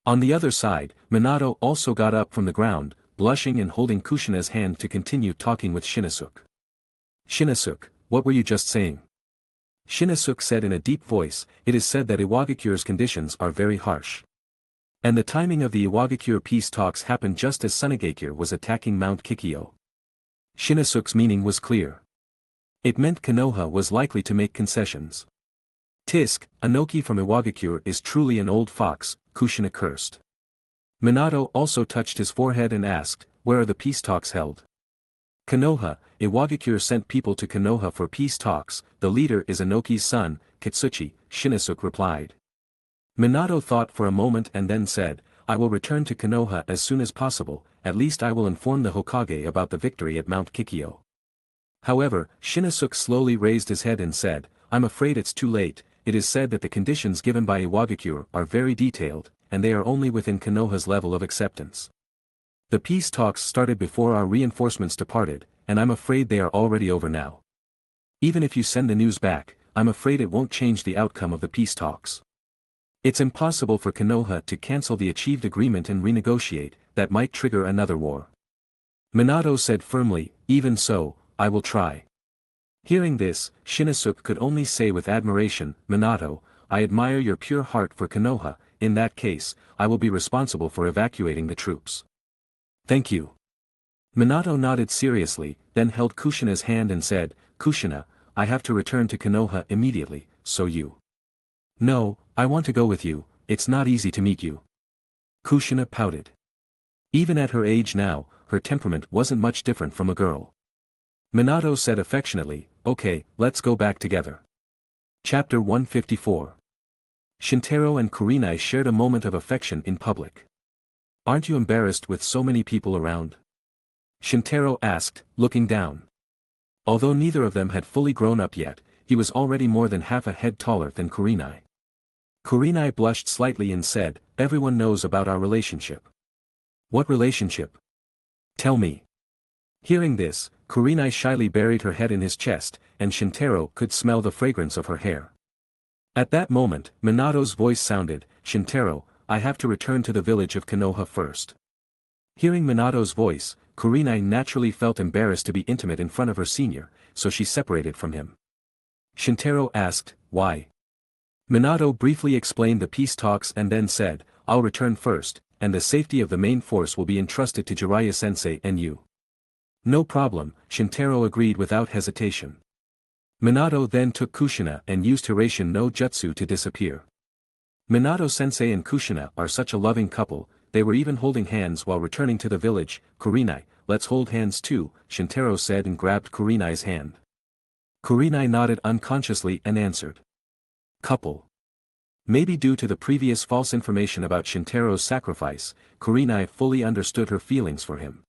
On the other side, Minato also got up from the ground, blushing and holding Kushina's hand to continue talking with Shinosuke. Shinosuke, what were you just saying? Shinosuke said in a deep voice, it is said that Iwagakure's conditions are very harsh. And the timing of the Iwagakure peace talks happened just as Sunagakure was attacking Mount Kikyo. Shinosuke's meaning was clear. It meant Konoha was likely to make concessions. Tisk, Anoki from Iwagakure is truly an old fox, Kushina cursed. Minato also touched his forehead and asked, where are the peace talks held? Konoha, Iwagakure sent people to Konoha for peace talks, the leader is Anoki's son, Kitsuchi, Shinosuke replied. Minato thought for a moment and then said, I will return to Konoha as soon as possible, at least I will inform the Hokage about the victory at Mount Kikyo. However, Shinosuke slowly raised his head and said, I'm afraid it's too late, it is said that the conditions given by Iwagakure are very detailed, and they are only within Konoha's level of acceptance. The peace talks started before our reinforcements departed, and I'm afraid they are already over now. Even if you send the news back, I'm afraid it won't change the outcome of the peace talks. It's impossible for Konoha to cancel the achieved agreement and renegotiate, that might trigger another war. Minato said firmly, even so, I will try. Hearing this, Shinosuke could only say with admiration, Minato, I admire your pure heart for Konoha, in that case, I will be responsible for evacuating the troops. Thank you. Minato nodded seriously, then held Kushina's hand and said, Kushina, I have to return to Konoha immediately, so you. No, I want to go with you, it's not easy to meet you. Kushina pouted. Even at her age now, her temperament wasn't much different from a girl. Minato said affectionately, okay, let's go back together. Chapter 154. Shintaro and Kurenai shared a moment of affection in public. Aren't you embarrassed with so many people around? Shintaro asked, looking down. Although neither of them had fully grown up yet, he was already more than half a head taller than Kurenai. Kurenai blushed slightly and said, everyone knows about our relationship. What relationship? Tell me. Hearing this, Kurenai shyly buried her head in his chest, and Shintaro could smell the fragrance of her hair. At that moment, Minato's voice sounded, Shintaro, I have to return to the village of Konoha first. Hearing Minato's voice, Kurenai naturally felt embarrassed to be intimate in front of her senior, so she separated from him. Shintaro asked, why? Minato briefly explained the peace talks and then said, I'll return first, and the safety of the main force will be entrusted to Jiraiya-sensei and you. No problem, Shintaro agreed without hesitation. Minato then took Kushina and used Hiraishin no Jutsu to disappear. Minato-sensei and Kushina are such a loving couple, they were even holding hands while returning to the village. Kurenai, let's hold hands too, Shintaro said and grabbed Kurenai's hand. Kurenai nodded unconsciously and answered. Couple. Maybe due to the previous false information about Shintaro's sacrifice, Kurenai fully understood her feelings for him.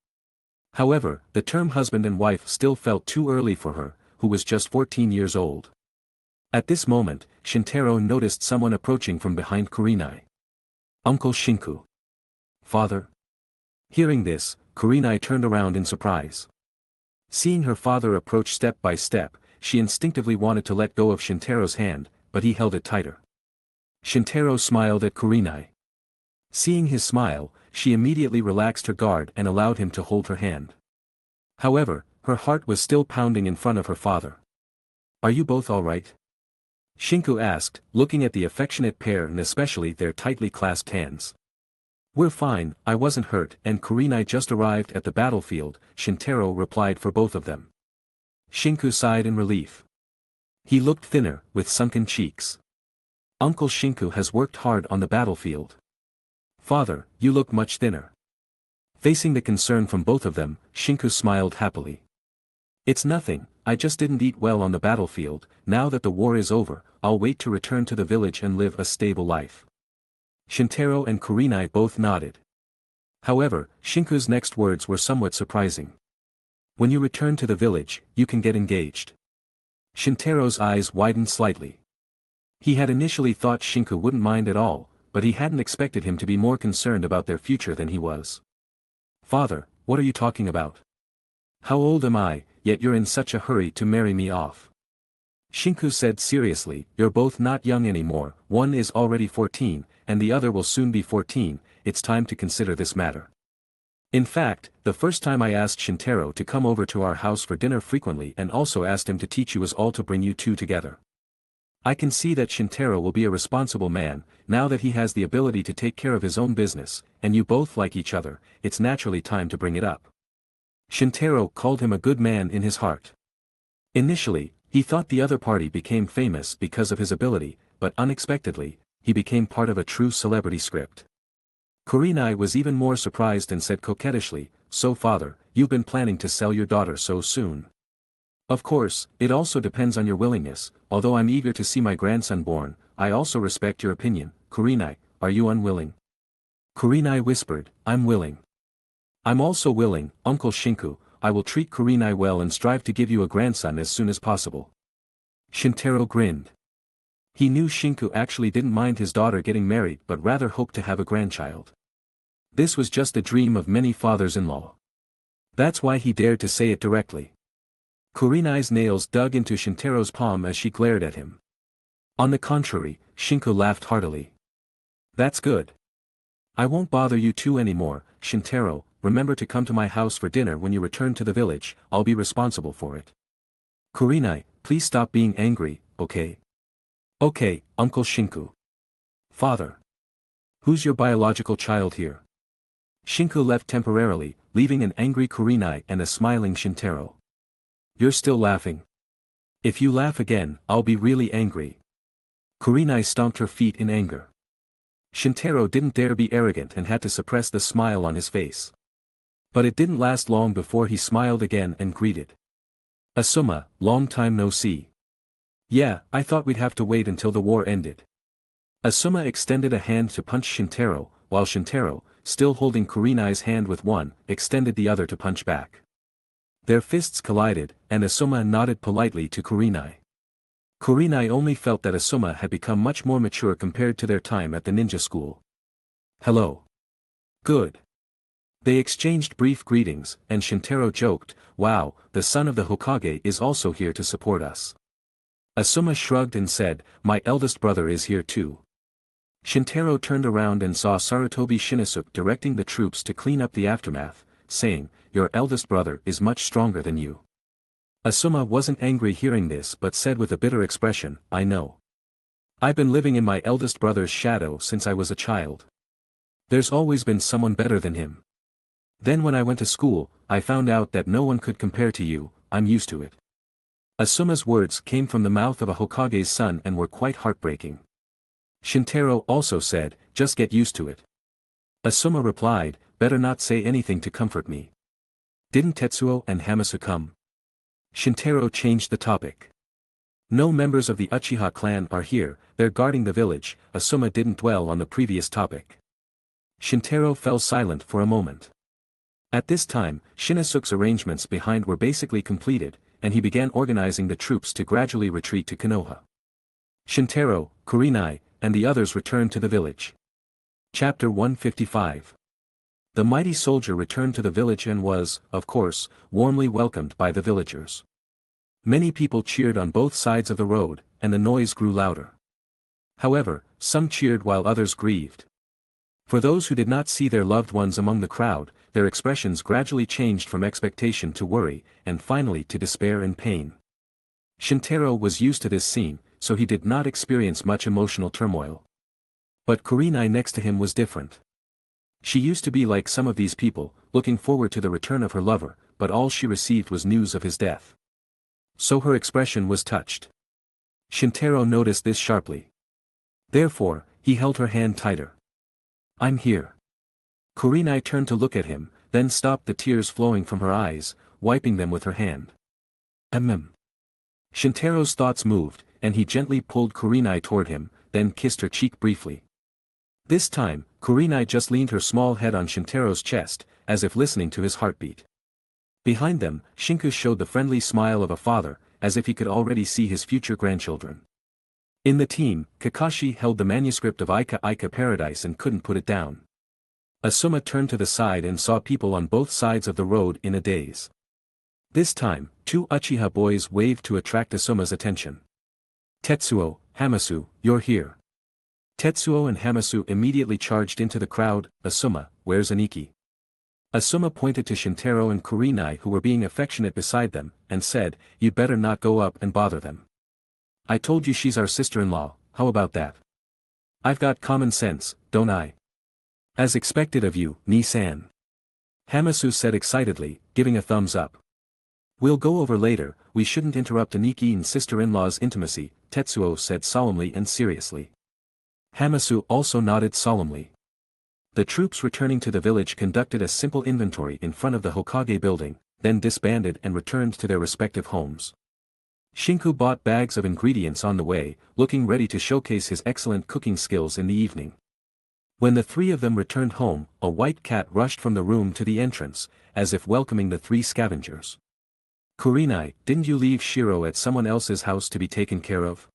However, the term husband and wife still felt too early for her, who was just 14 years old. At this moment, Shintaro noticed someone approaching from behind Kurenai. Uncle Shinku. Father. Hearing this, Kurenai turned around in surprise. Seeing her father approach step by step, she instinctively wanted to let go of Shintaro's hand, but he held it tighter. Shintaro smiled at Kurenai. Seeing his smile, she immediately relaxed her guard and allowed him to hold her hand. However, her heart was still pounding in front of her father. Are you both all right? Shinku asked, looking at the affectionate pair and especially their tightly clasped hands. We're fine, I wasn't hurt, and Kurenai just arrived at the battlefield, Shintaro replied for both of them. Shinku sighed in relief. He looked thinner, with sunken cheeks. Uncle Shinku has worked hard on the battlefield. Father, you look much thinner. Facing the concern from both of them, Shinku smiled happily. It's nothing, I just didn't eat well on the battlefield, now that the war is over, I'll wait to return to the village and live a stable life. Shintaro and Kurenai both nodded. However, Shinku's next words were somewhat surprising. When you return to the village, you can get engaged. Shintaro's eyes widened slightly. He had initially thought Shinku wouldn't mind at all, but he hadn't expected him to be more concerned about their future than he was. Father, what are you talking about? How old am I, yet you're in such a hurry to marry me off? Shinku said seriously, you're both not young anymore, one is already 14, and the other will soon be 14, it's time to consider this matter. In fact, the first time I asked Shintaro to come over to our house for dinner frequently and also asked him to teach you was all to bring you two together. I can see that Shintaro will be a responsible man, now that he has the ability to take care of his own business, and you both like each other, it's naturally time to bring it up. Shintaro called him a good man in his heart. Initially, he thought the other party became famous because of his ability, but unexpectedly, he became part of a true celebrity script. Kurenai was even more surprised and said coquettishly, so father, you've been planning to sell your daughter so soon. Of course, it also depends on your willingness, although I'm eager to see my grandson born, I also respect your opinion, Kurenai, are you unwilling? Kurenai whispered, I'm willing. I'm also willing, Uncle Shinku, I will treat Kurenai well and strive to give you a grandson as soon as possible. Shintaro grinned. He knew Shinku actually didn't mind his daughter getting married but rather hoped to have a grandchild. This was just a dream of many fathers-in-law. That's why he dared to say it directly. Kurenai's nails dug into Shintaro's palm as she glared at him. On the contrary, Shinku laughed heartily. That's good. I won't bother you two anymore, Shintaro, remember to come to my house for dinner when you return to the village, I'll be responsible for it. Kurenai, please stop being angry, okay? Okay, Uncle Shinku. Father. Who's your biological child here? Shinku left temporarily, leaving an angry Kurenai and a smiling Shintaro. You're still laughing? If you laugh again, I'll be really angry. Kurenai stomped her feet in anger. Shintaro didn't dare be arrogant and had to suppress the smile on his face. But it didn't last long before he smiled again and greeted. Asuma, long time no see. Yeah, I thought we'd have to wait until the war ended. Asuma extended a hand to punch Shintaro, while Shintaro, still holding Kurenai's hand with one, extended the other to punch back. Their fists collided, and Asuma nodded politely to Kurenai. Kurenai only felt that Asuma had become much more mature compared to their time at the ninja school. Hello. Good. They exchanged brief greetings, and Shintaro joked, wow, the son of the Hokage is also here to support us. Asuma shrugged and said, my eldest brother is here too. Shintaro turned around and saw Sarutobi Shinosuke directing the troops to clean up the aftermath, saying, your eldest brother is much stronger than you. Asuma wasn't angry hearing this but said with a bitter expression, I know. I've been living in my eldest brother's shadow since I was a child. There's always been someone better than him. Then when I went to school, I found out that no one could compare to you, I'm used to it. Asuma's words came from the mouth of a Hokage's son and were quite heartbreaking. Shintaro also said, just get used to it. Asuma replied, better not say anything to comfort me. Didn't Tetsuo and Hamasu come? Shintaro changed the topic. No members of the Uchiha clan are here, they're guarding the village, Asuma didn't dwell on the previous topic. Shintaro fell silent for a moment. At this time, Shinosuke's arrangements behind were basically completed, and he began organizing the troops to gradually retreat to Konoha. Shintaro, Kurenai, and the others returned to the village. Chapter 155. The mighty soldier returned to the village and was, of course, warmly welcomed by the villagers. Many people cheered on both sides of the road, and the noise grew louder. However, some cheered while others grieved. For those who did not see their loved ones among the crowd, their expressions gradually changed from expectation to worry, and finally to despair and pain. Shintaro was used to this scene, so he did not experience much emotional turmoil. But Kurenai next to him was different. She used to be like some of these people, looking forward to the return of her lover, but all she received was news of his death. So her expression was touched. Shintaro noticed this sharply. Therefore, he held her hand tighter. I'm here. Kurenai turned to look at him, then stopped the tears flowing from her eyes, wiping them with her hand. Shintaro's thoughts moved, and he gently pulled Kurenai toward him, then kissed her cheek briefly. This time, Kurenai just leaned her small head on Shintaro's chest, as if listening to his heartbeat. Behind them, Shinku showed the friendly smile of a father, as if he could already see his future grandchildren. In the team, Kakashi held the manuscript of Ika Ika Paradise and couldn't put it down. Asuma turned to the side and saw people on both sides of the road in a daze. This time, two Uchiha boys waved to attract Asuma's attention. "Tetsuo, Hamasu, you're here." Tetsuo and Hamasu immediately charged into the crowd. "Asuma, where's Aniki?" Asuma pointed to Shintaro and Kurenai, who were being affectionate beside them, and said, "You'd better not go up and bother them. I told you she's our sister-in-law, how about that? I've got common sense, don't I?" "As expected of you, Ni-san," Hamasu said excitedly, giving a thumbs up. "We'll go over later, we shouldn't interrupt Aniki and sister-in-law's intimacy," Tetsuo said solemnly and seriously. Hamasu also nodded solemnly. The troops returning to the village conducted a simple inventory in front of the Hokage building, then disbanded and returned to their respective homes. Shinku bought bags of ingredients on the way, looking ready to showcase his excellent cooking skills in the evening. When the three of them returned home, a white cat rushed from the room to the entrance, as if welcoming the three scavengers. "Kurenai, didn't you leave Shiro at someone else's house to be taken care of?"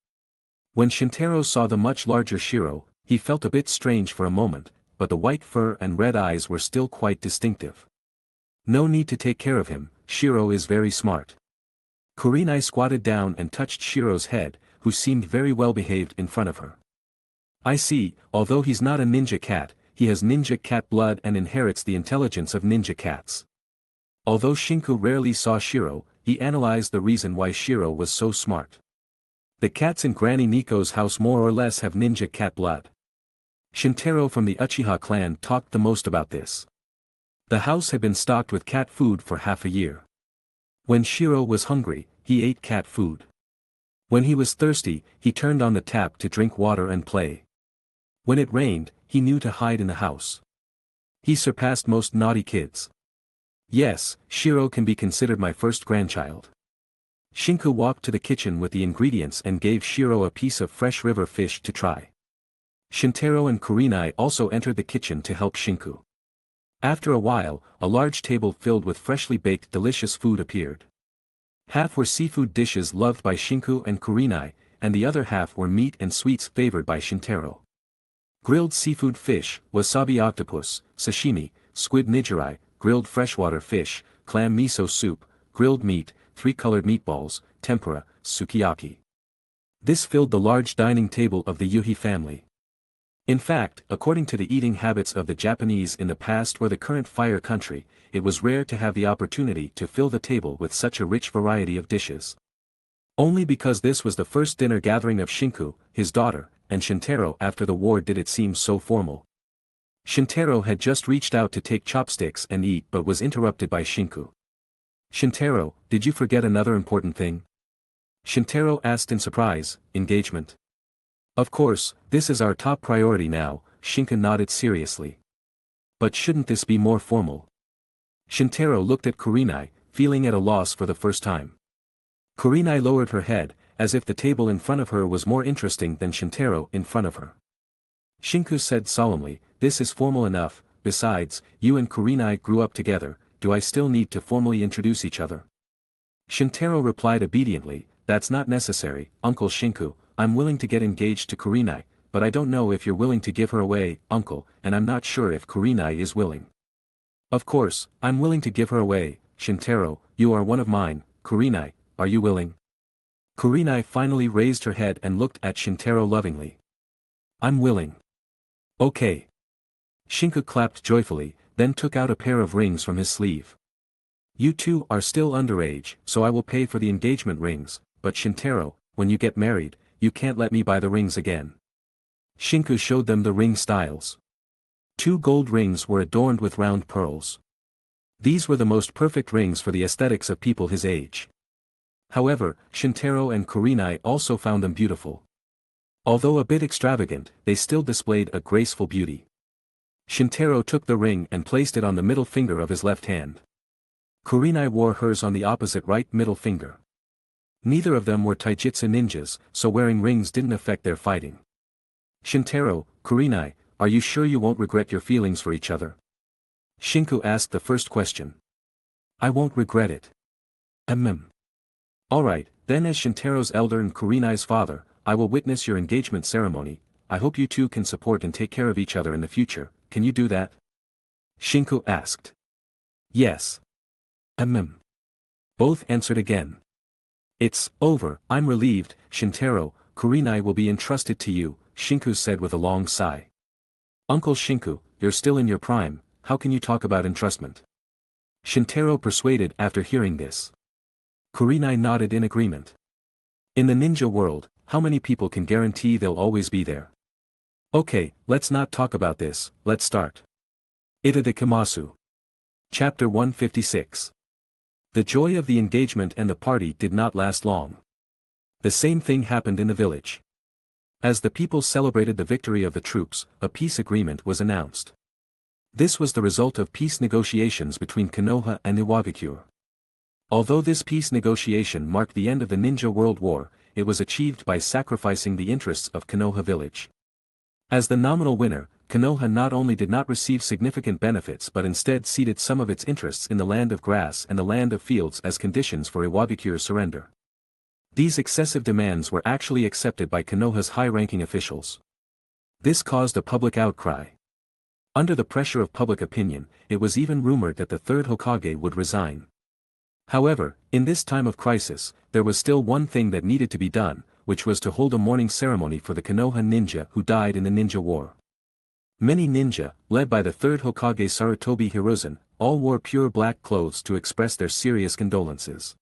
When Shintaro saw the much larger Shiro, he felt a bit strange for a moment, but the white fur and red eyes were still quite distinctive. "No need to take care of him, Shiro is very smart." Kurenai squatted down and touched Shiro's head, who seemed very well behaved in front of her. "I see, although he's not a ninja cat, he has ninja cat blood and inherits the intelligence of ninja cats." Although Shinku rarely saw Shiro, he analyzed the reason why Shiro was so smart. The cats in Granny Nico's house more or less have ninja cat blood. Shintaro from the Uchiha clan talked the most about this. The house had been stocked with cat food for half a year. When Shiro was hungry, he ate cat food. When he was thirsty, he turned on the tap to drink water and play. When it rained, he knew to hide in the house. He surpassed most naughty kids. Yes, Shiro can be considered my first grandchild. Shinku walked to the kitchen with the ingredients and gave Shiro a piece of fresh river fish to try. Shintaro and Kurenai also entered the kitchen to help Shinku. After a while, a large table filled with freshly baked delicious food appeared. Half were seafood dishes loved by Shinku and Kurenai, and the other half were meat and sweets favored by Shintaro. Grilled seafood fish, wasabi octopus, sashimi, squid nigiri, grilled freshwater fish, clam miso soup, grilled meat, 3-colored meatballs, tempura, sukiyaki. This filled the large dining table of the Yuhi family. In fact, according to the eating habits of the Japanese in the past or the current fire country, it was rare to have the opportunity to fill the table with such a rich variety of dishes. Only because this was the first dinner gathering of Shinku, his daughter, and Shintaro after the war did it seem so formal. Shintaro had just reached out to take chopsticks and eat but was interrupted by Shinku. "Shintaro, did you forget another important thing?" Shintaro asked in surprise. "Engagement?" "Of course, this is our top priority now," Shinku nodded seriously. "But shouldn't this be more formal?" Shintaro looked at Kurenai, feeling at a loss for the first time. Kurenai lowered her head, as if the table in front of her was more interesting than Shintaro in front of her. Shinku said solemnly, "This is formal enough, besides, you and Kurenai grew up together, do I still need to formally introduce each other?" Shintaro replied obediently, "That's not necessary, Uncle Shinku, I'm willing to get engaged to Kurenai, but I don't know if you're willing to give her away, Uncle, and I'm not sure if Kurenai is willing." "Of course, I'm willing to give her away, Shintaro, you are one of mine, Kurenai, are you willing?" Kurenai finally raised her head and looked at Shintaro lovingly. "I'm willing." "Okay." Shinku clapped joyfully, then took out a pair of rings from his sleeve. "You two are still underage, so I will pay for the engagement rings, but Shintaro, when you get married, you can't let me buy the rings again." Shinku showed them the ring styles. 2 gold rings were adorned with round pearls. These were the most perfect rings for the aesthetics of people his age. However, Shintaro and Kurenai also found them beautiful. Although a bit extravagant, they still displayed a graceful beauty. Shintaro took the ring and placed it on the middle finger of his left hand. Kurenai wore hers on the opposite right middle finger. Neither of them were taijutsu ninjas, so wearing rings didn't affect their fighting. "Shintaro, Kurenai, are you sure you won't regret your feelings for each other?" Shinku asked the first question. "I won't regret it." Alright, Then as Shintaro's elder and Kurenai's father, I will witness your engagement ceremony. I hope you two can support and take care of each other in the future. Can you do that? Shinku asked. Yes. Both answered again. It's over. I'm relieved. Shintaro, Kurenai will be entrusted to you, Shinku said with a long sigh. Uncle Shinku, you're still in your prime, how can you talk about entrustment? Shintaro persuaded after hearing this. Kurenai nodded in agreement. In the ninja world, how many people can guarantee they'll always be there? Okay, let's not talk about this, let's start. Itadakimasu. Chapter 156. The joy of the engagement and the party did not last long. The same thing happened in the village. As the people celebrated the victory of the troops, a peace agreement was announced. This was the result of peace negotiations between Konoha and Iwagakure. Although this peace negotiation marked the end of the Ninja World War, it was achieved by sacrificing the interests of Konoha village. As the nominal winner, Konoha not only did not receive significant benefits but instead ceded some of its interests in the land of grass and the land of fields as conditions for Iwagakure's surrender. These excessive demands were actually accepted by Konoha's high-ranking officials. This caused a public outcry. Under the pressure of public opinion, it was even rumored that the third Hokage would resign. However, in this time of crisis, there was still one thing that needed to be done, which was to hold a mourning ceremony for the Konoha ninja who died in the Ninja War. Many ninja, led by the third Hokage Sarutobi Hiruzen, all wore pure black clothes to express their serious condolences.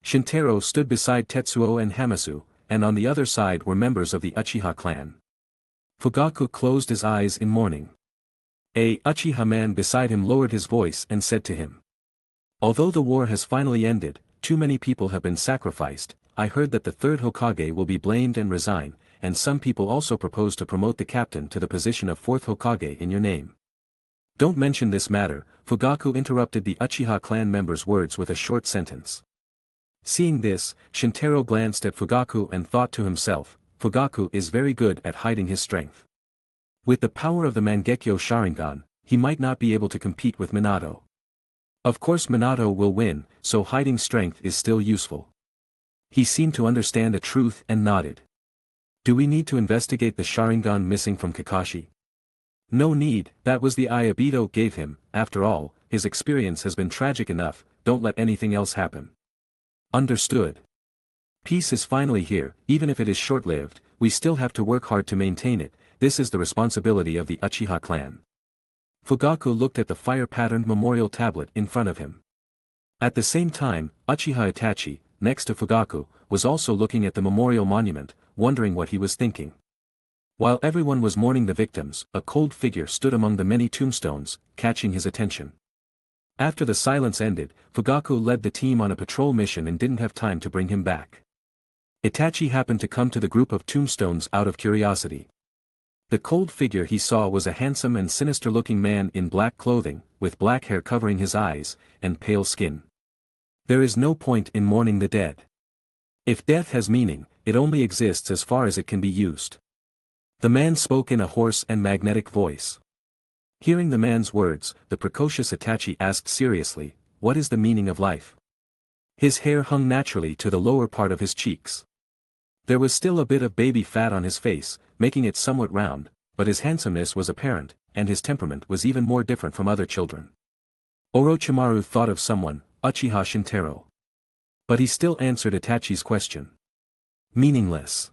Shintaro stood beside Tetsuo and Hamasu, and on the other side were members of the Uchiha clan. Fugaku closed his eyes in mourning. A Uchiha man beside him lowered his voice and said to him. Although the war has finally ended, too many people have been sacrificed. I heard that the third Hokage will be blamed and resign, and some people also propose to promote the captain to the position of fourth Hokage in your name. Don't mention this matter, Fugaku interrupted the Uchiha clan member's words with a short sentence. Seeing this, Shintaro glanced at Fugaku and thought to himself, Fugaku is very good at hiding his strength. With the power of the Mangekyo Sharingan, he might not be able to compete with Minato. Of course Minato will win, so hiding strength is still useful. He seemed to understand the truth and nodded. Do we need to investigate the Sharingan missing from Kakashi? No need, that was the eye Obito gave him. After all, his experience has been tragic enough, don't let anything else happen. Understood. Peace is finally here, even if it is short-lived, we still have to work hard to maintain it, this is the responsibility of the Uchiha clan. Fugaku looked at the fire-patterned memorial tablet in front of him. At the same time, Uchiha Itachi, next to Fugaku, was also looking at the memorial monument, wondering what he was thinking. While everyone was mourning the victims, a cold figure stood among the many tombstones, catching his attention. After the silence ended, Fugaku led the team on a patrol mission and didn't have time to bring him back. Itachi happened to come to the group of tombstones out of curiosity. The cold figure he saw was a handsome and sinister-looking man in black clothing, with black hair covering his eyes, and pale skin. There is no point in mourning the dead. If death has meaning, it only exists as far as it can be used. The man spoke in a hoarse and magnetic voice. Hearing the man's words, the precocious Itachi asked seriously, what is the meaning of life? His hair hung naturally to the lower part of his cheeks. There was still a bit of baby fat on his face, making it somewhat round, but his handsomeness was apparent, and his temperament was even more different from other children. Orochimaru thought of someone, Uchiha Shintaro. But he still answered Itachi's question. Meaningless.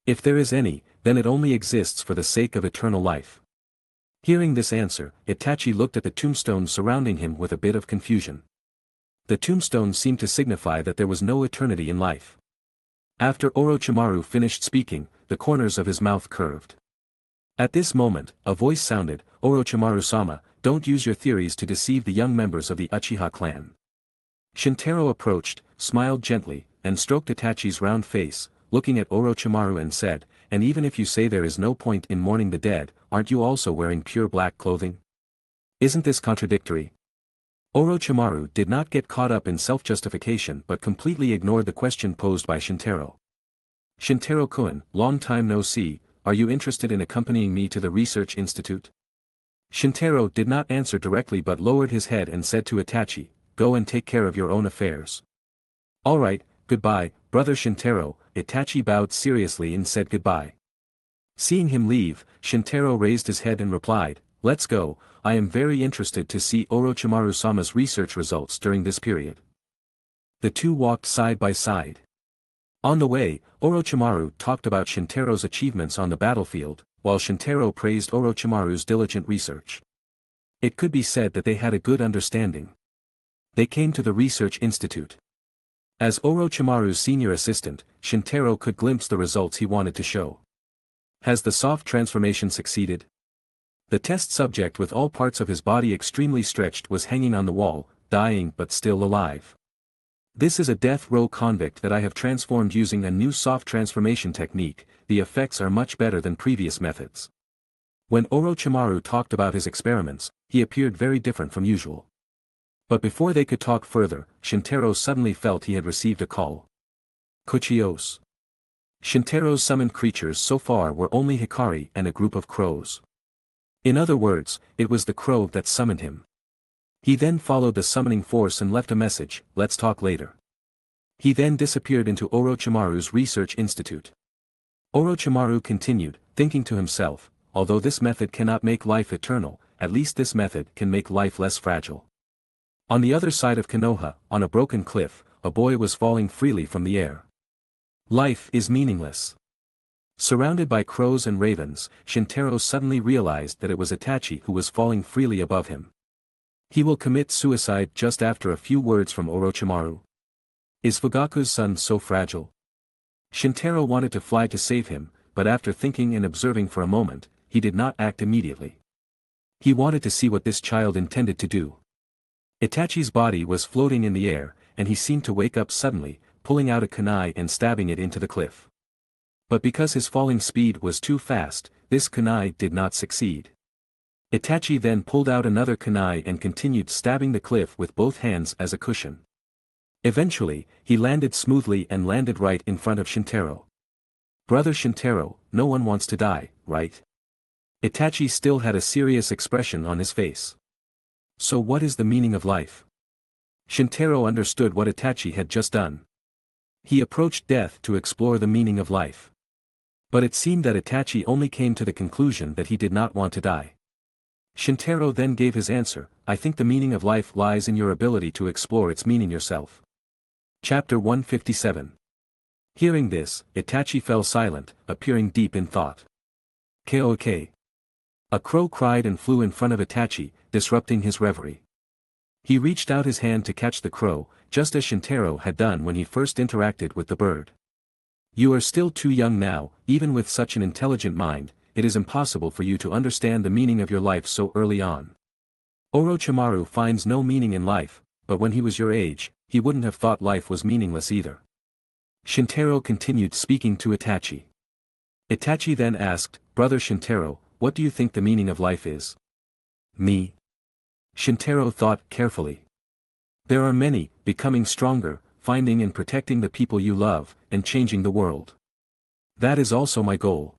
If there is any, then it only exists for the sake of eternal life. Hearing this answer, Itachi looked at the tombstones surrounding him with a bit of confusion. The tombstones seemed to signify that there was no eternity in life. After Orochimaru finished speaking, the corners of his mouth curved. At this moment, a voice sounded, Orochimaru-sama, don't use your theories to deceive the young members of the Uchiha clan. Shintaro approached, smiled gently, and stroked Itachi's round face, looking at Orochimaru and said, and even if you say there is no point in mourning the dead, aren't you also wearing pure black clothing? Isn't this contradictory? Orochimaru did not get caught up in self-justification but completely ignored the question posed by Shintaro. Shintaro-kun, long time no see, are you interested in accompanying me to the research institute? Shintaro did not answer directly but lowered his head and said to Itachi, go and take care of your own affairs. Alright, "Goodbye, Brother Shintaro." Itachi bowed seriously and said goodbye. Seeing him leave, Shintaro raised his head and replied, "Let's go, I am very interested to see Orochimaru-sama's research results during this period." The two walked side by side. On the way, Orochimaru talked about Shintaro's achievements on the battlefield, while Shintaro praised Orochimaru's diligent research. It could be said that they had a good understanding. They came to the research institute. As Orochimaru's senior assistant, Shintaro could glimpse the results he wanted to show. Has the soft transformation succeeded? The test subject with all parts of his body extremely stretched was hanging on the wall, dying but still alive. "This is a death row convict that I have transformed using a new soft transformation technique. The effects are much better than previous methods." When Orochimaru talked about his experiments, he appeared very different from usual. But before they could talk further, Shintaro suddenly felt he had received a call. Kuchios. Shintaro's summoned creatures so far were only Hikari and a group of crows. In other words, it was the crow that summoned him. He then followed the summoning force and left a message, "Let's talk later." He then disappeared into Orochimaru's research institute. Orochimaru continued, thinking to himself, although this method cannot make life eternal, at least this method can make life less fragile. On the other side of Konoha, on a broken cliff, a boy was falling freely from the air. Life is meaningless. Surrounded by crows and ravens, Shintaro suddenly realized that it was Itachi who was falling freely above him. He will commit suicide just after a few words from Orochimaru. Is Fugaku's son so fragile? Shintaro wanted to fly to save him, but after thinking and observing for a moment, he did not act immediately. He wanted to see what this child intended to do. Itachi's body was floating in the air, and he seemed to wake up suddenly, pulling out a kunai and stabbing it into the cliff. But because his falling speed was too fast, this kunai did not succeed. Itachi then pulled out another kunai and continued stabbing the cliff with both hands as a cushion. Eventually, he landed smoothly and landed right in front of Shintaro. "Brother Shintaro, no one wants to die, right?" Itachi still had a serious expression on his face. "So what is the meaning of life?" Shintaro understood what Itachi had just done. He approached death to explore the meaning of life. But it seemed that Itachi only came to the conclusion that he did not want to die. Shintaro then gave his answer, "I think the meaning of life lies in your ability to explore its meaning yourself." Chapter 157. Hearing this, Itachi fell silent, appearing deep in thought. "K.O.K." A crow cried and flew in front of Itachi, disrupting his reverie. He reached out his hand to catch the crow, just as Shintaro had done when he first interacted with the bird. "You are still too young now, even with such an intelligent mind, it is impossible for you to understand the meaning of your life so early on. Orochimaru finds no meaning in life, but when he was your age, he wouldn't have thought life was meaningless either." Shintaro continued speaking to Itachi. Itachi then asked, "Brother Shintaro, what do you think the meaning of life is?" "Me?" Shintaro thought carefully. "There are many, becoming stronger, finding and protecting the people you love, and changing the world. That is also my goal."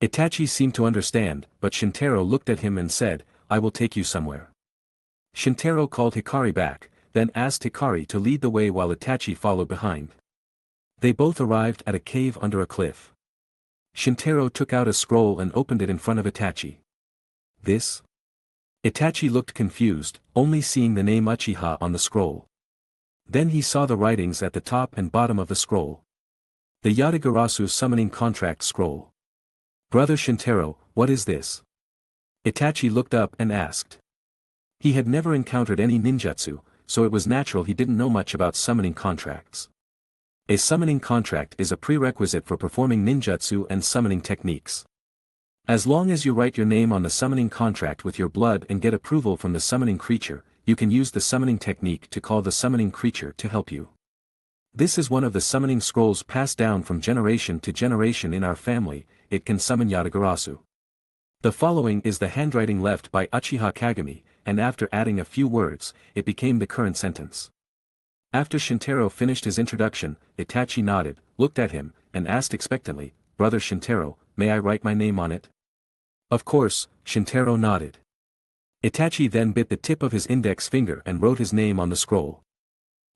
Itachi seemed to understand, but Shintaro looked at him and said, "I will take you somewhere." Shintaro called Hikari back, then asked Hikari to lead the way while Itachi followed behind. They both arrived at a cave under a cliff. Shintaro took out a scroll and opened it in front of Itachi. "This?" Itachi looked confused, only seeing the name Uchiha on the scroll. Then he saw the writings at the top and bottom of the scroll. The Yatagarasu summoning contract scroll. "Brother Shintaro, what is this?" Itachi looked up and asked. He had never encountered any ninjutsu, so it was natural he didn't know much about summoning contracts. A summoning contract is a prerequisite for performing ninjutsu and summoning techniques. As long as you write your name on the summoning contract with your blood and get approval from the summoning creature, you can use the summoning technique to call the summoning creature to help you. This is one of the summoning scrolls passed down from generation to generation in our family. It can summon Yatagarasu. The following is the handwriting left by Uchiha Kagami, and after adding a few words, it became the current sentence. After Shintaro finished his introduction, Itachi nodded, looked at him, and asked expectantly, "Brother Shintaro, may I write my name on it?" "Of course," Shintaro nodded. Itachi then bit the tip of his index finger and wrote his name on the scroll.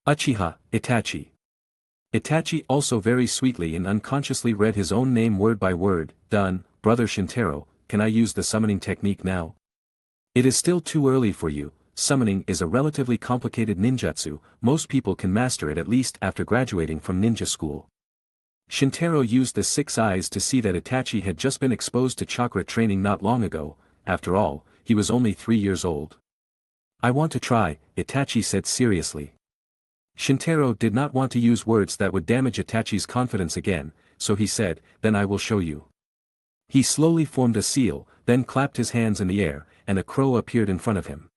Uchiha, Itachi. Itachi also very sweetly and unconsciously read his own name word by word. Done, brother Shintaro, can I use the summoning technique now? It is still too early for you. Summoning is a relatively complicated ninjutsu, most people can master it at least after graduating from ninja school. Shintaro used the 6 eyes to see that Itachi had just been exposed to chakra training not long ago. After all, he was only 3 years old. I want to try, Itachi said seriously. Shintaro did not want to use words that would damage Itachi's confidence again, so he said, then I will show you. He slowly formed a seal, then clapped his hands in the air, and a crow appeared in front of him.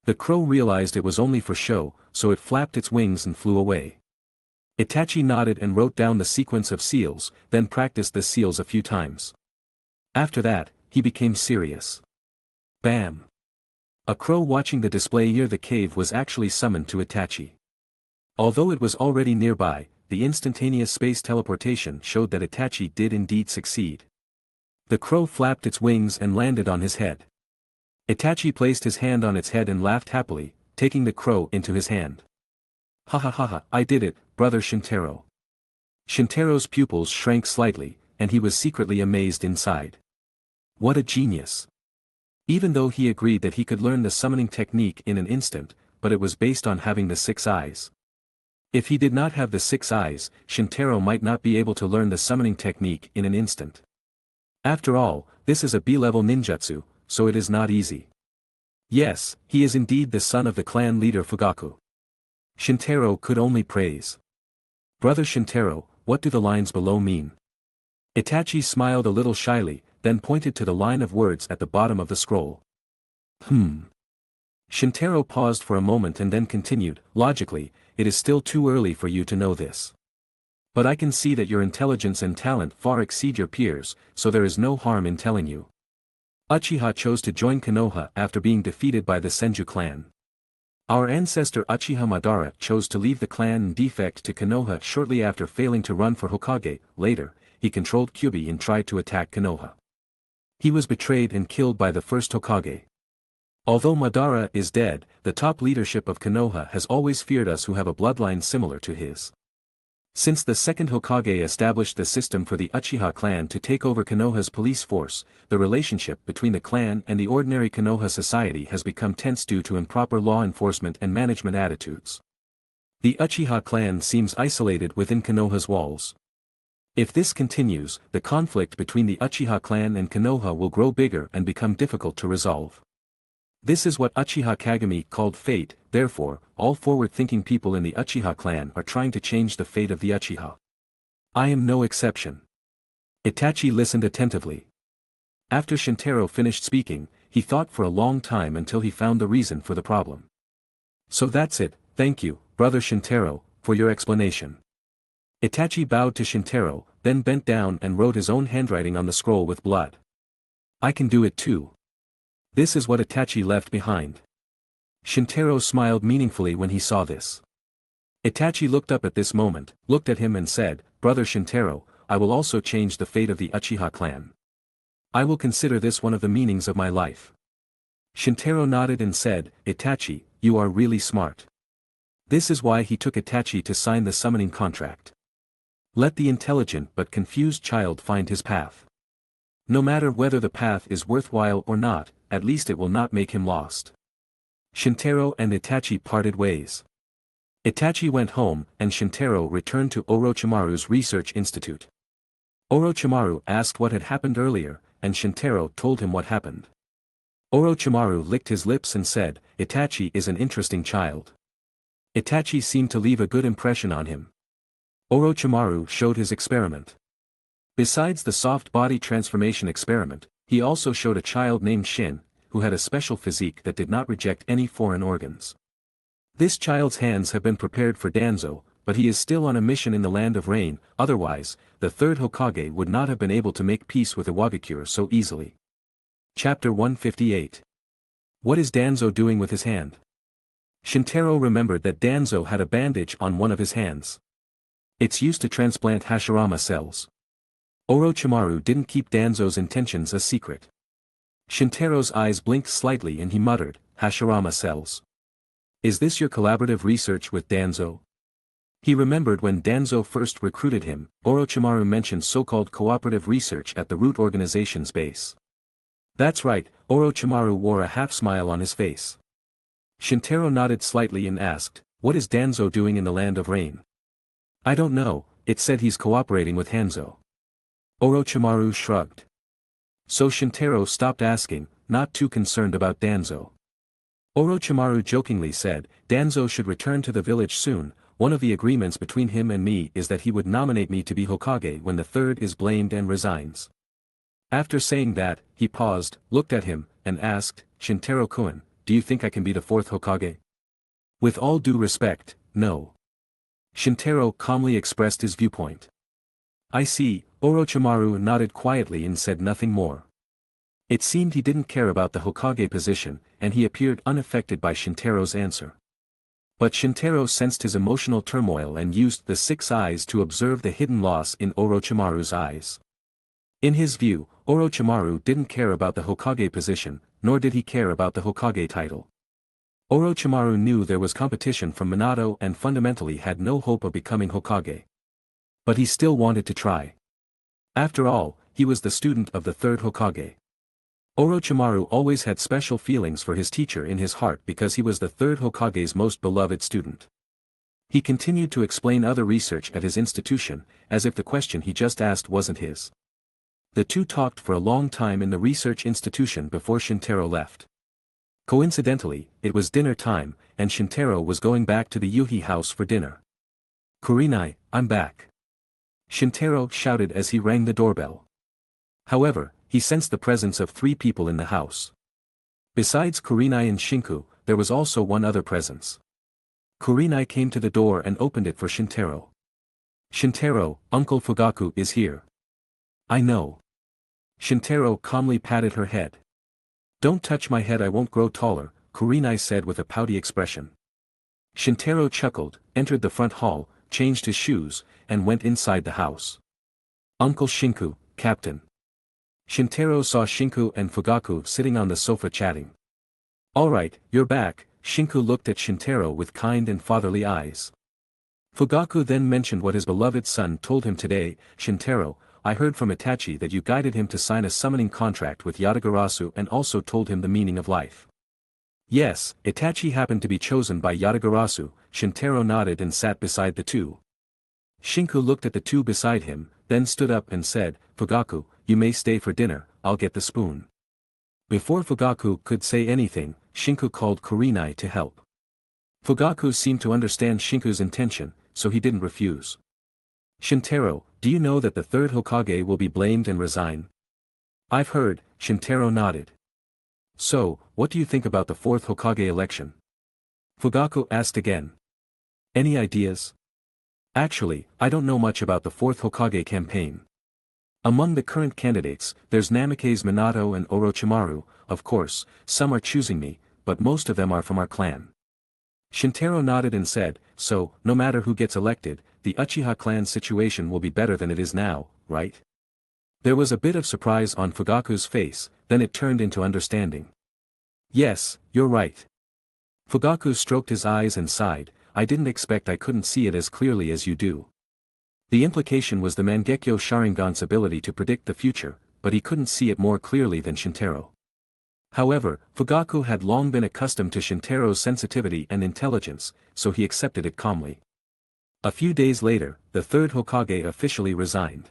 The crow realized it was only for show, so it flapped its wings and flew away. Itachi nodded and wrote down the sequence of seals, then practiced the seals a few times. After that, he became serious. Bam! A crow watching the display near the cave was actually summoned to Itachi. Although it was already nearby, the instantaneous space teleportation showed that Itachi did indeed succeed. The crow flapped its wings and landed on his head. Itachi placed his hand on its head and laughed happily, taking the crow into his hand. Ha ha ha ha, I did it, brother Shintaro. Shintaro's pupils shrank slightly, and he was secretly amazed inside. What a genius! Even though he agreed that he could learn the summoning technique in an instant, but it was based on having the 6 eyes. If he did not have the 6 eyes, Shintaro might not be able to learn the summoning technique in an instant. After all, this is a B-level ninjutsu, so it is not easy. Yes, he is indeed the son of the clan leader Fugaku. Shintaro could only praise. Brother Shintaro, what do the lines below mean? Itachi smiled a little shyly, then pointed to the line of words at the bottom of the scroll. Shintaro paused for a moment and then continued, logically, it is still too early for you to know this. But I can see that your intelligence and talent far exceed your peers, so there is no harm in telling you. Uchiha chose to join Konoha after being defeated by the Senju clan. Our ancestor Uchiha Madara chose to leave the clan and defect to Konoha shortly after failing to run for Hokage. Later, he controlled Kyubi and tried to attack Konoha. He was betrayed and killed by the first Hokage. Although Madara is dead, the top leadership of Konoha has always feared us who have a bloodline similar to his. Since the second Hokage established the system for the Uchiha clan to take over Konoha's police force, the relationship between the clan and the ordinary Konoha society has become tense due to improper law enforcement and management attitudes. The Uchiha clan seems isolated within Konoha's walls. If this continues, the conflict between the Uchiha clan and Konoha will grow bigger and become difficult to resolve. This is what Uchiha Kagami called fate, therefore, all forward-thinking people in the Uchiha clan are trying to change the fate of the Uchiha. I am no exception. Itachi listened attentively. After Shintaro finished speaking, he thought for a long time until he found the reason for the problem. So that's it, thank you, brother Shintaro, for your explanation. Itachi bowed to Shintaro, then bent down and wrote his own handwriting on the scroll with blood. I can do it too. This is what Itachi left behind. Shintaro smiled meaningfully when he saw this. Itachi looked up at this moment, looked at him and said, Brother Shintaro, I will also change the fate of the Uchiha clan. I will consider this one of the meanings of my life. Shintaro nodded and said, Itachi, you are really smart. This is why he took Itachi to sign the summoning contract. Let the intelligent but confused child find his path. No matter whether the path is worthwhile or not, at least it will not make him lost. Shintaro and Itachi parted ways. Itachi went home and Shintaro returned to Orochimaru's research institute. Orochimaru asked what had happened earlier, and Shintaro told him what happened. Orochimaru licked his lips and said, Itachi is an interesting child. Itachi seemed to leave a good impression on him. Orochimaru showed his experiment. Besides the soft body transformation experiment, he also showed a child named Shin, who had a special physique that did not reject any foreign organs. This child's hands have been prepared for Danzo, but he is still on a mission in the land of rain, otherwise, the third Hokage would not have been able to make peace with Iwagakure so easily. Chapter 158. What is Danzo doing with his hand? Shintaro remembered that Danzo had a bandage on one of his hands. It's used to transplant Hashirama cells. Orochimaru didn't keep Danzo's intentions a secret. Shintaro's eyes blinked slightly and he muttered, Hashirama cells. Is this your collaborative research with Danzo? He remembered when Danzo first recruited him, Orochimaru mentioned so-called cooperative research at the root organization's base. That's right, Orochimaru wore a half-smile on his face. Shintaro nodded slightly and asked, what is Danzo doing in the land of rain? I don't know, it said he's cooperating with Hanzo. Orochimaru shrugged. So Shintaro stopped asking, not too concerned about Danzo. Orochimaru jokingly said, Danzo should return to the village soon. One of the agreements between him and me is that he would nominate me to be Hokage when the third is blamed and resigns. After saying that, he paused, looked at him, and asked, Shintaro-kun, do you think I can be the fourth Hokage? With all due respect, no. Shintaro calmly expressed his viewpoint. I see. Orochimaru nodded quietly and said nothing more. It seemed he didn't care about the Hokage position, and he appeared unaffected by Shintaro's answer. But Shintaro sensed his emotional turmoil and used the six eyes to observe the hidden loss in Orochimaru's eyes. In his view, Orochimaru didn't care about the Hokage position, nor did he care about the Hokage title. Orochimaru knew there was competition from Minato and fundamentally had no hope of becoming Hokage. But he still wanted to try. After all, he was the student of the third Hokage. Orochimaru always had special feelings for his teacher in his heart because he was the third Hokage's most beloved student. He continued to explain other research at his institution, as if the question he just asked wasn't his. The two talked for a long time in the research institution before Shintaro left. Coincidentally, it was dinner time, and Shintaro was going back to the Yuhi house for dinner. Kurenai, I'm back. Shintaro shouted as he rang the doorbell. However, he sensed the presence of 3 people in the house. Besides Kurenai and Shinku, there was also one other presence. Kurenai came to the door and opened it for Shintaro. Shintaro, Uncle Fugaku is here. I know. Shintaro calmly patted her head. Don't touch my head, I won't grow taller, Kurenai said with a pouty expression. Shintaro chuckled, entered the front hall, changed his shoes, and went inside the house. Uncle Shinku, Captain. Shintaro saw Shinku and Fugaku sitting on the sofa chatting. Alright, you're back. Shinku looked at Shintaro with kind and fatherly eyes. Fugaku then mentioned what his beloved son told him today. Shintaro, I heard from Itachi that you guided him to sign a summoning contract with Yatagarasu and also told him the meaning of life. Yes, Itachi happened to be chosen by Yatagarasu. Shintaro nodded and sat beside the two. Shinku looked at the two beside him, then stood up and said, Fugaku, you may stay for dinner, I'll get the spoon. Before Fugaku could say anything, Shinku called Kurenai to help. Fugaku seemed to understand Shinku's intention, so he didn't refuse. Shintaro, do you know that the third Hokage will be blamed and resign? I've heard, Shintaro nodded. So, what do you think about the fourth Hokage election? Fugaku asked again. Any ideas? Actually, I don't know much about the fourth Hokage campaign. Among the current candidates, there's Namikaze Minato and Orochimaru. Of course, some are choosing me, but most of them are from our clan. Shintaro nodded and said, so, no matter who gets elected, the Uchiha Clan situation will be better than it is now, right? There was a bit of surprise on Fugaku's face, then it turned into understanding. Yes, you're right. Fugaku stroked his eyes and sighed, I didn't expect I couldn't see it as clearly as you do. The implication was the Mangekyo Sharingan's ability to predict the future, but he couldn't see it more clearly than Shintaro. However, Fugaku had long been accustomed to Shintaro's sensitivity and intelligence, so he accepted it calmly. A few days later, the third Hokage officially resigned.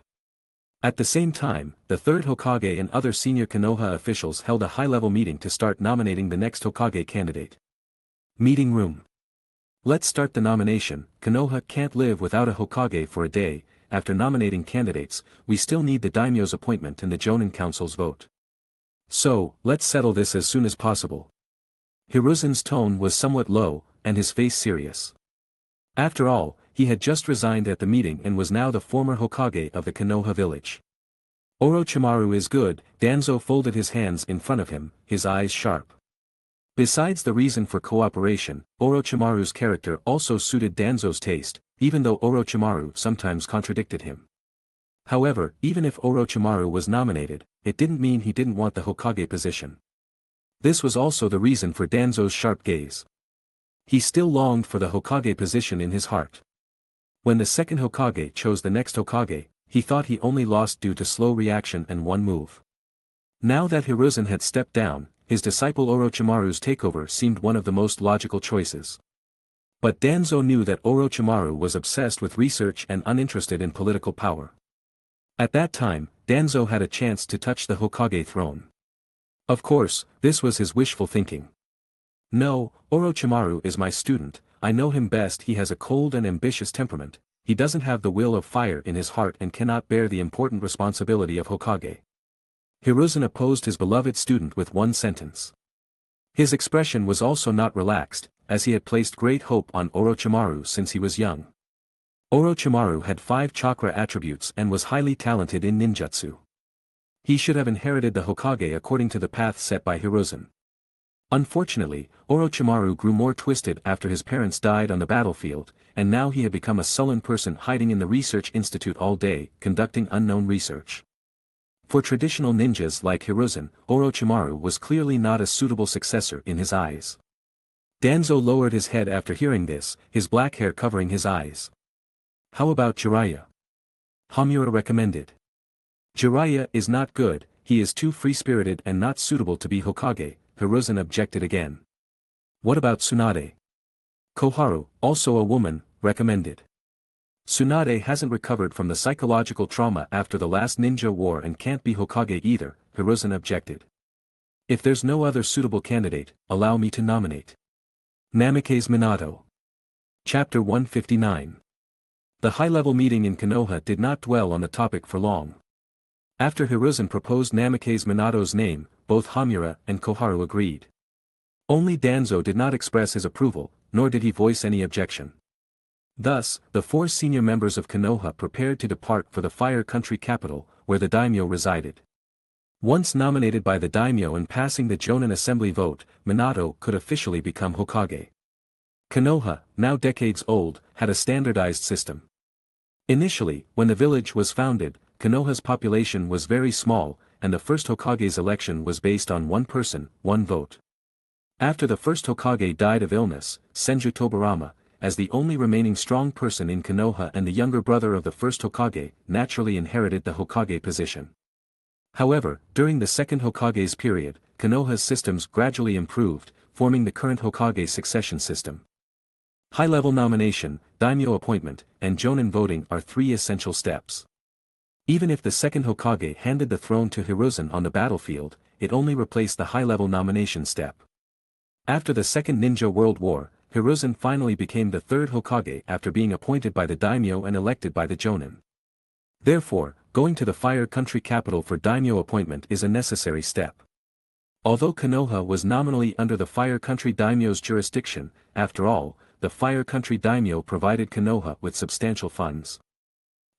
At the same time, the third Hokage and other senior Konoha officials held a high-level meeting to start nominating the next Hokage candidate. Meeting room. Let's start the nomination. Konoha can't live without a Hokage for a day. After nominating candidates, we still need the daimyo's appointment and the Jonin Council's vote. So, let's settle this as soon as possible. Hiruzen's tone was somewhat low, and his face serious. After all, he had just resigned at the meeting and was now the former Hokage of the Konoha village. Orochimaru is good. Danzo folded his hands in front of him, his eyes sharp. Besides the reason for cooperation, Orochimaru's character also suited Danzo's taste, even though Orochimaru sometimes contradicted him. However, even if Orochimaru was nominated, it didn't mean he didn't want the Hokage position. This was also the reason for Danzo's sharp gaze. He still longed for the Hokage position in his heart. When the second Hokage chose the next Hokage, he thought he only lost due to slow reaction and one move. Now that Hiruzen had stepped down, his disciple Orochimaru's takeover seemed one of the most logical choices. But Danzo knew that Orochimaru was obsessed with research and uninterested in political power. At that time, Danzo had a chance to touch the Hokage throne. Of course, this was his wishful thinking. No, Orochimaru is my student, I know him best. He has a cold and ambitious temperament, he doesn't have the will of fire in his heart and cannot bear the important responsibility of Hokage. Hiruzen opposed his beloved student with one sentence. His expression was also not relaxed, as he had placed great hope on Orochimaru since he was young. Orochimaru had 5 chakra attributes and was highly talented in ninjutsu. He should have inherited the Hokage according to the path set by Hiruzen. Unfortunately, Orochimaru grew more twisted after his parents died on the battlefield, and now he had become a sullen person hiding in the research institute all day, conducting unknown research. For traditional ninjas like Hiruzen, Orochimaru was clearly not a suitable successor in his eyes. Danzo lowered his head after hearing this, his black hair covering his eyes. How about Jiraiya? Hamura recommended. Jiraiya is not good, he is too free-spirited and not suitable to be Hokage, Hiruzen objected again. What about Tsunade? Koharu, also a woman, recommended. Tsunade hasn't recovered from the psychological trauma after the last ninja war and can't be Hokage either, Hiruzen objected. If there's no other suitable candidate, allow me to nominate. Namikaze Minato. Chapter 159. The high-level meeting in Konoha did not dwell on the topic for long. After Hiruzen proposed Namikaze Minato's name, both Hamura and Koharu agreed. Only Danzo did not express his approval, nor did he voice any objection. Thus, the 4 senior members of Konoha prepared to depart for the Fire Country capital, where the daimyo resided. Once nominated by the daimyo and passing the Jonin assembly vote, Minato could officially become Hokage. Konoha, now decades old, had a standardized system. Initially, when the village was founded, Konoha's population was very small, and the first Hokage's election was based on one person, one vote. After the first Hokage died of illness, Senju Tobarama, as the only remaining strong person in Konoha and the younger brother of the first Hokage, naturally inherited the Hokage position. However, during the second Hokage's period, Konoha's systems gradually improved, forming the current Hokage succession system. High-level nomination, daimyo appointment, and Jonin voting are 3 essential steps. Even if the second Hokage handed the throne to Hiruzen on the battlefield, it only replaced the high-level nomination step. After the Second Ninja World War, Hiruzen finally became the third Hokage after being appointed by the daimyo and elected by the Jonin. Therefore, going to the Fire Country capital for daimyo appointment is a necessary step. Although Konoha was nominally under the Fire Country daimyo's jurisdiction, after all, the Fire Country daimyo provided Konoha with substantial funds.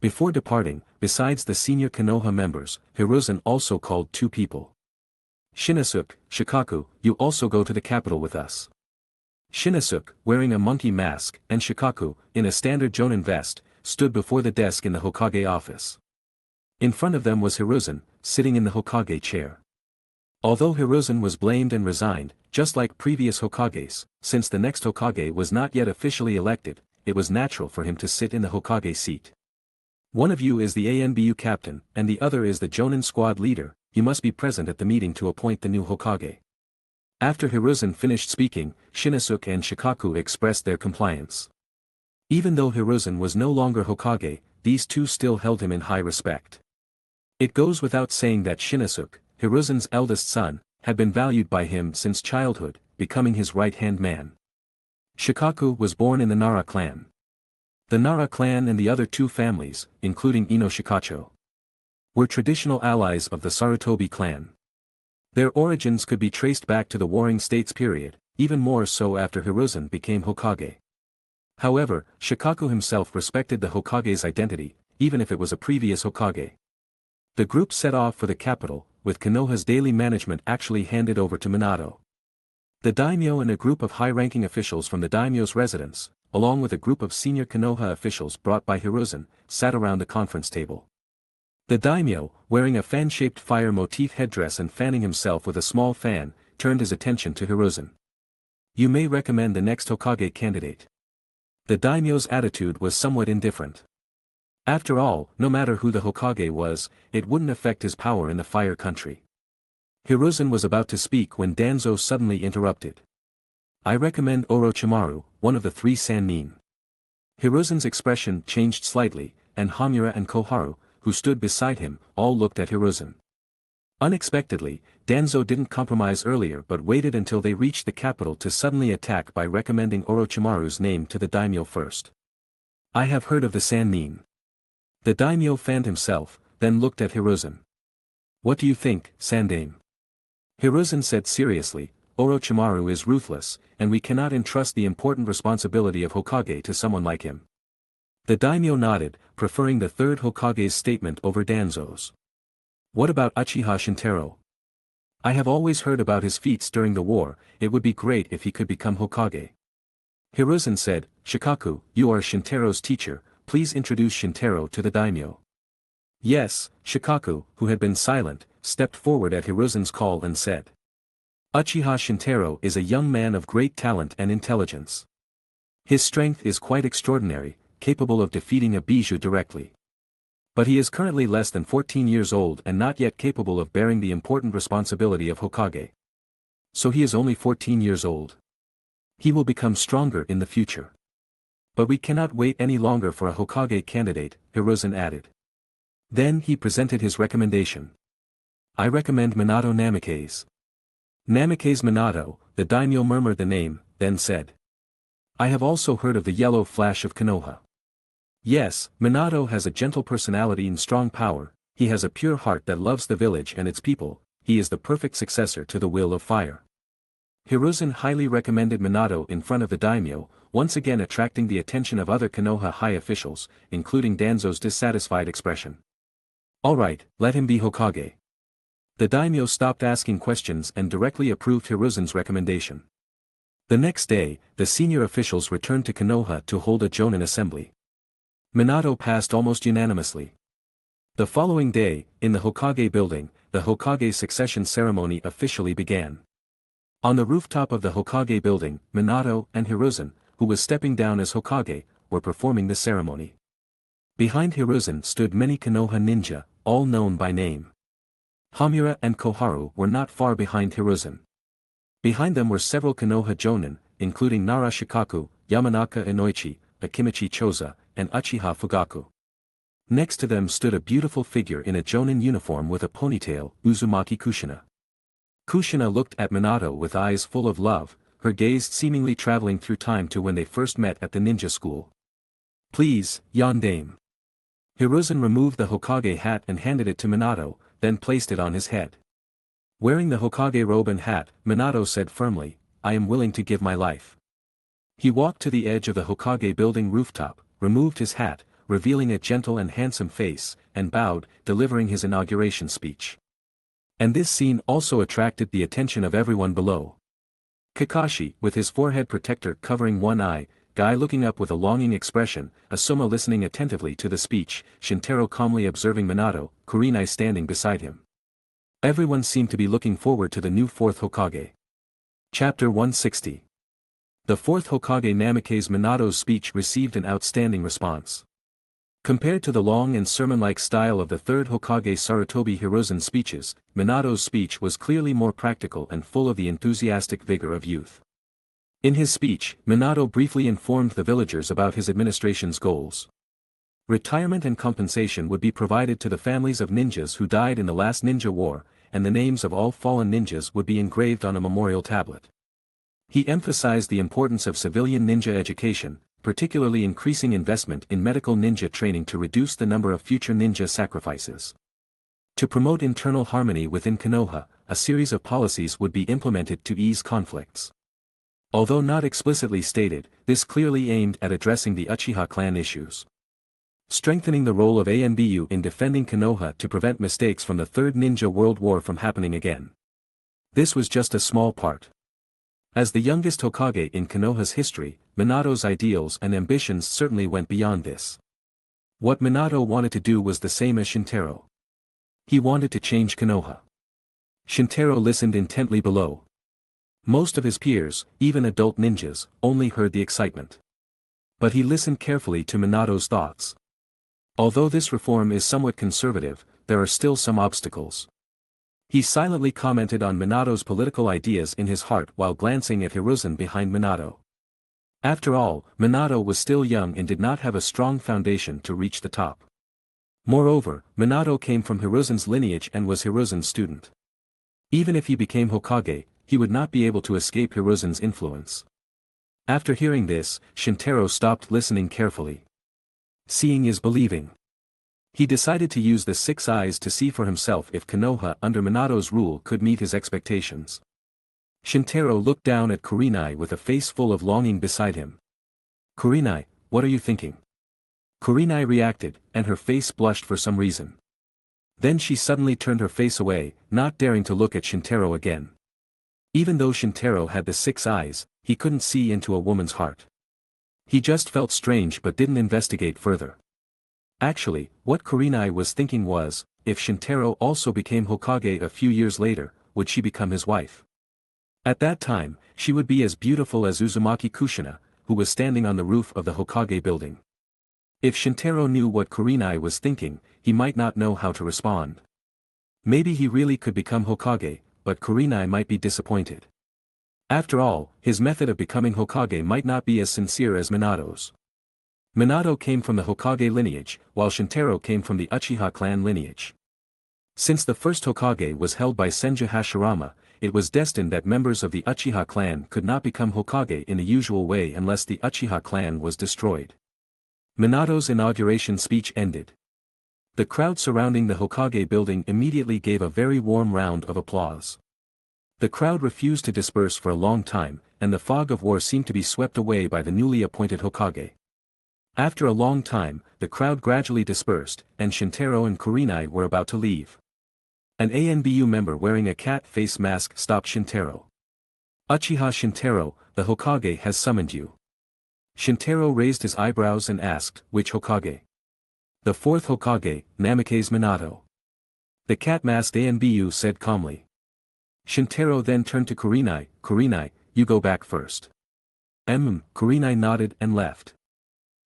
Before departing, besides the senior Konoha members, Hiruzen also called 2 people. Shinosuke, Shikaku, you also go to the capital with us. Shinosuke, wearing a monkey mask, and Shikaku, in a standard Jonin vest, stood before the desk in the Hokage office. In front of them was Hiruzen, sitting in the Hokage chair. Although Hiruzen was blamed and resigned, just like previous Hokages, since the next Hokage was not yet officially elected, it was natural for him to sit in the Hokage seat. One of you is the ANBU captain, and the other is the Jonin squad leader, you must be present at the meeting to appoint the new Hokage. After Hiruzen finished speaking, Shinosuke and Shikaku expressed their compliance. Even though Hiruzen was no longer Hokage, these 2 still held him in high respect. It goes without saying that Shinosuke, Hiruzen's eldest son, had been valued by him since childhood, becoming his right-hand man. Shikaku was born in the Nara clan. The Nara clan and the other 2 families, including Ino Shikacho, were traditional allies of the Sarutobi clan. Their origins could be traced back to the Warring States period, even more so after Hiruzen became Hokage. However, Shikaku himself respected the Hokage's identity, even if it was a previous Hokage. The group set off for the capital, with Konoha's daily management actually handed over to Minato. The daimyo and a group of high-ranking officials from the daimyo's residence, along with a group of senior Konoha officials brought by Hiruzen, sat around the conference table. The daimyo, wearing a fan-shaped fire motif headdress and fanning himself with a small fan, turned his attention to Hiruzen. You may recommend the next Hokage candidate. The daimyo's attitude was somewhat indifferent. After all, no matter who the Hokage was, it wouldn't affect his power in the Fire Country. Hiruzen was about to speak when Danzo suddenly interrupted. I recommend Orochimaru, one of the 3 Sannin. Hiruzen's expression changed slightly, and Hamura and Koharu, who stood beside him, all looked at Hiruzen. Unexpectedly, Danzo didn't compromise earlier but waited until they reached the capital to suddenly attack by recommending Orochimaru's name to the daimyo first. I have heard of the Sannin. The daimyo fanned himself, then looked at Hiruzen. What do you think, Sandame? Hiruzen said seriously, Orochimaru is ruthless, and we cannot entrust the important responsibility of Hokage to someone like him. The daimyo nodded, preferring the 3rd Hokage's statement over Danzo's. What about Uchiha Shintaro? I have always heard about his feats during the war, it would be great if he could become Hokage. Hiruzen said, Shikaku, you are Shintaro's teacher, please introduce Shintaro to the daimyo. Yes, Shikaku, who had been silent, stepped forward at Hiruzen's call and said. Uchiha Shintaro is a young man of great talent and intelligence. His strength is quite extraordinary, capable of defeating a Bijou directly. But he is currently less than 14 years old and not yet capable of bearing the important responsibility of Hokage. So he is only 14 years old. He will become stronger in the future. But we cannot wait any longer for a Hokage candidate, Hiruzen added. Then he presented his recommendation. I recommend Minato Namikaze. Namikaze Minato, the daimyo murmured the name, then said. I have also heard of the yellow flash of Konoha. Yes, Minato has a gentle personality and strong power, he has a pure heart that loves the village and its people, he is the perfect successor to the Will of Fire. Hiruzen highly recommended Minato in front of the daimyo, once again attracting the attention of other Konoha high officials, including Danzo's dissatisfied expression. Alright, let him be Hokage. The daimyo stopped asking questions and directly approved Hiruzen's recommendation. The next day, the senior officials returned to Konoha to hold a Jonin assembly. Minato passed almost unanimously. The following day, in the Hokage building, the Hokage succession ceremony officially began. On the rooftop of the Hokage building, Minato and Hiruzen, who was stepping down as Hokage, were performing the ceremony. Behind Hiruzen stood many Konoha ninja, all known by name. Hamura and Koharu were not far behind Hiruzen. Behind them were several Konoha Jonin, including Nara Shikaku, Yamanaka Inoichi, Akimichi Choza, and Uchiha Fugaku. Next to them stood a beautiful figure in a Jonin uniform with a ponytail, Uzumaki Kushina. Kushina looked at Minato with eyes full of love, her gaze seemingly traveling through time to when they first met at the ninja school. Please, Yondaime. Hiruzen removed the Hokage hat and handed it to Minato, then placed it on his head. Wearing the Hokage robe and hat, Minato said firmly, I am willing to give my life. He walked to the edge of the Hokage building rooftop, removed his hat, revealing a gentle and handsome face, and bowed, delivering his inauguration speech. And this scene also attracted the attention of everyone below. Kakashi, with his forehead protector covering one eye, Guy looking up with a longing expression, Asuma listening attentively to the speech, Shintaro calmly observing Minato, Kurenai standing beside him. Everyone seemed to be looking forward to the new 4th Hokage. Chapter 160. The 4th Hokage Namikaze Minato's speech received an outstanding response. Compared to the long and sermon-like style of the 3rd Hokage Sarutobi Hiruzen's speeches, Minato's speech was clearly more practical and full of the enthusiastic vigor of youth. In his speech, Minato briefly informed the villagers about his administration's goals. Retirement and compensation would be provided to the families of ninjas who died in the last ninja war, and the names of all fallen ninjas would be engraved on a memorial tablet. He emphasized the importance of civilian ninja education, particularly increasing investment in medical ninja training to reduce the number of future ninja sacrifices. To promote internal harmony within Konoha, a series of policies would be implemented to ease conflicts. Although not explicitly stated, this clearly aimed at addressing the Uchiha Clan issues. Strengthening the role of ANBU in defending Konoha to prevent mistakes from the Third Ninja World War from happening again. This was just a small part. As the youngest Hokage in Konoha's history, Minato's ideals and ambitions certainly went beyond this. What Minato wanted to do was the same as Shintaro. He wanted to change Konoha. Shintaro listened intently below. Most of his peers, even adult ninjas, only heard the excitement. But he listened carefully to Minato's thoughts. Although this reform is somewhat conservative, there are still some obstacles. He silently commented on Minato's political ideas in his heart while glancing at Hiruzen behind Minato. After all, Minato was still young and did not have a strong foundation to reach the top. Moreover, Minato came from Hiruzen's lineage and was Hiruzen's student. Even if he became Hokage, he would not be able to escape Hiruzen's influence. After hearing this, Shintaro stopped listening carefully. Seeing is believing. He decided to use the 6 eyes to see for himself if Konoha under Minato's rule could meet his expectations. Shintaro looked down at Kurenai with a face full of longing beside him. "Kurenai, what are you thinking?" Kurenai reacted, and her face blushed for some reason. Then she suddenly turned her face away, not daring to look at Shintaro again. Even though Shintaro had the 6 eyes, he couldn't see into a woman's heart. He just felt strange but didn't investigate further. Actually, what Kurenai was thinking was, if Shintaro also became Hokage a few years later, would she become his wife? At that time, she would be as beautiful as Uzumaki Kushina, who was standing on the roof of the Hokage building. If Shintaro knew what Kurenai was thinking, he might not know how to respond. Maybe he really could become Hokage, but Kurenai might be disappointed. After all, his method of becoming Hokage might not be as sincere as Minato's. Minato came from the Hokage lineage, while Shintaro came from the Uchiha Clan lineage. Since the first Hokage was held by Senju Hashirama, it was destined that members of the Uchiha Clan could not become Hokage in the usual way unless the Uchiha Clan was destroyed. Minato's inauguration speech ended. The crowd surrounding the Hokage building immediately gave a very warm round of applause. The crowd refused to disperse for a long time, and the fog of war seemed to be swept away by the newly appointed Hokage. After a long time, the crowd gradually dispersed, and Shintaro and Kurenai were about to leave. An ANBU member wearing a cat face mask stopped Shintaro. "Uchiha Shintaro, the Hokage has summoned you." Shintaro raised his eyebrows and asked, "Which Hokage?" "The 4th Hokage, Namikaze Minato." The cat-masked ANBU said calmly. Shintaro then turned to Kurenai. "Kurenai, you go back first." Kurenai nodded and left.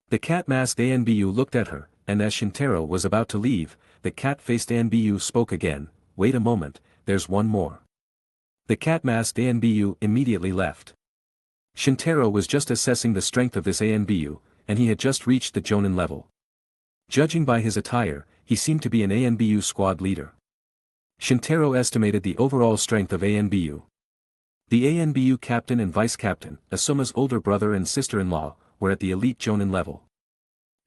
The cat-masked ANBU looked at her, and as Shintaro was about to leave, the cat-faced ANBU spoke again, "Wait a moment, there's one more." The cat-masked ANBU immediately left. Shintaro was just assessing the strength of this ANBU, and he had just reached the Jonin level. Judging by his attire, he seemed to be an ANBU squad leader. Shintaro estimated the overall strength of ANBU. The ANBU captain and vice-captain, Asuma's older brother and sister-in-law, were at the elite Jonin level.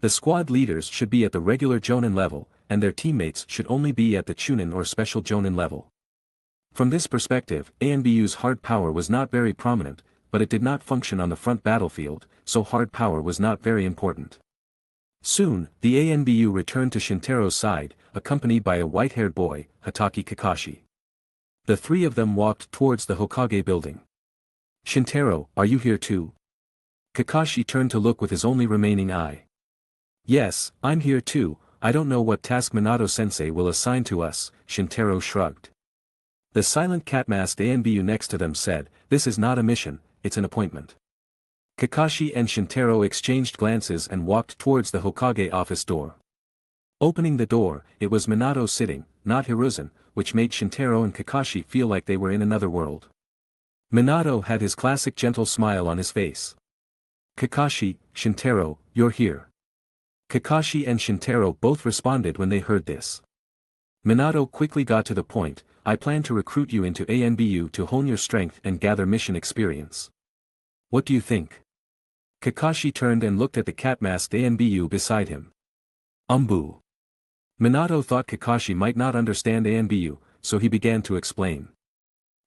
The squad leaders should be at the regular Jonin level, and their teammates should only be at the Chunin or special Jonin level. From this perspective, ANBU's hard power was not very prominent, but it did not function on the front battlefield, so hard power was not very important. Soon, the ANBU returned to Shintaro's side, accompanied by a white-haired boy, Hatake Kakashi. The 3 of them walked towards the Hokage building. "Shintaro, are you here too?" Kakashi turned to look with his only remaining eye. "Yes, I'm here too. I don't know what task Minato-sensei will assign to us," Shintaro shrugged. The silent cat-masked ANBU next to them said, "This is not a mission, it's an appointment." Kakashi and Shintaro exchanged glances and walked towards the Hokage office door. Opening the door, it was Minato sitting, not Hiruzen, which made Shintaro and Kakashi feel like they were in another world. Minato had his classic gentle smile on his face. "Kakashi, Shintaro, you're here." Kakashi and Shintaro both responded when they heard this. Minato quickly got to the point, "I plan to recruit you into ANBU to hone your strength and gather mission experience. What do you think?" Kakashi turned and looked at the cat-masked ANBU beside him. "Umbu." Minato thought Kakashi might not understand ANBU, so he began to explain.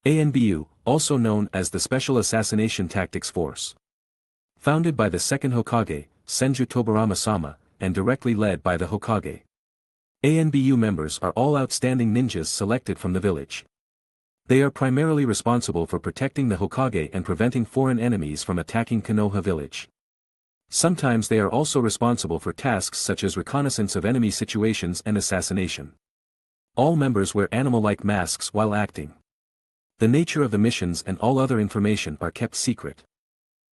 ANBU, also known as the Special Assassination Tactics Force. Founded by the second Hokage, Senju Tobarama-sama, and directly led by the Hokage. ANBU members are all outstanding ninjas selected from the village. They are primarily responsible for protecting the Hokage and preventing foreign enemies from attacking Konoha village. Sometimes they are also responsible for tasks such as reconnaissance of enemy situations and assassination. All members wear animal-like masks while acting. The nature of the missions and all other information are kept secret.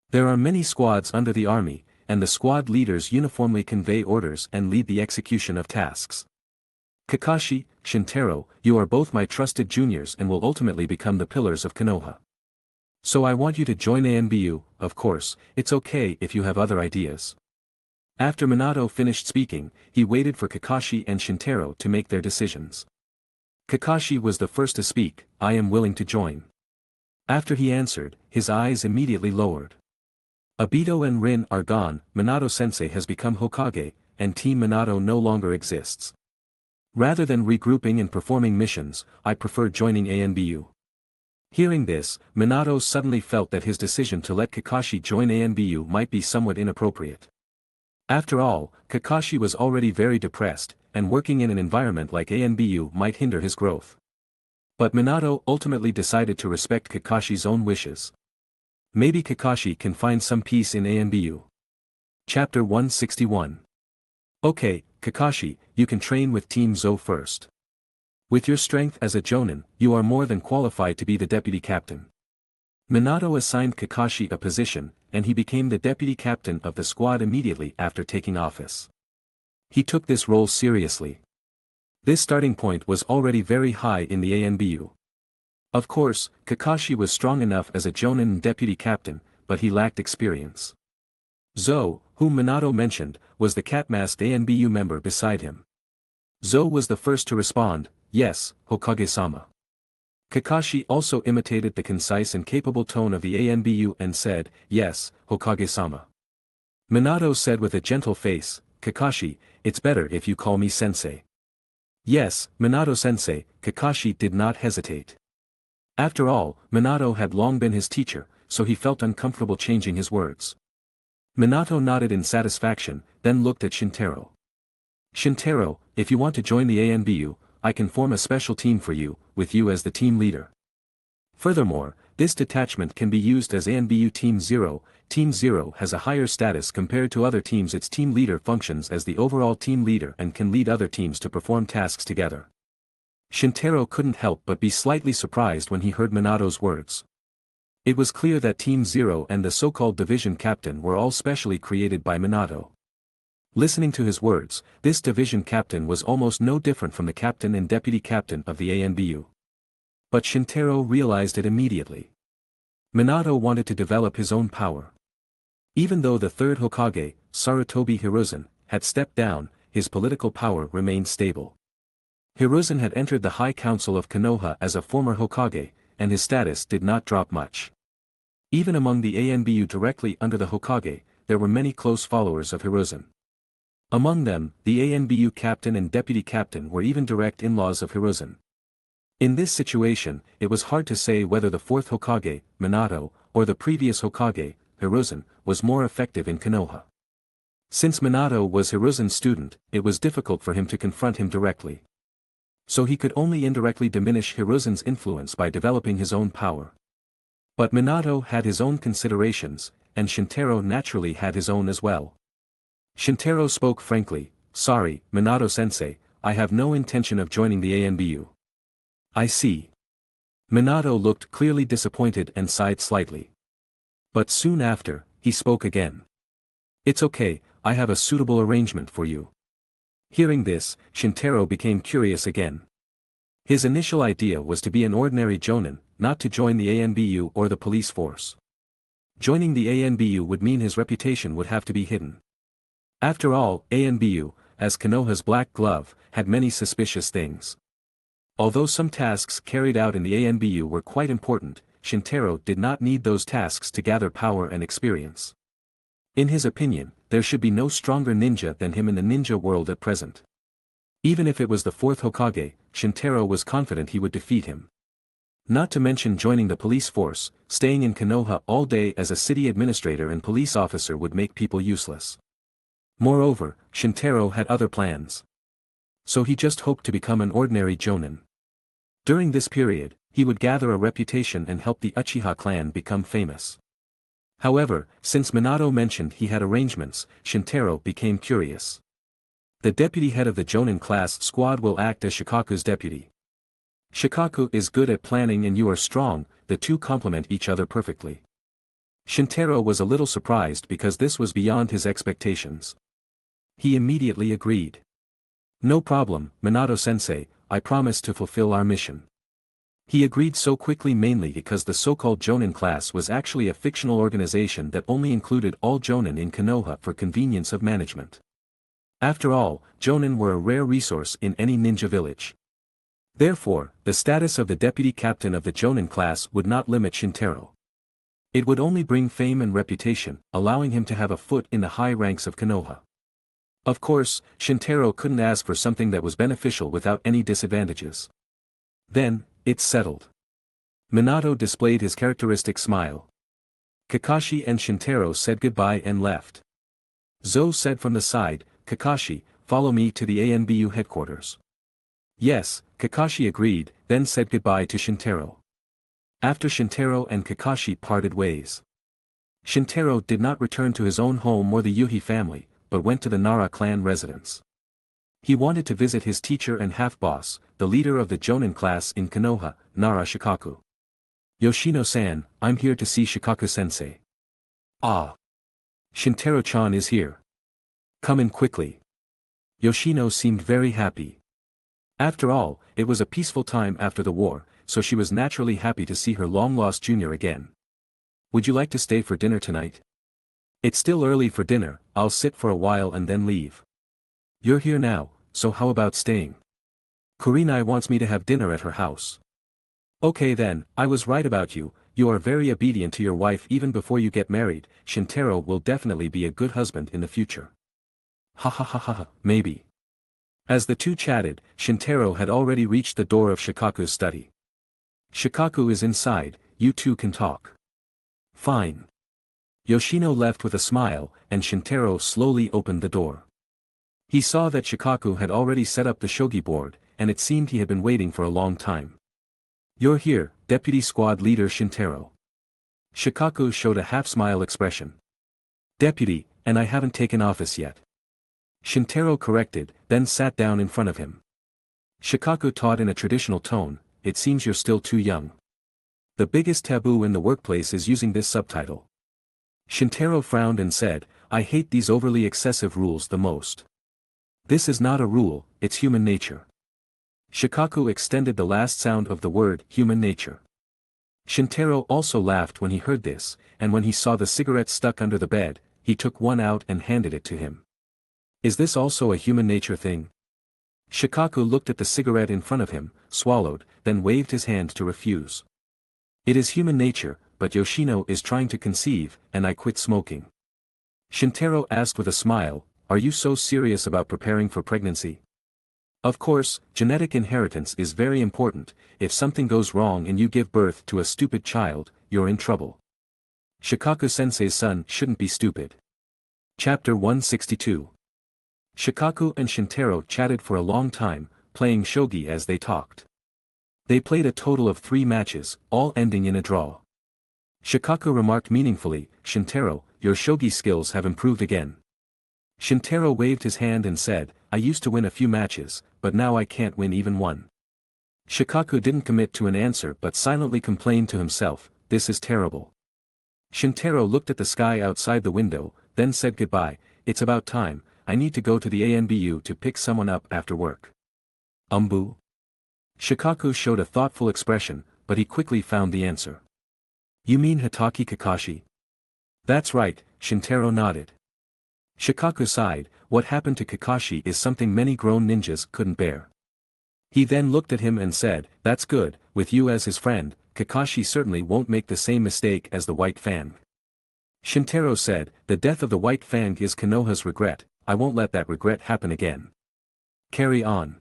There are many squads under the army, and the squad leaders uniformly convey orders and lead the execution of tasks. Kakashi, Shintaro, you are both my trusted juniors and will ultimately become the pillars of Konoha. So I want you to join ANBU. Of course, it's okay if you have other ideas. After Minato finished speaking, he waited for Kakashi and Shintaro to make their decisions. Kakashi was the first to speak. I am willing to join. After he answered, his eyes immediately lowered. Obito and Rin are gone, Minato-sensei has become Hokage, and Team Minato no longer exists. Rather than regrouping and performing missions, I prefer joining ANBU. Hearing this, Minato suddenly felt that his decision to let Kakashi join ANBU might be somewhat inappropriate. After all, Kakashi was already very depressed, and working in an environment like ANBU might hinder his growth. But Minato ultimately decided to respect Kakashi's own wishes. Maybe Kakashi can find some peace in ANBU. Chapter 161. Okay, Kakashi, you can train with Team Zou first. With your strength as a Jonin, you are more than qualified to be the deputy captain. Minato assigned Kakashi a position, and he became the deputy captain of the squad immediately after taking office. He took this role seriously. This starting point was already very high in the ANBU. Of course, Kakashi was strong enough as a Jonin and deputy captain, but he lacked experience. Zou, whom Minato mentioned, was the cat-masked ANBU member beside him. Zou was the first to respond, yes, Hokage-sama. Kakashi also imitated the concise and capable tone of the ANBU and said, yes, Hokage-sama. Minato said with a gentle face, Kakashi, it's better if you call me sensei. Yes, Minato-sensei, Kakashi did not hesitate. After all, Minato had long been his teacher, so he felt uncomfortable changing his words. Minato nodded in satisfaction, then looked at Shintaro. Shintaro, if you want to join the ANBU, I can form a special team for you, with you as the team leader. Furthermore, this detachment can be used as ANBU Team Zero. Team Zero has a higher status compared to other teams. Its team leader functions as the overall team leader and can lead other teams to perform tasks together. Shintaro couldn't help but be slightly surprised when he heard Minato's words. It was clear that Team Zero and the so-called division captain were all specially created by Minato. Listening to his words, this division captain was almost no different from the captain and deputy captain of the ANBU. But Shintaro realized it immediately. Minato wanted to develop his own power. Even though the third Hokage, Sarutobi Hiruzen, had stepped down, his political power remained stable. Hiruzen had entered the High Council of Konoha as a former Hokage, and his status did not drop much. Even among the ANBU directly under the Hokage, there were many close followers of Hiruzen. Among them, the ANBU captain and deputy captain were even direct in-laws of Hiruzen. In this situation, it was hard to say whether the fourth Hokage, Minato, or the previous Hokage, Hiruzen, was more effective in Konoha. Since Minato was Hiruzen's student, it was difficult for him to confront him directly. So he could only indirectly diminish Hiruzen's influence by developing his own power. But Minato had his own considerations, and Shintaro naturally had his own as well. Shintaro spoke frankly, sorry, Minato-sensei, I have no intention of joining the ANBU. I see. Minato looked clearly disappointed and sighed slightly. But soon after, he spoke again. It's okay, I have a suitable arrangement for you. Hearing this, Shintaro became curious again. His initial idea was to be an ordinary jonin, not to join the ANBU or the police force. Joining the ANBU would mean his reputation would have to be hidden. After all, ANBU, as Konoha's black glove, had many suspicious things. Although some tasks carried out in the ANBU were quite important, Shintaro did not need those tasks to gather power and experience. In his opinion, there should be no stronger ninja than him in the ninja world at present. Even if it was the fourth Hokage, Shintaro was confident he would defeat him. Not to mention joining the police force, staying in Konoha all day as a city administrator and police officer would make people useless. Moreover, Shintaro had other plans. So he just hoped to become an ordinary jonin. During this period, he would gather a reputation and help the Uchiha clan become famous. However, since Minato mentioned he had arrangements, Shintaro became curious. The deputy head of the jonin class squad will act as Shikaku's deputy. Shikaku is good at planning and you are strong, the two complement each other perfectly. Shintaro was a little surprised because this was beyond his expectations. He immediately agreed. No problem, Minato-sensei, I promise to fulfill our mission. He agreed so quickly mainly because the so-called Jonin class was actually a fictional organization that only included all Jonin in Konoha for convenience of management. After all, Jonin were a rare resource in any ninja village. Therefore, the status of the deputy captain of the Jonin class would not limit Shintaro. It would only bring fame and reputation, allowing him to have a foot in the high ranks of Konoha. Of course, Shintaro couldn't ask for something that was beneficial without any disadvantages. Then, it's settled. Minato displayed his characteristic smile. Kakashi and Shintaro said goodbye and left. Zou said from the side, Kakashi, follow me to the ANBU headquarters. Yes, Kakashi agreed, then said goodbye to Shintaro. After Shintaro and Kakashi parted ways. Shintaro did not return to his own home or the Yuhi family, but went to the Nara clan residence. He wanted to visit his teacher and half-boss, the leader of the Jonin class in Konoha, Nara Shikaku. Yoshino-san, I'm here to see Shikaku-sensei. Ah. Shintaro-chan is here. Come in quickly. Yoshino seemed very happy. After all, it was a peaceful time after the war, so she was naturally happy to see her long-lost junior again. Would you like to stay for dinner tonight? It's still early for dinner, I'll sit for a while and then leave. You're here now, so how about staying? Kurenai wants me to have dinner at her house. Okay then, I was right about you, you are very obedient to your wife even before you get married, Shintaro will definitely be a good husband in the future. Ha ha ha ha, maybe. As the two chatted, Shintaro had already reached the door of Shikaku's study. Shikaku is inside, you two can talk. Fine. Yoshino left with a smile, and Shintaro slowly opened the door. He saw that Shikaku had already set up the shogi board, and it seemed he had been waiting for a long time. You're here, Deputy Squad Leader Shintaro. Shikaku showed a half-smile expression. Deputy, and I haven't taken office yet. Shintaro corrected, then sat down in front of him. Shikaku taught in a traditional tone, it seems you're still too young. The biggest taboo in the workplace is using this subtitle. Shintaro frowned and said, I hate these overly excessive rules the most. This is not a rule, it's human nature. Shikaku extended the last sound of the word human nature. Shintaro also laughed when he heard this, and when he saw the cigarette stuck under the bed, he took one out and handed it to him. Is this also a human nature thing? Shikaku looked at the cigarette in front of him, swallowed, then waved his hand to refuse. It is human nature, but Yoshino is trying to conceive, and I quit smoking. Shintaro asked with a smile, are you so serious about preparing for pregnancy? Of course, genetic inheritance is very important, if something goes wrong and you give birth to a stupid child, you're in trouble. Shikaku-sensei's son shouldn't be stupid. Chapter 162. Shikaku and Shintaro chatted for a long time, playing shogi as they talked. They played a total of 3 matches, all ending in a draw. Shikaku remarked meaningfully, Shintaro, your shogi skills have improved again. Shintaro waved his hand and said, I used to win a few matches, but now I can't win even one. Shikaku didn't commit to an answer but silently complained to himself, this is terrible. Shintaro looked at the sky outside the window, then said goodbye, it's about time, I need to go to the ANBU to pick someone up after work. Umbu? Shikaku showed a thoughtful expression, but he quickly found the answer. You mean Hitaki Kakashi? That's right, Shintaro nodded. Shikaku sighed, what happened to Kakashi is something many grown ninjas couldn't bear. He then looked at him and said, that's good, with you as his friend, Kakashi certainly won't make the same mistake as the White Fang. Shintaro said, the death of the White Fang is Konoha's regret, I won't let that regret happen again. Carry on.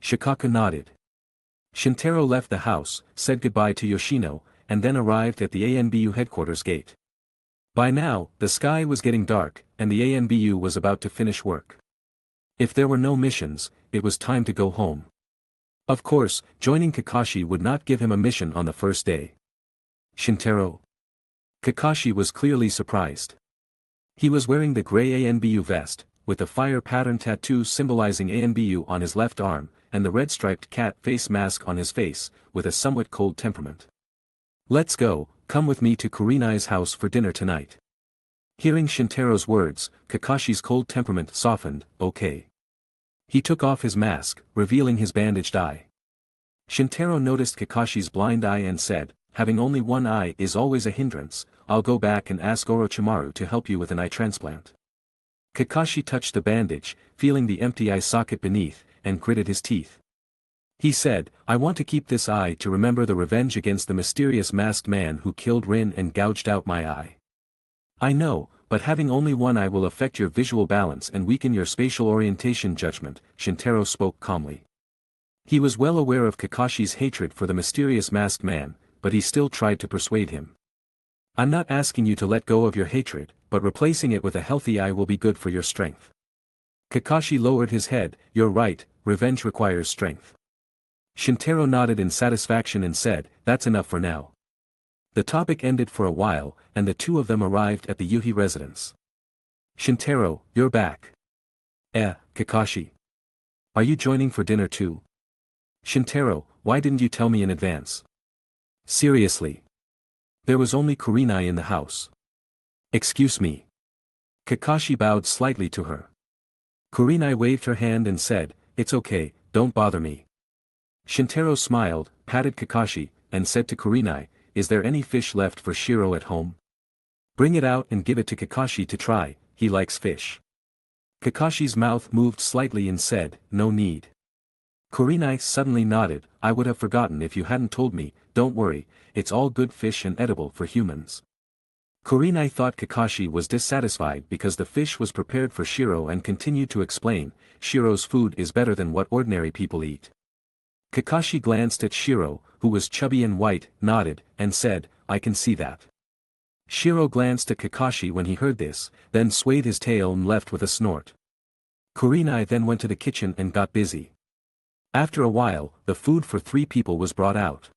Shikaku nodded. Shintaro left the house, said goodbye to Yoshino, and then arrived at the ANBU headquarters gate. By now, the sky was getting dark, and the ANBU was about to finish work. If there were no missions, it was time to go home. Of course, joining Kakashi would not give him a mission on the first day. Shintaro? Kakashi was clearly surprised. He was wearing the gray ANBU vest, with the fire pattern tattoo symbolizing ANBU on his left arm, and the red striped cat face mask on his face, with a somewhat cold temperament. Let's go, Come with me to Kurenai's house for dinner tonight. Hearing Shintaro's words, Kakashi's cold temperament softened. Okay. He took off his mask, revealing his bandaged eye. Shintaro noticed Kakashi's blind eye and said, having only one eye is always a hindrance. I'll go back and ask Orochimaru to help you with an eye transplant. Kakashi touched the bandage, feeling the empty eye socket beneath, and gritted his teeth. He said, I want to keep this eye to remember the revenge against the mysterious masked man who killed Rin and gouged out my eye. I know, but having only one eye will affect your visual balance and weaken your spatial orientation judgment, Shintaro spoke calmly. He was well aware of Kakashi's hatred for the mysterious masked man, but he still tried to persuade him. I'm not asking you to let go of your hatred, but replacing it with a healthy eye will be good for your strength. Kakashi lowered his head, you're right, revenge requires strength. Shintaro nodded in satisfaction and said, that's enough for now. The topic ended for a while, and the two of them arrived at the Yuhi residence. Shintaro, you're back. Kakashi. Are you joining for dinner too? Shintaro, why didn't you tell me in advance? Seriously. There was only Kurenai in the house. Excuse me. Kakashi bowed slightly to her. Kurenai waved her hand and said, it's okay, don't bother me. Shintaro smiled, patted Kakashi, and said to Kurenai, is there any fish left for Shiro at home? Bring it out and give it to Kakashi to try, he likes fish. Kakashi's mouth moved slightly and said, no need. Kurenai suddenly nodded, I would have forgotten if you hadn't told me, don't worry, it's all good fish and edible for humans. Kurenai thought Kakashi was dissatisfied because the fish was prepared for Shiro and continued to explain, Shiro's food is better than what ordinary people eat. Kakashi glanced at Shiro, who was chubby and white, nodded, and said, I can see that. Shiro glanced at Kakashi when he heard this, then swayed his tail and left with a snort. Kurenai then went to the kitchen and got busy. After a while, the food for 3 people was brought out.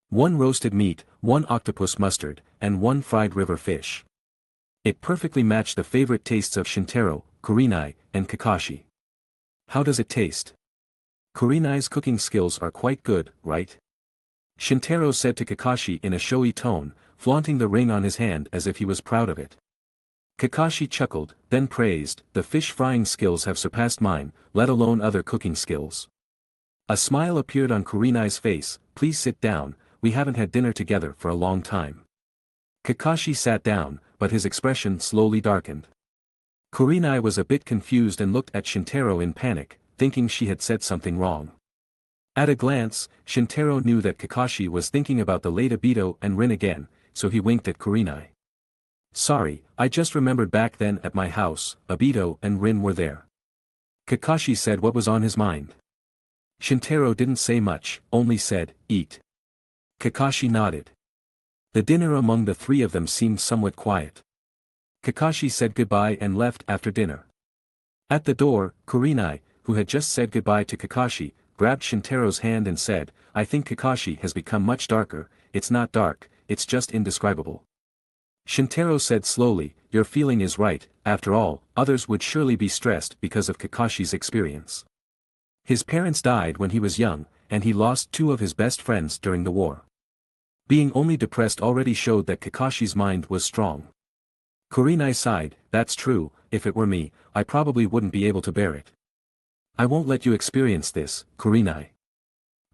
1 roasted meat, 1 octopus mustard, and 1 fried river fish. It perfectly matched the favorite tastes of Shintaro, Kurenai, and Kakashi. How does it taste? Kurenai's cooking skills are quite good, right? Shintaro said to Kakashi in a showy tone, flaunting the ring on his hand as if he was proud of it. Kakashi chuckled, then praised, the fish frying skills have surpassed mine, let alone other cooking skills. A smile appeared on Kurenai's face, please sit down, we haven't had dinner together for a long time. Kakashi sat down, but his expression slowly darkened. Kurenai was a bit confused and looked at Shintaro in panic, thinking she had said something wrong. At a glance, Shintaro knew that Kakashi was thinking about the late Obito and Rin again, so he winked at Kurenai. Sorry, I just remembered back then at my house, Obito and Rin were there. Kakashi said what was on his mind. Shintaro didn't say much, only said, eat. Kakashi nodded. The dinner among the 3 of them seemed somewhat quiet. Kakashi said goodbye and left after dinner. At the door, Kurenai, who had just said goodbye to Kakashi, grabbed Shintaro's hand and said, I think Kakashi has become much darker, it's not dark, it's just indescribable. Shintaro said slowly, your feeling is right, after all, others would surely be stressed because of Kakashi's experience. His parents died when he was young, and he lost 2 of his best friends during the war. Being only depressed already showed that Kakashi's mind was strong. Kurenai sighed, that's true, if it were me, I probably wouldn't be able to bear it. I won't let you experience this, Kurenai.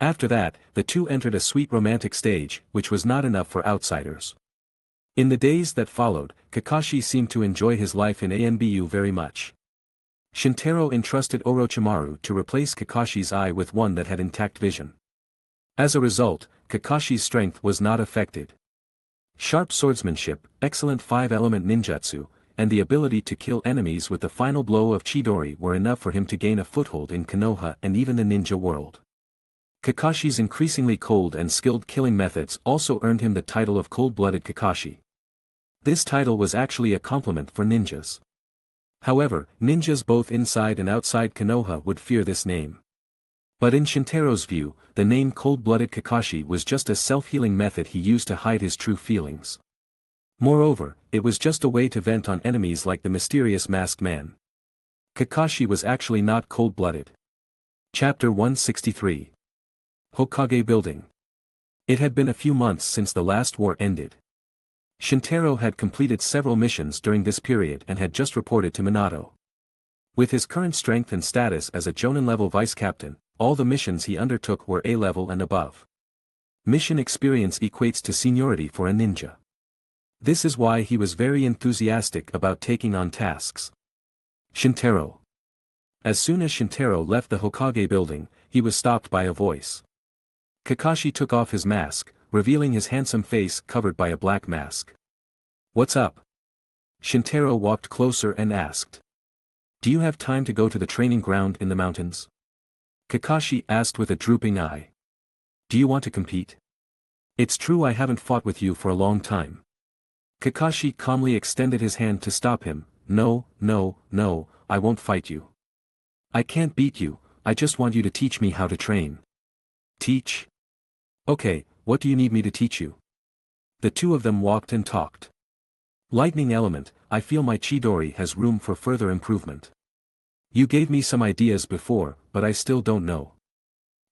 After that, the two entered a sweet romantic stage, which was not enough for outsiders. In the days that followed, Kakashi seemed to enjoy his life in ANBU very much. Shintaro entrusted Orochimaru to replace Kakashi's eye with one that had intact vision. As a result, Kakashi's strength was not affected. Sharp swordsmanship, excellent 5-element ninjutsu, and the ability to kill enemies with the final blow of Chidori were enough for him to gain a foothold in Konoha and even the ninja world. Kakashi's increasingly cold and skilled killing methods also earned him the title of cold-blooded Kakashi. This title was actually a compliment for ninjas. However, ninjas both inside and outside Konoha would fear this name. But in Shintaro's view, the name cold-blooded Kakashi was just a self-healing method he used to hide his true feelings. Moreover, it was just a way to vent on enemies like the mysterious masked man. Kakashi was actually not cold-blooded. Chapter 163. Hokage Building. It had been a few months since the last war ended. Shintaro had completed several missions during this period and had just reported to Minato. With his current strength and status as a Jonin-level vice-captain, all the missions he undertook were A-level and above. Mission experience equates to seniority for a ninja. This is why he was very enthusiastic about taking on tasks. Shintaro. As soon as Shintaro left the Hokage building, he was stopped by a voice. Kakashi took off his mask, revealing his handsome face covered by a black mask. "What's up?" Shintaro walked closer and asked. "Do you have time to go to the training ground in the mountains?" Kakashi asked with a drooping eye. "Do you want to compete? It's true I haven't fought with you for a long time." Kakashi calmly extended his hand to stop him. No, I won't fight you. I can't beat you, I just want you to teach me how to train." "Teach? Okay, what do you need me to teach you?" The two of them walked and talked. "Lightning element, I feel my Chidori has room for further improvement. You gave me some ideas before, but I still don't know."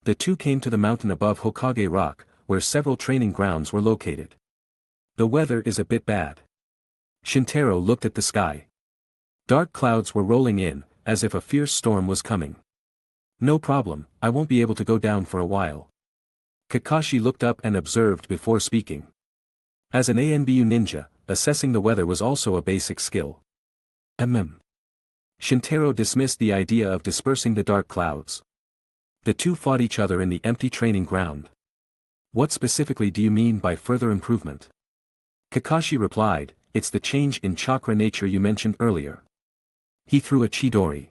The two came to the mountain above Hokage Rock, where several training grounds were located. "The weather is a bit bad." Shintaro looked at the sky. Dark clouds were rolling in, as if a fierce storm was coming. "No problem, I won't be able to go down for a while." Kakashi looked up and observed before speaking. As an ANBU ninja, assessing the weather was also a basic skill. Shintaro dismissed the idea of dispersing the dark clouds. The two fought each other in the empty training ground. "What specifically do you mean by further improvement?" Kakashi replied, "It's the change in chakra nature you mentioned earlier." He threw a Chidori.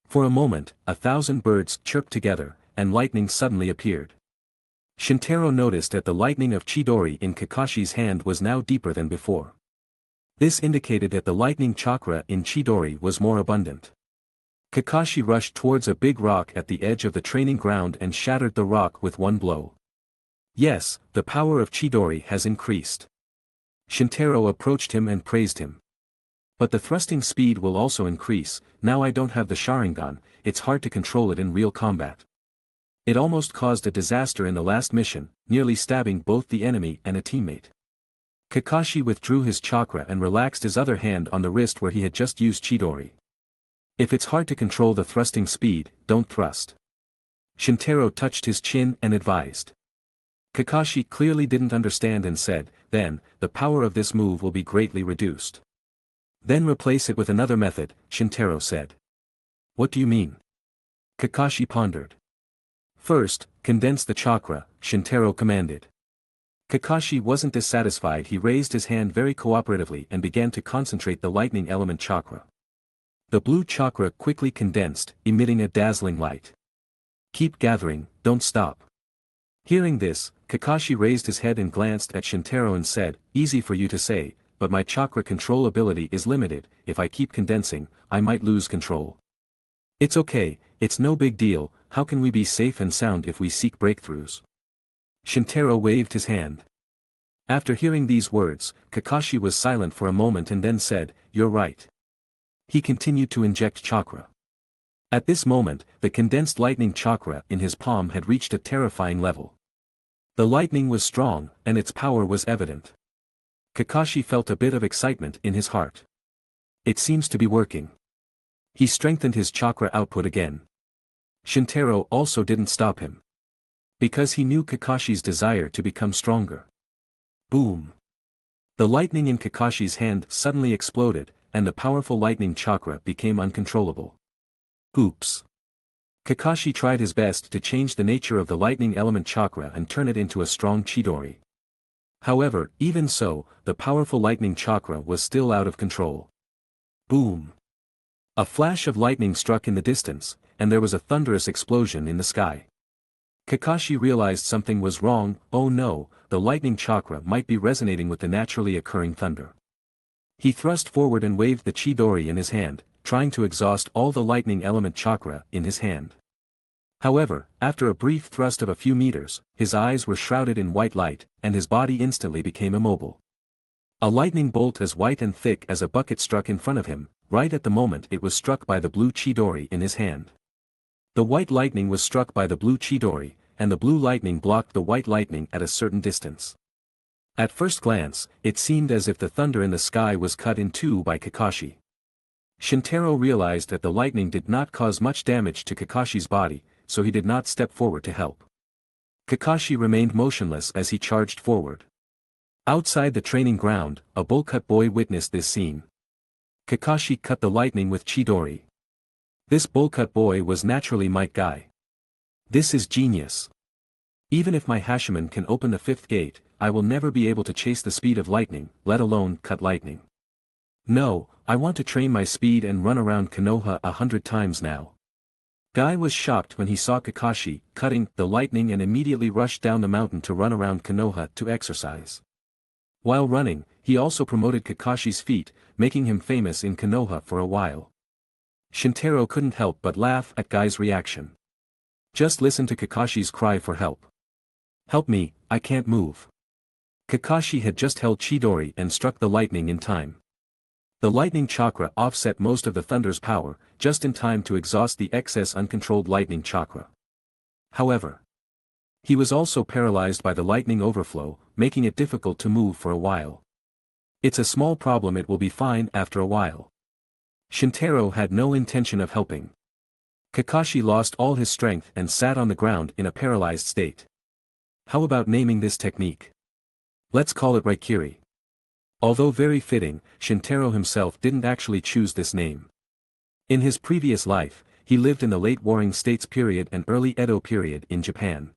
For a moment, 1,000 birds chirped together, and lightning suddenly appeared. Shintaro noticed that the lightning of Chidori in Kakashi's hand was now deeper than before. This indicated that the lightning chakra in Chidori was more abundant. Kakashi rushed towards a big rock at the edge of the training ground and shattered the rock with one blow. "Yes, the power of Chidori has increased." Shintaro approached him and praised him. "But the thrusting speed will also increase. Now I don't have the Sharingan, it's hard to control it in real combat. It almost caused a disaster in the last mission, nearly stabbing both the enemy and a teammate." Kakashi withdrew his chakra and relaxed his other hand on the wrist where he had just used Chidori. "If it's hard to control the thrusting speed, don't thrust." Shintaro touched his chin and advised. Kakashi clearly didn't understand and said, "Then, the power of this move will be greatly reduced." "Then replace it with another method," Shintaro said. "What do you mean?" Kakashi pondered. "First, condense the chakra," Shintaro commanded. Kakashi wasn't dissatisfied. He raised his hand very cooperatively and began to concentrate the lightning element chakra. The blue chakra quickly condensed, emitting a dazzling light. "Keep gathering, don't stop." Hearing this, Kakashi raised his head and glanced at Shintaro and said, "Easy for you to say, but my chakra control ability is limited. If I keep condensing, I might lose control." "It's okay, it's no big deal. How can we be safe and sound if we seek breakthroughs?" Shintaro waved his hand. After hearing these words, Kakashi was silent for a moment and then said, "You're right." He continued to inject chakra. At this moment, the condensed lightning chakra in his palm had reached a terrifying level. The lightning was strong, and its power was evident. Kakashi felt a bit of excitement in his heart. It seems to be working. He strengthened his chakra output again. Shintaro also didn't stop him. Because he knew Kakashi's desire to become stronger. Boom! The lightning in Kakashi's hand suddenly exploded, and the powerful lightning chakra became uncontrollable. Oops! Kakashi tried his best to change the nature of the lightning element chakra and turn it into a strong Chidori. However, even so, the powerful lightning chakra was still out of control. Boom! A flash of lightning struck in the distance, and there was a thunderous explosion in the sky. Kakashi realized something was wrong. Oh no, the lightning chakra might be resonating with the naturally occurring thunder. He thrust forward and waved the Chidori in his hand, trying to exhaust all the lightning element chakra in his hand. However, after a brief thrust of a few meters, his eyes were shrouded in white light, and his body instantly became immobile. A lightning bolt as white and thick as a bucket struck in front of him, right at the moment it was struck by the blue Chidori in his hand. The white lightning was struck by the blue Chidori, and the blue lightning blocked the white lightning at a certain distance. At first glance, it seemed as if the thunder in the sky was cut in two by Kakashi. Shintaro realized that the lightning did not cause much damage to Kakashi's body, so he did not step forward to help. Kakashi remained motionless as he charged forward. Outside the training ground, a bull-cut boy witnessed this scene. Kakashi cut the lightning with Chidori. This bull-cut boy was naturally Might Guy. This is genius. Even if my Hashiman can open the fifth gate, I will never be able to chase the speed of lightning, let alone cut lightning. No, I want to train my speed and run around Konoha 100 times now. Guy was shocked when he saw Kakashi cutting the lightning and immediately rushed down the mountain to run around Konoha to exercise. While running, he also promoted Kakashi's feat, making him famous in Konoha for a while. Shintaro couldn't help but laugh at Guy's reaction. Just listen to Kakashi's cry for help. Help me, I can't move. Kakashi had just held Chidori and struck the lightning in time. The lightning chakra offset most of the thunder's power, just in time to exhaust the excess uncontrolled lightning chakra. However, he was also paralyzed by the lightning overflow, making it difficult to move for a while. It's a small problem, it will be fine after a while. Shintaro had no intention of helping. Kakashi lost all his strength and sat on the ground in a paralyzed state. How about naming this technique? Let's call it Raikiri. Although very fitting, Shintaro himself didn't actually choose this name. In his previous life, he lived in the late Warring States period and early Edo period in Japan.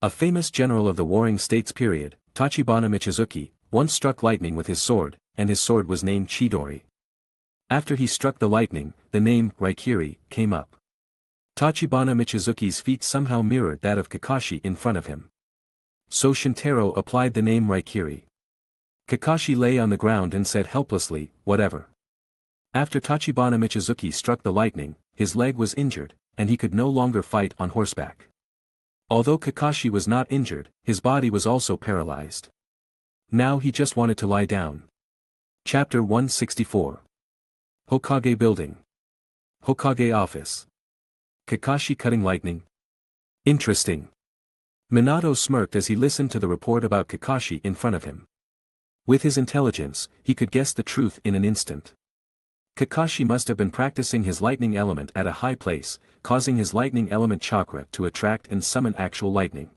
A famous general of the Warring States period, Tachibana Michizuki, once struck lightning with his sword, and his sword was named Chidori. After he struck the lightning, the name Raikiri came up. Tachibana Michizuki's feat somehow mirrored that of Kakashi in front of him. So Shintaro applied the name Raikiri. Kakashi lay on the ground and said helplessly, whatever. After Tachibana Michizuki struck the lightning, his leg was injured, and he could no longer fight on horseback. Although Kakashi was not injured, his body was also paralyzed. Now he just wanted to lie down. Chapter 164. Hokage Building. Hokage Office. Kakashi cutting lightning. Interesting. Minato smirked as he listened to the report about Kakashi in front of him. With his intelligence, he could guess the truth in an instant. Kakashi must have been practicing his lightning element at a high place, causing his lightning element chakra to attract and summon actual lightning.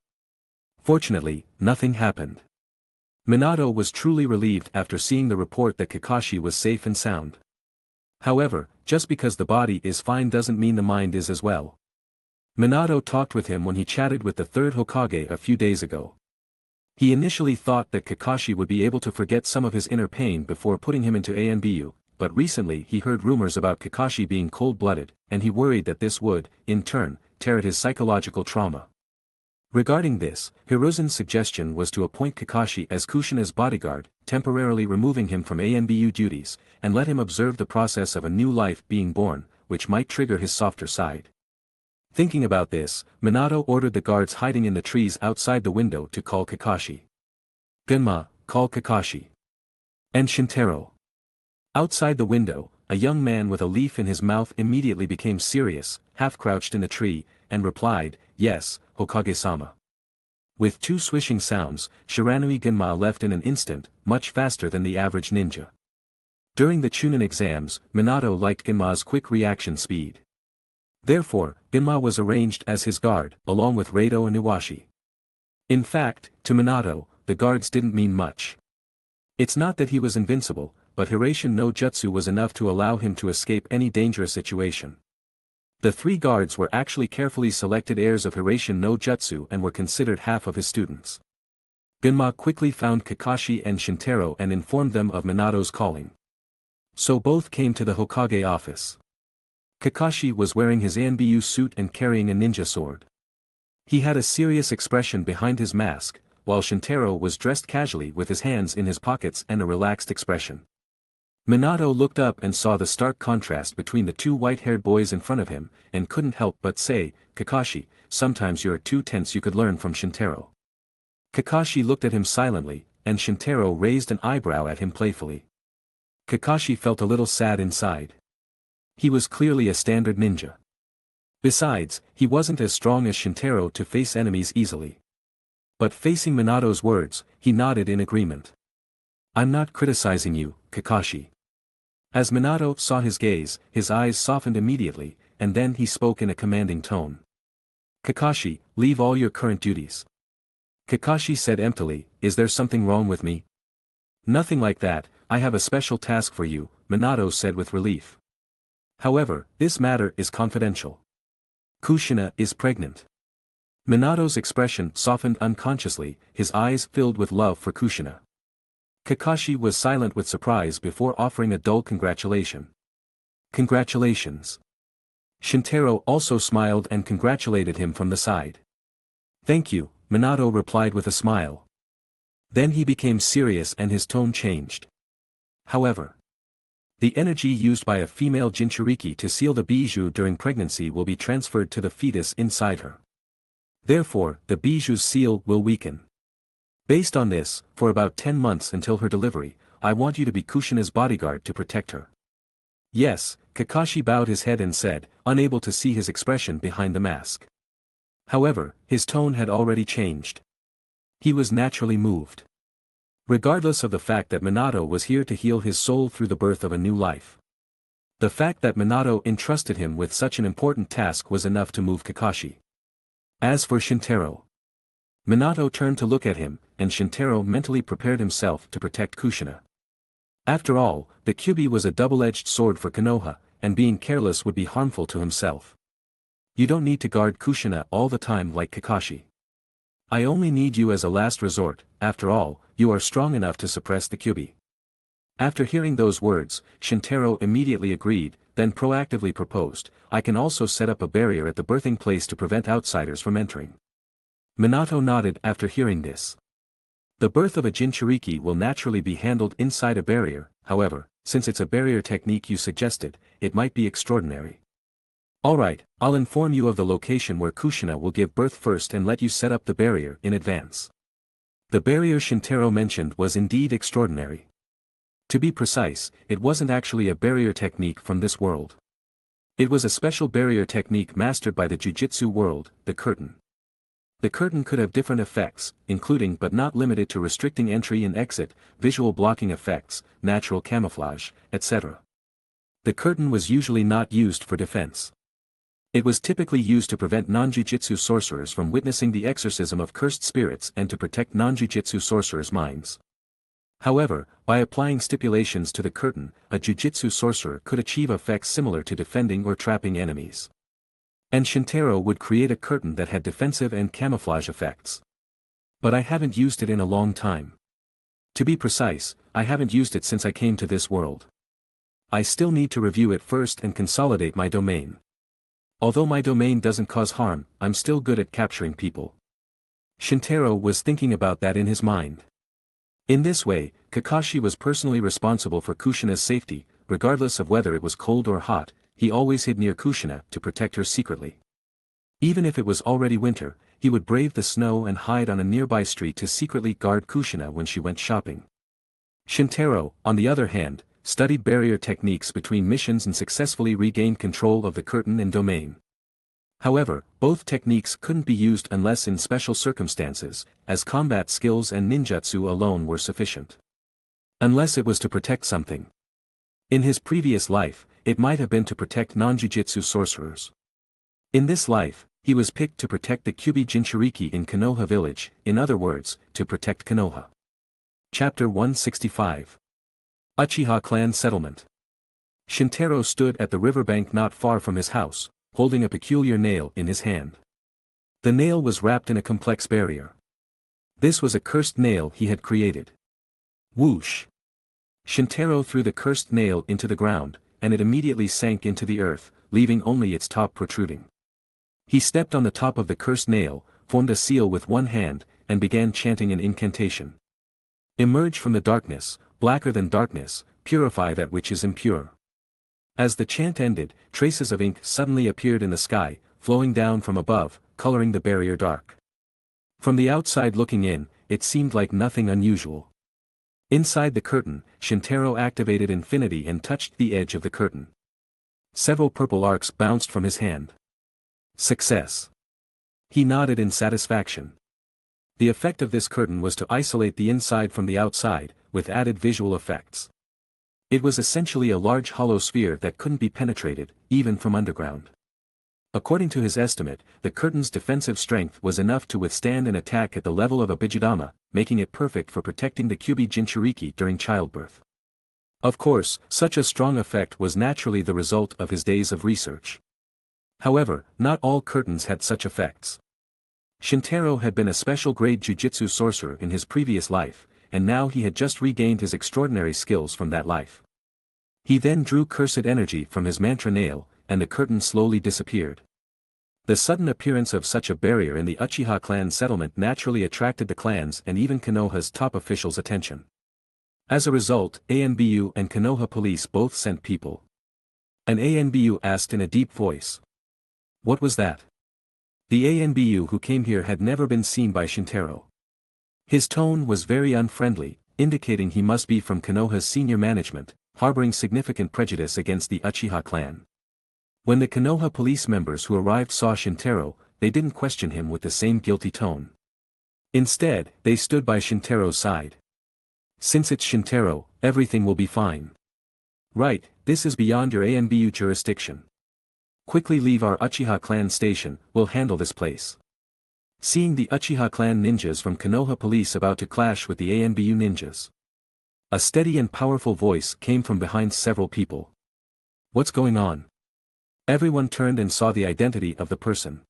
Fortunately, nothing happened. Minato was truly relieved after seeing the report that Kakashi was safe and sound. However, just because the body is fine doesn't mean the mind is as well. Minato talked with him when he chatted with the third Hokage a few days ago. He initially thought that Kakashi would be able to forget some of his inner pain before putting him into ANBU, but recently he heard rumors about Kakashi being cold-blooded, and he worried that this would, in turn, tear at his psychological trauma. Regarding this, Hiruzen's suggestion was to appoint Kakashi as Kushina's bodyguard, temporarily removing him from ANBU duties, and let him observe the process of a new life being born, which might trigger his softer side. Thinking about this, Minato ordered the guards hiding in the trees outside the window to call Kakashi. Gunma, call Kakashi. And Shintaro. Outside the window, a young man with a leaf in his mouth immediately became serious, half-crouched in a tree, and replied, yes, Hokage-sama. With two swishing sounds, Shiranui Gunma left in an instant, much faster than the average ninja. During the Chunin exams, Minato liked Gunma's quick reaction speed. Therefore, Gunma was arranged as his guard, along with Rado and Iwashi. In fact, to Minato, the guards didn't mean much. It's not that he was invincible, but Hiraishin no Jutsu was enough to allow him to escape any dangerous situation. The three guards were actually carefully selected heirs of Hiraishin no Jutsu and were considered half of his students. Gunma quickly found Kakashi and Shintaro and informed them of Minato's calling. So both came to the Hokage office. Kakashi was wearing his ANBU suit and carrying a ninja sword. He had a serious expression behind his mask, while Shintaro was dressed casually with his hands in his pockets and a relaxed expression. Minato looked up and saw the stark contrast between the two white-haired boys in front of him, and couldn't help but say, Kakashi, sometimes you're too tense, you could learn from Shintaro. Kakashi looked at him silently, and Shintaro raised an eyebrow at him playfully. Kakashi felt a little sad inside. He was clearly a standard ninja. Besides, he wasn't as strong as Shintaro to face enemies easily. But facing Minato's words, he nodded in agreement. I'm not criticizing you, Kakashi. As Minato saw his gaze, his eyes softened immediately, and then he spoke in a commanding tone. Kakashi, leave all your current duties. Kakashi said emptily, is there something wrong with me? Nothing like that, I have a special task for you, Minato said with relief. However, this matter is confidential. Kushina is pregnant. Minato's expression softened unconsciously, his eyes filled with love for Kushina. Kakashi was silent with surprise before offering a dull congratulation. Congratulations. Shintaro also smiled and congratulated him from the side. Thank you, Minato replied with a smile. Then he became serious and his tone changed. However, the energy used by a female Jinchuriki to seal the bijou during pregnancy will be transferred to the fetus inside her. Therefore, the bijou's seal will weaken. Based on this, for about 10 months until her delivery, I want you to be Kushina's bodyguard to protect her. Yes, Kakashi bowed his head and said, unable to see his expression behind the mask. However, his tone had already changed. He was naturally moved. Regardless of the fact that Minato was here to heal his soul through the birth of a new life. The fact that Minato entrusted him with such an important task was enough to move Kakashi. As for Shintaro, Minato turned to look at him, and Shintaro mentally prepared himself to protect Kushina. After all, the Kyuubi was a double-edged sword for Konoha, and being careless would be harmful to himself. You don't need to guard Kushina all the time like Kakashi. I only need you as a last resort, after all, you are strong enough to suppress the Kyuubi. After hearing those words, Shintaro immediately agreed, then proactively proposed, I can also set up a barrier at the birthing place to prevent outsiders from entering. Minato nodded after hearing this. The birth of a Jinchuriki will naturally be handled inside a barrier, however, since it's a barrier technique you suggested, it might be extraordinary. Alright, I'll inform you of the location where Kushina will give birth first and let you set up the barrier in advance. The barrier Shintaro mentioned was indeed extraordinary. To be precise, it wasn't actually a barrier technique from this world. It was a special barrier technique mastered by the Jujutsu world, the curtain. The curtain could have different effects, including but not limited to restricting entry and exit, visual blocking effects, natural camouflage, etc. The curtain was usually not used for defense. It was typically used to prevent non-jujutsu sorcerers from witnessing the exorcism of cursed spirits and to protect non-jujutsu sorcerers' minds. However, by applying stipulations to the curtain, a jujutsu sorcerer could achieve effects similar to defending or trapping enemies. And Shintaro would create a curtain that had defensive and camouflage effects. But I haven't used it in a long time. To be precise, I haven't used it since I came to this world. I still need to review it first and consolidate my domain. Although my domain doesn't cause harm, I'm still good at capturing people. Shintaro was thinking about that in his mind. In this way, Kakashi was personally responsible for Kushina's safety, regardless of whether it was cold or hot, he always hid near Kushina to protect her secretly. Even if it was already winter, he would brave the snow and hide on a nearby street to secretly guard Kushina when she went shopping. Shintaro, on the other hand, studied barrier techniques between missions and successfully regained control of the curtain and domain. However, both techniques couldn't be used unless in special circumstances, as combat skills and ninjutsu alone were sufficient. Unless it was to protect something. In his previous life, it might have been to protect non-jujutsu sorcerers. In this life, he was picked to protect the Kyuubi Jinchuriki in Konoha village, in other words, to protect Konoha. Chapter 165. Uchiha Clan Settlement. Shintaro stood at the riverbank not far from his house, holding a peculiar nail in his hand. The nail was wrapped in a complex barrier. This was a cursed nail he had created. Whoosh! Shintaro threw the cursed nail into the ground, and it immediately sank into the earth, leaving only its top protruding. He stepped on the top of the cursed nail, formed a seal with one hand, and began chanting an incantation. Emerge from the darkness, blacker than darkness, purify that which is impure. As the chant ended, traces of ink suddenly appeared in the sky, flowing down from above, coloring the barrier dark. From the outside looking in, it seemed like nothing unusual. Inside the curtain, Shintaro activated infinity and touched the edge of the curtain. Several purple arcs bounced from his hand. Success. He nodded in satisfaction. The effect of this curtain was to isolate the inside from the outside, with added visual effects. It was essentially a large hollow sphere that couldn't be penetrated, even from underground. According to his estimate, the curtain's defensive strength was enough to withstand an attack at the level of a Bijudama, making it perfect for protecting the Kyubi Jinchuriki during childbirth. Of course, such a strong effect was naturally the result of his days of research. However, not all curtains had such effects. Shintaro had been a special-grade jujitsu sorcerer in his previous life, and now he had just regained his extraordinary skills from that life. He then drew cursed energy from his mantra nail, and the curtain slowly disappeared. The sudden appearance of such a barrier in the Uchiha clan settlement naturally attracted the clans and even Konoha's top officials' attention. As a result, ANBU and Konoha police both sent people. An ANBU asked in a deep voice. What was that? The ANBU who came here had never been seen by Shintaro. His tone was very unfriendly, indicating he must be from Konoha's senior management, harboring significant prejudice against the Uchiha clan. When the Konoha police members who arrived saw Shintaro, they didn't question him with the same guilty tone. Instead, they stood by Shintaro's side. Since it's Shintaro, everything will be fine. Right, this is beyond your ANBU jurisdiction. Quickly leave our Uchiha clan station, we'll handle this place. Seeing the Uchiha clan ninjas from Konoha police about to clash with the ANBU ninjas. A steady and powerful voice came from behind several people. What's going on? Everyone turned and saw the identity of the person.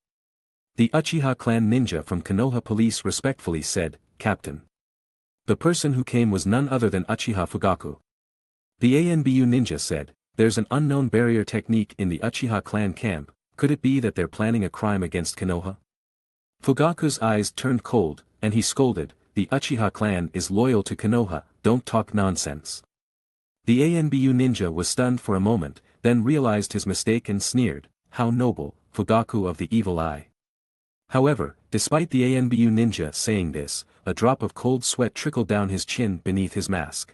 The Uchiha clan ninja from Konoha police respectfully said, Captain. The person who came was none other than Uchiha Fugaku. The ANBU ninja said, there's an unknown barrier technique in the Uchiha clan camp, could it be that they're planning a crime against Konoha? Fugaku's eyes turned cold, and he scolded, the Uchiha clan is loyal to Konoha, don't talk nonsense. The ANBU ninja was stunned for a moment, then realized his mistake and sneered, how noble, Fugaku of the evil eye. However, despite the ANBU ninja saying this, a drop of cold sweat trickled down his chin beneath his mask.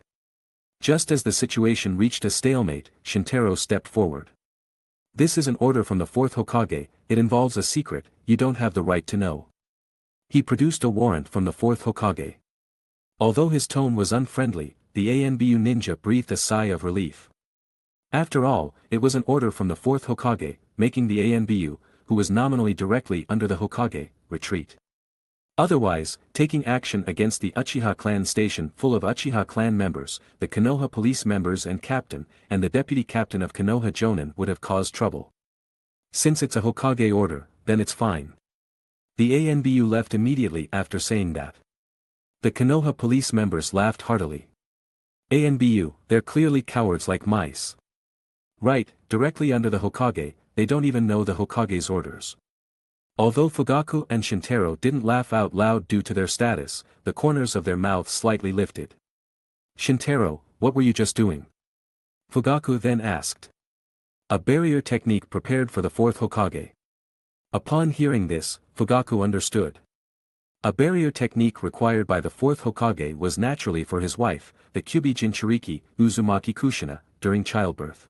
Just as the situation reached a stalemate, Shintaro stepped forward. This is an order from the 4th Hokage, it involves a secret, you don't have the right to know. He produced a warrant from the 4th Hokage. Although his tone was unfriendly, the ANBU ninja breathed a sigh of relief. After all, it was an order from the 4th Hokage, making the ANBU, who was nominally directly under the Hokage, retreat. Otherwise, taking action against the Uchiha clan station full of Uchiha clan members, the Konoha police members and captain, and the deputy captain of Konoha Jonin would have caused trouble. Since it's a Hokage order, then it's fine. The ANBU left immediately after saying that. The Konoha police members laughed heartily. ANBU, they're clearly cowards like mice. Right, directly under the Hokage, they don't even know the Hokage's orders. Although Fugaku and Shintaro didn't laugh out loud due to their status, the corners of their mouths slightly lifted. Shintaro, what were you just doing? Fugaku then asked. A barrier technique prepared for the 4th Hokage. Upon hearing this, Fugaku understood. A barrier technique required by the 4th Hokage was naturally for his wife, the Kyubi Jinchuriki, Uzumaki Kushina, during childbirth.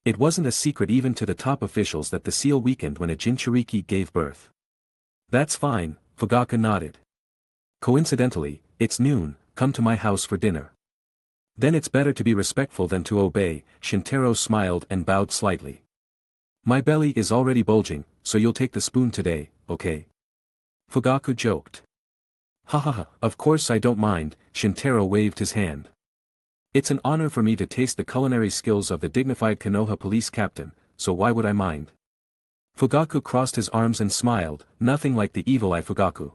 It wasn't a secret even to the top officials that the seal weakened when a Jinchuriki gave birth. That's fine, Fugaku nodded. Coincidentally, it's noon, come to my house for dinner. Then it's better to be respectful than to obey, Shintaro smiled and bowed slightly. My belly is already bulging, so you'll take the spoon today, okay? Fugaku joked. Ha ha ha, of course I don't mind, Shintaro waved his hand. It's an honor for me to taste the culinary skills of the dignified Konoha police captain, so why would I mind? Fugaku crossed his arms and smiled, nothing like the evil eye Fugaku.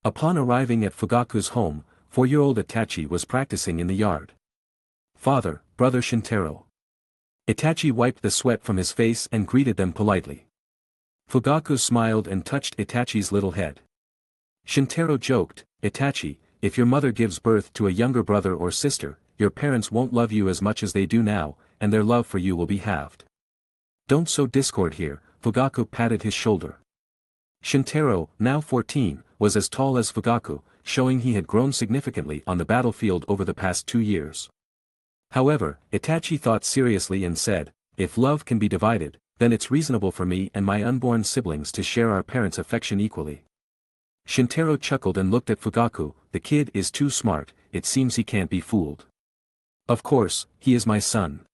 Upon arriving at Fugaku's home, 4-year-old Itachi was practicing in the yard. Father, brother Shintaro. Itachi wiped the sweat from his face and greeted them politely. Fugaku smiled and touched Itachi's little head. Shintaro joked, Itachi, if your mother gives birth to a younger brother or sister, your parents won't love you as much as they do now, and their love for you will be halved. Don't sow discord here, Fugaku patted his shoulder. Shintaro, now 14, was as tall as Fugaku, showing he had grown significantly on the battlefield over the past 2 years. However, Itachi thought seriously and said, if love can be divided, then it's reasonable for me and my unborn siblings to share our parents' affection equally. Shintaro chuckled and looked at Fugaku. The kid is too smart, it seems he can't be fooled. Of course, he is my son.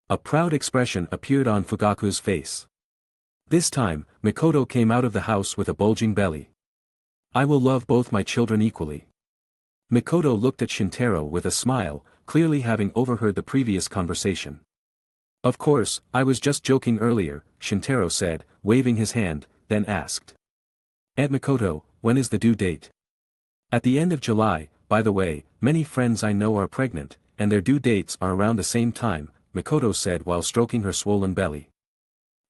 A proud expression appeared on Fugaku's face. This time, Mikoto came out of the house with a bulging belly. I will love both my children equally. Mikoto looked at Shintaro with a smile, clearly having overheard the previous conversation. Of course, I was just joking earlier, Shintaro said, waving his hand, then asked. Aunt Mikoto, when is the due date? At the end of July. By the way, many friends I know are pregnant, and their due dates are around the same time, Mikoto said while stroking her swollen belly.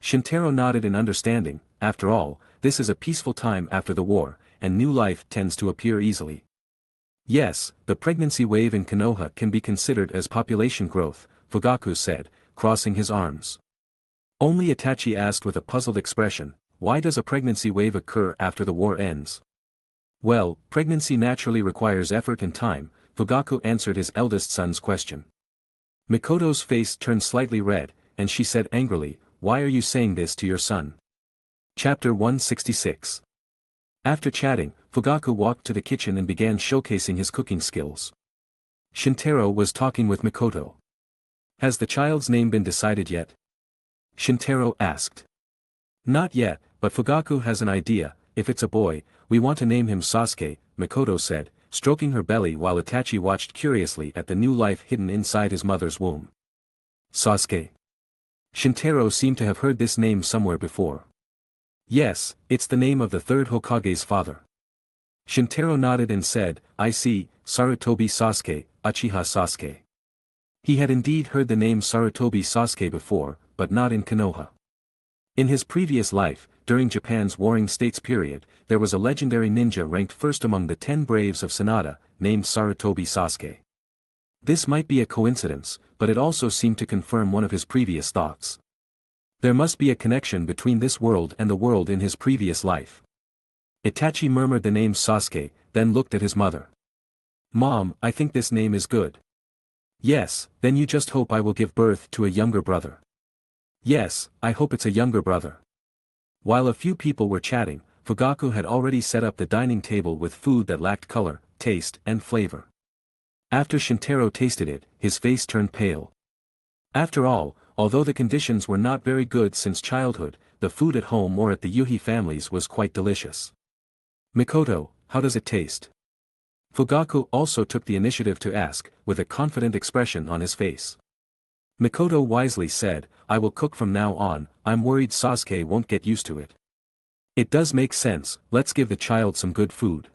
Shintaro nodded in understanding. After all, this is a peaceful time after the war, and new life tends to appear easily. Yes, the pregnancy wave in Konoha can be considered as population growth, Fugaku said, crossing his arms. Only Itachi asked with a puzzled expression, why does a pregnancy wave occur after the war ends? Well, pregnancy naturally requires effort and time, Fugaku answered his eldest son's question. Mikoto's face turned slightly red, and she said angrily, why are you saying this to your son? Chapter 166. After chatting, Fugaku walked to the kitchen and began showcasing his cooking skills. Shintaro was talking with Mikoto. Has the child's name been decided yet? Shintaro asked. Not yet, but Fugaku has an idea. If it's a boy, we want to name him Sasuke, Mikoto said, stroking her belly while Itachi watched curiously at the new life hidden inside his mother's womb. Sasuke. Shintaro seemed to have heard this name somewhere before. Yes, it's the name of the third Hokage's father. Shintaro nodded and said, I see, Sarutobi Sasuke, Uchiha Sasuke. He had indeed heard the name Sarutobi Sasuke before, but not in Konoha. In his previous life, during Japan's Warring States period, there was a legendary ninja ranked first among the 10 braves of Sanada, named Sarutobi Sasuke. This might be a coincidence, but it also seemed to confirm one of his previous thoughts. There must be a connection between this world and the world in his previous life. Itachi murmured the name Sasuke, then looked at his mother. Mom, I think this name is good. Yes, then you just hope I will give birth to a younger brother. Yes, I hope it's a younger brother. While a few people were chatting, Fugaku had already set up the dining table with food that lacked color, taste, and flavor. After Shintaro tasted it, his face turned pale. After all, although the conditions were not very good since childhood, the food at home or at the Yuhi families was quite delicious. Mikoto, how does it taste? Fugaku also took the initiative to ask, with a confident expression on his face. Mikoto wisely said, I will cook from now on, I'm worried Sasuke won't get used to it. It does make sense, let's give the child some good food.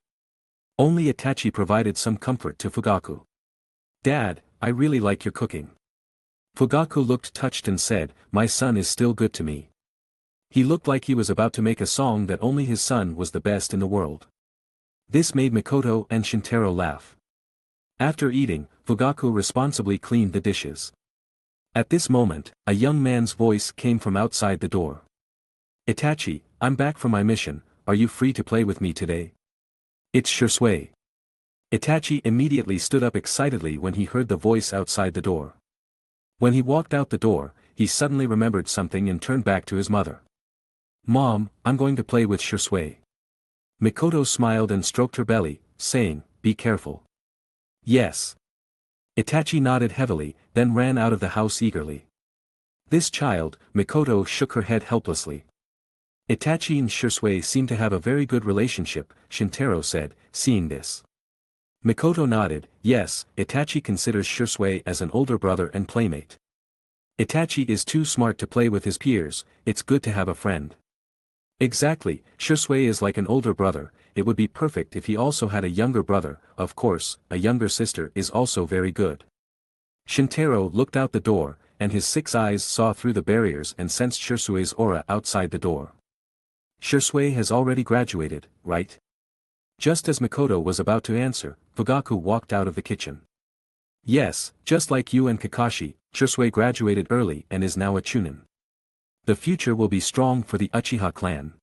Only Itachi provided some comfort to Fugaku. Dad, I really like your cooking. Fugaku looked touched and said, my son is still good to me. He looked like he was about to make a song that only his son was the best in the world. This made Mikoto and Shintaro laugh. After eating, Fugaku responsibly cleaned the dishes. At this moment, a young man's voice came from outside the door. Itachi, I'm back from my mission, are you free to play with me today? It's Shisui. Itachi immediately stood up excitedly when he heard the voice outside the door. When he walked out the door, he suddenly remembered something and turned back to his mother. Mom, I'm going to play with Shisui. Mikoto smiled and stroked her belly, saying, be careful. Yes. Itachi nodded heavily, then ran out of the house eagerly. This child, Mikoto shook her head helplessly. Itachi and Shisui seem to have a very good relationship, Shintaro said, seeing this. Mikoto nodded, yes, Itachi considers Shisui as an older brother and playmate. Itachi is too smart to play with his peers, it's good to have a friend. Exactly, Shisui is like an older brother, it would be perfect if he also had a younger brother, of course, a younger sister is also very good. Shintaro looked out the door, and his 6 eyes saw through the barriers and sensed Shisui's aura outside the door. Shisui has already graduated, right? Just as Mikoto was about to answer, Fugaku walked out of the kitchen. Yes, just like you and Kakashi, Shisui graduated early and is now a Chunin. The future will be strong for the Uchiha clan.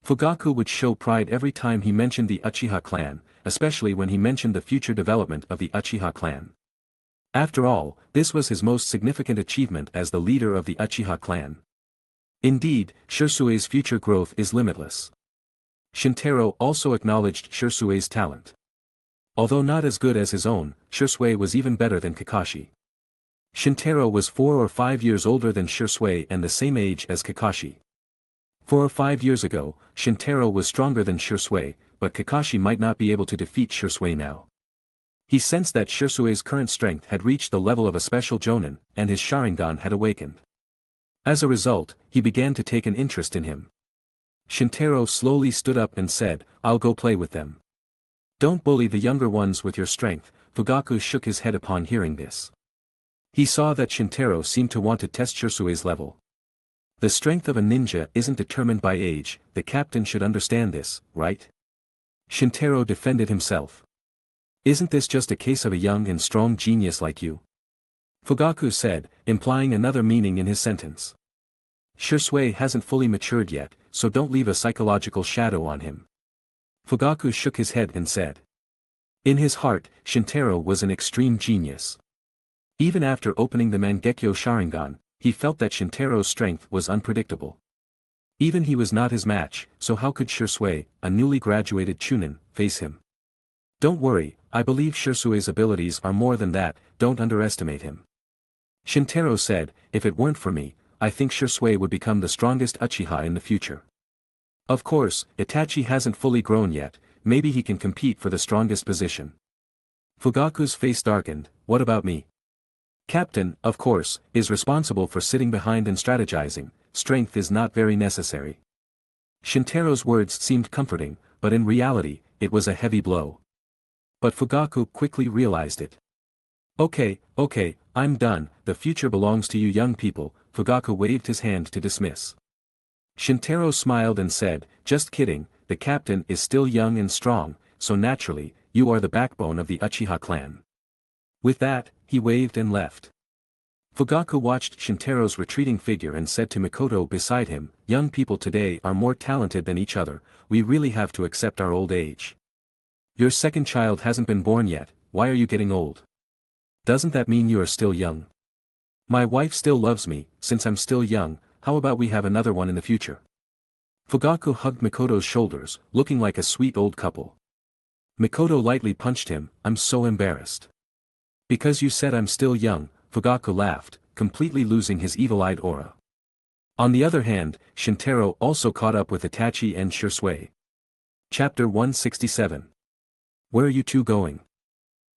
Fugaku would show pride every time he mentioned the Uchiha clan, especially when he mentioned the future development of the Uchiha clan. After all, this was his most significant achievement as the leader of the Uchiha clan. Indeed, Shisui's future growth is limitless. Shintaro also acknowledged Shirsue's talent. Although not as good as his own, Shirsue was even better than Kakashi. Shintaro was 4 or 5 years older than Shirsue and the same age as Kakashi. 4 or 5 years ago, Shintaro was stronger than Shirsue, but Kakashi might not be able to defeat Shirsue now. He sensed that Shirsue's current strength had reached the level of a special Jonin, and his Sharingan had awakened. As a result, he began to take an interest in him. Shintaro slowly stood up and said, "I'll go play with them." "Don't bully the younger ones with your strength," Fugaku shook his head upon hearing this. He saw that Shintaro seemed to want to test Shirsue's level. The strength of a ninja isn't determined by age, the captain should understand this, right? Shintaro defended himself. "Isn't this just a case of a young and strong genius like you?" Fugaku said, implying another meaning in his sentence. "Shirsue hasn't fully matured yet, so don't leave a psychological shadow on him." Fugaku shook his head and said. In his heart, Shintaro was an extreme genius. Even after opening the Mangekyo Sharingan, he felt that Shintaro's strength was unpredictable. Even he was not his match, so how could Shirsue, a newly graduated Chunin, face him? "Don't worry, I believe Shirsue's abilities are more than that, don't underestimate him." Shintaro said, "If it weren't for me, I think Shirsue would become the strongest Uchiha in the future. Of course, Itachi hasn't fully grown yet, maybe he can compete for the strongest position." Fugaku's face darkened. "What about me?" "Captain, of course, is responsible for sitting behind and strategizing, strength is not very necessary." Shintaro's words seemed comforting, but in reality, it was a heavy blow. But Fugaku quickly realized it. Okay, I'm done, the future belongs to you young people," Fugaku waved his hand to dismiss. Shintaro smiled and said, "Just kidding, the captain is still young and strong, so naturally, you are the backbone of the Uchiha clan." With that, he waved and left. Fugaku watched Shintaro's retreating figure and said to Mikoto beside him, "Young people today are more talented than each other, we really have to accept our old age. Your second child hasn't been born yet, why are you getting old? Doesn't that mean you are still young? My wife still loves me, since I'm still young, how about we have another one in the future?" Fugaku hugged Mikoto's shoulders, looking like a sweet old couple. Mikoto lightly punched him, "I'm so embarrassed." "Because you said I'm still young," Fugaku laughed, completely losing his evil-eyed aura. On the other hand, Shintaro also caught up with Itachi and Shirsue. Chapter 167. Where are you two going?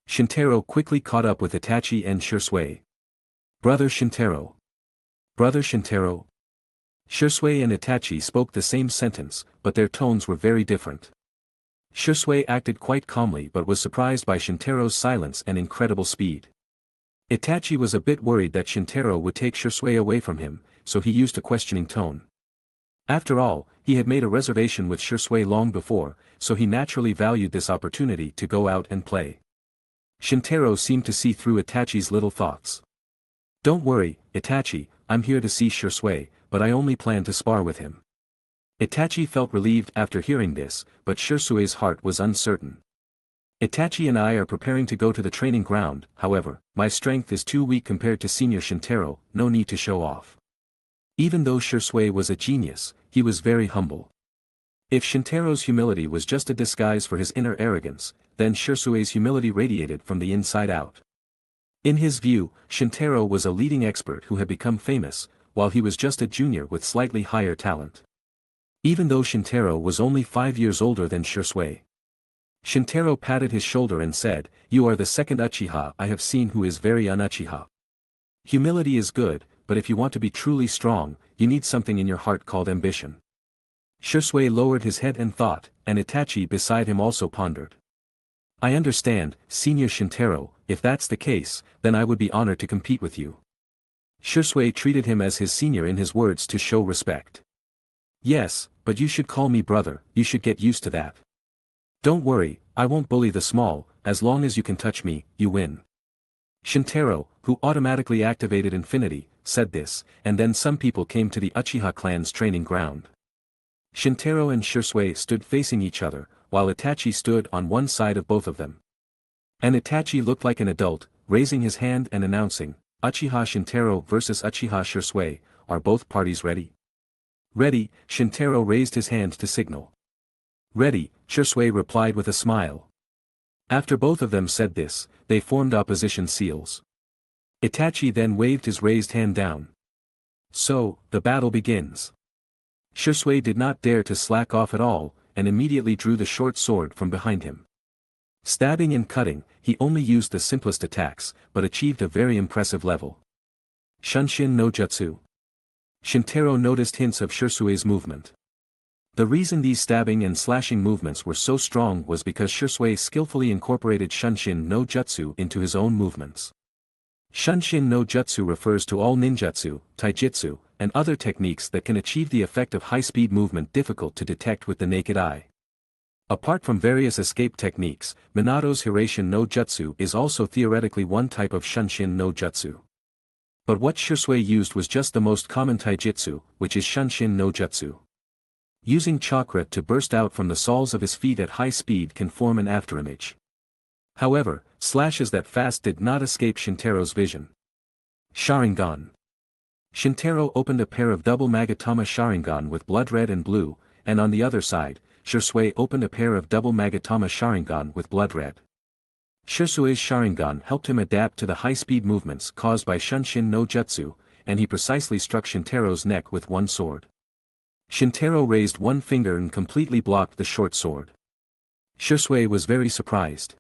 Shintaro quickly caught up with Itachi and Shirsue. Brother Shintaro. Brother Shintaro. Shirsue and Itachi spoke the same sentence, but their tones were very different. Shirsue acted quite calmly but was surprised by Shintaro's silence and incredible speed. Itachi was a bit worried that Shintaro would take Shirsue away from him, so he used a questioning tone. After all, he had made a reservation with Shirsue long before, so he naturally valued this opportunity to go out and play. Shintaro seemed to see through Itachi's little thoughts. "Don't worry, Itachi, I'm here to see Shirsue, but I only plan to spar with him." Itachi felt relieved after hearing this, but Shirsue's heart was uncertain. "Itachi and I are preparing to go to the training ground, however, my strength is too weak compared to Senior Shintaro, no need to show off." Even though Shirsue was a genius, he was very humble. If Shintaro's humility was just a disguise for his inner arrogance, then Shirsue's humility radiated from the inside out. In his view, Shintaro was a leading expert who had become famous, while he was just a junior with slightly higher talent. Even though Shintaro was only 5 years older than Shirsue. Shintaro patted his shoulder and said, "You are the second Uchiha I have seen who is very un-Uchiha. Humility is good, but if you want to be truly strong, you need something in your heart called ambition." Shirsue lowered his head and thought, and Itachi beside him also pondered. "I understand, Senior Shintaro, if that's the case, then I would be honored to compete with you." Shirsue treated him as his senior in his words to show respect. "Yes, but you should call me brother, you should get used to that. Don't worry, I won't bully the small, as long as you can touch me, you win." Shintaro, who automatically activated Infinity, said this, and then some people came to the Uchiha clan's training ground. Shintaro and Shirsue stood facing each other, while Itachi stood on one side of both of them. And Itachi looked like an adult, raising his hand and announcing, "Uchiha Shintaro versus Uchiha Shirsue, are both parties ready?" "Ready," Shintaro raised his hand to signal. Ready, Shisui replied with a smile. After both of them said this, they formed opposition seals. Itachi then waved his raised hand down. So, the battle begins. Shisui did not dare to slack off at all, and immediately drew the short sword from behind him. Stabbing and cutting, he only used the simplest attacks, but achieved a very impressive level. Shunshin no Jutsu. Shintaro noticed hints of Shisui's movement. The reason these stabbing and slashing movements were so strong was because Shisui skillfully incorporated Shunshin no Jutsu into his own movements. Shunshin no Jutsu refers to all ninjutsu, taijutsu, and other techniques that can achieve the effect of high-speed movement difficult to detect with the naked eye. Apart from various escape techniques, Minato's Hirashin no Jutsu is also theoretically one type of Shunshin no Jutsu. But what Shisui used was just the most common taijutsu, which is Shunshin no Jutsu. Using chakra to burst out from the soles of his feet at high speed can form an afterimage. However, slashes that fast did not escape Shintaro's vision. Sharingan. Shintaro opened a pair of double Magatama Sharingan with blood red and blue, and on the other side, Shisui opened a pair of double Magatama Sharingan with blood red. Shisui's Sharingan helped him adapt to the high-speed movements caused by Shunshin no Jutsu, and he precisely struck Shintaro's neck with one sword. Shintaro raised one finger and completely blocked the short sword. Shisui was very surprised.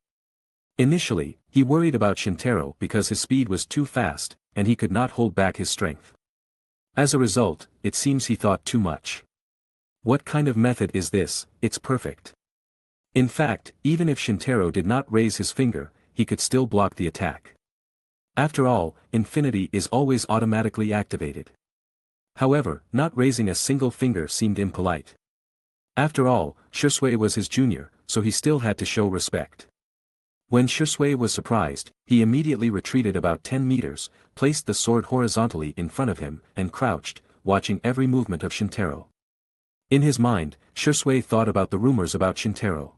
Initially, he worried about Shintaro because his speed was too fast, and he could not hold back his strength. As a result, it seems he thought too much. What kind of method is this? It's perfect. In fact, even if Shintaro did not raise his finger, he could still block the attack. After all, infinity is always automatically activated. However, not raising a single finger seemed impolite. After all, Shisui was his junior, so he still had to show respect. When Shisui was surprised, he immediately retreated about 10 meters, placed the sword horizontally in front of him, and crouched, watching every movement of Shintaro. In his mind, Shisui thought about the rumors about Shintaro.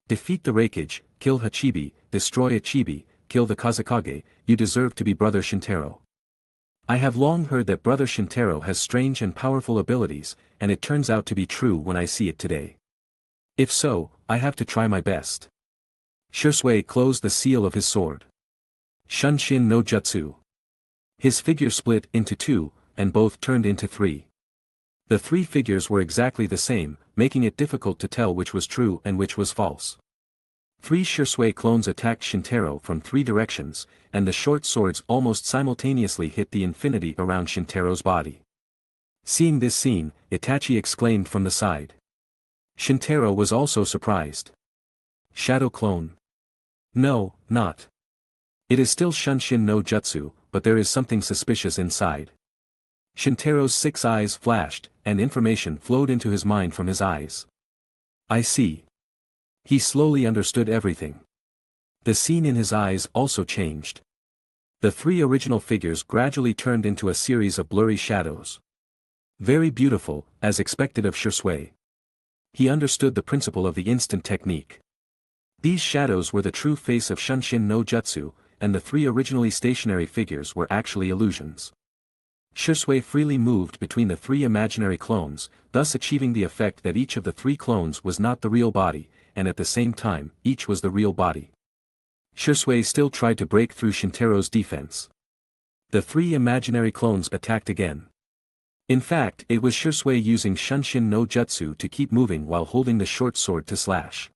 Defeat the Reikage, kill Hachibi, destroy Ichibi, kill the Kazekage, you deserve to be Brother Shintaro. I have long heard that Brother Shintaro has strange and powerful abilities, and it turns out to be true when I see it today. If so, I have to try my best. Shisui closed the seal of his sword. Shunshin no Jutsu. His figure split into two, and both turned into three. The three figures were exactly the same, making it difficult to tell which was true and which was false. Three Shisui clones attacked Shintaro from three directions, and the short swords almost simultaneously hit the infinity around Shintaro's body. Seeing this scene, Itachi exclaimed from the side. Shintaro was also surprised. Shadow clone. No, not. It is still Shunshin no Jutsu, but there is something suspicious inside. Shintaro's 6 eyes flashed, and information flowed into his mind from his eyes. I see. He slowly understood everything. The scene in his eyes also changed. The three original figures gradually turned into a series of blurry shadows. Very beautiful, as expected of Shisui. He understood the principle of the instant technique. These shadows were the true face of Shunshin no Jutsu, and the three originally stationary figures were actually illusions. Shisui freely moved between the three imaginary clones, thus achieving the effect that each of the three clones was not the real body, and at the same time, each was the real body. Shisui still tried to break through Shintaro's defense. The three imaginary clones attacked again. In fact, it was Shisui using Shunshin no Jutsu to keep moving while holding the short sword to slash.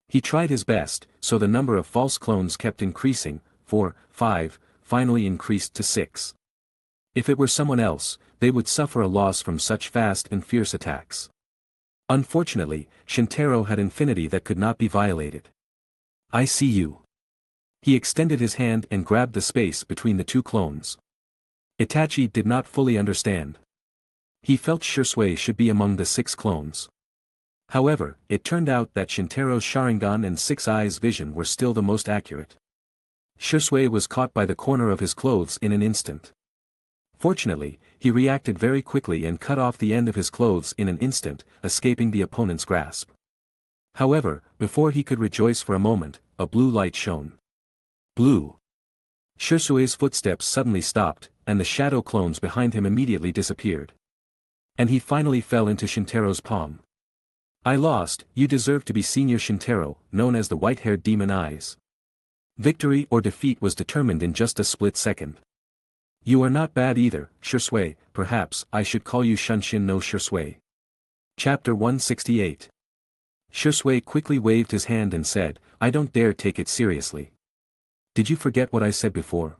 He tried his best, so the number of false clones kept increasing, 4, 5, finally increased to 6. If it were someone else, they would suffer a loss from such fast and fierce attacks. Unfortunately, Shintaro had infinity that could not be violated. I see you. He extended his hand and grabbed the space between the two clones. Itachi did not fully understand. He felt Shisui should be among the 6 clones. However, it turned out that Shintaro's Sharingan and 6 eyes vision were still the most accurate. Shisui was caught by the corner of his clothes in an instant. Fortunately, he reacted very quickly and cut off the end of his clothes in an instant, escaping the opponent's grasp. However, before he could rejoice for a moment, a blue light shone. Blue. Shisui's footsteps suddenly stopped, and the shadow clones behind him immediately disappeared. And he finally fell into Shintaro's palm. I lost, you deserve to be Senior Shintaro, known as the white-haired demon eyes. Victory or defeat was determined in just a split second. You are not bad either, Shisui, perhaps I should call you Shunshin no Shisui. Chapter 168. Shisui quickly waved his hand and said, I don't dare take it seriously. Did you forget what I said before?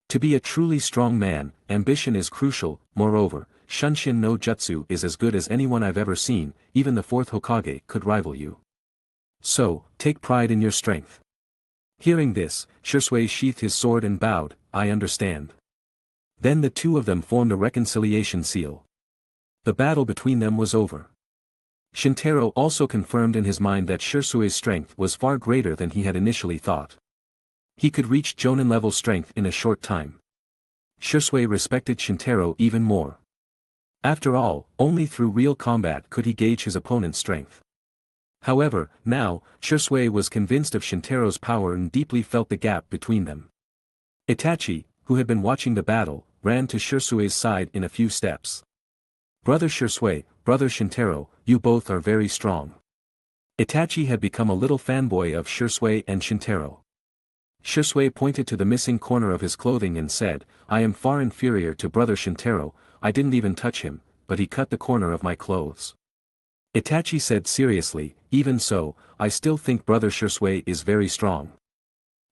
To be a truly strong man, ambition is crucial, moreover, Shunshin no Jutsu is as good as anyone I've ever seen, even the fourth Hokage could rival you. So, take pride in your strength. Hearing this, Shisui sheathed his sword and bowed, I understand. Then the two of them formed a reconciliation seal. The battle between them was over. Shintaro also confirmed in his mind that Shisui's strength was far greater than he had initially thought. He could reach Jonin-level strength in a short time. Shisui respected Shintaro even more. After all, only through real combat could he gauge his opponent's strength. However, now, Shisui was convinced of Shintaro's power and deeply felt the gap between them. Itachi, who had been watching the battle, ran to Shisui's side in a few steps. Brother Shisui, brother Shintaro, you both are very strong. Itachi had become a little fanboy of Shisui and Shintaro. Shisui pointed to the missing corner of his clothing and said, I am far inferior to brother Shintaro, I didn't even touch him, but he cut the corner of my clothes. Itachi said seriously, even so, I still think brother Shisui is very strong.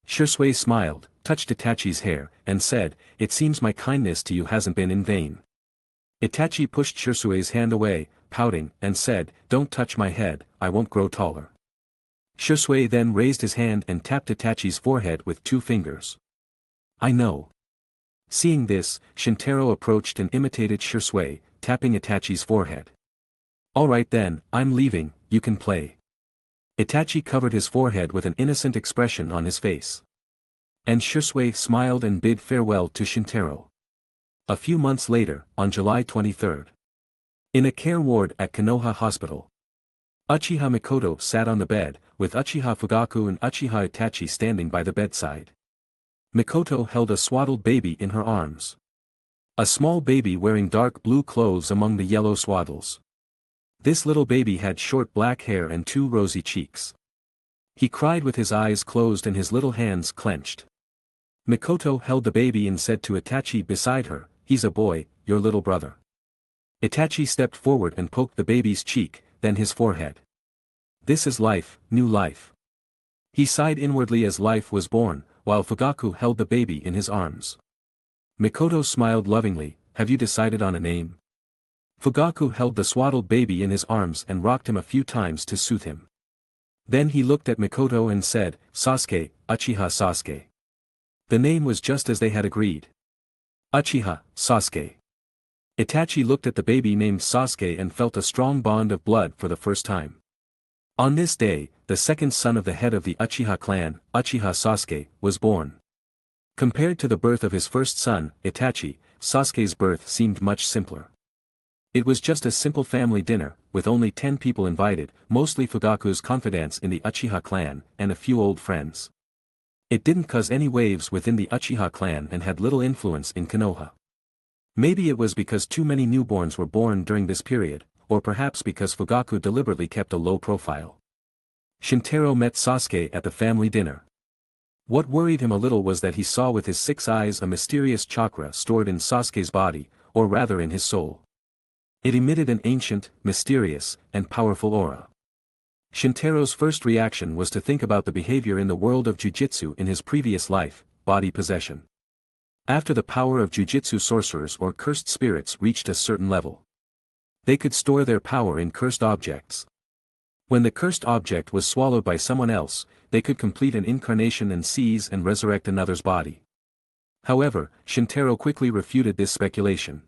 Shisui smiled, touched Itachi's hair, and said, it seems my kindness to you hasn't been in vain. Itachi pushed Shisui's hand away, pouting, and said, don't touch my head, I won't grow taller. Shisui then raised his hand and tapped Itachi's forehead with 2 fingers. I know. Seeing this, Shintaro approached and imitated Shisui, tapping Itachi's forehead. Alright then, I'm leaving, you can play. Itachi covered his forehead with an innocent expression on his face. And Shisui smiled and bid farewell to Shintaro. A few months later, on July 23rd. In a care ward at Konoha Hospital. Uchiha Mikoto sat on the bed, with Uchiha Fugaku and Uchiha Itachi standing by the bedside. Mikoto held a swaddled baby in her arms. A small baby wearing dark blue clothes among the yellow swaddles. This little baby had short black hair and 2 rosy cheeks. He cried with his eyes closed and his little hands clenched. Mikoto held the baby and said to Itachi beside her, he's a boy, your little brother. Itachi stepped forward and poked the baby's cheek, then his forehead. This is life, new life. He sighed inwardly as life was born, while Fugaku held the baby in his arms. Mikoto smiled lovingly, have you decided on a name? Fugaku held the swaddled baby in his arms and rocked him a few times to soothe him. Then he looked at Mikoto and said, Sasuke, Uchiha Sasuke. The name was just as they had agreed. Uchiha, Sasuke. Itachi looked at the baby named Sasuke and felt a strong bond of blood for the first time. On this day, the second son of the head of the Uchiha clan, Uchiha Sasuke, was born. Compared to the birth of his first son, Itachi, Sasuke's birth seemed much simpler. It was just a simple family dinner, with only 10 people invited, mostly Fugaku's confidants in the Uchiha clan, and a few old friends. It didn't cause any waves within the Uchiha clan and had little influence in Konoha. Maybe it was because too many newborns were born during this period, or perhaps because Fugaku deliberately kept a low profile. Shintaro met Sasuke at the family dinner. What worried him a little was that he saw with his 6 eyes a mysterious chakra stored in Sasuke's body, or rather in his soul. It emitted an ancient, mysterious, and powerful aura. Shintaro's first reaction was to think about the behavior in the world of jujitsu in his previous life, body possession. After the power of jujitsu sorcerers or cursed spirits reached a certain level, they could store their power in cursed objects. When the cursed object was swallowed by someone else, they could complete an incarnation and seize and resurrect another's body. However, Shintaro quickly refuted this speculation.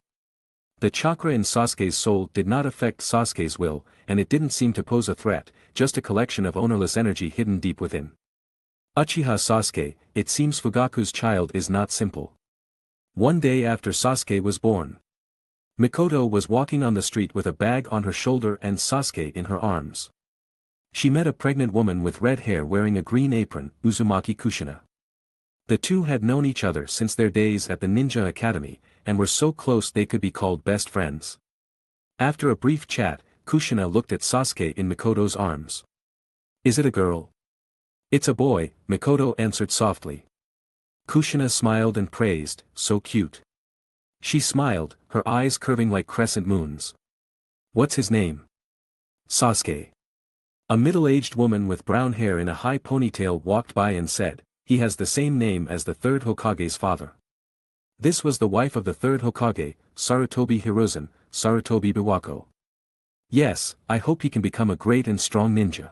The chakra in Sasuke's soul did not affect Sasuke's will, and it didn't seem to pose a threat, just a collection of ownerless energy hidden deep within. Uchiha Sasuke, it seems Fugaku's child is not simple. One day after Sasuke was born, Mikoto was walking on the street with a bag on her shoulder and Sasuke in her arms. She met a pregnant woman with red hair wearing a green apron, Uzumaki Kushina. The two had known each other since their days at the Ninja Academy, and were so close they could be called best friends. After a brief chat, Kushina looked at Sasuke in Mikoto's arms. Is it a girl? It's a boy, Mikoto answered softly. Kushina smiled and praised, so cute. She smiled, her eyes curving like crescent moons. What's his name? Sasuke. A middle-aged woman with brown hair in a high ponytail walked by and said, he has the same name as the third Hokage's father. This was the wife of the third Hokage, Sarutobi Hiruzen, Sarutobi Biwako. Yes, I hope he can become a great and strong ninja.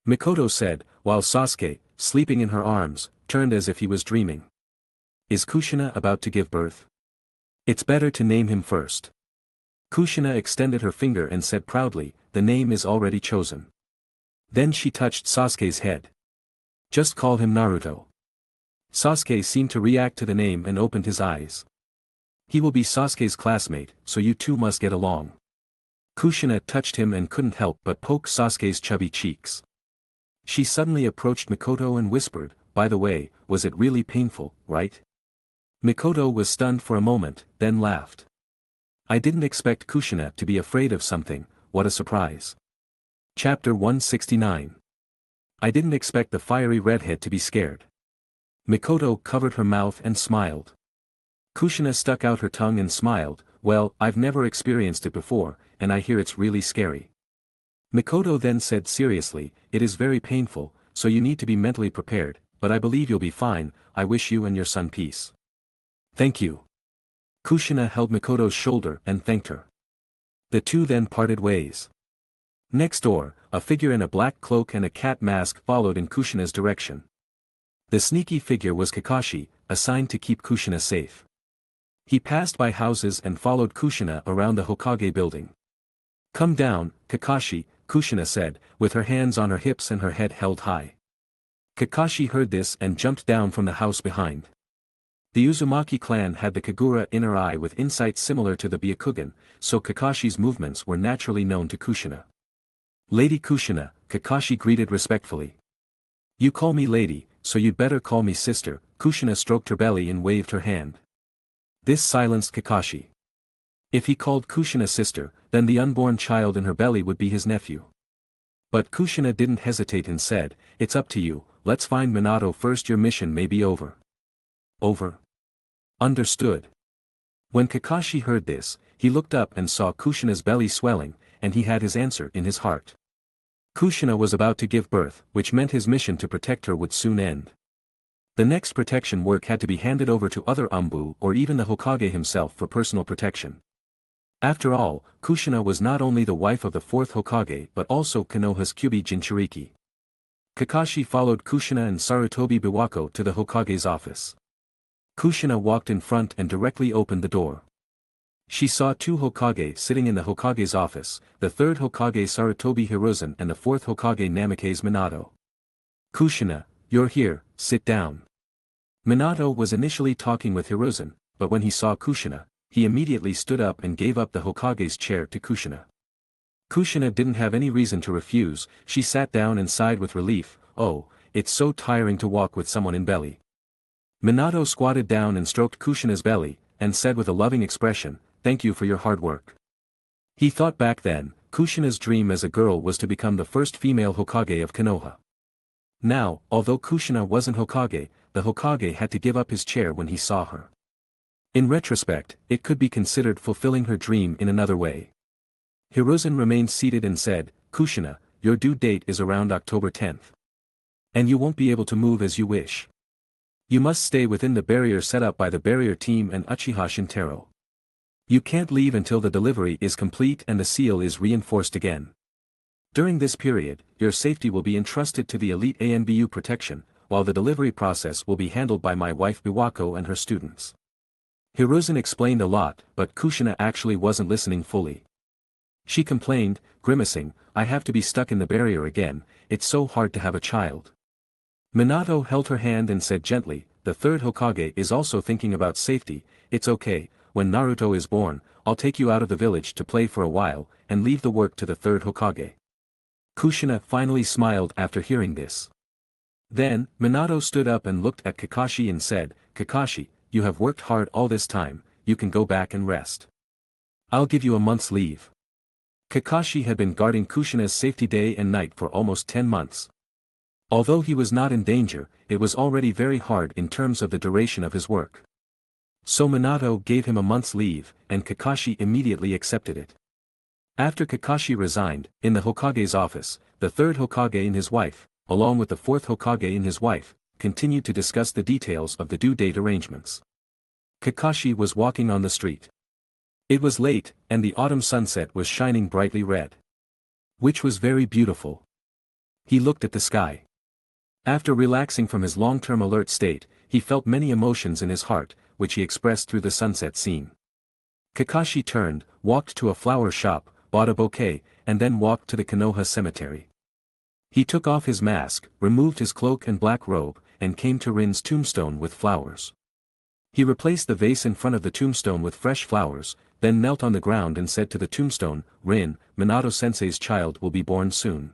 Mikoto said, while Sasuke, sleeping in her arms, turned as if he was dreaming. Is Kushina about to give birth? It's better to name him first. Kushina extended her finger and said proudly, the name is already chosen. Then she touched Sasuke's head. Just call him Naruto. Sasuke seemed to react to the name and opened his eyes. He will be Sasuke's classmate, so you two must get along. Kushina touched him and couldn't help but poke Sasuke's chubby cheeks. She suddenly approached Mikoto and whispered, by the way, was it really painful, right? Mikoto was stunned for a moment, then laughed. I didn't expect Kushina to be afraid of something, what a surprise. Chapter 169. I didn't expect the fiery redhead to be scared. Mikoto covered her mouth and smiled. Kushina stuck out her tongue and smiled, well, I've never experienced it before, and I hear it's really scary. Mikoto then said seriously, it is very painful, so you need to be mentally prepared, but I believe you'll be fine, I wish you and your son peace. Thank you. Kushina held Mikoto's shoulder and thanked her. The two then parted ways. Next door, a figure in a black cloak and a cat mask followed in Kushina's direction. The sneaky figure was Kakashi, assigned to keep Kushina safe. He passed by houses and followed Kushina around the Hokage building. Come down, Kakashi, Kushina said, with her hands on her hips and her head held high. Kakashi heard this and jumped down from the house behind. The Uzumaki clan had the Kagura inner eye with insight similar to the Byakugan, so Kakashi's movements were naturally known to Kushina. Lady Kushina, Kakashi greeted respectfully. You call me lady, so you'd better call me sister, Kushina stroked her belly and waved her hand. This silenced Kakashi. If he called Kushina sister, then the unborn child in her belly would be his nephew. But Kushina didn't hesitate and said, it's up to you, let's find Minato first, your mission may be over. Over? Understood. When Kakashi heard this, he looked up and saw Kushina's belly swelling, and he had his answer in his heart. Kushina was about to give birth, which meant his mission to protect her would soon end. The next protection work had to be handed over to other Anbu or even the Hokage himself for personal protection. After all, Kushina was not only the wife of the fourth Hokage but also Konoha's Kyuubi Jinchuriki. Kakashi followed Kushina and Sarutobi Biwako to the Hokage's office. Kushina walked in front and directly opened the door. She saw two Hokage sitting in the Hokage's office, the third Hokage Sarutobi Hiruzen and the fourth Hokage Namikaze Minato. Kushina, you're here, sit down. Minato was initially talking with Hiruzen, but when he saw Kushina, he immediately stood up and gave up the Hokage's chair to Kushina. Kushina didn't have any reason to refuse, she sat down and sighed with relief, oh, it's so tiring to walk with someone in belly. Minato squatted down and stroked Kushina's belly, and said with a loving expression, thank you for your hard work. He thought back then, Kushina's dream as a girl was to become the first female Hokage of Konoha. Now, although Kushina wasn't Hokage, the Hokage had to give up his chair when he saw her. In retrospect, it could be considered fulfilling her dream in another way. Hiruzen remained seated and said, Kushina, your due date is around October 10th. And you won't be able to move as you wish. You must stay within the barrier set up by the barrier team and Uchiha Shintaro. You can't leave until the delivery is complete and the seal is reinforced again. During this period, your safety will be entrusted to the elite ANBU protection, while the delivery process will be handled by my wife Biwako and her students. Hiruzen explained a lot, but Kushina actually wasn't listening fully. She complained, grimacing, I have to be stuck in the barrier again, it's so hard to have a child. Minato held her hand and said gently, the third Hokage is also thinking about safety, it's okay, when Naruto is born, I'll take you out of the village to play for a while, and leave the work to the third Hokage. Kushina finally smiled after hearing this. Then, Minato stood up and looked at Kakashi and said, Kakashi, you have worked hard all this time, you can go back and rest. I'll give you a month's leave. Kakashi had been guarding Kushina's safety day and night for almost 10 months. Although he was not in danger, it was already very hard in terms of the duration of his work. So Minato gave him a month's leave, and Kakashi immediately accepted it. After Kakashi resigned, in the Hokage's office, the third Hokage and his wife, along with the fourth Hokage and his wife, continued to discuss the details of the due date arrangements. Kakashi was walking on the street. It was late, and the autumn sunset was shining brightly red, which was very beautiful. He looked at the sky. After relaxing from his long-term alert state, he felt many emotions in his heart, which he expressed through the sunset scene. Kakashi turned, walked to a flower shop, bought a bouquet, and then walked to the Konoha cemetery. He took off his mask, removed his cloak and black robe, and came to Rin's tombstone with flowers. He replaced the vase in front of the tombstone with fresh flowers, then knelt on the ground and said to the tombstone, "Rin, Minato-sensei's child will be born soon.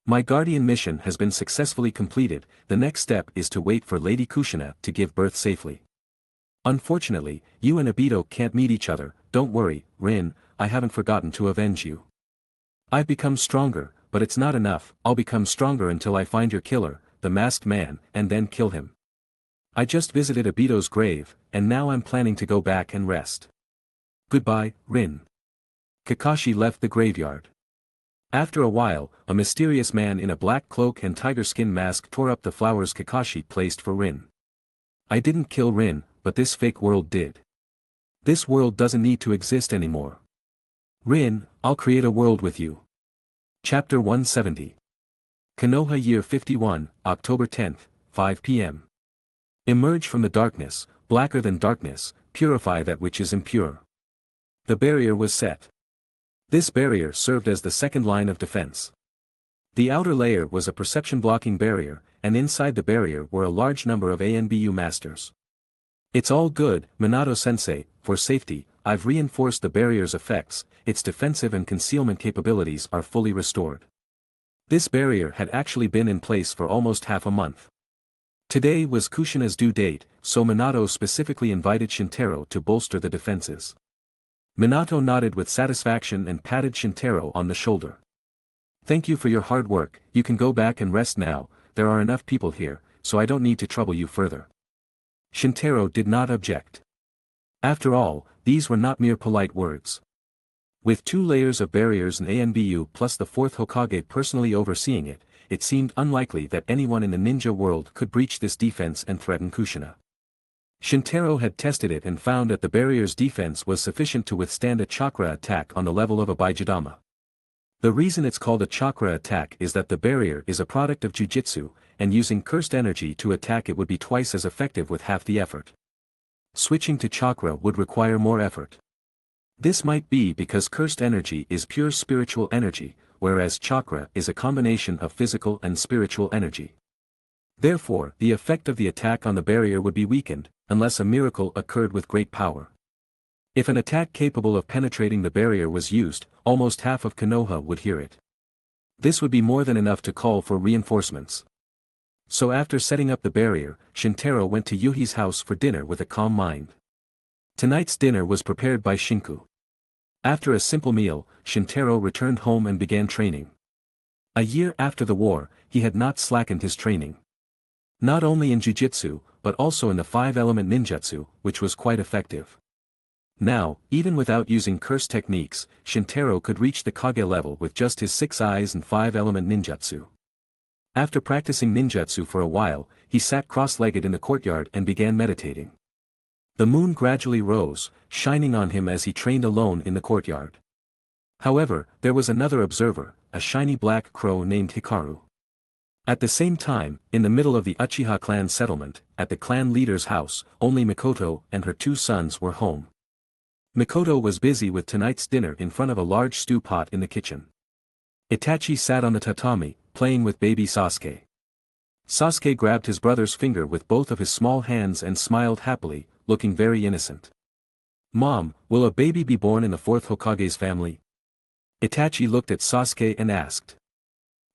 My guardian mission has been successfully completed, the next step is to wait for Lady Kushina to give birth safely. Unfortunately, you and Obito can't meet each other, don't worry, Rin, I haven't forgotten to avenge you. I've become stronger, but it's not enough, I'll become stronger until I find your killer, the masked man, and then kill him. I just visited Obito's grave, and now I'm planning to go back and rest. Goodbye, Rin." Kakashi left the graveyard. After a while, a mysterious man in a black cloak and tiger skin mask tore up the flowers Kakashi placed for Rin. "I didn't kill Rin, but this fake world did. This world doesn't need to exist anymore. Rin, I'll create a world with you." Chapter 170. Konoha Year 51, October 10th, 5 p.m. Emerge from the darkness, blacker than darkness, purify that which is impure. The barrier was set. This barrier served as the second line of defense. The outer layer was a perception-blocking barrier, and inside the barrier were a large number of ANBU masters. "It's all good, Minato-sensei, for safety, I've reinforced the barrier's effects, its defensive and concealment capabilities are fully restored." This barrier had actually been in place for almost half a month. Today was Kushina's due date, so Minato specifically invited Shintaro to bolster the defenses. Minato nodded with satisfaction and patted Shintaro on the shoulder. "Thank you for your hard work, you can go back and rest now, there are enough people here, so I don't need to trouble you further." Shintaro did not object. After all, these were not mere polite words. With 2 layers of barriers and ANBU plus the 4th Hokage personally overseeing it, it seemed unlikely that anyone in the ninja world could breach this defense and threaten Kushina. Shintaro had tested it and found that the barrier's defense was sufficient to withstand a chakra attack on the level of a Baijidama. The reason it's called a chakra attack is that the barrier is a product of jujitsu, and using cursed energy to attack it would be twice as effective with half the effort. Switching to chakra would require more effort. This might be because cursed energy is pure spiritual energy, whereas chakra is a combination of physical and spiritual energy. Therefore, the effect of the attack on the barrier would be weakened, unless a miracle occurred with great power. If an attack capable of penetrating the barrier was used, almost half of Konoha would hear it. This would be more than enough to call for reinforcements. So after setting up the barrier, Shintaro went to Yuhi's house for dinner with a calm mind. Tonight's dinner was prepared by Shinku. After a simple meal, Shintaro returned home and began training. A year after the war, he had not slackened his training. Not only in jujitsu, but also in the 5-element ninjutsu, which was quite effective. Now, even without using curse techniques, Shintaro could reach the Kage level with just his 6 eyes and 5-element ninjutsu. After practicing ninjutsu for a while, he sat cross-legged in the courtyard and began meditating. The moon gradually rose, shining on him as he trained alone in the courtyard. However, there was another observer, a shiny black crow named Hikaru. At the same time, in the middle of the Uchiha Clan settlement, at the clan leader's house, only Mikoto and her 2 sons were home. Mikoto was busy with tonight's dinner in front of a large stew pot in the kitchen. Itachi sat on the tatami, playing with baby Sasuke. Sasuke grabbed his brother's finger with both of his small hands and smiled happily, looking very innocent. "Mom, will a baby be born in the 4th Hokage's family?" Itachi looked at Sasuke and asked.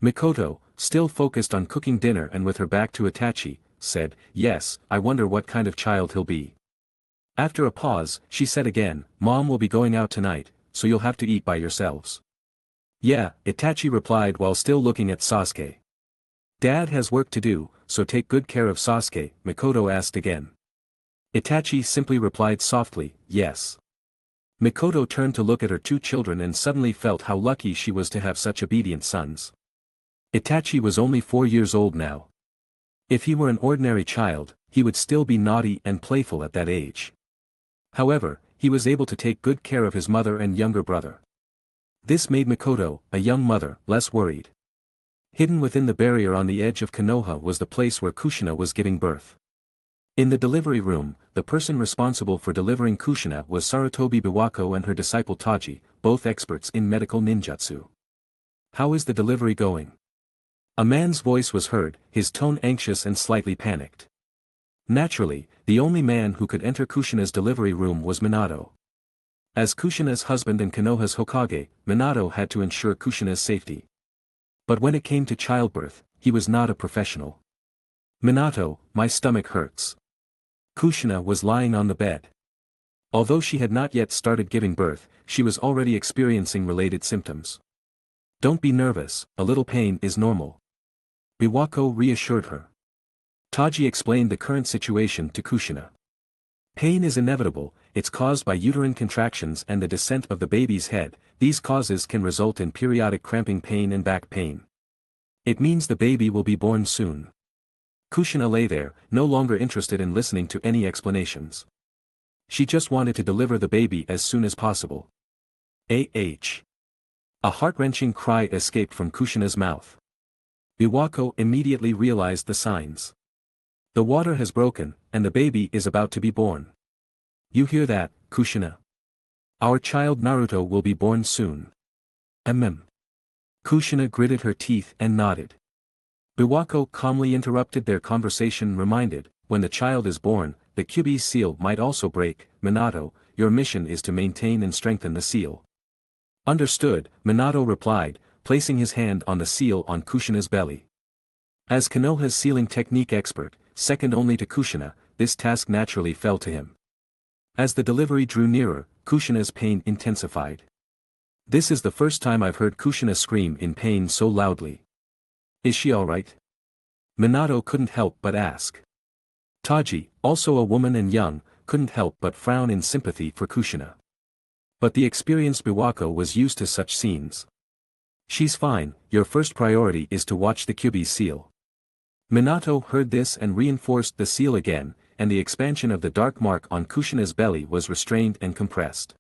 Mikoto, still focused on cooking dinner and with her back to Itachi, said, "Yes, I wonder what kind of child he'll be." After a pause, she said again, "Mom will be going out tonight, so you'll have to eat by yourselves." Yeah, Itachi replied while still looking at Sasuke. Dad has work to do, so take good care of Sasuke, Mikoto asked again. Itachi simply replied softly, yes. Mikoto turned to look at her two children and suddenly felt how lucky she was to have such obedient sons. Itachi was only 4 years old now. If he were an ordinary child, he would still be naughty and playful at that age. However, he was able to take good care of his mother and younger brother. This made Mikoto, a young mother, less worried. Hidden within the barrier on the edge of Konoha was the place where Kushina was giving birth. In the delivery room, the person responsible for delivering Kushina was Sarutobi Biwako and her disciple Taji, both experts in medical ninjutsu. How is the delivery going? A man's voice was heard, his tone anxious and slightly panicked. Naturally, the only man who could enter Kushina's delivery room was Minato. As Kushina's husband and Konoha's Hokage, Minato had to ensure Kushina's safety. But when it came to childbirth, he was not a professional. Minato, my stomach hurts. Kushina was lying on the bed. Although she had not yet started giving birth, she was already experiencing related symptoms. Don't be nervous, a little pain is normal. Biwako reassured her. Taji explained the current situation to Kushina. Pain is inevitable, it's caused by uterine contractions and the descent of the baby's head. These causes can result in periodic cramping pain and back pain. It means the baby will be born soon. Kushina lay there, no longer interested in listening to any explanations. She just wanted to deliver the baby as soon as possible. A heart-wrenching cry escaped from Kushina's mouth. Biwako immediately realized the signs. The water has broken, and the baby is about to be born. You hear that, Kushina? Our child Naruto will be born soon. Kushina gritted her teeth and nodded. Biwako calmly interrupted their conversation, reminded, when the child is born, the Kyuubi's seal might also break. Minato, your mission is to maintain and strengthen the seal. Understood, Minato replied, placing his hand on the seal on Kushina's belly. As Konoha's sealing technique expert, second only to Kushina, this task naturally fell to him. As the delivery drew nearer, Kushina's pain intensified. This is the first time I've heard Kushina scream in pain so loudly. Is she alright? Minato couldn't help but ask. Taji, also a woman and young, couldn't help but frown in sympathy for Kushina. But the experienced Biwako was used to such scenes. She's fine, your first priority is to watch the Kyuubi's seal. Minato heard this and reinforced the seal again, and the expansion of the dark mark on Kushina's belly was restrained and compressed.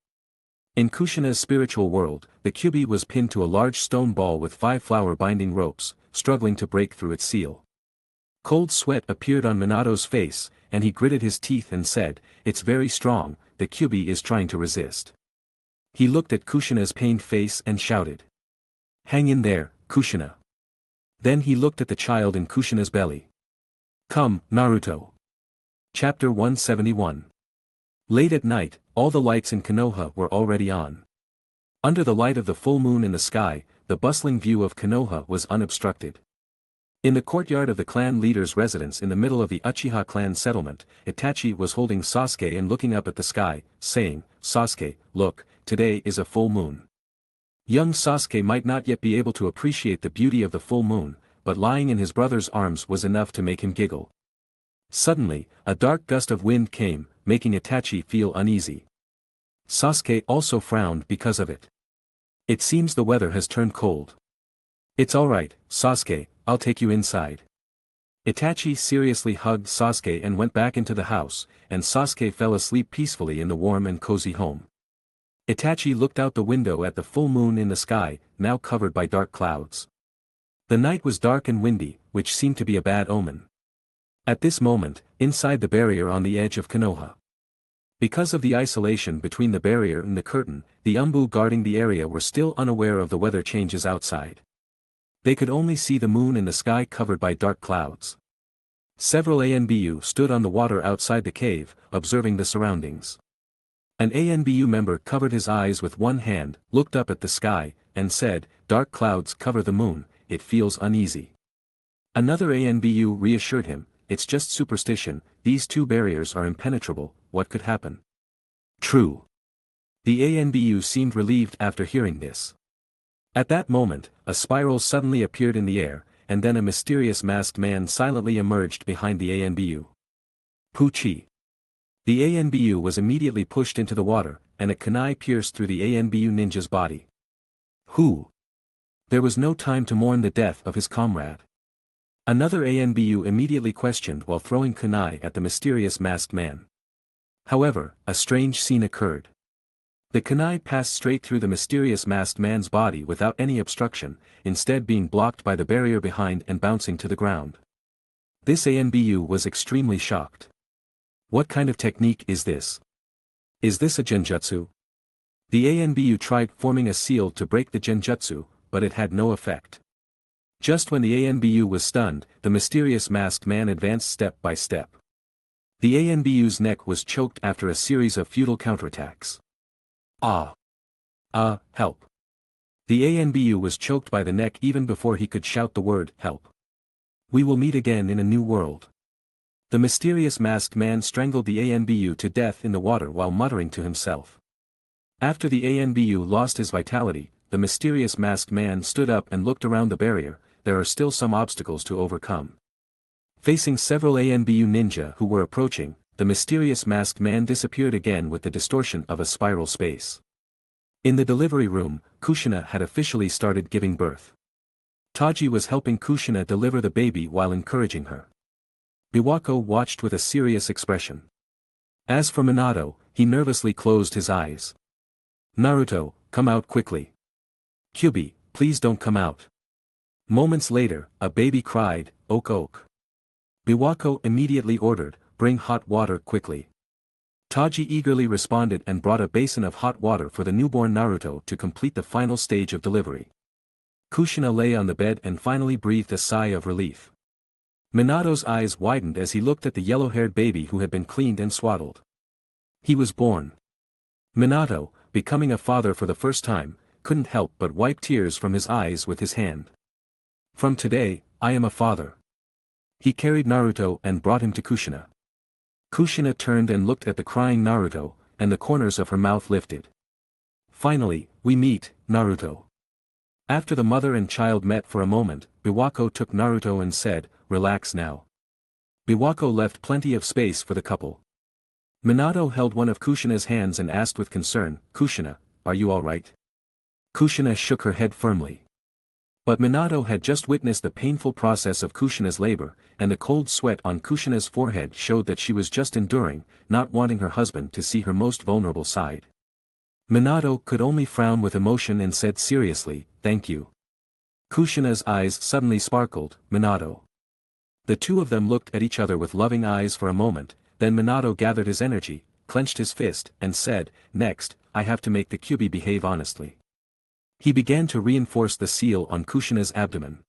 In Kushina's spiritual world, the Kyuubi was pinned to a large stone ball with 5 flower binding ropes, struggling to break through its seal. Cold sweat appeared on Minato's face, and he gritted his teeth and said, "It's very strong, the Kyuubi is trying to resist." He looked at Kushina's pained face and shouted. "Hang in there, Kushina." Then he looked at the child in Kushina's belly. "Come, Naruto." Chapter 171. Late at night, all the lights in Konoha were already on. Under the light of the full moon in the sky, the bustling view of Konoha was unobstructed. In the courtyard of the clan leader's residence in the middle of the Uchiha Clan settlement, Itachi was holding Sasuke and looking up at the sky, saying, "Sasuke, look, today is a full moon." Young Sasuke might not yet be able to appreciate the beauty of the full moon, but lying in his brother's arms was enough to make him giggle. Suddenly, a dark gust of wind came, making Itachi feel uneasy. Sasuke also frowned because of it. It seems the weather has turned cold. "It's alright, Sasuke, I'll take you inside." Itachi seriously hugged Sasuke and went back into the house, and Sasuke fell asleep peacefully in the warm and cozy home. Itachi looked out the window at the full moon in the sky, now covered by dark clouds. The night was dark and windy, which seemed to be a bad omen. At this moment, inside the barrier on the edge of Konoha. Because of the isolation between the barrier and the curtain, the Umbu guarding the area were still unaware of the weather changes outside. They could only see the moon in the sky covered by dark clouds. Several ANBU stood on the water outside the cave, observing the surroundings. An ANBU member covered his eyes with one hand, looked up at the sky, and said, "Dark clouds cover the moon, it feels uneasy." Another ANBU reassured him, "It's just superstition, these two barriers are impenetrable, what could happen?" True. The ANBU seemed relieved after hearing this. At that moment, a spiral suddenly appeared in the air, and then a mysterious masked man silently emerged behind the ANBU. Puchi. The ANBU was immediately pushed into the water, and a kunai pierced through the ANBU ninja's body. Who? There was no time to mourn the death of his comrade. Another ANBU immediately questioned while throwing kunai at the mysterious masked man. However, a strange scene occurred. The kunai passed straight through the mysterious masked man's body without any obstruction, instead being blocked by the barrier behind and bouncing to the ground. This ANBU was extremely shocked. What kind of technique is this? Is this a genjutsu? The ANBU tried forming a seal to break the genjutsu, but it had no effect. Just when the ANBU was stunned, the mysterious masked man advanced step by step. The ANBU's neck was choked after a series of futile counterattacks. Help. The ANBU was choked by the neck even before he could shout the word, help. We will meet again in a new world. The mysterious masked man strangled the ANBU to death in the water while muttering to himself. After the ANBU lost his vitality, the mysterious masked man stood up and looked around the barrier. There are still some obstacles to overcome. Facing several ANBU ninja who were approaching, the mysterious masked man disappeared again with the distortion of a spiral space. In the delivery room, Kushina had officially started giving birth. Taji was helping Kushina deliver the baby while encouraging her. Biwako watched with a serious expression. As for Minato, he nervously closed his eyes. Naruto, come out quickly. Kyubi, please don't come out. Moments later, a baby cried, "Oak oak." Biwako immediately ordered, "Bring hot water quickly." Taji eagerly responded and brought a basin of hot water for the newborn Naruto to complete the final stage of delivery. Kushina lay on the bed and finally breathed a sigh of relief. Minato's eyes widened as he looked at the yellow-haired baby who had been cleaned and swaddled. He was born. Minato, becoming a father for the first time, couldn't help but wipe tears from his eyes with his hand. From today, I am a father. He carried Naruto and brought him to Kushina. Kushina turned and looked at the crying Naruto, and the corners of her mouth lifted. Finally, we meet, Naruto. After the mother and child met for a moment, Biwako took Naruto and said, "Relax now." Biwako left plenty of space for the couple. Minato held one of Kushina's hands and asked with concern, "Kushina, are you all right?" Kushina shook her head firmly. But Minato had just witnessed the painful process of Kushina's labor, and the cold sweat on Kushina's forehead showed that she was just enduring, not wanting her husband to see her most vulnerable side. Minato could only frown with emotion and said seriously, "Thank you." Kushina's eyes suddenly sparkled, "Minato." The two of them looked at each other with loving eyes for a moment, then Minato gathered his energy, clenched his fist, and said, "Next, I have to make the Kyubi behave honestly." He began to reinforce the seal on Kushina's abdomen.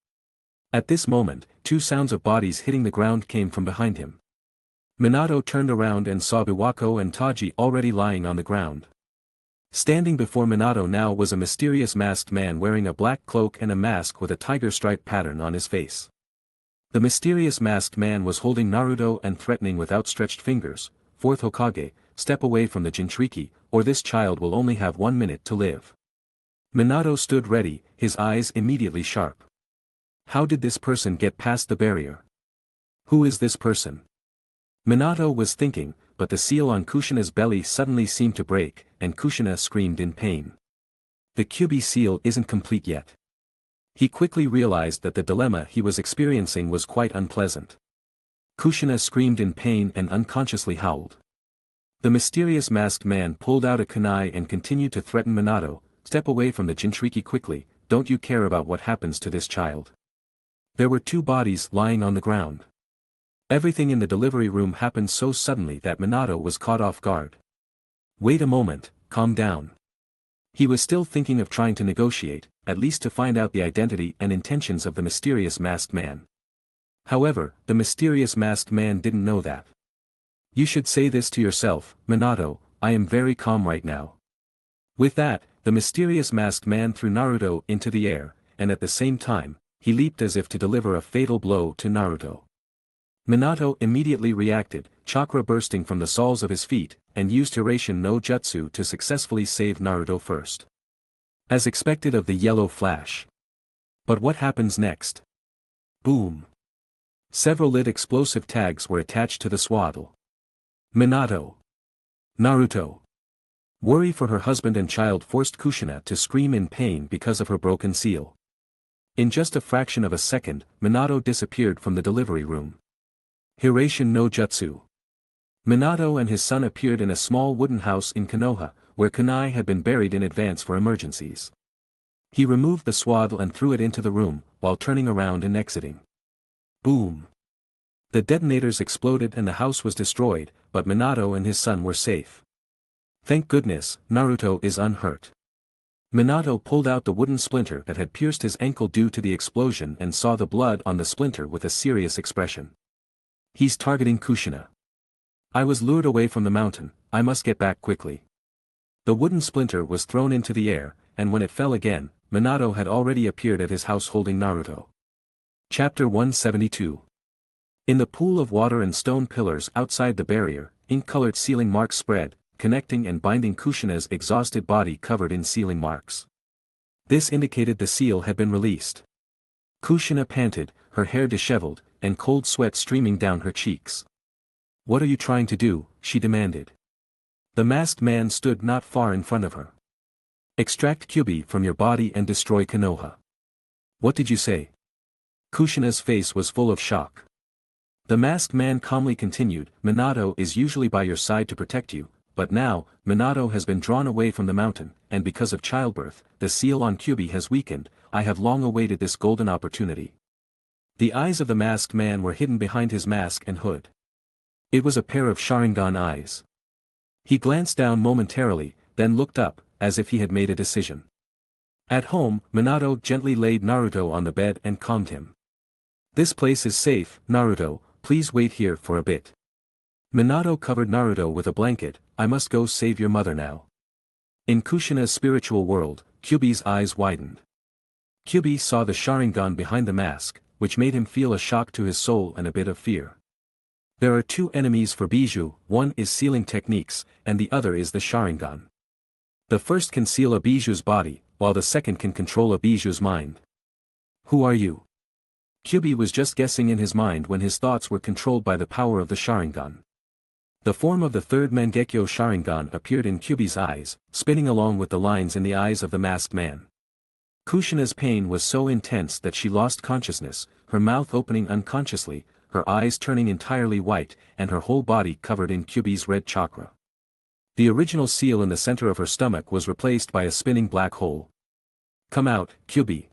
At this moment, two sounds of bodies hitting the ground came from behind him. Minato turned around and saw Biwako and Taji already lying on the ground. Standing before Minato now was a mysterious masked man wearing a black cloak and a mask with a tiger stripe pattern on his face. The mysterious masked man was holding Naruto and threatening with outstretched fingers, "Fourth Hokage, step away from the Jinchuriki, or this child will only have 1 minute to live." Minato stood ready, his eyes immediately sharp. How did this person get past the barrier? Who is this person? Minato was thinking, but the seal on Kushina's belly suddenly seemed to break, and Kushina screamed in pain. The Kyubi seal isn't complete yet. He quickly realized that the dilemma he was experiencing was quite unpleasant. Kushina screamed in pain and unconsciously howled. The mysterious masked man pulled out a kunai and continued to threaten Minato, "Step away from the Jinchuriki quickly, don't you care about what happens to this child?" There were two bodies lying on the ground. Everything in the delivery room happened so suddenly that Minato was caught off guard. Wait a moment, calm down. He was still thinking of trying to negotiate, at least to find out the identity and intentions of the mysterious masked man. However, the mysterious masked man didn't know that. You should say this to yourself, Minato, I am very calm right now. With that, the mysterious masked man threw Naruto into the air, and at the same time, he leaped as if to deliver a fatal blow to Naruto. Minato immediately reacted, chakra bursting from the soles of his feet, and used Hiraition no Jutsu to successfully save Naruto first. As expected of the yellow flash. But what happens next? Boom. Several lit explosive tags were attached to the swaddle. Minato. Naruto. Worry for her husband and child forced Kushina to scream in pain because of her broken seal. In just a fraction of a second, Minato disappeared from the delivery room. Hiraishin no Jutsu. Minato and his son appeared in a small wooden house in Konoha, where kunai had been buried in advance for emergencies. He removed the swaddle and threw it into the room, while turning around and exiting. Boom. The detonators exploded and the house was destroyed, but Minato and his son were safe. Thank goodness, Naruto is unhurt. Minato pulled out the wooden splinter that had pierced his ankle due to the explosion and saw the blood on the splinter with a serious expression. He's targeting Kushina. I was lured away from the mountain, I must get back quickly. The wooden splinter was thrown into the air, and when it fell again, Minato had already appeared at his house holding Naruto. Chapter 172. In the pool of water and stone pillars outside the barrier, ink-colored sealing marks spread, connecting and binding Kushina's exhausted body covered in sealing marks. This indicated the seal had been released. Kushina panted, her hair disheveled, and cold sweat streaming down her cheeks. What are you trying to do? She demanded. The masked man stood not far in front of her. Extract Kyubi from your body and destroy Konoha. What did you say? Kushina's face was full of shock. The masked man calmly continued, Minato is usually by your side to protect you, but now, Minato has been drawn away from the mountain, and because of childbirth, the seal on Kyubi has weakened. I have long awaited this golden opportunity. The eyes of the masked man were hidden behind his mask and hood. It was a pair of Sharingan eyes. He glanced down momentarily, then looked up, as if he had made a decision. At home, Minato gently laid Naruto on the bed and calmed him. This place is safe, Naruto, please wait here for a bit. Minato covered Naruto with a blanket, I must go save your mother now. In Kushina's spiritual world, Kyubi's eyes widened. Kyubi saw the Sharingan behind the mask, which made him feel a shock to his soul and a bit of fear. There are two enemies for Bijou, one is sealing techniques, and the other is the Sharingan. The first can seal a Bijou's body, while the second can control a Bijou's mind. Who are you? Kyubi was just guessing in his mind when his thoughts were controlled by the power of the Sharingan. The form of the third Mangekyo Sharingan appeared in Kyubi's eyes, spinning along with the lines in the eyes of the masked man. Kushina's pain was so intense that she lost consciousness, her mouth opening unconsciously, her eyes turning entirely white, and her whole body covered in Kyubi's red chakra. The original seal in the center of her stomach was replaced by a spinning black hole. Come out, Kyubi.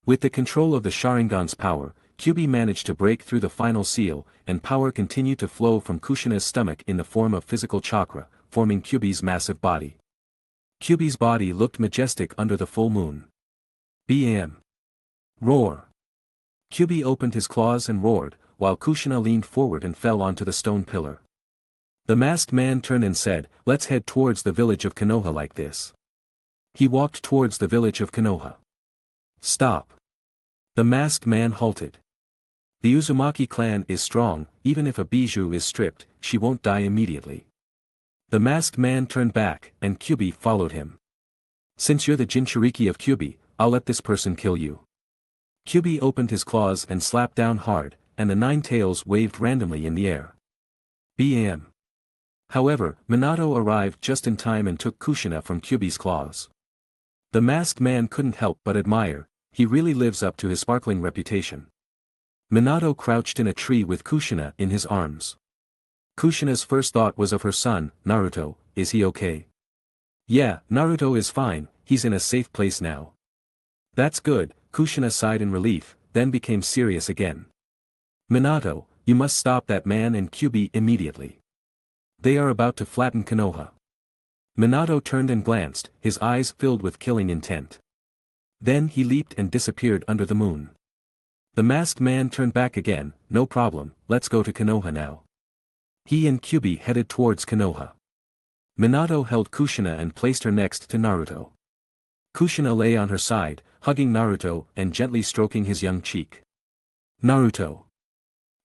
With the control of the Sharingan's power, Kyubi managed to break through the final seal, and power continued to flow from Kushina's stomach in the form of physical chakra, forming Kyubi's massive body. Kyubi's body looked majestic under the full moon. Bam! Roar! Kyubi opened his claws and roared, while Kushina leaned forward and fell onto the stone pillar. The masked man turned and said, let's head towards the village of Konoha like this. He walked towards the village of Konoha. Stop! The masked man halted. The Uzumaki clan is strong, even if a Bijou is stripped, she won't die immediately. The masked man turned back, and Kyubi followed him. Since you're the Jinchuriki of Kyubi, I'll let this person kill you. Kyubi opened his claws and slapped down hard, and the 9 tails waved randomly in the air. Bam! However, Minato arrived just in time and took Kushina from Kyubi's claws. The masked man couldn't help but admire, he really lives up to his sparkling reputation. Minato crouched in a tree with Kushina in his arms. Kushina's first thought was of her son, Naruto, is he okay? Yeah, Naruto is fine, he's in a safe place now. That's good, Kushina sighed in relief, then became serious again. Minato, you must stop that man and Kyubi immediately. They are about to flatten Konoha. Minato turned and glanced, his eyes filled with killing intent. Then he leaped and disappeared under the moon. The masked man turned back again, no problem, let's go to Konoha now. He and Kyubi headed towards Konoha. Minato held Kushina and placed her next to Naruto. Kushina lay on her side, hugging Naruto and gently stroking his young cheek. Naruto.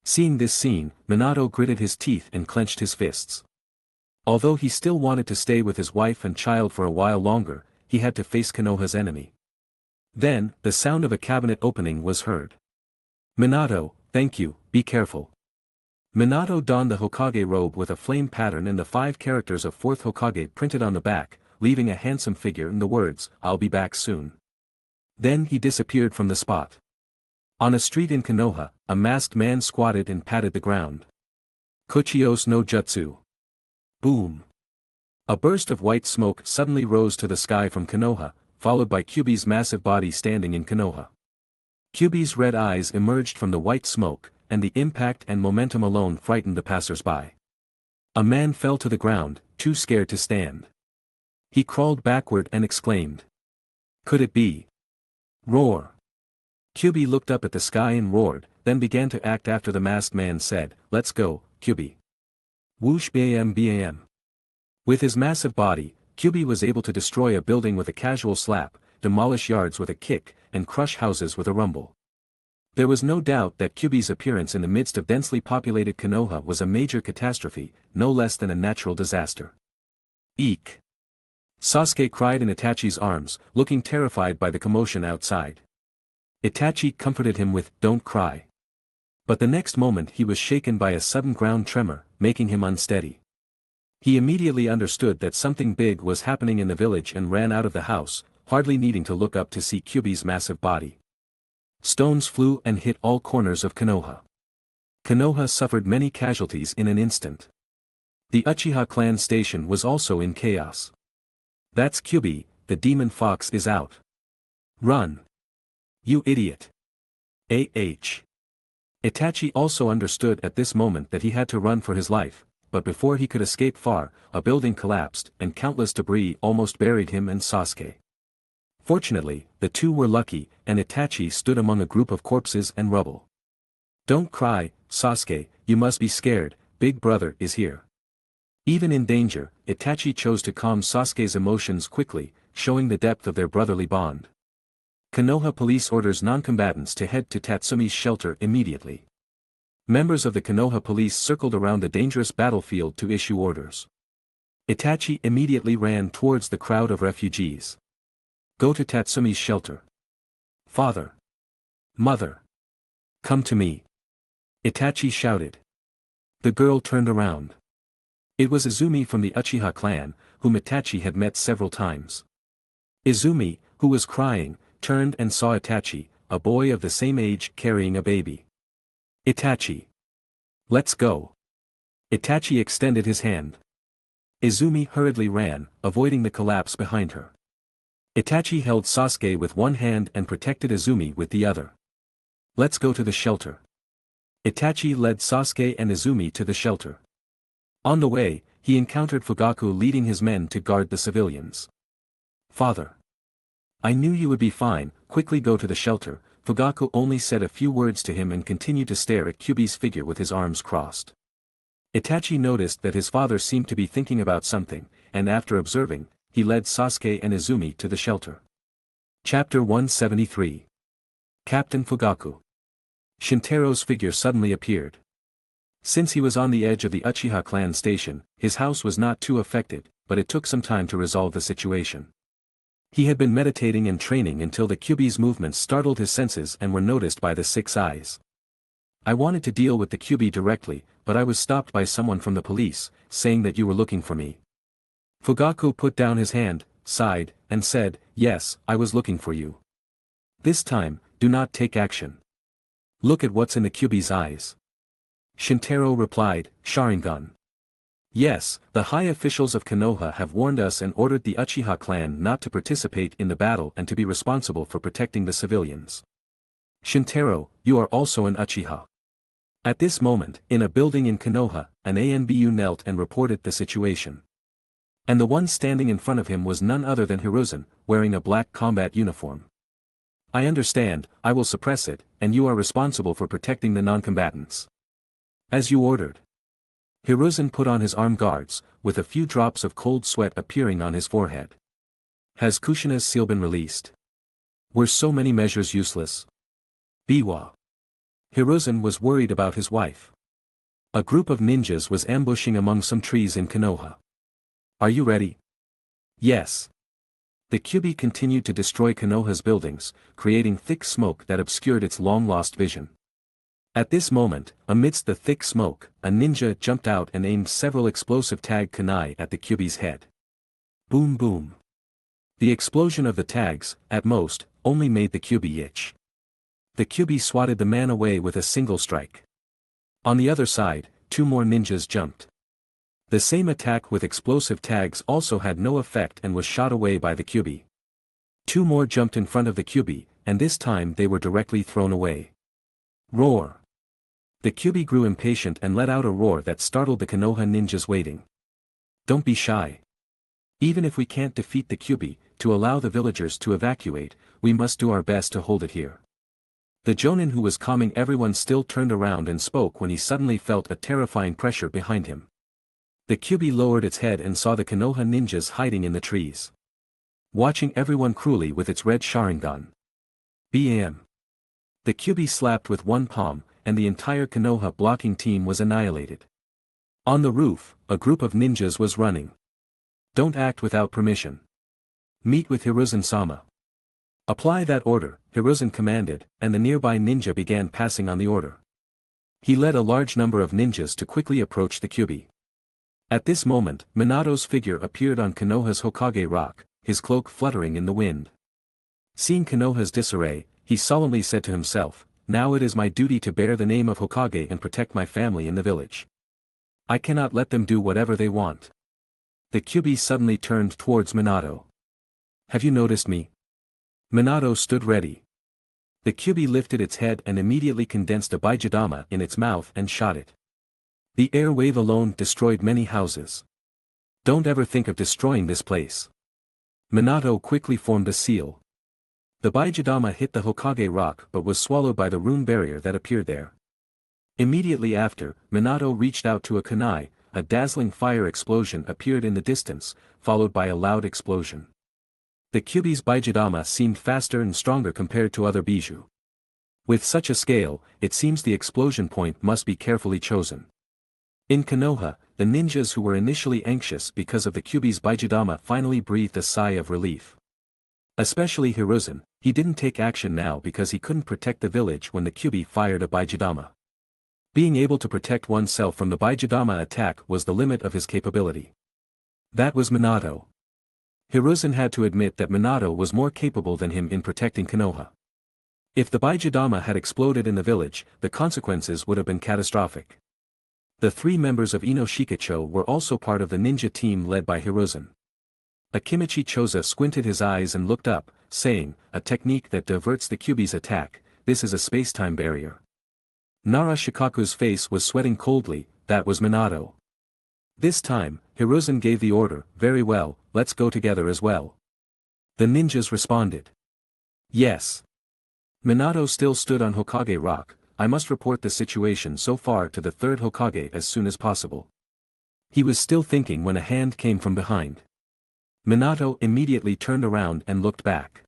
Seeing this scene, Minato gritted his teeth and clenched his fists. Although he still wanted to stay with his wife and child for a while longer, he had to face Konoha's enemy. Then, the sound of a cabinet opening was heard. Minato, thank you, be careful. Minato donned the Hokage robe with a flame pattern and the 5 characters of 4th Hokage printed on the back, leaving a handsome figure and the words, I'll be back soon. Then he disappeared from the spot. On a street in Konoha, a masked man squatted and patted the ground. Kochios no Jutsu. Boom. A burst of white smoke suddenly rose to the sky from Konoha, followed by Kyuubi's massive body standing in Konoha. Kyuubi's red eyes emerged from the white smoke, and the impact and momentum alone frightened the passers-by. A man fell to the ground, too scared to stand. He crawled backward and exclaimed. Could it be? Roar. Kyuubi looked up at the sky and roared, then began to act after the masked man said, Let's go, Kyuubi. Whoosh bam bam. With his massive body, Kyuubi was able to destroy a building with a casual slap, demolish yards with a kick, and crush houses with a rumble. There was no doubt that Kyuubi's appearance in the midst of densely populated Konoha was a major catastrophe, no less than a natural disaster. Eek! Sasuke cried in Itachi's arms, looking terrified by the commotion outside. Itachi comforted him with, Don't cry. But the next moment he was shaken by a sudden ground tremor, making him unsteady. He immediately understood that something big was happening in the village and ran out of the house, hardly needing to look up to see Kyuubi's massive body. Stones flew and hit all corners of Konoha. Konoha suffered many casualties in an instant. The Uchiha Clan station was also in chaos. That's Kyuubi, the demon fox is out. Run. You idiot. A.H. Itachi also understood at this moment that he had to run for his life, but before he could escape far, a building collapsed and countless debris almost buried him and Sasuke. Fortunately, the two were lucky, and Itachi stood among a group of corpses and rubble. Don't cry, Sasuke, you must be scared, big brother is here. Even in danger, Itachi chose to calm Sasuke's emotions quickly, showing the depth of their brotherly bond. Konoha police orders non-combatants to head to Tatsumi's shelter immediately. Members of the Konoha police circled around the dangerous battlefield to issue orders. Itachi immediately ran towards the crowd of refugees. Go to Tatsumi's shelter. Father. Mother. Come to me. Itachi shouted. The girl turned around. It was Izumi from the Uchiha clan, whom Itachi had met several times. Izumi, who was crying, turned and saw Itachi, a boy of the same age carrying a baby. Itachi. Let's go. Itachi extended his hand. Izumi hurriedly ran, avoiding the collapse behind her. Itachi held Sasuke with one hand and protected Izumi with the other. Let's go to the shelter. Itachi led Sasuke and Izumi to the shelter. On the way, he encountered Fugaku leading his men to guard the civilians. Father. I knew you would be fine, quickly go to the shelter. Fugaku only said a few words to him and continued to stare at Kyuubi's figure with his arms crossed. Itachi noticed that his father seemed to be thinking about something, and after observing, he led Sasuke and Izumi to the shelter. Chapter 173. Captain Fugaku. Shintaro's figure suddenly appeared. Since he was on the edge of the Uchiha clan station, his house was not too affected, but it took some time to resolve the situation. He had been meditating and training until the Kyuubi's movements startled his senses and were noticed by the 6 eyes. I wanted to deal with the Kyuubi directly, but I was stopped by someone from the police, saying that you were looking for me. Fugaku put down his hand, sighed, and said, Yes, I was looking for you. This time, do not take action. Look at what's in the Kyuubi's eyes. Shintaro replied, Sharingan. Yes, the high officials of Konoha have warned us and ordered the Uchiha clan not to participate in the battle and to be responsible for protecting the civilians. Shintaro, you are also an Uchiha. At this moment, in a building in Konoha, an ANBU knelt and reported the situation. And the one standing in front of him was none other than Hiruzen, wearing a black combat uniform. I understand, I will suppress it, and you are responsible for protecting the non-combatants. As you ordered. Hiruzen put on his armed guards, with a few drops of cold sweat appearing on his forehead. Has Kushina's seal been released? Were so many measures useless? Biwa. Hiruzen was worried about his wife. A group of ninjas was ambushing among some trees in Konoha. Are you ready? Yes. The Kyuubi continued to destroy Konoha's buildings, creating thick smoke that obscured its long-lost vision. At this moment, amidst the thick smoke, a ninja jumped out and aimed several explosive tag kunai at the Kyuubi's head. Boom boom. The explosion of the tags, at most, only made the Kyuubi itch. The Kyuubi swatted the man away with a single strike. On the other side, 2 more ninjas jumped. The same attack with explosive tags also had no effect and was shot away by the Kyuubi. 2 more jumped in front of the Kyuubi, and this time they were directly thrown away. Roar! The Kyuubi grew impatient and let out a roar that startled the Konoha ninjas waiting. Don't be shy. Even if we can't defeat the Kyuubi, to allow the villagers to evacuate, we must do our best to hold it here. The Jonin who was calming everyone still turned around and spoke when he suddenly felt a terrifying pressure behind him. The Kyuubi lowered its head and saw the Konoha ninjas hiding in the trees. Watching everyone cruelly with its red Sharingan. Bam! The Kyuubi slapped with one palm, and the entire Konoha blocking team was annihilated. On the roof, a group of ninjas was running. Don't act without permission. Meet with Hiruzen-sama. Apply that order, Hiruzen commanded, and the nearby ninja began passing on the order. He led a large number of ninjas to quickly approach the Kyuubi. At this moment, Minato's figure appeared on Konoha's Hokage rock, his cloak fluttering in the wind. Seeing Konoha's disarray, he solemnly said to himself, "Now it is my duty to bear the name of Hokage and protect my family in the village. I cannot let them do whatever they want." The Kyuubi suddenly turned towards Minato. "Have you noticed me?" Minato stood ready. The Kyuubi lifted its head and immediately condensed a Baijidama in its mouth and shot it. The air wave alone destroyed many houses. Don't ever think of destroying this place. Minato quickly formed a seal. The Baijidama hit the Hokage rock but was swallowed by the rune barrier that appeared there. Immediately after, Minato reached out to a kunai, a dazzling fire explosion appeared in the distance, followed by a loud explosion. The Kyuubi's Baijidama seemed faster and stronger compared to other bijou. With such a scale, it seems the explosion point must be carefully chosen. In Konoha, the ninjas who were initially anxious because of the Kyuubi's Baijidama finally breathed a sigh of relief. Especially Hiruzen, he didn't take action now because he couldn't protect the village when the Kyuubi fired a Baijidama. Being able to protect oneself from the Baijidama attack was the limit of his capability. That was Minato. Hiruzen had to admit that Minato was more capable than him in protecting Konoha. If the Baijidama had exploded in the village, the consequences would have been catastrophic. The 3 members of Ino Shikacho were also part of the ninja team led by Hiruzen. Akimichi Choza squinted his eyes and looked up, saying, "A technique that diverts the Kyuubi's attack, this is a space-time barrier." Nara Shikaku's face was sweating coldly, that was Minato. This time, Hiruzen gave the order, "Very well, let's go together as well." The ninjas responded. Yes. Minato still stood on Hokage rock. "I must report the situation so far to the 3rd Hokage as soon as possible." He was still thinking when a hand came from behind. Minato immediately turned around and looked back.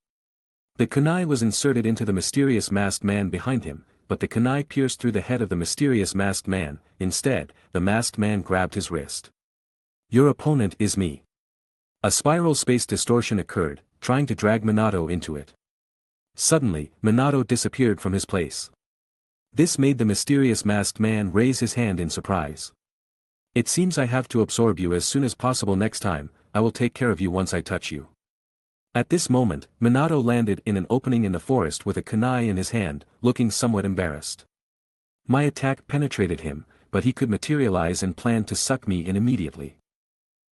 The kunai was inserted into the mysterious masked man behind him, but the kunai pierced through the head of the mysterious masked man. Instead, the masked man grabbed his wrist. "Your opponent is me." A spiral space distortion occurred, trying to drag Minato into it. Suddenly, Minato disappeared from his place. This made the mysterious masked man raise his hand in surprise. "It seems I have to absorb you as soon as possible next time. I will take care of you once I touch you." At this moment, Minato landed in an opening in the forest with a kunai in his hand, looking somewhat embarrassed. My attack penetrated him, but he could materialize and planned to suck me in immediately.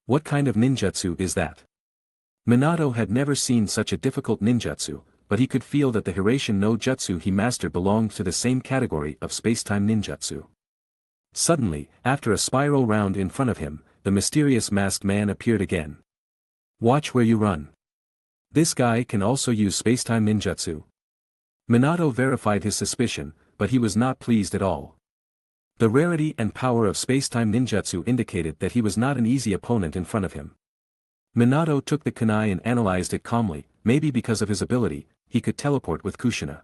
What kind of ninjutsu is that? Minato had never seen such a difficult ninjutsu, but he could feel that the Hiraition no Jutsu he mastered belonged to the same category of space-time ninjutsu. Suddenly, after a spiral round in front of him, the mysterious masked man appeared again. "Watch where you run. This guy can also use space-time ninjutsu." Minato verified his suspicion, but he was not pleased at all. The rarity and power of space-time ninjutsu indicated that he was not an easy opponent in front of him. Minato took the kunai and analyzed it calmly. Maybe because of his ability, he could teleport with Kushina.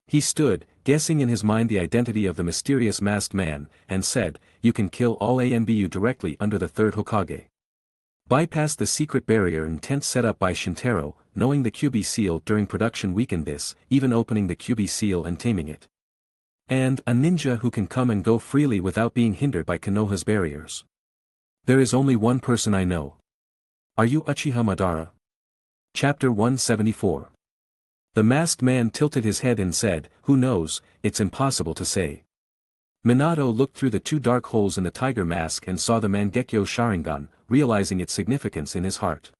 He stood, guessing in his mind the identity of the mysterious masked man, and said, "You can kill all ANBU directly under the 3rd Hokage." bypassed the secret barrier and tent set up by Shintaro, knowing the QB seal during production weakened this, even opening the QB seal and taming it. And a ninja who can come and go freely without being hindered by Konoha's barriers. There is only one person I know. Are you Uchiha Madara? Chapter 174. The masked man tilted his head and said, "Who knows, it's impossible to say." Minato looked through the two dark holes in the tiger mask and saw the Mangekyo Sharingan, realizing its significance in his heart.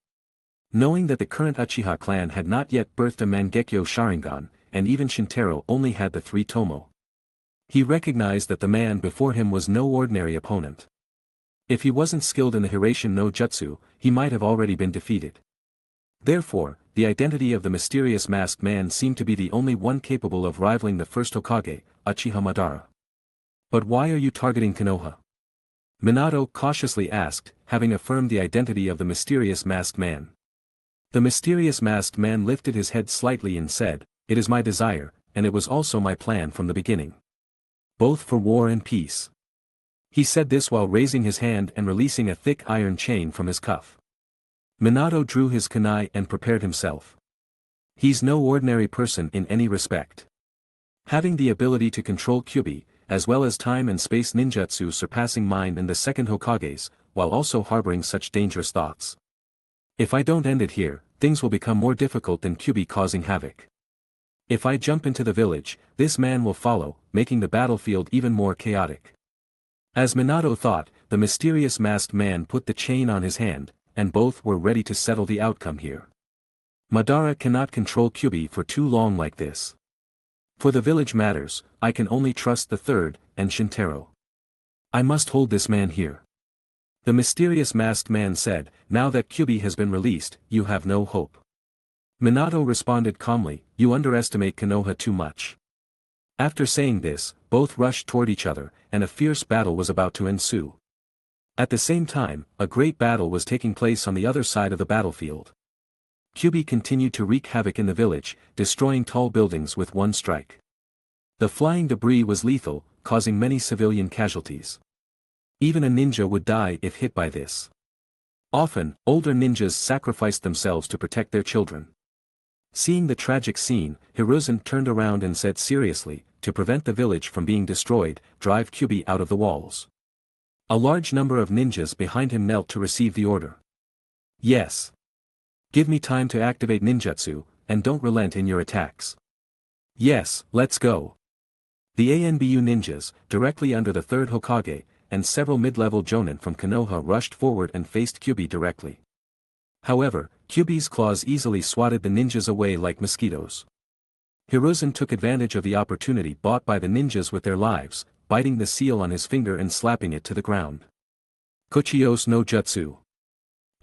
Knowing that the current Uchiha clan had not yet birthed a Mangekyo Sharingan, and even Shintaro only had the 3 Tomo. He recognized that the man before him was no ordinary opponent. If he wasn't skilled in the Hiraishin no Jutsu, he might have already been defeated. Therefore, the identity of the mysterious masked man seemed to be the only one capable of rivaling the first Hokage, Uchiha Madara. But why are you targeting Konoha? Minato cautiously asked, having affirmed the identity of the mysterious masked man. The mysterious masked man lifted his head slightly and said, "It is my desire, and it was also my plan from the beginning. Both for war and peace." He said this while raising his hand and releasing a thick iron chain from his cuff. Minato drew his kunai and prepared himself. He's no ordinary person in any respect. Having the ability to control Kyuubi, as well as time and space ninjutsu surpassing mine and the second Hokage's, while also harboring such dangerous thoughts. If I don't end it here, things will become more difficult than Kyuubi causing havoc. If I jump into the village, this man will follow, making the battlefield even more chaotic. As Minato thought, the mysterious masked man put the chain on his hand, and both were ready to settle the outcome here. Madara cannot control Kyuubi for too long like this. For the village matters, I can only trust the third, and Shintaro. I must hold this man here. The mysterious masked man said, "Now that Kyuubi has been released, you have no hope." Minato responded calmly, "You underestimate Konoha too much." After saying this, both rushed toward each other, and a fierce battle was about to ensue. At the same time, a great battle was taking place on the other side of the battlefield. Kyuubi continued to wreak havoc in the village, destroying tall buildings with one strike. The flying debris was lethal, causing many civilian casualties. Even a ninja would die if hit by this. Often, older ninjas sacrificed themselves to protect their children. Seeing the tragic scene, Hiruzen turned around and said seriously, "To prevent the village from being destroyed, drive Kyuubi out of the walls." A large number of ninjas behind him knelt to receive the order. "Yes. Give me time to activate ninjutsu, and don't relent in your attacks." "Yes, let's go." The ANBU ninjas, directly under the third Hokage, and several mid-level jonin from Konoha rushed forward and faced Kyuubi directly. However, Kyuubi's claws easily swatted the ninjas away like mosquitoes. Hiruzen took advantage of the opportunity bought by the ninjas with their lives, biting the seal on his finger and slapping it to the ground. Kochios no Jutsu.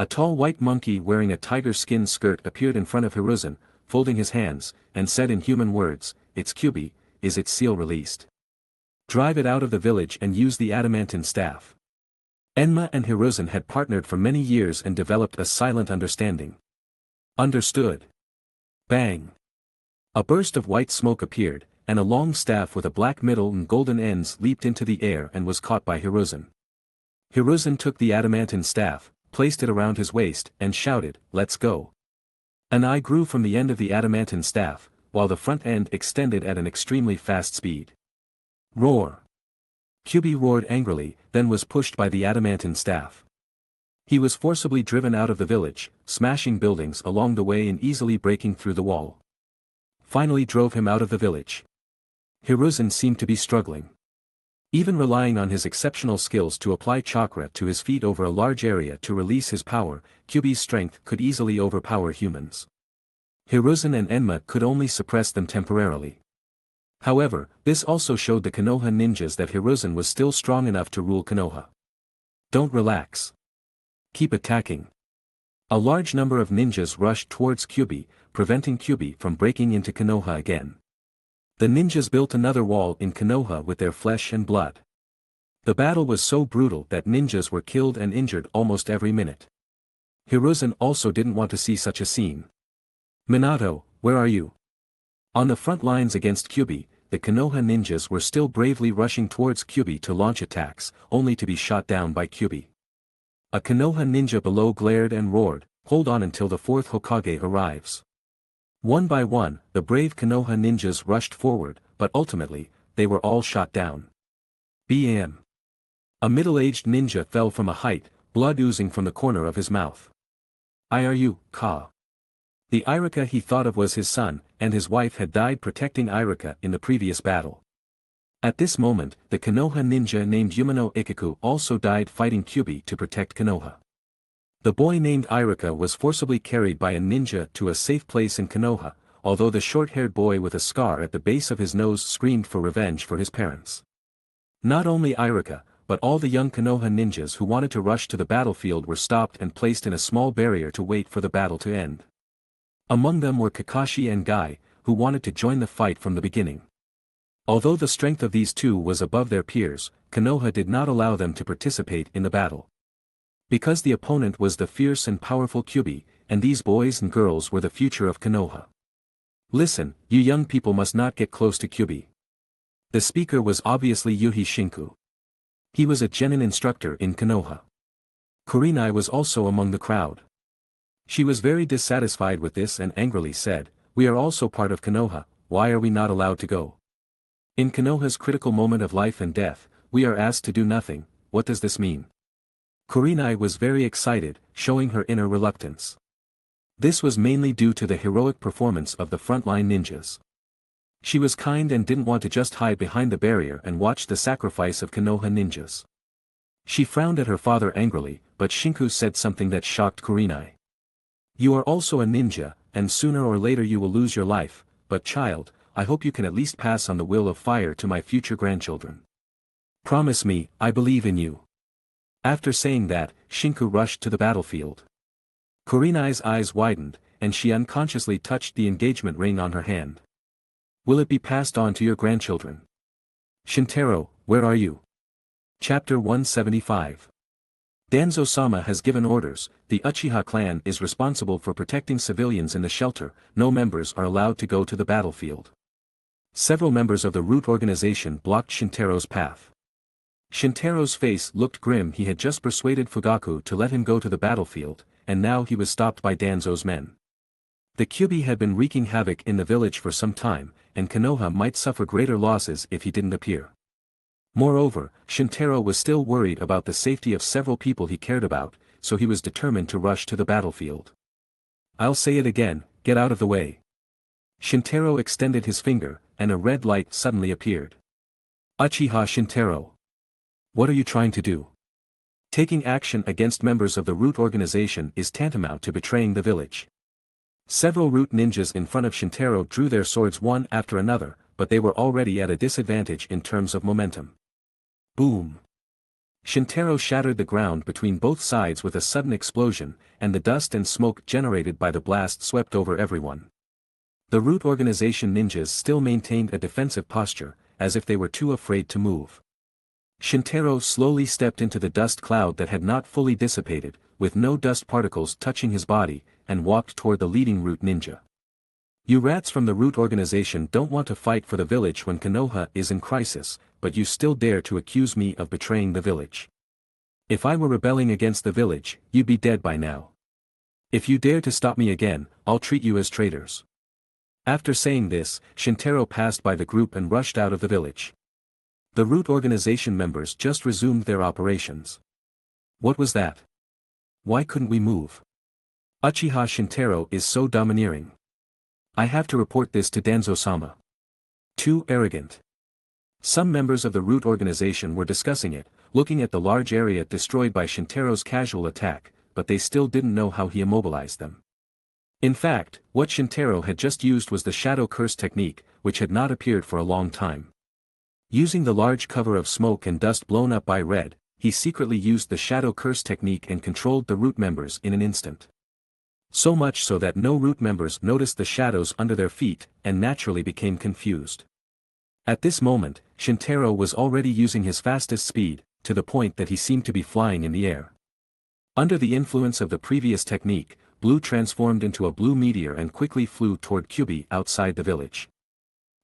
A tall white monkey wearing a tiger skin skirt appeared in front of Hiruzen, folding his hands, and said in human words, "It's Kyuubi, is its seal released? Drive it out of the village and use the adamantine staff." Enma and Hiruzen had partnered for many years and developed a silent understanding. Understood. Bang. A burst of white smoke appeared, and a long staff with a black middle and golden ends leaped into the air and was caught by Hiruzen. Hiruzen took the adamantine staff, placed it around his waist, and shouted, "Let's go." An eye grew from the end of the adamantine staff, while the front end extended at an extremely fast speed. Roar. Kyuubi roared angrily, then was pushed by the adamantine staff. He was forcibly driven out of the village, smashing buildings along the way and easily breaking through the wall. Finally drove him out of the village. Hiruzen seemed to be struggling. Even relying on his exceptional skills to apply chakra to his feet over a large area to release his power, Kyuubi's strength could easily overpower humans. Hiruzen and Enma could only suppress them temporarily. However, this also showed the Konoha ninjas that Hiruzen was still strong enough to rule Konoha. Don't relax. Keep attacking. A large number of ninjas rushed towards Kyuubi, preventing Kyuubi from breaking into Konoha again. The ninjas built another wall in Konoha with their flesh and blood. The battle was so brutal that ninjas were killed and injured almost every minute. Hiruzen also didn't want to see such a scene. "Minato, where are you?" On the front lines against Kyuubi, the Konoha ninjas were still bravely rushing towards Kyuubi to launch attacks, only to be shot down by Kyuubi. A Konoha ninja below glared and roared, "Hold on until the fourth Hokage arrives." One by one, the brave Konoha ninjas rushed forward, but ultimately, they were all shot down. Bam! A middle-aged ninja fell from a height, blood oozing from the corner of his mouth. Iru Ka. The Iruka he thought of was his son, and his wife had died protecting Iruka in the previous battle. At this moment, the Konoha ninja named Yumano Ikaku also died fighting Kyubi to protect Konoha. The boy named Iruka was forcibly carried by a ninja to a safe place in Konoha, although the short-haired boy with a scar at the base of his nose screamed for revenge for his parents. Not only Iruka, but all the young Konoha ninjas who wanted to rush to the battlefield were stopped and placed in a small barrier to wait for the battle to end. Among them were Kakashi and Guy, who wanted to join the fight from the beginning. Although the strength of these two was above their peers, Konoha did not allow them to participate in the battle. Because the opponent was the fierce and powerful Kyubi, and these boys and girls were the future of Konoha. "Listen, you young people must not get close to Kyubi." The speaker was obviously Yuhi Shinku. He was a genin instructor in Konoha. Kurenai was also among the crowd. She was very dissatisfied with this and angrily said, "We are also part of Konoha, why are we not allowed to go? In Konoha's critical moment of life and death, we are asked to do nothing, what does this mean?" Kurenai was very excited, showing her inner reluctance. This was mainly due to the heroic performance of the frontline ninjas. She was kind and didn't want to just hide behind the barrier and watch the sacrifice of Konoha ninjas. She frowned at her father angrily, but Shinku said something that shocked Kurenai. "You are also a ninja, and sooner or later you will lose your life, but child, I hope you can at least pass on the will of fire to my future grandchildren. Promise me, I believe in you." After saying that, Shinku rushed to the battlefield. Kurenai's eyes widened, and she unconsciously touched the engagement ring on her hand. "Will it be passed on to your grandchildren? Shintaro, where are you?" Chapter 175. Danzo-sama has given orders, the Uchiha clan is responsible for protecting civilians in the shelter, no members are allowed to go to the battlefield. Several members of the root organization blocked Shintaro's path. Shintaro's face looked grim. He had just persuaded Fugaku to let him go to the battlefield, and now he was stopped by Danzo's men. The Kyubi had been wreaking havoc in the village for some time, and Konoha might suffer greater losses if he didn't appear. Moreover, Shintaro was still worried about the safety of several people he cared about, so he was determined to rush to the battlefield. "I'll say it again, get out of the way." Shintaro extended his finger, and a red light suddenly appeared. "Uchiha Shintaro. What are you trying to do?" Taking action against members of the root organization is tantamount to betraying the village. Several root ninjas in front of Shintaro drew their swords one after another, but they were already at a disadvantage in terms of momentum. Boom! Shintaro shattered the ground between both sides with a sudden explosion, and the dust and smoke generated by the blast swept over everyone. The root organization ninjas still maintained a defensive posture, as if they were too afraid to move. Shintaro slowly stepped into the dust cloud that had not fully dissipated, with no dust particles touching his body, and walked toward the leading root ninja. "You rats from the root organization don't want to fight for the village when Konoha is in crisis, but you still dare to accuse me of betraying the village. If I were rebelling against the village, you'd be dead by now. If you dare to stop me again, I'll treat you as traitors." After saying this, Shintaro passed by the group and rushed out of the village. The root organization members just resumed their operations. "What was that? Why couldn't we move? Uchiha Shintaro is so domineering. I have to report this to Danzo-sama. Too arrogant." Some members of the root organization were discussing it, looking at the large area destroyed by Shintaro's casual attack, but they still didn't know how he immobilized them. In fact, what Shintaro had just used was the shadow curse technique, which had not appeared for a long time. Using the large cover of smoke and dust blown up by Red, he secretly used the shadow curse technique and controlled the root members in an instant. So much so that no root members noticed the shadows under their feet, and naturally became confused. At this moment, Shintaro was already using his fastest speed, to the point that he seemed to be flying in the air. Under the influence of the previous technique, Blue transformed into a blue meteor and quickly flew toward Kyubi outside the village.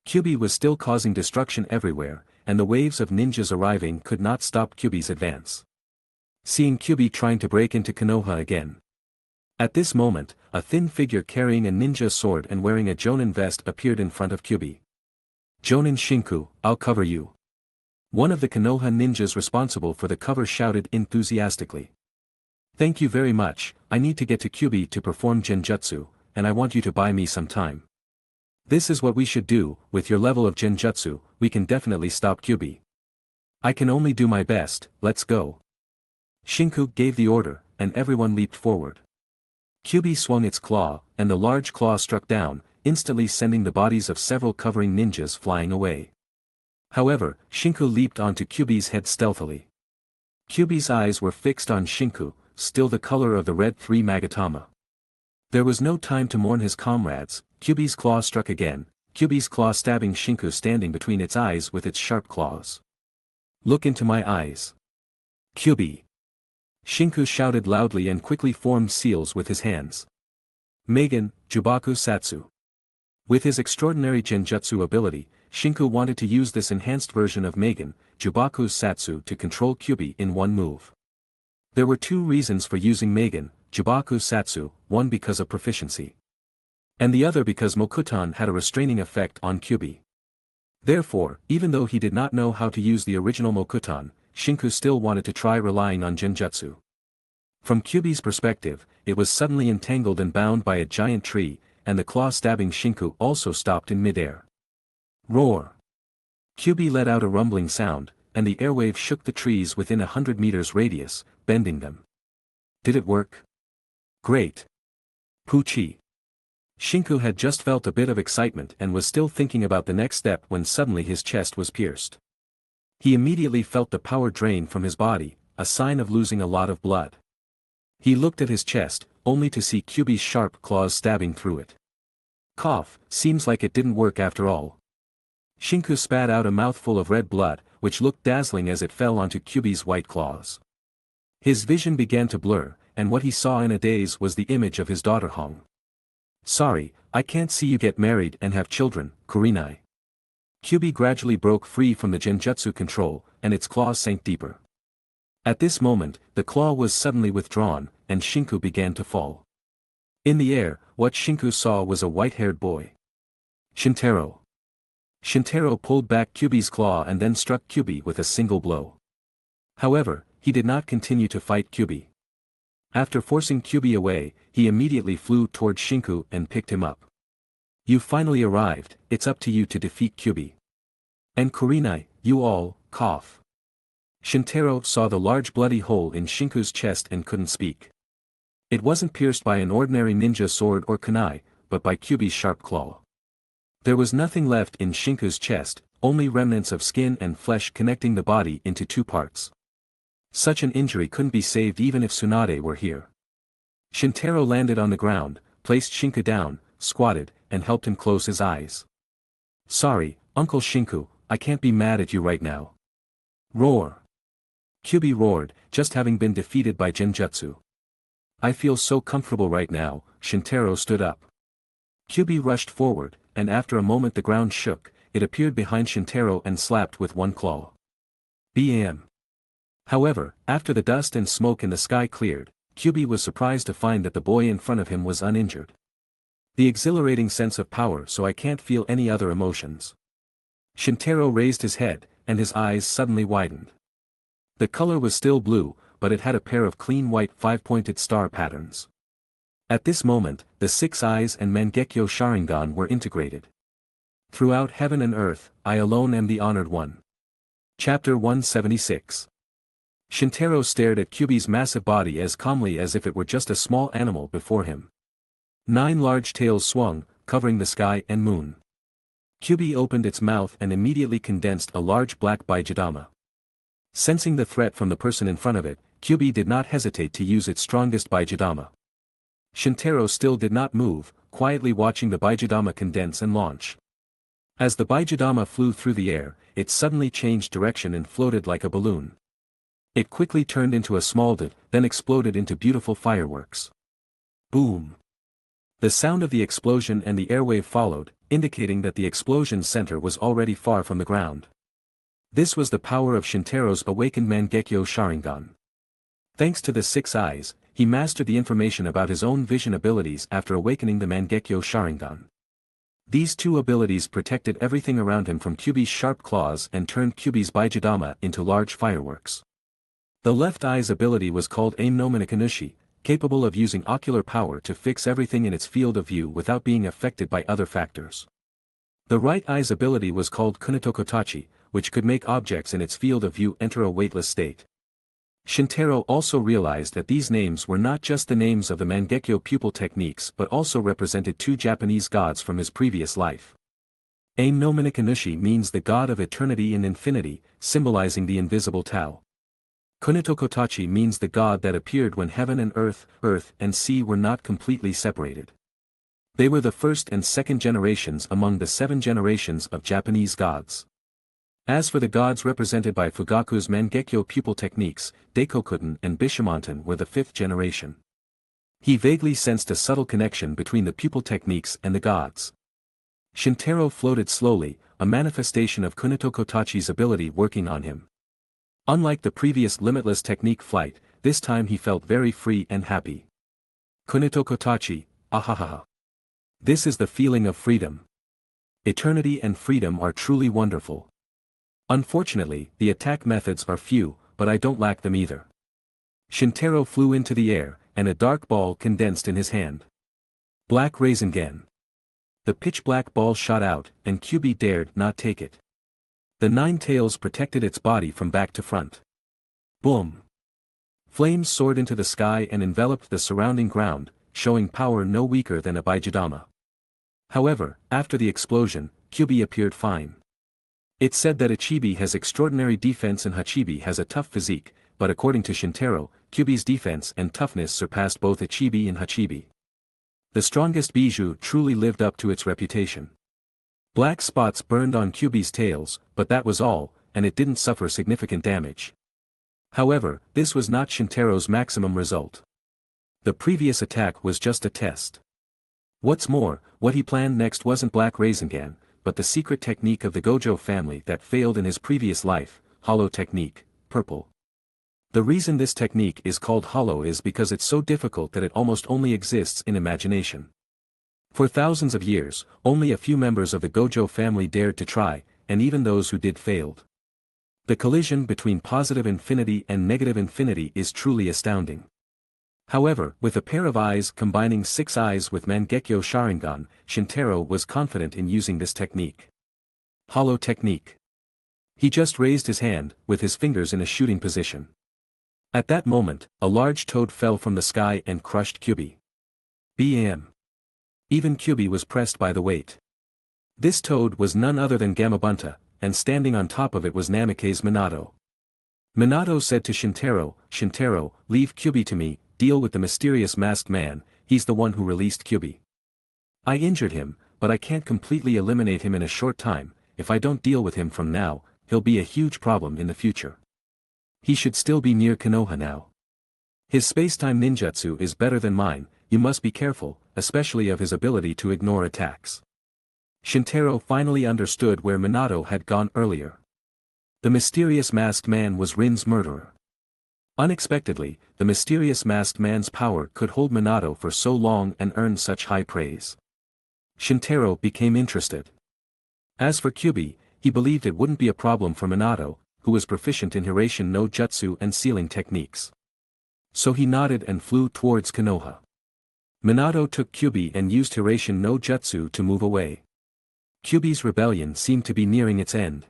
Kyubi was still causing destruction everywhere, and the waves of ninjas arriving could not stop Kyubi's advance. seeing Kyubi trying to break into Konoha again. At this moment, a thin figure carrying a ninja sword and wearing a Jonin vest appeared in front of Kyubi. "Jonin Shinku, I'll cover you." One of the Konoha ninjas responsible for the cover shouted enthusiastically. "Thank you very much, I need to get to Kyubi to perform genjutsu, and I want you to buy me some time. This is what we should do, with your level of genjutsu, we can definitely stop Kyubi. I can only do my best, let's go." Shinku gave the order, and everyone leaped forward. Kyubi swung its claw, and the large claw struck down, instantly sending the bodies of several covering ninjas flying away. However, Shinku leaped onto Kyubi's head stealthily. Kyubi's eyes were fixed on Shinku, still the color of the red 3 Magatama. There was no time to mourn his comrades. Kyubi's claw struck again, Kyubi's claw stabbing Shinku standing between its eyes with its sharp claws. "Look into my eyes. Kyubi." Shinku shouted loudly and quickly formed seals with his hands. Meigen, Jubaku Satsu. With his extraordinary genjutsu ability, Shinku wanted to use this enhanced version of Meigen, Jubaku Satsu to control Kyubi in one move. There were two reasons for using Meigen, Jubaku Satsu, one because of proficiency, and the other because Mokuton had a restraining effect on Kyubi. Therefore, even though he did not know how to use the original Mokuton, Shinku still wanted to try relying on genjutsu. From Kyubi's perspective, it was suddenly entangled and bound by a giant tree, and the claw stabbing Shinku also stopped in midair. Roar! Kyubi let out a rumbling sound, and the airwave shook the trees within 100 meters radius, bending them. Did it work? Great! Puchi! Shinku had just felt a bit of excitement and was still thinking about the next step when suddenly his chest was pierced. He immediately felt the power drain from his body, a sign of losing a lot of blood. He looked at his chest, only to see Kyubi's sharp claws stabbing through it. Cough, seems like it didn't work after all. Shinku spat out a mouthful of red blood, which looked dazzling as it fell onto Kyubi's white claws. His vision began to blur, and what he saw in a daze was the image of his daughter Hong. "Sorry, I can't see you get married and have children, Kurenai." Kyubi gradually broke free from the genjutsu control, and its claws sank deeper. At this moment, the claw was suddenly withdrawn, and Shinku began to fall. In the air, what Shinku saw was a white-haired boy. Shintaro. Shintaro pulled back Kyubi's claw and then struck Kyubi with a single blow. However, he did not continue to fight Kyubi. After forcing Kyubi away, he immediately flew toward Shinku and picked him up. "You finally arrived, it's up to you to defeat Kyubi. And Kurenai, you all, cough." Shintaro saw the large bloody hole in Shinku's chest and couldn't speak. It wasn't pierced by an ordinary ninja sword or kunai, but by Kyubi's sharp claw. There was nothing left in Shinku's chest, only remnants of skin and flesh connecting the body into two parts. Such an injury couldn't be saved even if Tsunade were here. Shintaro landed on the ground, placed Shinku down, squatted, and helped him close his eyes. "Sorry, Uncle Shinku, I can't be mad at you right now." Roar! Kyubi roared, just having been defeated by genjutsu. "I feel so comfortable right now." Shintaro stood up. Kyubi rushed forward, and after a moment the ground shook, it appeared behind Shintaro and slapped with one claw. Bam! However, after the dust and smoke in the sky cleared, Kyubi was surprised to find that the boy in front of him was uninjured. The exhilarating sense of power, so I can't feel any other emotions. Shintaro raised his head, and his eyes suddenly widened. The color was still blue, but it had a pair of clean white five-pointed star patterns. At this moment, the six eyes and Mangekyo Sharingan were integrated. Throughout heaven and earth, I alone am the honored one. Chapter 176. Shintaro stared at Kyubi's massive body as calmly as if it were just a small animal before him. 9 large tails swung, covering the sky and moon. Kyubi opened its mouth and immediately condensed a large black Baijidama. Sensing the threat from the person in front of it, Kyubi did not hesitate to use its strongest Baijidama. Shintaro still did not move, quietly watching the Baijidama condense and launch. As the Baijidama flew through the air, it suddenly changed direction and floated like a balloon. It quickly turned into a small dot, then exploded into beautiful fireworks. Boom! The sound of the explosion and the airwave followed, indicating that the explosion's center was already far from the ground. This was the power of Shintaro's awakened Mangekyo Sharingan. Thanks to the 6 eyes, he mastered the information about his own vision abilities after awakening the Mangekyo Sharingan. These 2 abilities protected everything around him from Kyuubi's sharp claws and turned Kyuubi's Baijidama into large fireworks. The left eye's ability was called Aim no Minakanushi, capable of using ocular power to fix everything in its field of view without being affected by other factors. The right eye's ability was called Kunitokotachi, which could make objects in its field of view enter a weightless state. Shintaro also realized that these names were not just the names of the Mangekyo pupil techniques but also represented 2 Japanese gods from his previous life. Aim no Minakanushi means the god of eternity and infinity, symbolizing the invisible Tao. Kunitokotachi means the god that appeared when heaven and earth and sea were not completely separated. They were the first and second generations among the 7 generations of Japanese gods. As for the gods represented by Fugaku's Mangekyo pupil techniques, Daikokuten and Bishamonten were the 5th generation. He vaguely sensed a subtle connection between the pupil techniques and the gods. Shintaro floated slowly, a manifestation of Kunitokotachi's ability working on him. Unlike the previous Limitless technique flight, this time he felt very free and happy. Kunitokotachi, ahahaha. This is the feeling of freedom. Eternity and freedom are truly wonderful. Unfortunately, the attack methods are few, but I don't lack them either. Shintaro flew into the air, and a dark ball condensed in his hand. Black Rasengan. The pitch-black ball shot out, and Kyuubi dared not take it. The 9 tails protected its body from back to front. Boom! Flames soared into the sky and enveloped the surrounding ground, showing power no weaker than a Baijidama. However, after the explosion, Kyuubi appeared fine. It's said that Ichibi has extraordinary defense and Hachibi has a tough physique, but according to Shintaro, Kyuubi's defense and toughness surpassed both Ichibi and Hachibi. The strongest Bijuu truly lived up to its reputation. Black spots burned on Kyuubi's tails, but that was all, and it didn't suffer significant damage. However, this was not Shintaro's maximum result. The previous attack was just a test. What's more, what he planned next wasn't Black Rasengan, but the secret technique of the Gojo family that failed in his previous life, Hollow Technique, Purple. The reason this technique is called hollow is because it's so difficult that it almost only exists in imagination. For thousands of years, only a few members of the Gojo family dared to try, and even those who did failed. The collision between positive infinity and negative infinity is truly astounding. However, with a pair of eyes combining 6 eyes with Mangekyo Sharingan, Shintaro was confident in using this technique. Hollow Technique. He just raised his hand, with his fingers in a shooting position. At that moment, a large toad fell from the sky and crushed Kyuubi. Bam! Even Kyuubi was pressed by the weight. This toad was none other than Gamabunta, and standing on top of it was Namikaze Minato. Minato said to Shintaro, "Shintaro, leave Kyuubi to me, deal with the mysterious masked man, he's the one who released Kyuubi. I injured him, but I can't completely eliminate him in a short time, if I don't deal with him from now, he'll be a huge problem in the future. He should still be near Konoha now. His space-time ninjutsu is better than mine, you must be careful, especially of his ability to ignore attacks." Shintaro finally understood where Minato had gone earlier. The mysterious masked man was Rin's murderer. Unexpectedly, the mysterious masked man's power could hold Minato for so long and earn such high praise. Shintaro became interested. As for Kyuubi, he believed it wouldn't be a problem for Minato, who was proficient in Hiraishin no Jutsu and sealing techniques. So he nodded and flew towards Konoha. Minato took Kyuubi and used Hiraishin no Jutsu to move away. Kyuubi's rebellion seemed to be nearing its end.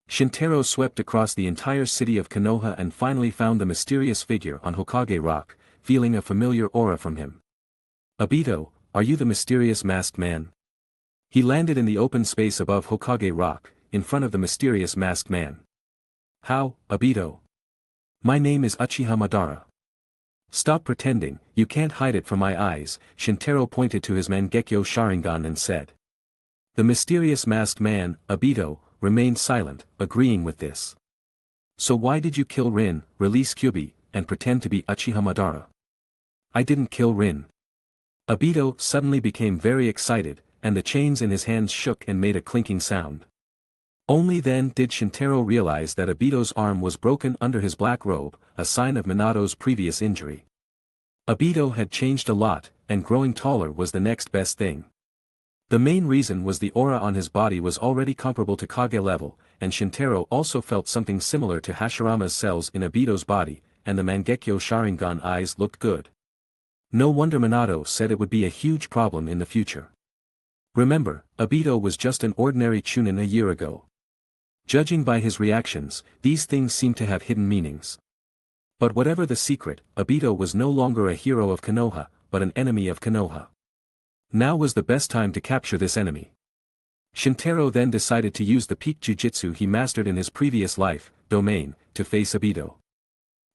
Shintaro swept across the entire city of Konoha and finally found the mysterious figure on Hokage Rock, feeling a familiar aura from him. "Obito, are you the mysterious masked man?" He landed in the open space above Hokage Rock, in front of the mysterious masked man. "How, Obito? My name is Uchiha Madara." "Stop pretending, you can't hide it from my eyes," Shintaro pointed to his Mangekyo Sharingan and said. The mysterious masked man, Obito, remained silent, agreeing with this. "So why did you kill Rin, release Kyuubi, and pretend to be Uchiha Madara?" "I didn't kill Rin." Obito suddenly became very excited, and the chains in his hands shook and made a clinking sound. Only then did Shintaro realize that Obito's arm was broken under his black robe, a sign of Minato's previous injury. Obito had changed a lot, and growing taller was the next best thing. The main reason was the aura on his body was already comparable to Kage level, and Shintaro also felt something similar to Hashirama's cells in Obito's body, and the Mangekyo Sharingan eyes looked good. No wonder Minato said it would be a huge problem in the future. Remember, Obito was just an ordinary Chunin a year ago. Judging by his reactions, these things seem to have hidden meanings. But whatever the secret, Obito was no longer a hero of Konoha, but an enemy of Konoha. Now was the best time to capture this enemy. Shintaro then decided to use the peak jujitsu he mastered in his previous life, domain, to face Obito.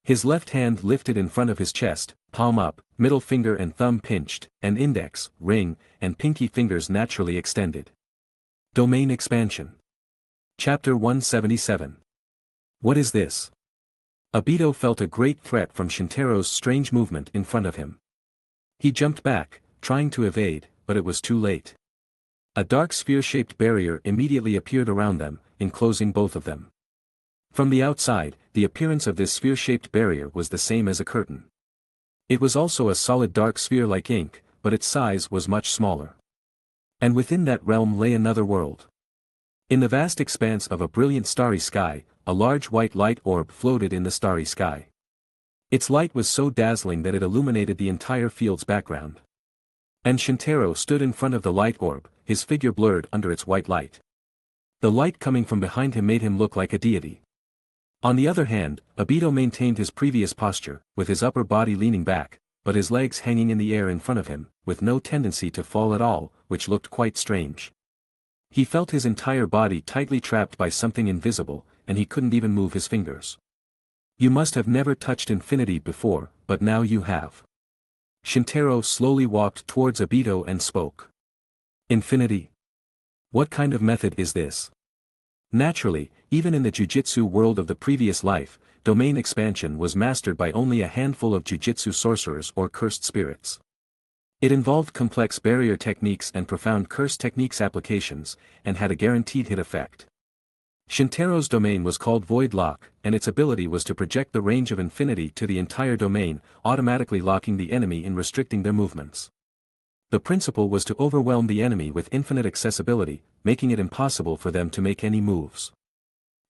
His left hand lifted in front of his chest, palm up, middle finger and thumb pinched, and index, ring, and pinky fingers naturally extended. Domain expansion. Chapter 177. What is this? Obito felt a great threat from Shintaro's strange movement in front of him. He jumped back, trying to evade, but it was too late. A dark sphere-shaped barrier immediately appeared around them, enclosing both of them. From the outside, the appearance of this sphere-shaped barrier was the same as a curtain. It was also a solid dark sphere like ink, but its size was much smaller. And within that realm lay another world. In the vast expanse of a brilliant starry sky, a large white light orb floated in the starry sky. Its light was so dazzling that it illuminated the entire field's background. And Shintaro stood in front of the light orb, his figure blurred under its white light. The light coming from behind him made him look like a deity. On the other hand, Obito maintained his previous posture, with his upper body leaning back, but his legs hanging in the air in front of him, with no tendency to fall at all, which looked quite strange. He felt his entire body tightly trapped by something invisible, and he couldn't even move his fingers. You must have never touched infinity before, but now you have. Shintaro slowly walked towards Obito and spoke. Infinity? What kind of method is this? Naturally, even in the jujitsu world of the previous life, domain expansion was mastered by only a handful of jujitsu sorcerers or cursed spirits. It involved complex barrier techniques and profound curse techniques applications, and had a guaranteed hit effect. Shintaro's domain was called Void Lock, and its ability was to project the range of infinity to the entire domain, automatically locking the enemy and restricting their movements. The principle was to overwhelm the enemy with infinite accessibility, making it impossible for them to make any moves.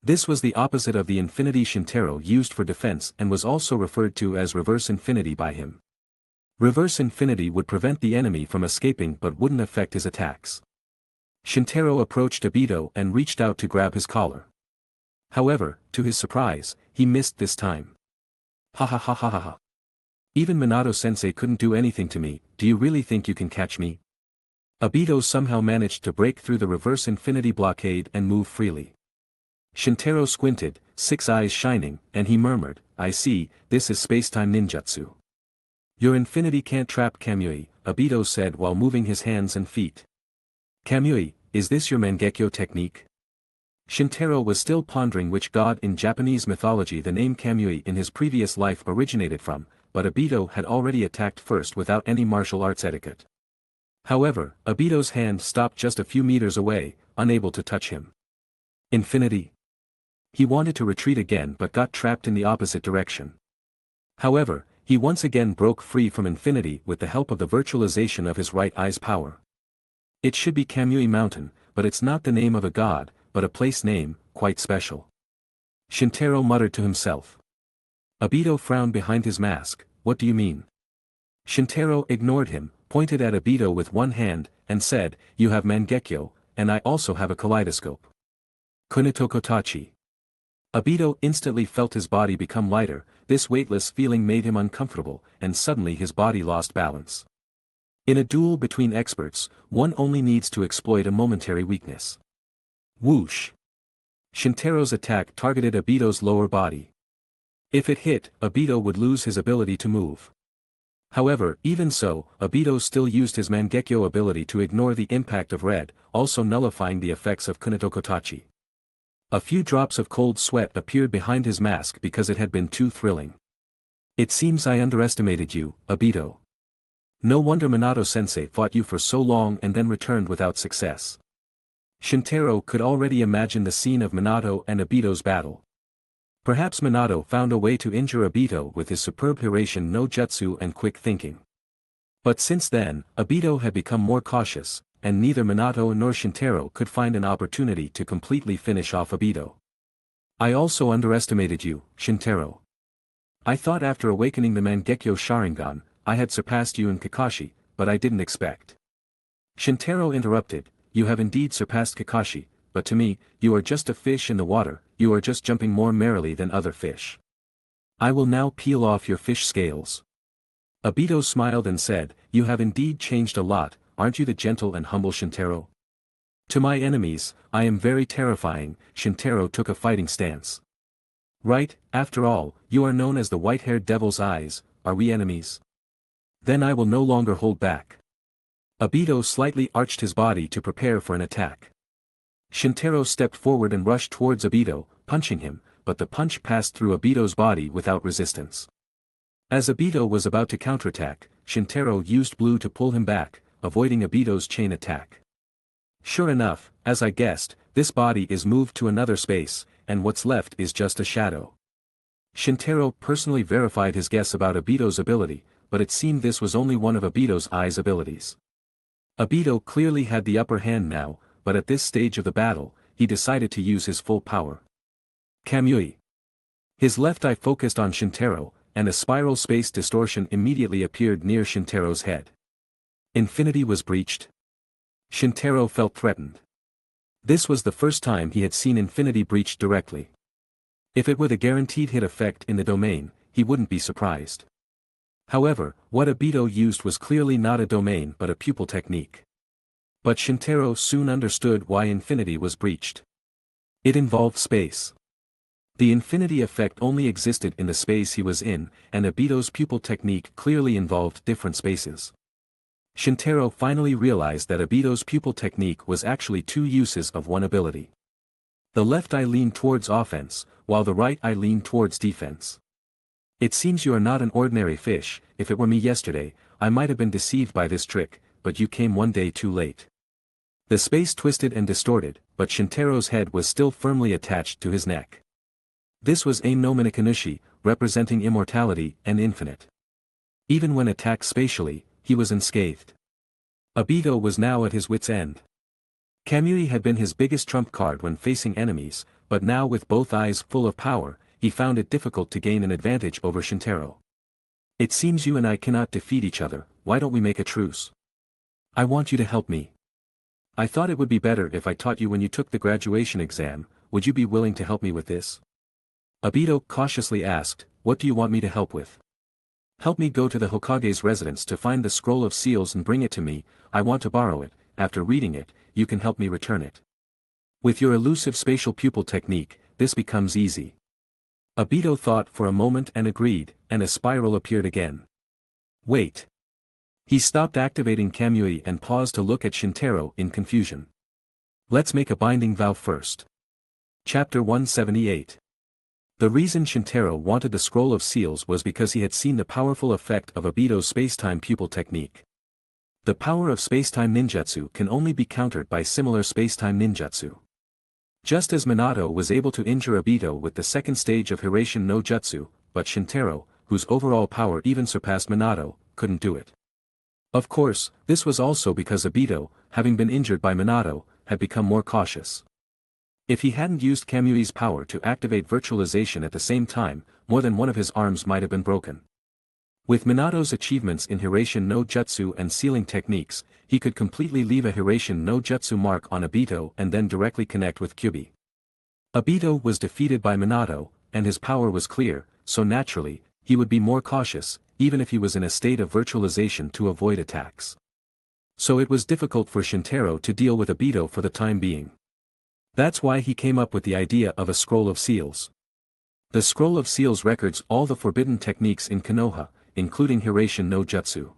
This was the opposite of the infinity Shintaro used for defense and was also referred to as reverse infinity by him. Reverse infinity would prevent the enemy from escaping but wouldn't affect his attacks. Shintaro approached Obito and reached out to grab his collar. However, to his surprise, he missed this time. Ha ha ha ha ha ha. Even Minato-sensei couldn't do anything to me, do you really think you can catch me? Obito somehow managed to break through the reverse infinity blockade and move freely. Shintaro squinted, 6 eyes shining, and he murmured, I see, this is space-time ninjutsu. Your infinity can't trap Kamui, Obito said while moving his hands and feet. Kamui, is this your Mangekyo technique? Shintaro was still pondering which god in Japanese mythology the name Kamui in his previous life originated from, but Obito had already attacked first without any martial arts etiquette. However, Obito's hand stopped just a few meters away, unable to touch him. Infinity? He wanted to retreat again but got trapped in the opposite direction. However, he once again broke free from infinity with the help of the virtualization of his right eye's power. It should be Kamui Mountain, but it's not the name of a god, but a place name, quite special. Shintaro muttered to himself. Obito frowned behind his mask, what do you mean? Shintaro ignored him, pointed at Obito with one hand, and said, you have Mangekyo, and I also have a kaleidoscope. Kunitokotachi. Obito instantly felt his body become lighter, this weightless feeling made him uncomfortable, and suddenly his body lost balance. In a duel between experts, one only needs to exploit a momentary weakness. Whoosh! Shintaro's attack targeted Obito's lower body. If it hit, Obito would lose his ability to move. However, even so, Obito still used his Mangekyo ability to ignore the impact of red, also nullifying the effects of Kunitokotachi. A few drops of cold sweat appeared behind his mask because it had been too thrilling. It seems I underestimated you, Obito. No wonder Minato-sensei fought you for so long and then returned without success. Shintaro could already imagine the scene of Minato and Obito's battle. Perhaps Minato found a way to injure Obito with his superb Hiraition no Jutsu and quick thinking. But since then, Obito had become more cautious, and neither Minato nor Shintaro could find an opportunity to completely finish off Obito. I also underestimated you, Shintaro. I thought after awakening the Mangekyo Sharingan, I had surpassed you in Kakashi, but I didn't expect. Shintaro interrupted, you have indeed surpassed Kakashi, but to me, you are just a fish in the water, you are just jumping more merrily than other fish. I will now peel off your fish scales. Obito smiled and said, you have indeed changed a lot, aren't you the gentle and humble Shintaro? To my enemies, I am very terrifying. Shintaro took a fighting stance. Right, after all, you are known as the white-haired devil's eyes, are we enemies? Then I will no longer hold back. Obito slightly arched his body to prepare for an attack. Shintaro stepped forward and rushed towards Obito, punching him, but the punch passed through Obito's body without resistance. As Obito was about to counterattack, Shintaro used blue to pull him back, avoiding Obito's chain attack. Sure enough, as I guessed, this body is moved to another space, and what's left is just a shadow. Shintaro personally verified his guess about Obito's ability, but it seemed this was only one of Obito's eyes abilities. Obito clearly had the upper hand now, but at this stage of the battle, he decided to use his full power. Kamui. His left eye focused on Shintaro, and a spiral space distortion immediately appeared near Shintaro's head. Infinity was breached. Shintaro felt threatened. This was the first time he had seen infinity breached directly. If it were the guaranteed hit effect in the domain, he wouldn't be surprised. However, what Obito used was clearly not a domain but a pupil technique. But Shintaro soon understood why infinity was breached. It involved space. The infinity effect only existed in the space he was in, and Obito's pupil technique clearly involved different spaces. Shintaro finally realized that Obito's pupil technique was actually two uses of one ability. The left eye leaned towards offense, while the right eye leaned towards defense. It seems you are not an ordinary fish. If it were me yesterday, I might have been deceived by this trick, but you came one day too late. The space twisted and distorted, but Shintaro's head was still firmly attached to his neck. This was Aim no Minakanushi, representing immortality and infinite. Even when attacked spatially, he was unscathed. Obito was now at his wit's end. Kamui had been his biggest trump card when facing enemies, but now with both eyes full of power, he found it difficult to gain an advantage over Shintaro. It seems you and I cannot defeat each other, why don't we make a truce? I want you to help me. I thought it would be better if I taught you when you took the graduation exam, would you be willing to help me with this? Obito cautiously asked, what do you want me to help with? Help me go to the Hokage's residence to find the scroll of seals and bring it to me, I want to borrow it, after reading it, you can help me return it. With your elusive spatial pupil technique, this becomes easy. Obito thought for a moment and agreed, and a spiral appeared again. Wait. He stopped activating Kamui and paused to look at Shintaro in confusion. Let's make a binding vow first. Chapter 178. The reason Shintaro wanted the scroll of seals was because he had seen the powerful effect of Obito's spacetime pupil technique. The power of spacetime ninjutsu can only be countered by similar spacetime ninjutsu. Just as Minato was able to injure Obito with the second stage of Hiraition no Jutsu, but Shintaro, whose overall power even surpassed Minato, couldn't do it. Of course, this was also because Obito, having been injured by Minato, had become more cautious. If he hadn't used Kamui's power to activate virtualization at the same time, more than one of his arms might have been broken. With Minato's achievements in Hiraition no Jutsu and sealing techniques, he could completely leave a Hiraition no Jutsu mark on Obito and then directly connect with Kyuubi. Obito was defeated by Minato, and his power was clear, so naturally, he would be more cautious, even if he was in a state of virtualization to avoid attacks. So it was difficult for Shintaro to deal with Obito for the time being. That's why he came up with the idea of a scroll of seals. The scroll of seals records all the forbidden techniques in Konoha, including Hiraition no Jutsu.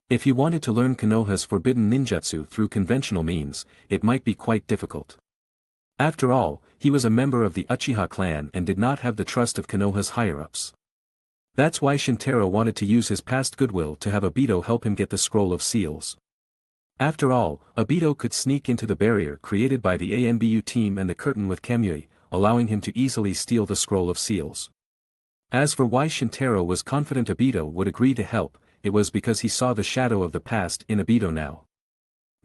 If he wanted to learn Konoha's forbidden ninjutsu through conventional means, it might be quite difficult. After all, he was a member of the Uchiha Clan and did not have the trust of Konoha's higher-ups. That's why Shintaro wanted to use his past goodwill to have Obito help him get the scroll of seals. After all, Obito could sneak into the barrier created by the ANBU team and the curtain with Kamui, allowing him to easily steal the scroll of seals. As for why Shintaro was confident Obito would agree to help, it was because he saw the shadow of the past in Obito now.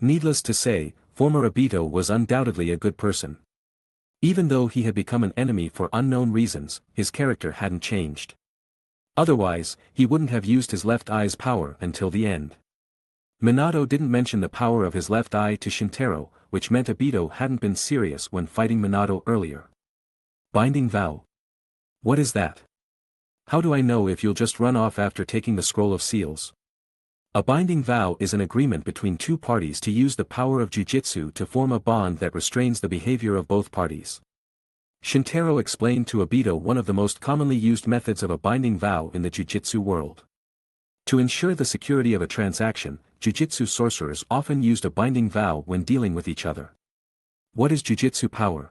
Needless to say, former Obito was undoubtedly a good person. Even though he had become an enemy for unknown reasons, his character hadn't changed. Otherwise, he wouldn't have used his left eye's power until the end. Minato didn't mention the power of his left eye to Shintaro, which meant Obito hadn't been serious when fighting Minato earlier. Binding vow. What is that? How do I know if you'll just run off after taking the scroll of seals? A binding vow is an agreement between two parties to use the power of jujitsu to form a bond that restrains the behavior of both parties. Shintaro explained to Obito one of the most commonly used methods of a binding vow in the jujitsu world. To ensure the security of a transaction, jujitsu sorcerers often used a binding vow when dealing with each other. What is jujitsu power?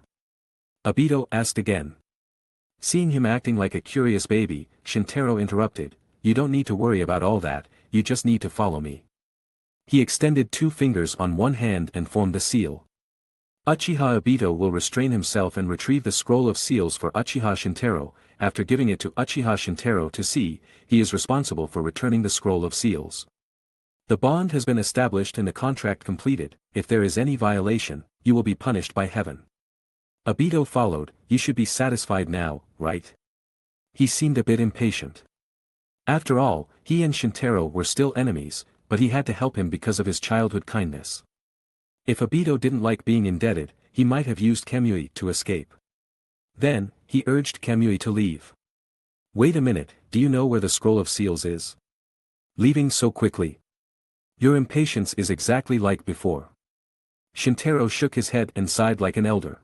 Obito asked again. Seeing him acting like a curious baby, Shintaro interrupted, "You don't need to worry about all that, you just need to follow me." He extended 2 fingers on one hand and formed the seal. Uchiha Obito will restrain himself and retrieve the scroll of seals for Uchiha Shintaro. After giving it to Uchiha Shintaro to see, he is responsible for returning the scroll of seals. The bond has been established and the contract completed. If there is any violation, you will be punished by heaven. Obito followed, "You should be satisfied now, right?" He seemed a bit impatient. After all, he and Shintaro were still enemies, but he had to help him because of his childhood kindness. If Obito didn't like being indebted, he might have used Kamui to escape. Then, he urged Kamui to leave. "Wait a minute, do you know where the scroll of seals is? Leaving so quickly? Your impatience is exactly like before." Shintaro shook his head and sighed like an elder.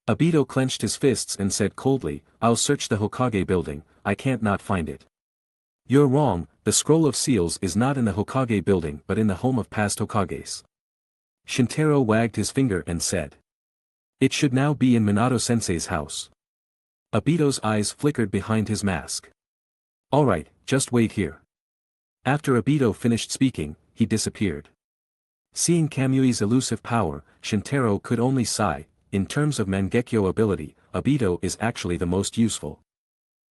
Obito clenched his fists and said coldly, "I'll search the Hokage building, I can't not find it." "You're wrong, the scroll of seals is not in the Hokage building but in the home of past Hokages." Shintaro wagged his finger and said. "It should now be in Minato-sensei's house." Obito's eyes flickered behind his mask. "Alright, just wait here." After Obito finished speaking, he disappeared. Seeing Kamui's elusive power, Shintaro could only sigh. In terms of Mangekyo ability, Obito is actually the most useful.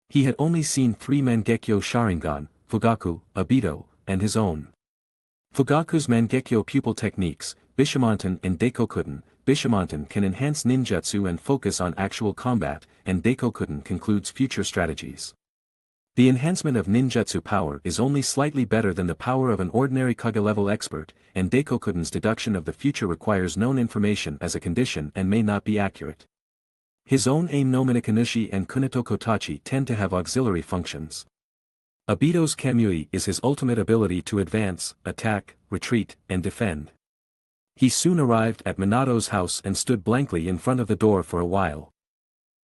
He had only seen 3 Mangekyo Sharingan, Fugaku, Obito, and his own. Fugaku's Mangekyo pupil techniques, Bishamonten and Daikokuten. Bishamonten can enhance ninjutsu and focus on actual combat, and Daikokuten concludes future strategies. The enhancement of ninjutsu power is only slightly better than the power of an ordinary Kage-level expert, and Daikokuten's deduction of the future requires known information as a condition and may not be accurate. His own Ain no Minakanushi and Kunato Kotachi tend to have auxiliary functions. Obito's Kamui is his ultimate ability to advance, attack, retreat, and defend. He soon arrived at Minato's house and stood blankly in front of the door for a while.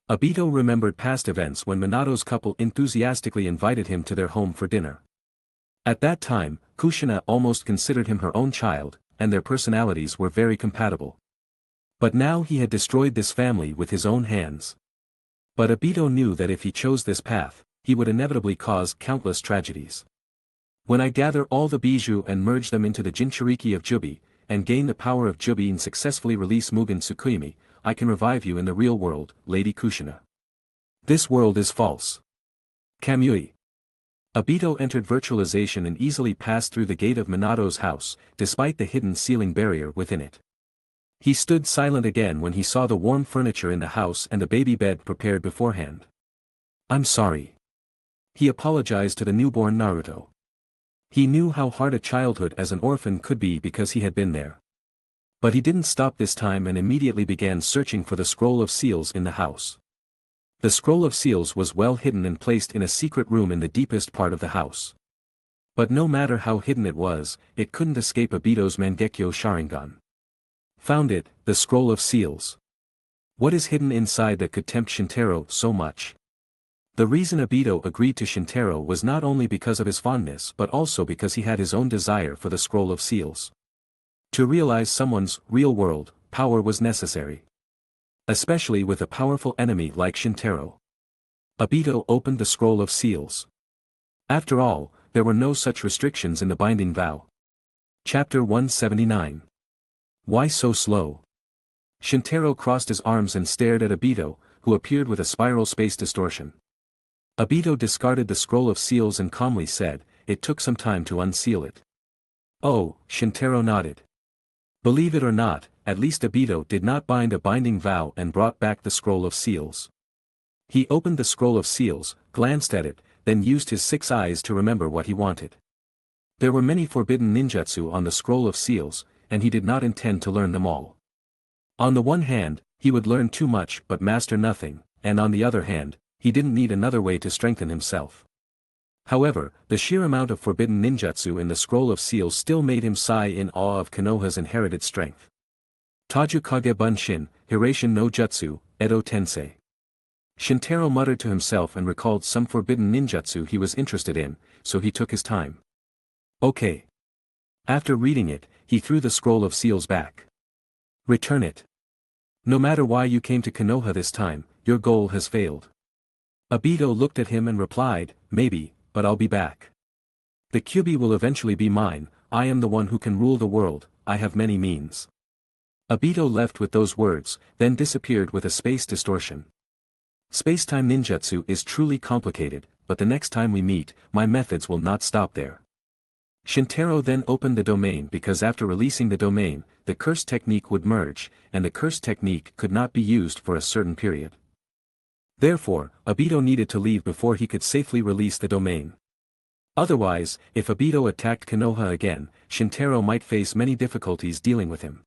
Obito remembered past events when Minato's couple enthusiastically invited him to their home for dinner. At that time, Kushina almost considered him her own child, and their personalities were very compatible. But now he had destroyed this family with his own hands. But Obito knew that if he chose this path, he would inevitably cause countless tragedies. "When I gather all the bijou and merge them into the Jinchuriki of Jubi, and gain the power of Jubi and successfully release Mugen Tsukuyomi, I can revive you in the real world, Lady Kushina. This world is false." Kamui. Obito entered virtualization and easily passed through the gate of Minato's house, despite the hidden ceiling barrier within it. He stood silent again when he saw the warm furniture in the house and the baby bed prepared beforehand. "I'm sorry." He apologized to the newborn Naruto. He knew how hard a childhood as an orphan could be because he had been there. But he didn't stop this time and immediately began searching for the scroll of seals in the house. The scroll of seals was well hidden and placed in a secret room in the deepest part of the house. But no matter how hidden it was, it couldn't escape Obito's Mangekyo Sharingan. Found it, the scroll of seals. What is hidden inside that could tempt Shintaro so much? The reason Obito agreed to Shintaro was not only because of his fondness but also because he had his own desire for the scroll of seals. To realize someone's real-world power was necessary. Especially with a powerful enemy like Shintaro. Obito opened the scroll of seals. After all, there were no such restrictions in the binding vow. Chapter 179. Why so slow? Shintaro crossed his arms and stared at Obito, who appeared with a spiral space distortion. Obito discarded the scroll of seals and calmly said, "It took some time to unseal it." Oh, Shintaro nodded. Believe it or not, at least Obito did not bind a binding vow and brought back the scroll of seals. He opened the scroll of seals, glanced at it, then used his 6 eyes to remember what he wanted. There were many forbidden ninjutsu on the scroll of seals, and he did not intend to learn them all. On the one hand, he would learn too much but master nothing, and on the other hand, he didn't need another way to strengthen himself. However, the sheer amount of forbidden ninjutsu in the scroll of seals still made him sigh in awe of Konoha's inherited strength. Taju Kage Bunshin, Hirashin no Jutsu, Edo Tensei. Shintaro muttered to himself and recalled some forbidden ninjutsu he was interested in, so he took his time. Okay. After reading it, he threw the scroll of seals back. Return it. No matter why you came to Konoha this time, your goal has failed. Obito looked at him and replied, "Maybe, but I'll be back. The Kyuubi will eventually be mine. I am the one who can rule the world, I have many means." Obito left with those words, then disappeared with a space distortion. Space-time ninjutsu is truly complicated, but the next time we meet, my methods will not stop there. Shintaro then opened the domain because after releasing the domain, the curse technique would merge, and the curse technique could not be used for a certain period. Therefore, Obito needed to leave before he could safely release the domain. Otherwise, if Obito attacked Konoha again, Shintaro might face many difficulties dealing with him.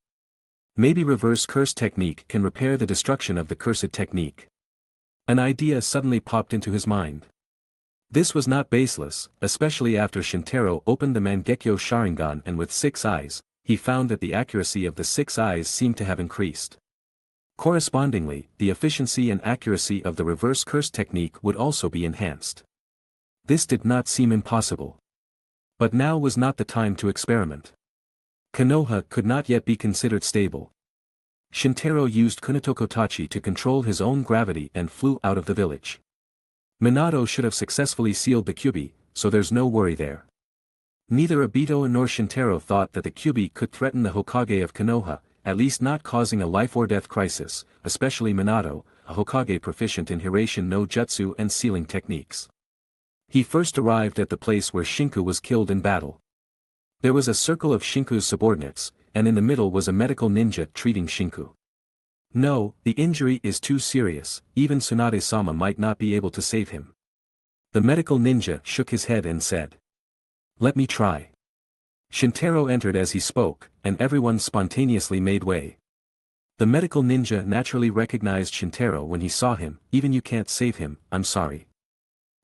Maybe reverse curse technique can repair the destruction of the cursed technique. An idea suddenly popped into his mind. This was not baseless, especially after Shintaro opened the Mangekyo Sharingan and with 6 eyes, he found that the accuracy of the 6 eyes seemed to have increased. Correspondingly, the efficiency and accuracy of the reverse curse technique would also be enhanced. This did not seem impossible. But now was not the time to experiment. Konoha could not yet be considered stable. Shintaro used Kunitokotachi to control his own gravity and flew out of the village. Minato should have successfully sealed the Kyuubi, so there's no worry there. Neither Obito nor Shintaro thought that the Kyuubi could threaten the Hokage of Konoha, at least not causing a life-or-death crisis, especially Minato, a Hokage proficient in Hirashin no Jutsu and sealing techniques. He first arrived at the place where Shinku was killed in battle. There was a circle of Shinku's subordinates, and in the middle was a medical ninja treating Shinku. No, the injury is too serious, even Tsunade-sama might not be able to save him. The medical ninja shook his head and said, "Let me try." Shintaro entered as he spoke, and everyone spontaneously made way. The medical ninja naturally recognized Shintaro when he saw him. "Even you can't save him, I'm sorry."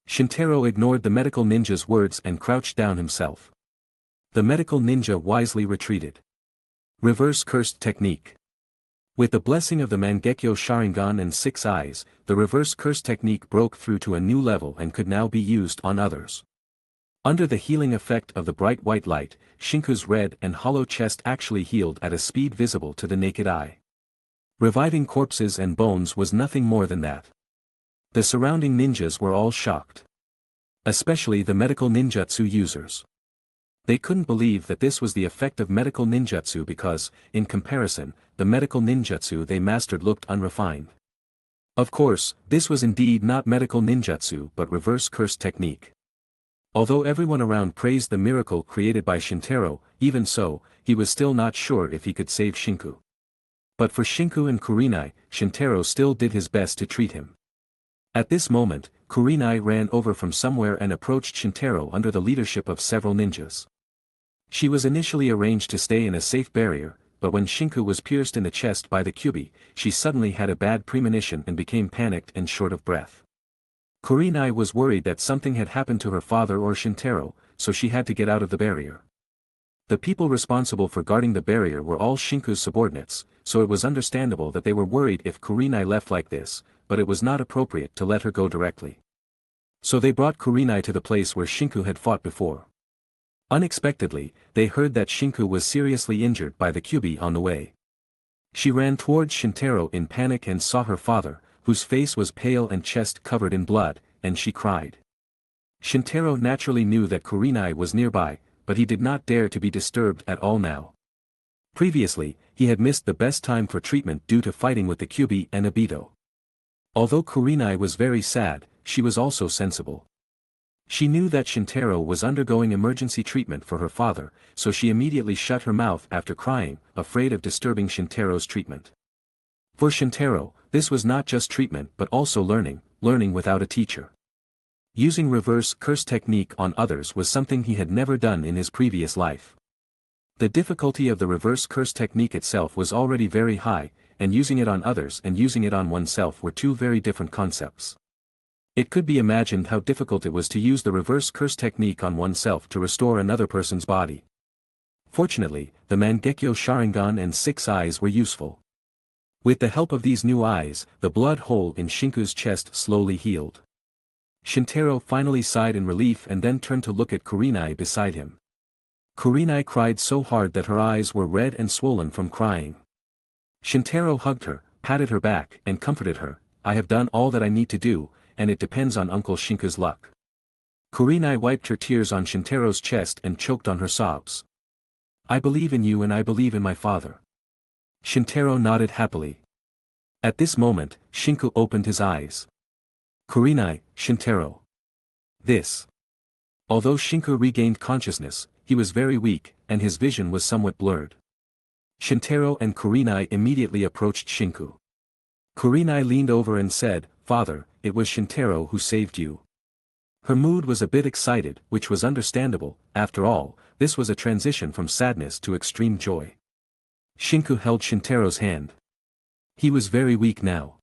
Shintaro ignored the medical ninja's words and crouched down himself. The medical ninja wisely retreated. Reverse cursed technique. With the blessing of the Mangekyo Sharingan and 6 eyes, the reverse curse technique broke through to a new level and could now be used on others. Under the healing effect of the bright white light, Shinku's red and hollow chest actually healed at a speed visible to the naked eye. Reviving corpses and bones was nothing more than that. The surrounding ninjas were all shocked. Especially the medical ninjutsu users. They couldn't believe that this was the effect of medical ninjutsu because, in comparison, the medical ninjutsu they mastered looked unrefined. Of course, this was indeed not medical ninjutsu but reverse curse technique. Although everyone around praised the miracle created by Shintaro, even so, he was still not sure if he could save Shinku. But for Shinku and Kurenai, Shintaro still did his best to treat him. At this moment, Kurenai ran over from somewhere and approached Shintaro under the leadership of several ninjas. She was initially arranged to stay in a safe barrier, but when Shinku was pierced in the chest by the Kyuubi, she suddenly had a bad premonition and became panicked and short of breath. Kurenai was worried that something had happened to her father or Shintaro, so she had to get out of the barrier. The people responsible for guarding the barrier were all Shinku's subordinates, so it was understandable that they were worried if Kurenai left like this, but it was not appropriate to let her go directly. So they brought Kurenai to the place where Shinku had fought before. Unexpectedly, they heard that Shinku was seriously injured by the Kyuubi on the way. She ran towards Shintaro in panic and saw her father, whose face was pale and chest covered in blood, and she cried. Shintaro naturally knew that Kurenai was nearby, but he did not dare to be disturbed at all now. Previously, he had missed the best time for treatment due to fighting with the Kyuubi and Obito. Although Kurenai was very sad, she was also sensible. She knew that Shintaro was undergoing emergency treatment for her father, so she immediately shut her mouth after crying, afraid of disturbing Shintaro's treatment. For Shintaro, this was not just treatment but also learning without a teacher. Using reverse curse technique on others was something he had never done in his previous life. The difficulty of the reverse curse technique itself was already very high, and using it on others and using it on oneself were two very different concepts. It could be imagined how difficult it was to use the reverse curse technique on oneself to restore another person's body. Fortunately, the Mangekyo Sharingan and 6 eyes were useful. With the help of these new eyes, the blood hole in Shinku's chest slowly healed. Shintaro finally sighed in relief and then turned to look at Kurenai beside him. Kurenai cried so hard that her eyes were red and swollen from crying. Shintaro hugged her, patted her back, and comforted her. "I have done all that I need to do, and it depends on Uncle Shinku's luck." Kurenai wiped her tears on Shintaro's chest and choked on her sobs. "I believe in you and I believe in my father." Shintaro nodded happily. At this moment, Shinku opened his eyes. "Kurenai, Shintaro." This. Although Shinku regained consciousness, he was very weak, and his vision was somewhat blurred. Shintaro and Kurenai immediately approached Shinku. Kurenai leaned over and said, "Father, it was Shintaro who saved you." Her mood was a bit excited, which was understandable. After all, this was a transition from sadness to extreme joy. Shinku held Shintaro's hand. He was very weak now.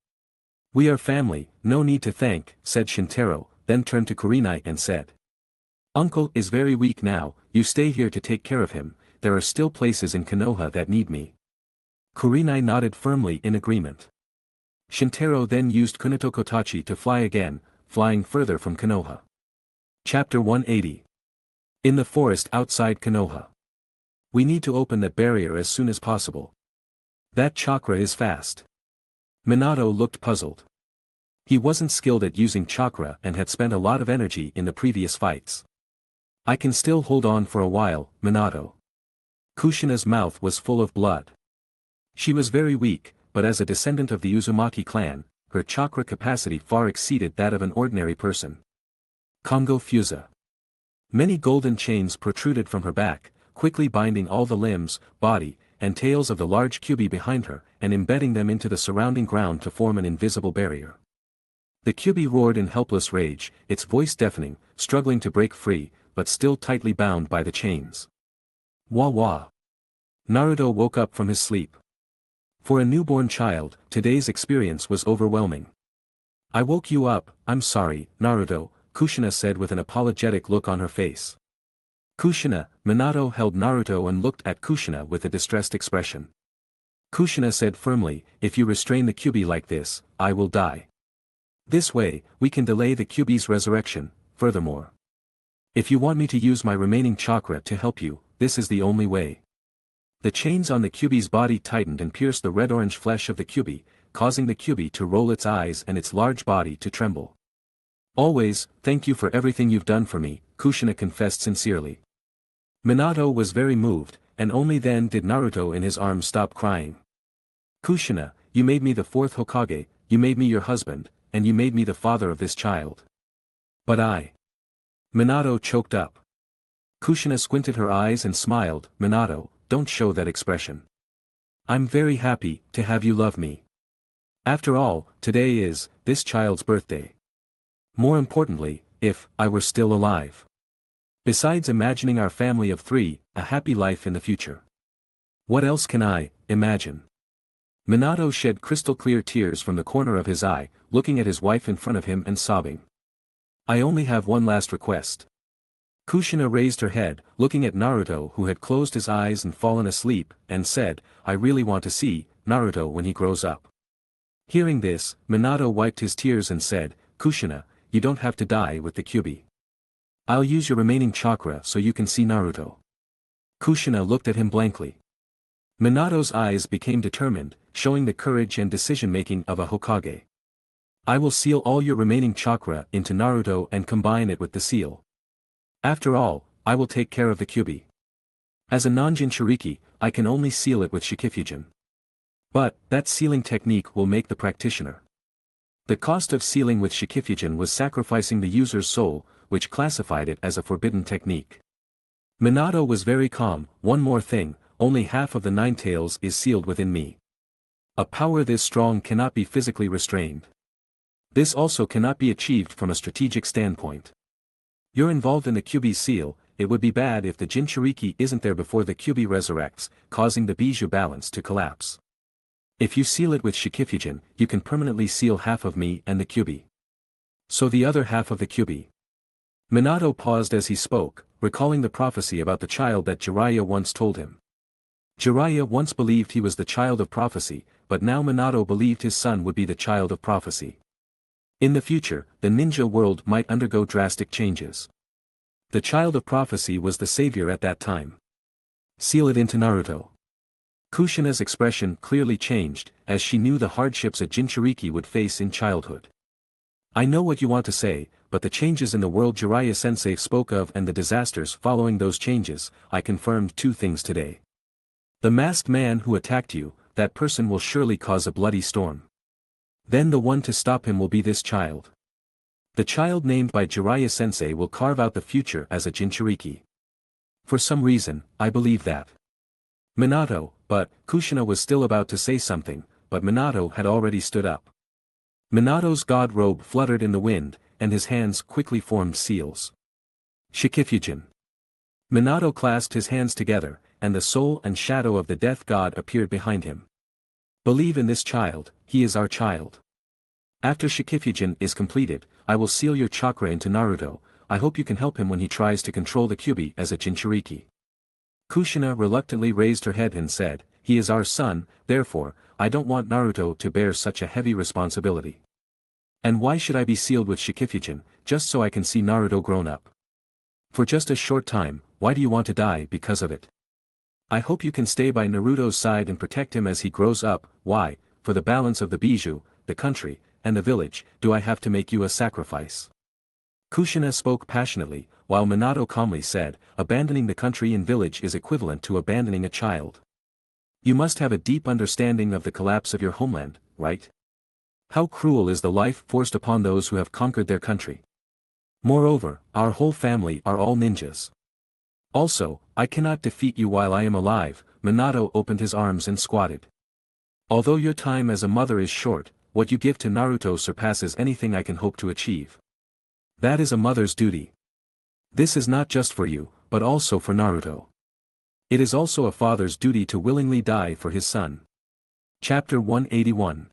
"We are family, no need to thank," said Shintaro, then turned to Kurenai and said. "Uncle is very weak now, you stay here to take care of him, there are still places in Konoha that need me." Kurenai nodded firmly in agreement. Shintaro then used Kunato Kotachi to fly again, flying further from Konoha. Chapter 180. In the forest outside Konoha. "We need to open that barrier as soon as possible. That chakra is fast." Minato looked puzzled. He wasn't skilled at using chakra and had spent a lot of energy in the previous fights. "I can still hold on for a while, Minato." Kushina's mouth was full of blood. She was very weak, but as a descendant of the Uzumaki clan, her chakra capacity far exceeded that of an ordinary person. Kongo Fusa. Many golden chains protruded from her back, quickly binding all the limbs, body, and tails of the large Kyuubi behind her, and embedding them into the surrounding ground to form an invisible barrier. The Kyuubi roared in helpless rage, its voice deafening, struggling to break free, but still tightly bound by the chains. Wah wah. Naruto woke up from his sleep. For a newborn child, today's experience was overwhelming. "I woke you up, I'm sorry, Naruto," Kushina said with an apologetic look on her face. "Kushina," Minato held Naruto and looked at Kushina with a distressed expression. Kushina said firmly, "If you restrain the Kyuubi like this, I will die. This way, we can delay the Kyuubi's resurrection. Furthermore, if you want me to use my remaining chakra to help you, this is the only way." The chains on the Kyuubi's body tightened and pierced the red-orange flesh of the Kyuubi, causing the Kyuubi to roll its eyes and its large body to tremble. "Always, thank you for everything you've done for me," Kushina confessed sincerely. Minato was very moved, and only then did Naruto in his arms stop crying. "Kushina, you made me the 4th Hokage, you made me your husband, and you made me the father of this child. But I..." Minato choked up. Kushina squinted her eyes and smiled. "Minato, don't show that expression. I'm very happy to have you love me. After all, today is this child's birthday. More importantly, if I were still alive. Besides imagining our family of 3, a happy life in the future. What else can I imagine?" Minato shed crystal-clear tears from the corner of his eye, looking at his wife in front of him and sobbing. "I only have one last request." Kushina raised her head, looking at Naruto who had closed his eyes and fallen asleep, and said, "I really want to see Naruto when he grows up." Hearing this, Minato wiped his tears and said, "Kushina, you don't have to die with the Kyuubi. I'll use your remaining chakra so you can see Naruto." Kushina looked at him blankly. Minato's eyes became determined, showing the courage and decision-making of a Hokage. "I will seal all your remaining chakra into Naruto and combine it with the seal. After all, I will take care of the Kyuubi. As a non-Jinchuriki, I can only seal it with Shikifujin. But, that sealing technique will make the practitioner. The cost of sealing with Shikifujin was sacrificing the user's soul, which classified it as a forbidden technique. Minato was very calm. One more thing, only half of the nine tails is sealed within me. A power this strong cannot be physically restrained. This also cannot be achieved from a strategic standpoint. You're involved in the Kyuubi's seal. It would be bad if the Jinchuriki isn't there before the Kyuubi resurrects, causing the Bijou balance to collapse. If you seal it with Shikifujin, you can permanently seal half of me and the Kyuubi. So the other half of the Kyuubi. Minato paused as he spoke, recalling the prophecy about the child that Jiraiya once told him. Jiraiya once believed he was the child of prophecy, but now Minato believed his son would be the child of prophecy. In the future, the ninja world might undergo drastic changes. The child of prophecy was the savior at that time. Seal it into Naruto. Kushina's expression clearly changed, as she knew the hardships a Jinchuriki would face in childhood. I know what you want to say, but the changes in the world Jiraiya-sensei spoke of and the disasters following those changes, I confirmed two things today. The masked man who attacked you, that person will surely cause a bloody storm. Then the one to stop him will be this child. The child named by Jiraiya-sensei will carve out the future as a Jinchuriki. For some reason, I believe that. Minato, but, Kushina was still about to say something, but Minato had already stood up. Minato's god robe fluttered in the wind, and his hands quickly formed seals. Shikifujin. Minato clasped his hands together, and the soul and shadow of the death god appeared behind him. Believe in this child, he is our child. After Shikifujin is completed, I will seal your chakra into Naruto. I hope you can help him when he tries to control the Kyuubi as a Jinchuriki. Kushina reluctantly raised her head and said, he is our son, therefore, I don't want Naruto to bear such a heavy responsibility. And why should I be sealed with Shikifujin, just so I can see Naruto grown up? For just a short time, why do you want to die because of it? I hope you can stay by Naruto's side and protect him as he grows up. Why, for the balance of the Bijou, the country, and the village, do I have to make you a sacrifice? Kushina spoke passionately, while Minato calmly said, abandoning the country and village is equivalent to abandoning a child. You must have a deep understanding of the collapse of your homeland, right? How cruel is the life forced upon those who have conquered their country. Moreover, our whole family are all ninjas. Also, I cannot defeat you while I am alive. Minato opened his arms and squatted. Although your time as a mother is short, what you give to Naruto surpasses anything I can hope to achieve. That is a mother's duty. This is not just for you, but also for Naruto. It is also a father's duty to willingly die for his son. Chapter 181.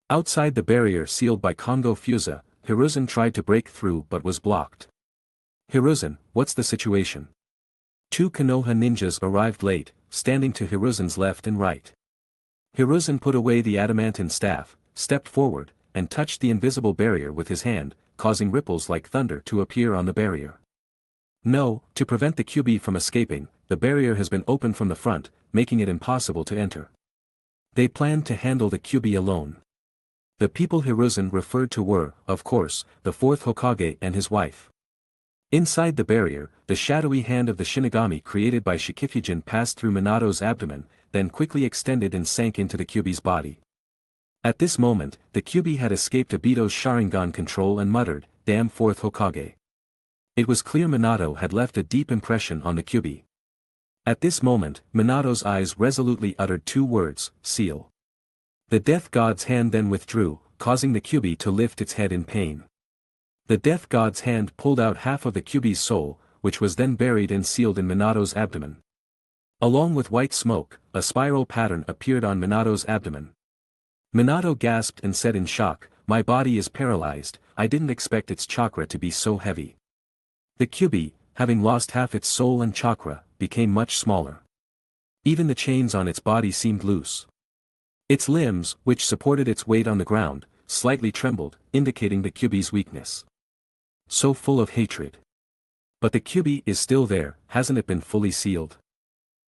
Outside the barrier sealed by Kongo Fusa, Hiruzen tried to break through but was blocked. Hiruzen, what's the situation? Two Konoha ninjas arrived late, standing to Hiruzen's left and right. Hiruzen put away the adamantine staff, stepped forward, and touched the invisible barrier with his hand, causing ripples like thunder to appear on the barrier. No, to prevent the Kyuubi from escaping, the barrier has been opened from the front, making it impossible to enter. They planned to handle the Kyuubi alone. The people Hiruzen referred to were, of course, the fourth Hokage and his wife. Inside the barrier, the shadowy hand of the Shinigami created by Shikifujin passed through Minato's abdomen, then quickly extended and sank into the Kyuubi's body. At this moment, the Kyuubi had escaped Obito's Sharingan control and muttered, "Damn fourth Hokage." It was clear Minato had left a deep impression on the Kyuubi. At this moment, Minato's eyes resolutely uttered two words, "Seal." The death god's hand then withdrew, causing the Kyuubi to lift its head in pain. The death god's hand pulled out half of the Kyuubi's soul, which was then buried and sealed in Minato's abdomen. Along with white smoke, a spiral pattern appeared on Minato's abdomen. Minato gasped and said in shock, "My body is paralyzed, I didn't expect its chakra to be so heavy." The Kyuubi, having lost half its soul and chakra, became much smaller. Even the chains on its body seemed loose. Its limbs, which supported its weight on the ground, slightly trembled, indicating the Kyuubi's weakness. So full of hatred. But the Kyuubi is still there, hasn't it been fully sealed?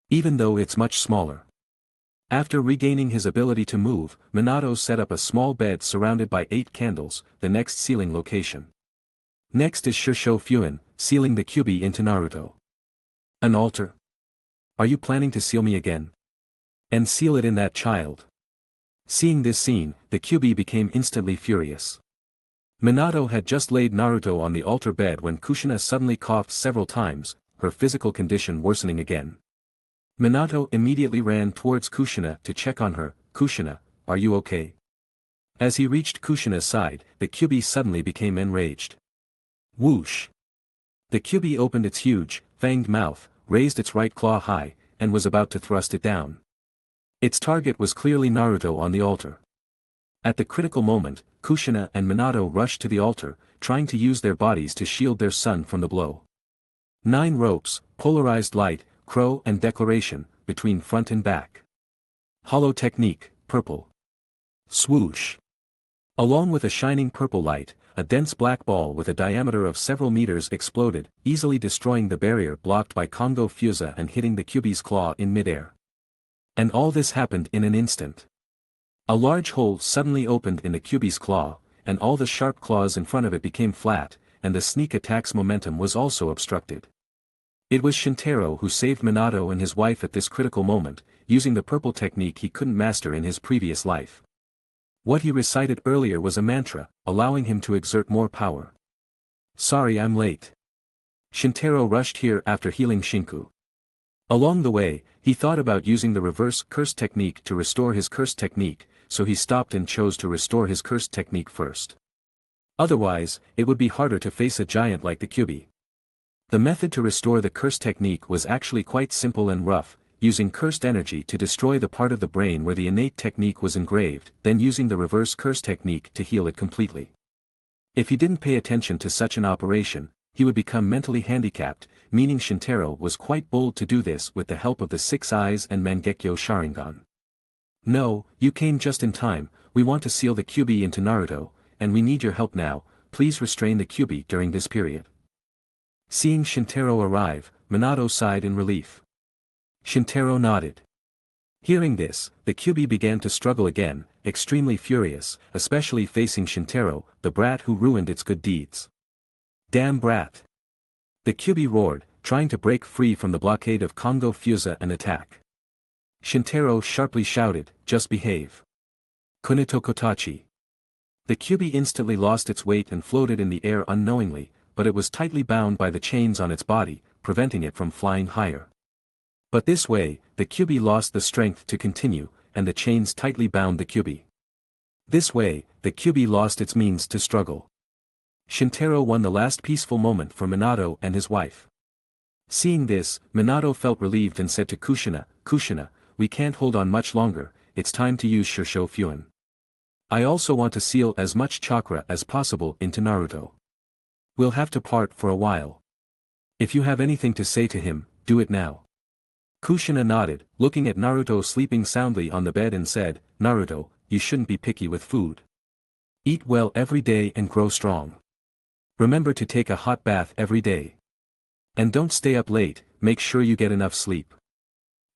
Even though it's much smaller. After regaining his ability to move, Minato set up a small bed surrounded by 8 candles, the next sealing location. Next is Shisho Fuin, sealing the Kyuubi into Naruto. An altar? Are you planning to seal me again? And seal it in that child? Seeing this scene, the Kyuubi became instantly furious. Minato had just laid Naruto on the altar bed when Kushina suddenly coughed several times, her physical condition worsening again. Minato immediately ran towards Kushina to check on her. "Kushina, are you okay?" As he reached Kushina's side, the Kyuubi suddenly became enraged. Whoosh! The Kyuubi opened its huge, fanged mouth, raised its right claw high, and was about to thrust it down. Its target was clearly Naruto on the altar. At the critical moment, Kushina and Minato rushed to the altar, trying to use their bodies to shield their son from the blow. 9 ropes, polarized light, crow and declaration, between front and back. Hollow technique, purple. Swoosh! Along with a shining purple light, a dense black ball with a diameter of several meters exploded, easily destroying the barrier blocked by Kongo Fusa and hitting the Kyuubi's claw in midair. And all this happened in an instant. A large hole suddenly opened in the Kyuubi's claw, and all the sharp claws in front of it became flat, and the sneak attack's momentum was also obstructed. It was Shintaro who saved Minato and his wife at this critical moment, using the purple technique he couldn't master in his previous life. What he recited earlier was a mantra, allowing him to exert more power. "Sorry I'm late." Shintaro rushed here after healing Shinku. Along the way, he thought about using the reverse curse technique to restore his curse technique, so he stopped and chose to restore his curse technique first. Otherwise, it would be harder to face a giant like the Kyuubi. The method to restore the curse technique was actually quite simple and rough, using cursed energy to destroy the part of the brain where the innate technique was engraved, then using the reverse curse technique to heal it completely. If he didn't pay attention to such an operation, he would become mentally handicapped, meaning Shintaro was quite bold to do this with the help of the 6 eyes and Mangekyo Sharingan. "No, you came just in time, we want to seal the Kyuubi into Naruto, and we need your help now, please restrain the Kyuubi during this period." Seeing Shintaro arrive, Minato sighed in relief. Shintaro nodded. Hearing this, the Kyuubi began to struggle again, extremely furious, especially facing Shintaro, the brat who ruined its good deeds. "Damn brat!" The Kyuubi roared, trying to break free from the blockade of Kongo Fusa and attack. Shintaro sharply shouted, "Just behave. Kunito Kotachi." The Kyuubi instantly lost its weight and floated in the air unknowingly, but it was tightly bound by the chains on its body, preventing it from flying higher. But this way, the Kyuubi lost the strength to continue, and the chains tightly bound the Kyuubi. This way, the Kyuubi lost its means to struggle. Shintaro won the last peaceful moment for Minato and his wife. Seeing this, Minato felt relieved and said to Kushina, "Kushina, we can't hold on much longer, it's time to use Shursho Fuin. I also want to seal as much chakra as possible into Naruto. We'll have to part for a while. If you have anything to say to him, do it now." Kushina nodded, looking at Naruto sleeping soundly on the bed and said, "Naruto, you shouldn't be picky with food. Eat well every day and grow strong. Remember to take a hot bath every day. And don't stay up late, make sure you get enough sleep.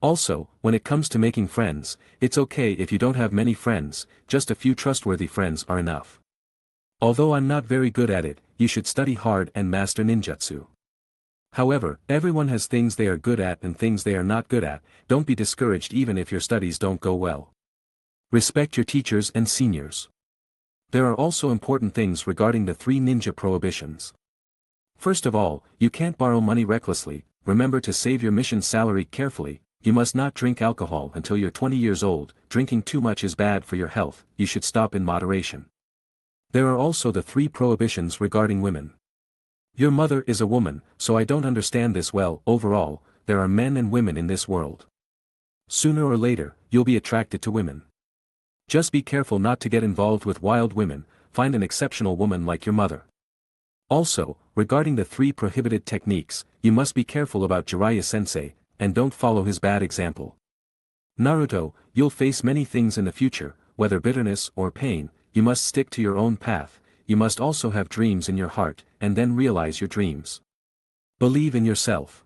Also, when it comes to making friends, it's okay if you don't have many friends, just a few trustworthy friends are enough. Although I'm not very good at it, you should study hard and master ninjutsu. However, everyone has things they are good at and things they are not good at, don't be discouraged even if your studies don't go well. Respect your teachers and seniors. There are also important things regarding the 3 ninja prohibitions. First of all, you can't borrow money recklessly, remember to save your mission salary carefully, you must not drink alcohol until you're 20 years old, drinking too much is bad for your health, you should stop in moderation. There are also the 3 prohibitions regarding women. Your mother is a woman, so I don't understand this well. Overall, there are men and women in this world. Sooner or later, you'll be attracted to women. Just be careful not to get involved with wild women, find an exceptional woman like your mother. Also, regarding the 3 prohibited techniques, you must be careful about Jiraiya-sensei, and don't follow his bad example. Naruto, you'll face many things in the future, whether bitterness or pain, you must stick to your own path, you must also have dreams in your heart, and then realize your dreams. Believe in yourself.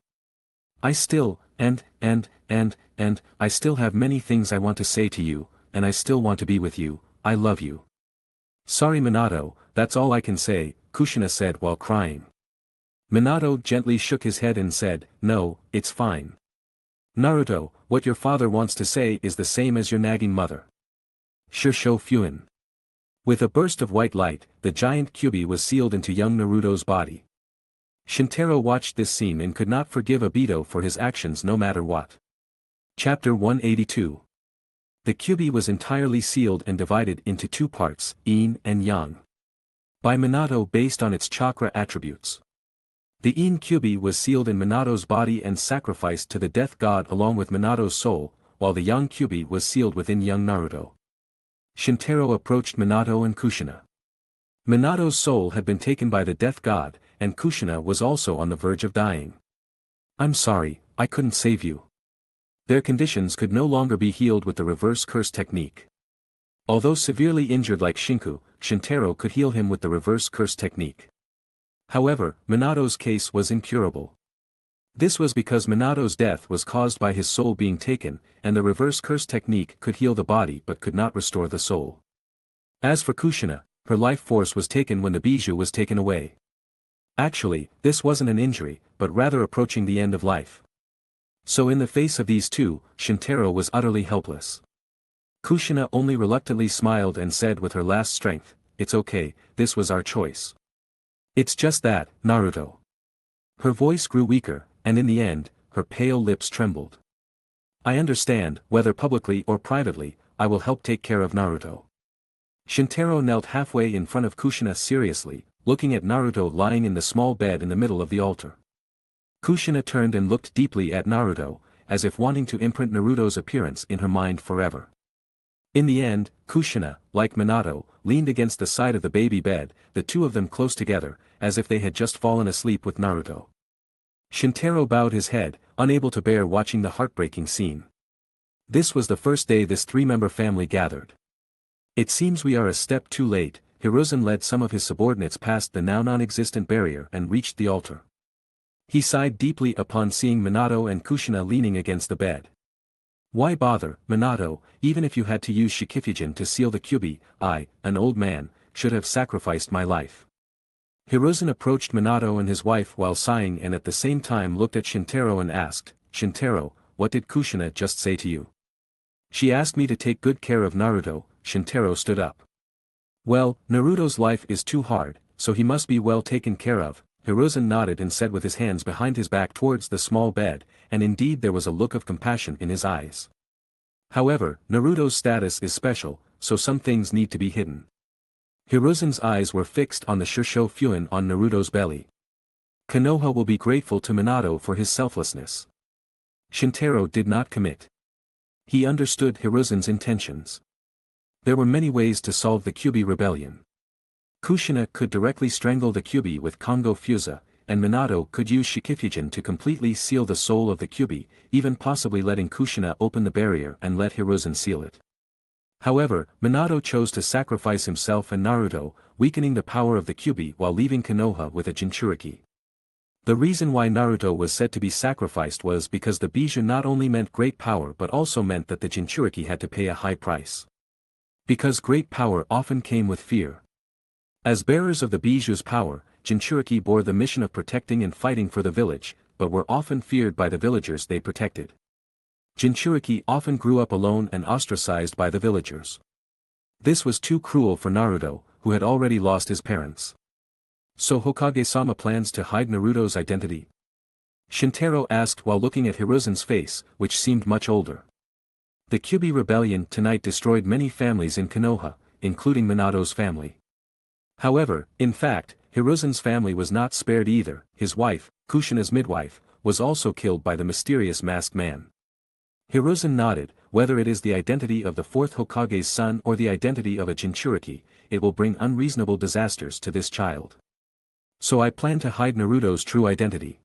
I still, I still have many things I want to say to you, and I still want to be with you, I love you. Sorry Minato, that's all I can say, Kushina said while crying. Minato gently shook his head and said, "No, it's fine. Naruto, what your father wants to say is the same as your nagging mother." Shisho Fuin. With a burst of white light, the giant Kyuubi was sealed into young Naruto's body. Shintaro watched this scene and could not forgive Obito for his actions no matter what. Chapter 182. The Kyuubi was entirely sealed and divided into two parts, Yin and Yang, by Minato based on its chakra attributes. The Yin Kyuubi was sealed in Minato's body and sacrificed to the death god along with Minato's soul, while the Yang Kyuubi was sealed within young Naruto. Shintaro approached Minato and Kushina. Minato's soul had been taken by the death god, and Kushina was also on the verge of dying. "I'm sorry, I couldn't save you." Their conditions could no longer be healed with the reverse curse technique. Although severely injured like Shinku, Shintaro could heal him with the reverse curse technique. However, Minato's case was incurable. This was because Minato's death was caused by his soul being taken, and the reverse curse technique could heal the body but could not restore the soul. As for Kushina, her life force was taken when the bijou was taken away. Actually, this wasn't an injury, but rather approaching the end of life. So in the face of these two, Shintaro was utterly helpless. Kushina only reluctantly smiled and said with her last strength, "It's okay, this was our choice. It's just that, Naruto." Her voice grew weaker, and in the end, her pale lips trembled. "I understand, whether publicly or privately, I will help take care of Naruto." Shintaro knelt halfway in front of Kushina seriously, looking at Naruto lying in the small bed in the middle of the altar. Kushina turned and looked deeply at Naruto, as if wanting to imprint Naruto's appearance in her mind forever. In the end, Kushina, like Minato, leaned against the side of the baby bed, the two of them close together, as if they had just fallen asleep with Naruto. Shintaro bowed his head, unable to bear watching the heartbreaking scene. This was the first day this three-member family gathered. "It seems we are a step too late." Hiruzen led some of his subordinates past the now non-existent barrier and reached the altar. He sighed deeply upon seeing Minato and Kushina leaning against the bed. "Why bother, Minato, even if you had to use Shikifujin to seal the Kyuubi, I, an old man, should have sacrificed my life." Hiruzen approached Minato and his wife while sighing and at the same time looked at Shintaro and asked, "Shintaro, what did Kushina just say to you?" "She asked me to take good care of Naruto." Shintaro stood up. "Well, Naruto's life is too hard, so he must be well taken care of." Hiruzen nodded and said with his hands behind his back towards the small bed, and indeed there was a look of compassion in his eyes. "However, Naruto's status is special, so some things need to be hidden." Hiruzen's eyes were fixed on the Shisho Fuin on Naruto's belly. Konoha will be grateful to Minato for his selflessness. Shintaro did not commit. He understood Hiruzen's intentions. There were many ways to solve the Kyuubi rebellion. Kushina could directly strangle the Kyuubi with Kongo Fusa, and Minato could use Shikifujin to completely seal the soul of the Kyuubi, even possibly letting Kushina open the barrier and let Hiruzen seal it. However, Minato chose to sacrifice himself and Naruto, weakening the power of the Kyuubi while leaving Konoha with a Jinchuriki. The reason why Naruto was said to be sacrificed was because the bijou not only meant great power but also meant that the Jinchuriki had to pay a high price. Because great power often came with fear. As bearers of the bijou's power, Jinchuriki bore the mission of protecting and fighting for the village, but were often feared by the villagers they protected. Jinchuriki often grew up alone and ostracized by the villagers. This was too cruel for Naruto, who had already lost his parents. "So Hokage-sama plans to hide Naruto's identity?" Shintaro asked while looking at Hiruzen's face, which seemed much older. The Kyuubi rebellion tonight destroyed many families in Konoha, including Minato's family. However, in fact, Hiruzen's family was not spared either. His wife, Kushina's midwife, was also killed by the mysterious masked man. Hiruzen nodded. "Whether it is the identity of the fourth Hokage's son or the identity of a Jinchuriki, it will bring unreasonable disasters to this child. So I plan to hide Naruto's true identity.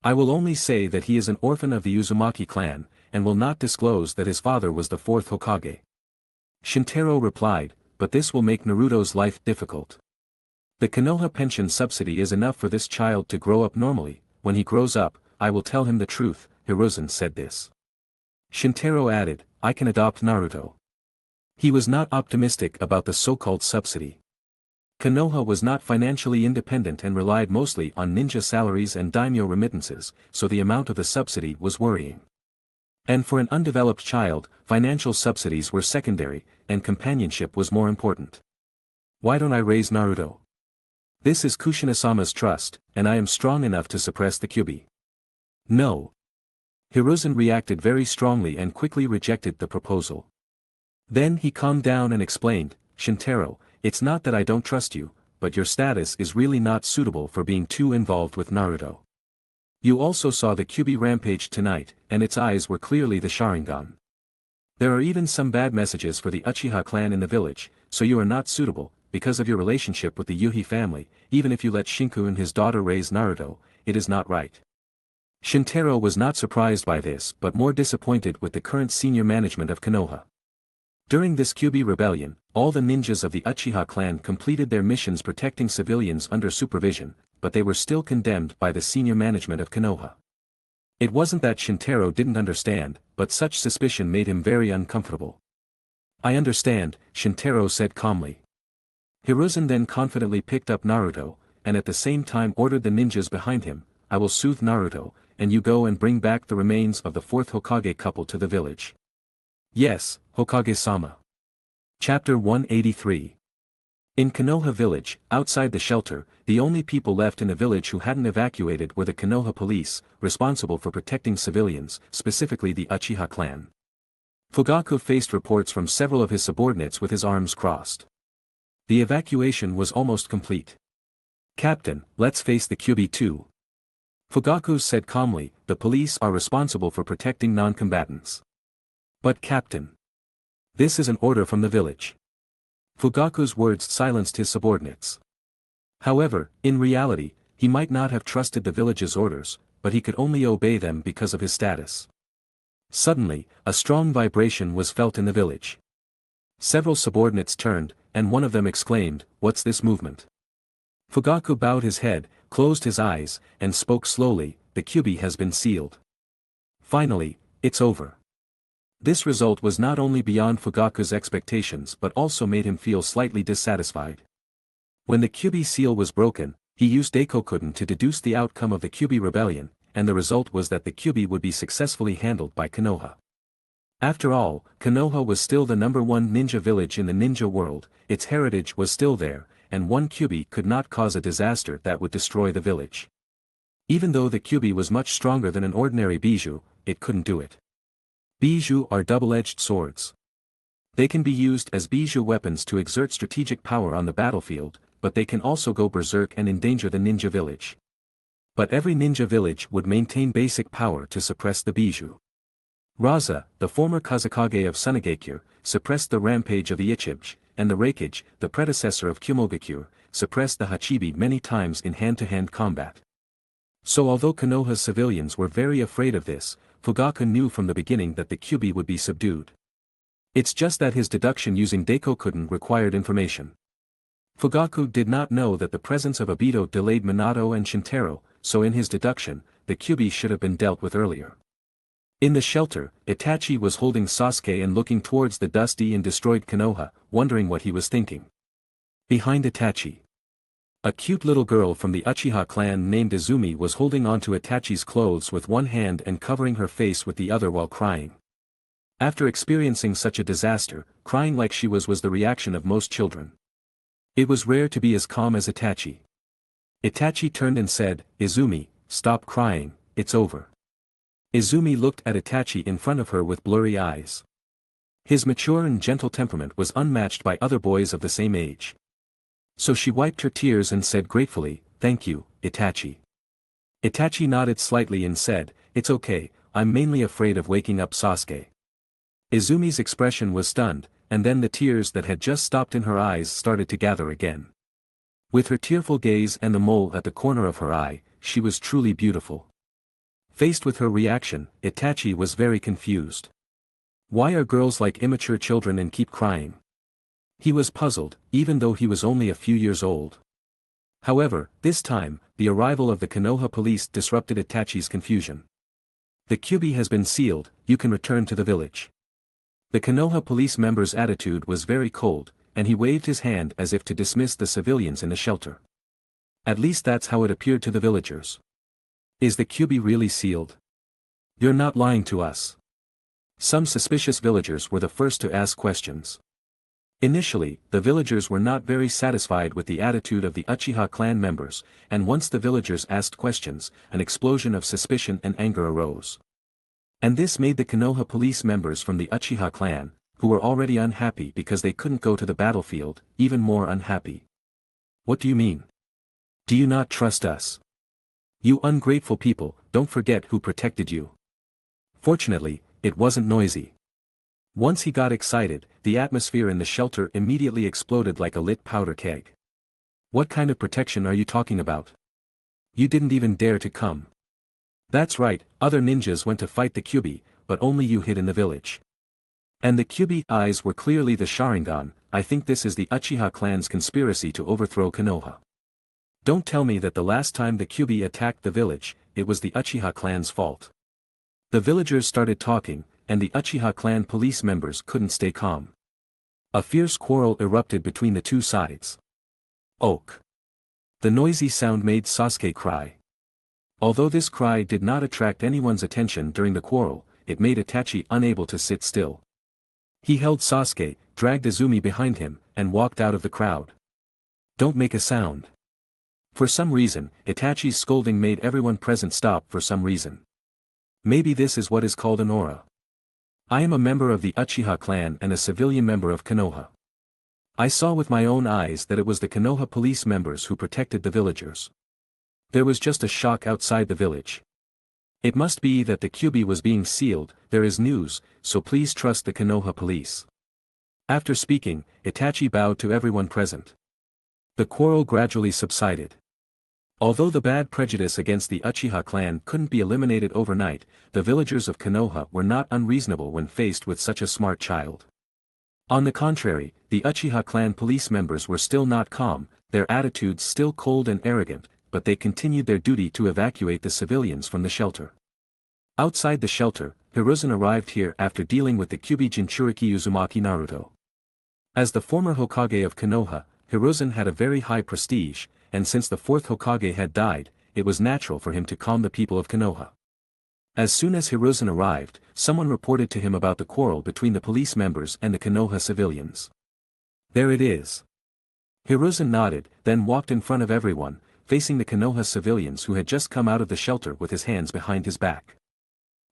I will only say that he is an orphan of the Uzumaki clan, and will not disclose that his father was the fourth Hokage." Shintaro replied, "But this will make Naruto's life difficult. The Konoha pension subsidy is enough for this child to grow up normally. When he grows up, I will tell him the truth." Hiruzen said this. Shintaro added, "I can adopt Naruto." He was not optimistic about the so-called subsidy. Konoha was not financially independent and relied mostly on ninja salaries and daimyo remittances, so the amount of the subsidy was worrying. And for an undeveloped child, financial subsidies were secondary, and companionship was more important. Why don't I raise Naruto? This is Kushina-sama's trust, and I am strong enough to suppress the Kyuubi. No. Hiruzen reacted very strongly and quickly rejected the proposal. Then he calmed down and explained, Shintaro, it's not that I don't trust you, but your status is really not suitable for being too involved with Naruto. You also saw the Kyuubi rampage tonight, and its eyes were clearly the Sharingan. There are even some bad messages for the Uchiha clan in the village, so you are not suitable, because of your relationship with the Yuhi family. Even if you let Shinku and his daughter raise Naruto, it is not right. Shintaro was not surprised by this but more disappointed with the current senior management of Konoha. During this Kyuubi rebellion, all the ninjas of the Uchiha clan completed their missions protecting civilians under supervision, but they were still condemned by the senior management of Konoha. It wasn't that Shintaro didn't understand, but such suspicion made him very uncomfortable. I understand, Shintaro said calmly. Hiruzen then confidently picked up Naruto, and at the same time ordered the ninjas behind him, I will soothe Naruto, and you go and bring back the remains of the fourth Hokage couple to the village. Yes, Hokage-sama. Chapter 183. In Konoha village, outside the shelter, the only people left in the village who hadn't evacuated were the Konoha police, responsible for protecting civilians, specifically the Uchiha clan. Fugaku faced reports from several of his subordinates with his arms crossed. The evacuation was almost complete. Captain, let's face the Kyuubi too. Fugaku said calmly, the police are responsible for protecting non-combatants. But Captain. This is an order from the village. Fugaku's words silenced his subordinates. However, in reality, he might not have trusted the village's orders, but he could only obey them because of his status. Suddenly, a strong vibration was felt in the village. Several subordinates turned, and one of them exclaimed, what's this movement? Fugaku bowed his head, closed his eyes, and spoke slowly, the Kyuubi has been sealed. Finally, it's over. This result was not only beyond Fugaku's expectations but also made him feel slightly dissatisfied. When the Kyuubi seal was broken, he used Daikokuden to deduce the outcome of the Kyuubi rebellion, and the result was that the Kyuubi would be successfully handled by Konoha. After all, Konoha was still the #1 ninja village in the ninja world, its heritage was still there, and one Kyuubi could not cause a disaster that would destroy the village. Even though the Kyuubi was much stronger than an ordinary bijou, it couldn't do it. Bijou are double-edged swords. They can be used as bijou weapons to exert strategic power on the battlefield, but they can also go berserk and endanger the ninja village. But every ninja village would maintain basic power to suppress the bijou. Raza, the former Kazekage of Sunagakure, suppressed the rampage of the Ichibj, and the Reikage, the predecessor of Kumogakure, suppressed the Hachibi many times in hand-to-hand combat. So although Konoha's civilians were very afraid of this, Fugaku knew from the beginning that the Kyuubi would be subdued. It's just that his deduction using Daikokuden required information. Fugaku did not know that the presence of Obito delayed Minato and Shintaro, so in his deduction, the Kyuubi should have been dealt with earlier. In the shelter, Itachi was holding Sasuke and looking towards the dusty and destroyed Konoha, wondering what he was thinking. Behind Itachi, a cute little girl from the Uchiha clan named Izumi was holding onto Itachi's clothes with one hand and covering her face with the other while crying. After experiencing such a disaster, crying like she was the reaction of most children. It was rare to be as calm as Itachi. Itachi turned and said, Izumi, stop crying, it's over. Izumi looked at Itachi in front of her with blurry eyes. His mature and gentle temperament was unmatched by other boys of the same age. So she wiped her tears and said gratefully, thank you, Itachi. Itachi nodded slightly and said, it's okay, I'm mainly afraid of waking up Sasuke. Izumi's expression was stunned, and then the tears that had just stopped in her eyes started to gather again. With her tearful gaze and the mole at the corner of her eye, she was truly beautiful. Faced with her reaction, Itachi was very confused. Why are girls like immature children and keep crying? He was puzzled, even though he was only a few years old. However, this time, the arrival of the Konoha police disrupted Itachi's confusion. The Kyuubi has been sealed, you can return to the village. The Konoha police member's attitude was very cold, and he waved his hand as if to dismiss the civilians in the shelter. At least that's how it appeared to the villagers. Is the QB really sealed? You're not lying to us. Some suspicious villagers were the first to ask questions. Initially, the villagers were not very satisfied with the attitude of the Uchiha clan members, and once the villagers asked questions, an explosion of suspicion and anger arose. And this made the Konoha police members from the Uchiha clan, who were already unhappy because they couldn't go to the battlefield, even more unhappy. What do you mean? Do you not trust us? You ungrateful people, don't forget who protected you. Fortunately, it wasn't noisy. Once he got excited, the atmosphere in the shelter immediately exploded like a lit powder keg. What kind of protection are you talking about? You didn't even dare to come. That's right, other ninjas went to fight the Kyubi, but only you hid in the village. And the Kyubi eyes were clearly the Sharingan. I think this is the Uchiha clan's conspiracy to overthrow Konoha. Don't tell me that the last time the Kyubi attacked the village, it was the Uchiha clan's fault. The villagers started talking, and the Uchiha clan police members couldn't stay calm. A fierce quarrel erupted between the two sides. Oak. The noisy sound made Sasuke cry. Although this cry did not attract anyone's attention during the quarrel, it made Itachi unable to sit still. He held Sasuke, dragged Izumi behind him, and walked out of the crowd. Don't make a sound. For some reason, Itachi's scolding made everyone present stop for some reason. Maybe this is what is called an aura. I am a member of the Uchiha clan and a civilian member of Konoha. I saw with my own eyes that it was the Konoha police members who protected the villagers. There was just a shock outside the village. It must be that the Kyubi was being sealed. There is news, so please trust the Konoha police. After speaking, Itachi bowed to everyone present. The quarrel gradually subsided. Although the bad prejudice against the Uchiha clan couldn't be eliminated overnight, the villagers of Konoha were not unreasonable when faced with such a smart child. On the contrary, the Uchiha clan police members were still not calm, their attitudes still cold and arrogant, but they continued their duty to evacuate the civilians from the shelter. Outside the shelter, Hiruzen arrived here after dealing with the Kyubi Jinchuriki Uzumaki Naruto. As the former Hokage of Konoha, Hiruzen had a very high prestige, and since the fourth Hokage had died, it was natural for him to calm the people of Konoha. As soon as Hiruzen arrived, someone reported to him about the quarrel between the police members and the Konoha civilians. There it is. Hiruzen nodded, then walked in front of everyone, facing the Konoha civilians who had just come out of the shelter with his hands behind his back.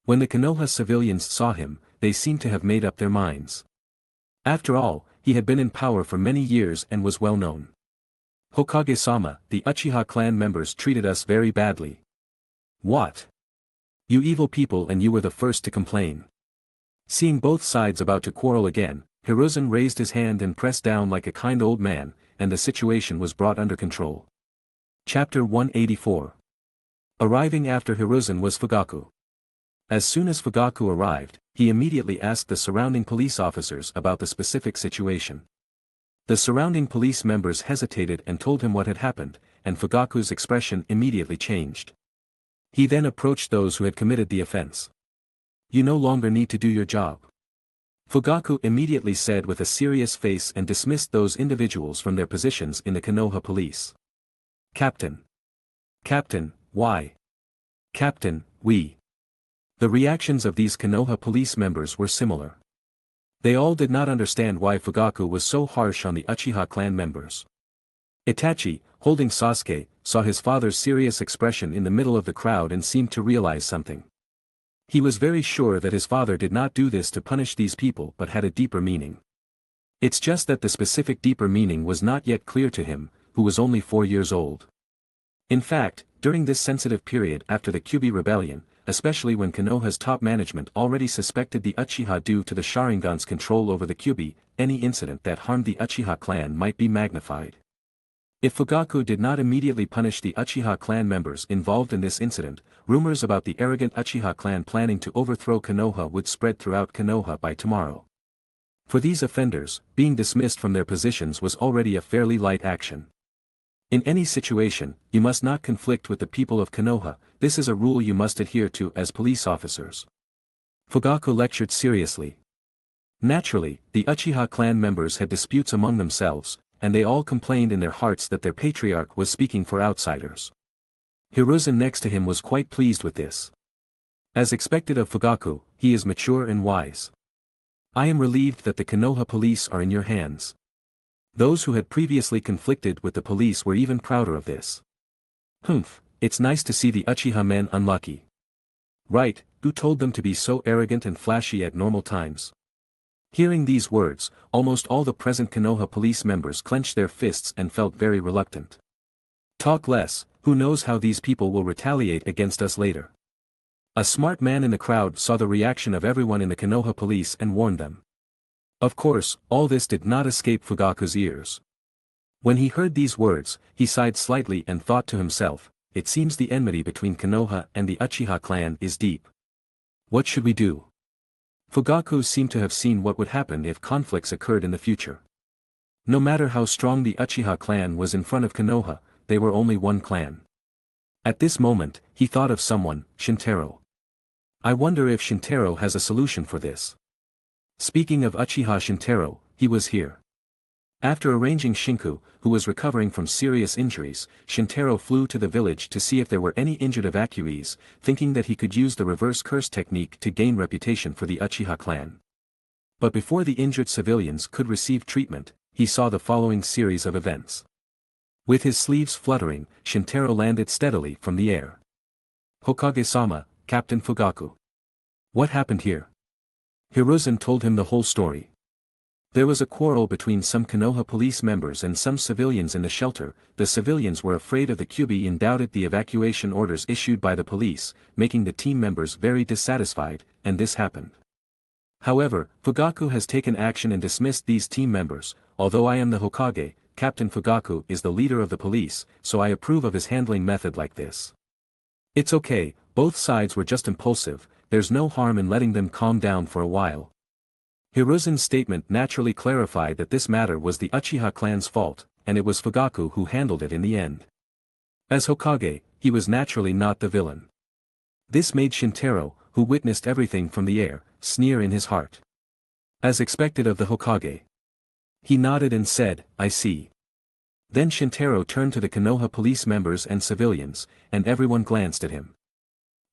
When the Konoha civilians saw him, they seemed to have made up their minds. After all, he had been in power for many years and was well known. Hokage-sama, the Uchiha clan members treated us very badly. What? You evil people, and you were the first to complain. Seeing both sides about to quarrel again, Hiruzen raised his hand and pressed down like a kind old man, and the situation was brought under control. Chapter 184. Arriving after Hiruzen was Fugaku. As soon as Fugaku arrived, he immediately asked the surrounding police officers about the specific situation. The surrounding police members hesitated and told him what had happened, and Fugaku's expression immediately changed. He then approached those who had committed the offense. You no longer need to do your job. Fugaku immediately said with a serious face and dismissed those individuals from their positions in the Konoha police. Captain. Captain, why? Captain, we. The reactions of these Konoha police members were similar. They all did not understand why Fugaku was so harsh on the Uchiha clan members. Itachi, holding Sasuke, saw his father's serious expression in the middle of the crowd and seemed to realize something. He was very sure that his father did not do this to punish these people but had a deeper meaning. It's just that the specific deeper meaning was not yet clear to him, who was only 4 years old. In fact, during this sensitive period after the Kyubi rebellion, especially when Konoha's top management already suspected the Uchiha due to the Sharingan's control over the Kyubi, any incident that harmed the Uchiha clan might be magnified. If Fugaku did not immediately punish the Uchiha clan members involved in this incident, rumors about the arrogant Uchiha clan planning to overthrow Konoha would spread throughout Konoha by tomorrow. For these offenders, being dismissed from their positions was already a fairly light action. In any situation, you must not conflict with the people of Konoha. This is a rule you must adhere to as police officers. Fugaku lectured seriously. Naturally, the Uchiha clan members had disputes among themselves, and they all complained in their hearts that their patriarch was speaking for outsiders. Hiruzen next to him was quite pleased with this. As expected of Fugaku, he is mature and wise. I am relieved that the Konoha police are in your hands. Those who had previously conflicted with the police were even prouder of this. Humph, it's nice to see the Uchiha men unlucky. Right, who told them to be so arrogant and flashy at normal times? Hearing these words, almost all the present Konoha police members clenched their fists and felt very reluctant. Talk less, who knows how these people will retaliate against us later. A smart man in the crowd saw the reaction of everyone in the Konoha police and warned them. Of course, all this did not escape Fugaku's ears. When he heard these words, he sighed slightly and thought to himself, it seems the enmity between Konoha and the Uchiha clan is deep. What should we do? Fugaku seemed to have seen what would happen if conflicts occurred in the future. No matter how strong the Uchiha clan was in front of Konoha, they were only one clan. At this moment, he thought of someone, Shintaro. I wonder if Shintaro has a solution for this. Speaking of Uchiha Shintaro, he was here. After arranging Shinku, who was recovering from serious injuries, Shintaro flew to the village to see if there were any injured evacuees, thinking that he could use the reverse curse technique to gain reputation for the Uchiha clan. But before the injured civilians could receive treatment, he saw the following series of events. With his sleeves fluttering, Shintaro landed steadily from the air. Hokage-sama, Captain Fugaku. What happened here? Hiruzen told him the whole story. There was a quarrel between some Konoha police members and some civilians in the shelter. The civilians were afraid of the Kyuubi and doubted the evacuation orders issued by the police, making the team members very dissatisfied, and this happened. However, Fugaku has taken action and dismissed these team members. Although I am the Hokage, Captain Fugaku is the leader of the police, so I approve of his handling method like this. It's okay, both sides were just impulsive, there's no harm in letting them calm down for a while. Hiruzen's statement naturally clarified that this matter was the Uchiha clan's fault, and it was Fugaku who handled it in the end. As Hokage, he was naturally not the villain. This made Shintaro, who witnessed everything from the air, sneer in his heart. As expected of the Hokage. He nodded and said, I see. Then Shintaro turned to the Konoha police members and civilians, and everyone glanced at him.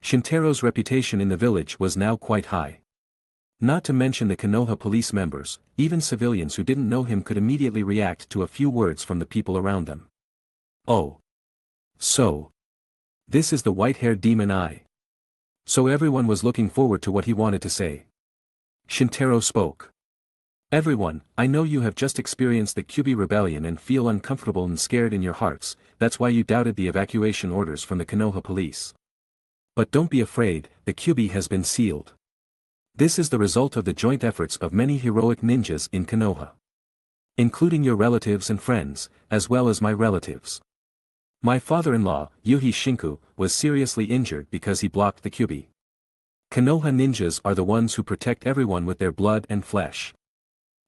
Shintaro's reputation in the village was now quite high. Not to mention the Konoha police members, even civilians who didn't know him could immediately react to a few words from the people around them. Oh. So. This is the white-haired demon eye. So everyone was looking forward to what he wanted to say. Shintaro spoke. Everyone, I know you have just experienced the Kyuubi rebellion and feel uncomfortable and scared in your hearts, that's why you doubted the evacuation orders from the Konoha police. But don't be afraid, the Kyuubi has been sealed. This is the result of the joint efforts of many heroic ninjas in Konoha. Including your relatives and friends, as well as my relatives. My father-in-law, Yuhi Shinku, was seriously injured because he blocked the Kyuubi. Konoha ninjas are the ones who protect everyone with their blood and flesh.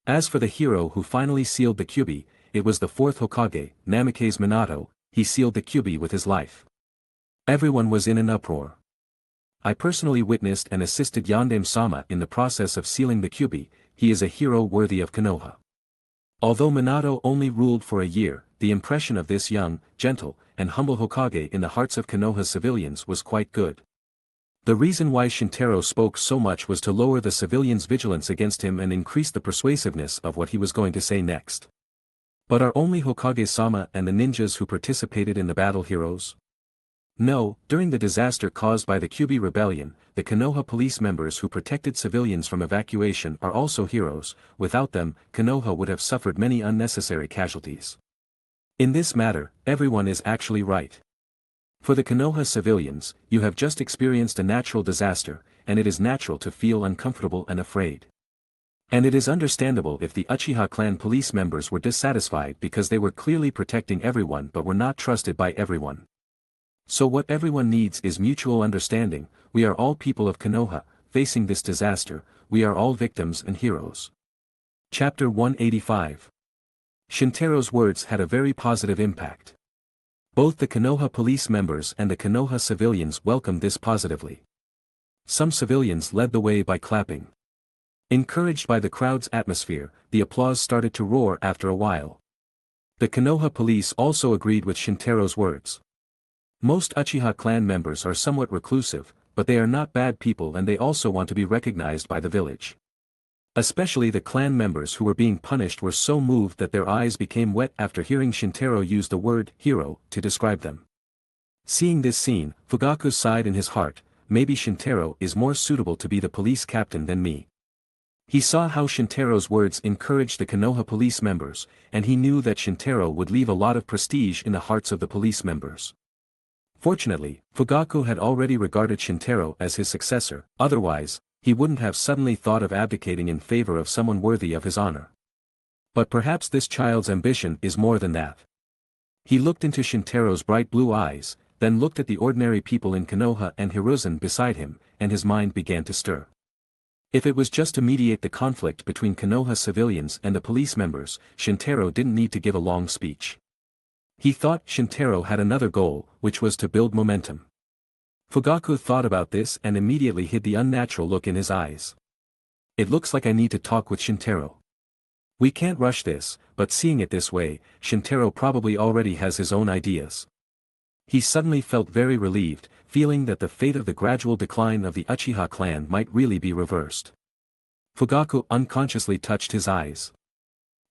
As for the hero who finally sealed the Kyuubi, it was the fourth Hokage, Namikaze Minato. He sealed the Kyuubi with his life. Everyone was in an uproar. I personally witnessed and assisted Yondaime-sama in the process of sealing the Kyuubi. He is a hero worthy of Konoha. Although Minato only ruled for a year, the impression of this young, gentle, and humble Hokage in the hearts of Konoha civilians was quite good. The reason why Shintaro spoke so much was to lower the civilians' vigilance against him and increase the persuasiveness of what he was going to say next. But are only Hokage-sama and the ninjas who participated in the battle heroes? No, during the disaster caused by the Kyuubi rebellion, the Konoha police members who protected civilians from evacuation are also heroes. Without them, Konoha would have suffered many unnecessary casualties. In this matter, everyone is actually right. For the Konoha civilians, you have just experienced a natural disaster, and it is natural to feel uncomfortable and afraid. And it is understandable if the Uchiha clan police members were dissatisfied because they were clearly protecting everyone but were not trusted by everyone. So what everyone needs is mutual understanding. We are all people of Konoha, facing this disaster, we are all victims and heroes. Chapter 185. Shintaro's words had a very positive impact. Both the Konoha police members and the Konoha civilians welcomed this positively. Some civilians led the way by clapping. Encouraged by the crowd's atmosphere, the applause started to roar after a while. The Konoha police also agreed with Shintaro's words. Most Uchiha clan members are somewhat reclusive, but they are not bad people and they also want to be recognized by the village. Especially the clan members who were being punished were so moved that their eyes became wet after hearing Shintaro use the word hero to describe them. Seeing this scene, Fugaku sighed in his heart, maybe Shintaro is more suitable to be the police captain than me. He saw how Shintaro's words encouraged the Konoha police members, and he knew that Shintaro would leave a lot of prestige in the hearts of the police members. Fortunately, Fugaku had already regarded Shintaro as his successor, otherwise, he wouldn't have suddenly thought of abdicating in favor of someone worthy of his honor. But perhaps this child's ambition is more than that. He looked into Shintaro's bright blue eyes, then looked at the ordinary people in Konoha and Hiruzen beside him, and his mind began to stir. If it was just to mediate the conflict between Konoha civilians and the police members, Shintaro didn't need to give a long speech. He thought Shintaro had another goal, which was to build momentum. Fugaku thought about this and immediately hid the unnatural look in his eyes. It looks like I need to talk with Shintaro. We can't rush this, but seeing it this way, Shintaro probably already has his own ideas. He suddenly felt very relieved, feeling that the fate of the gradual decline of the Uchiha clan might really be reversed. Fugaku unconsciously touched his eyes.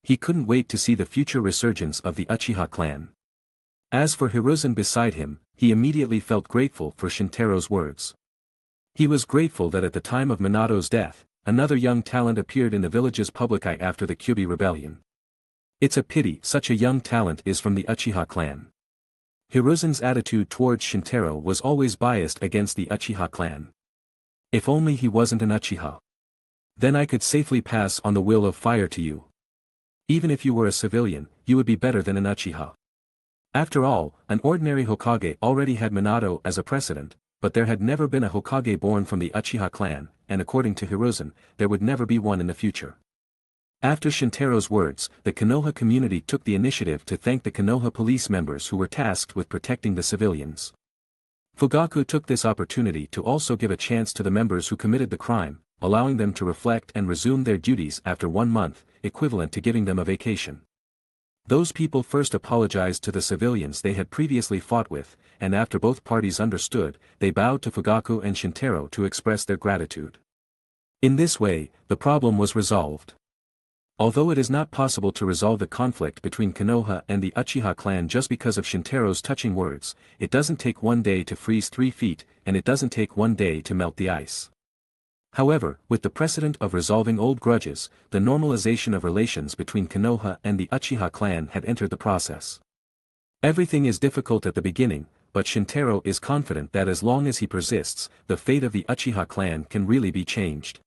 He couldn't wait to see the future resurgence of the Uchiha clan. As for Hiruzen beside him, he immediately felt grateful for Shintaro's words. He was grateful that at the time of Minato's death, another young talent appeared in the village's public eye after the Kyubi rebellion. It's a pity such a young talent is from the Uchiha clan. Hiruzen's attitude towards Shintaro was always biased against the Uchiha clan. If only he wasn't an Uchiha. Then I could safely pass on the will of fire to you. Even if you were a civilian, you would be better than an Uchiha. After all, an ordinary Hokage already had Minato as a precedent, but there had never been a Hokage born from the Uchiha clan, and according to Hiruzen, there would never be one in the future. After Shintaro's words, the Konoha community took the initiative to thank the Konoha police members who were tasked with protecting the civilians. Fugaku took this opportunity to also give a chance to the members who committed the crime, allowing them to reflect and resume their duties after 1 month, equivalent to giving them a vacation. Those people first apologized to the civilians they had previously fought with, and after both parties understood, they bowed to Fugaku and Shintaro to express their gratitude. In this way, the problem was resolved. Although it is not possible to resolve the conflict between Konoha and the Uchiha clan just because of Shintaro's touching words, it doesn't take 1 day to freeze 3 feet, and it doesn't take 1 day to melt the ice. However, with the precedent of resolving old grudges, the normalization of relations between Konoha and the Uchiha clan had entered the process. Everything is difficult at the beginning, but Shintaro is confident that as long as he persists, the fate of the Uchiha clan can really be changed.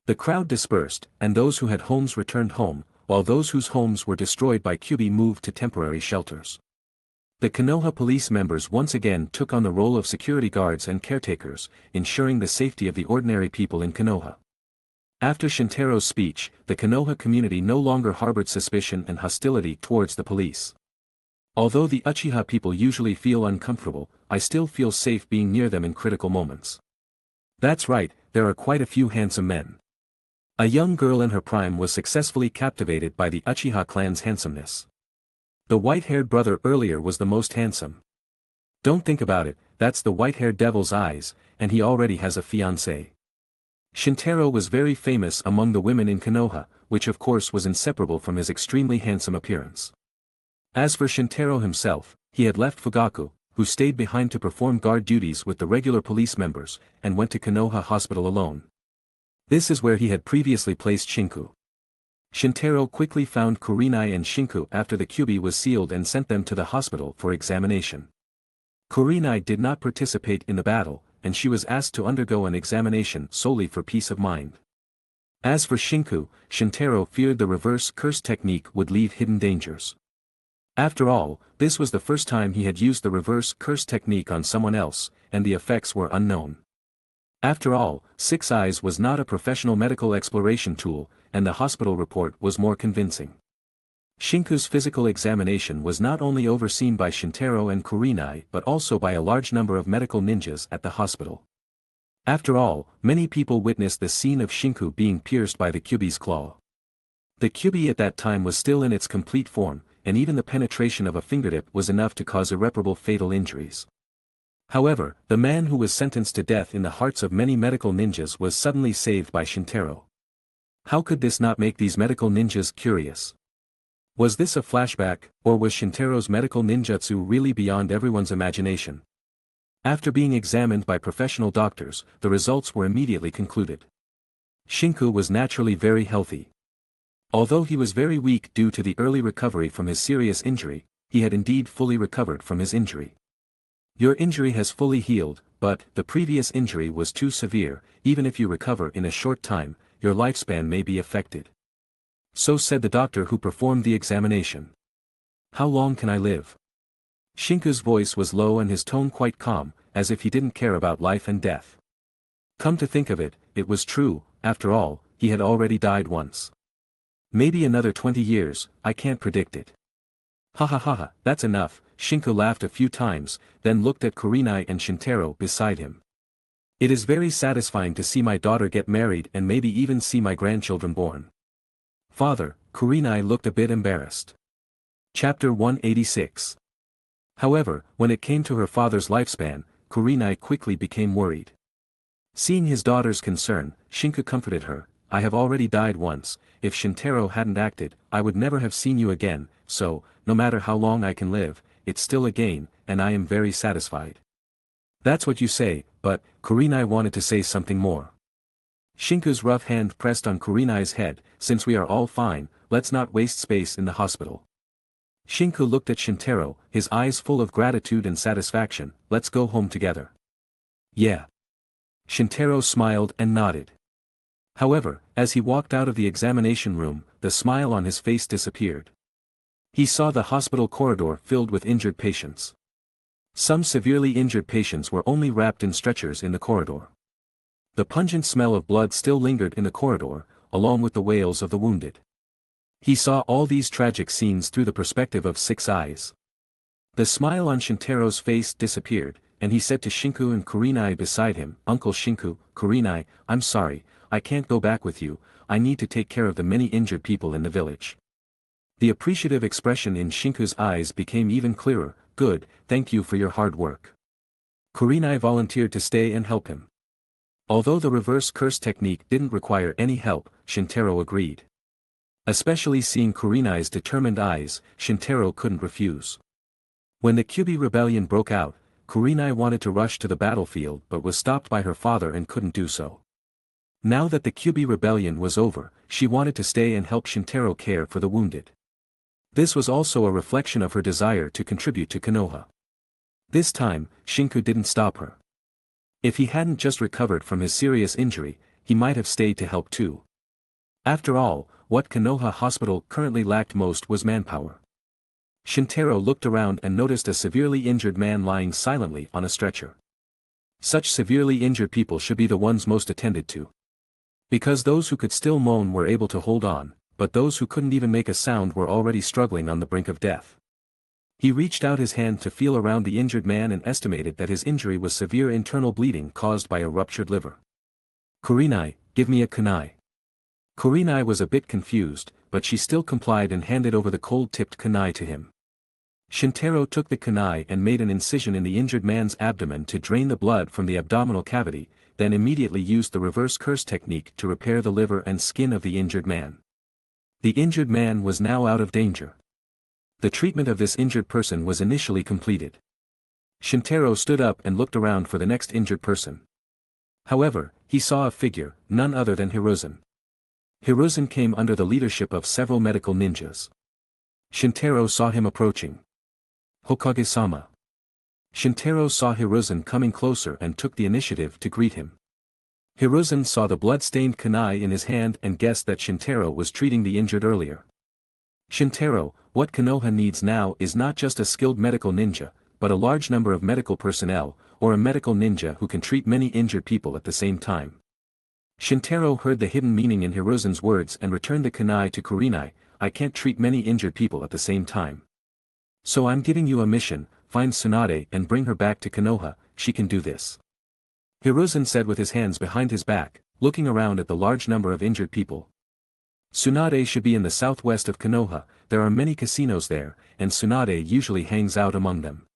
The crowd dispersed, and those who had homes returned home, while those whose homes were destroyed by Kyubi moved to temporary shelters. The Konoha police members once again took on the role of security guards and caretakers, ensuring the safety of the ordinary people in Konoha. After Shintaro's speech, the Konoha community no longer harbored suspicion and hostility towards the police. Although the Uchiha people usually feel uncomfortable, I still feel safe being near them in critical moments. That's right, there are quite a few handsome men. A young girl in her prime was successfully captivated by the Uchiha clan's handsomeness. The white-haired brother earlier was the most handsome. Don't think about it, that's the white-haired devil's eyes, and he already has a fiancée. Shintaro was very famous among the women in Konoha, which of course was inseparable from his extremely handsome appearance. As for Shintaro himself, he had left Fugaku, who stayed behind to perform guard duties with the regular police members, and went to Konoha Hospital alone. This is where he had previously placed Shinku. Shintaro quickly found Kurenai and Shinku after the Kyubi was sealed and sent them to the hospital for examination. Kurenai did not participate in the battle, and she was asked to undergo an examination solely for peace of mind. As for Shinku, Shintaro feared the reverse curse technique would leave hidden dangers. After all, this was the first time he had used the reverse curse technique on someone else, and the effects were unknown. After all, Six Eyes was not a professional medical exploration tool, and the hospital report was more convincing. Shinku's physical examination was not only overseen by Shintaro and Kurenai but also by a large number of medical ninjas at the hospital. After all, many people witnessed the scene of Shinku being pierced by the Kyuubi's claw. The Kyuubi at that time was still in its complete form, and even the penetration of a fingertip was enough to cause irreparable fatal injuries. However, the man who was sentenced to death in the hearts of many medical ninjas was suddenly saved by Shintaro. How could this not make these medical ninjas curious? Was this a flashback, or was Shintaro's medical ninjutsu really beyond everyone's imagination? After being examined by professional doctors, the results were immediately concluded. Shinku was naturally very healthy. Although he was very weak due to the early recovery from his serious injury, he had indeed fully recovered from his injury. Your injury has fully healed, but the previous injury was too severe. Even if you recover in a short time, your lifespan may be affected. So said the doctor who performed the examination. How long can I live? Shinku's voice was low and his tone quite calm, as if he didn't care about life and death. Come to think of it, it was true. After all, he had already died once. Maybe another 20 years, I can't predict it. Ha ha ha ha, that's enough. Shinku laughed a few times, then looked at Kurenai and Shintaro beside him. It is very satisfying to see my daughter get married and maybe even see my grandchildren born. Father, Kurenai looked a bit embarrassed. Chapter 186. However, when it came to her father's lifespan, Kurenai quickly became worried. Seeing his daughter's concern, Shinku comforted her. I have already died once. If Shintaro hadn't acted, I would never have seen you again, so, no matter how long I can live, it's still a gain, and I am very satisfied. That's what you say, but, Kurenai wanted to say something more. Shinku's rough hand pressed on Kurenai's head. Since we are all fine, let's not waste space in the hospital. Shinku looked at Shintaro, his eyes full of gratitude and satisfaction. Let's go home together. Yeah. Shintaro smiled and nodded. However, as he walked out of the examination room, the smile on his face disappeared. He saw the hospital corridor filled with injured patients. Some severely injured patients were only wrapped in stretchers in the corridor. The pungent smell of blood still lingered in the corridor, along with the wails of the wounded. He saw all these tragic scenes through the perspective of 6 eyes. The smile on Shintaro's face disappeared, and he said to Shinku and Kurenai beside him, Uncle Shinku, Kurenai, I'm sorry, I can't go back with you. I need to take care of the many injured people in the village. The appreciative expression in Shinku's eyes became even clearer. Good, thank you for your hard work. Kurenai volunteered to stay and help him. Although the reverse curse technique didn't require any help, Shintaro agreed. Especially seeing Kurenai's determined eyes, Shintaro couldn't refuse. When the Kyuubi rebellion broke out, Kurenai wanted to rush to the battlefield but was stopped by her father and couldn't do so. Now that the Kyuubi rebellion was over, she wanted to stay and help Shintaro care for the wounded. This was also a reflection of her desire to contribute to Konoha. This time, Shinku didn't stop her. If he hadn't just recovered from his serious injury, he might have stayed to help too. After all, what Konoha Hospital currently lacked most was manpower. Shintaro looked around and noticed a severely injured man lying silently on a stretcher. Such severely injured people should be the ones most attended to. Because those who could still moan were able to hold on, but those who couldn't even make a sound were already struggling on the brink of death. He reached out his hand to feel around the injured man and estimated that his injury was severe internal bleeding caused by a ruptured liver. Kurenai, give me a kunai. Kurenai was a bit confused, but she still complied and handed over the cold-tipped kunai to him. Shintaro took the kunai and made an incision in the injured man's abdomen to drain the blood from the abdominal cavity, then immediately used the reverse curse technique to repair the liver and skin of the injured man. The injured man was now out of danger. The treatment of this injured person was initially completed. Shintaro stood up and looked around for the next injured person. However, he saw a figure, none other than Hiruzen. Hiruzen came under the leadership of several medical ninjas. Shintaro saw him approaching. Hokage-sama. Shintaro saw Hiruzen coming closer and took the initiative to greet him. Hiruzen saw the blood-stained kunai in his hand and guessed that Shintaro was treating the injured earlier. Shintaro, what Konoha needs now is not just a skilled medical ninja, but a large number of medical personnel, or a medical ninja who can treat many injured people at the same time. Shintaro heard the hidden meaning in Hiruzen's words and returned the kunai to Kurenai. I can't treat many injured people at the same time. So I'm giving you a mission, find Tsunade and bring her back to Konoha, she can do this. Hiruzen said with his hands behind his back, looking around at the large number of injured people. Tsunade should be in the southwest of Konoha, there are many casinos there, and Tsunade usually hangs out among them.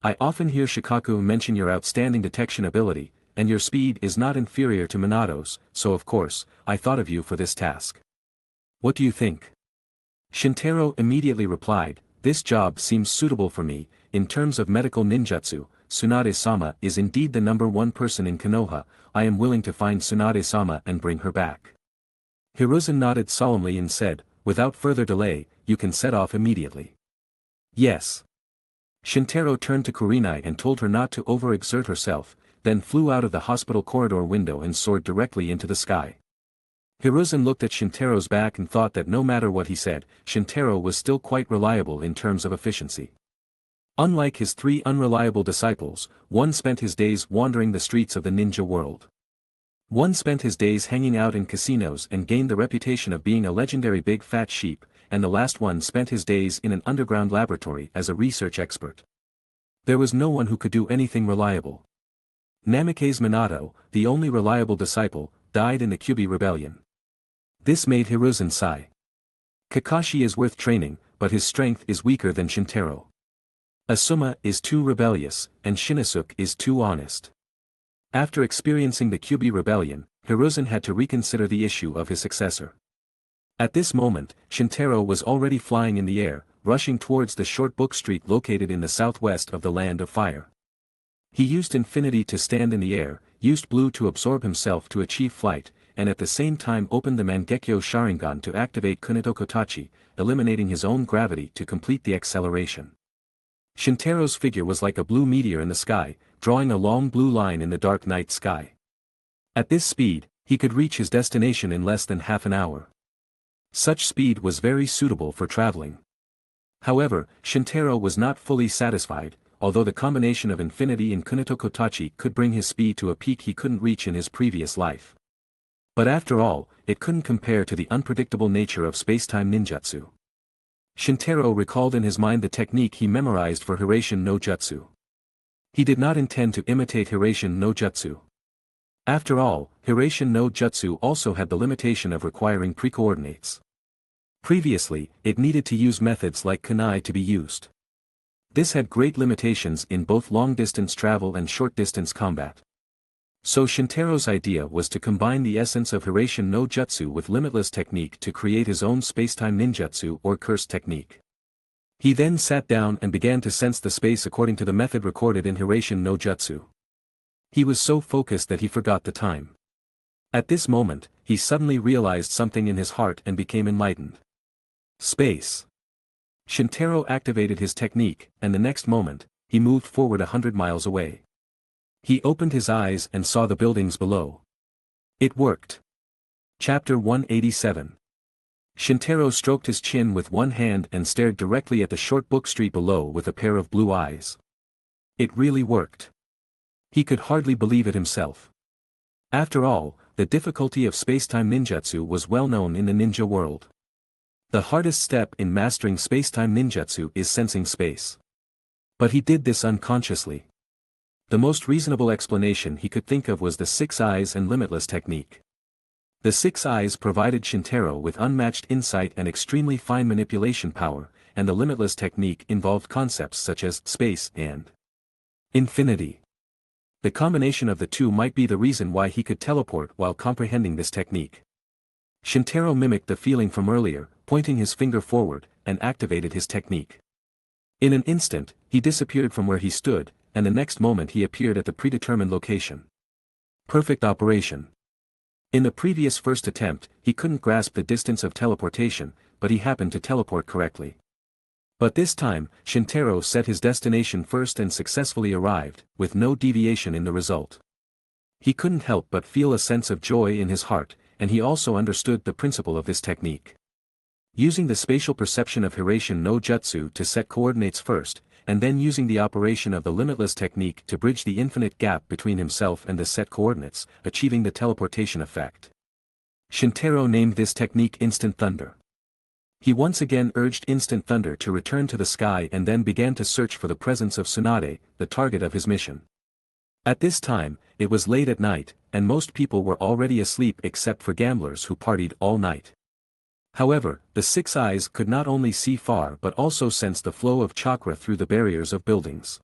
I often hear Shikaku mention your outstanding detection ability, and your speed is not inferior to Minato's, so of course, I thought of you for this task. What do you think? Shintaro immediately replied, this job seems suitable for me. In terms of medical ninjutsu, Tsunade-sama is indeed the #1 person in Konoha. I am willing to find Tsunade-sama and bring her back. Hiruzen nodded solemnly and said, without further delay, you can set off immediately. Yes. Shintaro turned to Kurenai and told her not to overexert herself, then flew out of the hospital corridor window and soared directly into the sky. Hiruzen looked at Shintaro's back and thought that no matter what he said, Shintaro was still quite reliable in terms of efficiency. Unlike his 3 unreliable disciples, one spent his days wandering the streets of the ninja world. One spent his days hanging out in casinos and gained the reputation of being a legendary big fat sheep, and the last one spent his days in an underground laboratory as a research expert. There was no one who could do anything reliable. Namikaze Minato, the only reliable disciple, died in the Kyubi rebellion. This made Hiruzen sigh. Kakashi is worth training, but his strength is weaker than Shintaro. Asuma is too rebellious, and Shinosuke is too honest. After experiencing the Kyubi rebellion, Hiruzen had to reconsider the issue of his successor. At this moment, Shintaro was already flying in the air, rushing towards the short book street located in the southwest of the Land of Fire. He used infinity to stand in the air, used blue to absorb himself to achieve flight, and at the same time opened the Mangekyo Sharingan to activate Kunito Kotachi, eliminating his own gravity to complete the acceleration. Shintaro's figure was like a blue meteor in the sky, drawing a long blue line in the dark night sky. At this speed, he could reach his destination in less than half an hour. Such speed was very suitable for traveling. However, Shintaro was not fully satisfied, although the combination of infinity and Kunito Kotachi could bring his speed to a peak he couldn't reach in his previous life. But after all, it couldn't compare to the unpredictable nature of space-time ninjutsu. Shintaro recalled in his mind the technique he memorized for Hiraishin no Jutsu. He did not intend to imitate Hiraishin no Jutsu. After all, Hiraishin no Jutsu also had the limitation of requiring pre-coordinates. Previously, it needed to use methods like kunai to be used. This had great limitations in both long-distance travel and short-distance combat. So Shintaro's idea was to combine the essence of Hiraishin no Jutsu with Limitless technique to create his own spacetime ninjutsu or curse technique. He then sat down and began to sense the space according to the method recorded in Hiraishin no Jutsu. He was so focused that he forgot the time. At this moment, he suddenly realized something in his heart and became enlightened. Space. Shintaro activated his technique, and the next moment, he moved forward 100 miles away. He opened his eyes and saw the buildings below. It worked. Chapter 187. Shintaro stroked his chin with one hand and stared directly at the short book street below with a pair of blue eyes. It really worked. He could hardly believe it himself. After all, the difficulty of spacetime ninjutsu was well known in the ninja world. The hardest step in mastering spacetime ninjutsu is sensing space. But he did this unconsciously. The most reasonable explanation he could think of was the 6 eyes and Limitless technique. The 6 eyes provided Shintaro with unmatched insight and extremely fine manipulation power, and the Limitless technique involved concepts such as space and infinity. The combination of the two might be the reason why he could teleport while comprehending this technique. Shintaro mimicked the feeling from earlier, pointing his finger forward, and activated his technique. In an instant, he disappeared from where he stood, and the next moment he appeared at the predetermined location. Perfect operation. In the previous first attempt, he couldn't grasp the distance of teleportation, but he happened to teleport correctly. But this time, Shintaro set his destination first and successfully arrived, with no deviation in the result. He couldn't help but feel a sense of joy in his heart, and he also understood the principle of this technique. Using the spatial perception of Hiraishin no Jutsu to set coordinates first, and then using the operation of the Limitless technique to bridge the infinite gap between himself and the set coordinates, achieving the teleportation effect. Shintaro named this technique Instant Thunder. He once again urged Instant Thunder to return to the sky and then began to search for the presence of Tsunade, the target of his mission. At this time, it was late at night, and most people were already asleep except for gamblers who partied all night. However, the six eyes could not only see far but also sense the flow of chakra through the barriers of buildings.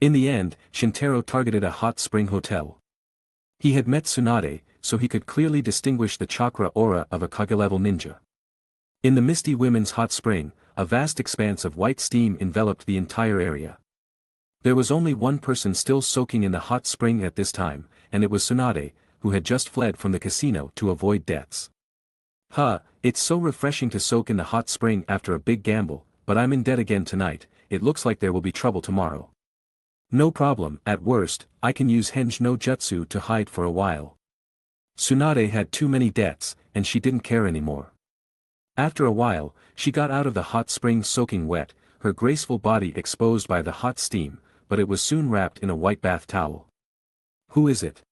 In the end, Shintaro targeted a hot spring hotel. He had met Tsunade, so he could clearly distinguish the chakra aura of a Kage-level ninja. In the misty women's hot spring, a vast expanse of white steam enveloped the entire area. There was only one person still soaking in the hot spring at this time, and it was Tsunade, who had just fled from the casino to avoid debts. It's so refreshing to soak in the hot spring after a big gamble, but I'm in debt again tonight. It looks like there will be trouble tomorrow. No problem, at worst, I can use Henge no Jutsu to hide for a while. Tsunade had too many debts, and she didn't care anymore. After a while, she got out of the hot spring soaking wet, her graceful body exposed by the hot steam, but it was soon wrapped in a white bath towel. Who is it?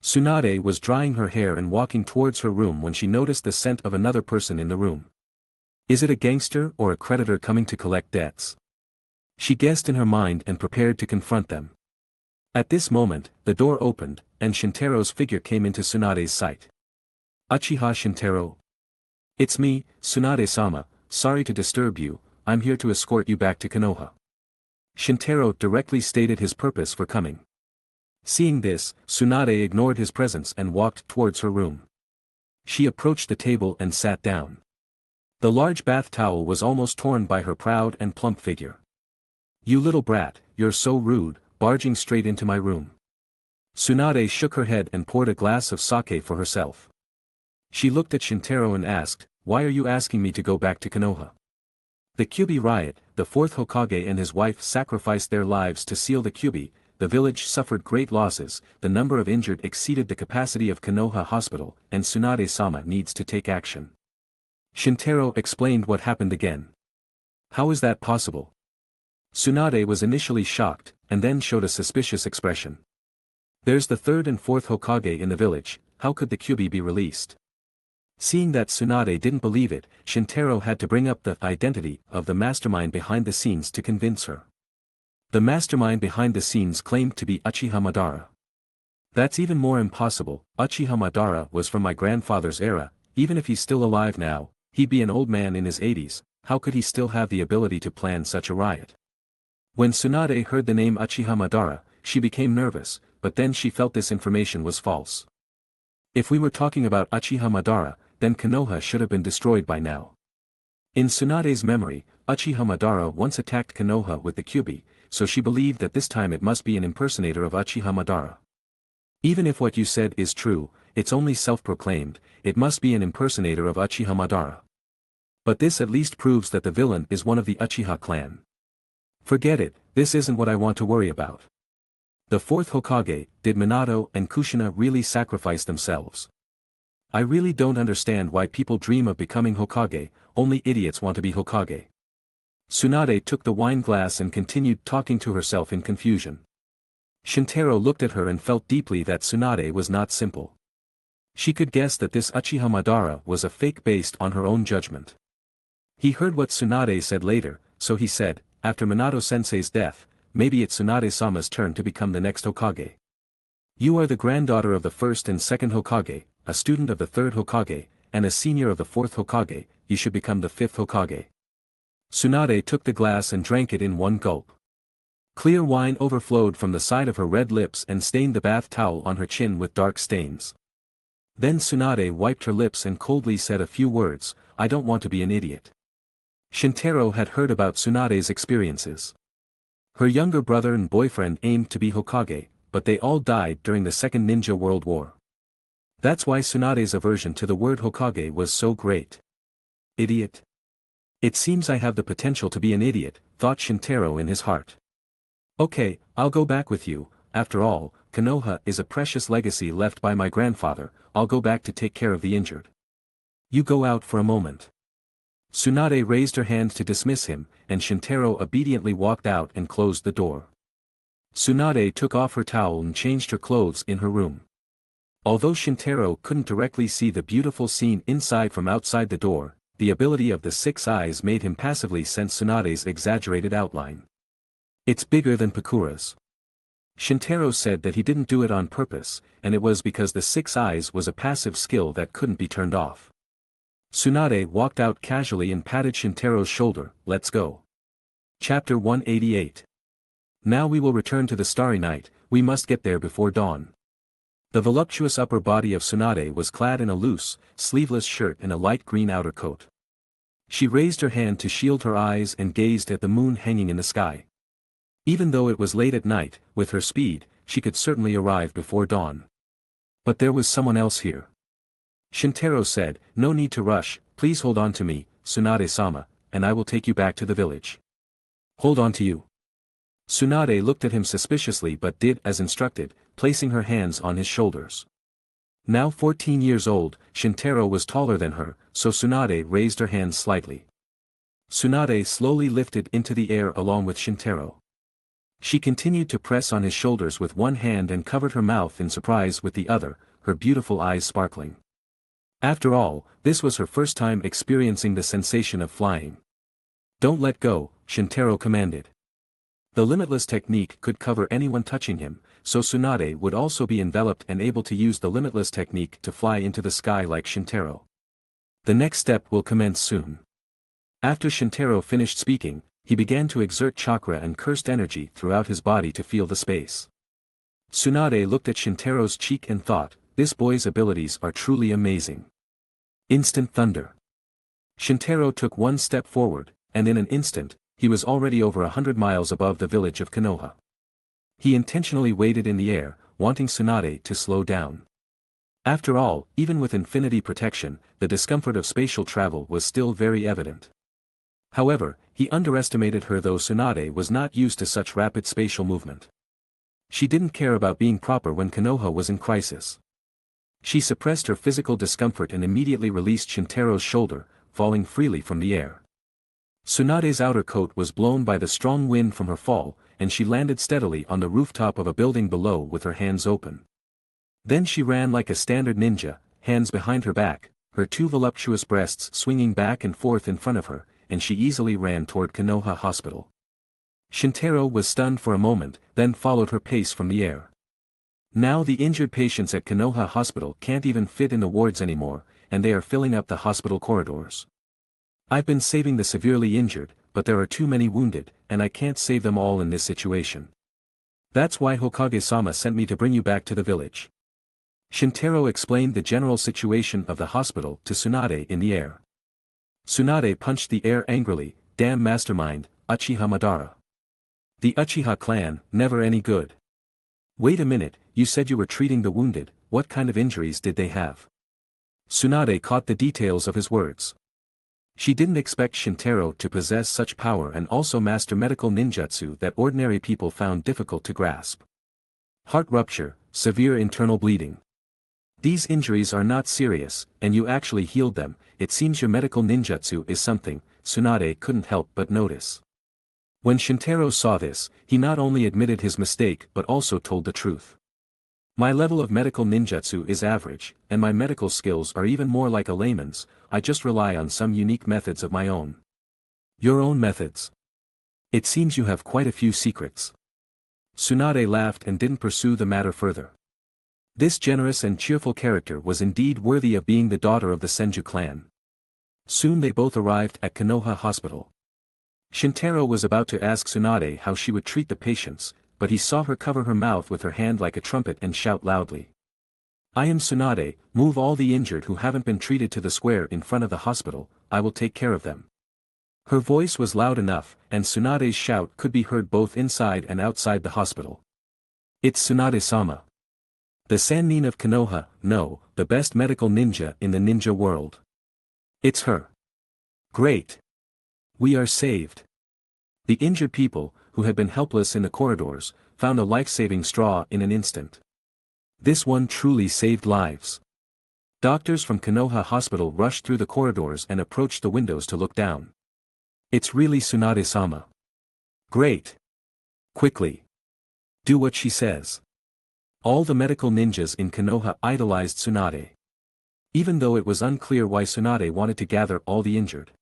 Tsunade was drying her hair and walking towards her room when she noticed the scent of another person in the room. Is it a gangster or a creditor coming to collect debts? She guessed in her mind and prepared to confront them. At this moment, the door opened, and Shintaro's figure came into Tsunade's sight. Uchiha Shintaro. It's me, Tsunade-sama, sorry to disturb you, I'm here to escort you back to Konoha. Shintaro directly stated his purpose for coming. Seeing this, Tsunade ignored his presence and walked towards her room. She approached the table and sat down. The large bath towel was almost torn by her proud and plump figure. You little brat, you're so rude, barging straight into my room. Tsunade shook her head and poured a glass of sake for herself. She looked at Shintaro and asked, why are you asking me to go back to Konoha? The Kyubi riot, the fourth Hokage and his wife sacrificed their lives to seal the Kyubi, the village suffered great losses, the number of injured exceeded the capacity of Konoha Hospital, and Tsunade-sama needs to take action. Shintaro explained what happened again. How is that possible? Tsunade was initially shocked, and then showed a suspicious expression. There's the third and fourth Hokage in the village, how could the Kyubi be released? Seeing that Tsunade didn't believe it, Shintaro had to bring up the identity of the mastermind behind the scenes to convince her. The mastermind behind the scenes claimed to be Uchiha Madara. That's even more impossible. Uchiha Madara was from my grandfather's era, even if he's still alive now, he'd be an old man in his 80s, how could he still have the ability to plan such a riot? When Tsunade heard the name Uchiha Madara, she became nervous, but then she felt this information was false. If we were talking about Uchiha Madara, then Konoha should have been destroyed by now. In Tsunade's memory, Uchiha Madara once attacked Konoha with the Kyubi, so she believed that this time it must be an impersonator of Uchiha Madara. Even if what you said is true, it's only self-proclaimed, it must be an impersonator of Uchiha Madara. But this at least proves that the villain is one of the Uchiha clan. Forget it, this isn't what I want to worry about. The fourth Hokage, did Minato and Kushina really sacrifice themselves? I really don't understand why people dream of becoming Hokage, only idiots want to be Hokage. Tsunade took the wine glass and continued talking to herself in confusion. Shintaro looked at her and felt deeply that Tsunade was not simple. She could guess that this Uchiha Madara was a fake based on her own judgment. He heard what Tsunade said later, so he said, after Minato-sensei's death, maybe it's Tsunade-sama's turn to become the next Hokage. You are the granddaughter of the first and second Hokage, a student of the third Hokage, and a senior of the fourth Hokage, you should become the fifth Hokage. Tsunade took the glass and drank it in one gulp. Clear wine overflowed from the side of her red lips and stained the bath towel on her chin with dark stains. Then Tsunade wiped her lips and coldly said a few words, I don't want to be an idiot. Shintaro had heard about Tsunade's experiences. Her younger brother and boyfriend aimed to be Hokage, but they all died during the Second Ninja World War. That's why Tsunade's aversion to the word Hokage was so great. Idiot. It seems I have the potential to be an idiot, thought Shintaro in his heart. Okay, I'll go back with you, after all, Konoha is a precious legacy left by my grandfather, I'll go back to take care of the injured. You go out for a moment. Tsunade raised her hand to dismiss him, and Shintaro obediently walked out and closed the door. Tsunade took off her towel and changed her clothes in her room. Although Shintaro couldn't directly see the beautiful scene inside from outside the door, the ability of the six eyes made him passively sense Tsunade's exaggerated outline. It's bigger than Pakura's. Shintaro said that he didn't do it on purpose, and it was because the six eyes was a passive skill that couldn't be turned off. Tsunade walked out casually and patted Shintaro's shoulder. Let's go. Chapter 188. Now we will return to the Starry Night, we must get there before dawn. The voluptuous upper body of Tsunade was clad in a loose, sleeveless shirt and a light green outer coat. She raised her hand to shield her eyes and gazed at the moon hanging in the sky. Even though it was late at night, with her speed, she could certainly arrive before dawn. But there was someone else here. Shintaro said, "No need to rush, please hold on to me, Tsunade-sama, and I will take you back to the village." Hold on to you. Tsunade looked at him suspiciously but did as instructed, placing her hands on his shoulders. Now 14 years old, Shintaro was taller than her, so Tsunade raised her hands slightly. Tsunade slowly lifted into the air along with Shintaro. She continued to press on his shoulders with one hand and covered her mouth in surprise with the other, her beautiful eyes sparkling. After all, this was her first time experiencing the sensation of flying. Don't let go, Shintaro commanded. The Limitless technique could cover anyone touching him, so Tsunade would also be enveloped and able to use the Limitless technique to fly into the sky like Shintaro. The next step will commence soon. After Shintaro finished speaking, he began to exert chakra and cursed energy throughout his body to feel the space. Tsunade looked at Shintaro's cheek and thought, this boy's abilities are truly amazing. Instant thunder. Shintaro took one step forward, and in an instant, he was already over 100 miles above the village of Konoha. He intentionally waited in the air, wanting Tsunade to slow down. After all, even with infinity protection, the discomfort of spatial travel was still very evident. However, he underestimated her though Tsunade was not used to such rapid spatial movement. She didn't care about being proper when Konoha was in crisis. She suppressed her physical discomfort and immediately released Shintaro's shoulder, falling freely from the air. Tsunade's outer coat was blown by the strong wind from her fall, and she landed steadily on the rooftop of a building below with her hands open. Then she ran like a standard ninja, hands behind her back, her two voluptuous breasts swinging back and forth in front of her, and she easily ran toward Konoha Hospital. Shintaro was stunned for a moment, then followed her pace from the air. Now the injured patients at Konoha Hospital can't even fit in the wards anymore, and they are filling up the hospital corridors. I've been saving the severely injured, but there are too many wounded, and I can't save them all in this situation. That's why Hokage-sama sent me to bring you back to the village. Shintaro explained the general situation of the hospital to Tsunade in the air. Tsunade punched the air angrily, damn mastermind, Uchiha Madara. The Uchiha clan, never any good. Wait a minute, you said you were treating the wounded, what kind of injuries did they have? Tsunade caught the details of his words. She didn't expect Shintaro to possess such power and also master medical ninjutsu that ordinary people found difficult to grasp. Heart rupture, severe internal bleeding. These injuries are not serious, and you actually healed them. It seems your medical ninjutsu is something, Tsunade couldn't help but notice. When Shintaro saw this, he not only admitted his mistake but also told the truth. My level of medical ninjutsu is average, and my medical skills are even more like a layman's, I just rely on some unique methods of my own. Your own methods? It seems you have quite a few secrets. Tsunade laughed and didn't pursue the matter further. This generous and cheerful character was indeed worthy of being the daughter of the Senju clan. Soon they both arrived at Konoha Hospital. Shintaro was about to ask Tsunade how she would treat the patients, but he saw her cover her mouth with her hand like a trumpet and shout loudly. I am Tsunade, move all the injured who haven't been treated to the square in front of the hospital, I will take care of them. Her voice was loud enough, and Tsunade's shout could be heard both inside and outside the hospital. It's Tsunade-sama. The Sannin of Konoha, no, the best medical ninja in the ninja world. It's her. Great. We are saved. The injured people, who had been helpless in the corridors, found a life-saving straw in an instant. This one truly saved lives. Doctors from Konoha Hospital rushed through the corridors and approached the windows to look down. It's really Tsunade-sama. Great. Quickly. Do what she says. All the medical ninjas in Konoha idolized Tsunade. Even though it was unclear why Tsunade wanted to gather all the injured.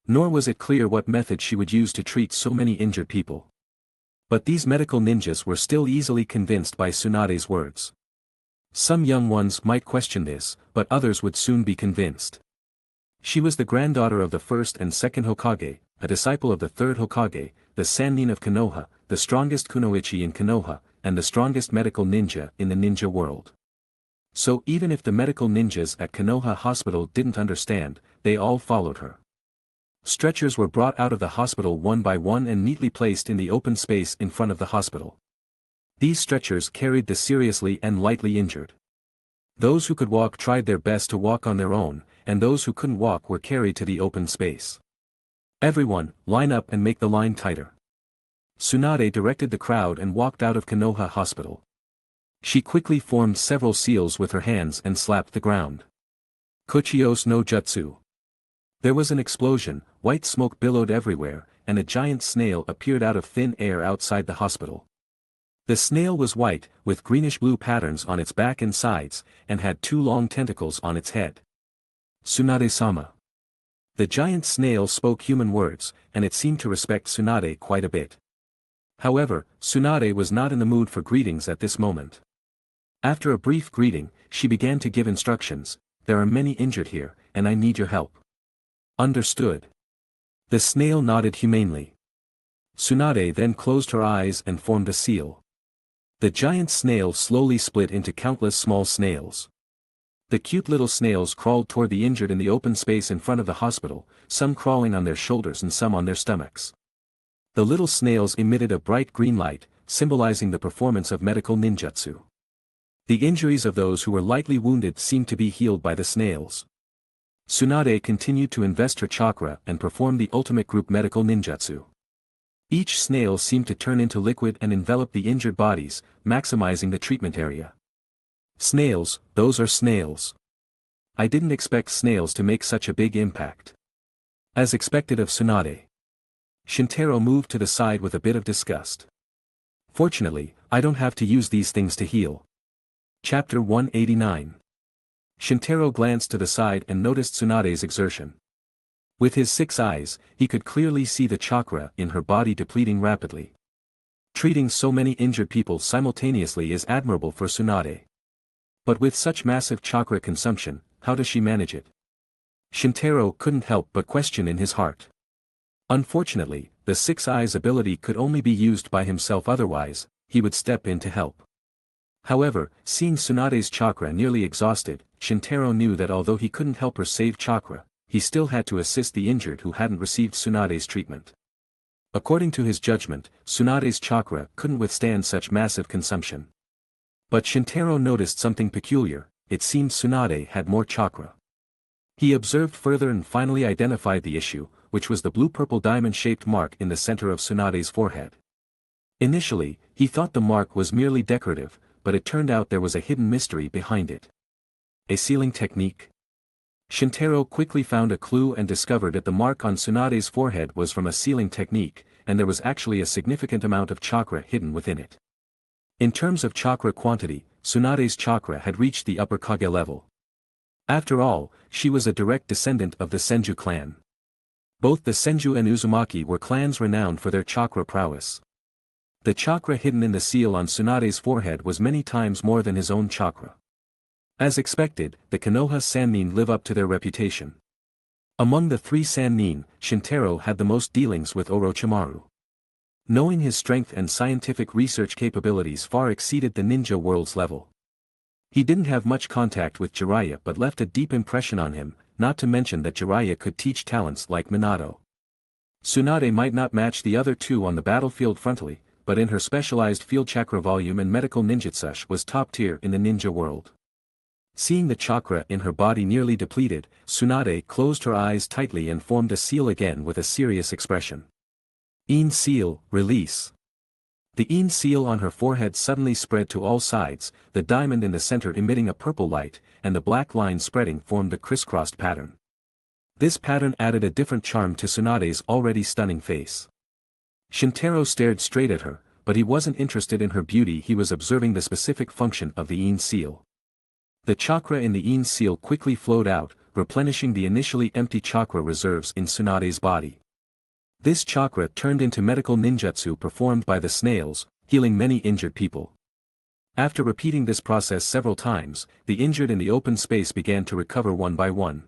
Nor was it clear what method she would use to treat so many injured people. But these medical ninjas were still easily convinced by Tsunade's words. Some young ones might question this, but others would soon be convinced. She was the granddaughter of the first and second Hokage, a disciple of the third Hokage, the Sannin of Konoha, the strongest kunoichi in Konoha, and the strongest medical ninja in the ninja world. So even if the medical ninjas at Konoha Hospital didn't understand, they all followed her. Stretchers were brought out of the hospital one by one and neatly placed in the open space in front of the hospital. These stretchers carried the seriously and lightly injured. Those who could walk tried their best to walk on their own, and those who couldn't walk were carried to the open space. Everyone, line up and make the line tighter. Tsunade directed the crowd and walked out of Konoha Hospital. She quickly formed several seals with her hands and slapped the ground. Kuchiyos no Jutsu. There was an explosion, white smoke billowed everywhere, and a giant snail appeared out of thin air outside the hospital. The snail was white, with greenish-blue patterns on its back and sides, and had 2 long tentacles on its head. Tsunade-sama. The giant snail spoke human words, and it seemed to respect Tsunade quite a bit. However, Tsunade was not in the mood for greetings at this moment. After a brief greeting, she began to give instructions. There are many injured here, and I need your help. Understood. The snail nodded humanely. Tsunade then closed her eyes and formed a seal. The giant snail slowly split into countless small snails. The cute little snails crawled toward the injured in the open space in front of the hospital, some crawling on their shoulders and some on their stomachs. The little snails emitted a bright green light, symbolizing the performance of medical ninjutsu. The injuries of those who were lightly wounded seemed to be healed by the snails. Tsunade continued to invest her chakra and perform the ultimate group medical ninjutsu. Each snail seemed to turn into liquid and envelop the injured bodies, maximizing the treatment area. Snails, those are snails. I didn't expect snails to make such a big impact. As expected of Tsunade. Shintaro moved to the side with a bit of disgust. Fortunately, I don't have to use these things to heal. Chapter 189. Shintaro glanced to the side and noticed Tsunade's exertion. With his 6 eyes, he could clearly see the chakra in her body depleting rapidly. Treating so many injured people simultaneously is admirable for Tsunade. But with such massive chakra consumption, how does she manage it? Shintaro couldn't help but question in his heart. Unfortunately, the 6 eyes ability could only be used by himself, otherwise, he would step in to help. However, seeing Tsunade's chakra nearly exhausted, Shintaro knew that although he couldn't help her save chakra, he still had to assist the injured who hadn't received Tsunade's treatment. According to his judgment, Tsunade's chakra couldn't withstand such massive consumption. But Shintaro noticed something peculiar. It seemed Tsunade had more chakra. He observed further and finally identified the issue, which was the blue-purple diamond-shaped mark in the center of Tsunade's forehead. Initially, he thought the mark was merely decorative, but it turned out there was a hidden mystery behind it. A sealing technique? Shintaro quickly found a clue and discovered that the mark on Tsunade's forehead was from a sealing technique, and there was actually a significant amount of chakra hidden within it. In terms of chakra quantity, Tsunade's chakra had reached the upper Kage level. After all, she was a direct descendant of the Senju clan. Both the Senju and Uzumaki were clans renowned for their chakra prowess. The chakra hidden in the seal on Tsunade's forehead was many times more than his own chakra. As expected, the Konoha Sannin live up to their reputation. Among the 3 Sannin, Shintaro had the most dealings with Orochimaru. Knowing his strength and scientific research capabilities far exceeded the ninja world's level. He didn't have much contact with Jiraiya but left a deep impression on him, not to mention that Jiraiya could teach talents like Minato. Tsunade might not match the other 2 on the battlefield frontally, but in her specialized field chakra volume and medical ninjutsu was top tier in the ninja world. Seeing the chakra in her body nearly depleted, Tsunade closed her eyes tightly and formed a seal again with a serious expression. Ein seal, release. The Ein seal on her forehead suddenly spread to all sides, the diamond in the center emitting a purple light, and the black line spreading formed a crisscrossed pattern. This pattern added a different charm to Tsunade's already stunning face. Shintaro stared straight at her, but he wasn't interested in her beauty, he was observing the specific function of the Ein seal. The chakra in the Ein seal quickly flowed out, replenishing the initially empty chakra reserves in Tsunade's body. This chakra turned into medical ninjutsu performed by the snails, healing many injured people. After repeating this process several times, the injured in the open space began to recover one by one.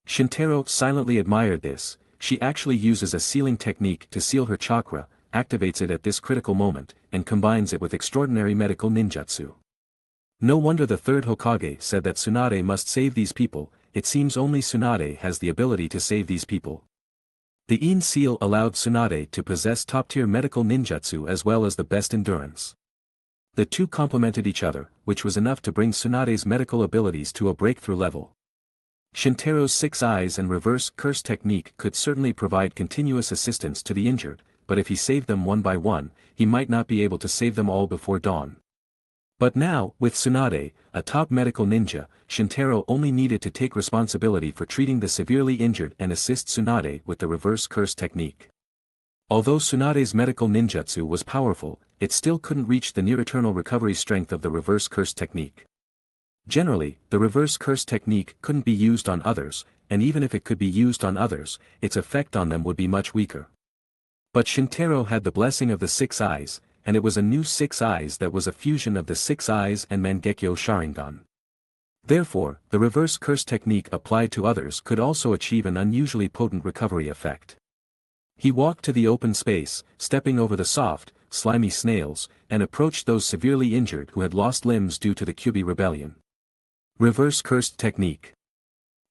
Shintaro silently admired this. She actually uses a sealing technique to seal her chakra, activates it at this critical moment, and combines it with extraordinary medical ninjutsu. No wonder the third Hokage said that Tsunade must save these people. It seems only Tsunade has the ability to save these people. The Yin seal allowed Tsunade to possess top-tier medical ninjutsu as well as the best endurance. The two complemented each other, which was enough to bring Tsunade's medical abilities to a breakthrough level. Shintaro's 6 eyes and reverse curse technique could certainly provide continuous assistance to the injured, but if he saved them one by one, he might not be able to save them all before dawn. But now, with Tsunade, a top medical ninja, Shintaro only needed to take responsibility for treating the severely injured and assist Tsunade with the reverse curse technique. Although Tsunade's medical ninjutsu was powerful, it still couldn't reach the near-eternal recovery strength of the reverse curse technique. Generally, the reverse curse technique couldn't be used on others, and even if it could be used on others, its effect on them would be much weaker. But Shintaro had the blessing of the 6 eyes, and it was a new 6 eyes that was a fusion of the 6 eyes and Mangekyo Sharingan. Therefore, the reverse curse technique applied to others could also achieve an unusually potent recovery effect. He walked to the open space, stepping over the soft, slimy snails, and approached those severely injured who had lost limbs due to the Kyubi rebellion. Reverse cursed technique.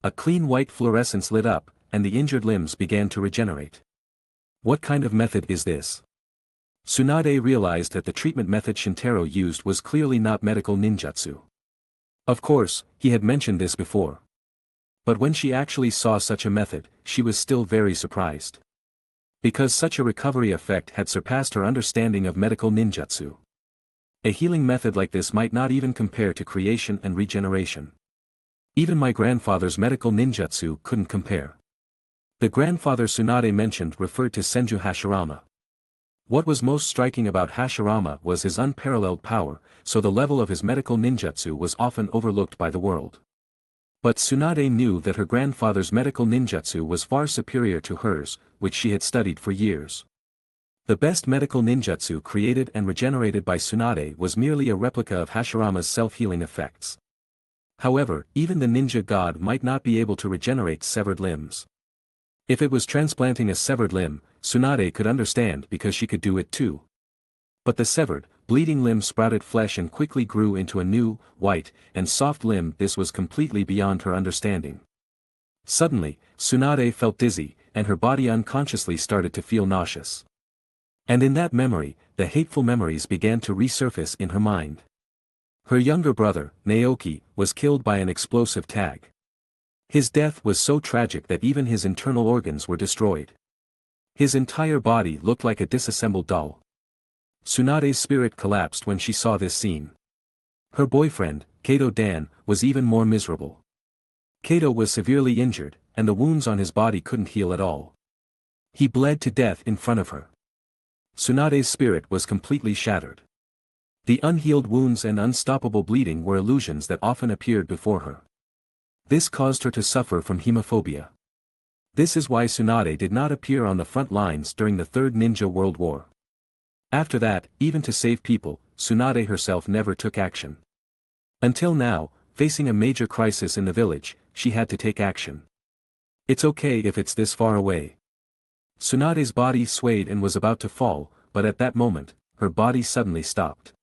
A clean white fluorescence lit up, and the injured limbs began to regenerate. What kind of method is this? Tsunade realized that the treatment method Shintaro used was clearly not medical ninjutsu. Of course, he had mentioned this before. But when she actually saw such a method, she was still very surprised. Because such a recovery effect had surpassed her understanding of medical ninjutsu. A healing method like this might not even compare to creation and regeneration. Even my grandfather's medical ninjutsu couldn't compare. The grandfather Tsunade mentioned referred to Senju Hashirama. What was most striking about Hashirama was his unparalleled power, so the level of his medical ninjutsu was often overlooked by the world. But Tsunade knew that her grandfather's medical ninjutsu was far superior to hers, which she had studied for years. The best medical ninjutsu created and regenerated by Tsunade was merely a replica of Hashirama's self-healing effects. However, even the ninja god might not be able to regenerate severed limbs. If it was transplanting a severed limb, Tsunade could understand because she could do it too. But the severed, bleeding limb sprouted flesh and quickly grew into a new, white, and soft limb. This was completely beyond her understanding. Suddenly, Tsunade felt dizzy, and her body unconsciously started to feel nauseous. And in that memory, the hateful memories began to resurface in her mind. Her younger brother, Naoki, was killed by an explosive tag. His death was so tragic that even his internal organs were destroyed. His entire body looked like a disassembled doll. Tsunade's spirit collapsed when she saw this scene. Her boyfriend, Kato Dan, was even more miserable. Kato was severely injured, and the wounds on his body couldn't heal at all. He bled to death in front of her. Tsunade's spirit was completely shattered. The unhealed wounds and unstoppable bleeding were illusions that often appeared before her. This caused her to suffer from hemophobia. This is why Tsunade did not appear on the front lines during the Third Ninja World War. After that, even to save people, Tsunade herself never took action. Until now, facing a major crisis in the village, she had to take action. It's okay if it's this far away. Tsunade's body swayed and was about to fall, but at that moment, her body suddenly stopped.